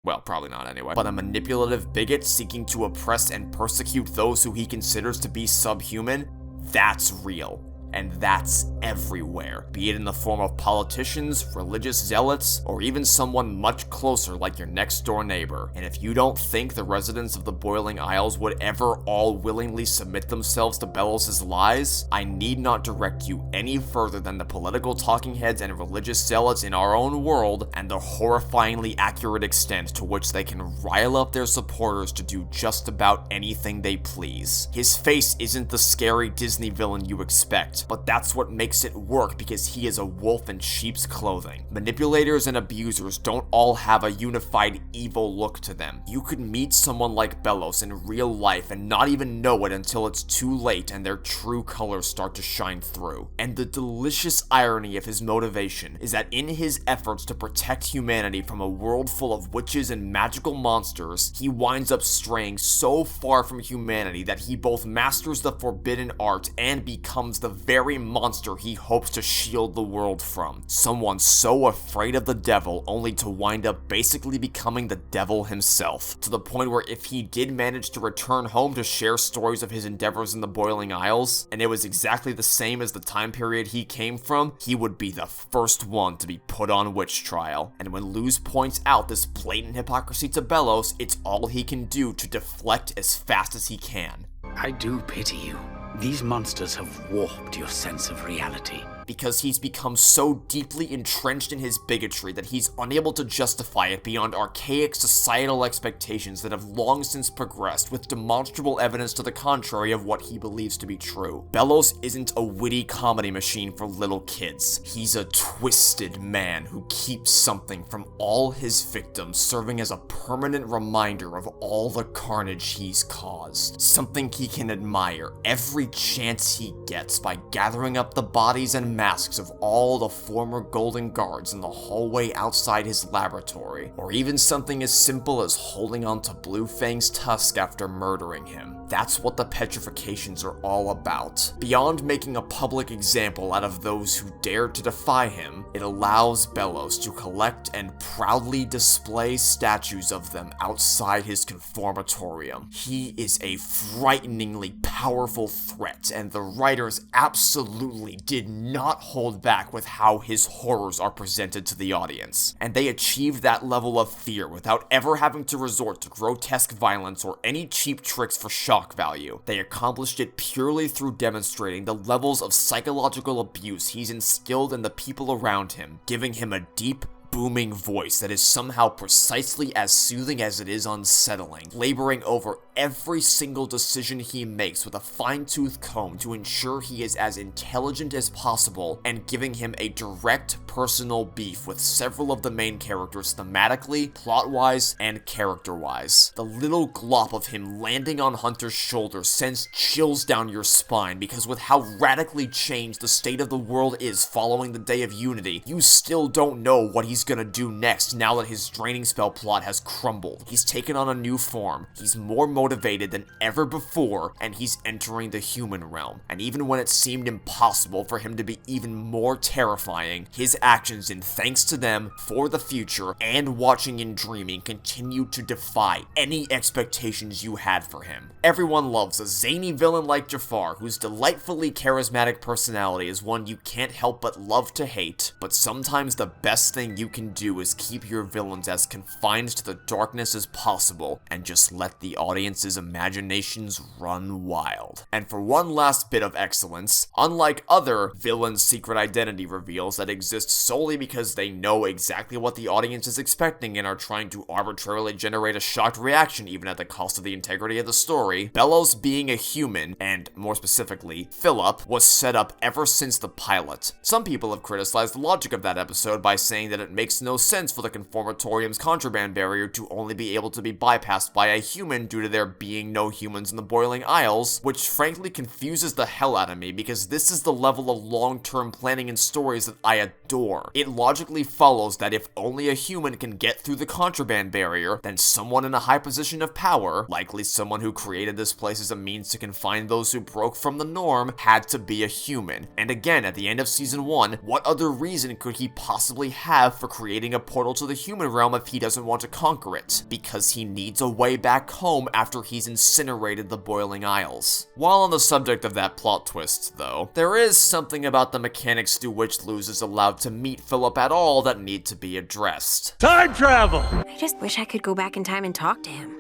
Well, probably not anyway. But a manipulative bigot seeking to oppress and persecute those who he considers to be subhuman? That's real. And that's everywhere, be it in the form of politicians, religious zealots, or even someone much closer like your next door neighbor. And if you don't think the residents of the Boiling Isles would ever all willingly submit themselves to Belos' lies, I need not direct you any further than the political talking heads and religious zealots in our own world, and the horrifyingly accurate extent to which they can rile up their supporters to do just about anything they please. His face isn't the scary Disney villain you expect, but that's what makes it work because he is a wolf in sheep's clothing. Manipulators and abusers don't all have a unified evil look to them. You could meet someone like Belos in real life and not even know it until it's too late and their true colors start to shine through. And the delicious irony of his motivation is that in his efforts to protect humanity from a world full of witches and magical monsters, he winds up straying so far from humanity that he both masters the forbidden art and becomes the very monster he hopes to shield the world from. Someone so afraid of the devil only to wind up basically becoming the devil himself, to the point where if he did manage to return home to share stories of his endeavors in the Boiling Isles, and it was exactly the same as the time period he came from, he would be the first one to be put on witch trial. And when Luz points out this blatant hypocrisy to Belos, it's all he can do to deflect as fast as he can. I do pity you. These monsters have warped your sense of reality. Because he's become so deeply entrenched in his bigotry that he's unable to justify it beyond archaic societal expectations that have long since progressed, with demonstrable evidence to the contrary of what he believes to be true. Belos isn't a witty comedy machine for little kids. He's a twisted man who keeps something from all his victims, serving as a permanent reminder of all the carnage he's caused. Something he can admire every chance he gets by gathering up the bodies and masks of all the former Golden Guards in the hallway outside his laboratory, or even something as simple as holding onto Blue Fang's tusk after murdering him. That's what the petrifications are all about. Beyond making a public example out of those who dared to defy him, it allows Belos to collect and proudly display statues of them outside his conformatorium. He is a frighteningly powerful threat, and the writers absolutely did not hold back with how his horrors are presented to the audience. And they achieved that level of fear without ever having to resort to grotesque violence or any cheap tricks for shock value. They accomplished it purely through demonstrating the levels of psychological abuse he's instilled in the people around him, giving him a deep, booming voice that is somehow precisely as soothing as it is unsettling, laboring over every single decision he makes with a fine-tooth comb to ensure he is as intelligent as possible, and giving him a direct personal beef with several of the main characters thematically, plot-wise, and character-wise. The little glop of him landing on Hunter's shoulder sends chills down your spine, because with how radically changed the state of the world is following the Day of Unity, you still don't know what he's gonna do next now that his draining spell plot has crumbled. He's taken on a new form, he's more motivated than ever before, and he's entering the human realm. And even when it seemed impossible for him to be even more terrifying, his actions in Thanks to Them, For the Future, and Watching and Dreaming continue to defy any expectations you had for him. Everyone loves a zany villain like Jafar, whose delightfully charismatic personality is one you can't help but love to hate, but sometimes the best thing you can do is keep your villains as confined to the darkness as possible, and just let the audience's imaginations run wild. And for one last bit of excellence, unlike other villain secret identity reveals that exist solely because they know exactly what the audience is expecting and are trying to arbitrarily generate a shocked reaction even at the cost of the integrity of the story, Belos being a human, and more specifically, Philip, was set up ever since the pilot. Some people have criticized the logic of that episode by saying that it makes no sense for the Conformatorium's contraband barrier to only be able to be bypassed by a human due to their there being no humans in the Boiling Isles, which frankly confuses the hell out of me because this is the level of long-term planning in stories that I adore. It logically follows that if only a human can get through the contraband barrier, then someone in a high position of power, likely someone who created this place as a means to confine those who broke from the norm, had to be a human. And again, at the end of season 1, what other reason could he possibly have for creating a portal to the human realm if he doesn't want to conquer it? Because he needs a way back home after he's incinerated the Boiling Isles. While on the subject of that plot twist, though, there is something about the mechanics through which Luz is allowed to meet Philip at all that need to be addressed. Time travel! I just wish I could go back in time and talk to him.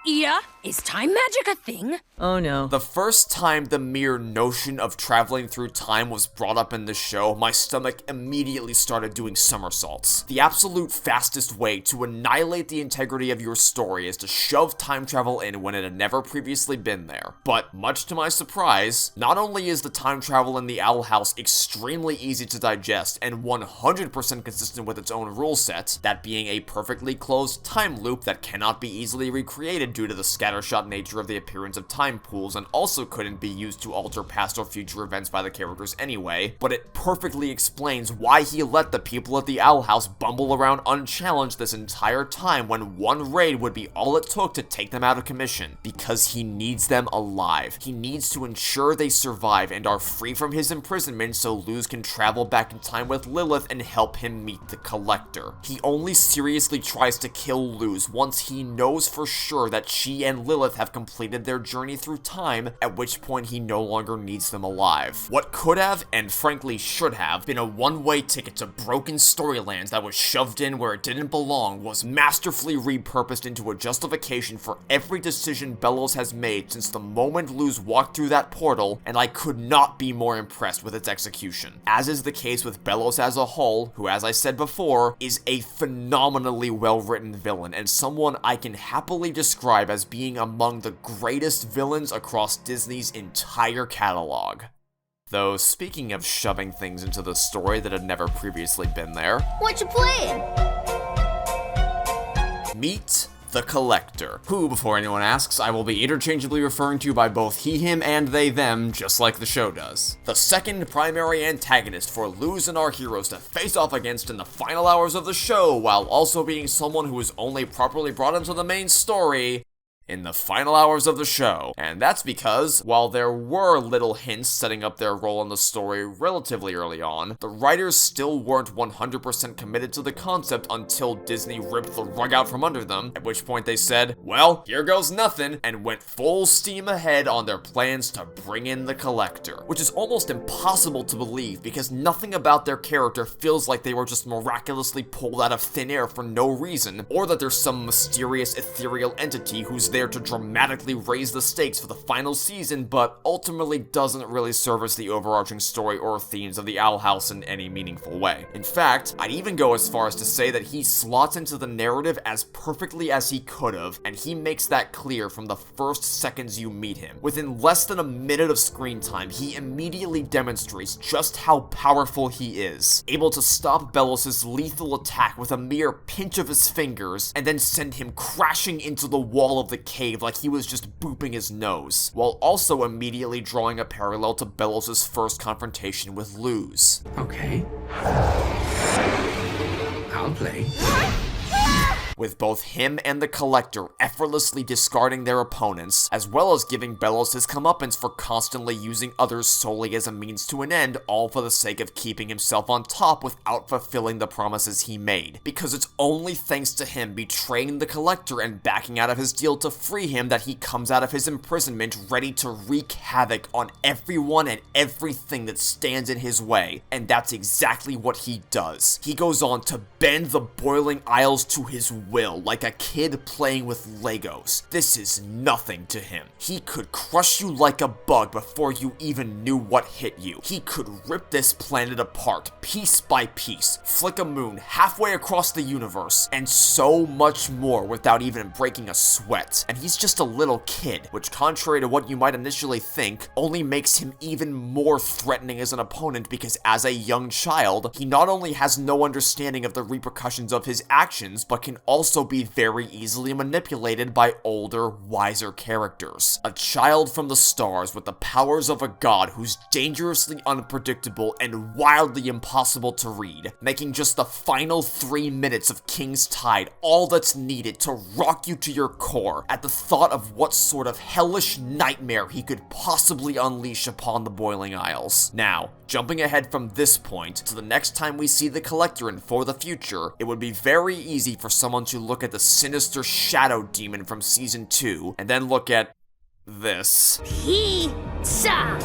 Yeah? Is time magic a thing? Oh no. The first time the mere notion of traveling through time was brought up in the show, my stomach immediately started doing somersaults. The absolute fastest way to annihilate the integrity of your story is to shove time travel in when it had never previously been there. But much to my surprise, not only is the time travel in the Owl House extremely easy to digest and 100% consistent with its own rule set, that being a perfectly closed time loop that cannot be easily recreated due to the scattershot nature of the appearance of time pools and also couldn't be used to alter past or future events by the characters anyway, but it perfectly explains why he let the people at the Owl House bumble around unchallenged this entire time when one raid would be all it took to take them out of commission. Because he needs them alive. He needs to ensure they survive and are free from his imprisonment so Luz can travel back in time with Lilith and help him meet the Collector. He only seriously tries to kill Luz once he knows for sure that she and Lilith have completed their journey through time, at which point he no longer needs them alive. What could have, and frankly should have, been a one-way ticket to broken storylands that was shoved in where it didn't belong was masterfully repurposed into a justification for every decision Belos has made since the moment Luz walked through that portal, and I could not be more impressed with its execution. As is the case with Belos as a whole, who, as I said before, is a phenomenally well-written villain and someone I can happily describe as being among the greatest villains across Disney's entire catalog. Though, speaking of shoving things into the story that had never previously been there, what you playing? Meet the Collector, who, before anyone asks, I will be interchangeably referring to by both he, him, and they, them, just like the show does. The second primary antagonist for Luz and our heroes to face off against in the final hours of the show, while also being someone who is only properly brought into the main story in the final hours of the show. And that's because, while there were little hints setting up their role in the story relatively early on, the writers still weren't 100% committed to the concept until Disney ripped the rug out from under them, at which point they said, well, here goes nothing, and went full steam ahead on their plans to bring in the Collector, which is almost impossible to believe because nothing about their character feels like they were just miraculously pulled out of thin air for no reason, or that there's some mysterious ethereal entity who's there to dramatically raise the stakes for the final season, but ultimately doesn't really service the overarching story or themes of the Owl House in any meaningful way. In fact, I'd even go as far as to say that he slots into the narrative as perfectly as he could have, and he makes that clear from the first seconds you meet him. Within less than a minute of screen time, he immediately demonstrates just how powerful he is, able to stop Belos' lethal attack with a mere pinch of his fingers, and then send him crashing into the wall of the cave like he was just booping his nose, while also immediately drawing a parallel to Belos' first confrontation with Luz. Okay. I'll play. With both him and the Collector effortlessly discarding their opponents, as well as giving Belos his comeuppance for constantly using others solely as a means to an end, all for the sake of keeping himself on top without fulfilling the promises he made. Because it's only thanks to him betraying the Collector and backing out of his deal to free him that he comes out of his imprisonment ready to wreak havoc on everyone and everything that stands in his way. And that's exactly what he does. He goes on to bend the Boiling Isles to his will, like a kid playing with Legos. This is nothing to him. He could crush you like a bug before you even knew what hit you. He could rip this planet apart, piece by piece, flick a moon halfway across the universe, and so much more without even breaking a sweat. And he's just a little kid, which, contrary to what you might initially think, only makes him even more threatening as an opponent because as a young child, he not only has no understanding of the repercussions of his actions, but can also also be very easily manipulated by older, wiser characters. A child from the stars with the powers of a god who's dangerously unpredictable and wildly impossible to read, making just the final 3 minutes of King's Tide all that's needed to rock you to your core at the thought of what sort of hellish nightmare he could possibly unleash upon the Boiling Isles. Now, jumping ahead from this point to the next time we see the Collector in For the Future, it would be very easy for someone to look at the sinister shadow demon from Season 2 and then look at this. Pizza!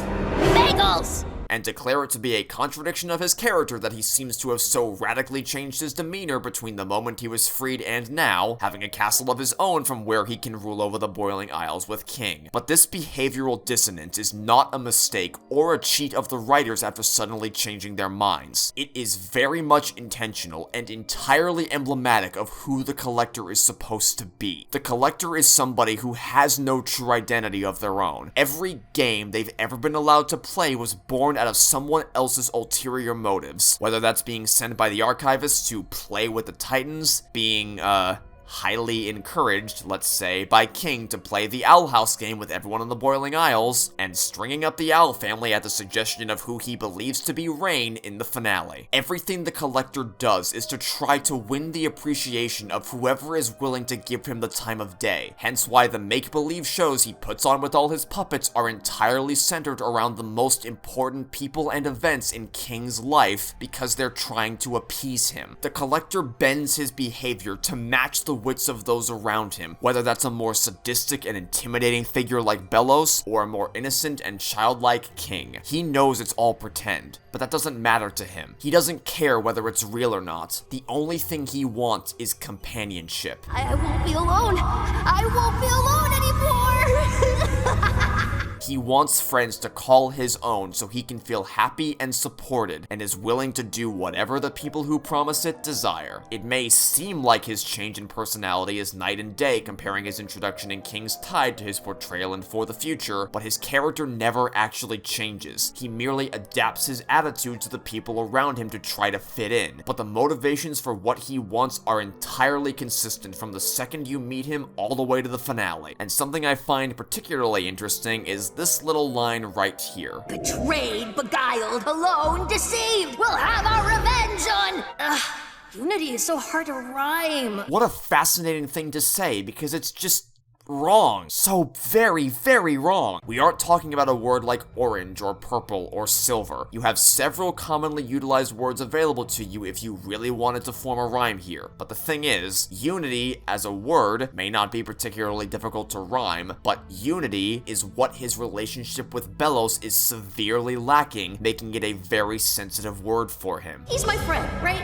Bagels! And declare it to be a contradiction of his character that he seems to have so radically changed his demeanor between the moment he was freed and now, having a castle of his own from where he can rule over the Boiling Isles with King. But this behavioral dissonance is not a mistake or a cheat of the writers after suddenly changing their minds. It is very much intentional and entirely emblematic of who the Collector is supposed to be. The Collector is somebody who has no true identity of their own. Every game they've ever been allowed to play was born out of someone else's ulterior motives, whether that's being sent by the archivists to play with the Titans, being, highly encouraged, let's say, by King to play the Owl House game with everyone in the Boiling Isles, and stringing up the Owl family at the suggestion of who he believes to be Raine in the finale. Everything the Collector does is to try to win the appreciation of whoever is willing to give him the time of day, hence why the make-believe shows he puts on with all his puppets are entirely centered around the most important people and events in King's life because they're trying to appease him. The Collector bends his behavior to match the wits of those around him, whether that's a more sadistic and intimidating figure like Belos, or a more innocent and childlike King. He knows it's all pretend, but that doesn't matter to him. He doesn't care whether it's real or not. The only thing he wants is companionship. I won't be alone. I won't be alone anymore. He wants friends to call his own so he can feel happy and supported, and is willing to do whatever the people who promise it desire. It may seem like his change in personality is night and day comparing his introduction in King's Tide to his portrayal in For the Future, but his character never actually changes. He merely adapts his attitude to the people around him to try to fit in, but the motivations for what he wants are entirely consistent from the second you meet him all the way to the finale. And something I find particularly interesting is this little line right here. Betrayed, beguiled, alone, deceived. We'll have our revenge on... Unity is so hard to rhyme. What a fascinating thing to say, because it's just wrong. So very, very wrong. We aren't talking about a word like orange or purple or silver. You have several commonly utilized words available to you if you really wanted to form a rhyme here. But the thing is, unity as a word may not be particularly difficult to rhyme, but unity is what his relationship with Belos is severely lacking, making it a very sensitive word for him. He's my friend, right?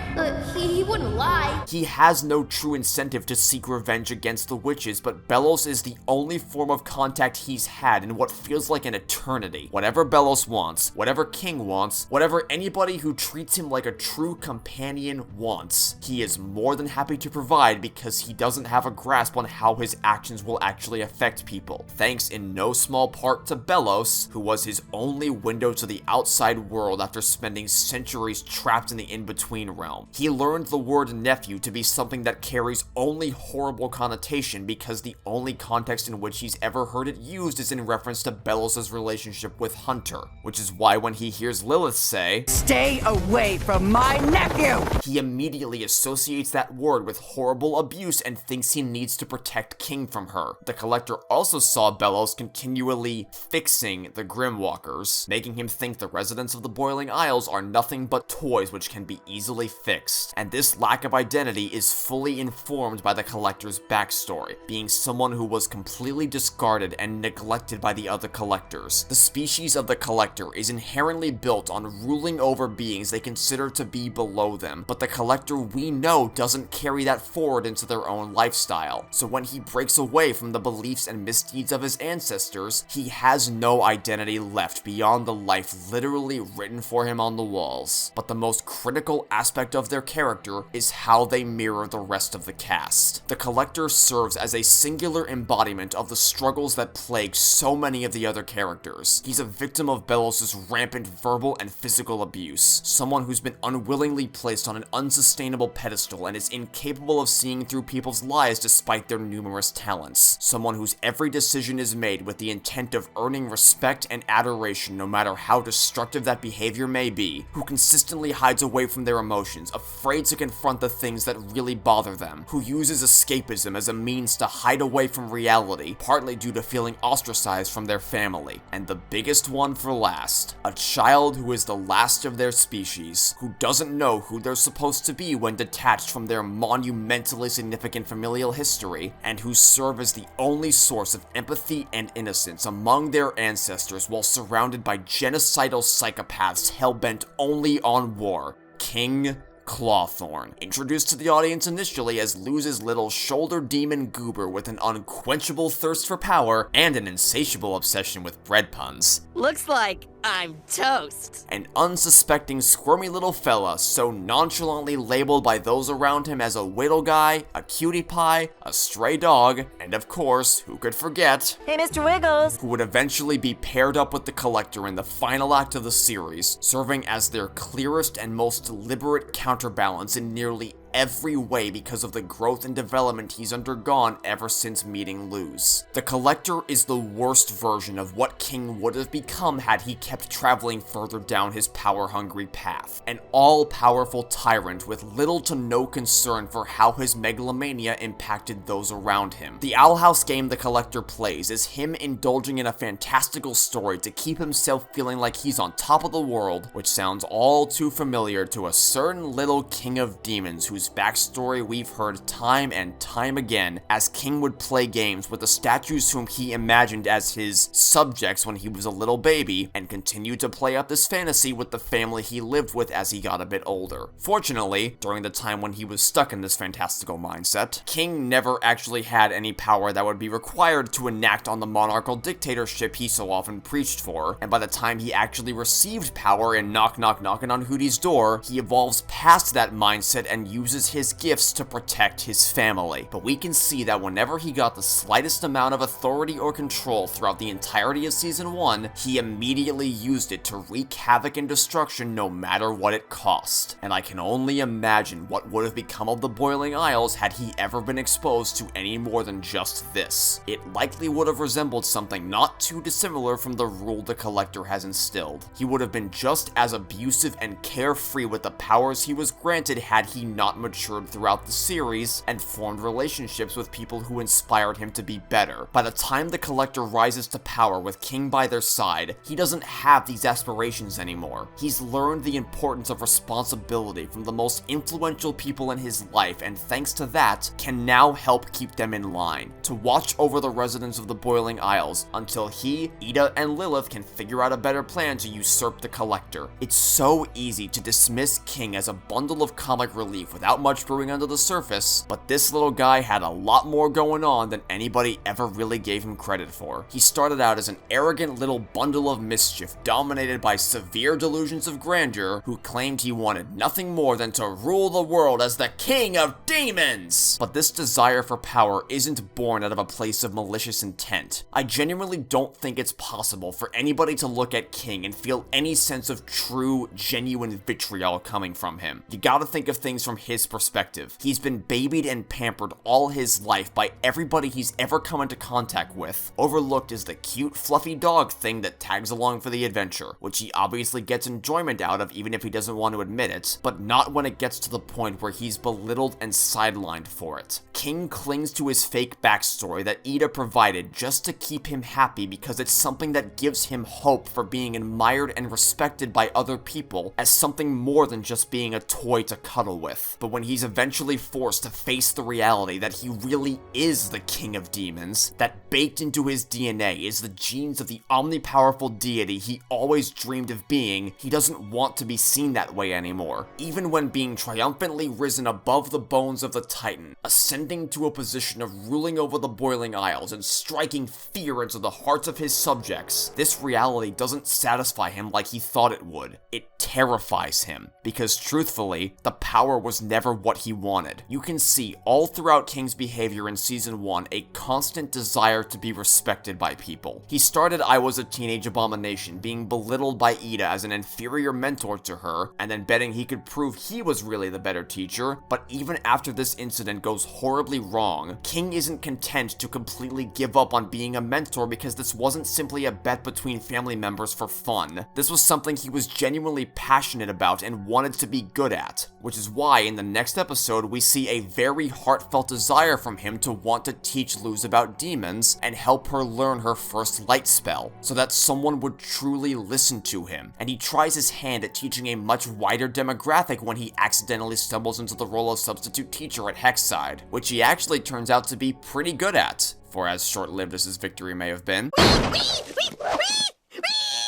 He wouldn't lie. He has no true incentive to seek revenge against the witches, but Belos is the only form of contact he's had in what feels like an eternity. Whatever Belos wants, whatever King wants, whatever anybody who treats him like a true companion wants, he is more than happy to provide because he doesn't have a grasp on how his actions will actually affect people. Thanks in no small part to Belos, who was his only window to the outside world after spending centuries trapped in the in-between realm. He learned the word nephew to be something that carries only horrible connotation because the only context in which he's ever heard it used is in reference to Belos' relationship with Hunter, which is why when he hears Lilith say, "Stay away from my nephew!" he immediately associates that word with horrible abuse and thinks he needs to protect King from her. The Collector also saw Belos continually fixing the Grimwalkers, making him think the residents of the Boiling Isles are nothing but toys which can be easily fixed, and this lack of identity is fully informed by the Collector's backstory, being someone who was completely discarded and neglected by the other Collectors. The species of the Collector is inherently built on ruling over beings they consider to be below them, but the Collector we know doesn't carry that forward into their own lifestyle. So when he breaks away from the beliefs and misdeeds of his ancestors, he has no identity left beyond the life literally written for him on the walls. But the most critical aspect of their character is how they mirror the rest of the cast. The Collector serves as a singular embodiment of the struggles that plague so many of the other characters. He's a victim of Belos' rampant verbal and physical abuse, someone who's been unwillingly placed on an unsustainable pedestal and is incapable of seeing through people's lies despite their numerous talents, someone whose every decision is made with the intent of earning respect and adoration no matter how destructive that behavior may be, who consistently hides away from their emotions, afraid to confront the things that really bother them, who uses escapism as a means to hide away from reality, partly due to feeling ostracized from their family. And the biggest one for last, a child who is the last of their species, who doesn't know who they're supposed to be when detached from their monumentally significant familial history, and who serve as the only source of empathy and innocence among their ancestors while surrounded by genocidal psychopaths hell-bent only on war. King Clawthorne, introduced to the audience initially as Luz's little shoulder demon goober with an unquenchable thirst for power and an insatiable obsession with bread puns. Looks like I'm toast. An unsuspecting squirmy little fella so nonchalantly labeled by those around him as a widow guy, a cutie pie, a stray dog, and of course, who could forget, Hey, Mr. Wiggles, who would eventually be paired up with the Collector in the final act of the series, serving as their clearest and most deliberate counterbalance in nearly every way because of the growth and development he's undergone ever since meeting Luz. The Collector is the worst version of what King would have become had he kept traveling further down his power-hungry path. An all-powerful tyrant with little to no concern for how his megalomania impacted those around him. The Owl House game the Collector plays is him indulging in a fantastical story to keep himself feeling like he's on top of the world, which sounds all too familiar to a certain little king of demons whose backstory we've heard time and time again, as King would play games with the statues whom he imagined as his subjects when he was a little baby, and continued to play up this fantasy with the family he lived with as he got a bit older. Fortunately, during the time when he was stuck in this fantastical mindset, King never actually had any power that would be required to enact on the monarchical dictatorship he so often preached for, and by the time he actually received power and knocking on Hootie's door, he evolves past that mindset and uses his gifts to protect his family. But we can see that whenever he got the slightest amount of authority or control throughout the entirety of Season 1, he immediately used it to wreak havoc and destruction no matter what it cost. And I can only imagine what would have become of the Boiling Isles had he ever been exposed to any more than just this. It likely would have resembled something not too dissimilar from the rule the Collector has instilled. He would have been just as abusive and carefree with the powers he was granted had he not matured throughout the series and formed relationships with people who inspired him to be better. By the time the Collector rises to power with King by their side, he doesn't have these aspirations anymore. He's learned the importance of responsibility from the most influential people in his life, and thanks to that, can now help keep them in line, to watch over the residents of the Boiling Isles until he, Ida, and Lilith can figure out a better plan to usurp the Collector. It's so easy to dismiss King as a bundle of comic relief without much brewing under the surface, but this little guy had a lot more going on than anybody ever really gave him credit for. He started out as an arrogant little bundle of mischief dominated by severe delusions of grandeur, who claimed he wanted nothing more than to rule the world as the king of demons! But this desire for power isn't born out of a place of malicious intent. I genuinely don't think it's possible for anybody to look at King and feel any sense of true, genuine vitriol coming from him. You gotta think of things from his perspective. He's been babied and pampered all his life by everybody he's ever come into contact with, overlooked as the cute, fluffy dog thing that tags along for the adventure, which he obviously gets enjoyment out of even if he doesn't want to admit it, but not when it gets to the point where he's belittled and sidelined for it. King clings to his fake backstory that Ida provided just to keep him happy because it's something that gives him hope for being admired and respected by other people as something more than just being a toy to cuddle with. But when he's eventually forced to face the reality that he really is the king of demons, that baked into his DNA is the genes of the omnipowerful deity he always dreamed of being, he doesn't want to be seen that way anymore. Even when being triumphantly risen above the bones of the Titan, ascending to a position of ruling over the Boiling Isles and striking fear into the hearts of his subjects, this reality doesn't satisfy him like he thought it would. It terrifies him, because truthfully, the power was never never what he wanted. You can see all throughout King's behavior in Season 1 a constant desire to be respected by people. He started I Was a Teenage Abomination being belittled by Ida as an inferior mentor to her, and then betting he could prove he was really the better teacher, but even after this incident goes horribly wrong, King isn't content to completely give up on being a mentor because this wasn't simply a bet between family members for fun. This was something he was genuinely passionate about and wanted to be good at, which is why in the next episode we see a very heartfelt desire from him to want to teach Luz about demons and help her learn her first light spell, so that someone would truly listen to him, and he tries his hand at teaching a much wider demographic when he accidentally stumbles into the role of substitute teacher at Hexside, which he actually turns out to be pretty good at, for as short-lived as his victory may have been.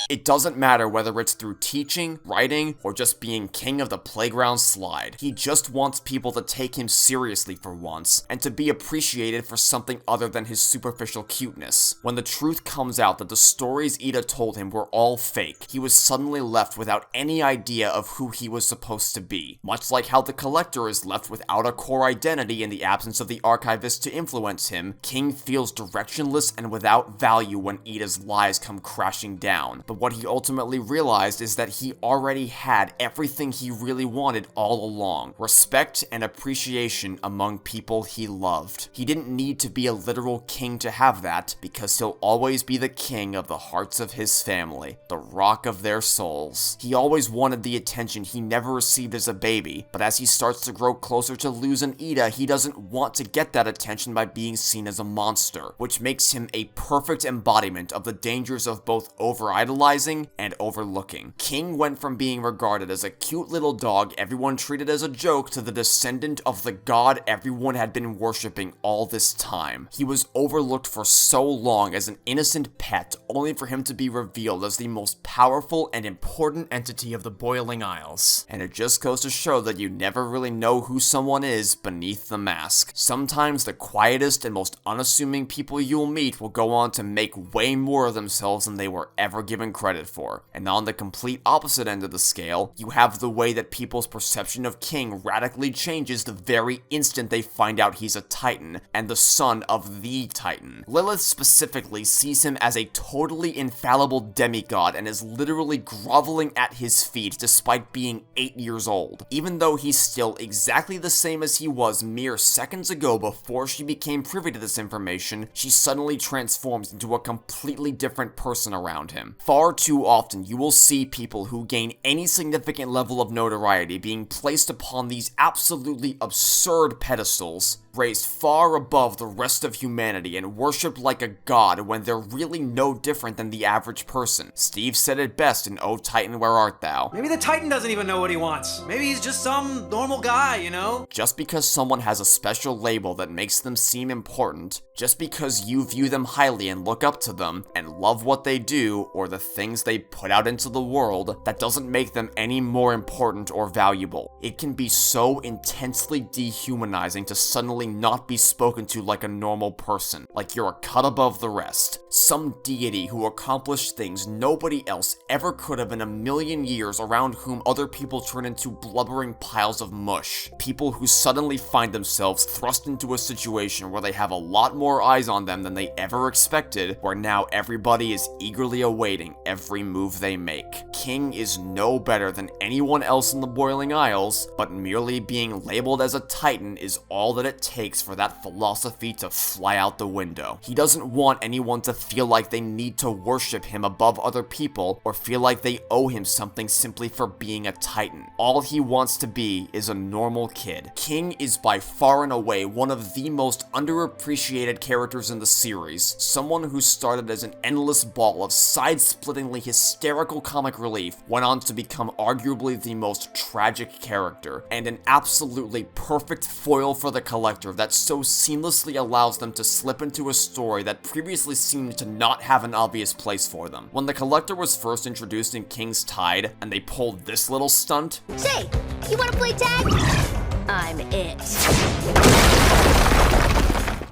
It doesn't matter whether it's through teaching, writing, or just being king of the playground slide. He just wants people to take him seriously for once, and to be appreciated for something other than his superficial cuteness. When the truth comes out that the stories Ida told him were all fake, he was suddenly left without any idea of who he was supposed to be. Much like how the Collector is left without a core identity in the absence of the Archivist to influence him, King feels directionless and without value when Ida's lies come crashing down. But what he ultimately realized is that he already had everything he really wanted all along: respect and appreciation among people he loved. He didn't need to be a literal king to have that, because he'll always be the king of the hearts of his family, the rock of their souls. He always wanted the attention he never received as a baby, but as he starts to grow closer to Luz and Ida, he doesn't want to get that attention by being seen as a monster, which makes him a perfect embodiment of the dangers of both over-idolizing and overlooking. King went from being regarded as a cute little dog everyone treated as a joke to the descendant of the god everyone had been worshipping all this time. He was overlooked for so long as an innocent pet, only for him to be revealed as the most powerful and important entity of the Boiling Isles. And it just goes to show that you never really know who someone is beneath the mask. Sometimes the quietest and most unassuming people you'll meet will go on to make way more of themselves than they were ever given credit for. And on the complete opposite end of the scale, you have the way that people's perception of King radically changes the very instant they find out he's a Titan, and the son of the Titan. Lilith specifically sees him as a totally infallible demigod and is literally groveling at his feet despite being 8 years old. Even though he's still exactly the same as he was mere seconds ago before she became privy to this information, she suddenly transforms into a completely different person around him. Far too often, you will see people who gain any significant level of notoriety being placed upon these absolutely absurd pedestals, raised far above the rest of humanity and worshipped like a god when they're really no different than the average person. Steve said it best in Oh Titan, Where Art Thou? Maybe the Titan doesn't even know what he wants. Maybe he's just some normal guy, you know? Just because someone has a special label that makes them seem important, just because you view them highly and look up to them, and love what they do or the things they put out into the world, that doesn't make them any more important or valuable. It can be so intensely dehumanizing to suddenly not be spoken to like a normal person, like you're a cut above the rest. Some deity who accomplished things nobody else ever could have in a million years, around whom other people turn into blubbering piles of mush. People who suddenly find themselves thrust into a situation where they have a lot more eyes on them than they ever expected, where now everybody is eagerly awaiting every move they make. King is no better than anyone else in the Boiling Isles, but merely being labeled as a Titan is all that it takes for that philosophy to fly out the window. He doesn't want anyone to feel like they need to worship him above other people or feel like they owe him something simply for being a Titan. All he wants to be is a normal kid. King is by far and away one of the most underappreciated characters in the series, someone who started as an endless ball of side-splittingly hysterical comic relief, went on to become arguably the most tragic character, and an absolutely perfect foil for the Collector that so seamlessly allows them to slip into a story that previously seemed to not have an obvious place for them. When the Collector was first introduced in King's Tide, and they pulled this little stunt, Say, you wanna play tag? I'm it.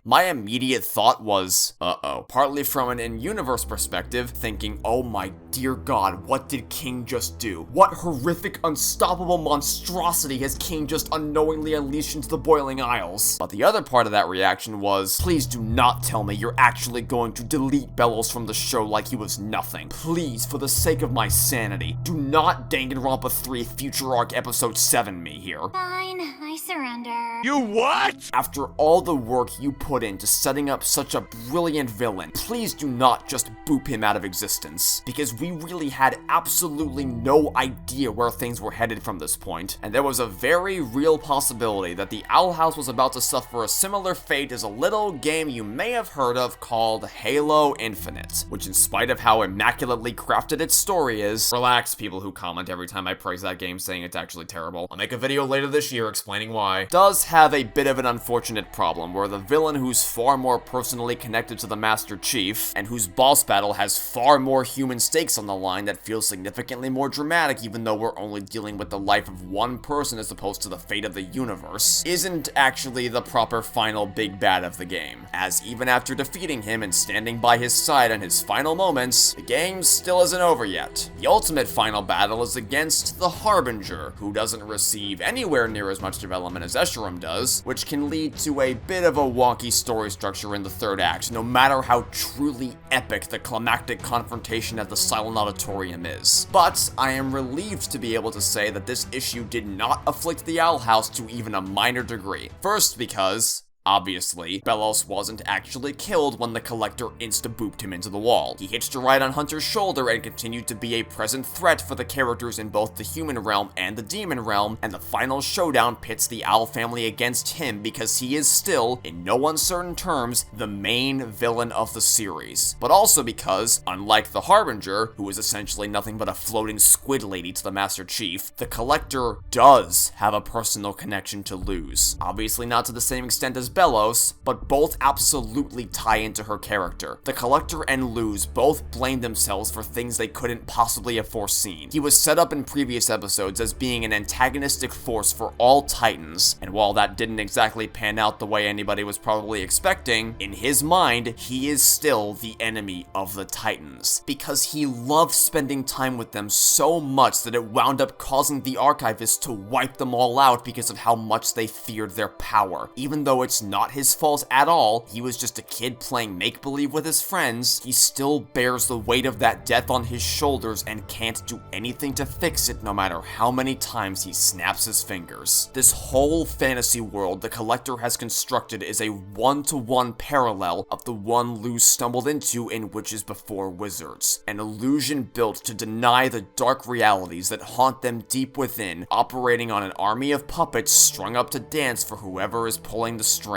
my immediate thought was, uh-oh. Partly from an in-universe perspective, thinking, oh my dear god, what did King just do? What horrific, unstoppable monstrosity has King just unknowingly unleashed into the Boiling Isles? But the other part of that reaction was, please do not tell me you're actually going to delete Belos from the show like he was nothing. Please, for the sake of my sanity, do not Danganronpa 3 Future Arc Episode 7 me here. Fine, I surrender. You what? After all the work you put into setting up such a brilliant villain, please do not just boop him out of existence, because we really had absolutely no idea where things were headed from this point, and there was a very real possibility that the Owl House was about to suffer a similar fate as a little game you may have heard of called Halo Infinite, which in spite of how immaculately crafted its story is, relax people who comment every time I praise that game saying it's actually terrible, I'll make a video later this year explaining why, does have a bit of an unfortunate problem where the villain who's far more personally connected to the Master Chief, and whose boss battle has far more human stakes on the line that feels significantly more dramatic even though we're only dealing with the life of one person as opposed to the fate of the universe, isn't actually the proper final big bad of the game, as even after defeating him and standing by his side in his final moments, the game still isn't over yet. The ultimate final battle is against the Harbinger, who doesn't receive anywhere near as much development as Escharum does, which can lead to a bit of a wonky story structure in the third act, no matter how truly epic the climactic confrontation at the Silent Auditorium is. But I am relieved to be able to say that this issue did not afflict the Owl House to even a minor degree. First because, obviously, Belos wasn't actually killed when the Collector insta-booped him into the wall. He hitched a ride on Hunter's shoulder and continued to be a present threat for the characters in both the human realm and the demon realm, and the final showdown pits the Owl family against him because he is still, in no uncertain terms, the main villain of the series. But also because, unlike the Harbinger, who is essentially nothing but a floating squid lady to the Master Chief, the Collector does have a personal connection to Luz. Obviously not to the same extent as Belos, but both absolutely tie into her character. The Collector and Luz both blamed themselves for things they couldn't possibly have foreseen. He was set up in previous episodes as being an antagonistic force for all Titans, and while that didn't exactly pan out the way anybody was probably expecting, in his mind, he is still the enemy of the Titans, because he loved spending time with them so much that it wound up causing the Archivists to wipe them all out because of how much they feared their power. Even though it's not his fault at all, he was just a kid playing make-believe with his friends, he still bears the weight of that death on his shoulders and can't do anything to fix it no matter how many times he snaps his fingers. This whole fantasy world the Collector has constructed is a one-to-one parallel of the one Luz stumbled into in Witches Before Wizards, an illusion built to deny the dark realities that haunt them deep within, operating on an army of puppets strung up to dance for whoever is pulling the strings.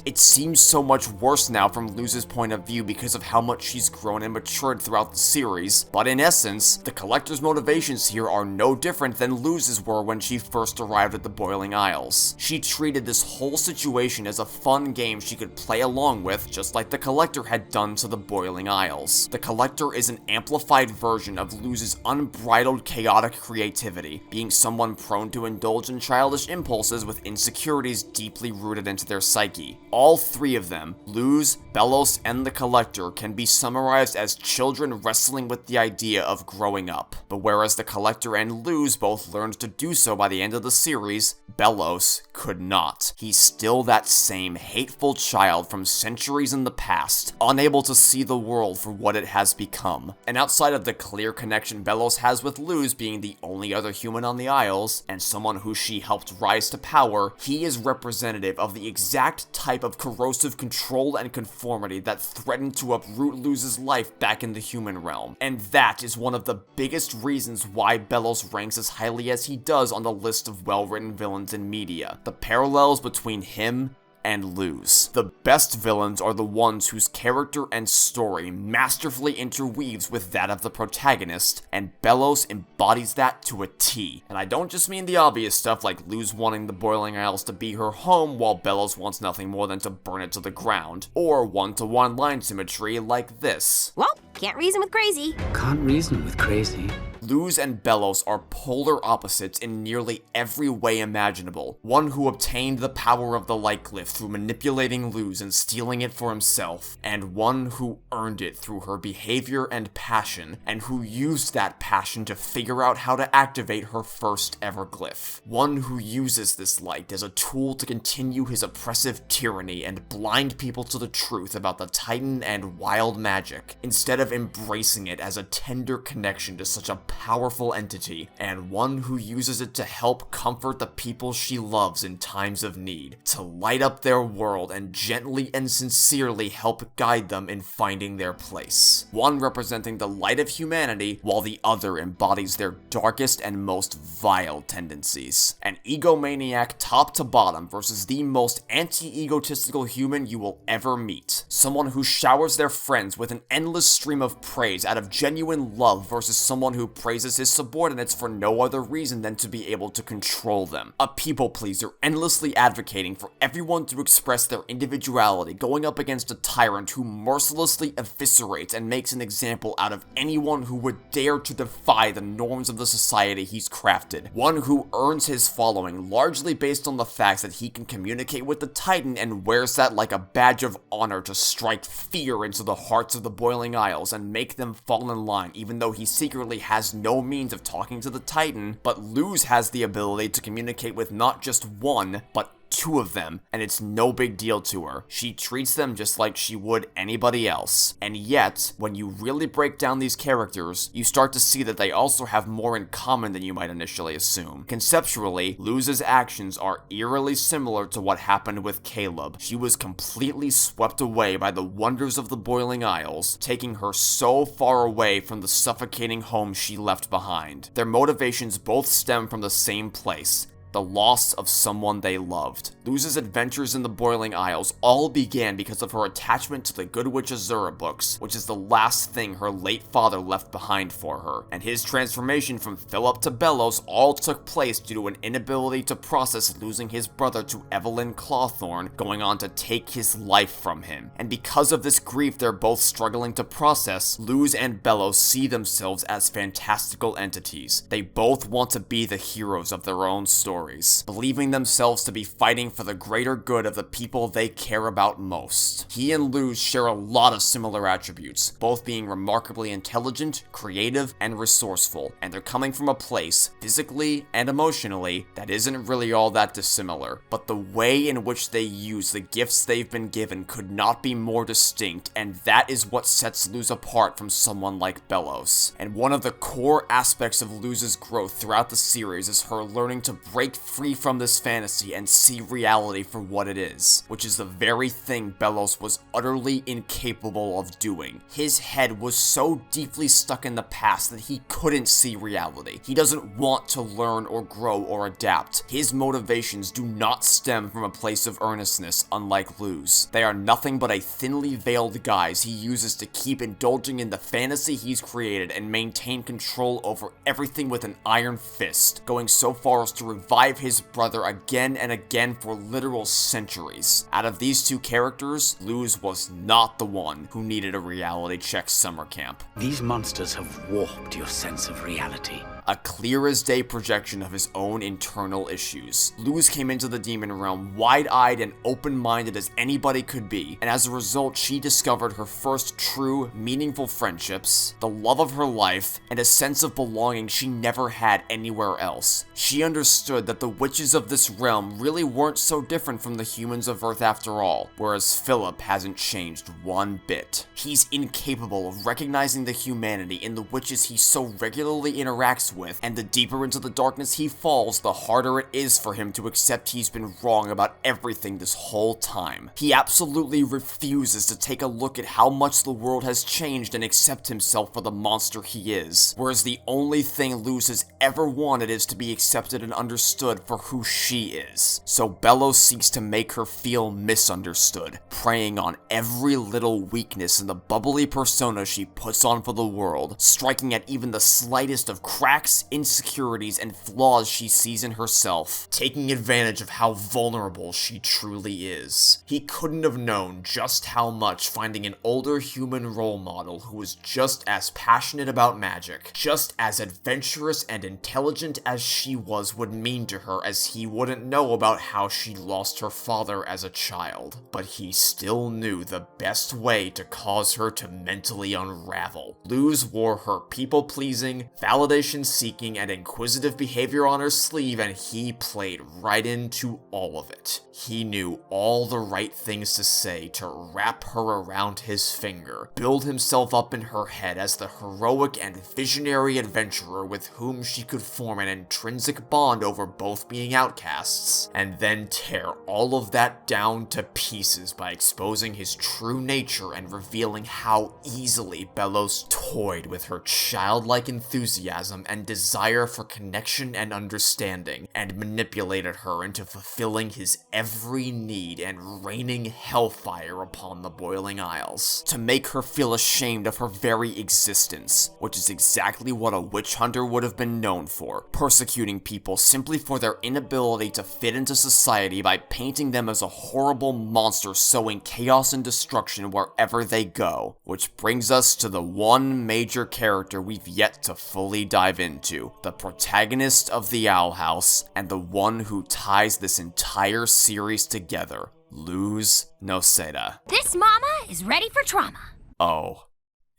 It seems so much worse now from Luz's point of view because of how much she's grown and matured throughout the series, but in essence, the Collector's motivations here are no different than Luz's were when she first arrived at the Boiling Isles. She treated this whole situation as a fun game she could play along with, just like the Collector had done to the Boiling Isles. The Collector is an amplified version of Luz's unbridled chaotic creativity, being someone prone to indulge in childish impulses with insecurities deeply rooted into their psyche. All three of them, Luz, Belos, and the Collector, can be summarized as children wrestling with the idea of growing up. But whereas the Collector and Luz both learned to do so by the end of the series, Belos could not. He's still that same hateful child from centuries in the past, unable to see the world for what it has become. And outside of the clear connection Belos has with Luz being the only other human on the Isles, and someone who she helped rise to power, he is representative of the exact type of corrosive control and conformity that threatened to uproot Luz's life back in the human realm. And that is one of the biggest reasons why Belos ranks as highly as he does on the list of well-written villains in media. The parallels between him and Luz. The best villains are the ones whose character and story masterfully interweaves with that of the protagonist, and Belos embodies that to a T. And I don't just mean the obvious stuff like Luz wanting the Boiling Isles to be her home while Belos wants nothing more than to burn it to the ground, or one-to-one line symmetry like this. Well, can't reason with crazy. Can't reason with crazy. Luz and Belos are polar opposites in nearly every way imaginable. One who obtained the power of the light glyph through manipulating Luz and stealing it for himself, and one who earned it through her behavior and passion, and who used that passion to figure out how to activate her first ever glyph. One who uses this light as a tool to continue his oppressive tyranny and blind people to the truth about the Titan and wild magic, instead of embracing it as a tender connection to such a powerful entity, and one who uses it to help comfort the people she loves in times of need, to light up their world and gently and sincerely help guide them in finding their place. One representing the light of humanity, while the other embodies their darkest and most vile tendencies. An egomaniac top to bottom versus the most anti-egotistical human you will ever meet. Someone who showers their friends with an endless stream of praise out of genuine love versus someone who praises his subordinates for no other reason than to be able to control them. A people pleaser endlessly advocating for everyone to express their individuality, going up against a tyrant who mercilessly eviscerates and makes an example out of anyone who would dare to defy the norms of the society he's crafted. One who earns his following largely based on the fact that he can communicate with the Titan and wears that like a badge of honor to strike fear into the hearts of the Boiling Isles and make them fall in line, even though he secretly has no means of talking to the Titan. But Luz has the ability to communicate with not just one, but two of them, and it's no big deal to her. She treats them just like she would anybody else. And yet, when you really break down these characters, you start to see that they also have more in common than you might initially assume. Conceptually, Luz's actions are eerily similar to what happened with Caleb. She was completely swept away by the wonders of the Boiling Isles, taking her so far away from the suffocating home she left behind. Their motivations both stem from the same place: the loss of someone they loved. Luz's adventures in the Boiling Isles all began because of her attachment to the Good Witch Azura books, which is the last thing her late father left behind for her. And his transformation from Philip to Belos all took place due to an inability to process losing his brother to Evelyn Clawthorne, going on to take his life from him. And because of this grief they're both struggling to process, Luz and Belos see themselves as fantastical entities. They both want to be the heroes of their own stories, believing themselves to be fighting for the greater good of the people they care about most. He and Luz share a lot of similar attributes, both being remarkably intelligent, creative, and resourceful, and they're coming from a place, physically and emotionally, that isn't really all that dissimilar. But the way in which they use the gifts they've been given could not be more distinct, and that is what sets Luz apart from someone like Belos. And one of the core aspects of Luz's growth throughout the series is her learning to break free from this fantasy and see reality for what it is, which is the very thing Belos was utterly incapable of doing. His head was so deeply stuck in the past that he couldn't see reality. He doesn't want to learn or grow or adapt. His motivations do not stem from a place of earnestness, unlike Luz. They are nothing but a thinly veiled guise he uses to keep indulging in the fantasy he's created and maintain control over everything with an iron fist, going so far as to revive his brother again and again for literal centuries. Out of these two characters, Luz was not the one who needed a reality check summer camp. These monsters have warped your sense of reality. A clear-as-day projection of his own internal issues. Luz came into the demon realm wide-eyed and open-minded as anybody could be, and as a result she discovered her first true, meaningful friendships, the love of her life, and a sense of belonging she never had anywhere else. She understood that the witches of this realm really weren't so different from the humans of Earth after all, whereas Philip hasn't changed one bit. He's incapable of recognizing the humanity in the witches he so regularly interacts with, and the deeper into the darkness he falls, the harder it is for him to accept he's been wrong about everything this whole time. He absolutely refuses to take a look at how much the world has changed and accept himself for the monster he is, whereas the only thing Luz has ever wanted is to be accepted and understood understood for who she is. So Belos seeks to make her feel misunderstood, preying on every little weakness in the bubbly persona she puts on for the world, striking at even the slightest of cracks, insecurities, and flaws she sees in herself, taking advantage of how vulnerable she truly is. He couldn't have known just how much finding an older human role model who was just as passionate about magic, just as adventurous and intelligent as she was would mean to her, as he wouldn't know about how she lost her father as a child. But he still knew the best way to cause her to mentally unravel. Luz wore her people-pleasing, validation-seeking, and inquisitive behavior on her sleeve, and he played right into all of it. He knew all the right things to say to wrap her around his finger, build himself up in her head as the heroic and visionary adventurer with whom she could form an intrinsic bond over both being outcasts, and then tear all of that down to pieces by exposing his true nature and revealing how easily Belos toyed with her childlike enthusiasm and desire for connection and understanding, and manipulated her into fulfilling his every need and raining hellfire upon the Boiling Isles, to make her feel ashamed of her very existence, which is exactly what a witch hunter would have been known for, persecuting people simply for their inability to fit into society by painting them as a horrible monster sowing chaos and destruction wherever they go. Which brings us to the one major character we've yet to fully dive into, the protagonist of the Owl House, and the one who ties this entire series together, Luz Noceda. This mama is ready for trauma. Oh,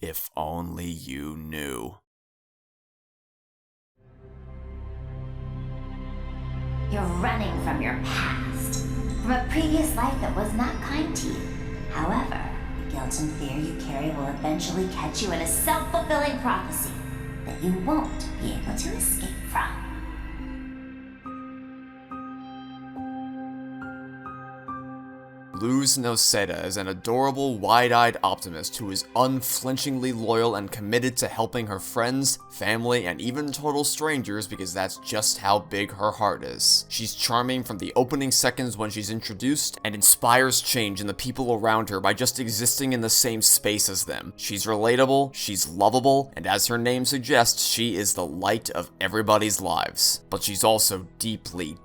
if only you knew. You're running from your past, from a previous life that was not kind to you. However, the guilt and fear you carry will eventually catch you in a self-fulfilling prophecy that you won't be able to escape from. Luz Noceda is an adorable, wide-eyed optimist who is unflinchingly loyal and committed to helping her friends, family, and even total strangers because that's just how big her heart is. She's charming from the opening seconds when she's introduced and inspires change in the people around her by just existing in the same space as them. She's relatable, she's lovable, and as her name suggests, she is the light of everybody's lives. But she's also deeply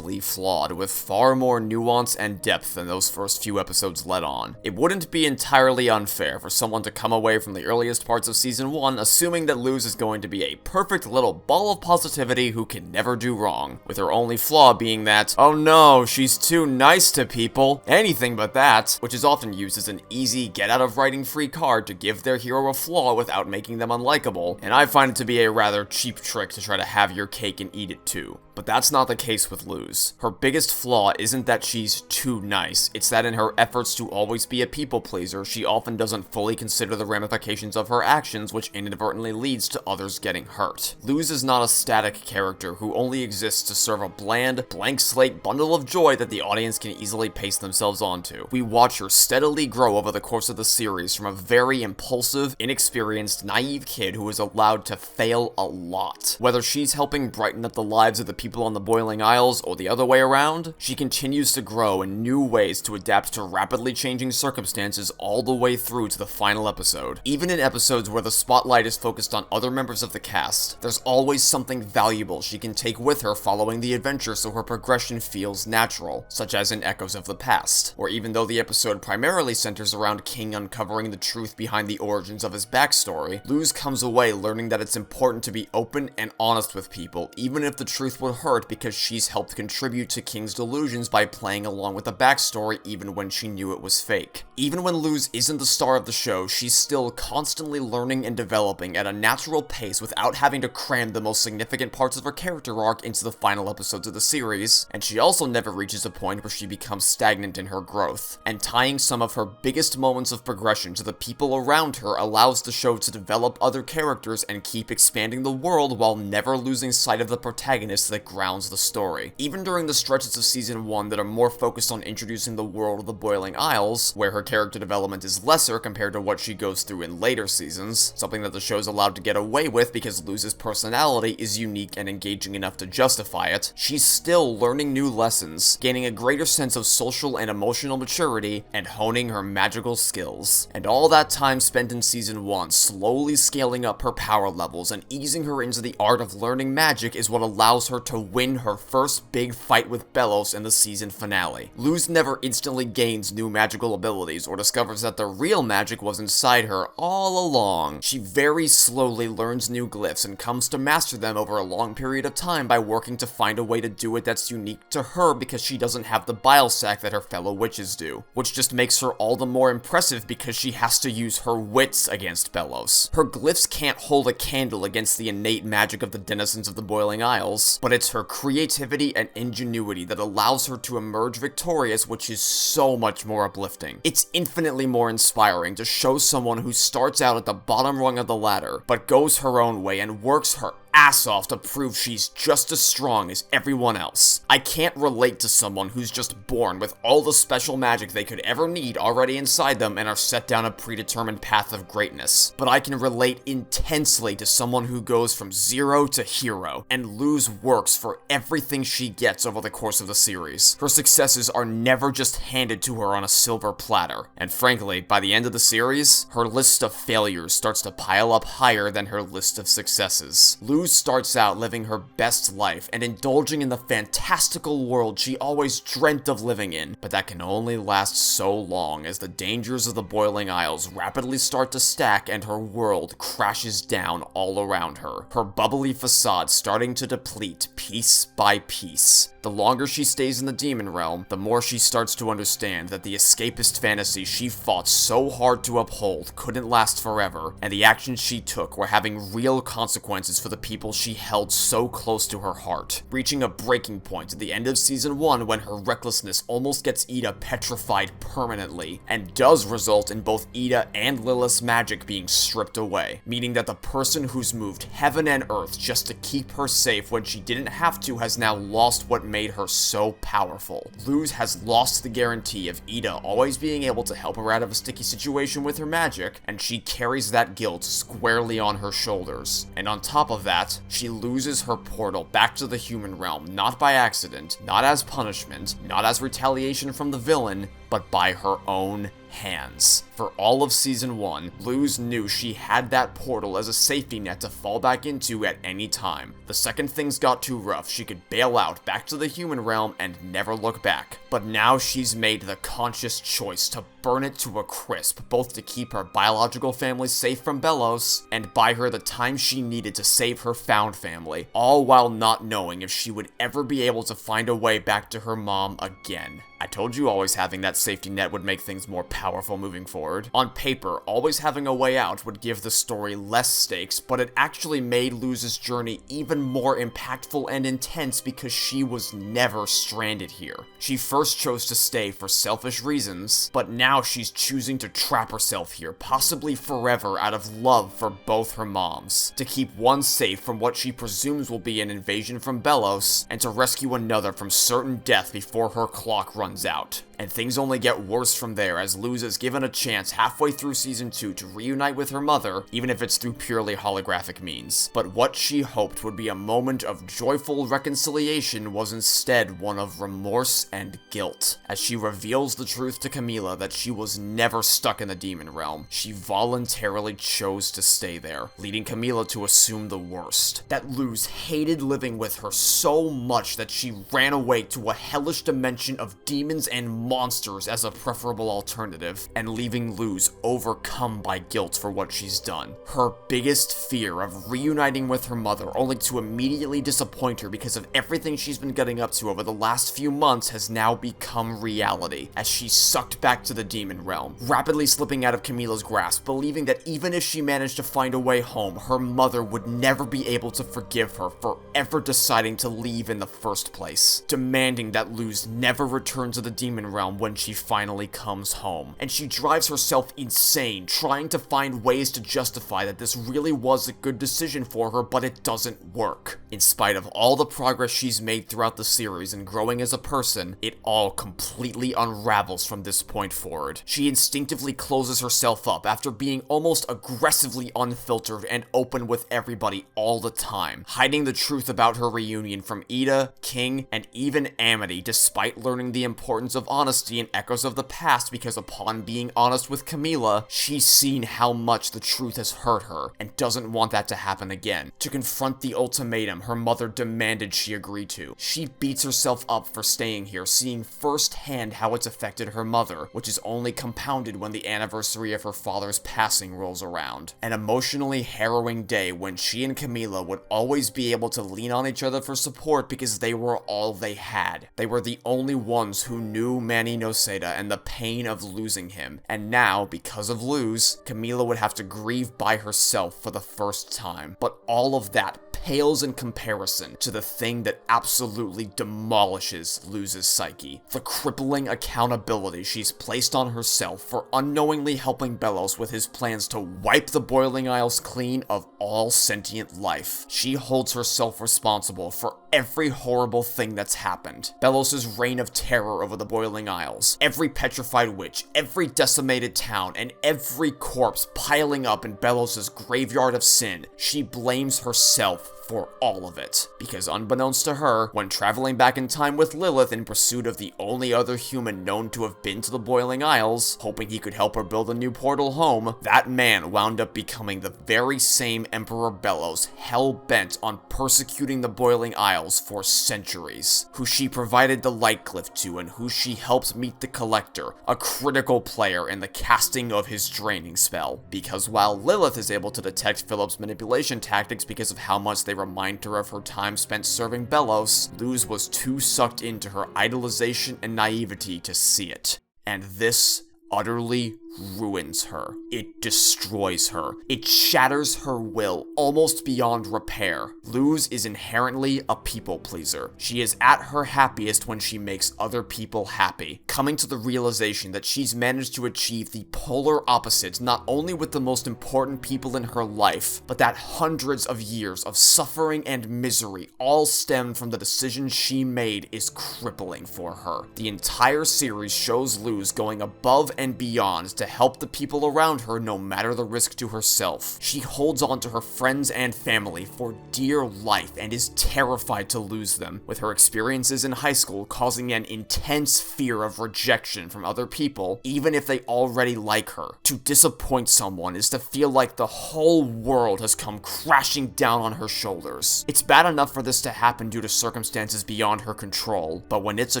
flawed, with far more nuance and depth than those first few episodes let on. It wouldn't be entirely unfair for someone to come away from the earliest parts of Season 1 assuming that Luz is going to be a perfect little ball of positivity who can never do wrong, with her only flaw being that, oh no, she's too nice to people, anything but that, which is often used as an easy get-out-of-writing-free card to give their hero a flaw without making them unlikable, and I find it to be a rather cheap trick to try to have your cake and eat it too. But that's not the case with Luz. Her biggest flaw isn't that she's too nice, it's that in her efforts to always be a people pleaser, she often doesn't fully consider the ramifications of her actions, which inadvertently leads to others getting hurt. Luz is not a static character who only exists to serve a bland, blank slate bundle of joy that the audience can easily paste themselves onto. We watch her steadily grow over the course of the series from a very impulsive, inexperienced, naive kid who is allowed to fail a lot. Whether she's helping brighten up the lives of the people on the Boiling Isles or the other way around, she continues to grow in new ways to adapt to rapidly changing circumstances all the way through to the final episode. Even in episodes where the spotlight is focused on other members of the cast, there's always something valuable she can take with her following the adventure so her progression feels natural, such as in Echoes of the Past, where even though the episode primarily centers around King uncovering the truth behind the origins of his backstory, Luz comes away learning that it's important to be open and honest with people, even if the truth would hurt, because she's helped contribute to King's delusions by playing along with the backstory even when she knew it was fake. Even when Luz isn't the star of the show, she's still constantly learning and developing at a natural pace without having to cram the most significant parts of her character arc into the final episodes of the series, and she also never reaches a point where she becomes stagnant in her growth. And tying some of her biggest moments of progression to the people around her allows the show to develop other characters and keep expanding the world while never losing sight of the protagonist that grounds the story. Even during the stretches of Season 1 that are more focused on introducing the world of the Boiling Isles, where her character development is lesser compared to what she goes through in later seasons, something that the show's allowed to get away with because Luz's personality is unique and engaging enough to justify it, she's still learning new lessons, gaining a greater sense of social and emotional maturity, and honing her magical skills. And all that time spent in Season 1 slowly scaling up her power levels and easing her into the art of learning magic is what allows her to win her first big fight with Belos in the season finale. Luz never instantly gains new magical abilities or discovers that the real magic was inside her all along. She very slowly learns new glyphs and comes to master them over a long period of time by working to find a way to do it that's unique to her because she doesn't have the bile sac that her fellow witches do, which just makes her all the more impressive because she has to use her wits against Belos. Her glyphs can't hold a candle against the innate magic of the denizens of the Boiling Isles, but it's her creativity and ingenuity that allows her to emerge victorious, which is so much more uplifting. It's infinitely more inspiring to show someone who starts out at the bottom rung of the ladder, but goes her own way and works her ass off to prove she's just as strong as everyone else. I can't relate to someone who's just born with all the special magic they could ever need already inside them and are set down a predetermined path of greatness, but I can relate intensely to someone who goes from zero to hero, and Luz works for everything she gets over the course of the series. Her successes are never just handed to her on a silver platter, and frankly, by the end of the series, her list of failures starts to pile up higher than her list of successes. Luz starts out living her best life and indulging in the fantastical world she always dreamt of living in, but that can only last so long as the dangers of the Boiling Isles rapidly start to stack and her world crashes down all around her, her bubbly facade starting to deplete piece by piece. The longer she stays in the demon realm, the more she starts to understand that the escapist fantasy she fought so hard to uphold couldn't last forever, and the actions she took were having real consequences for the people she held so close to her heart, reaching a breaking point at the end of Season 1 when her recklessness almost gets Ida petrified permanently, and does result in both Ida and Lilith's magic being stripped away, meaning that the person who's moved heaven and earth just to keep her safe when she didn't have to has now lost what made her so powerful. Luz has lost the guarantee of Ida always being able to help her out of a sticky situation with her magic, and she carries that guilt squarely on her shoulders. And on top of that, she loses her portal back to the human realm, not by accident, not as punishment, not as retaliation from the villain, but by her own hands. For all of Season 1, Luz knew she had that portal as a safety net to fall back into at any time. The second things got too rough, she could bail out back to the human realm and never look back. But now she's made the conscious choice to burn it to a crisp, both to keep her biological family safe from Belos, and buy her the time she needed to save her found family, all while not knowing if she would ever be able to find a way back to her mom again. I told you always having that safety net would make things more powerful moving forward. On paper, always having a way out would give the story less stakes, but it actually made Luz's journey even more impactful and intense because she was never stranded here. She first chose to stay for selfish reasons, but now she's choosing to trap herself here, possibly forever, out of love for both her moms, to keep one safe from what she presumes will be an invasion from Belos, and to rescue another from certain death before her clock runs out. And things only get worse from there as Luz is given a chance halfway through Season 2 to reunite with her mother, even if it's through purely holographic means. But what she hoped would be a moment of joyful reconciliation was instead one of remorse and guilt, as she reveals the truth to Camilla that she was never stuck in the demon realm. She voluntarily chose to stay there, leading Camilla to assume the worst. That Luz hated living with her so much that she ran away to a hellish dimension of demons and monsters as a preferable alternative, and leaving Luz overcome by guilt for what she's done. Her biggest fear of reuniting with her mother, only to immediately disappoint her because of everything she's been getting up to over the last few months, has now become reality, as she's sucked back to the demon realm, rapidly slipping out of Camilla's grasp, believing that even if she managed to find a way home, her mother would never be able to forgive her for ever deciding to leave in the first place, demanding that Luz never return to the demon realm realm when she finally comes home, and she drives herself insane trying to find ways to justify that this really was a good decision for her, but it doesn't work. In spite of all the progress she's made throughout the series and growing as a person, it all completely unravels from this point forward. She instinctively closes herself up after being almost aggressively unfiltered and open with everybody all the time, hiding the truth about her reunion from Ida, King, and even Amity, despite learning the importance of honesty and echoes of the past, because upon being honest with Camila, she's seen how much the truth has hurt her and doesn't want that to happen again. To confront the ultimatum her mother demanded she agree to, she beats herself up for staying here, seeing firsthand how it's affected her mother, which is only compounded when the anniversary of her father's passing rolls around. An emotionally harrowing day when she and Camila would always be able to lean on each other for support because they were all they had. They were the only ones who knew Manny Noceda and the pain of losing him, and now, because of Luz, Camila would have to grieve by herself for the first time. But all of that pales in comparison to the thing that absolutely demolishes Luz's psyche. The crippling accountability she's placed on herself for unknowingly helping Belos with his plans to wipe the Boiling Isles clean of all sentient life. She holds herself responsible for every horrible thing that's happened. Belos' reign of terror over the Boiling Isles, every petrified witch, every decimated town, and every corpse piling up in Belos' graveyard of sin. She blames herself for all of it. Because unbeknownst to her, when traveling back in time with Lilith in pursuit of the only other human known to have been to the Boiling Isles, hoping he could help her build a new portal home, that man wound up becoming the very same Emperor Belos, hell-bent on persecuting the Boiling Isles for centuries, who she provided the light glyph to and who she helped meet the Collector, a critical player in the casting of his draining spell. Because while Lilith is able to detect Philip's manipulation tactics because of how much they remind her of her time spent serving Belos, Luz was too sucked into her idolization and naivety to see it. And this utterly ruins her. It destroys her. It shatters her will almost beyond repair. Luz is inherently a people pleaser. She is at her happiest when she makes other people happy, coming to the realization that she's managed to achieve the polar opposite not only with the most important people in her life, but that hundreds of years of suffering and misery all stemmed from the decisions she made is crippling for her. The entire series shows Luz going above and beyond to help the people around her no matter the risk to herself. She holds on to her friends and family for dear life and is terrified to lose them, with her experiences in high school causing an intense fear of rejection from other people, even if they already like her. To disappoint someone is to feel like the whole world has come crashing down on her shoulders. It's bad enough for this to happen due to circumstances beyond her control, but when it's a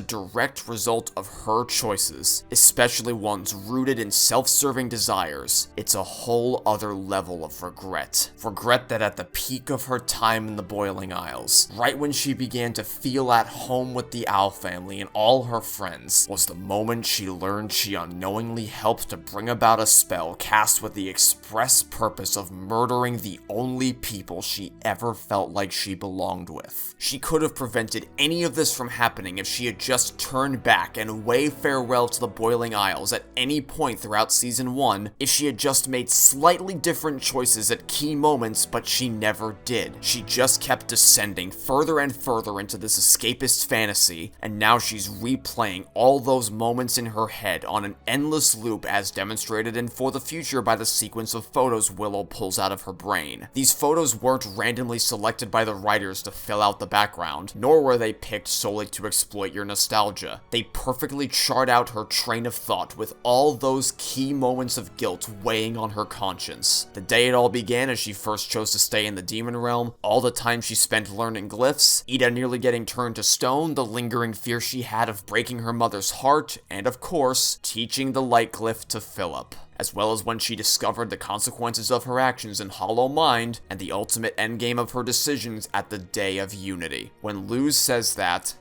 direct result of her choices, especially ones rooted in self-serving desires, it's a whole other level of regret. Regret that at the peak of her time in the Boiling Isles, right when she began to feel at home with the Owl family and all her friends, was the moment she learned she unknowingly helped to bring about a spell cast with the express purpose of murdering the only people she ever felt like she belonged with. She could have prevented any of this from happening if she had just turned back and waved farewell to the Boiling Isles at any point throughout Season 1, if she had just made slightly different choices at key moments, but she never did. She just kept descending further and further into this escapist fantasy, and now she's replaying all those moments in her head on an endless loop as demonstrated in For the Future by the sequence of photos Willow pulls out of her brain. These photos weren't randomly selected by the writers to fill out the background, nor were they picked solely to exploit your nostalgia. They perfectly chart out her train of thought with all those key moments of guilt weighing on her conscience. The day it all began as she first chose to stay in the demon realm, all the time she spent learning glyphs, Ida nearly getting turned to stone, the lingering fear she had of breaking her mother's heart, and of course, teaching the light glyph to Philip. As well as when she discovered the consequences of her actions in Hollow Mind, and the ultimate endgame of her decisions at the Day of Unity. When Luz says that,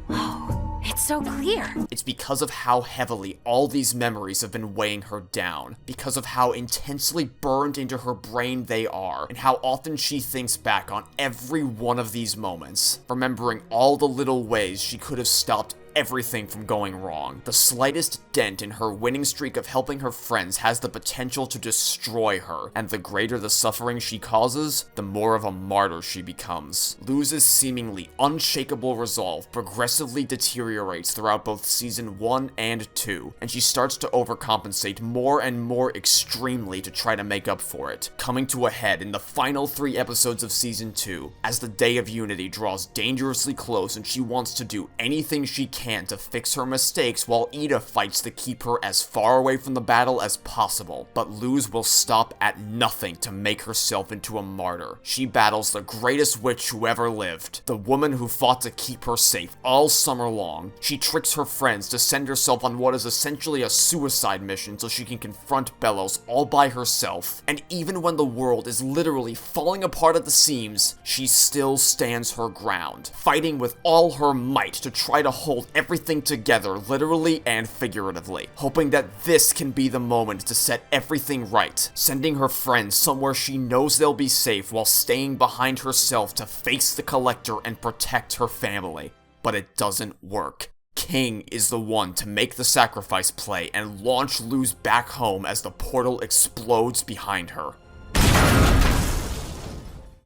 it's so clear. It's because of how heavily all these memories have been weighing her down, because of how intensely burned into her brain they are, and how often she thinks back on every one of these moments, remembering all the little ways she could have stopped everything from going wrong. The slightest dent in her winning streak of helping her friends has the potential to destroy her, and the greater the suffering she causes, the more of a martyr she becomes. Luz's seemingly unshakable resolve progressively deteriorates throughout both Season 1 and 2, and she starts to overcompensate more and more extremely to try to make up for it, coming to a head in the final 3 episodes of Season 2, as the Day of Unity draws dangerously close and she wants to do anything she can to fix her mistakes while Ida fights to keep her as far away from the battle as possible. But Luz will stop at nothing to make herself into a martyr. She battles the greatest witch who ever lived, the woman who fought to keep her safe all summer long. She tricks her friends to send herself on what is essentially a suicide mission so she can confront Belos all by herself, and even when the world is literally falling apart at the seams, she still stands her ground, fighting with all her might to try to hold everything together literally and figuratively, hoping that this can be the moment to set everything right, sending her friends somewhere she knows they'll be safe while staying behind herself to face the Collector and protect her family. But it doesn't work. King is the one to make the sacrifice play and launch Luz back home as the portal explodes behind her.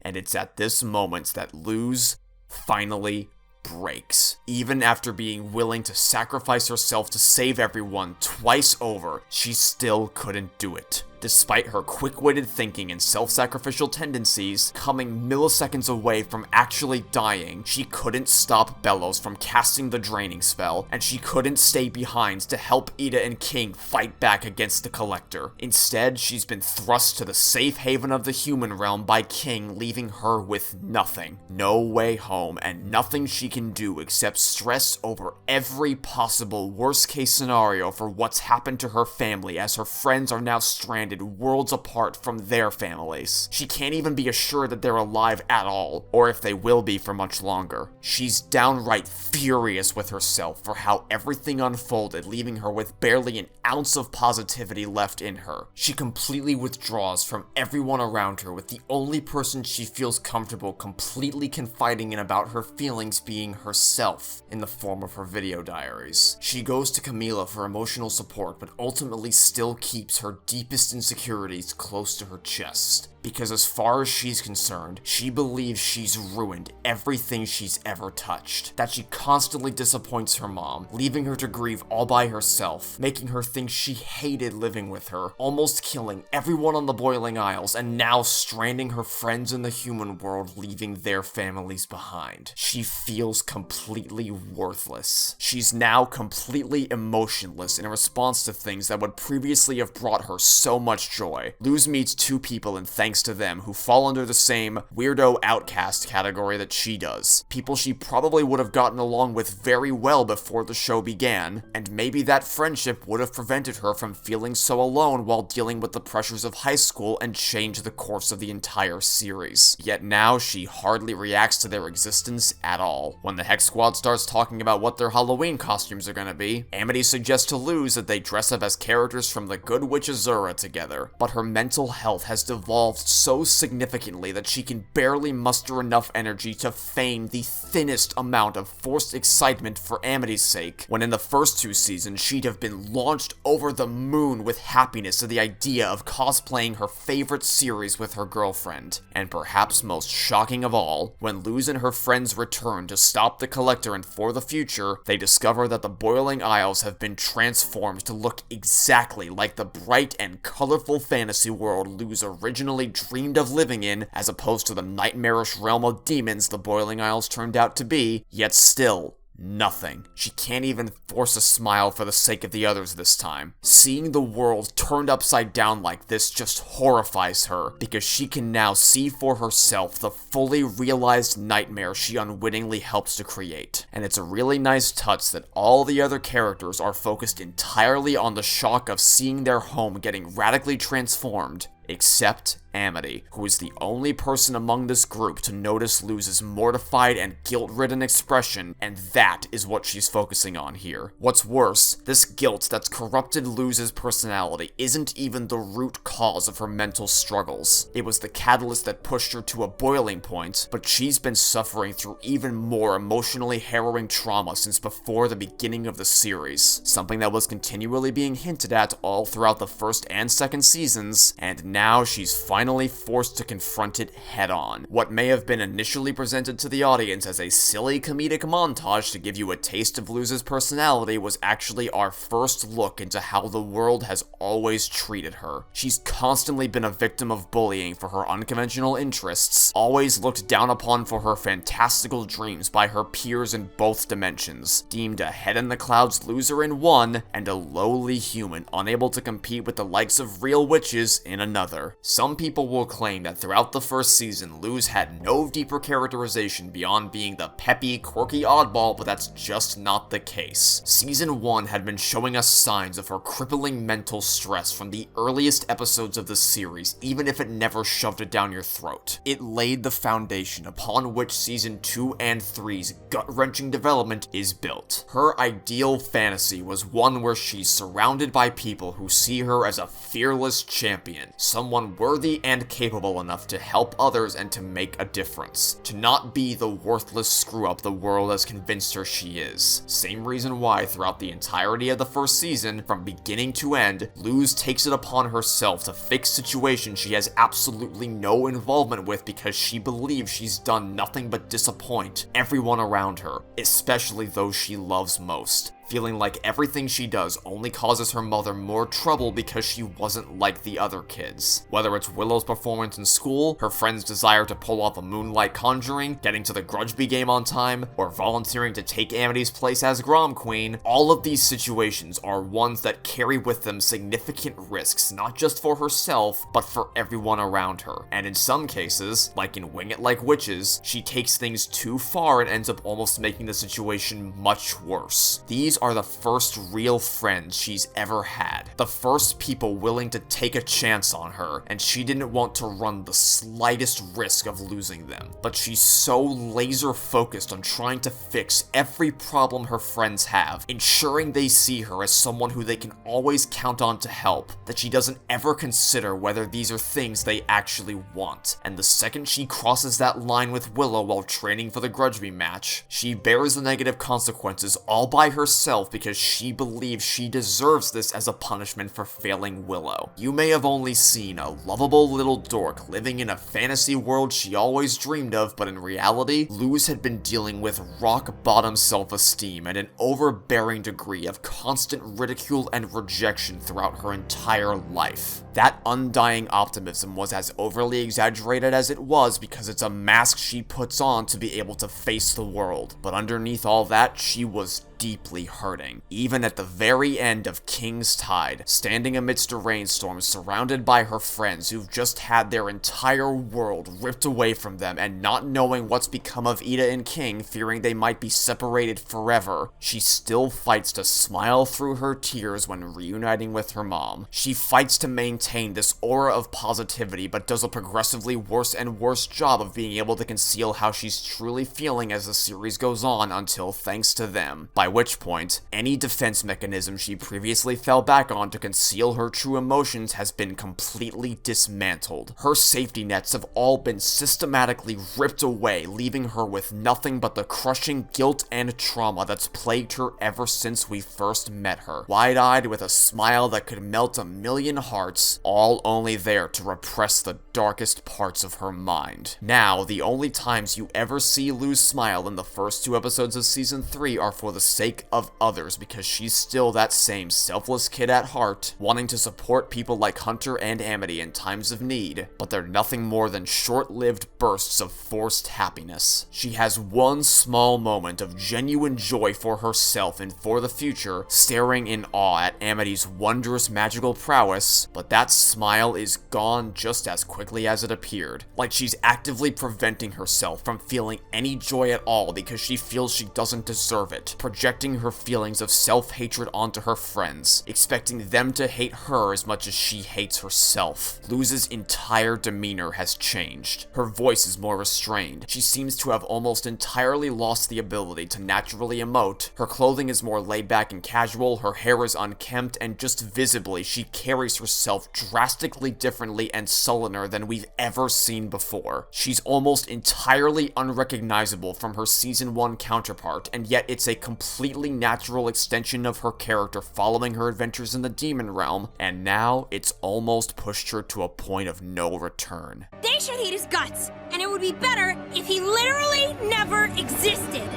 And it's at this moment that Luz finally breaks. Even after being willing to sacrifice herself to save everyone twice over, she still couldn't do it. Despite her quick-witted thinking and self-sacrificial tendencies, coming milliseconds away from actually dying, she couldn't stop Belos from casting the draining spell, and she couldn't stay behind to help Ida and King fight back against the Collector. Instead, she's been thrust to the safe haven of the human realm by King, leaving her with nothing. No way home, and nothing she can do except stress over every possible worst-case scenario for what's happened to her family as her friends are now stranded worlds apart from their families. She can't even be assured that they're alive at all, or if they will be for much longer. She's downright furious with herself for how everything unfolded, leaving her with barely an ounce of positivity left in her. She completely withdraws from everyone around her, with the only person she feels comfortable completely confiding in about her feelings being herself, in the form of her video diaries. She goes to Camila for emotional support, but ultimately still keeps her deepest insecurities close to her chest. Because as far as she's concerned, she believes she's ruined everything she's ever touched. That she constantly disappoints her mom, leaving her to grieve all by herself, making her think she hated living with her, almost killing everyone on the Boiling Isles, and now stranding her friends in the human world, leaving their families behind. She feels completely worthless. She's now completely emotionless in response to things that would previously have brought her so much joy. Luz meets 2 people and thanks to them who fall under the same weirdo outcast category that she does. People she probably would have gotten along with very well before the show began, and maybe that friendship would have prevented her from feeling so alone while dealing with the pressures of high school and changed the course of the entire series. Yet now she hardly reacts to their existence at all. When the Hex Squad starts talking about what their Halloween costumes are gonna be, Amity suggests to Luz that they dress up as characters from the Good Witch Azura together, but her mental health has devolved so significantly that she can barely muster enough energy to feign the thinnest amount of forced excitement for Amity's sake, when in the first 2 seasons she'd have been launched over the moon with happiness at the idea of cosplaying her favorite series with her girlfriend. And perhaps most shocking of all, when Luz and her friends return to stop the Collector and for the future, they discover that the Boiling Isles have been transformed to look exactly like the bright and colorful fantasy world Luz originally dreamed of living in, as opposed to the nightmarish realm of demons the Boiling Isles turned out to be, yet still, nothing. She can't even force a smile for the sake of the others this time. Seeing the world turned upside down like this just horrifies her, because she can now see for herself the fully realized nightmare she unwittingly helps to create. And it's a really nice touch that all the other characters are focused entirely on the shock of seeing their home getting radically transformed, except Amity, who is the only person among this group to notice Luz's mortified and guilt-ridden expression, and that is what she's focusing on here. What's worse, this guilt that's corrupted Luz's personality isn't even the root cause of her mental struggles. It was the catalyst that pushed her to a boiling point, but she's been suffering through even more emotionally harrowing trauma since before the beginning of the series, something that was continually being hinted at all throughout the first and second seasons, and now she's finally forced to confront it head-on. What may have been initially presented to the audience as a silly comedic montage to give you a taste of Luz's personality was actually our first look into how the world has always treated her. She's constantly been a victim of bullying for her unconventional interests, always looked down upon for her fantastical dreams by her peers in both dimensions, deemed a head-in-the-clouds loser in one, and a lowly human unable to compete with the likes of real witches in another. Some people will claim that throughout the first season, Luz had no deeper characterization beyond being the peppy, quirky oddball, but that's just not the case. Season 1 had been showing us signs of her crippling mental stress from the earliest episodes of the series, even if it never shoved it down your throat. It laid the foundation upon which Season 2 and 3's gut-wrenching development is built. Her ideal fantasy was one where she's surrounded by people who see her as a fearless champion, someone worthy and capable enough to help others and to make a difference, to not be the worthless screw-up the world has convinced her she is. Same reason why throughout the entirety of the first season, from beginning to end, Luz takes it upon herself to fix situations she has absolutely no involvement with because she believes she's done nothing but disappoint everyone around her, especially those she loves most, feeling like everything she does only causes her mother more trouble because she wasn't like the other kids. Whether it's Willow's performance in school, her friend's desire to pull off a moonlight conjuring, getting to the Grudgeby game on time, or volunteering to take Amity's place as Grom Queen, all of these situations are ones that carry with them significant risks, not just for herself, but for everyone around her. And in some cases, like in Wing It Like Witches, she takes things too far and ends up almost making the situation much worse. These are the first real friends she's ever had. The first people willing to take a chance on her, and she didn't want to run the slightest risk of losing them. But she's so laser focused on trying to fix every problem her friends have, ensuring they see her as someone who they can always count on to help, that she doesn't ever consider whether these are things they actually want. And the second she crosses that line with Willow while training for the Grudgeby match, she bears the negative consequences all by herself because she believes she deserves this as a punishment for failing Willow. You may have only seen a lovable little dork living in a fantasy world she always dreamed of, but in reality, Luz had been dealing with rock-bottom self-esteem and an overbearing degree of constant ridicule and rejection throughout her entire life. That undying optimism was as overly exaggerated as it was because it's a mask she puts on to be able to face the world, but underneath all that, she was deeply hurting. Even at the very end of King's Tide, standing amidst a rainstorm surrounded by her friends who've just had their entire world ripped away from them and not knowing what's become of Ida and King, fearing they might be separated forever, she still fights to smile through her tears when reuniting with her mom. She fights to maintain this aura of positivity but does a progressively worse and worse job of being able to conceal how she's truly feeling as the series goes on until, thanks to them, by which point, any defense mechanism she previously fell back on to conceal her true emotions has been completely dismantled. Her safety nets have all been systematically ripped away, leaving her with nothing but the crushing guilt and trauma that's plagued her ever since we first met her. Wide-eyed with a smile that could melt a million hearts, all only there to repress the darkest parts of her mind. Now, the only times you ever see Luz smile in the first 2 episodes of Season 3 are for the sake of others, because she's still that same selfless kid at heart, wanting to support people like Hunter and Amity in times of need, but they're nothing more than short-lived bursts of forced happiness. She has one small moment of genuine joy for herself and for the future, staring in awe at Amity's wondrous magical prowess, but that that smile is gone just as quickly as it appeared, like she's actively preventing herself from feeling any joy at all because she feels she doesn't deserve it, projecting her feelings of self-hatred onto her friends, expecting them to hate her as much as she hates herself. Luz's entire demeanor has changed. Her voice is more restrained. She seems to have almost entirely lost the ability to naturally emote. Her clothing is more laid back and casual, her hair is unkempt, and just visibly she carries herself drastically differently and sullener than we've ever seen before. She's almost entirely unrecognizable from her season 1 counterpart, and yet it's a completely natural extension of her character following her adventures in the demon realm, and now it's almost pushed her to a point of no return. They should hate his guts, and it would be better if he literally never existed.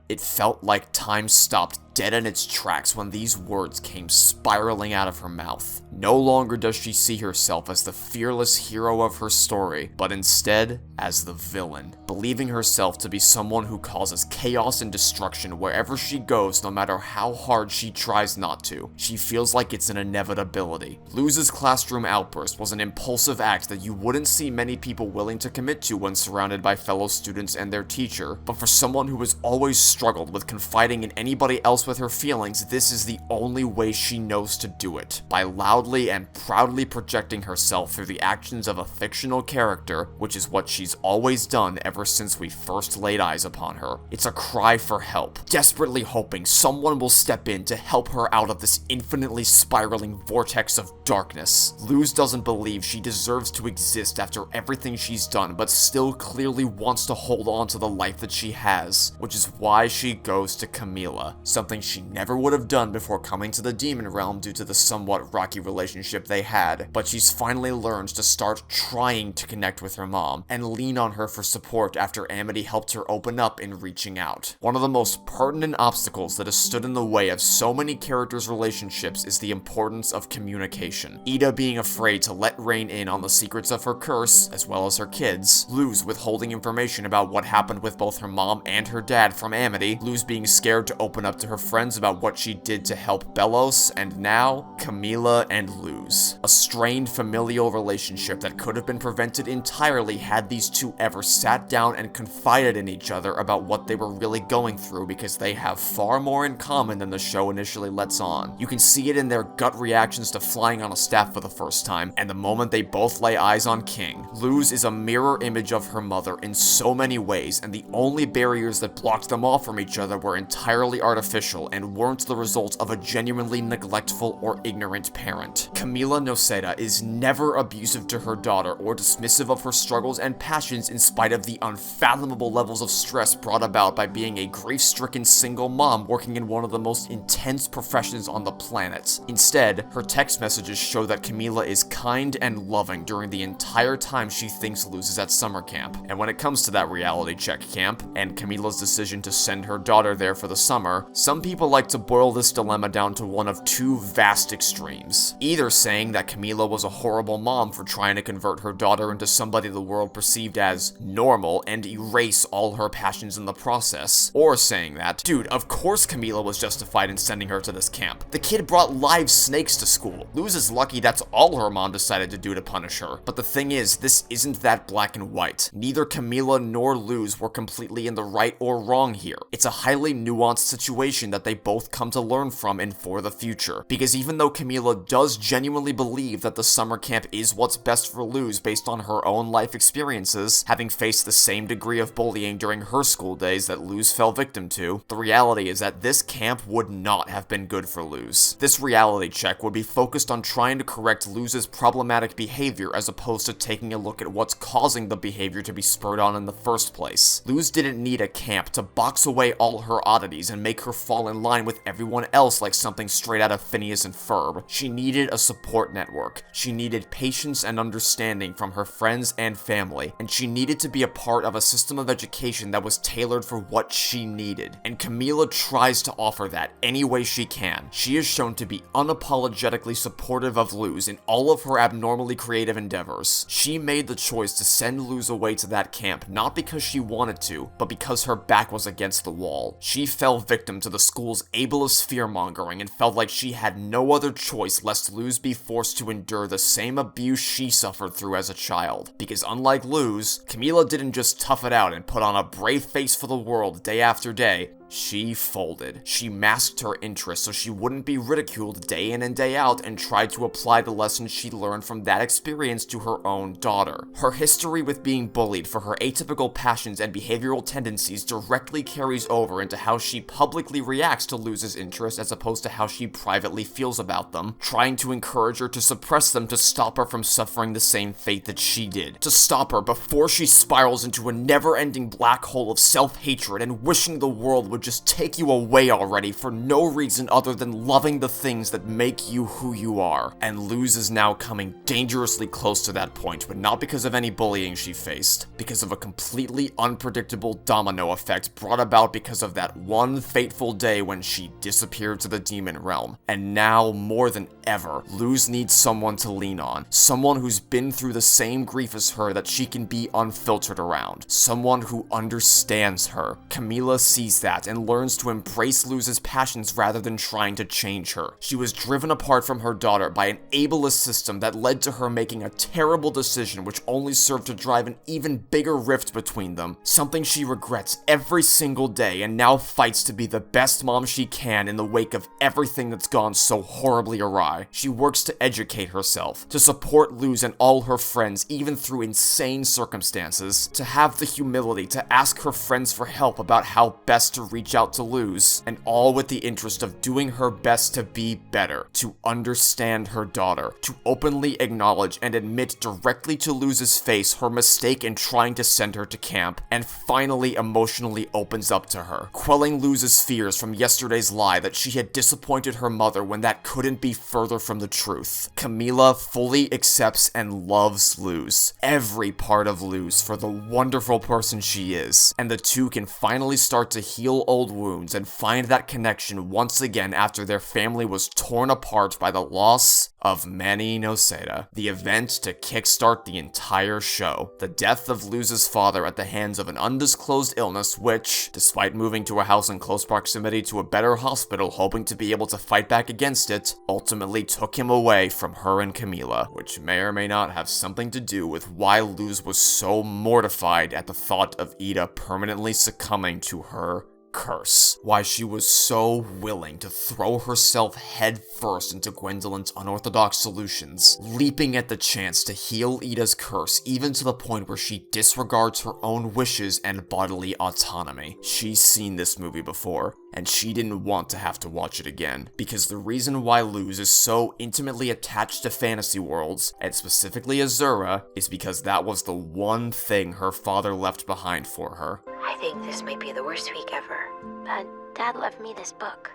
It felt like time stopped dead in its tracks when these words came spiraling out of her mouth. No longer does she see herself as the fearless hero of her story, but instead as the villain, believing herself to be someone who causes chaos and destruction wherever she goes, no matter how hard she tries not to. She feels like it's an inevitability. Luz's classroom outburst was an impulsive act that you wouldn't see many people willing to commit to when surrounded by fellow students and their teacher, but for someone who has always struggled with confiding in anybody else with her feelings, this is the only way she knows to do it, by loudly and proudly projecting herself through the actions of a fictional character, which is what she's always done ever since we first laid eyes upon her. It's a cry for help, desperately hoping someone will step in to help her out of this infinitely spiraling vortex of darkness. Luz doesn't believe she deserves to exist after everything she's done, but still clearly wants to hold on to the life that she has, which is why she goes to Camila, something she never would have done before coming to the demon realm due to the somewhat rocky relationship they had, but she's finally learned to start trying to connect with her mom and lean on her for support after Amity helped her open up in reaching out. One of the most pertinent obstacles that has stood in the way of so many characters' relationships is the importance of communication. Ida being afraid to let Raine in on the secrets of her curse, as well as her kids, Luz withholding information about what happened with both her mom and her dad from Amity, Luz being scared to open up to her friends about what she did to help Belos, and now, Camila and Luz. A strained familial relationship that could have been prevented entirely had these two ever sat down and confided in each other about what they were really going through, because they have far more in common than the show initially lets on. You can see it in their gut reactions to flying on a staff for the first time, and the moment they both lay eyes on King. Luz is a mirror image of her mother in so many ways, and the only barriers that blocked them off from each other were entirely artificial and weren't the result of a genuinely neglectful or ignorant parent. Luz Noceda is never abusive to her daughter or dismissive of her struggles and passions in spite of the unfathomable levels of stress brought about by being a grief-stricken single mom working in one of the most intense professions on the planet. Instead, her text messages show that Camila is kind and loving during the entire time she thinks Luz is at summer camp. And when it comes to that reality check camp, and Camila's decision to send her daughter there for the summer, some people like to boil this dilemma down to one of two vast extremes. Either saying that Camila was a horrible mom for trying to convert her daughter into somebody the world perceived as normal and erase all her passions in the process, or saying that, dude, of course Camila was justified in sending her to this camp. The kid brought live snakes to school. Luz is lucky that's all her mom decided to do to punish her. But the thing is, this isn't that black and white. Neither Camila nor Luz were completely in the right or wrong here. It's a highly nuanced situation that they both come to learn from and for the future. Because even though Camila does genuinely believe that the summer camp is what's best for Luz based on her own life experiences, having faced the same degree of bullying during her school days that Luz fell victim to, the reality is that this camp would not have been good for Luz. This reality check would be focused on trying to correct Luz's problematic behavior as opposed to taking a look at what's causing the behavior to be spurred on in the first place. Luz didn't need a camp to box away all her oddities and make her fall in line with everyone else like something straight out of Phineas and Ferb. She needed a support network. She needed patience and understanding from her friends and family, and she needed to be a part of a system of education that was tailored for what she needed. And Camila tries to offer that any way she can. She is shown to be unapologetically supportive of Luz in all of her abnormally creative endeavors. She made the choice to send Luz away to that camp not because she wanted to, but because her back was against the wall. She fell victim to the school's ableist fear-mongering and felt like she had no other choice lest Luz be forced to endure the same abuse she suffered through as a child. Because unlike Luz, Camila didn't just tough it out and put on a brave face for the world day after day. She folded. She masked her interests so she wouldn't be ridiculed day in and day out and tried to apply the lessons she learned from that experience to her own daughter. Her history with being bullied for her atypical passions and behavioral tendencies directly carries over into how she publicly reacts to Luz's interests as opposed to how she privately feels about them, trying to encourage her to suppress them to stop her from suffering the same fate that she did. To stop her before she spirals into a never-ending black hole of self-hatred and wishing the world would just take you away already for no reason other than loving the things that make you who you are. And Luz is now coming dangerously close to that point, but not because of any bullying she faced, because of a completely unpredictable domino effect brought about because of that one fateful day when she disappeared to the demon realm. And now, more than ever, Luz needs someone to lean on, someone who's been through the same grief as her that she can be unfiltered around, someone who understands her. Camila sees that and learns to embrace Luz's passions rather than trying to change her. She was driven apart from her daughter by an ableist system that led to her making a terrible decision which only served to drive an even bigger rift between them, something she regrets every single day and now fights to be the best mom she can in the wake of everything that's gone so horribly awry. She works to educate herself, to support Luz and all her friends even through insane circumstances, to have the humility to ask her friends for help about how best to reach out to Luz, and all with the interest of doing her best to be better, to understand her daughter, to openly acknowledge and admit directly to Luz's face her mistake in trying to send her to camp, and finally emotionally opens up to her, quelling Luz's fears from yesterday's lie that she had disappointed her mother when that couldn't be further from the truth. Camila fully accepts and loves Luz, every part of Luz, for the wonderful person she is, and the two can finally start to heal old wounds and find that connection once again after their family was torn apart by the loss of Luz Noceda, the event to kickstart the entire show. The death of Luz's father at the hands of an undisclosed illness which, despite moving to a house in close proximity to a better hospital hoping to be able to fight back against it, ultimately took him away from her and Camila, which may or may not have something to do with why Luz was so mortified at the thought of Ida permanently succumbing to her curse. Why she was so willing to throw herself headfirst into Gwendolyn's unorthodox solutions, leaping at the chance to heal Ida's curse even to the point where she disregards her own wishes and bodily autonomy. She's seen this movie before, and she didn't want to have to watch it again, because the reason why Luz is so intimately attached to fantasy worlds, and specifically Azura, is because that was the one thing her father left behind for her. I think this might be the worst week ever, but Dad left me this book.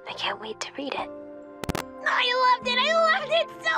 I can't wait to read it. I loved it so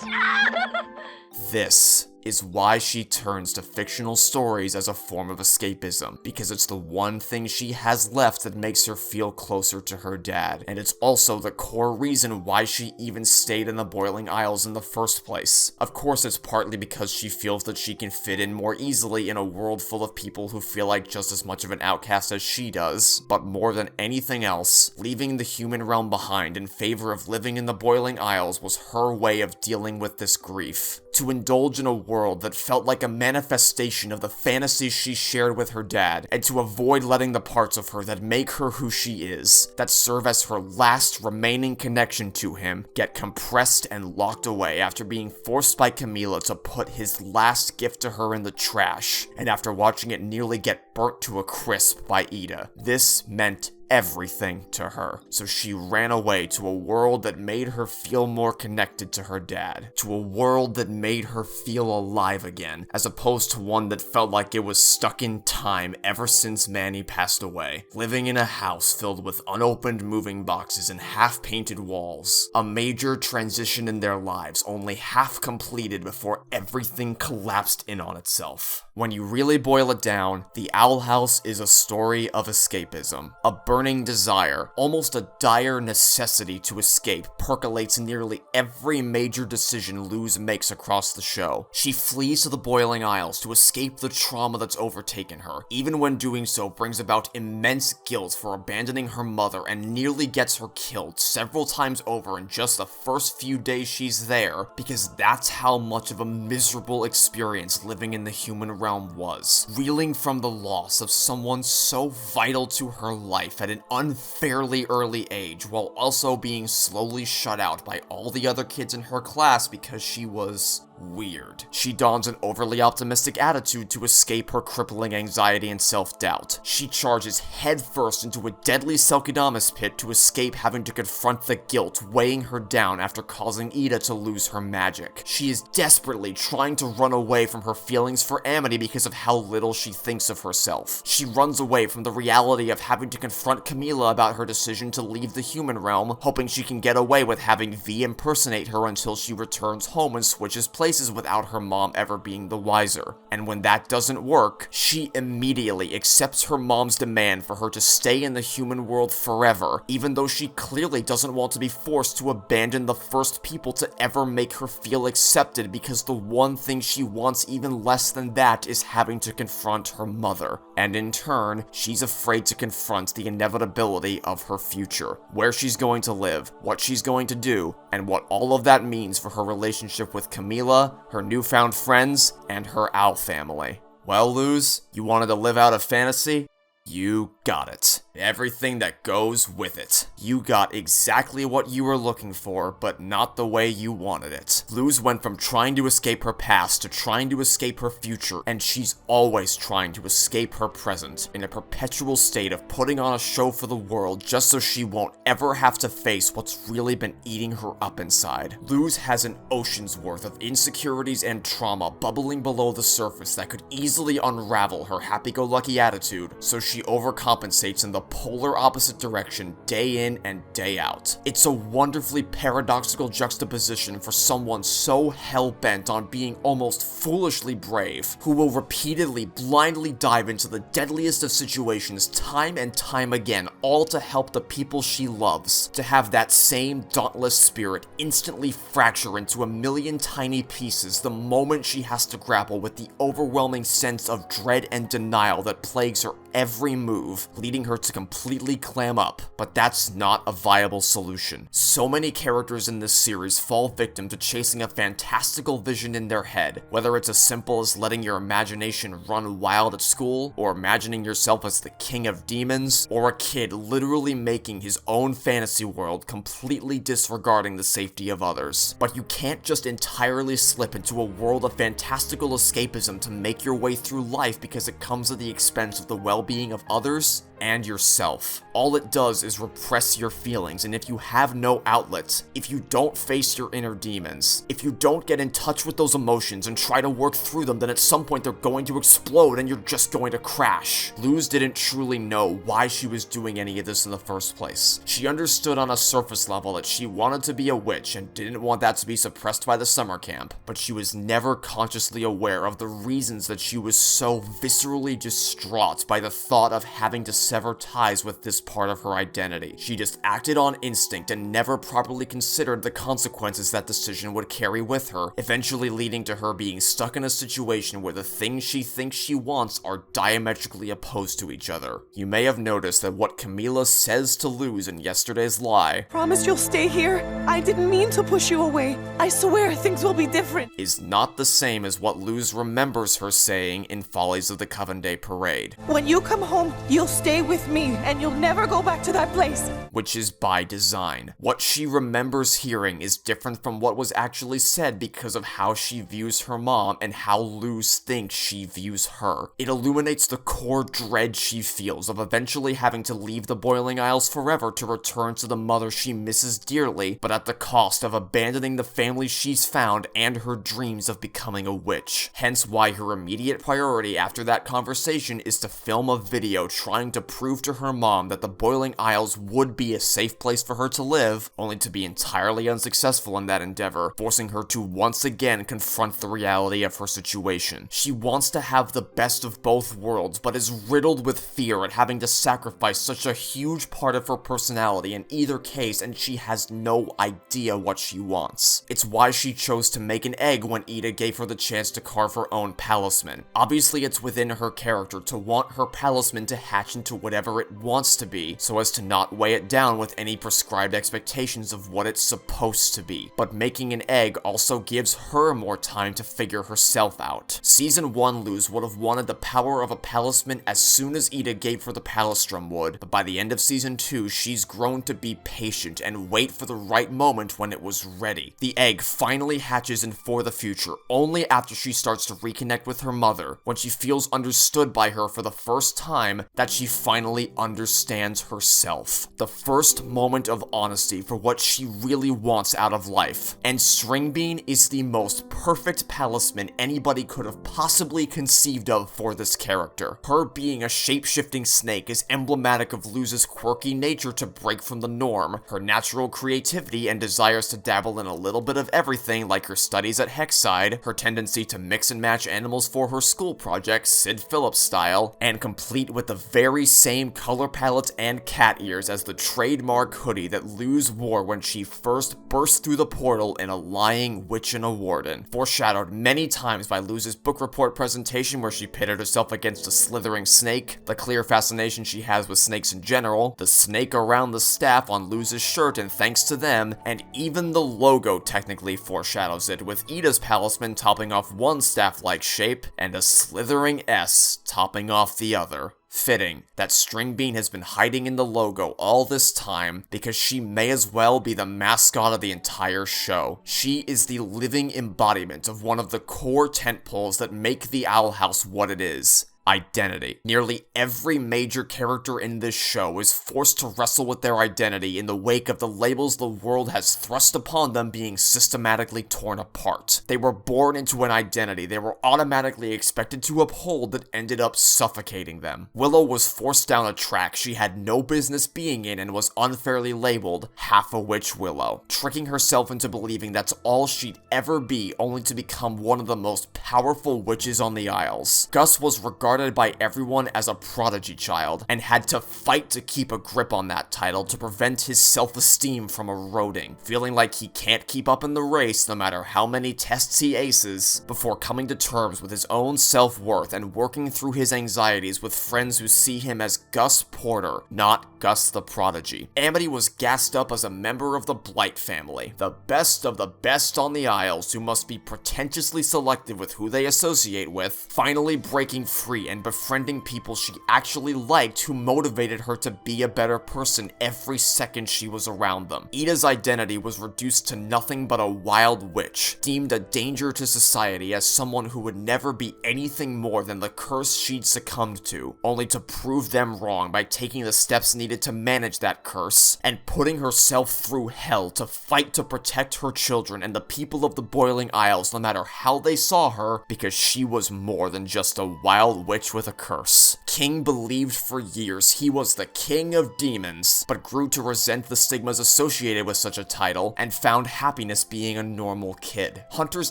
much! This is why she turns to fictional stories as a form of escapism, because it's the one thing she has left that makes her feel closer to her dad, and it's also the core reason why she even stayed in the Boiling Isles in the first place. Of course, it's partly because she feels that she can fit in more easily in a world full of people who feel like just as much of an outcast as she does, but more than anything else, leaving the human realm behind in favor of living in the Boiling Isles was her way of dealing with this grief. To indulge in a world that felt like a manifestation of the fantasies she shared with her dad, and to avoid letting the parts of her that make her who she is, that serve as her last remaining connection to him, get compressed and locked away after being forced by Camila to put his last gift to her in the trash, and after watching it nearly get burnt to a crisp by Ida. This meant everything to her, so she ran away to a world that made her feel more connected to her dad, to a world that made her feel alive again, as opposed to one that felt like it was stuck in time ever since Manny passed away, living in a house filled with unopened moving boxes and half-painted walls, a major transition in their lives only half completed before everything collapsed in on itself. When you really boil it down, the Owl House is a story of escapism. A burning desire, almost a dire necessity to escape, percolates nearly every major decision Luz makes across the show. She flees to the Boiling Isles to escape the trauma that's overtaken her, even when doing so brings about immense guilt for abandoning her mother and nearly gets her killed several times over in just the first few days she's there, because that's how much of a miserable experience living in the human realm was. Reeling from the loss of someone so vital to her life at an unfairly early age, while also being slowly shut out by all the other kids in her class because she was weird. She dons an overly optimistic attitude to escape her crippling anxiety and self-doubt. She charges headfirst into a deadly Selkidamus pit to escape having to confront the guilt weighing her down after causing Ida to lose her magic. She is desperately trying to run away from her feelings for Amity because of how little she thinks of herself. She runs away from the reality of having to confront Camila about her decision to leave the human realm, hoping she can get away with having V impersonate her until she returns home and switches places without her mom ever being the wiser. And when that doesn't work, she immediately accepts her mom's demand for her to stay in the human world forever, even though she clearly doesn't want to be forced to abandon the first people to ever make her feel accepted, because the one thing she wants even less than that is having to confront her mother. And in turn, she's afraid to confront the inevitability of her future, where she's going to live, what she's going to do, and what all of that means for her relationship with Camila, her newfound friends, and her owl family. Well, Luz, you wanted to live out a fantasy? You got it. Everything that goes with it. You got exactly what you were looking for, but not the way you wanted it. Luz went from trying to escape her past to trying to escape her future, and she's always trying to escape her present, in a perpetual state of putting on a show for the world just so she won't ever have to face what's really been eating her up inside. Luz has an ocean's worth of insecurities and trauma bubbling below the surface that could easily unravel her happy-go-lucky attitude, so she overcompensates in the polar opposite direction day in and day out. It's a wonderfully paradoxical juxtaposition for someone so hell-bent on being almost foolishly brave, who will repeatedly blindly dive into the deadliest of situations time and time again, all to help the people she loves, to have that same dauntless spirit instantly fracture into a million tiny pieces the moment she has to grapple with the overwhelming sense of dread and denial that plagues her every move, leading her to completely clam up. But that's not a viable solution. So many characters in this series fall victim to chasing a fantastical vision in their head, whether it's as simple as letting your imagination run wild at school, or imagining yourself as the king of demons, or a kid literally making his own fantasy world, completely disregarding the safety of others. But you can't just entirely slip into a world of fantastical escapism to make your way through life because it comes at the expense of the well-being of others and yourself. All it does is repress your feelings, and if you have no outlet, if you don't face your inner demons, if you don't get in touch with those emotions and try to work through them, then at some point they're going to explode and you're just going to crash. Luz didn't truly know why she was doing any of this in the first place. She understood on a surface level that she wanted to be a witch and didn't want that to be suppressed by the summer camp, but she was never consciously aware of the reasons that she was so viscerally distraught by the thought of having to sever ties with this part of her identity. She just acted on instinct and never properly considered the consequences that decision would carry with her, eventually leading to her being stuck in a situation where the things she thinks she wants are diametrically opposed to each other. You may have noticed that what Camila says to Luz in yesterday's lie, "Promise you'll stay here? I didn't mean to push you away. I swear things will be different," is not the same as what Luz remembers her saying in Follies of the Coven Day Parade. "When you come home, you'll stay with me, and you'll never go back to that place." Which is by design. What she remembers hearing is different from what was actually said because of how she views her mom and how Luz thinks she views her. It illuminates the core dread she feels of eventually having to leave the Boiling Isles forever to return to the mother she misses dearly, but at the cost of abandoning the family she's found and her dreams of becoming a witch. Hence why her immediate priority after that conversation is to film a video trying to prove to her mom that the Boiling Isles would be a safe place for her to live, only to be entirely unsuccessful in that endeavor, forcing her to once again confront the reality of her situation. She wants to have the best of both worlds, but is riddled with fear at having to sacrifice such a huge part of her personality in either case, and she has no idea what she wants. It's why she chose to make an egg when Ida gave her the chance to carve her own palisman. Obviously, it's within her character to want her palisman to hatch into whatever it wants to be, so as to not weigh it down with any prescribed expectations of what it's supposed to be. But making an egg also gives her more time to figure herself out. Season 1 Luz would have wanted the power of a palisman as soon as Ida gave her the palistrum would, but by the end of Season 2, she's grown to be patient and wait for the right moment when it was ready. The egg finally hatches in For the Future, only after she starts to reconnect with her mother, when she feels understood by her for the first time, that she finally understands herself. The first moment of honesty for what she really wants out of life. And Stringbean is the most perfect palisman anybody could have possibly conceived of for this character. Her being a shape-shifting snake is emblematic of Luz's quirky nature to break from the norm, her natural creativity and desires to dabble in a little bit of everything like her studies at Hexside, her tendency to mix and match animals for her school projects, Sid Phillips style, and complete with the very same color palette and cat ears as the trademark hoodie that Luz wore when she first burst through the portal in A Lying Witch and a Warden, foreshadowed many times by Luz's book report presentation where she pitted herself against a slithering snake, the clear fascination she has with snakes in general, the snake around the staff on Luz's shirt and thanks to them, and even the logo technically foreshadows it, with Ida's palisman topping off one staff-like shape and a slithering S topping off the other. Fitting that Stringbean has been hiding in the logo all this time because she may as well be the mascot of the entire show. She is the living embodiment of one of the core tentpoles that make the Owl House what it is. Identity. Nearly every major character in this show is forced to wrestle with their identity in the wake of the labels the world has thrust upon them being systematically torn apart. They were born into an identity they were automatically expected to uphold that ended up suffocating them. Willow was forced down a track she had no business being in and was unfairly labeled Half a Witch Willow, tricking herself into believing that's all she'd ever be, only to become one of the most powerful witches on the Isles. Gus was regarded by everyone as a prodigy child, and had to fight to keep a grip on that title to prevent his self-esteem from eroding, feeling like he can't keep up in the race no matter how many tests he aces, before coming to terms with his own self-worth and working through his anxieties with friends who see him as Gus Porter, not Gus the Prodigy. Amity was gassed up as a member of the Blight family, the best of the best on the Isles who must be pretentiously selective with who they associate with, finally breaking free and befriending people she actually liked who motivated her to be a better person every second she was around them. Ida's identity was reduced to nothing but a wild witch, deemed a danger to society as someone who would never be anything more than the curse she'd succumbed to, only to prove them wrong by taking the steps needed to manage that curse, and putting herself through hell to fight to protect her children and the people of the Boiling Isles no matter how they saw her, because she was more than just a wild witch with a curse. King believed for years he was the king of demons, but grew to resent the stigmas associated with such a title, and found happiness being a normal kid. Hunter's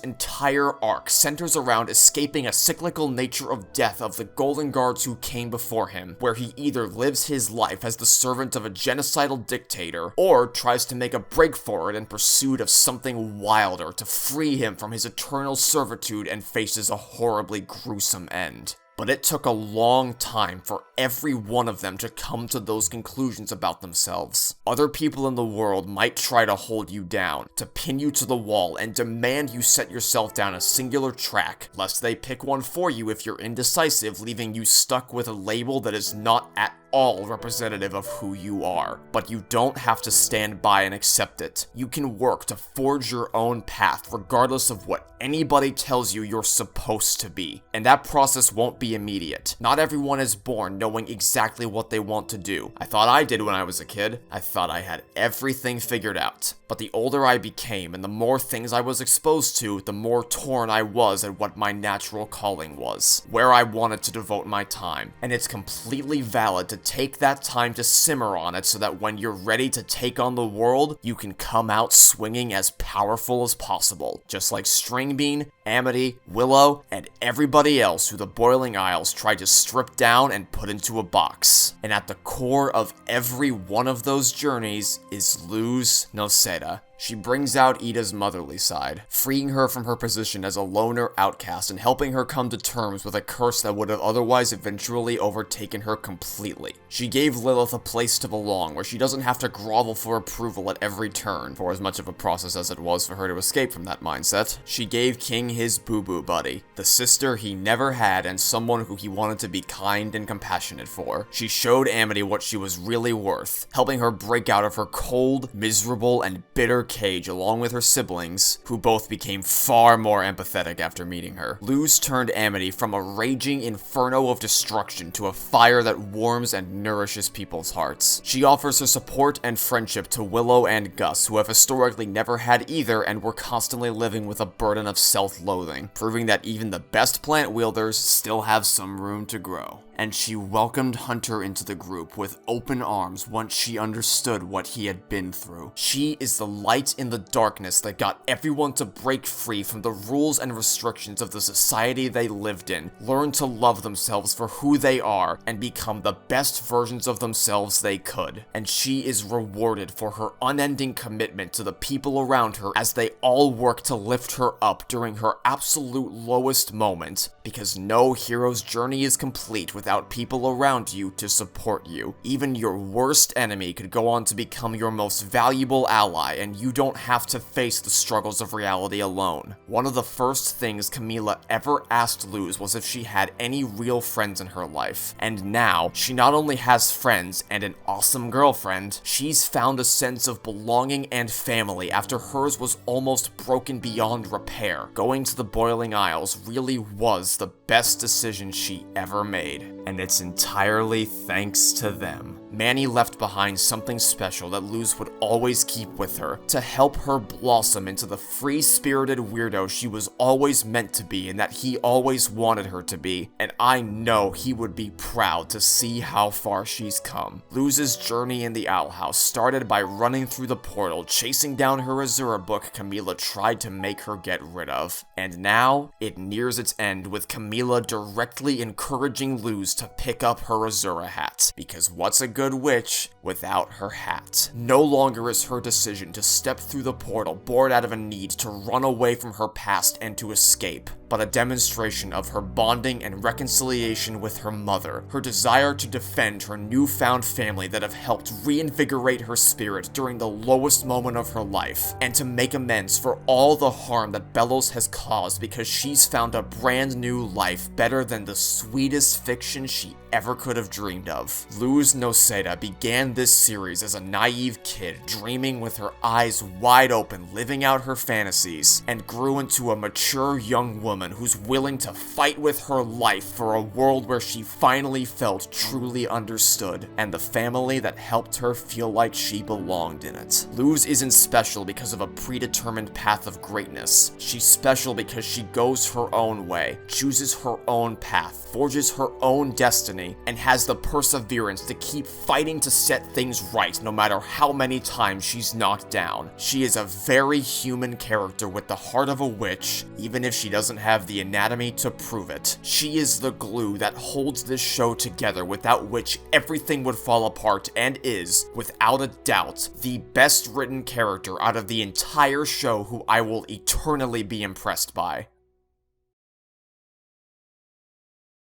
entire arc centers around escaping a cyclical nature of death of the Golden Guards who came before him, where he either lives his life as the servant of a genocidal dictator, or tries to make a break for it in pursuit of something wilder to free him from his eternal servitude and faces a horribly gruesome end. But it took a long time for every one of them to come to those conclusions about themselves. Other people in the world might try to hold you down, to pin you to the wall, and demand you set yourself down a singular track, lest they pick one for you if you're indecisive, leaving you stuck with a label that is not at all representative of who you are. But you don't have to stand by and accept it. You can work to forge your own path regardless of what anybody tells you you're supposed to be. And that process won't be immediate. Not everyone is born knowing exactly what they want to do. I thought I did when I was a kid. I thought I had everything figured out. But the older I became and the more things I was exposed to, the more torn I was at what my natural calling was, where I wanted to devote my time. And it's completely valid to take that time to simmer on it so that when you're ready to take on the world, you can come out swinging as powerful as possible, just like Stringbean, Amity, Willow, and everybody else who the Boiling Isles tried to strip down and put into a box. And at the core of every one of those journeys is Luz Noceda. She brings out Ida's motherly side, freeing her from her position as a loner outcast and helping her come to terms with a curse that would have otherwise eventually overtaken her completely. She gave Lilith a place to belong, where she doesn't have to grovel for approval at every turn, for as much of a process as it was for her to escape from that mindset. She gave King his boo-boo buddy, the sister he never had and someone who he wanted to be kind and compassionate for. She showed Amity what she was really worth, helping her break out of her cold, miserable, and bitter cage along with her siblings, who both became far more empathetic after meeting her. Luz turned Amity from a raging inferno of destruction to a fire that warms and nourishes people's hearts. She offers her support and friendship to Willow and Gus, who have historically never had either and were constantly living with a burden of self-loathing, proving that even the best plant wielders still have some room to grow. And she welcomed Hunter into the group with open arms once she understood what he had been through. She is the light in the darkness that got everyone to break free from the rules and restrictions of the society they lived in, learn to love themselves for who they are, and become the best versions of themselves they could. And she is rewarded for her unending commitment to the people around her as they all work to lift her up during her absolute lowest moment, because no hero's journey is complete without people around you to support you. Even your worst enemy could go on to become your most valuable ally, and you don't have to face the struggles of reality alone. One of the first things Camila ever asked Luz was if she had any real friends in her life, and now she not only has friends and an awesome girlfriend, she's found a sense of belonging and family after hers was almost broken beyond repair. Going to the Boiling Isles really was the best decision she ever made, and it's entirely thanks to them. Manny left behind something special that Luz would always keep with her, to help her blossom into the free-spirited weirdo she was always meant to be and that he always wanted her to be, and I know he would be proud to see how far she's come. Luz's journey in the Owl House started by running through the portal, chasing down her Azura book Camila tried to make her get rid of, and now it nears its end with Camila directly encouraging Luz to pick up her Azura hat, because what's a good witch without her hat? No longer is her decision to step through the portal born out of a need to run away from her past and to escape, but a demonstration of her bonding and reconciliation with her mother, her desire to defend her newfound family that have helped reinvigorate her spirit during the lowest moment of her life, and to make amends for all the harm that Belos has caused because she's found a brand new life better than the sweetest fiction she ever could have dreamed of. Luz Noceda began this series as a naive kid, dreaming with her eyes wide open, living out her fantasies, and grew into a mature young woman who's willing to fight with her life for a world where she finally felt truly understood, and the family that helped her feel like she belonged in it. Luz isn't special because of a predetermined path of greatness. She's special because she goes her own way, chooses her own path, forges her own destiny, and has the perseverance to keep fighting to set things right no matter how many times she's knocked down. She is a very human character with the heart of a witch, even if she doesn't have the anatomy to prove it. She is the glue that holds this show together, without which everything would fall apart, and is, without a doubt, the best written character out of the entire show who I will eternally be impressed by.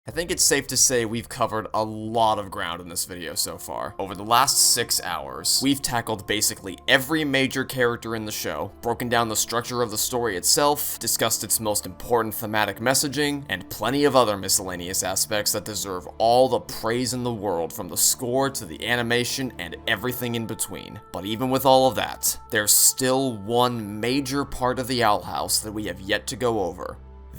I think it's safe to say we've covered a lot of ground in this video so far. Over the last 6 hours, we've tackled basically every major character in the show, broken down the structure of the story itself, discussed its most important thematic messaging, and plenty of other miscellaneous aspects that deserve all the praise in the world, from the score to the animation and everything in between. But even with all of that, there's still one major part of the Owl House that we have yet to go over: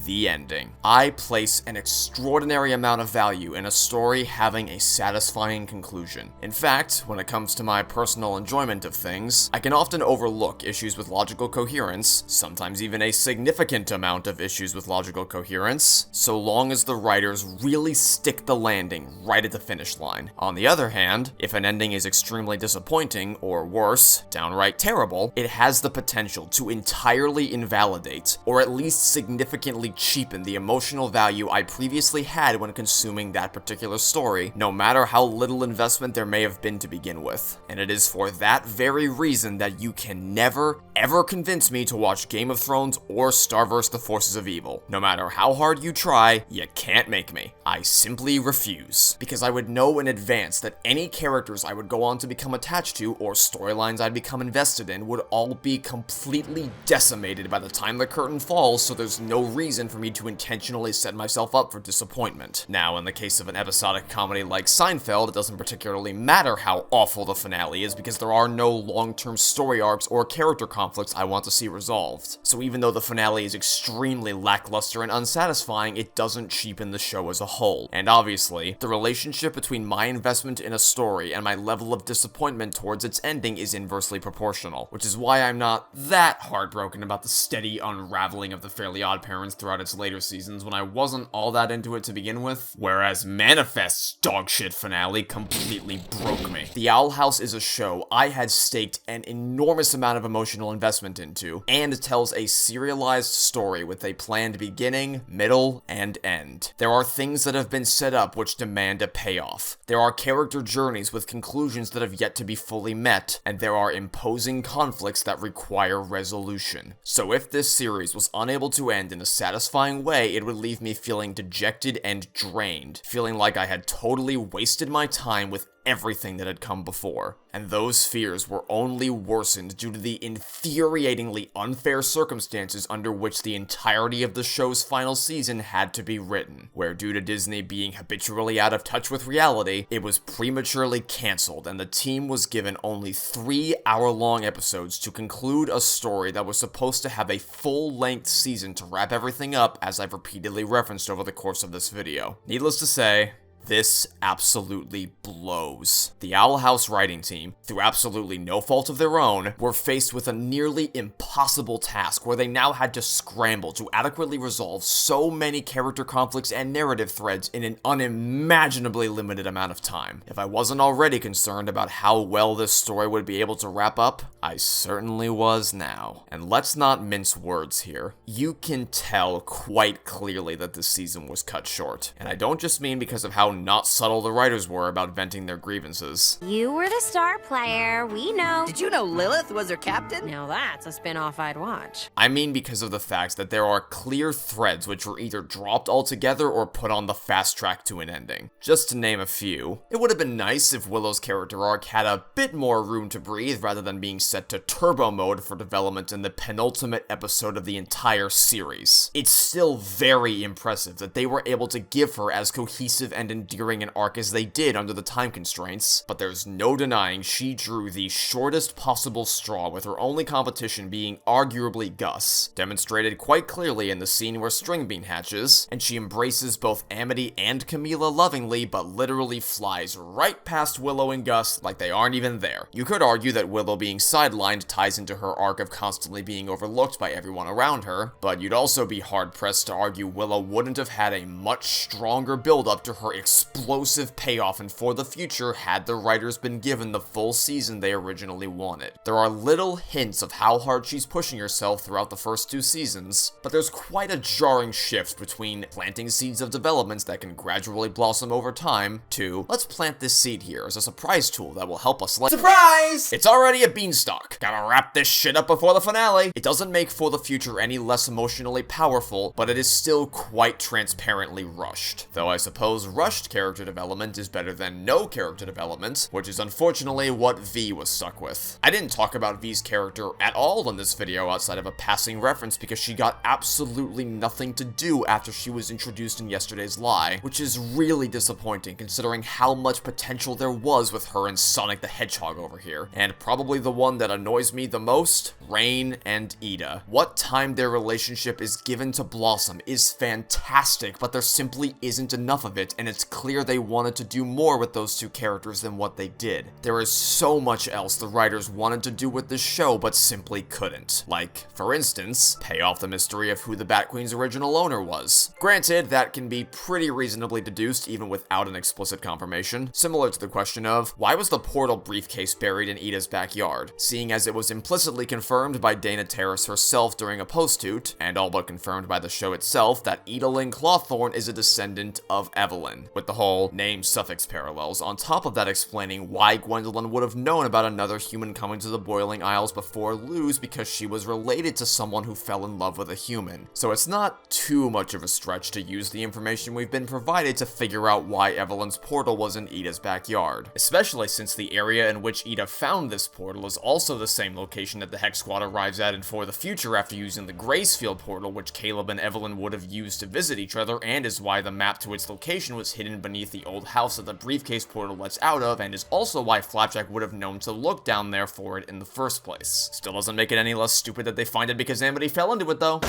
the ending. I place an extraordinary amount of value in a story having a satisfying conclusion. In fact, when it comes to my personal enjoyment of things, I can often overlook issues with logical coherence, sometimes even a significant amount of issues with logical coherence, so long as the writers really stick the landing right at the finish line. On the other hand, if an ending is extremely disappointing, or worse, downright terrible, it has the potential to entirely invalidate, or at least significantly cheapen the emotional value I previously had when consuming that particular story, no matter how little investment there may have been to begin with. And it is for that very reason that you can never, ever convince me to watch Game of Thrones or Star vs. the Forces of Evil. No matter how hard you try, you can't make me. I simply refuse. Because I would know in advance that any characters I would go on to become attached to, or storylines I'd become invested in, would all be completely decimated by the time the curtain falls, so there's no reason for me to intentionally set myself up for disappointment. Now, in the case of an episodic comedy like Seinfeld, it doesn't particularly matter how awful the finale is, because there are no long-term story arcs or character conflicts I want to see resolved. So even though the finale is extremely lackluster and unsatisfying, it doesn't cheapen the show as a whole. And obviously, the relationship between my investment in a story and my level of disappointment towards its ending is inversely proportional, which is why I'm not that heartbroken about the steady unraveling of the Fairly OddParents throughout its later seasons when I wasn't all that into it to begin with, whereas Manifest's dogshit finale completely broke me. The Owl House is a show I had staked an enormous amount of emotional investment into, and tells a serialized story with a planned beginning, middle, and end. There are things that have been set up which demand a payoff. There are character journeys with conclusions that have yet to be fully met, and there are imposing conflicts that require resolution. So if this series was unable to end in a satisfying way, it would leave me feeling dejected and drained, feeling like I had totally wasted my time with everything that had come before. And those fears were only worsened due to the infuriatingly unfair circumstances under which the entirety of the show's final season had to be written, where due to Disney being habitually out of touch with reality, it was prematurely cancelled and the team was given only 3-hour-long episodes to conclude a story that was supposed to have a full-length season to wrap everything up, as I've repeatedly referenced over the course of this video. Needless to say, this absolutely blows. The Owl House writing team, through absolutely no fault of their own, were faced with a nearly impossible task where they now had to scramble to adequately resolve so many character conflicts and narrative threads in an unimaginably limited amount of time. If I wasn't already concerned about how well this story would be able to wrap up, I certainly was now. And let's not mince words here. You can tell quite clearly that this season was cut short. And I don't just mean because of how not subtle the writers were about venting their grievances. You were the star player, we know. Did you know Lilith was her captain? Now that's a spin-off I'd watch. I mean because of the fact that there are clear threads which were either dropped altogether or put on the fast track to an ending. Just to name a few. It would have been nice if Willow's character arc had a bit more room to breathe rather than being set to turbo mode for development in the penultimate episode of the entire series. It's still very impressive that they were able to give her as cohesive and endearing an arc as they did under the time constraints, but there's no denying she drew the shortest possible straw, with her only competition being arguably Gus, demonstrated quite clearly in the scene where Stringbean hatches, and she embraces both Amity and Camila lovingly, but literally flies right past Willow and Gus like they aren't even there. You could argue that Willow being sidelined ties into her arc of constantly being overlooked by everyone around her, but you'd also be hard-pressed to argue Willow wouldn't have had a much stronger build-up to her explosive payoff and for the future had the writers been given the full season they originally wanted. There are little hints of how hard she's pushing herself throughout the first 2 seasons, but there's quite a jarring shift between planting seeds of developments that can gradually blossom over time to, let's plant this seed here as a surprise tool that will help us surprise! It's already a beanstalk. Gotta wrap this shit up before the finale. It doesn't make For the Future any less emotionally powerful, but it is still quite transparently rushed. Though I suppose rush rushed character development is better than no character development, which is unfortunately what V was stuck with. I didn't talk about V's character at all in this video outside of a passing reference because she got absolutely nothing to do after she was introduced in yesterday's lie, which is really disappointing considering how much potential there was with her and Sonic the Hedgehog over here. And probably the one that annoys me the most, Raine and Ida. What time their relationship is given to blossom is fantastic, but there simply isn't enough of it, and it's clear they wanted to do more with those two characters than what they did. There is so much else the writers wanted to do with this show, but simply couldn't. Like, for instance, pay off the mystery of who the Bat Queen's original owner was. Granted, that can be pretty reasonably deduced even without an explicit confirmation, similar to the question of, why was the portal briefcase buried in Ida's backyard? Seeing as it was implicitly confirmed by Dana Terrace herself during a post-toot, and all but confirmed by the show itself, that Idalyn Clawthorne is a descendant of Evelyn, with the whole name-suffix parallels, on top of that explaining why Gwendolyn would have known about another human coming to the Boiling Isles before Luz because she was related to someone who fell in love with a human. So it's not too much of a stretch to use the information we've been provided to figure out why Evelyn's portal was in Ida's backyard, especially since the area in which Ida found this portal is also the same location that the Hex Squad arrives at in For the Future after using the Gracefield portal, which Caleb and Evelyn would have used to visit each other, and is why the map to its location was hidden beneath the old house that the briefcase portal lets out of, and is also why Flapjack would have known to look down there for it in the first place. Still doesn't make it any less stupid that they find it because Amity fell into it though.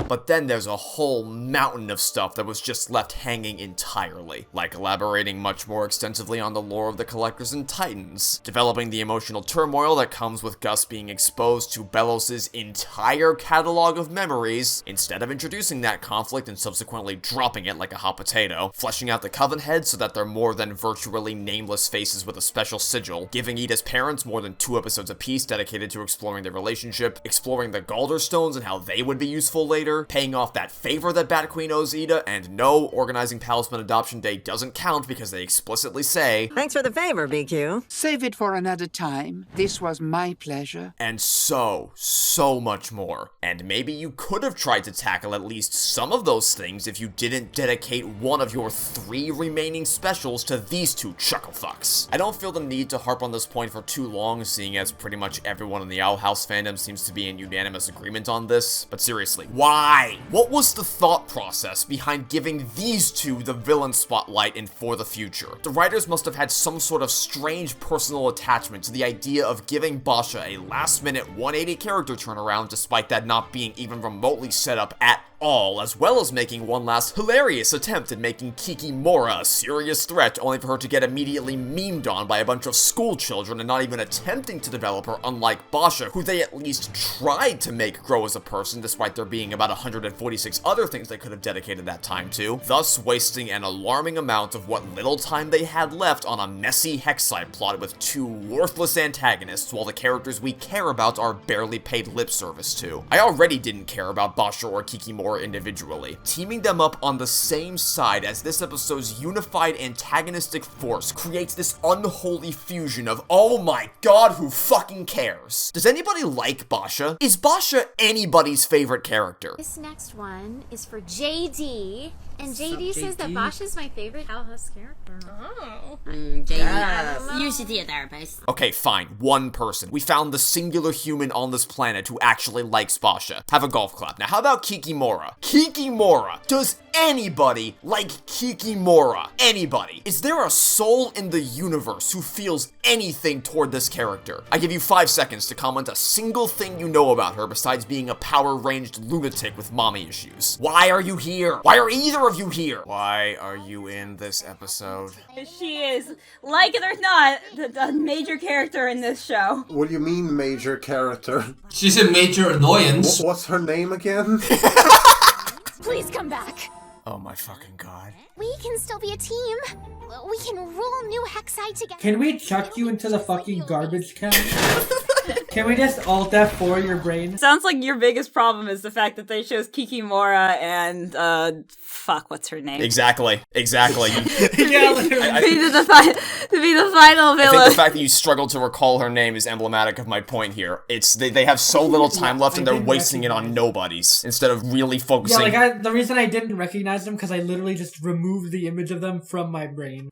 But then there's a whole mountain of stuff that was just left hanging entirely, like elaborating much more extensively on the lore of the Collectors and Titans, developing the emotional turmoil that comes with Gus being exposed to Belos' entire catalog of memories, instead of introducing that conflict and subsequently dropping it like a hot potato, fleshing out the Coven heads so that they're more than virtually nameless faces with a special sigil, giving Ida's parents more than 2 episodes apiece dedicated to exploring their relationship, exploring the Galder Stones and how they would be useful later, paying off that favor that Bat Queen owes Ida, and no, organizing Palisman Adoption Day doesn't count because they explicitly say, "Thanks for the favor, BQ. Save it for another time. This was my pleasure." And so much more. And maybe you could have tried to tackle at least some of those things if you didn't dedicate one of your 3 remaining specials to these 2 chucklefucks. I don't feel the need to harp on this point for too long, seeing as pretty much everyone in the Owl House fandom seems to be in unanimous agreement on this, but seriously, why? What was the thought process behind giving these 2 the villain spotlight in For the Future? The writers must have had some sort of strange personal attachment to the idea of giving Basha a last-minute 180 character turnaround despite that not being even remotely set up at all, as well as making one last hilarious attempt at making Kiki Mora a serious threat, only for her to get immediately memed on by a bunch of school children and not even attempting to develop her, unlike Basha, who they at least tried to make grow as a person despite there being about 146 other things they could have dedicated that time to, thus wasting an alarming amount of what little time they had left on a messy Hexside plot with 2 worthless antagonists while the characters we care about are barely paid lip service to. I already didn't care about Basha or Kiki Mora individually. Teaming them up on the same side as this episode's unified antagonistic force creates this unholy fusion of, oh my god, who fucking cares? Does anybody like Basha? Is Basha anybody's favorite character? This next one is for JD, and JD says that Basha's my favorite Owl House character. Oh. JD, Yes. you should see a therapist. Okay, fine. One person. We found the singular human on this planet who actually likes Basha. Have a golf clap. Now, how about Kiki Mora? Kiki Mora. Does anybody like Kiki Mora? Anybody? Is there a soul in the universe who feels anything toward this character? I give you 5 seconds to comment a single thing you know about her besides being a power-ranged lunatic with mommy issues. Why are you here? Why are either of you here? Why are you in this episode? She is, like it or not, the major character in this show. What do you mean, major character? She's a major annoyance. What's her name again? Please come back. Oh my fucking god. We can still be a team. We can rule New Hexside together. Can we chuck you into the fucking garbage can? Can we just alt F4 your brain? Sounds like your biggest problem is the fact that they chose Kikimora and, fuck, what's her name? Exactly. To be the final villain. I think the fact that you struggled to recall her name is emblematic of my point here. It's they have so little time left and they're wasting it on nobodies instead of really focusing. Yeah, the reason I didn't recognize them because I literally just removed the image of them from my brain.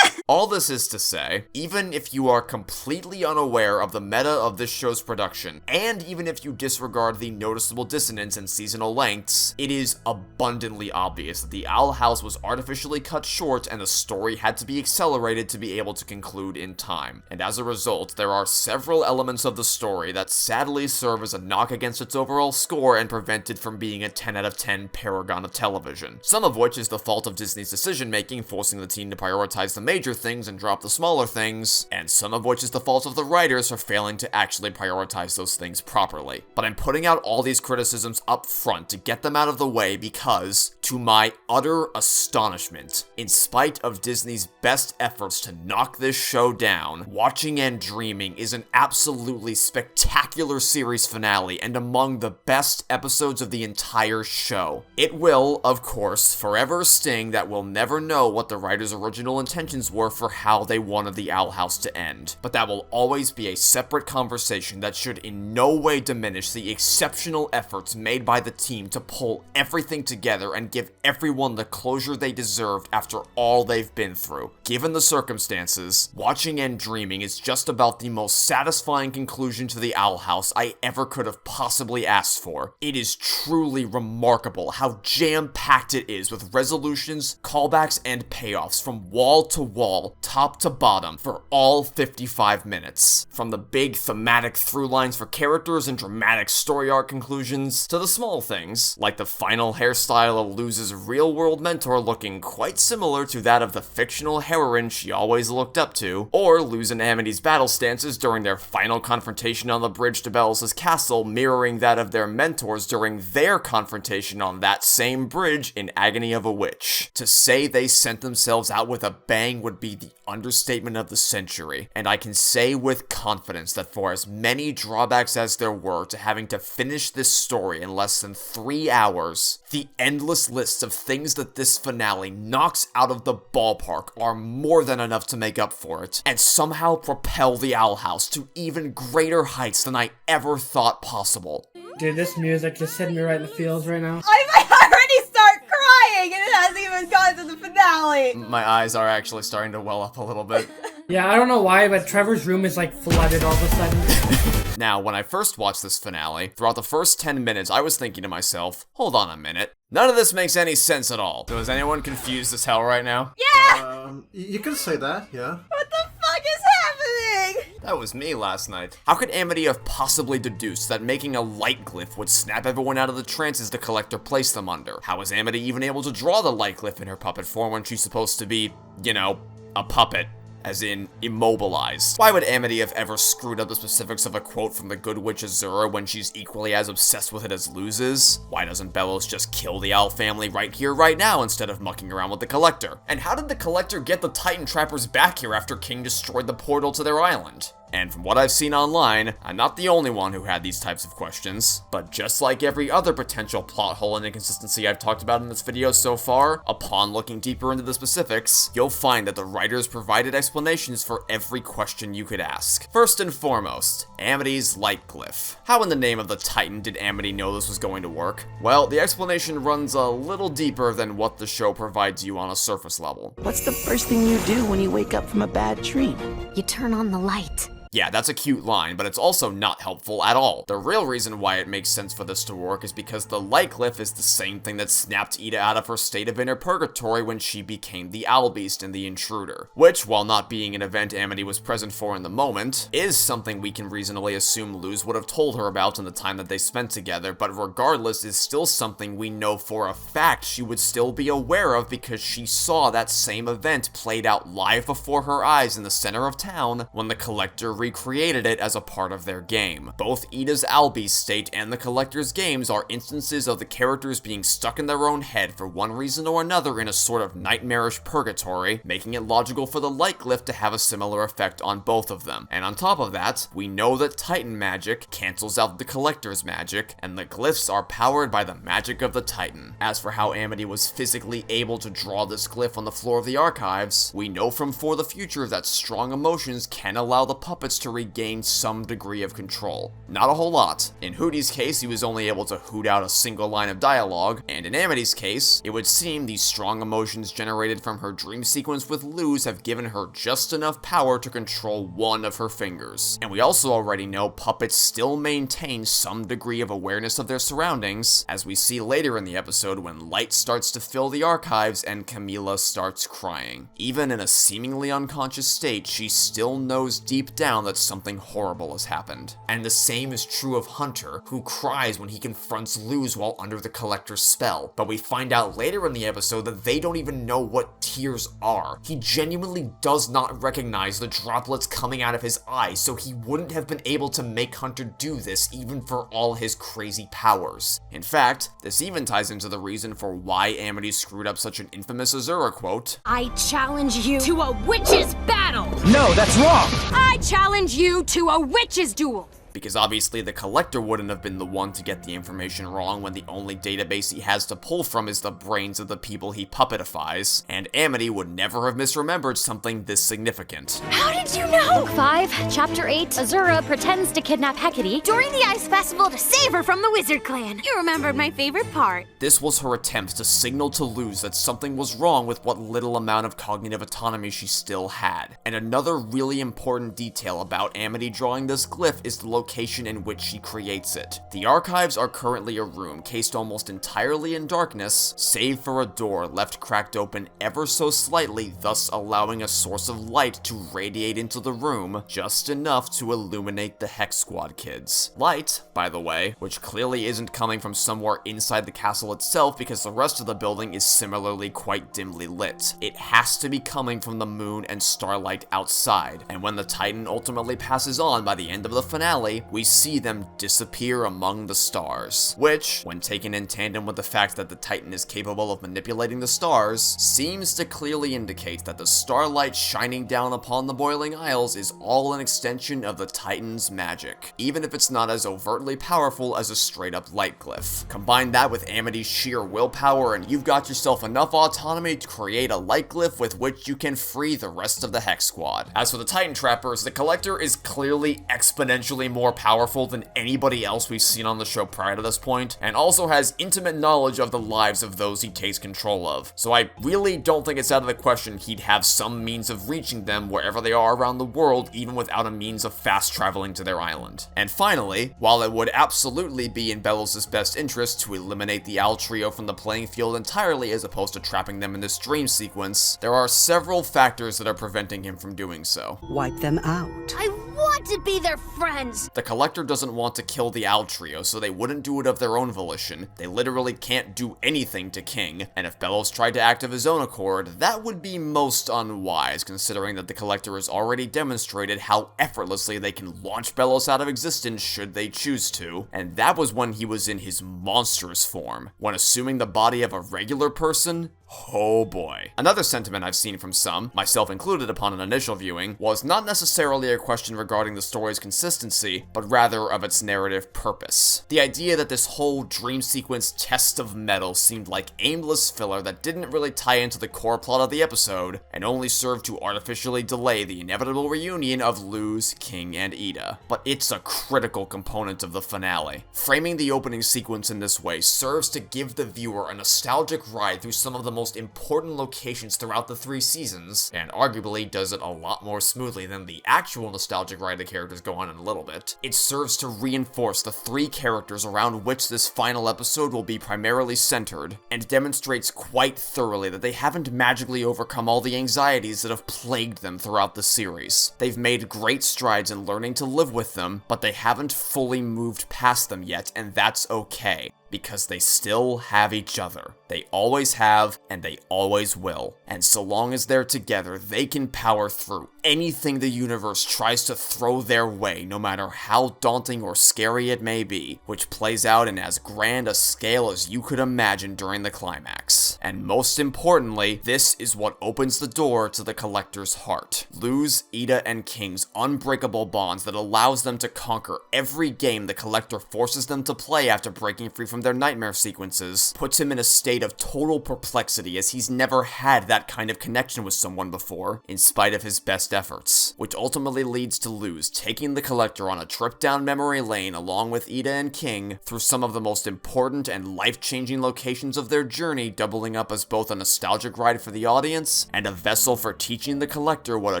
All this is to say, even if you are completely unaware of the meta of this show's production, and even if you disregard the noticeable dissonance and seasonal lengths, it is abundantly obvious that the Owl House was artificially cut short and the story had to be accelerated to be able to conclude in time. And as a result, there are several elements of the story that sadly serve as a knock against its overall score and prevent it from being a 10 out of 10 paragon of television. Some of which is the fault of Disney's decision-making, forcing the team to prioritize the major things and drop the smaller things, and some of which is the fault of the writers for failing to actually prioritize those things properly. But I'm putting out all these criticisms up front to get them out of the way because, to my utter astonishment, in spite of Disney's best efforts to knock this show down, Watching and Dreaming is an absolutely spectacular series finale and among the best episodes of the entire show. It will, of course, forever sting that we'll never know what the writers' original intentions were for how they wanted the Owl House to end. But that will always be a separate conversation that should in no way diminish the exceptional efforts made by the team to pull everything together and give everyone the closure they deserved after all they've been through. Given the circumstances, Watching and Dreaming is just about the most satisfying conclusion to the Owl House I ever could have possibly asked for. It is truly remarkable how jam-packed it is with resolutions, callbacks, and payoffs from wall to wall, top to bottom, for all 55 minutes. From the big thematic through lines for characters and dramatic story arc conclusions, to the small things, like the final hairstyle of Luz's real-world mentor looking quite similar to that of the fictional heroine she always looked up to, or Luz and Amity's battle stances during their final confrontation on the bridge to Belos' castle mirroring that of their mentors during their confrontation on that same bridge in Agony of a Witch. To say they sent themselves out with a bang would be the understatement of the century, and I can say with confidence that for as many drawbacks as there were to having to finish this story in less than 3 hours, the endless list of things that this finale knocks out of the ballpark are more than enough to make up for it, and somehow propel the Owl House to even greater heights than I ever thought possible. Dude, this music just hit me right in the feels right now. I might already start crying and it hasn't even gone to the finale. My eyes are actually starting to well up a little bit. Yeah, I don't know why, but Trevor's room is like flooded all of a sudden. Now, when I first watched this finale, throughout the first 10 minutes, I was thinking to myself, hold on a minute. None of this makes any sense at all. So is anyone confused as hell right now? Yeah! You can say that, yeah. What the fuck is happening? That was me last night. How could Amity have possibly deduced that making a light glyph would snap everyone out of the trances the collector placed them under? How was Amity even able to draw the light glyph in her puppet form when she's supposed to be, you know, a puppet? As in, immobilized. Why would Amity have ever screwed up the specifics of a quote from the Good Witch Azura when she's equally as obsessed with it as Luz is? Why doesn't Belos just kill the Owl family right here, right now, instead of mucking around with the Collector? And how did the Collector get the Titan Trappers back here after King destroyed the portal to their island? And from what I've seen online, I'm not the only one who had these types of questions, but just like every other potential plot hole and inconsistency I've talked about in this video so far, upon looking deeper into the specifics, you'll find that the writers provided explanations for every question you could ask. First and foremost, Amity's light glyph. How in the name of the Titan did Amity know this was going to work? Well, the explanation runs a little deeper than what the show provides you on a surface level. What's the first thing you do when you wake up from a bad dream? You turn on the light. Yeah, that's a cute line, but it's also not helpful at all. The real reason why it makes sense for this to work is because the light glyph is the same thing that snapped Ida out of her state of inner purgatory when she became the Owl Beast and the Intruder. Which, while not being an event Amity was present for in the moment, is something we can reasonably assume Luz would have told her about in the time that they spent together, but regardless is still something we know for a fact she would still be aware of because she saw that same event played out live before her eyes in the center of town when the Collector recreated it as a part of their game. Both Ida's Albi state and the Collector's games are instances of the characters being stuck in their own head for one reason or another in a sort of nightmarish purgatory, making it logical for the light glyph to have a similar effect on both of them. And on top of that, we know that Titan magic cancels out the Collector's magic, and the glyphs are powered by the magic of the Titan. As for how Amity was physically able to draw this glyph on the floor of the archives, we know from For the Future that strong emotions can allow the puppets to regain some degree of control. Not a whole lot. In Hootie's case, he was only able to hoot out a single line of dialogue, and in Amity's case, it would seem these strong emotions generated from her dream sequence with Luz have given her just enough power to control one of her fingers. And we also already know puppets still maintain some degree of awareness of their surroundings, as we see later in the episode when light starts to fill the archives and Camila starts crying. Even in a seemingly unconscious state, she still knows deep down that something horrible has happened. And the same is true of Hunter, who cries when he confronts Luz while under the Collector's spell. But we find out later in the episode that they don't even know what tears are. He genuinely does not recognize the droplets coming out of his eyes, so he wouldn't have been able to make Hunter do this even for all his crazy powers. In fact, this even ties into the reason for why Amity screwed up such an infamous Azura quote. I challenge you to a witch's battle! No, that's wrong! I challenge you to a witch's duel! Because obviously the Collector wouldn't have been the one to get the information wrong when the only database he has to pull from is the brains of the people he puppetifies, and Amity would never have misremembered something this significant. How did you know? Book 5, Chapter 8, Azura pretends to kidnap Hecate during the Ice Festival to save her from the Wizard Clan. You remembered my favorite part. This was her attempt to signal to Luz that something was wrong with what little amount of cognitive autonomy she still had. And another really important detail about Amity drawing this glyph is the location in which she creates it. The archives are currently a room cased almost entirely in darkness, save for a door left cracked open ever so slightly, thus allowing a source of light to radiate into the room, just enough to illuminate the Hex Squad kids. Light, by the way, which clearly isn't coming from somewhere inside the castle itself because the rest of the building is similarly quite dimly lit. It has to be coming from the moon and starlight outside, and when the Titan ultimately passes on by the end of the finale, we see them disappear among the stars, which, when taken in tandem with the fact that the Titan is capable of manipulating the stars, seems to clearly indicate that the starlight shining down upon the Boiling Isles is all an extension of the Titan's magic, even if it's not as overtly powerful as a straight-up light glyph. Combine that with Amity's sheer willpower and you've got yourself enough autonomy to create a light glyph with which you can free the rest of the Hex Squad. As for the Titan Trappers, the Collector is clearly exponentially more powerful than anybody else we've seen on the show prior to this point, and also has intimate knowledge of the lives of those he takes control of. So I really don't think it's out of the question he'd have some means of reaching them wherever they are around the world, even without a means of fast traveling to their island. And finally, while it would absolutely be in Belos' best interest to eliminate the Owl Trio from the playing field entirely as opposed to trapping them in this dream sequence, there are several factors that are preventing him from doing so. Wipe them out. I want to be their friends! The Collector doesn't want to kill the Owl Trio, so they wouldn't do it of their own volition. They literally can't do anything to King, and if Belos tried to act of his own accord, that would be most unwise, considering that the Collector has already demonstrated how effortlessly they can launch Belos out of existence should they choose to, and that was when he was in his monstrous form. When assuming the body of a regular person, oh boy. Another sentiment I've seen from some, myself included upon an initial viewing, was not necessarily a question regarding the story's consistency, but rather of its narrative purpose. The idea that this whole dream sequence test of metal seemed like aimless filler that didn't really tie into the core plot of the episode, and only served to artificially delay the inevitable reunion of Luz, King, and Ida. But it's a critical component of the finale. Framing the opening sequence in this way serves to give the viewer a nostalgic ride through some of the most important locations throughout the 3 seasons, and arguably does it a lot more smoothly than the actual nostalgic ride the characters go on in a little bit. It serves to reinforce the 3 characters around which this final episode will be primarily centered, and demonstrates quite thoroughly that they haven't magically overcome all the anxieties that have plagued them throughout the series. They've made great strides in learning to live with them, but they haven't fully moved past them yet, and that's okay. because they still have each other. They always have, and they always will. And so long as they're together, they can power through anything the universe tries to throw their way, no matter how daunting or scary it may be, which plays out in as grand a scale as you could imagine during the climax. And most importantly, this is what opens the door to the Collector's heart. Luz, Ida, and King's unbreakable bonds that allows them to conquer every game the Collector forces them to play after breaking free from their nightmare sequences, puts him in a state of total perplexity as he's never had that kind of connection with someone before, in spite of his best efforts, which ultimately leads to Luz taking the Collector on a trip down memory lane along with Ida and King through some of the most important and life-changing locations of their journey, doubling up as both a nostalgic ride for the audience and a vessel for teaching the Collector what a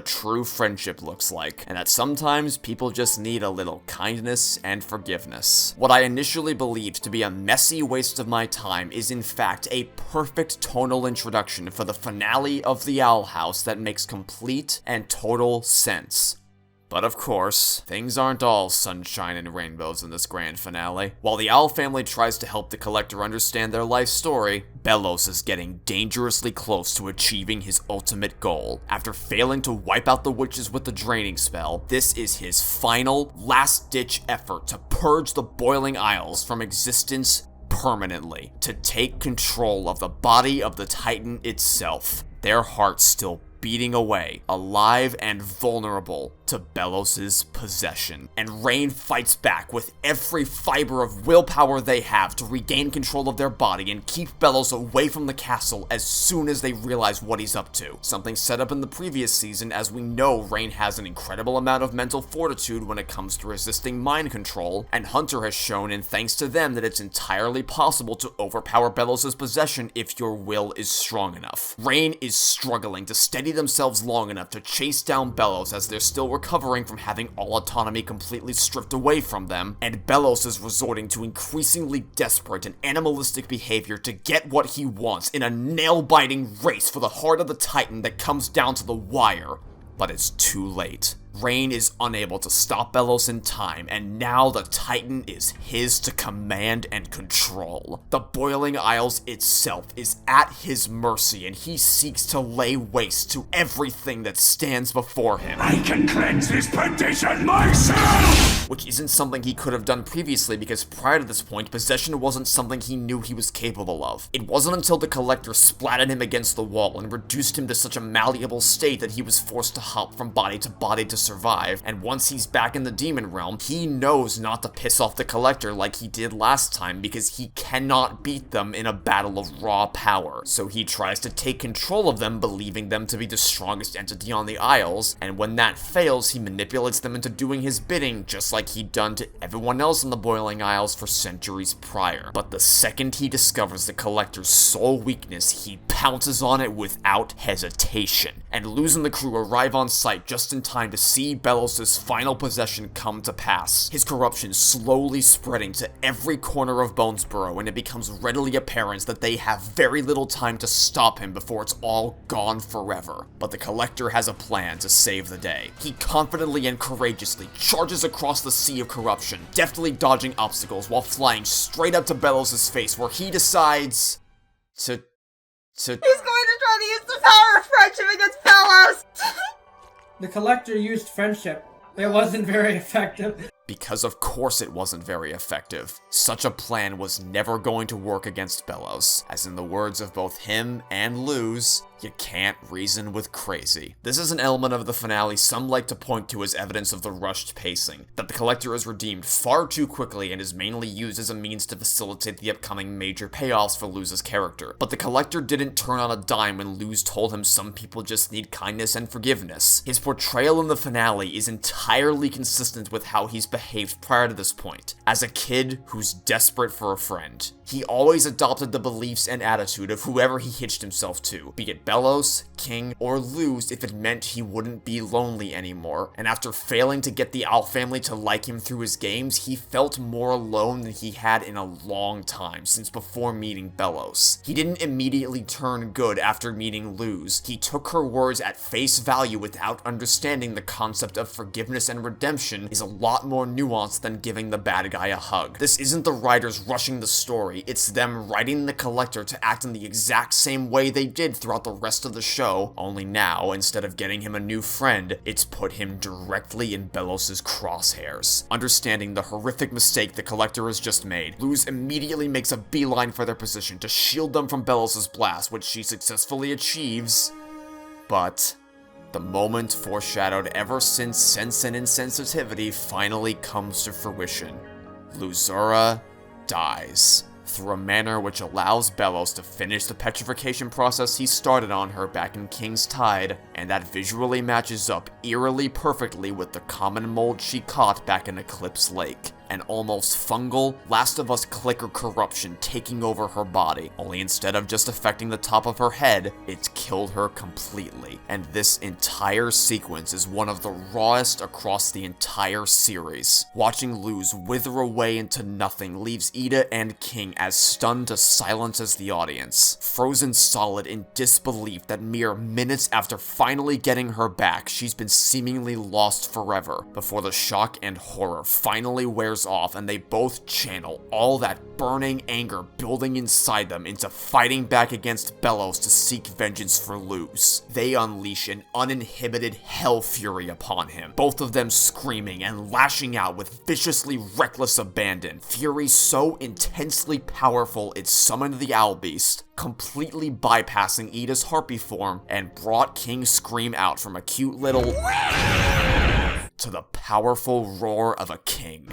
true friendship looks like, and that sometimes people just need a little kindness and forgiveness. What I initially believed to be a messy waste of my time is in fact a perfect tonal introduction for the finale of the Owl House that makes complete and total sense. But of course, things aren't all sunshine and rainbows in this grand finale. While the Owl family tries to help the Collector understand their life story, Belos is getting dangerously close to achieving his ultimate goal. After failing to wipe out the witches with the draining spell, this is his final, last-ditch effort to purge the Boiling Isles from existence permanently, to take control of the body of the Titan itself, their hearts still beating away, alive and vulnerable to Belos's possession. And Raine fights back with every fiber of willpower they have to regain control of their body and keep Belos away from the castle as soon as they realize what he's up to. Something set up in the previous season, as we know Raine has an incredible amount of mental fortitude when it comes to resisting mind control, and Hunter has shown in Thanks to Them that it's entirely possible to overpower Belos's possession if your will is strong enough. Raine is struggling to steady themselves long enough to chase down Belos as they're still recovering from having all autonomy completely stripped away from them, and Belos is resorting to increasingly desperate and animalistic behavior to get what he wants in a nail-biting race for the heart of the Titan that comes down to the wire. But it's too late. Raine is unable to stop Belos in time, and now the Titan is his to command and control. The Boiling Isles itself is at his mercy, and he seeks to lay waste to everything that stands before him. I can cleanse this perdition myself! Which isn't something he could have done previously, because prior to this point, possession wasn't something he knew he was capable of. It wasn't until the Collector splatted him against the wall and reduced him to such a malleable state that he was forced to hop from body to survive, and once he's back in the demon realm, he knows not to piss off the Collector like he did last time, because he cannot beat them in a battle of raw power. So he tries to take control of them, believing them to be the strongest entity on the Isles, and when that fails, he manipulates them into doing his bidding, just like he'd done to everyone else in the Boiling Isles for centuries prior. But the second he discovers the Collector's sole weakness, he pounces on it without hesitation, and Luz and the crew arrive on site just in time to see Belos's final possession come to pass, his corruption slowly spreading to every corner of Bonesboro, and it becomes readily apparent that they have very little time to stop him before it's all gone forever. But the Collector has a plan to save the day. He confidently and courageously charges across the sea of corruption, deftly dodging obstacles while flying straight up to Belos's face, where he decides to He's going to try to use the power of friendship against Belos! The Collector used friendship. It wasn't very effective. Because of course it wasn't very effective. Such a plan was never going to work against Belos, as in the words of both him and Luz, you can't reason with crazy. This is an element of the finale some like to point to as evidence of the rushed pacing, that the Collector is redeemed far too quickly and is mainly used as a means to facilitate the upcoming major payoffs for Luz's character. But the Collector didn't turn on a dime when Luz told him some people just need kindness and forgiveness. His portrayal in the finale is entirely consistent with how he's behaved prior to this point, as a kid who's desperate for a friend. He always adopted the beliefs and attitude of whoever he hitched himself to, be it Belos, King, or Luz if it meant he wouldn't be lonely anymore, and after failing to get the Owl family to like him through his games, he felt more alone than he had in a long time since before meeting Belos. He didn't immediately turn good after meeting Luz. He took her words at face value without understanding the concept of forgiveness and redemption is a lot more more nuanced than giving the bad guy a hug. This isn't the writers rushing the story, it's them writing the collector to act in the exact same way they did throughout the rest of the show, only now, instead of getting him a new friend, it's put him directly in Belos' crosshairs. Understanding the horrific mistake the collector has just made, Luz immediately makes a beeline for their position to shield them from Belos' blast, which she successfully achieves. But the moment foreshadowed ever since Sense and Insensitivity finally comes to fruition. Luzura dies, through a manner which allows Belos to finish the petrification process he started on her back in King's Tide, and that visually matches up eerily perfectly with the common mold she caught back in Eclipse Lake. An almost fungal, Last of Us clicker corruption taking over her body, only instead of just affecting the top of her head, it's killed her completely. And this entire sequence is one of the rawest across the entire series. Watching Luz wither away into nothing leaves Ida and King as stunned to silence as the audience, frozen solid in disbelief that mere minutes after finally getting her back, she's been seemingly lost forever, before the shock and horror finally wears off and they both channel all that burning anger building inside them into fighting back against Belos to seek vengeance for Luz. They unleash an uninhibited hell fury upon him, both of them screaming and lashing out with viciously reckless abandon, fury so intensely powerful it summoned the Owl Beast, completely bypassing Ida's harpy form, and brought King's scream out from a cute little to the powerful roar of a king.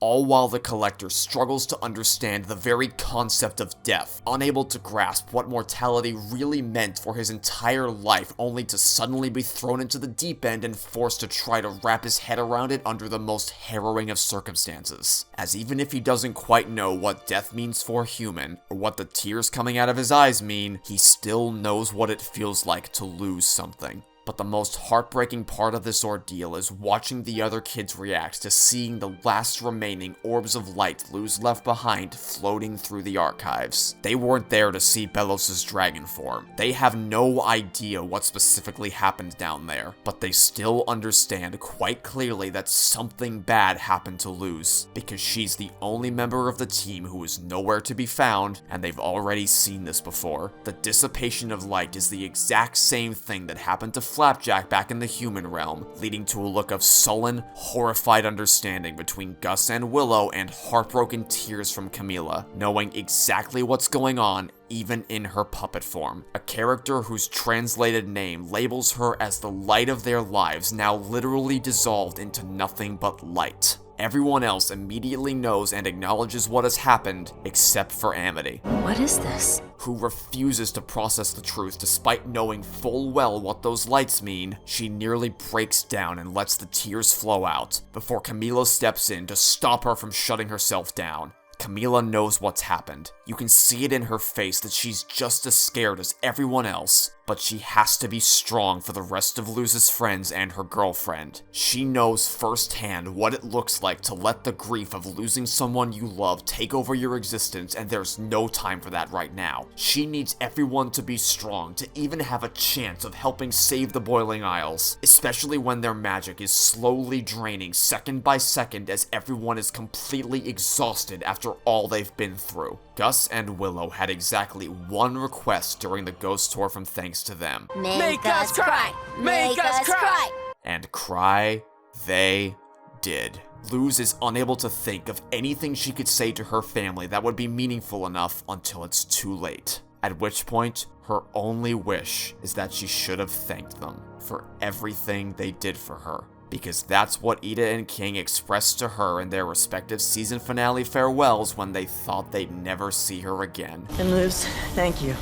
All while the collector struggles to understand the very concept of death, unable to grasp what mortality really meant for his entire life, only to suddenly be thrown into the deep end and forced to try to wrap his head around it under the most harrowing of circumstances. As even if he doesn't quite know what death means for a human, or what the tears coming out of his eyes mean, he still knows what it feels like to lose something. But the most heartbreaking part of this ordeal is watching the other kids react to seeing the last remaining orbs of light Luz left behind floating through the archives. They weren't there to see Belos' dragon form. They have no idea what specifically happened down there, but they still understand quite clearly that something bad happened to Luz, because she's the only member of the team who is nowhere to be found, and they've already seen this before. The dissipation of light is the exact same thing that happened to Flapjack back in the human realm, leading to a look of sullen, horrified understanding between Gus and Willow and heartbroken tears from Camila, knowing exactly what's going on even in her puppet form. A character whose translated name labels her as the light of their lives, now literally dissolved into nothing but light. Everyone else immediately knows and acknowledges what has happened, except for Amity. What is this? Who refuses to process the truth despite knowing full well what those lights mean. She nearly breaks down and lets the tears flow out, before Camila steps in to stop her from shutting herself down. Camila knows what's happened. You can see it in her face that she's just as scared as everyone else, but she has to be strong for the rest of Luz's friends and her girlfriend. She knows firsthand what it looks like to let the grief of losing someone you love take over your existence, and there's no time for that right now. She needs everyone to be strong to even have a chance of helping save the Boiling Isles, especially when their magic is slowly draining second by second as everyone is completely exhausted after all they've been through. Gus and Willow had exactly one request during the ghost tour from Thanks to Them. Make us cry! Make us cry! And cry they did. Luz is unable to think of anything she could say to her family that would be meaningful enough until it's too late. At which point, her only wish is that she should have thanked them for everything they did for her. Because that's what Ida and King expressed to her in their respective season finale farewells when they thought they'd never see her again. And Luz, thank you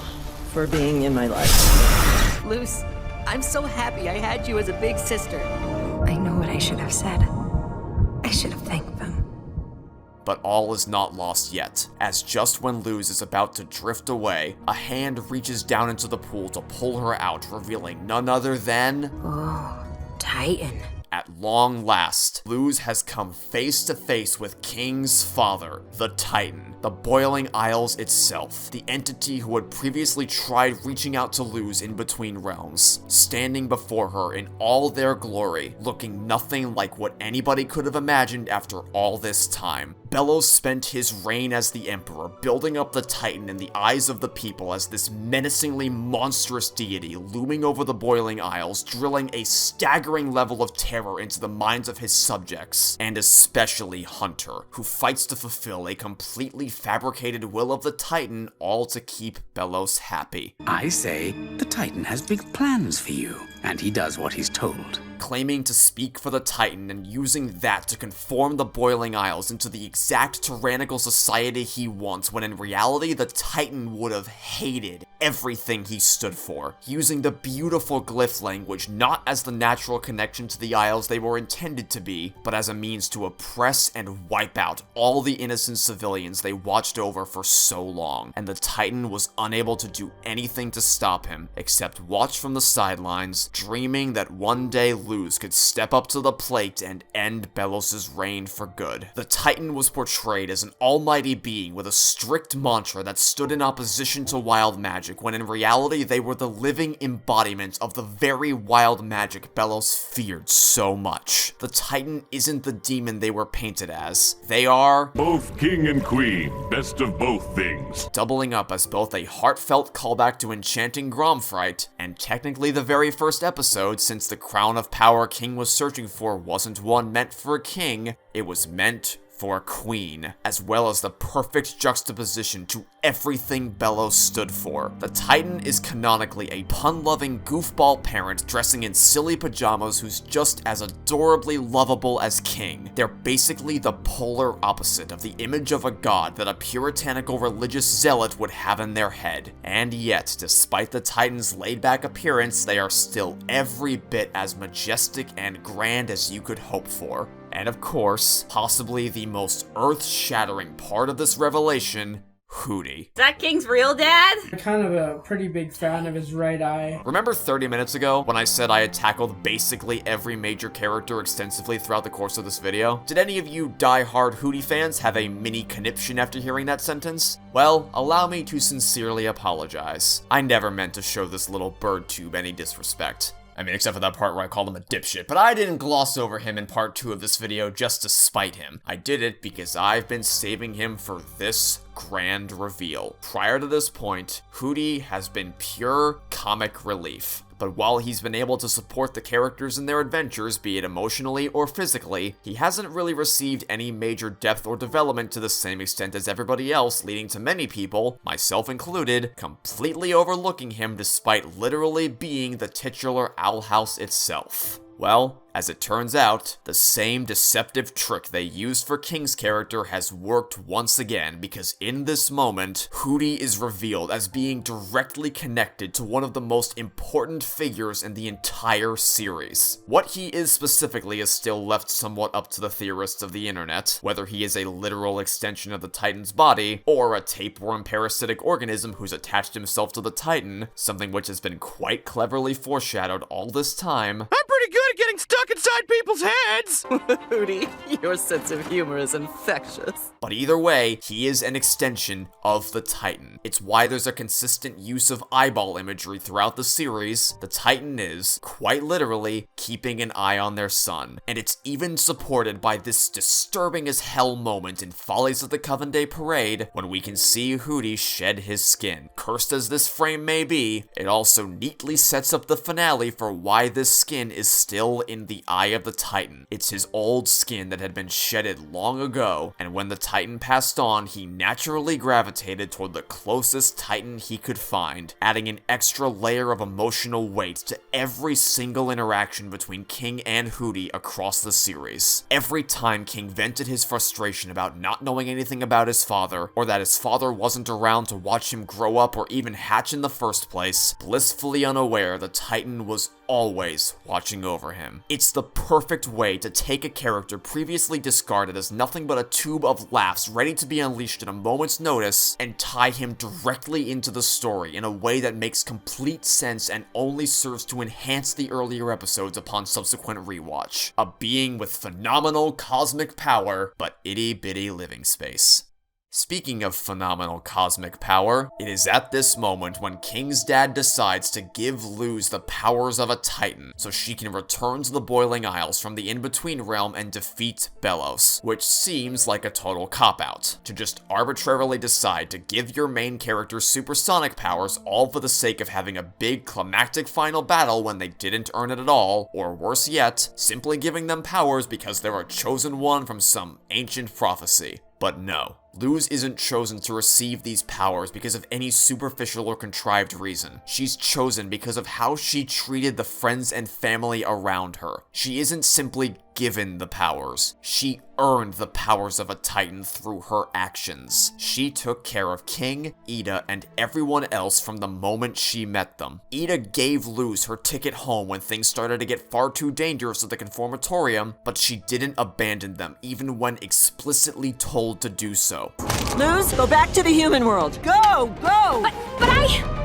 for being in my life. Luz, I'm so happy I had you as a big sister. I know what I should have said. I should have thanked them. But all is not lost yet, as just when Luz is about to drift away, a hand reaches down into the pool to pull her out, revealing none other than... Oh, Titan. At long last, Luz has come face to face with King's father, the Titan, the Boiling Isles itself, the entity who had previously tried reaching out to Luz in between realms, standing before her in all their glory, looking nothing like what anybody could have imagined after all this time. Belos spent his reign as the Emperor, building up the Titan in the eyes of the people as this menacingly monstrous deity looming over the Boiling Isles, drilling a staggering level of terror into the minds of his subjects, and especially Hunter, who fights to fulfill a completely fabricated will of the Titan, all to keep Belos happy. I say the Titan has big plans for you, and he does what he's told. Claiming to speak for the Titan and using that to conform the Boiling Isles into the exact tyrannical society he wants, when in reality the Titan would have hated everything he stood for, using the beautiful glyph language not as the natural connection to the Isles they were intended to be, but as a means to oppress and wipe out all the innocent civilians they watched over for so long, and the Titan was unable to do anything to stop him, except watch from the sidelines, dreaming that one day Luz could step up to the plate and end Belos' reign for good. The Titan was portrayed as an almighty being with a strict mantra that stood in opposition to wild magic, when in reality they were the living embodiment of the very wild magic Belos feared so much. The Titan isn't the demon they were painted as. They are both king and queen, best of both things. Doubling up as both a heartfelt callback to Enchanting Gromfright, and technically the very first episode, since the crown of power King was searching for wasn't one meant for a king, it was meant for a queen, as well as the perfect juxtaposition to everything Belos stood for. The Titan is canonically a pun-loving goofball parent dressing in silly pajamas who's just as adorably lovable as King. They're basically the polar opposite of the image of a god that a puritanical religious zealot would have in their head. And yet, despite the Titan's laid-back appearance, they are still every bit as majestic and grand as you could hope for. And of course, possibly the most earth-shattering part of this revelation, Hooty. Is that King's real dad? I'm kind of a pretty big fan of his right eye. Remember 30 minutes ago when I said I had tackled basically every major character extensively throughout the course of this video? Did any of you die-hard Hooty fans have a mini conniption after hearing that sentence? Well, allow me to sincerely apologize. I never meant to show this little bird tube any disrespect. I mean, except for that part where I called him a dipshit, but I didn't gloss over him in part 2 of this video just to spite him. I did it because I've been saving him for this grand reveal. Prior to this point, Hooty has been pure comic relief. But while he's been able to support the characters in their adventures, be it emotionally or physically, he hasn't really received any major depth or development to the same extent as everybody else, leading to many people, myself included, completely overlooking him despite literally being the titular Owl House itself. Well, as it turns out, the same deceptive trick they used for King's character has worked once again, because in this moment, Hooty is revealed as being directly connected to one of the most important figures in the entire series. What he is specifically is still left somewhat up to the theorists of the internet, whether he is a literal extension of the Titan's body, or a tapeworm parasitic organism who's attached himself to the Titan, something which has been quite cleverly foreshadowed all this time. I'm pretty good at getting stuck inside people's heads! Hooty, your sense of humor is infectious. But either way, he is an extension of the Titan. It's why there's a consistent use of eyeball imagery throughout the series. The Titan is, quite literally, keeping an eye on their son. And it's even supported by this disturbing as hell moment in Follies of the Coven Day Parade, when we can see Hooty shed his skin. Cursed as this frame may be, it also neatly sets up the finale for why this skin is still in the eye of the Titan. It's his old skin that had been shedded long ago, and when the Titan passed on, he naturally gravitated toward the closest Titan he could find, adding an extra layer of emotional weight to every single interaction between King and Hooty across the series. Every time King vented his frustration about not knowing anything about his father, or that his father wasn't around to watch him grow up or even hatch in the first place, blissfully unaware the Titan was always watching over him. It's the perfect way to take a character previously discarded as nothing but a tube of laughs ready to be unleashed at a moment's notice and tie him directly into the story in a way that makes complete sense and only serves to enhance the earlier episodes upon subsequent rewatch. A being with phenomenal cosmic power, but itty-bitty living space. Speaking of phenomenal cosmic power, it is at this moment when King's dad decides to give Luz the powers of a Titan so she can return to the Boiling Isles from the In-Between realm and defeat Belos, which seems like a total cop-out. To just arbitrarily decide to give your main character supersonic powers all for the sake of having a big climactic final battle when they didn't earn it at all, or worse yet, simply giving them powers because they're a chosen one from some ancient prophecy. But no, Luz isn't chosen to receive these powers because of any superficial or contrived reason. She's chosen because of how she treated the friends and family around her. She isn't simply given the powers. She earned the powers of a Titan through her actions. She took care of King, Ida, and everyone else from the moment she met them. Ida gave Luz her ticket home when things started to get far too dangerous at the Conformatorium, but she didn't abandon them even when explicitly told to do so. Luz, go back to the human world. Go! Go! But I...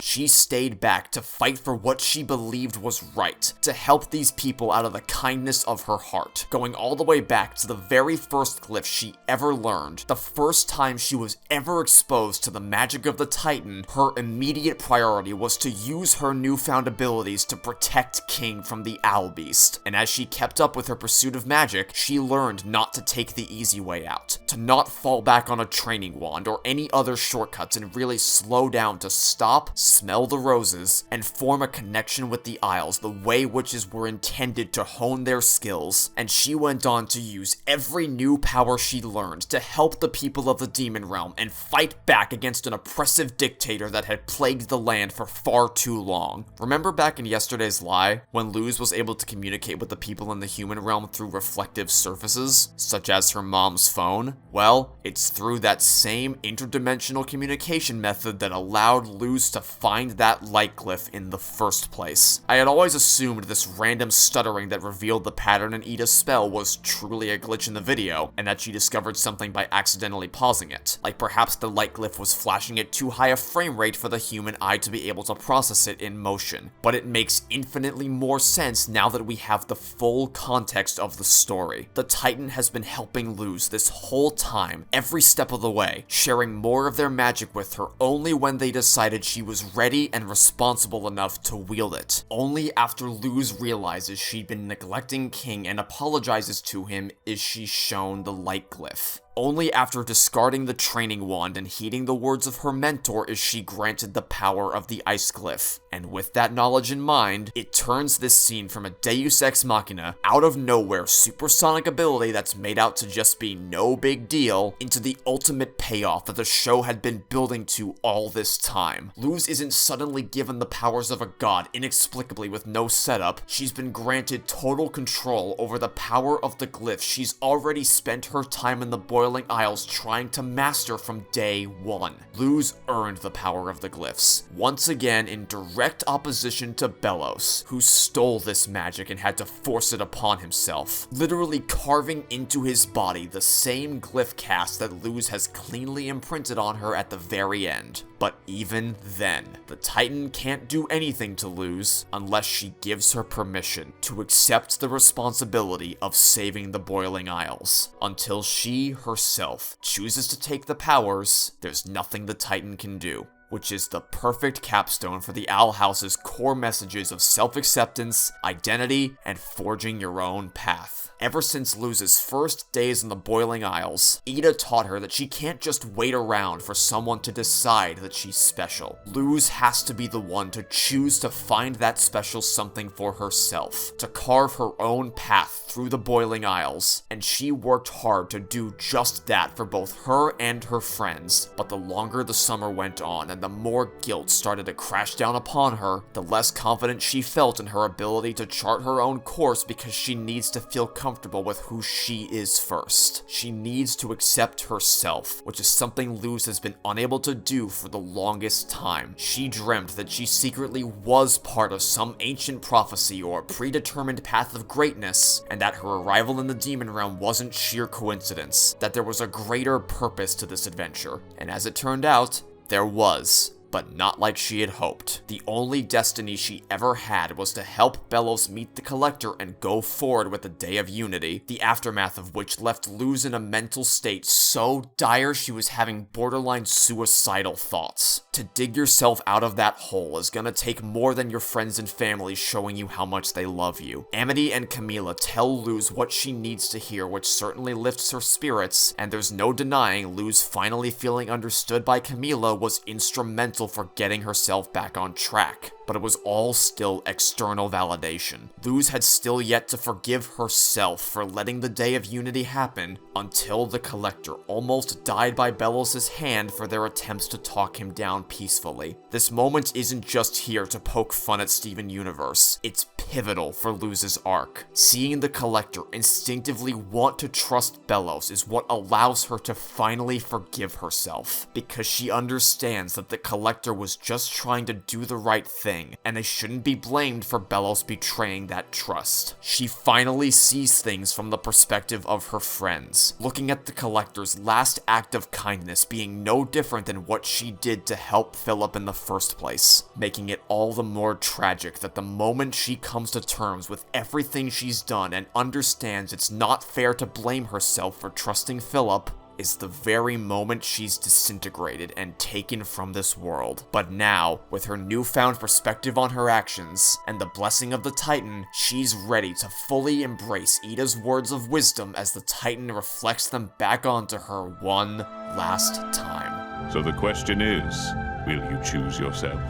She stayed back to fight for what she believed was right, to help these people out of the kindness of her heart, going all the way back to the very first glyph she ever learned. The first time she was ever exposed to the magic of the Titan, her immediate priority was to use her newfound abilities to protect King from the Owl Beast. And as she kept up with her pursuit of magic, she learned not to take the easy way out, to not fall back on a training wand or any other shortcuts and really slow down to stop, smell the roses, and form a connection with the Isles the way witches were intended to hone their skills. And she went on to use every new power she learned to help the people of the Demon Realm and fight back against an oppressive dictator that had plagued the land for far too long. Remember back in yesterday's Lie, when Luz was able to communicate with the people in the human realm through reflective surfaces, such as her mom's phone? Well, it's through that same interdimensional communication method that allowed Luz to find that light glyph in the first place. I had always assumed this random stuttering that revealed the pattern in Ida's spell was truly a glitch in the video, and that she discovered something by accidentally pausing it. Like perhaps the light glyph was flashing at too high a frame rate for the human eye to be able to process it in motion. But it makes infinitely more sense now that we have the full context of the story. The Titan has been helping Luz this whole time, every step of the way, sharing more of their magic with her only when they decided she was ready and responsible enough to wield it. Only after Luz realizes she'd been neglecting King and apologizes to him is she shown the light glyph. Only after discarding the training wand and heeding the words of her mentor is she granted the power of the ice glyph. And with that knowledge in mind, it turns this scene from a Deus Ex Machina, out of nowhere supersonic ability that's made out to just be no big deal, into the ultimate payoff that the show had been building to all this time. Luz isn't suddenly given the powers of a god inexplicably with no setup. She's been granted total control over the power of the glyph she's already spent her time in the Boiling Isles trying to master from day one. Luz earned the power of the glyphs, once again in direct opposition to Belos, who stole this magic and had to force it upon himself, literally carving into his body the same glyph cast that Luz has cleanly imprinted on her at the very end. But even then, the Titan can't do anything to Luz unless she gives her permission to accept the responsibility of saving the Boiling Isles. Until she herself chooses to take the powers, there's nothing the Titan can do. Which is the perfect capstone for the Owl House's core messages of self-acceptance, identity, and forging your own path. Ever since Luz's first days in the Boiling Isles, Ida taught her that she can't just wait around for someone to decide that she's special. Luz has to be the one to choose to find that special something for herself, to carve her own path through the Boiling Isles, and she worked hard to do just that for both her and her friends. But the longer the summer went on and and the more guilt started to crash down upon her, the less confident she felt in her ability to chart her own course because she needs to feel comfortable with who she is first. She needs to accept herself, which is something Luz has been unable to do for the longest time. She dreamt that she secretly was part of some ancient prophecy or predetermined path of greatness, and that her arrival in the demon realm wasn't sheer coincidence, that there was a greater purpose to this adventure. And as it turned out, there was. But not like she had hoped. The only destiny she ever had was to help Belos meet the Collector and go forward with the Day of Unity, the aftermath of which left Luz in a mental state so dire she was having borderline suicidal thoughts. To dig yourself out of that hole is gonna take more than your friends and family showing you how much they love you. Amity and Camila tell Luz what she needs to hear, which certainly lifts her spirits, and there's no denying Luz finally feeling understood by Camila was instrumental for getting herself back on track. But it was all still external validation. Luz had still yet to forgive herself for letting the Day of Unity happen until the Collector almost died by Belos' hand for their attempts to talk him down peacefully. This moment isn't just here to poke fun at Steven Universe, it's pivotal for Luz's arc. Seeing the Collector instinctively want to trust Belos is what allows her to finally forgive herself, because she understands that the Collector was just trying to do the right thing, and they shouldn't be blamed for Belos betraying that trust. She finally sees things from the perspective of her friends, looking at the Collector's last act of kindness being no different than what she did to help Philip in the first place, making it all the more tragic that the moment she comes to terms with everything she's done and understands it's not fair to blame herself for trusting Philip, is the very moment she's disintegrated and taken from this world. But now, with her newfound perspective on her actions, and the blessing of the Titan, she's ready to fully embrace Ida's words of wisdom as the Titan reflects them back onto her one last time. So the question is, will you choose yourself?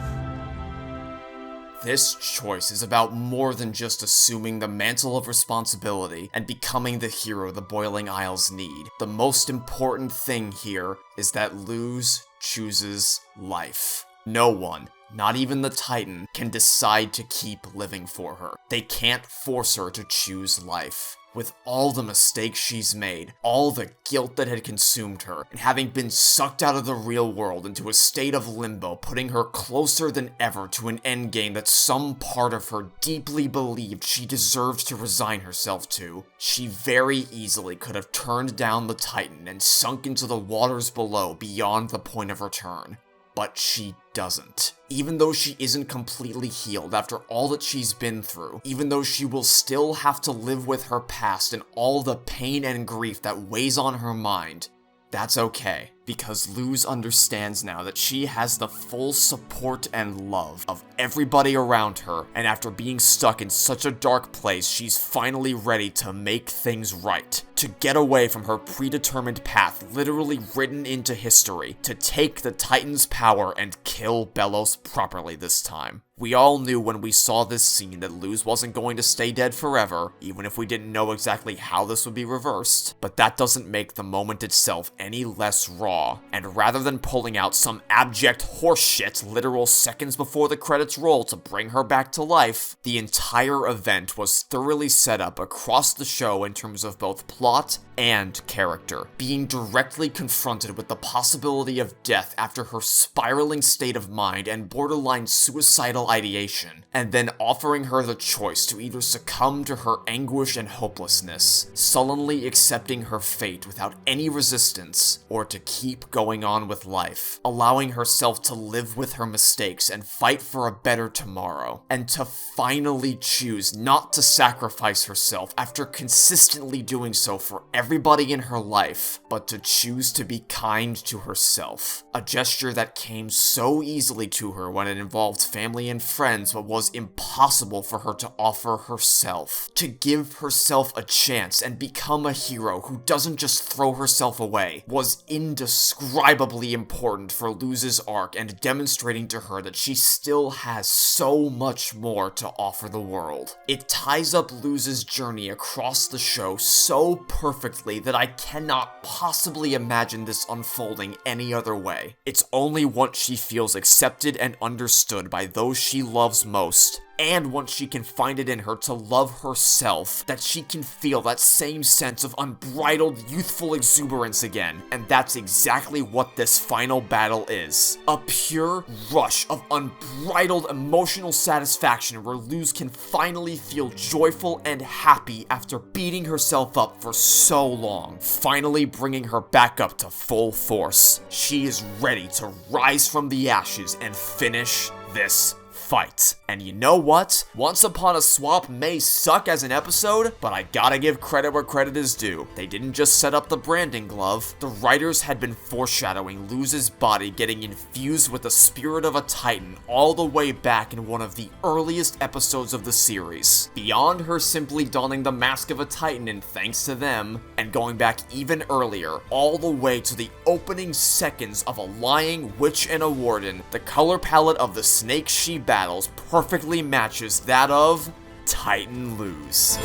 This choice is about more than just assuming the mantle of responsibility and becoming the hero the Boiling Isles need. The most important thing here is that Luz chooses life. No one, not even the Titan, can decide to keep living for her. They can't force her to choose life. With all the mistakes she's made, all the guilt that had consumed her, and having been sucked out of the real world into a state of limbo, putting her closer than ever to an endgame that some part of her deeply believed she deserved to resign herself to, she very easily could have turned down the Titan and sunk into the waters below beyond the point of return. But she doesn't. Even though she isn't completely healed after all that she's been through, even though she will still have to live with her past and all the pain and grief that weighs on her mind, that's okay, because Luz understands now that she has the full support and love of everybody around her, and after being stuck in such a dark place, she's finally ready to make things right, to get away from her predetermined path literally written into history, to take the Titan's power and kill Belos properly this time. We all knew when we saw this scene that Luz wasn't going to stay dead forever, even if we didn't know exactly how this would be reversed, but that doesn't make the moment itself any less raw, and rather than pulling out some abject horseshit literal seconds before the credits roll to bring her back to life, the entire event was thoroughly set up across the show in terms of both plot and character, being directly confronted with the possibility of death after her spiraling state of mind and borderline suicidal ideation, and then offering her the choice to either succumb to her anguish and hopelessness, sullenly accepting her fate without any resistance, or to keep going on with life, allowing herself to live with her mistakes and fight for a better tomorrow, and to finally choose not to sacrifice herself after consistently doing so for everybody in her life, but to choose to be kind to herself. A gesture that came so easily to her when it involved family and friends, but was impossible for her to offer herself. To give herself a chance and become a hero who doesn't just throw herself away was indescribable. indescribably important for Luz's arc and demonstrating to her that she still has so much more to offer the world. It ties up Luz's journey across the show so perfectly that I cannot possibly imagine this unfolding any other way. It's only once she feels accepted and understood by those she loves most, and once she can find it in her to love herself, that she can feel that same sense of unbridled youthful exuberance again. And that's exactly what this final battle is. A pure rush of unbridled emotional satisfaction where Luz can finally feel joyful and happy after beating herself up for so long, finally bringing her back up to full force. She is ready to rise from the ashes and finish this fight. And you know what? Once Upon a Swap may suck as an episode, but I gotta give credit where credit is due. They didn't just set up the branding glove. The writers had been foreshadowing Luz's body getting infused with the spirit of a Titan all the way back in one of the earliest episodes of the series. Beyond her simply donning the mask of a Titan and thanks to them, and going back even earlier, all the way to the opening seconds of A Lying Witch and a Warden, the color palette of the snake she battles perfectly matches that of Titan Luz.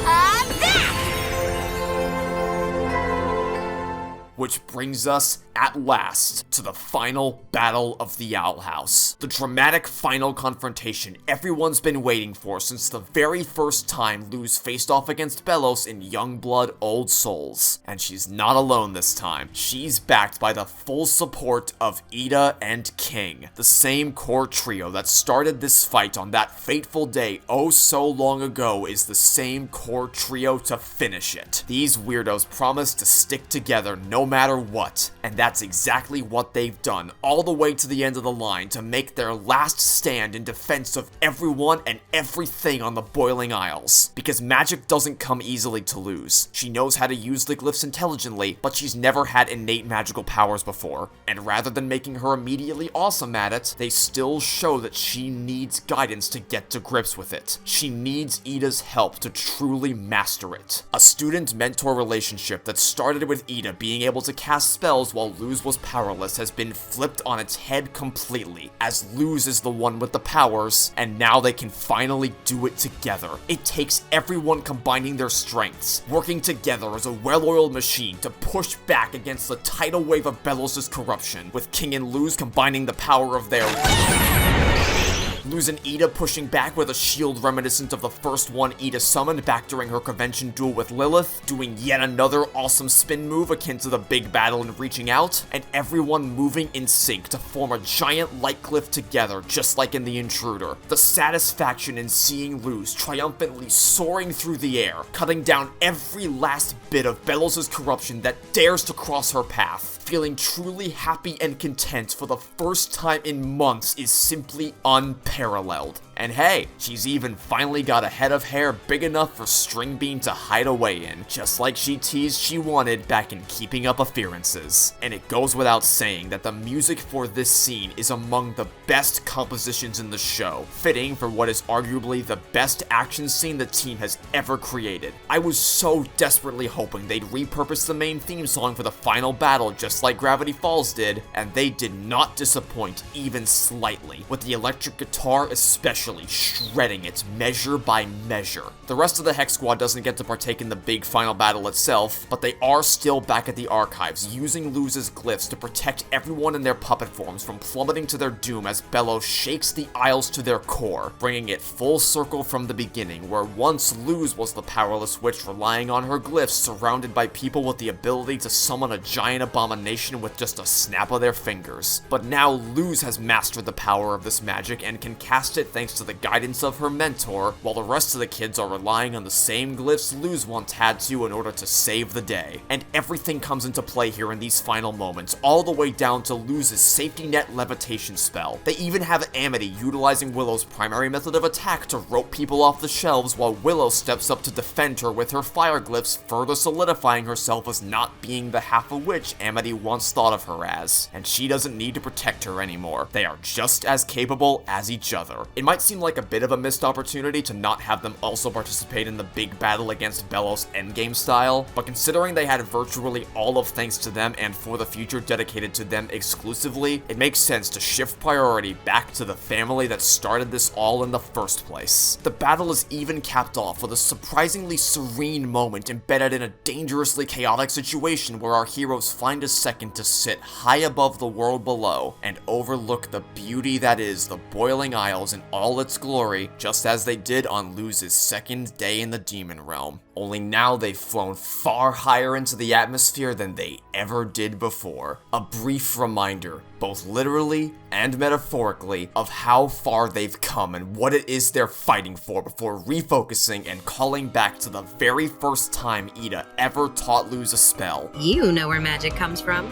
Which brings us, at last, to the final battle of the Owl House. The dramatic final confrontation everyone's been waiting for since the very first time Luz faced off against Belos in Youngblood Old Souls. And she's not alone this time. She's backed by the full support of Ida and King, the same core trio that started this fight on that fateful day oh so long ago is the same core trio to finish it. These weirdos promise to stick together no matter what, and that's exactly what they've done, all the way to the end of the line to make their last stand in defense of everyone and everything on the Boiling Isles. Because magic doesn't come easily to Luz. She knows how to use the glyphs intelligently, but she's never had innate magical powers before, and rather than making her immediately awesome at it, they still show that she needs guidance to get to grips with it. She needs Ida's help to truly master it. A student-mentor relationship that started with Ida being able to cast spells while Luz was powerless has been flipped on its head completely, as Luz is the one with the powers, and now they can finally do it together. It takes everyone combining their strengths, working together as a well-oiled machine to push back against the tidal wave of Belos' corruption, with King and Luz combining the power of their Luz and Ida pushing back with a shield reminiscent of the first one Ida summoned back during her convention duel with Lilith, doing yet another awesome spin move akin to the big battle and reaching out, and everyone moving in sync to form a giant light glyph together just like in The Intruder. The satisfaction in seeing Luz triumphantly soaring through the air, cutting down every last bit of Belos' corruption that dares to cross her path, feeling truly happy and content for the first time in months is simply unparalleled. And hey, she's even finally got a head of hair big enough for String Bean to hide away in, just like she teased she wanted back in Keeping Up Appearances. And it goes without saying that the music for this scene is among the best compositions in the show, fitting for what is arguably the best action scene the team has ever created. I was so desperately hoping they'd repurpose the main theme song for the final battle just like Gravity Falls did, and they did not disappoint even slightly, with the electric guitar especially shredding it measure by measure. The rest of the Hex Squad doesn't get to partake in the big final battle itself, but they are still back at the archives, using Luz's glyphs to protect everyone in their puppet forms from plummeting to their doom as Belos shakes the Isles to their core, bringing it full circle from the beginning, where once Luz was the powerless witch relying on her glyphs surrounded by people with the ability to summon a giant abomination with just a snap of their fingers. But now Luz has mastered the power of this magic and can cast it thanks to the guidance of her mentor, while the rest of the kids are relying on the same glyphs Luz once had to in order to save the day. And everything comes into play here in these final moments, all the way down to Luz's safety net levitation spell. They even have Amity utilizing Willow's primary method of attack to rope people off the shelves, while Willow steps up to defend her with her fire glyphs, further solidifying herself as not being the half a witch Amity once thought of her as. And she doesn't need to protect her anymore. They are just as capable as each other. It might seem like a bit of a missed opportunity to not have them also participate in the big battle against Belos endgame style, but considering they had virtually all of Thanks to Them and For the Future dedicated to them exclusively, it makes sense to shift priority back to the family that started this all in the first place. The battle is even capped off with a surprisingly serene moment embedded in a dangerously chaotic situation where our heroes find a second to sit high above the world below and overlook the beauty that is the Boiling Isles in all its glory, just as they did on Luz's second day in the Demon Realm. Only now they've flown far higher into the atmosphere than they ever did before. A brief reminder, both literally and metaphorically, of how far they've come and what it is they're fighting for before refocusing and calling back to the very first time Ida ever taught Luz a spell. You know where magic comes from.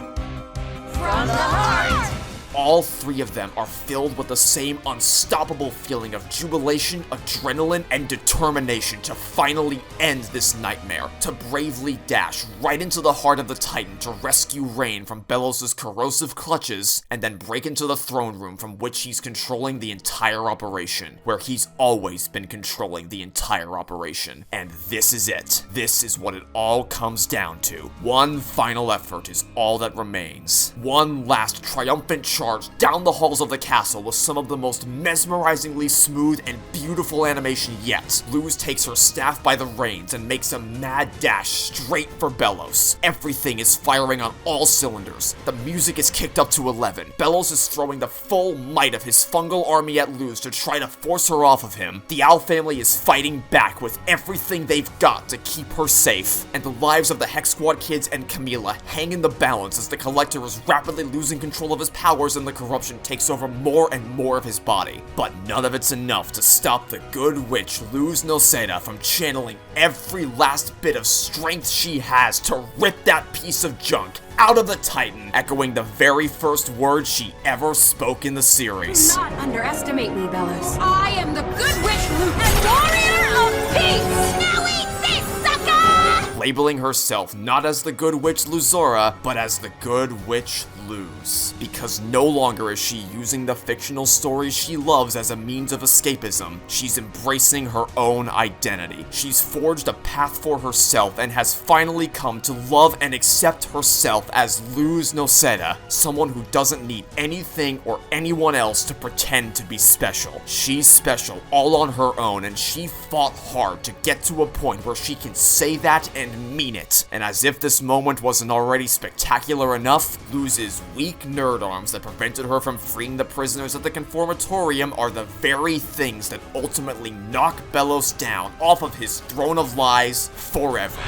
From the heart! All three of them are filled with the same unstoppable feeling of jubilation, adrenaline, and determination to finally end this nightmare, to bravely dash right into the heart of the Titan to rescue Raine from Belos' corrosive clutches, and then break into the throne room from which he's controlling the entire operation, where he's always been controlling the entire operation. And this is it. This is what it all comes down to. One final effort is all that remains. One last triumphant charge down the halls of the castle with some of the most mesmerizingly smooth and beautiful animation yet. Luz takes her staff by the reins and makes a mad dash straight for Belos. Everything is firing on all cylinders. The music is kicked up to 11. Belos is throwing the full might of his fungal army at Luz to try to force her off of him. The Owl family is fighting back with everything they've got to keep her safe, and the lives of the Hex Squad kids and Camila hang in the balance as the Collector is rapidly losing control of his powers and the corruption takes over more and more of his body. But none of it's enough to stop the good witch Luz Noceda from channeling every last bit of strength she has to rip that piece of junk out of the Titan, echoing the very first words she ever spoke in the series. Do not underestimate me, Belos. I am the good witch and warrior of peace! Now eat this, sucker! Labeling herself not as the good witch Luzora, but as the good witch Luz, because no longer is she using the fictional stories she loves as a means of escapism. She's embracing her own identity. She's forged a path for herself and has finally come to love and accept herself as Luz Noceda, someone who doesn't need anything or anyone else to pretend to be special. She's special all on her own, and she fought hard to get to a point where she can say that and mean it. And as if this moment wasn't already spectacular enough, Luz's weak nerd arms that prevented her from freeing the prisoners at the Conformatorium are the very things that ultimately knock Belos down off of his throne of lies forever.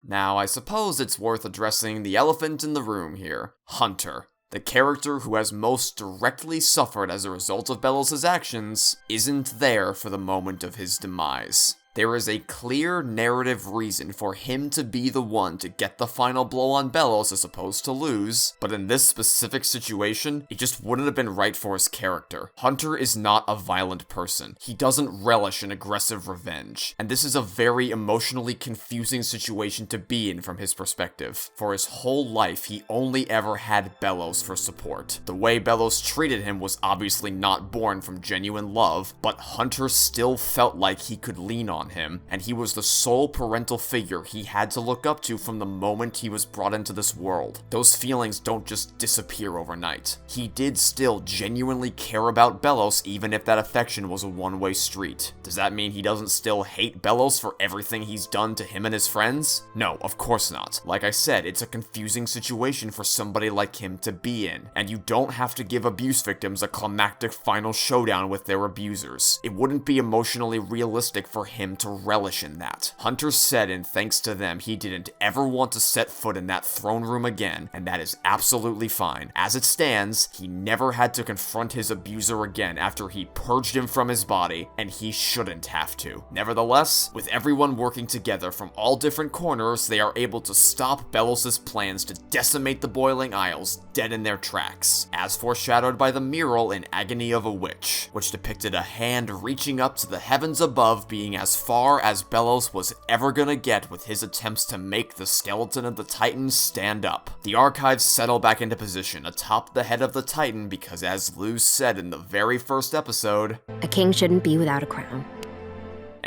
Now, I suppose it's worth addressing the elephant in the room here. Hunter. The character who has most directly suffered as a result of Belos' actions isn't there for the moment of his demise. There is a clear narrative reason for him to be the one to get the final blow on Belos as opposed to Luz, but in this specific situation, it just wouldn't have been right for his character. Hunter is not a violent person. He doesn't relish in aggressive revenge, and this is a very emotionally confusing situation to be in from his perspective. For his whole life, he only ever had Belos for support. The way Belos treated him was obviously not born from genuine love, but Hunter still felt like he could lean on him, and he was the sole parental figure he had to look up to from the moment he was brought into this world. Those feelings don't just disappear overnight. He did still genuinely care about Belos, even if that affection was a one-way street. Does that mean he doesn't still hate Belos for everything he's done to him and his friends? No, of course not. Like I said, it's a confusing situation for somebody like him to be in, and you don't have to give abuse victims a climactic final showdown with their abusers. It wouldn't be emotionally realistic for him to relish in that. Hunter said in Thanks to Them he didn't ever want to set foot in that throne room again, and that is absolutely fine. As it stands, he never had to confront his abuser again after he purged him from his body, and he shouldn't have to. Nevertheless, with everyone working together from all different corners, they are able to stop Belos' plans to decimate the Boiling Isles dead in their tracks, as foreshadowed by the mural in Agony of a Witch, which depicted a hand reaching up to the heavens above being as far as Belos was ever gonna get with his attempts to make the skeleton of the Titan stand up. The archives settle back into position atop the head of the Titan because, as Luz said in the very first episode, a king shouldn't be without a crown.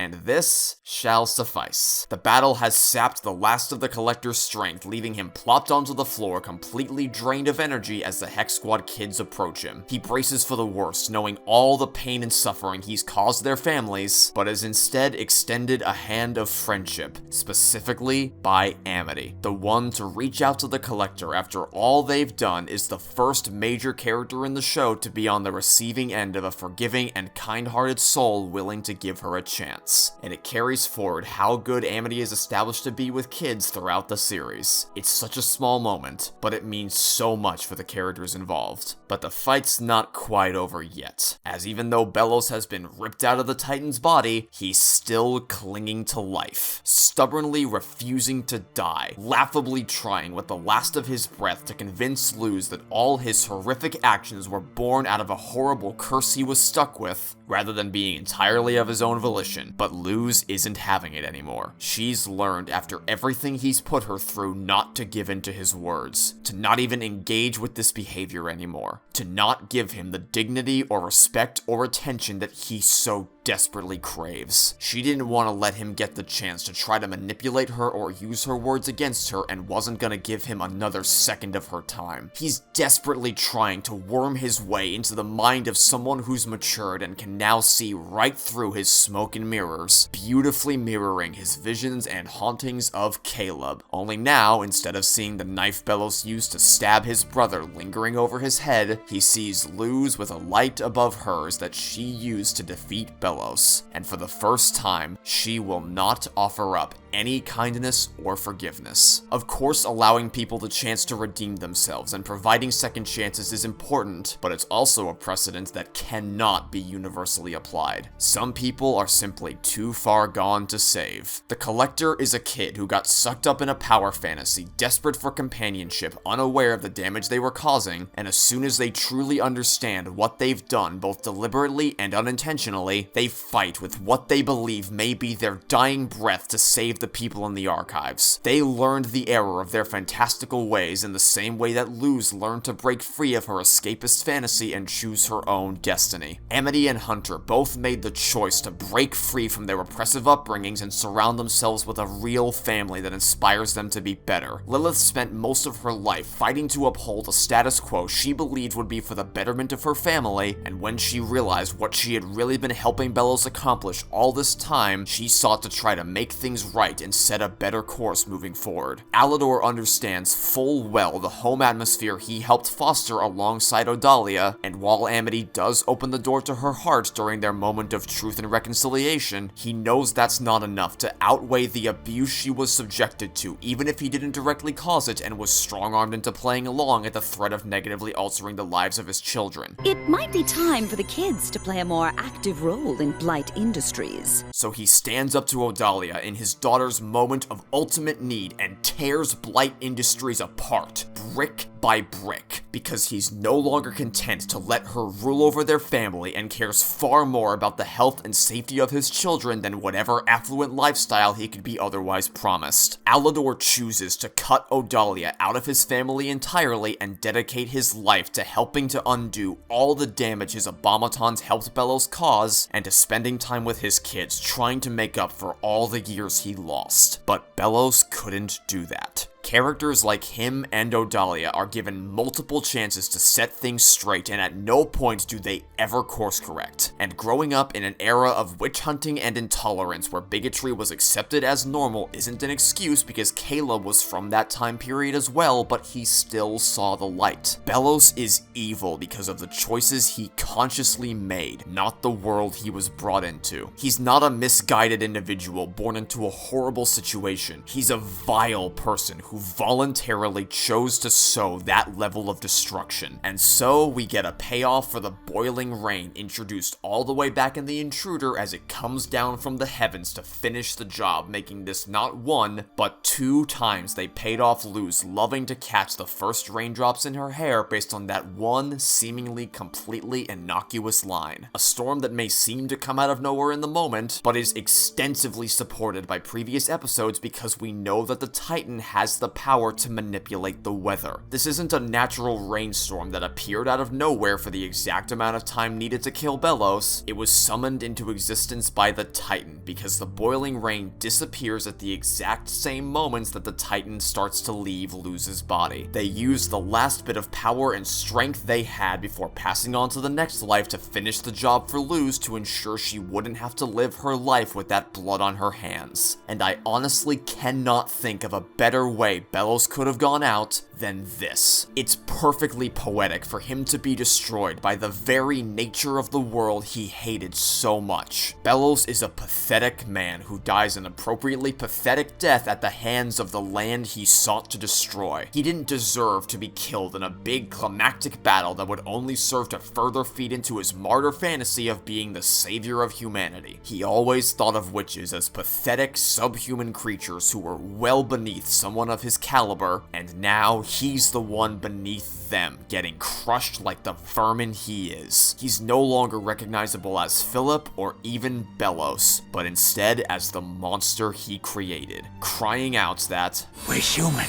And this shall suffice. The battle has sapped the last of the Collector's strength, leaving him plopped onto the floor, completely drained of energy as the Hex Squad kids approach him. He braces for the worst, knowing all the pain and suffering he's caused their families, but has instead extended a hand of friendship, specifically by Amity, the one to reach out to the Collector after all they've done is the first major character in the show to be on the receiving end of a forgiving and kind-hearted soul willing to give her a chance. And it carries forward how good Amity is established to be with kids throughout the series. It's such a small moment, but it means so much for the characters involved. But the fight's not quite over yet, as even though Belos has been ripped out of the Titan's body, he's still clinging to life, stubbornly refusing to die, laughably trying with the last of his breath to convince Luz that all his horrific actions were born out of a horrible curse he was stuck with, rather than being entirely of his own volition. But Luz isn't having it anymore. She's learned after everything he's put her through not to give in to his words, to not even engage with this behavior anymore, to not give him the dignity or respect or attention that he so desperately craves. She didn't want to let him get the chance to try to manipulate her or use her words against her and wasn't gonna give him another second of her time. He's desperately trying to worm his way into the mind of someone who's matured and can now see right through his smoke and mirrors, beautifully mirroring his visions and hauntings of Caleb. Only now, instead of seeing the knife Belos used to stab his brother lingering over his head, he sees Luz with a light above hers that she used to defeat Belos. And for the first time, she will not offer up any kindness or forgiveness. Of course, allowing people the chance to redeem themselves and providing second chances is important, but it's also a precedent that cannot be universally applied. Some people are simply too far gone to save. The Collector is a kid who got sucked up in a power fantasy, desperate for companionship, unaware of the damage they were causing, and as soon as they truly understand what they've done, both deliberately and unintentionally, they fight with what they believe may be their dying breath to save the people in the archives. They learned the error of their fantastical ways in the same way that Luz learned to break free of her escapist fantasy and choose her own destiny. Amity and Hunter both made the choice to break free from their oppressive upbringings and surround themselves with a real family that inspires them to be better. Lilith spent most of her life fighting to uphold a status quo she believed would be for the betterment of her family, and when she realized what she had really been helping Belos accomplish all this time, she sought to try to make things right and set a better course moving forward. Alador understands full well the home atmosphere he helped foster alongside Odalia, and while Amity does open the door to her heart during their moment of truth and reconciliation, he knows that's not enough to outweigh the abuse she was subjected to, even if he didn't directly cause it and was strong-armed into playing along at the threat of negatively altering the lives of his children. It might be time for the kids to play a more active role in Blight Industries. So he stands up to Odalia in his daughter's moment of ultimate need and tears Blight Industries apart, brick by brick, because he's no longer content to let her rule over their family and cares far more about the health and safety of his children than whatever affluent lifestyle he could be otherwise promised. Alador chooses to cut Odalia out of his family entirely and dedicate his life to helping to undo all the damage his abomatons helped Belos cause, and to spending time with his kids trying to make up for all the years he lost. But Belos couldn't do that. Characters like him and Odalia are given multiple chances to set things straight, and at no point do they ever course correct. And growing up in an era of witch hunting and intolerance where bigotry was accepted as normal isn't an excuse, because Caleb was from that time period as well, but he still saw the light. Belos is evil because of the choices he consciously made, not the world he was brought into. He's not a misguided individual born into a horrible situation. He's a vile person who who voluntarily chose to sow that level of destruction. And so we get a payoff for the boiling rain introduced all the way back in The Intruder as it comes down from the heavens to finish the job, making this not one, but 2 times they paid off Luz loving to catch the first raindrops in her hair based on that one seemingly completely innocuous line. A storm that may seem to come out of nowhere in the moment, but is extensively supported by previous episodes because we know that the Titan has the power to manipulate the weather. This isn't a natural rainstorm that appeared out of nowhere for the exact amount of time needed to kill Belos. It was summoned into existence by the Titan because the boiling rain disappears at the exact same moments that the Titan starts to leave Luz's body. They used the last bit of power and strength they had before passing on to the next life to finish the job for Luz to ensure she wouldn't have to live her life with that blood on her hands. And I honestly cannot think of a better way Belos could have gone out than this. It's perfectly poetic for him to be destroyed by the very nature of the world he hated so much. Belos is a pathetic man who dies an appropriately pathetic death at the hands of the land he sought to destroy. He didn't deserve to be killed in a big climactic battle that would only serve to further feed into his martyr fantasy of being the savior of humanity. He always thought of witches as pathetic, subhuman creatures who were well beneath someone of his caliber, and now he's the one beneath them, getting crushed like the vermin he is. He's no longer recognizable as Philip or even Belos, but instead as the monster he created, crying out that, "We're human.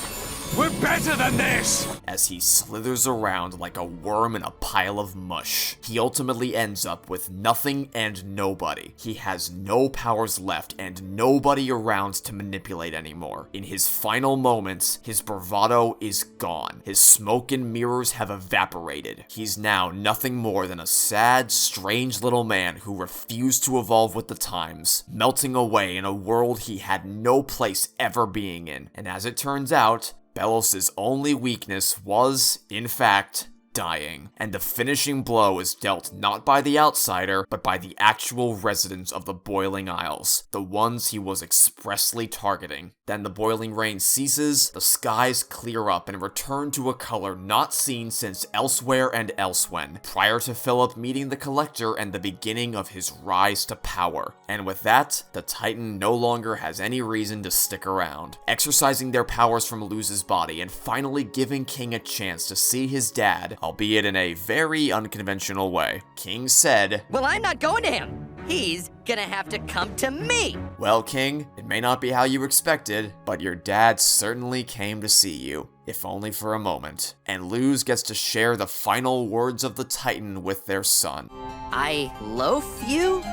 We're better than this!" as he slithers around like a worm in a pile of mush. He ultimately ends up with nothing and nobody. He has no powers left and nobody around to manipulate anymore. In his final moments, his bravado is gone. His smoke and mirrors have evaporated. He's now nothing more than a sad, strange little man who refused to evolve with the times, melting away in a world he had no place ever being in. And as it turns out, Belos' only weakness was, in fact, dying, and the finishing blow is dealt not by the outsider, but by the actual residents of the Boiling Isles, the ones he was expressly targeting. Then the boiling rain ceases, the skies clear up and return to a color not seen since Elsewhere and Elsewhen, prior to Philip meeting the Collector and the beginning of his rise to power. And with that, the Titan no longer has any reason to stick around. Exercising their powers from Luz's body and finally giving King a chance to see his dad, albeit in a very unconventional way, King said, "Well, I'm not going to him. He's gonna have to come to me." Well, King, it may not be how you expected, but your dad certainly came to see you, if only for a moment. And Luz gets to share the final words of the Titan with their son. "I loaf you?"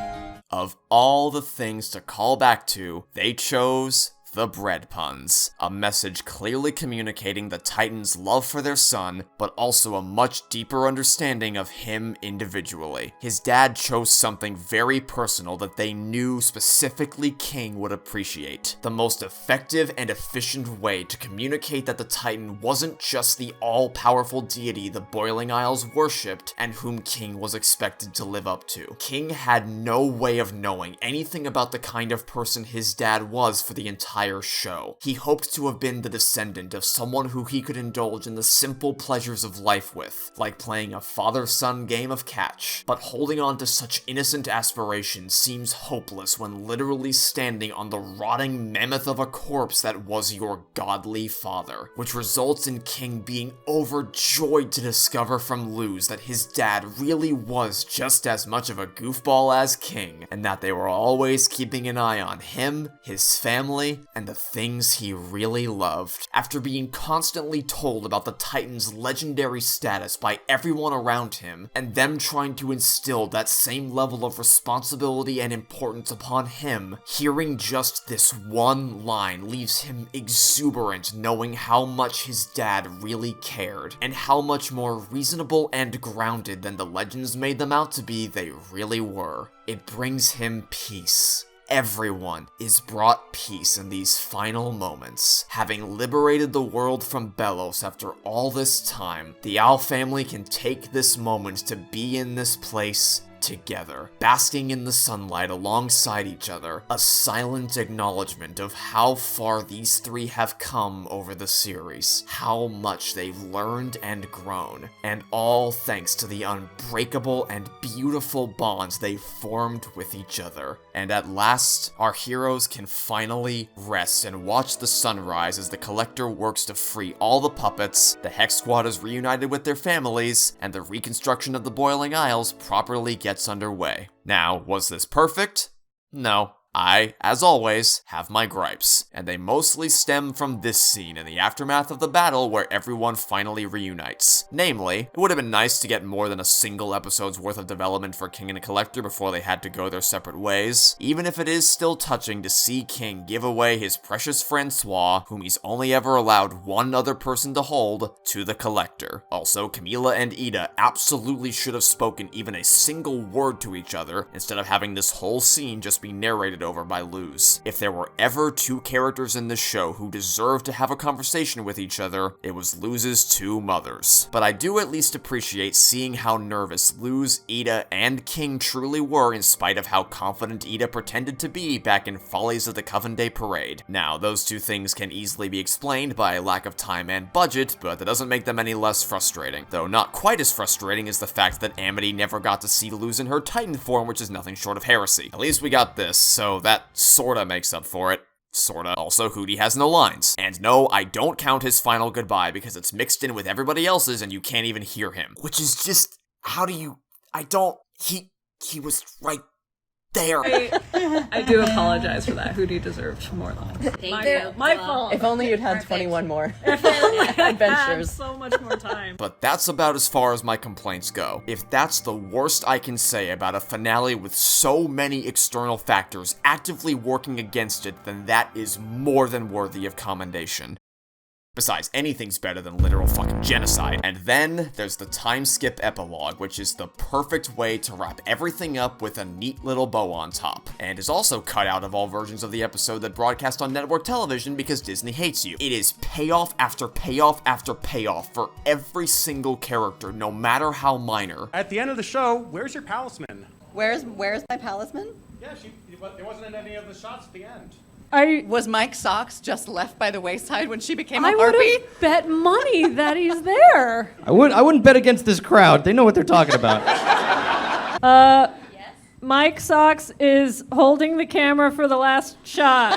Of all the things to call back to, they chose the bread puns, a message clearly communicating the Titan's love for their son, but also a much deeper understanding of him individually. His dad chose something very personal that they knew specifically King would appreciate. The most effective and efficient way to communicate that the Titan wasn't just the all-powerful deity the Boiling Isles worshipped and whom King was expected to live up to. King had no way of knowing anything about the kind of person his dad was for the entire show. He hoped to have been the descendant of someone who he could indulge in the simple pleasures of life with, like playing a father-son game of catch. But holding on to such innocent aspirations seems hopeless when literally standing on the rotting mammoth of a corpse that was your godly father, which results in King being overjoyed to discover from Luz that his dad really was just as much of a goofball as King, and that they were always keeping an eye on him, his family, and the things he really loved. After being constantly told about the Titan's legendary status by everyone around him, and them trying to instill that same level of responsibility and importance upon him, hearing just this one line leaves him exuberant, knowing how much his dad really cared, and how much more reasonable and grounded than the legends made them out to be they really were. It brings him peace. Everyone is brought peace in these final moments. Having liberated the world from Belos after all this time, the Owl family can take this moment to be in this place together, basking in the sunlight alongside each other, a silent acknowledgement of how far these three have come over the series, how much they've learned and grown, and all thanks to the unbreakable and beautiful bonds they've formed with each other. And at last, our heroes can finally rest and watch the sunrise as the Collector works to free all the puppets, the Hex Squad is reunited with their families, and the reconstruction of the Boiling Isles properly gets underway. Now, was this perfect? No. I, as always, have my gripes, and they mostly stem from this scene in the aftermath of the battle where everyone finally reunites. Namely, it would have been nice to get more than a single episode's worth of development for King and the Collector before they had to go their separate ways, even if it is still touching to see King give away his precious Francois, whom he's only ever allowed one other person to hold, to the Collector. Also, Camila and Ida absolutely should have spoken even a single word to each other, instead of having this whole scene just be narrated over by Luz. If there were ever two characters in this show who deserved to have a conversation with each other, it was Luz's two mothers. But I do at least appreciate seeing how nervous Luz, Ida, and King truly were in spite of how confident Ida pretended to be back in Follies of the Coven Day Parade. Now, those two things can easily be explained by lack of time and budget, but that doesn't make them any less frustrating. Though not quite as frustrating is the fact that Amity never got to see Luz in her Titan form, which is nothing short of heresy. At least we got this, so that sorta makes up for it. Sorta. Also, Hootie has no lines. And no, I don't count his final goodbye because it's mixed in with everybody else's and you can't even hear him. Which is just, how do you, he was right there. I do apologize for that. Hootie deserved more lines. My fault. If only you'd had 21 more adventures. So much more time. But that's about as far as my complaints go. If that's the worst I can say about a finale with so many external factors actively working against it, then that is more than worthy of commendation. Besides, anything's better than literal fucking genocide. And then there's the time skip epilogue, which is the perfect way to wrap everything up with a neat little bow on top. And is also cut out of all versions of the episode that broadcast on network television because Disney hates you. It is payoff after payoff after payoff for every single character, no matter how minor. At the end of the show, where's your palisman? Where's my palisman? Yeah, it wasn't in any of the shots at the end. Was Mike's socks just left by the wayside when she became a I harpy? would have bet money that he's there. I wouldn't bet against this crowd. They know what they're talking about. Mike Socks is holding the camera for the last shot.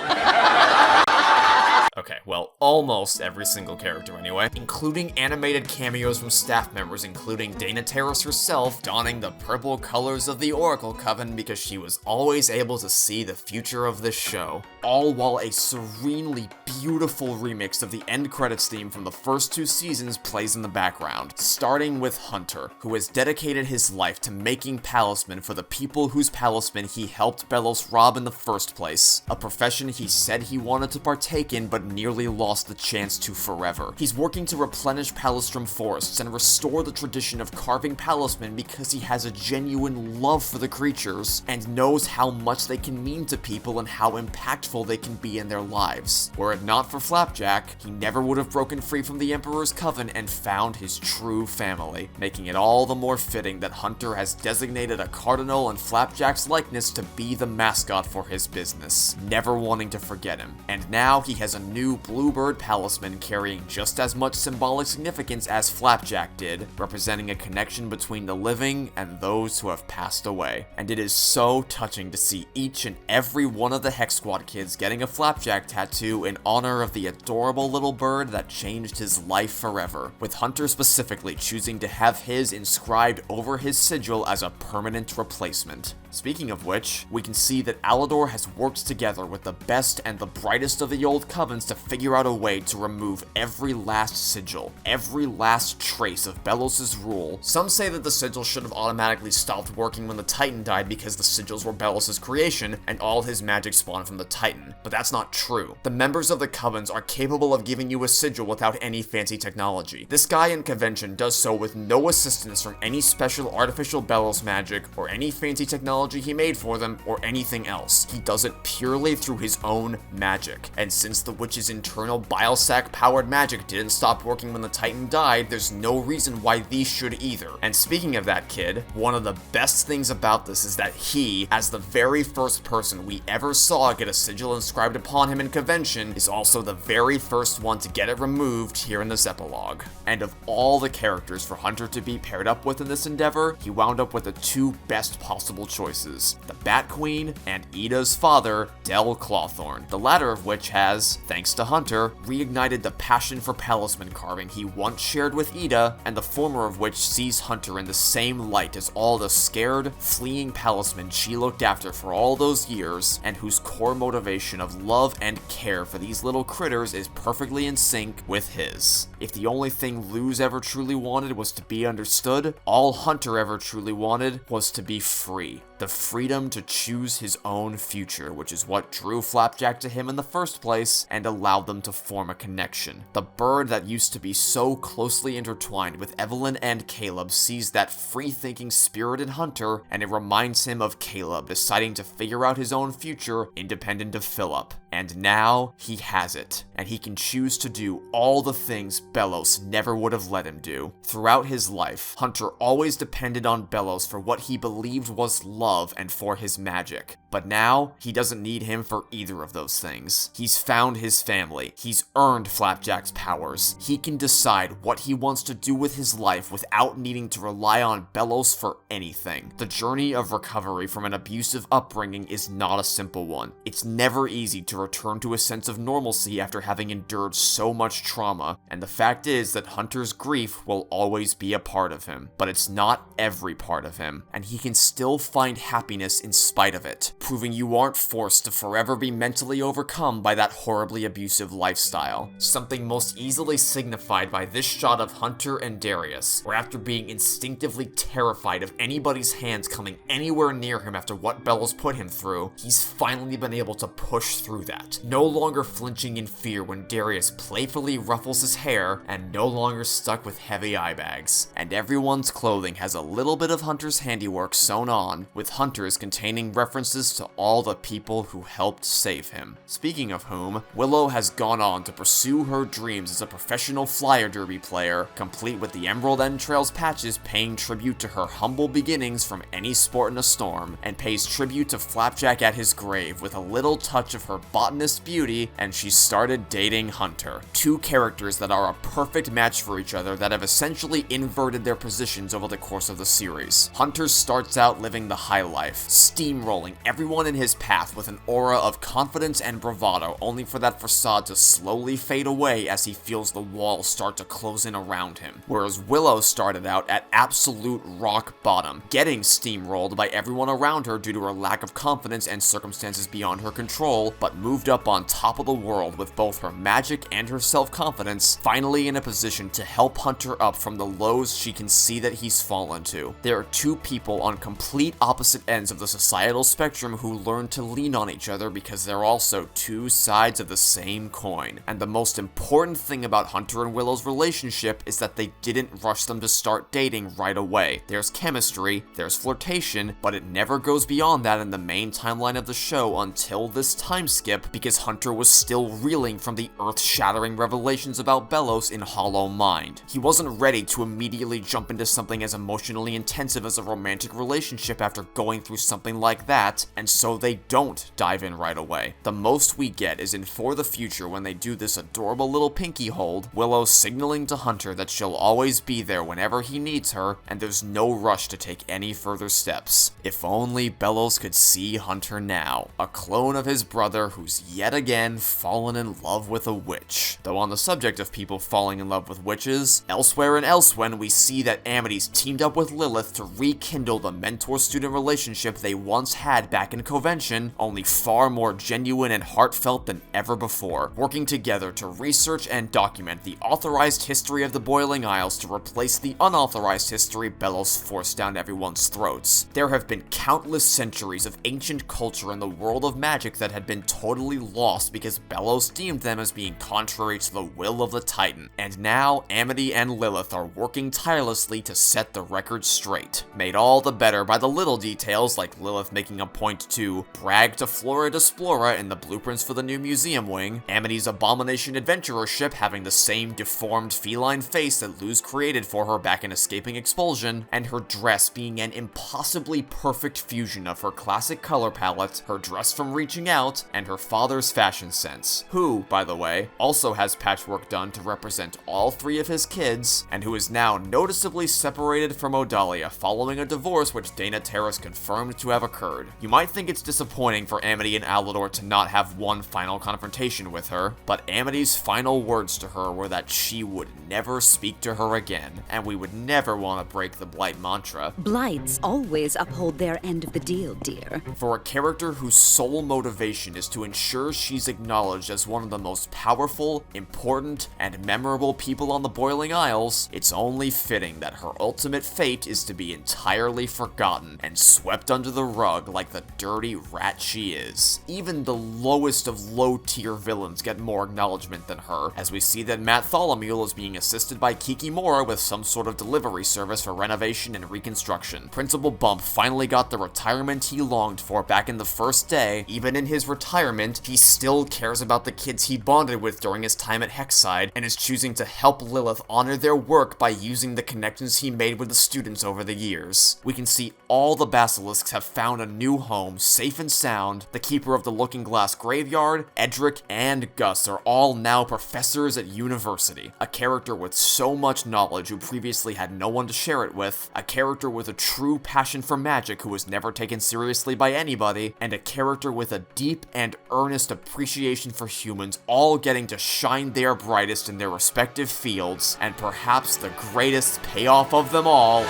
Okay, well, almost every single character anyway, including animated cameos from staff members, including Dana Terrace herself, donning the purple colors of the Oracle Coven because she was always able to see the future of this show, all while a serenely beautiful remix of the end credits theme from the first two seasons plays in the background, starting with Hunter, who has dedicated his life to making palisman for the people whose palisman he helped Belos rob in the first place, a profession he said he wanted to partake in but nearly lost the chance to forever. He's working to replenish Palistrom forests and restore the tradition of carving palisman because he has a genuine love for the creatures and knows how much they can mean to people and how impactful they can be in their lives. Were it not for Flapjack, he never would have broken free from the Emperor's Coven and found his true family, making it all the more fitting that Hunter has designated a cardinal in Flapjack's likeness to be the mascot for his business, never wanting to forget him. And now he has a new bluebird palisman carrying just as much symbolic significance as Flapjack did, representing a connection between the living and those who have passed away. And it is so touching to see each and every one of the Hex Squad kids getting a Flapjack tattoo in honor of the adorable little bird that changed his life forever, with Hunter specifically choosing to have his inscribed over his sigil as a permanent replacement. Speaking of which, we can see that Alador has worked together with the best and the brightest of the old covens to figure out a way to remove every last sigil, every last trace of Belos' rule. Some say that the sigil should have automatically stopped working when the Titan died because the sigils were Belos' creation and all his magic spawned from the Titan, but that's not true. The members of the covens are capable of giving you a sigil without any fancy technology. This guy in convention does so with no assistance from any special artificial Belos magic or any fancy technology technology he made for them or anything else. He does it purely through his own magic. And since the witch's internal biosac-powered magic didn't stop working when the Titan died, there's no reason why these should either. And speaking of that kid, one of the best things about this is that he, as the very first person we ever saw get a sigil inscribed upon him in convention, is also the very first one to get it removed here in this epilogue. And of all the characters for Hunter to be paired up with in this endeavor, he wound up with the two best possible choices, the Bat Queen and Ida's father, Del Clawthorne, the latter of which has, thanks to Hunter, reignited the passion for palisman carving he once shared with Ida, and the former of which sees Hunter in the same light as all the scared, fleeing palismen she looked after for all those years, and whose core motivation of love and care for these little critters is perfectly in sync with his. If the only thing Luz ever truly wanted was to be understood, all Hunter ever truly wanted was to be free. The freedom to choose his own future, which is what drew Flapjack to him in the first place and allowed them to form a connection. The bird that used to be so closely intertwined with Evelyn and Caleb sees that free-thinking spirit in Hunter, and it reminds him of Caleb deciding to figure out his own future independent of Philip. And now he has it, and he can choose to do all the things Belos never would have let him do. Throughout his life, Hunter always depended on Belos for what he believed was love and for his magic. But now, he doesn't need him for either of those things. He's found his family. He's earned Flapjack's powers. He can decide what he wants to do with his life without needing to rely on Belos for anything. The journey of recovery from an abusive upbringing is not a simple one. It's never easy to return to a sense of normalcy after having endured so much trauma, and the fact is that Hunter's grief will always be a part of him. But it's not every part of him, and he can still find happiness in spite of it, proving you aren't forced to forever be mentally overcome by that horribly abusive lifestyle. Something most easily signified by this shot of Hunter and Darius, where after being instinctively terrified of anybody's hands coming anywhere near him after what Belos put him through, he's finally been able to push through that, no longer flinching in fear when Darius playfully ruffles his hair, and no longer stuck with heavy eye bags. And everyone's clothing has a little bit of Hunter's handiwork sewn on, with Hunter's containing references to all the people who helped save him. Speaking of whom, Willow has gone on to pursue her dreams as a professional flyer derby player, complete with the Emerald Entrails patches paying tribute to her humble beginnings from any sport in a storm, and pays tribute to Flapjack at his grave with a little touch of her botanist beauty, and she started dating Hunter. Two characters that are a perfect match for each other that have essentially inverted their positions over the course of the series. Hunter starts out living the high life, steamrolling everyone in his path with an aura of confidence and bravado, only for that facade to slowly fade away as he feels the walls start to close in around him. Whereas Willow started out at absolute rock bottom, getting steamrolled by everyone around her due to her lack of confidence and circumstances beyond her control, but moved up on top of the world with both her magic and her self-confidence, finally in a position to help Hunter up from the lows she can see that he's fallen to. There are two people on complete opposite ends of the societal spectrum who learn to lean on each other because they're also two sides of the same coin. And the most important thing about Hunter and Willow's relationship is that they didn't rush them to start dating right away. There's chemistry, there's flirtation, but it never goes beyond that in the main timeline of the show until this time skip, because Hunter was still reeling from the earth-shattering revelations about Belos in Hollow Mind. He wasn't ready to immediately jump into something as emotionally intensive as a romantic relationship after going through something like that, and so they don't dive in right away. The most we get is in For the Future when they do this adorable little pinky hold, Willow signaling to Hunter that she'll always be there whenever he needs her, and there's no rush to take any further steps. If only Belos could see Hunter now, a clone of his brother who's yet again fallen in love with a witch. Though on the subject of people falling in love with witches, elsewhere in Elsewhen we see that Amity's teamed up with Lilith to rekindle the mentor-student relationship they once had back in Convention, only far more genuine and heartfelt than ever before, working together to research and document the authorized history of the Boiling Isles to replace the unauthorized history Belos forced down everyone's throats. There have been countless centuries of ancient culture in the world of magic that had been totally totally lost because Belos deemed them as being contrary to the will of the Titan, and now Amity and Lilith are working tirelessly to set the record straight. Made all the better by the little details like Lilith making a point to brag to Flora Desplora in the blueprints for the new museum wing, Amity's Abomination Adventurer ship having the same deformed feline face that Luz created for her back in Escaping Expulsion, and her dress being an impossibly perfect fusion of her classic color palette, her dress from Reaching Out, and her father's fashion sense, who, by the way, also has patchwork done to represent all three of his kids, and who is now noticeably separated from Odalia following a divorce which Dana Terrace confirmed to have occurred. You might think it's disappointing for Amity and Alador to not have one final confrontation with her, but Amity's final words to her were that she would never speak to her again, and we would never want to break the Blight mantra. Blights always uphold their end of the deal, dear. For a character whose sole motivation is to ensure she's acknowledged as one of the most powerful, important, and memorable people on the Boiling Isles, it's only fitting that her ultimate fate is to be entirely forgotten and swept under the rug like the dirty rat she is. Even the lowest of low-tier villains get more acknowledgement than her, as we see that Matt Tholomew is being assisted by Kikimora with some sort of delivery service for renovation and reconstruction. Principal Bump finally got the retirement he longed for back in the first day. Even in his retirement, he still cares about the kids he bonded with during his time at Hexside, and is choosing to help Lilith honor their work by using the connections he made with the students over the years. We can see all the basilisks have found a new home, safe and sound. The Keeper of the Looking Glass Graveyard, Edric, and Gus are all now professors at university. A character with so much knowledge who previously had no one to share it with, a character with a true passion for magic who was never taken seriously by anybody, and a character with a deep and earnest appreciation for humans, all getting to shine their brightest in their respective fields, and perhaps the greatest payoff of them all.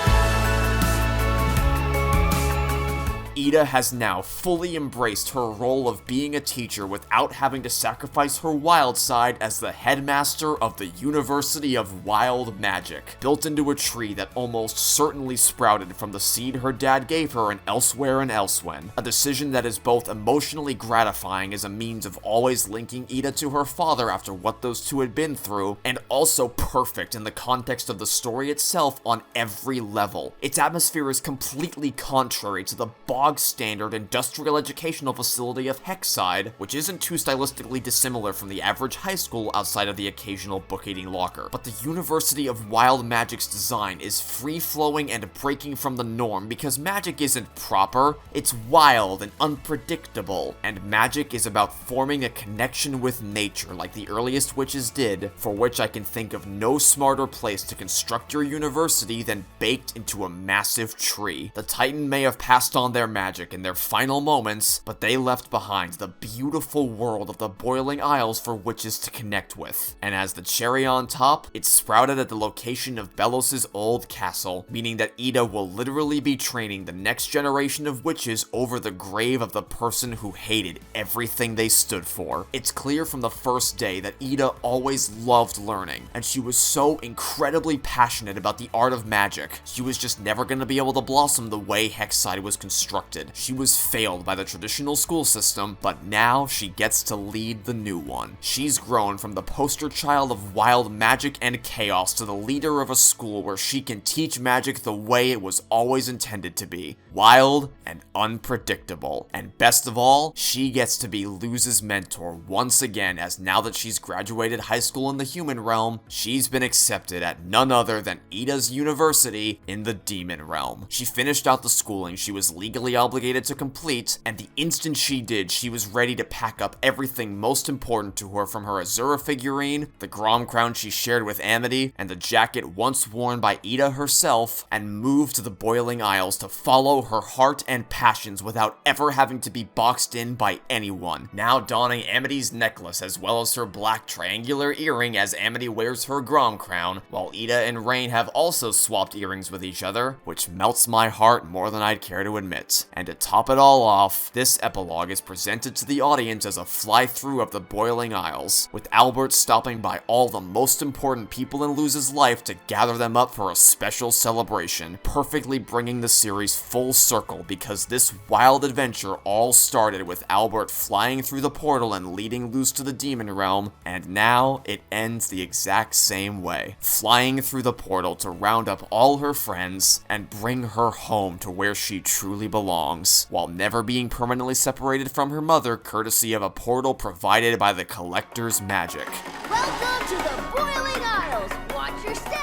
Ida has now fully embraced her role of being a teacher without having to sacrifice her wild side as the headmaster of the University of Wild Magic, built into a tree that almost certainly sprouted from the seed her dad gave her in Elsewhere and Elsewhen, a decision that is both emotionally gratifying as a means of always linking Ida to her father after what those two had been through, and also perfect in the context of the story itself on every level. Its atmosphere is completely contrary to the standard industrial educational facility of Hexside, which isn't too stylistically dissimilar from the average high school outside of the occasional book-eating locker. But the University of Wild Magic's design is free-flowing and breaking from the norm because magic isn't proper, it's wild and unpredictable, and magic is about forming a connection with nature like the earliest witches did, for which I can think of no smarter place to construct your university than baked into a massive tree. The Titan may have passed on their magic in their final moments, but they left behind the beautiful world of the Boiling Isles for witches to connect with. And as the cherry on top, it sprouted at the location of Belos' old castle, meaning that Ida will literally be training the next generation of witches over the grave of the person who hated everything they stood for. It's clear from the first day that Ida always loved learning, and she was so incredibly passionate about the art of magic. She was just never going to be able to blossom the way Hexside was constructed. She was failed by the traditional school system, but now she gets to lead the new one. She's grown from the poster child of wild magic and chaos to the leader of a school where she can teach magic the way it was always intended to be. Wild and unpredictable. And best of all, she gets to be Luz's mentor once again, as now that she's graduated high school in the human realm, she's been accepted at none other than Ida's university in the demon realm. She finished out the schooling she was legally obligated to complete, and the instant she did, she was ready to pack up everything most important to her, from her Azura figurine, the Grom crown she shared with Amity, and the jacket once worn by Ida herself, and move to the Boiling Isles to follow her heart and passions without ever having to be boxed in by anyone. Now donning Amity's necklace as well as her black triangular earring as Amity wears her Grom crown, while Ida and Raine have also swapped earrings with each other, which melts my heart more than I'd care to admit. it. And to top it all off, this epilogue is presented to the audience as a fly-through of the Boiling Isles, with Albert stopping by all the most important people in Luz's life to gather them up for a special celebration, perfectly bringing the series full circle because this wild adventure all started with Albert flying through the portal and leading Luz to the demon realm, and now it ends the exact same way, flying through the portal to round up all her friends and bring her home to where she truly belongs, while never being permanently separated from her mother courtesy of a portal provided by the Collector's magic. Welcome to the Boiling Isles. Watch your step.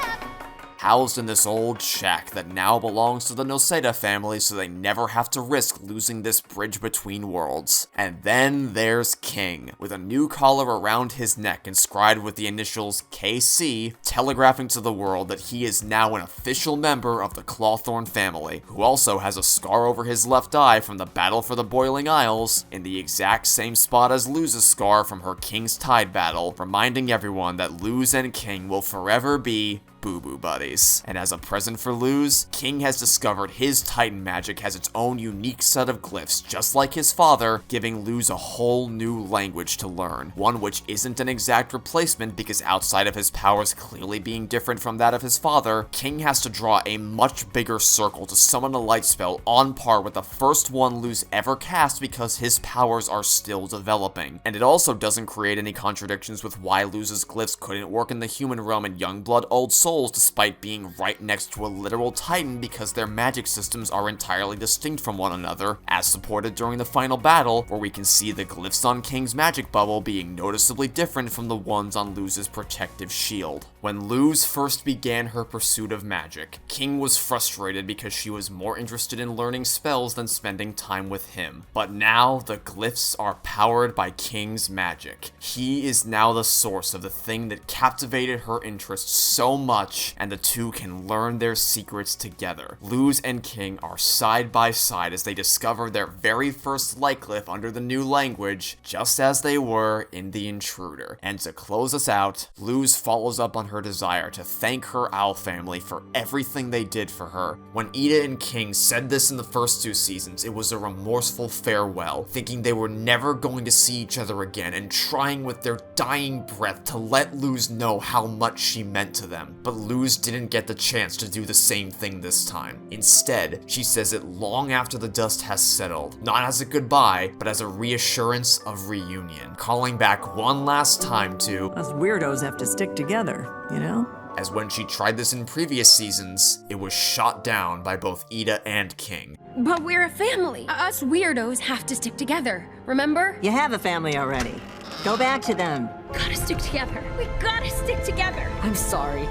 Housed in this old shack that now belongs to the Noceda family so they never have to risk losing this bridge between worlds. And then there's King, with a new collar around his neck inscribed with the initials KC, telegraphing to the world that he is now an official member of the Clawthorne family, who also has a scar over his left eye from the battle for the Boiling Isles, in the exact same spot as Luz's scar from her King's Tide battle, reminding everyone that Luz and King will forever be boo-boo buddies. And as a present for Luz, King has discovered his Titan magic has its own unique set of glyphs, just like his father, giving Luz a whole new language to learn. One which isn't an exact replacement because outside of his powers clearly being different from that of his father, King has to draw a much bigger circle to summon a light spell on par with the first one Luz ever cast because his powers are still developing. And it also doesn't create any contradictions with why Luz's glyphs couldn't work in the human realm in Youngblood Old Souls despite being right next to a literal Titan because their magic systems are entirely distinct from one another, as supported during the final battle, where we can see the glyphs on King's magic bubble being noticeably different from the ones on Luz's protective shield. When Luz first began her pursuit of magic, King was frustrated because she was more interested in learning spells than spending time with him. But now, the glyphs are powered by King's magic. He is now the source of the thing that captivated her interest so much, and the two can learn their secrets together. Luz and King are side by side as they discover their very first light glyph under the new language, just as they were in The Intruder. And to close us out, Luz follows up on her desire to thank her owl family for everything they did for her. When Ida and King said this in the first 2 seasons, it was a remorseful farewell, thinking they were never going to see each other again and trying with their dying breath to let Luz know how much she meant to them. But Luz didn't get the chance to do the same thing this time. Instead, she says it long after the dust has settled, not as a goodbye, but as a reassurance of reunion, calling back one last time to Us weirdos have to stick together, you know? As when she tried this in previous seasons, it was shot down by both Ida and King. But we're a family. Us weirdos have to stick together, remember? You have a family already. Go back to them. Gotta stick together. We gotta stick together. I'm sorry.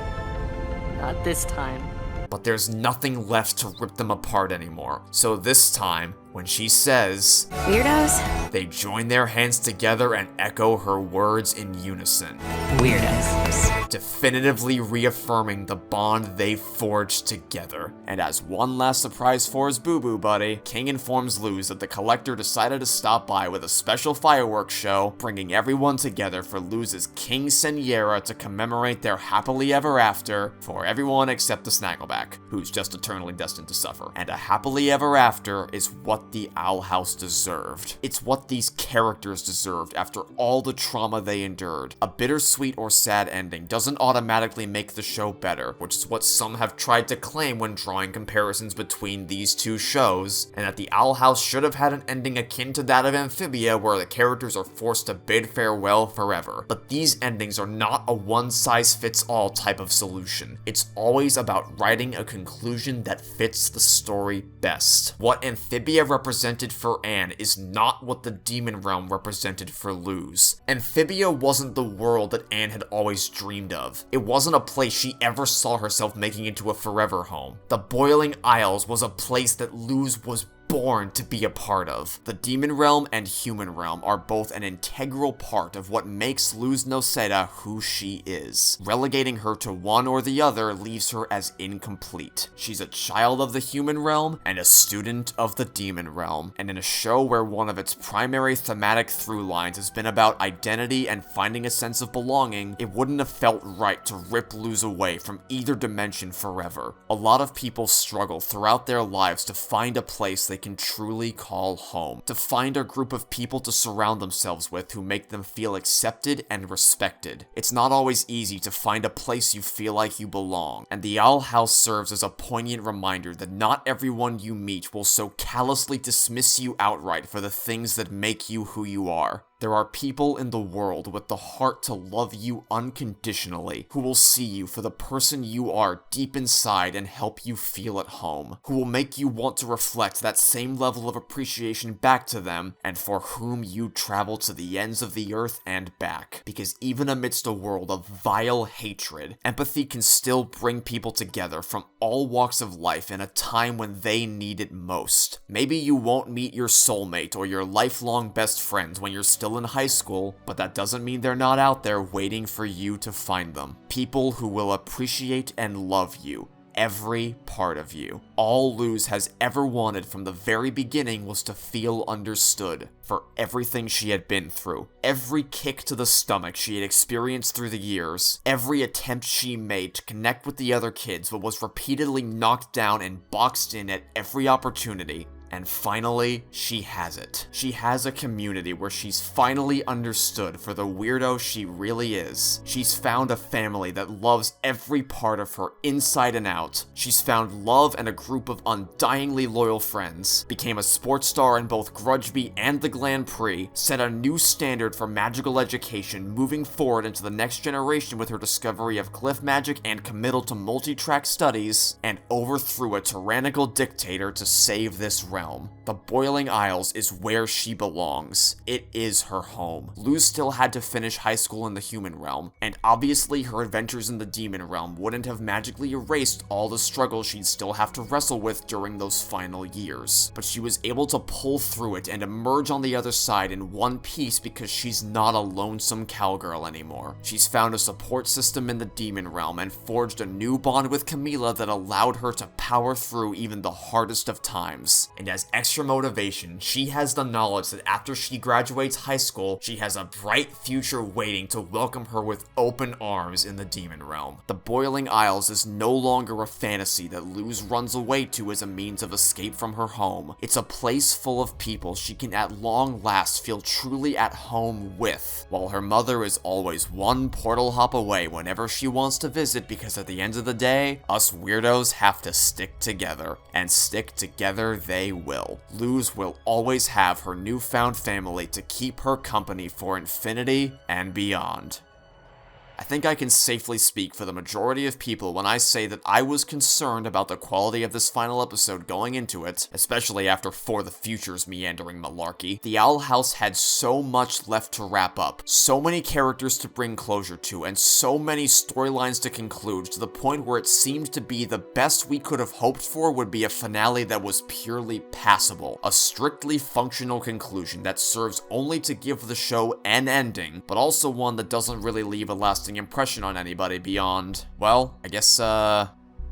Not this time. But there's nothing left to rip them apart anymore. So this time, when she says, Weirdos? They join their hands together and echo her words in unison. Weirdos. Definitively reaffirming the bond they forged together. And as one last surprise for his boo-boo buddy, King informs Luz that the Collector decided to stop by with a special fireworks show, bringing everyone together for Luz's King Seniera to commemorate their happily ever after for everyone except the Snaggleback, who's just eternally destined to suffer. And a happily ever after is what the Owl House deserved. It's what these characters deserved after all the trauma they endured. A bittersweet or sad ending doesn't automatically make the show better, which is what some have tried to claim when drawing comparisons between these two shows, and that the Owl House should have had an ending akin to that of Amphibia, where the characters are forced to bid farewell forever. But these endings are not a one-size-fits-all type of solution. It's always about writing a conclusion that fits the story best. What Amphibia represented for Anne is not what the Demon Realm represented for Luz. Amphibia wasn't the world that Anne had always dreamed of. It wasn't a place she ever saw herself making into a forever home. The Boiling Isles was a place that Luz was born to be a part of. The Demon Realm and Human Realm are both an integral part of what makes Luz Noceda who she is. Relegating her to one or the other leaves her as incomplete. She's a child of the Human Realm and a student of the Demon Realm, and in a show where one of its primary thematic through lines has been about identity and finding a sense of belonging, it wouldn't have felt right to rip Luz away from either dimension forever. A lot of people struggle throughout their lives to find a place they can truly call home, to find a group of people to surround themselves with who make them feel accepted and respected. It's not always easy to find a place you feel like you belong, and the Owl House serves as a poignant reminder that not everyone you meet will so callously dismiss you outright for the things that make you who you are. There are people in the world with the heart to love you unconditionally, who will see you for the person you are deep inside and help you feel at home, who will make you want to reflect that same level of appreciation back to them, and for whom you travel to the ends of the earth and back. Because even amidst a world of vile hatred, empathy can still bring people together from all walks of life in a time when they need it most. Maybe you won't meet your soulmate or your lifelong best friends when you're still in high school, but that doesn't mean they're not out there waiting for you to find them. People who will appreciate and love you. Every part of you. All Luz has ever wanted from the very beginning was to feel understood for everything she had been through. Every kick to the stomach she had experienced through the years. Every attempt she made to connect with the other kids but was repeatedly knocked down and boxed in at every opportunity. And finally, she has it. She has a community where she's finally understood for the weirdo she really is. She's found a family that loves every part of her inside and out. She's found love and a group of undyingly loyal friends. Became a sports star in both Grudgeby and the Grand Prix. Set a new standard for magical education, moving forward into the next generation with her discovery of glyph magic and committal to multi-track studies. And overthrew a tyrannical dictator to save this realm. The Boiling Isles is where she belongs. It is her home. Luz still had to finish high school in the human realm, and obviously her adventures in the demon realm wouldn't have magically erased all the struggles she'd still have to wrestle with during those final years. But she was able to pull through it and emerge on the other side in one piece because she's not a lonesome cowgirl anymore. She's found a support system in the demon realm and forged a new bond with Camila that allowed her to power through even the hardest of times. And as extra motivation, she has the knowledge that after she graduates high school, she has a bright future waiting to welcome her with open arms in the demon realm. The Boiling Isles is no longer a fantasy that Luz runs away to as a means of escape from her home. It's a place full of people she can at long last feel truly at home with, while her mother is always one portal hop away whenever she wants to visit, because at the end of the day, us weirdos have to stick together, and stick together they will. Luz will always have her newfound family to keep her company for infinity and beyond. I think I can safely speak for the majority of people when I say that I was concerned about the quality of this final episode going into it, especially after For the Future's meandering malarkey. The Owl House had so much left to wrap up, so many characters to bring closure to, and so many storylines to conclude, to the point where it seemed to be the best we could have hoped for would be a finale that was purely passable, a strictly functional conclusion that serves only to give the show an ending, but also one that doesn't really leave a lasting impression on anybody beyond, well, I guess,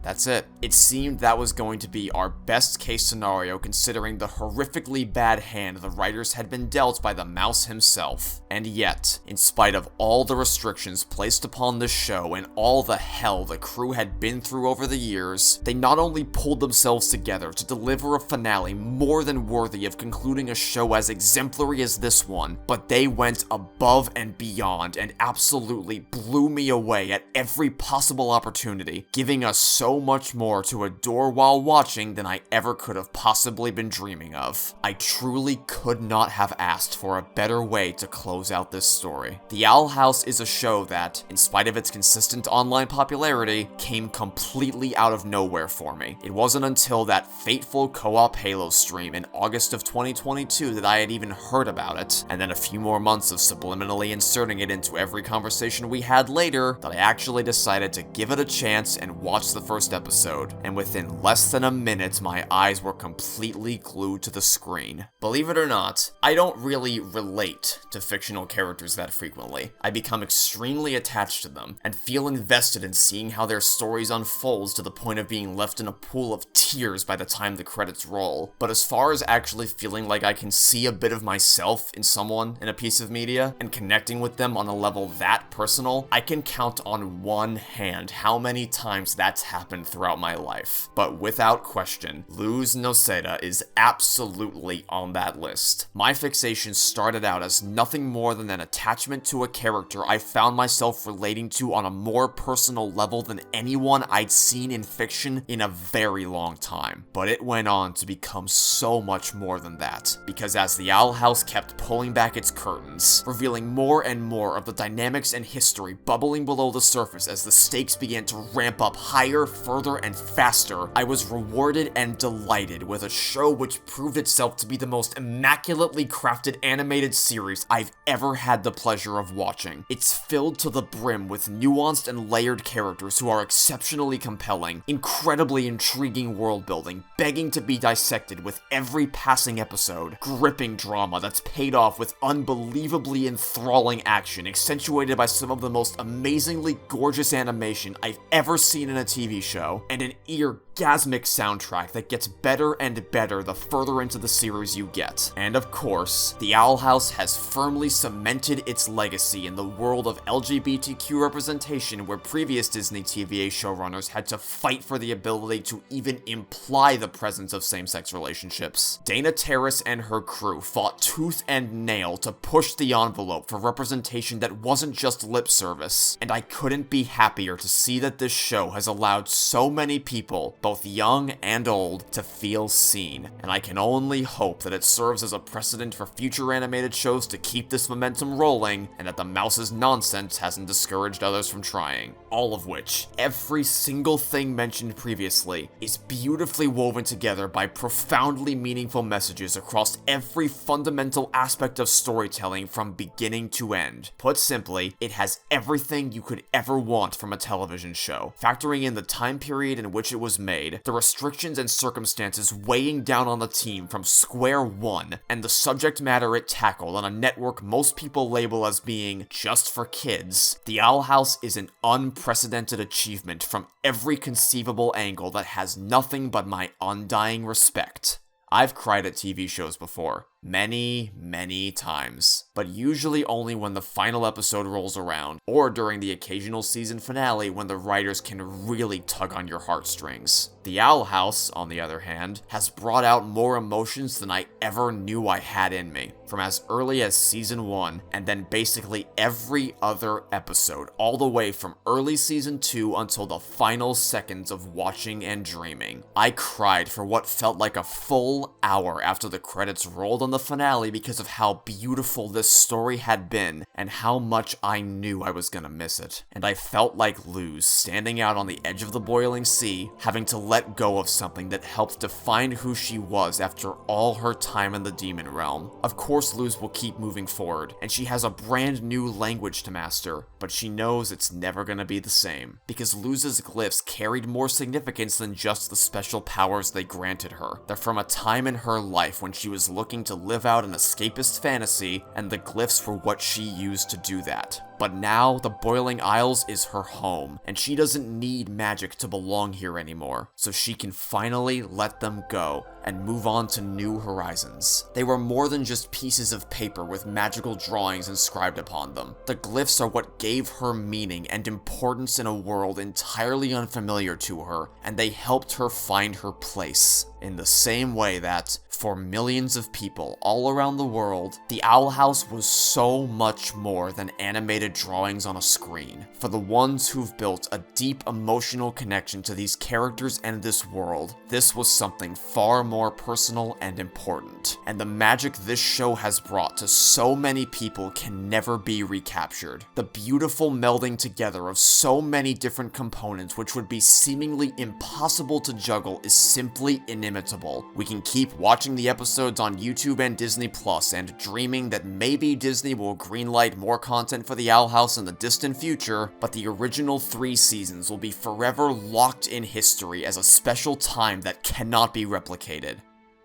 that's it. It seemed that was going to be our best case scenario considering the horrifically bad hand the writers had been dealt by the mouse himself. And yet, in spite of all the restrictions placed upon this show and all the hell the crew had been through over the years, they not only pulled themselves together to deliver a finale more than worthy of concluding a show as exemplary as this one, but they went above and beyond and absolutely blew me away at every possible opportunity, giving us so much more to adore while watching than I ever could have possibly been dreaming of. I truly could not have asked for a better way to close out this story. The Owl House is a show that, in spite of its consistent online popularity, came completely out of nowhere for me. It wasn't until that fateful co-op Halo stream in August of 2022 that I had even heard about it, and then a few more months of subliminally inserting it into every conversation we had later that I actually decided to give it a chance and watch the first episode, and within less than a minute my eyes were completely glued to the screen. Believe it or not, I don't really relate to fictional characters that frequently. I become extremely attached to them, and feel invested in seeing how their stories unfolds to the point of being left in a pool of tears by the time the credits roll. But as far as actually feeling like I can see a bit of myself in someone in a piece of media, and connecting with them on a level that personal, I can count on one hand how many times that's happened happened throughout my life. But without question, Luz Noceda is absolutely on that list. My fixation started out as nothing more than an attachment to a character I found myself relating to on a more personal level than anyone I'd seen in fiction in a very long time. But it went on to become so much more than that, because as the Owl House kept pulling back its curtains, revealing more and more of the dynamics and history bubbling below the surface as the stakes began to ramp up higher, further, and faster, I was rewarded and delighted with a show which proved itself to be the most immaculately crafted animated series I've ever had the pleasure of watching. It's filled to the brim with nuanced and layered characters who are exceptionally compelling, incredibly intriguing world building, begging to be dissected with every passing episode, gripping drama that's paid off with unbelievably enthralling action, accentuated by some of the most amazingly gorgeous animation I've ever seen in a TV show, and an orgasmic soundtrack that gets better and better the further into the series you get. And of course, the Owl House has firmly cemented its legacy in the world of LGBTQ representation, where previous Disney TVA showrunners had to fight for the ability to even imply the presence of same-sex relationships. Dana Terrace and her crew fought tooth and nail to push the envelope for representation that wasn't just lip service, and I couldn't be happier to see that this show has allowed so many people, both young and old, to feel seen, and I can only hope that it serves as a precedent for future animated shows to keep this momentum rolling, and that the mouse's nonsense hasn't discouraged others from trying. All of which, every single thing mentioned previously, is beautifully woven together by profoundly meaningful messages across every fundamental aspect of storytelling from beginning to end. Put simply, it has everything you could ever want from a television show, factoring in the time period in which it was made, the restrictions and circumstances weighing down on the team from square one, and the subject matter it tackled on a network most people label as being just for kids. The Owl House is an unprecedented achievement from every conceivable angle that has nothing but my undying respect. I've cried at TV shows before. Many times, but usually only when the final episode rolls around, or during the occasional season finale when the writers can really tug on your heartstrings. The Owl House, on the other hand, has brought out more emotions than I ever knew I had in me, from as early as season 1, and then basically every other episode, all the way from early season 2 until the final seconds of watching and dreaming. I cried for what felt like a full hour after the credits rolled on the finale because of how beautiful this story had been and how much I knew I was gonna miss it. And I felt like Luz standing out on the edge of the boiling sea, having to let go of something that helped define who she was after all her time in the demon realm. Of course Luz will keep moving forward, and she has a brand new language to master, but she knows it's never gonna be the same, because Luz's glyphs carried more significance than just the special powers they granted her. They're from a time in her life when she was looking to live out an escapist fantasy, and the glyphs were what she used to do that. But now, the Boiling Isles is her home, and she doesn't need magic to belong here anymore, so she can finally let them go and move on to new horizons. They were more than just pieces of paper with magical drawings inscribed upon them. The glyphs are what gave her meaning and importance in a world entirely unfamiliar to her, and they helped her find her place. In the same way that, for millions of people all around the world, the Owl House was so much more than animated drawings on a screen. For the ones who've built a deep emotional connection to these characters and this world, this was something far more personal and important. And the magic this show has brought to so many people can never be recaptured. The beautiful melding together of so many different components which would be seemingly impossible to juggle is simply inimitable. We can keep watching the episodes on YouTube and Disney Plus and dreaming that maybe Disney will greenlight more content for the Owl House in the distant future, but the original 3 seasons will be forever locked in history as a special time that cannot be replicated.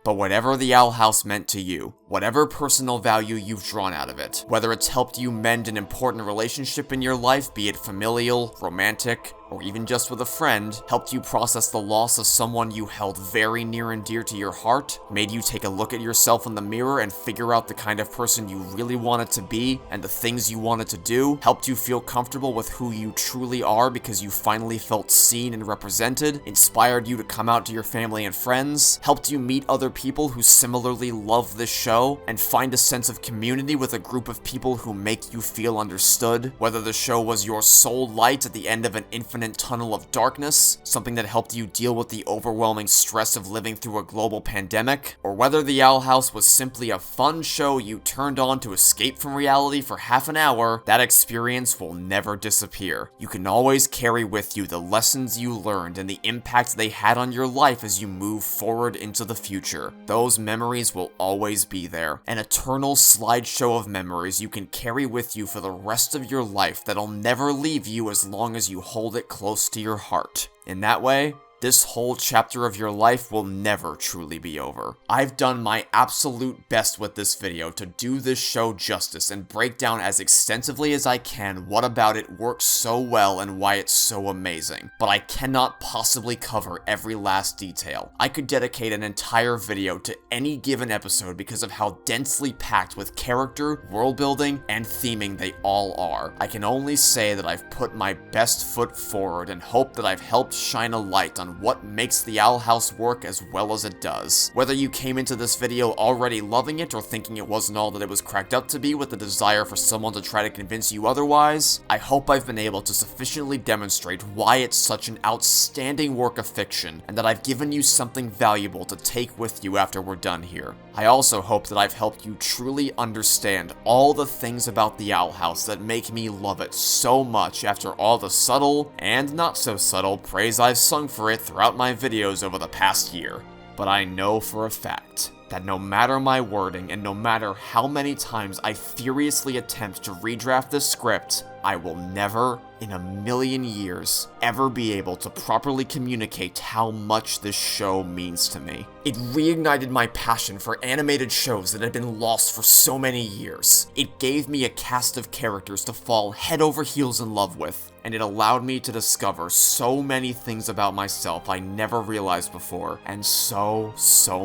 But whatever the Owl House meant to you, Whatever personal value you've drawn out of it, whether it's helped you mend an important relationship in your life, be it familial, romantic, or even just with a friend, helped you process the loss of someone you held very near and dear to your heart, made you take a look at yourself in the mirror and figure out the kind of person you really wanted to be and the things you wanted to do, helped you feel comfortable with who you truly are because you finally felt seen and represented, inspired you to come out to your family and friends, helped you meet other people who similarly love this show, and find a sense of community with a group of people who make you feel understood, whether the show was your sole light at the end of an infinite tunnel of darkness, something that helped you deal with the overwhelming stress of living through a global pandemic, or whether The Owl House was simply a fun show you turned on to escape from reality for half an hour, that experience will never disappear. You can always carry with you the lessons you learned and the impact they had on your life as you move forward into the future. Those memories will always be there, an eternal slideshow of memories you can carry with you for the rest of your life that'll never leave you as long as you hold it close to your heart. In that way, this whole chapter of your life will never truly be over. I've done my absolute best with this video to do this show justice and break down as extensively as I can what about it works so well and why it's so amazing, but I cannot possibly cover every last detail. I could dedicate an entire video to any given episode because of how densely packed with character, world building, and theming they all are. I can only say that I've put my best foot forward and hope that I've helped shine a light on what makes the Owl House work as well as it does. Whether you came into this video already loving it or thinking it wasn't all that it was cracked up to be with the desire for someone to try to convince you otherwise, I hope I've been able to sufficiently demonstrate why it's such an outstanding work of fiction and that I've given you something valuable to take with you after we're done here. I also hope that I've helped you truly understand all the things about the Owl House that make me love it so much after all the subtle and not so subtle praise I've sung for it throughout my videos over the past year. But I know for a fact that no matter my wording and no matter how many times I furiously attempt to redraft this script, I will never, in a million years, ever be able to properly communicate how much this show means to me. It reignited my passion for animated shows that had been lost for so many years. It gave me a cast of characters to fall head over heels in love with, and it allowed me to discover so many things about myself I never realized before, and so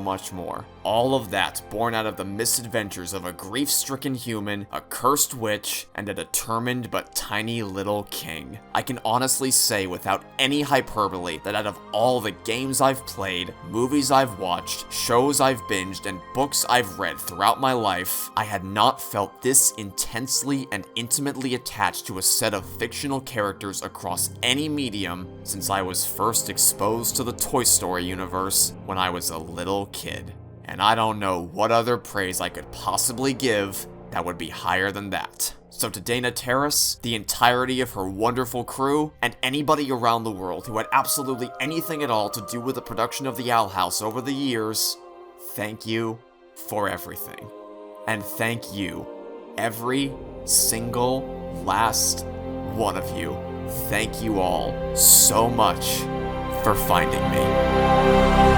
much more. All of that born out of the misadventures of a grief-stricken human, a cursed witch, and a determined but tiny little king. I can honestly say without any hyperbole that out of all the games I've played, movies I've watched, shows I've binged, and books I've read throughout my life, I had not felt this intensely and intimately attached to a set of fictional characters across any medium since I was first exposed to the Toy Story universe when I was a little kid. And I don't know what other praise I could possibly give that would be higher than that. So to Dana Terrace, the entirety of her wonderful crew, and anybody around the world who had absolutely anything at all to do with the production of the Owl House over the years, thank you for everything. And thank you, every single last one of you. Thank you all so much for finding me.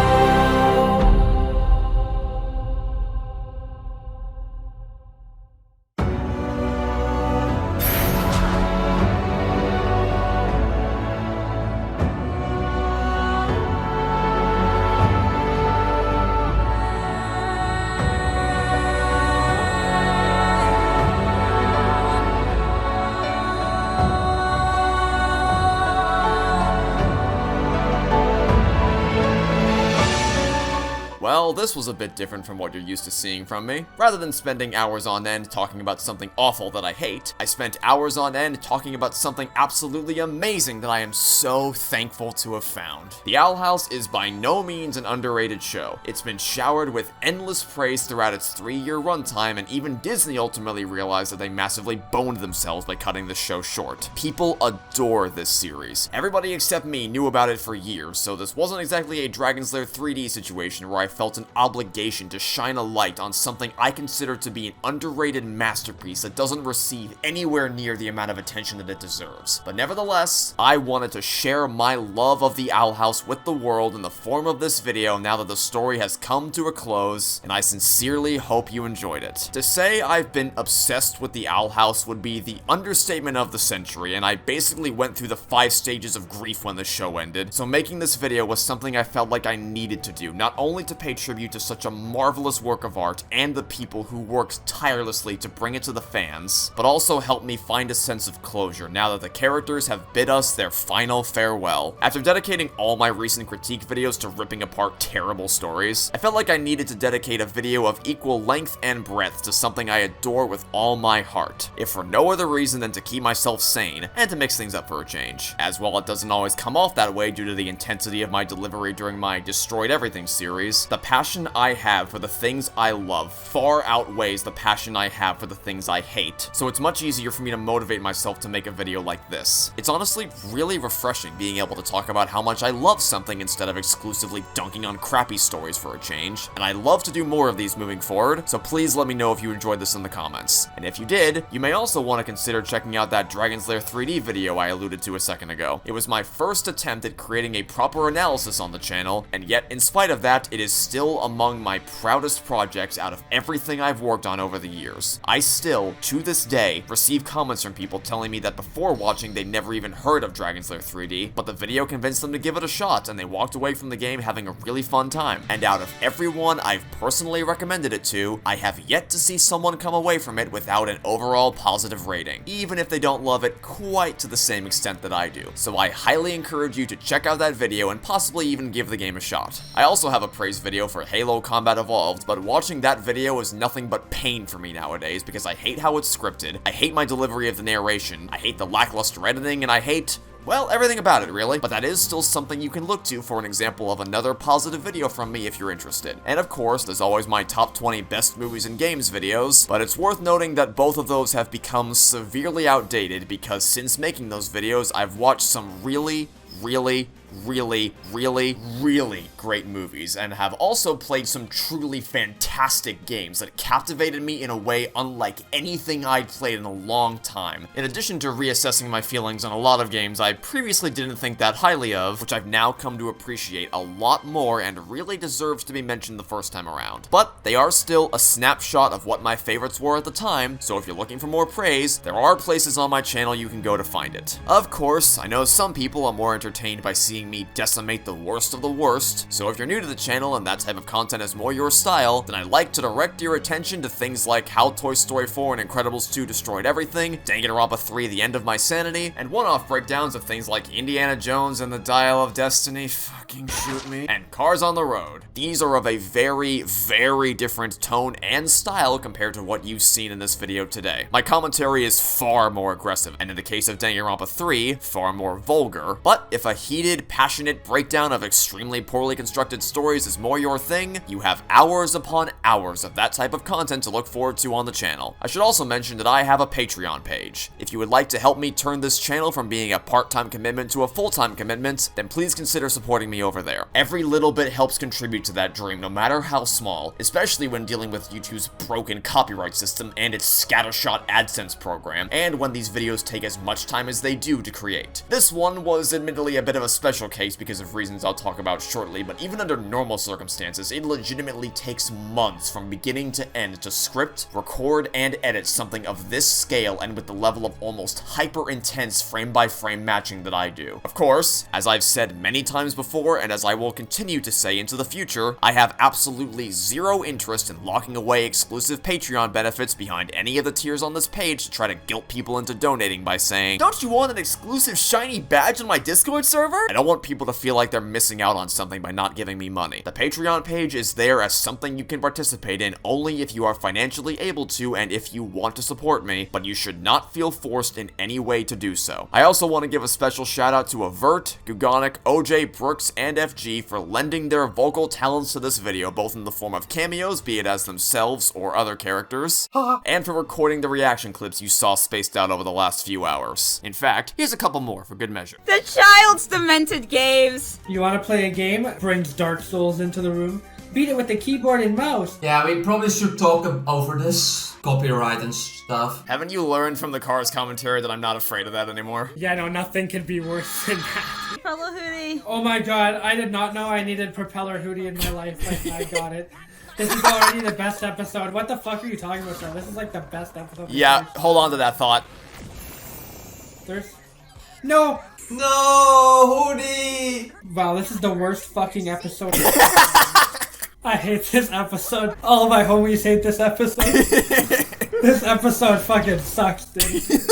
Well, this was a bit different from what you're used to seeing from me. Rather than spending hours on end talking about something awful that I hate, I spent hours on end talking about something absolutely amazing that I am so thankful to have found. The Owl House is by no means an underrated show. It's been showered with endless praise throughout its 3-year runtime, and even Disney ultimately realized that they massively boned themselves by cutting the show short. People adore this series. Everybody except me knew about it for years, so this wasn't exactly a Dragon Slayer 3D situation where I felt an obligation to shine a light on something I consider to be an underrated masterpiece that doesn't receive anywhere near the amount of attention that it deserves. But nevertheless, I wanted to share my love of the Owl House with the world in the form of this video now that the story has come to a close, and I sincerely hope you enjoyed it. To say I've been obsessed with the Owl House would be the understatement of the century, and I basically went through the 5 stages of grief when the show ended, so making this video was something I felt like I needed to do, not only to pay tribute to such a marvelous work of art and the people who worked tirelessly to bring it to the fans, but also help me find a sense of closure now that the characters have bid us their final farewell. After dedicating all my recent critique videos to ripping apart terrible stories, I felt like I needed to dedicate a video of equal length and breadth to something I adore with all my heart, if for no other reason than to keep myself sane and to mix things up for a change. As while it doesn't always come off that way due to the intensity of my delivery during my Destroyed Everything series, the passion I have for the things I love far outweighs the passion I have for the things I hate, so it's much easier for me to motivate myself to make a video like this. It's honestly really refreshing being able to talk about how much I love something instead of exclusively dunking on crappy stories for a change, and I'd love to do more of these moving forward, so please let me know if you enjoyed this in the comments. And if you did, you may also want to consider checking out that Dragon's Lair 3D video I alluded to a second ago. It was my first attempt at creating a proper analysis on the channel, and yet in spite of that, it is still among my proudest projects out of everything I've worked on over the years. I still, to this day, receive comments from people telling me that before watching they never even heard of Dragon's Lair 3D, but the video convinced them to give it a shot, and they walked away from the game having a really fun time. And out of everyone I've personally recommended it to, I have yet to see someone come away from it without an overall positive rating, even if they don't love it quite to the same extent that I do. So I highly encourage you to check out that video and possibly even give the game a shot. I also have a praise video for Halo Combat Evolved, but watching that video is nothing but pain for me nowadays because I hate how it's scripted, I hate my delivery of the narration, I hate the lackluster editing, and I hate, well, everything about it, really. But that is still something you can look to for an example of another positive video from me if you're interested. And of course, there's always my top 20 best movies and games videos, but it's worth noting that both of those have become severely outdated because since making those videos, I've watched some really great movies, and have also played some truly fantastic games that captivated me in a way unlike anything I'd played in a long time. In addition to reassessing my feelings on a lot of games I previously didn't think that highly of, which I've now come to appreciate a lot more and really deserves to be mentioned the first time around. But they are still a snapshot of what my favorites were at the time, so if you're looking for more praise, there are places on my channel you can go to find it. Of course, I know some people are more entertained by seeing me decimate the worst of the worst, so if you're new to the channel and that type of content is more your style, then I'd like to direct your attention to things like How Toy Story 4 and Incredibles 2 Destroyed Everything, Danganronpa 3 The End of My Sanity, and one-off breakdowns of things like Indiana Jones and the Dial of Destiny, fucking shoot me, and Cars on the Road. These are of a very different tone and style compared to what you've seen in this video today. My commentary is far more aggressive, and in the case of Danganronpa 3, far more vulgar, but if a heated, passionate breakdown of extremely poorly constructed stories is more your thing, you have hours upon hours of that type of content to look forward to on the channel. I should also mention that I have a Patreon page. If you would like to help me turn this channel from being a part-time commitment to a full-time commitment, then please consider supporting me over there. Every little bit helps contribute to that dream, no matter how small, especially when dealing with YouTube's broken copyright system and its scattershot AdSense program, and when these videos take as much time as they do to create. This one was admittedly a bit of a special case because of reasons I'll talk about shortly, but even under normal circumstances, it legitimately takes months from beginning to end to script, record, and edit something of this scale and with the level of almost hyper-intense frame-by-frame matching that I do. Of course, as I've said many times before, and as I will continue to say into the future, I have absolutely zero interest in locking away exclusive Patreon benefits behind any of the tiers on this page to try to guilt people into donating by saying, "Don't you want an exclusive shiny badge on my Discord server?" I don't want people to feel like they're missing out on something by not giving me money. The Patreon page is there as something you can participate in only if you are financially able to and if you want to support me, but you should not feel forced in any way to do so. I also want to give a special shout out to Avert, Gugonic, OJ, Brooks, and FG for lending their vocal talents to this video, both in the form of cameos, be it as themselves or other characters, and for recording the reaction clips you saw spaced out over the last few hours. In fact, here's a couple more for good measure. The child's demented games! You want to play a game that brings Dark Souls into the room? beat it with the keyboard and mouse. Yeah, we probably should talk over this. Copyright and stuff. Haven't you learned from the Cars commentary that I'm not afraid of that anymore? Yeah, no, nothing could be worse than that. Propeller hoodie. Oh my god, I did not know I needed propeller hoodie in my life. Like, I got it. This is already the best episode. What the fuck are you talking about, sir? This is like the best episode. Yeah, hold on to that thought. No! No, hoodie! Wow, this is the worst fucking episode. I hate this episode. All of my homies hate this episode. This episode fucking sucks, dude.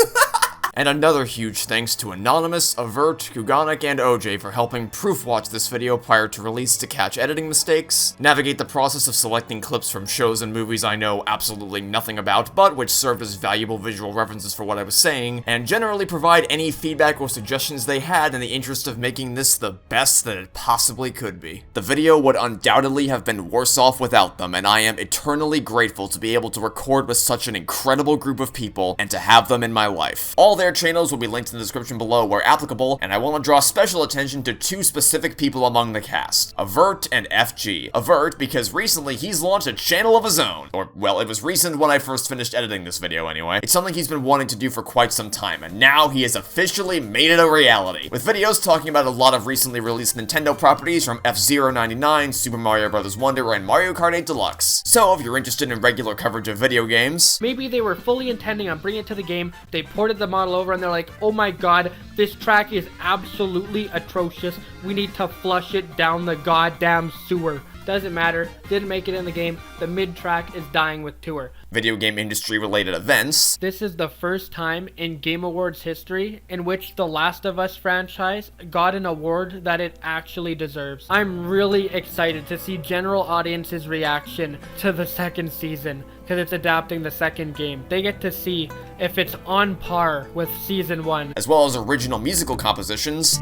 And another huge thanks to Anonymous, Avert, Kuganic, and OJ for helping proofwatch this video prior to release to catch editing mistakes, navigate the process of selecting clips from shows and movies I know absolutely nothing about, but which served as valuable visual references for what I was saying, and generally provide any feedback or suggestions they had in the interest of making this the best that it possibly could be. The video would undoubtedly have been worse off without them, and I am eternally grateful to be able to record with such an incredible group of people and to have them in my life. All their channels will be linked in the description below where applicable, and I want to draw special attention to two specific people among the cast, Avert and FG. Avert, because recently he's launched a channel of his own. Or, well, it was recent when I first finished editing this video anyway. It's something he's been wanting to do for quite some time, and now he has officially made it a reality, with videos talking about a lot of recently released Nintendo properties from F-Zero 99, Super Mario Bros. Wonder, and Mario Kart 8 Deluxe. So, if you're interested in regular coverage of video games, maybe they were fully intending on bringing it to the game, they ported the model over and they're like, oh my god, this track is absolutely atrocious. We need to flush it down the goddamn sewer. Doesn't matter, didn't make it in the game, the mid-track is dying with tour. Video game industry related events. This is the first time in Game Awards history in which the Last of Us franchise got an award that it actually deserves. I'm really excited to see general audience's reaction to the second season, because it's adapting the second game. They get to see if it's on par with season 1. As well as original musical compositions.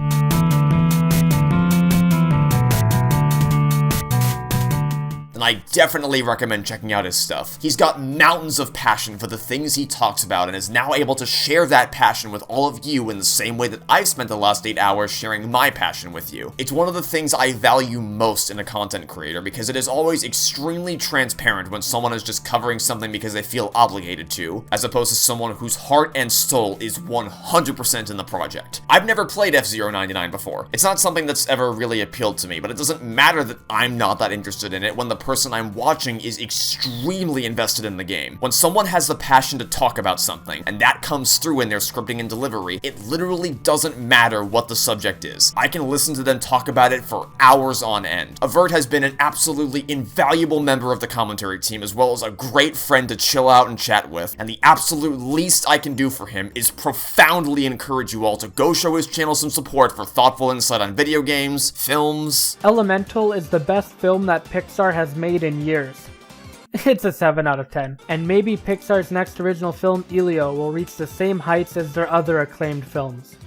And I definitely recommend checking out his stuff. He's got mountains of passion for the things he talks about and is now able to share that passion with all of you in the same way that I've spent the last 8 hours sharing my passion with you. It's one of the things I value most in a content creator because it is always extremely transparent when someone is just covering something because they feel obligated to, as opposed to someone whose heart and soul is 100% in the project. I've never played F-Zero 99 before. It's not something that's ever really appealed to me, but it doesn't matter that I'm not that interested in it when the person I'm watching is extremely invested in the game. When someone has the passion to talk about something, and that comes through in their scripting and delivery, it literally doesn't matter what the subject is. I can listen to them talk about it for hours on end. Avert has been an absolutely invaluable member of the commentary team, as well as a great friend to chill out and chat with, and the absolute least I can do for him is profoundly encourage you all to go show his channel some support for thoughtful insight on video games, films. Elemental is the best film that Pixar has made in years. It's a 7 out of 10. And maybe Pixar's next original film, Elio, will reach the same heights as their other acclaimed films.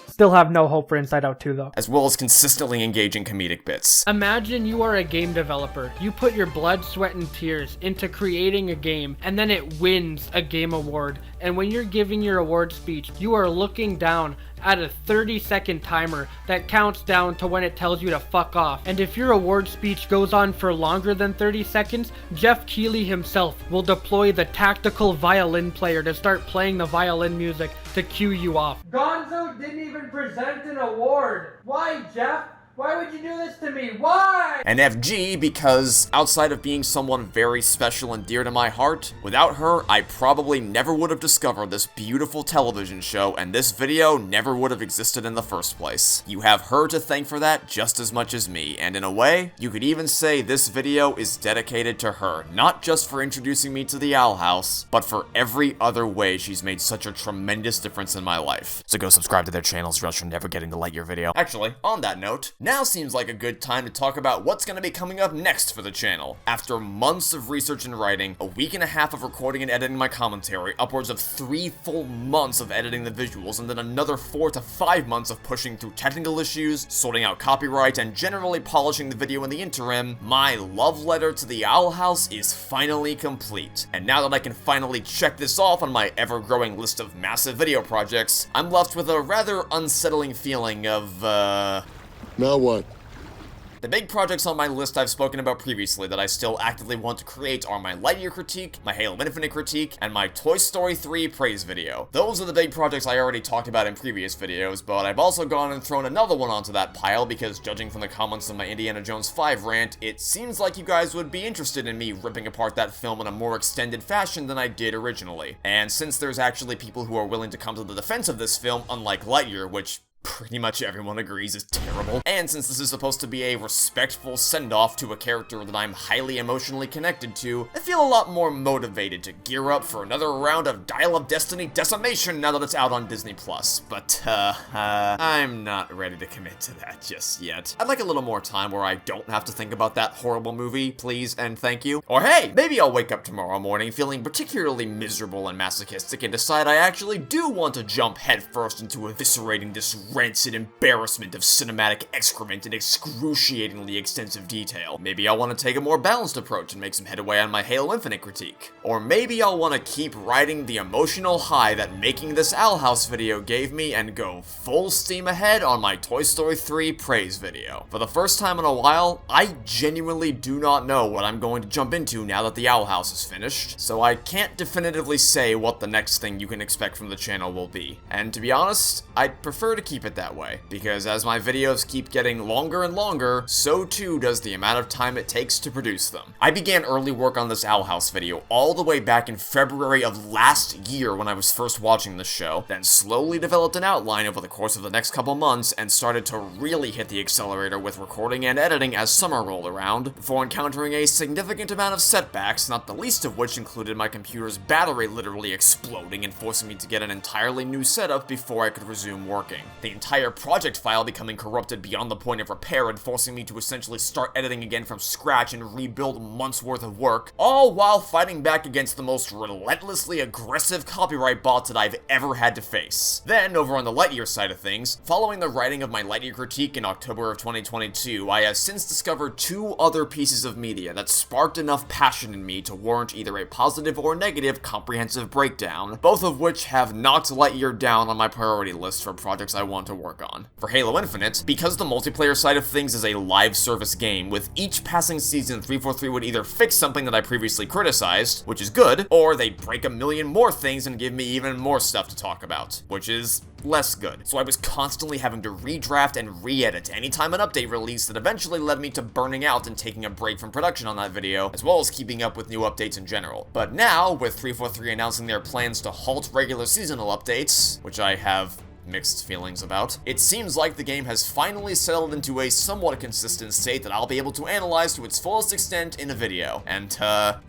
Still have no hope for Inside Out 2 though. As well as consistently engaging comedic bits. Imagine you are a game developer. You put your blood, sweat, and tears into creating a game, and then it wins a game award. And when you're giving your award speech, you are looking down at a 30-second timer that counts down to when it tells you to fuck off. And if your award speech goes on for longer than 30 seconds, Jeff Keighley himself will deploy the tactical violin player to start playing the violin music to cue you off. Gonzo didn't even present an award. Why, Jeff? Why would you do this to me? Why? And FG because, outside of being someone very special and dear to my heart, without her, I probably never would have discovered this beautiful television show, and this video never would have existed in the first place. You have her to thank for that just as much as me, and in a way, you could even say this video is dedicated to her, not just for introducing me to the Owl House, but for every other way she's made such a tremendous difference in my life. So go subscribe to their channels or else you're never getting to light your video. Actually, on that note, now seems like a good time to talk about what's going to be coming up next for the channel. After months of research and writing, a week and a half of recording and editing my commentary, upwards of 3 full months of editing the visuals, and then another 4 to 5 months of pushing through technical issues, sorting out copyright, and generally polishing the video in the interim, my love letter to the Owl House is finally complete. And now that I can finally check this off on my ever-growing list of massive video projects, I'm left with a rather unsettling feeling of, Now what? The big projects on my list I've spoken about previously that I still actively want to create are my Lightyear critique, my Halo Infinite critique, and my Toy Story 3 praise video. Those are the big projects I already talked about in previous videos, but I've also gone and thrown another one onto that pile because judging from the comments on my Indiana Jones 5 rant, it seems like you guys would be interested in me ripping apart that film in a more extended fashion than I did originally. And since there's actually people who are willing to come to the defense of this film, unlike Lightyear, which pretty much everyone agrees is terrible. And since this is supposed to be a respectful send-off to a character that I'm highly emotionally connected to, I feel a lot more motivated to gear up for another round of Dial of Destiny decimation now that it's out on Disney+. But, I'm not ready to commit to that just yet. I'd like a little more time where I don't have to think about that horrible movie, please and thank you. Or hey, maybe I'll wake up tomorrow morning feeling particularly miserable and masochistic and decide I actually do want to jump headfirst into eviscerating this rancid embarrassment of cinematic excrement in excruciatingly extensive detail. Maybe I'll want to take a more balanced approach and make some headway on my Halo Infinite critique. Or maybe I'll want to keep riding the emotional high that making this Owl House video gave me and go full steam ahead on my Toy Story 3 praise video. For the first time in a while, I genuinely do not know what I'm going to jump into now that the Owl House is finished, so I can't definitively say what the next thing you can expect from the channel will be. And to be honest, I'd prefer to keep it that way, because as my videos keep getting longer and longer, so too does the amount of time it takes to produce them. I began early work on this Owl House video all the way back in February of last year when I was first watching this show, then slowly developed an outline over the course of the next couple months and started to really hit the accelerator with recording and editing as summer rolled around, before encountering a significant amount of setbacks, not the least of which included my computer's battery literally exploding and forcing me to get an entirely new setup before I could resume working. The entire project file becoming corrupted beyond the point of repair and forcing me to essentially start editing again from scratch and rebuild months worth of work, all while fighting back against the most relentlessly aggressive copyright bots that I've ever had to face. Then, over on the Lightyear side of things, following the writing of my Lightyear critique in October of 2022, I have since discovered two other pieces of media that sparked enough passion in me to warrant either a positive or negative comprehensive breakdown, both of which have knocked Lightyear down on my priority list for projects I want to work on. For Halo Infinite, because the multiplayer side of things is a live service game, with each passing season 343 would either fix something that I previously criticized, which is good, or they break a million more things and give me even more stuff to talk about, which is less good. So I was constantly having to redraft and re-edit anytime an update released that eventually led me to burning out and taking a break from production on that video, as well as keeping up with new updates in general. But now, with 343 announcing their plans to halt regular seasonal updates, which I have mixed feelings about, it seems like the game has finally settled into a somewhat consistent state that I'll be able to analyze to its fullest extent in a video. And,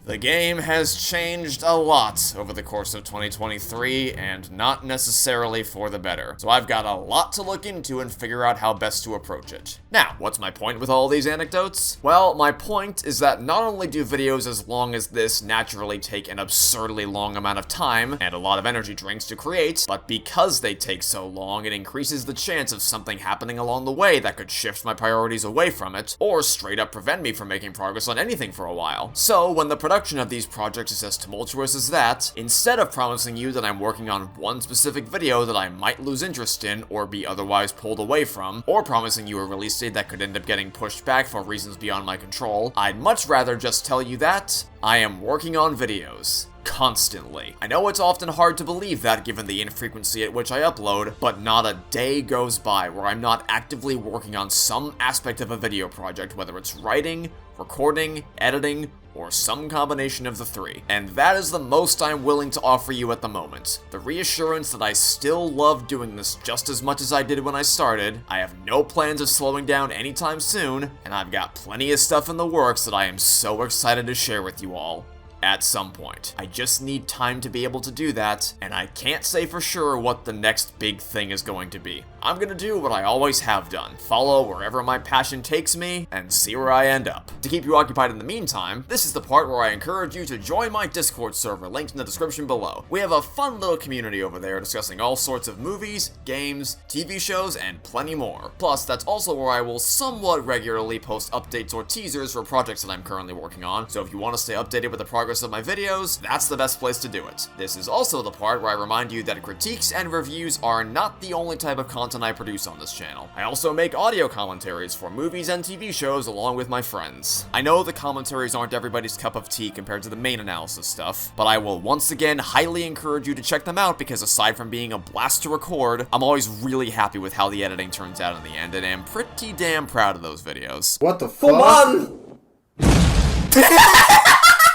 the game has changed a lot over the course of 2023, and not necessarily for the better. So I've got a lot to look into and figure out how best to approach it. Now, what's my point with all these anecdotes? Well, my point is that not only do videos as long as this naturally take an absurdly long amount of time and a lot of energy drinks to create, but because they take so long, it increases the chance of something happening along the way that could shift my priorities away from it, or straight up prevent me from making progress on anything for a while. So, when the production of these projects is as tumultuous as that, instead of promising you that I'm working on one specific video that I might lose interest in or be otherwise pulled away from, or promising you a release date that could end up getting pushed back for reasons beyond my control, I'd much rather just tell you that I am working on videos. Constantly. I know it's often hard to believe that given the infrequency at which I upload, but not a day goes by where I'm not actively working on some aspect of a video project, whether it's writing, recording, editing, or some combination of the three. And that is the most I'm willing to offer you at the moment. The reassurance that I still love doing this just as much as I did when I started, I have no plans of slowing down anytime soon, and I've got plenty of stuff in the works that I am so excited to share with you all. At some point. I just need time to be able to do that, and I can't say for sure what the next big thing is going to be. I'm gonna do what I always have done, follow wherever my passion takes me, and see where I end up. To keep you occupied in the meantime, this is the part where I encourage you to join my Discord server, linked in the description below. We have a fun little community over there discussing all sorts of movies, games, TV shows, and plenty more. Plus, that's also where I will somewhat regularly post updates or teasers for projects that I'm currently working on, so if you want to stay updated with the progress progress of my videos, that's the best place to do it. This is also the part where I remind you that critiques and reviews are not the only type of content I produce on this channel. I also make audio commentaries for movies and TV shows along with my friends. I know the commentaries aren't everybody's cup of tea compared to the main analysis stuff, but I will once again highly encourage you to check them out because aside from being a blast to record, I'm always really happy with how the editing turns out in the end, and am pretty damn proud of those videos. What the fuck? Come on!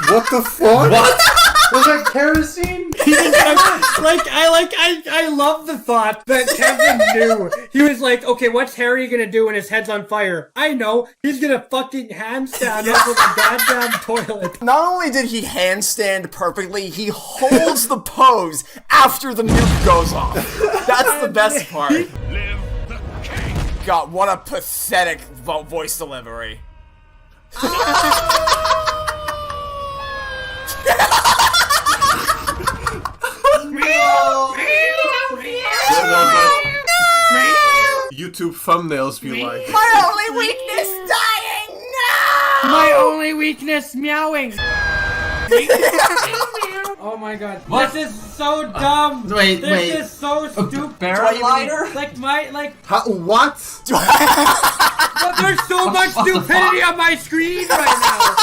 What the fuck? What? Was that kerosene? I love the thought that Kevin knew. He was like, okay, what's Harry gonna do when his head's on fire? I know, he's gonna fucking handstand over the goddamn toilet. Not only did he handstand perfectly, he holds the pose after the nuke goes off. That's the best part. God, what a pathetic voice delivery. YouTube thumbnails be like, My only weakness, dying! No! My only weakness, meowing! Oh my god. What? This is so dumb! Wait. This is so stupid! Barrel lighter? What? There's so much stupidity on my screen right now!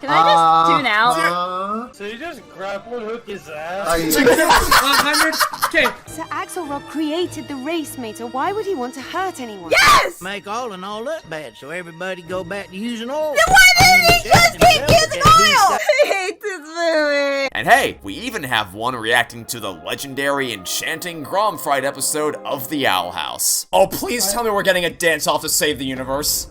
Can I just tune out? So you just grapple and hook his ass? 100K. Sir Axelrod created the race meter. Why would he want to hurt anyone? Yes! Make all and all up bad, so everybody go back to using oil. Then why didn't he just keep using oil? I hate this movie. And hey, we even have one reacting to the legendary Enchanting Gromfright episode of The Owl House. Oh, please tell me we're getting a dance-off to save the universe.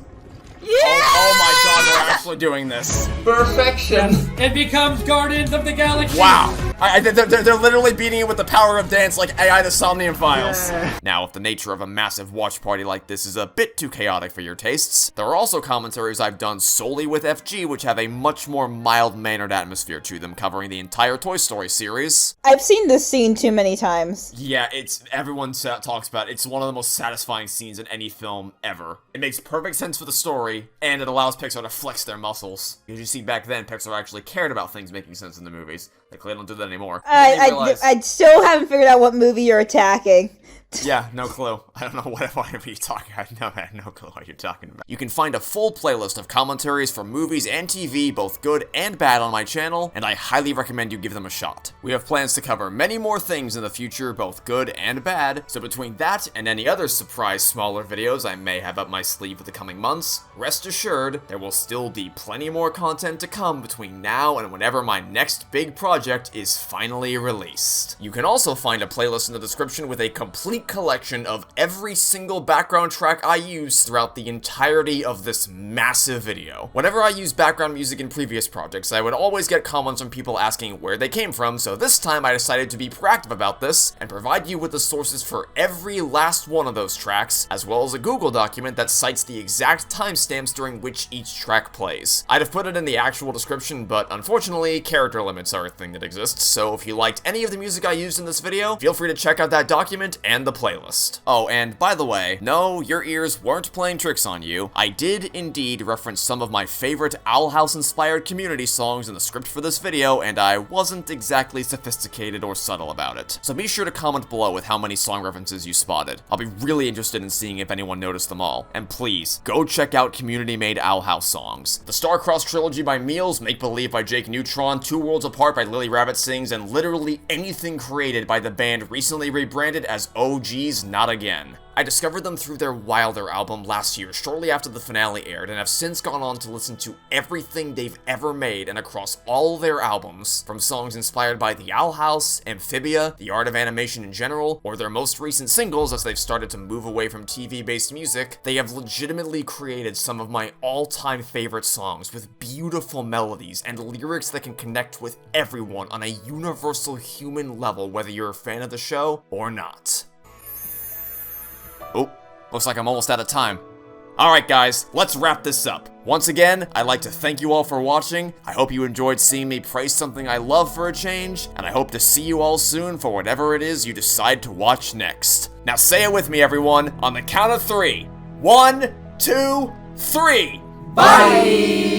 Yeah! Oh my god, we're actually doing this. Perfection. It becomes Guardians of the Galaxy. Wow. They're literally beating it with the power of dance like AI the Somnium Files. Yeah. Now, if the nature of a massive watch party like this is a bit too chaotic for your tastes, there are also commentaries I've done solely with FG which have a much more mild-mannered atmosphere to them, covering the entire Toy Story series. I've seen this scene too many times. Yeah, everyone talks about it. It's one of the most satisfying scenes in any film ever. It makes perfect sense for the story, and it allows Pixar to flex their muscles. Because you see, back then, Pixar actually cared about things making sense in the movies. They clearly don't do that anymore. I still haven't figured out what movie you're attacking. Yeah, no clue. I don't know what you're talking about. I have no clue what you're talking about. You can find a full playlist of commentaries for movies and TV, both good and bad, on my channel, and I highly recommend you give them a shot. We have plans to cover many more things in the future, both good and bad, so between that and any other surprise smaller videos I may have up my sleeve in the coming months, rest assured, there will still be plenty more content to come between now and whenever my next big project is finally released. You can also find a playlist in the description with a complete collection of every single background track I use throughout the entirety of this massive video. Whenever I use background music in previous projects, I would always get comments from people asking where they came from, so this time I decided to be proactive about this and provide you with the sources for every last one of those tracks, as well as a Google document that cites the exact timestamps during which each track plays. I'd have put it in the actual description, but unfortunately, character limits are a thing that exists, so if you liked any of the music I used in this video, feel free to check out that document and the playlist. Oh, and by the way, no, your ears weren't playing tricks on you. I did indeed reference some of my favorite Owl House inspired community songs in the script for this video, and I wasn't exactly sophisticated or subtle about it. So be sure to comment below with how many song references you spotted. I'll be really interested in seeing if anyone noticed them all. And please, go check out community-made Owl House songs. The Starcross Trilogy by Meals, Make Believe by Jake Neutron, Two Worlds Apart by Lily Rabbit Sings, and literally anything created by the band recently rebranded as OG's Not Again. I discovered them through their Wilder album last year, shortly after the finale aired, and have since gone on to listen to everything they've ever made and across all their albums, from songs inspired by The Owl House, Amphibia, the art of animation in general, or their most recent singles as they've started to move away from TV-based music. They have legitimately created some of my all-time favorite songs with beautiful melodies and lyrics that can connect with everyone on a universal human level, whether you're a fan of the show or not. Oh, looks like I'm almost out of time. Alright guys, let's wrap this up. Once again, I'd like to thank you all for watching. I hope you enjoyed seeing me praise something I love for a change, and I hope to see you all soon for whatever it is you decide to watch next. Now say it with me everyone, on the count of 3. 1, 2, 3. Bye!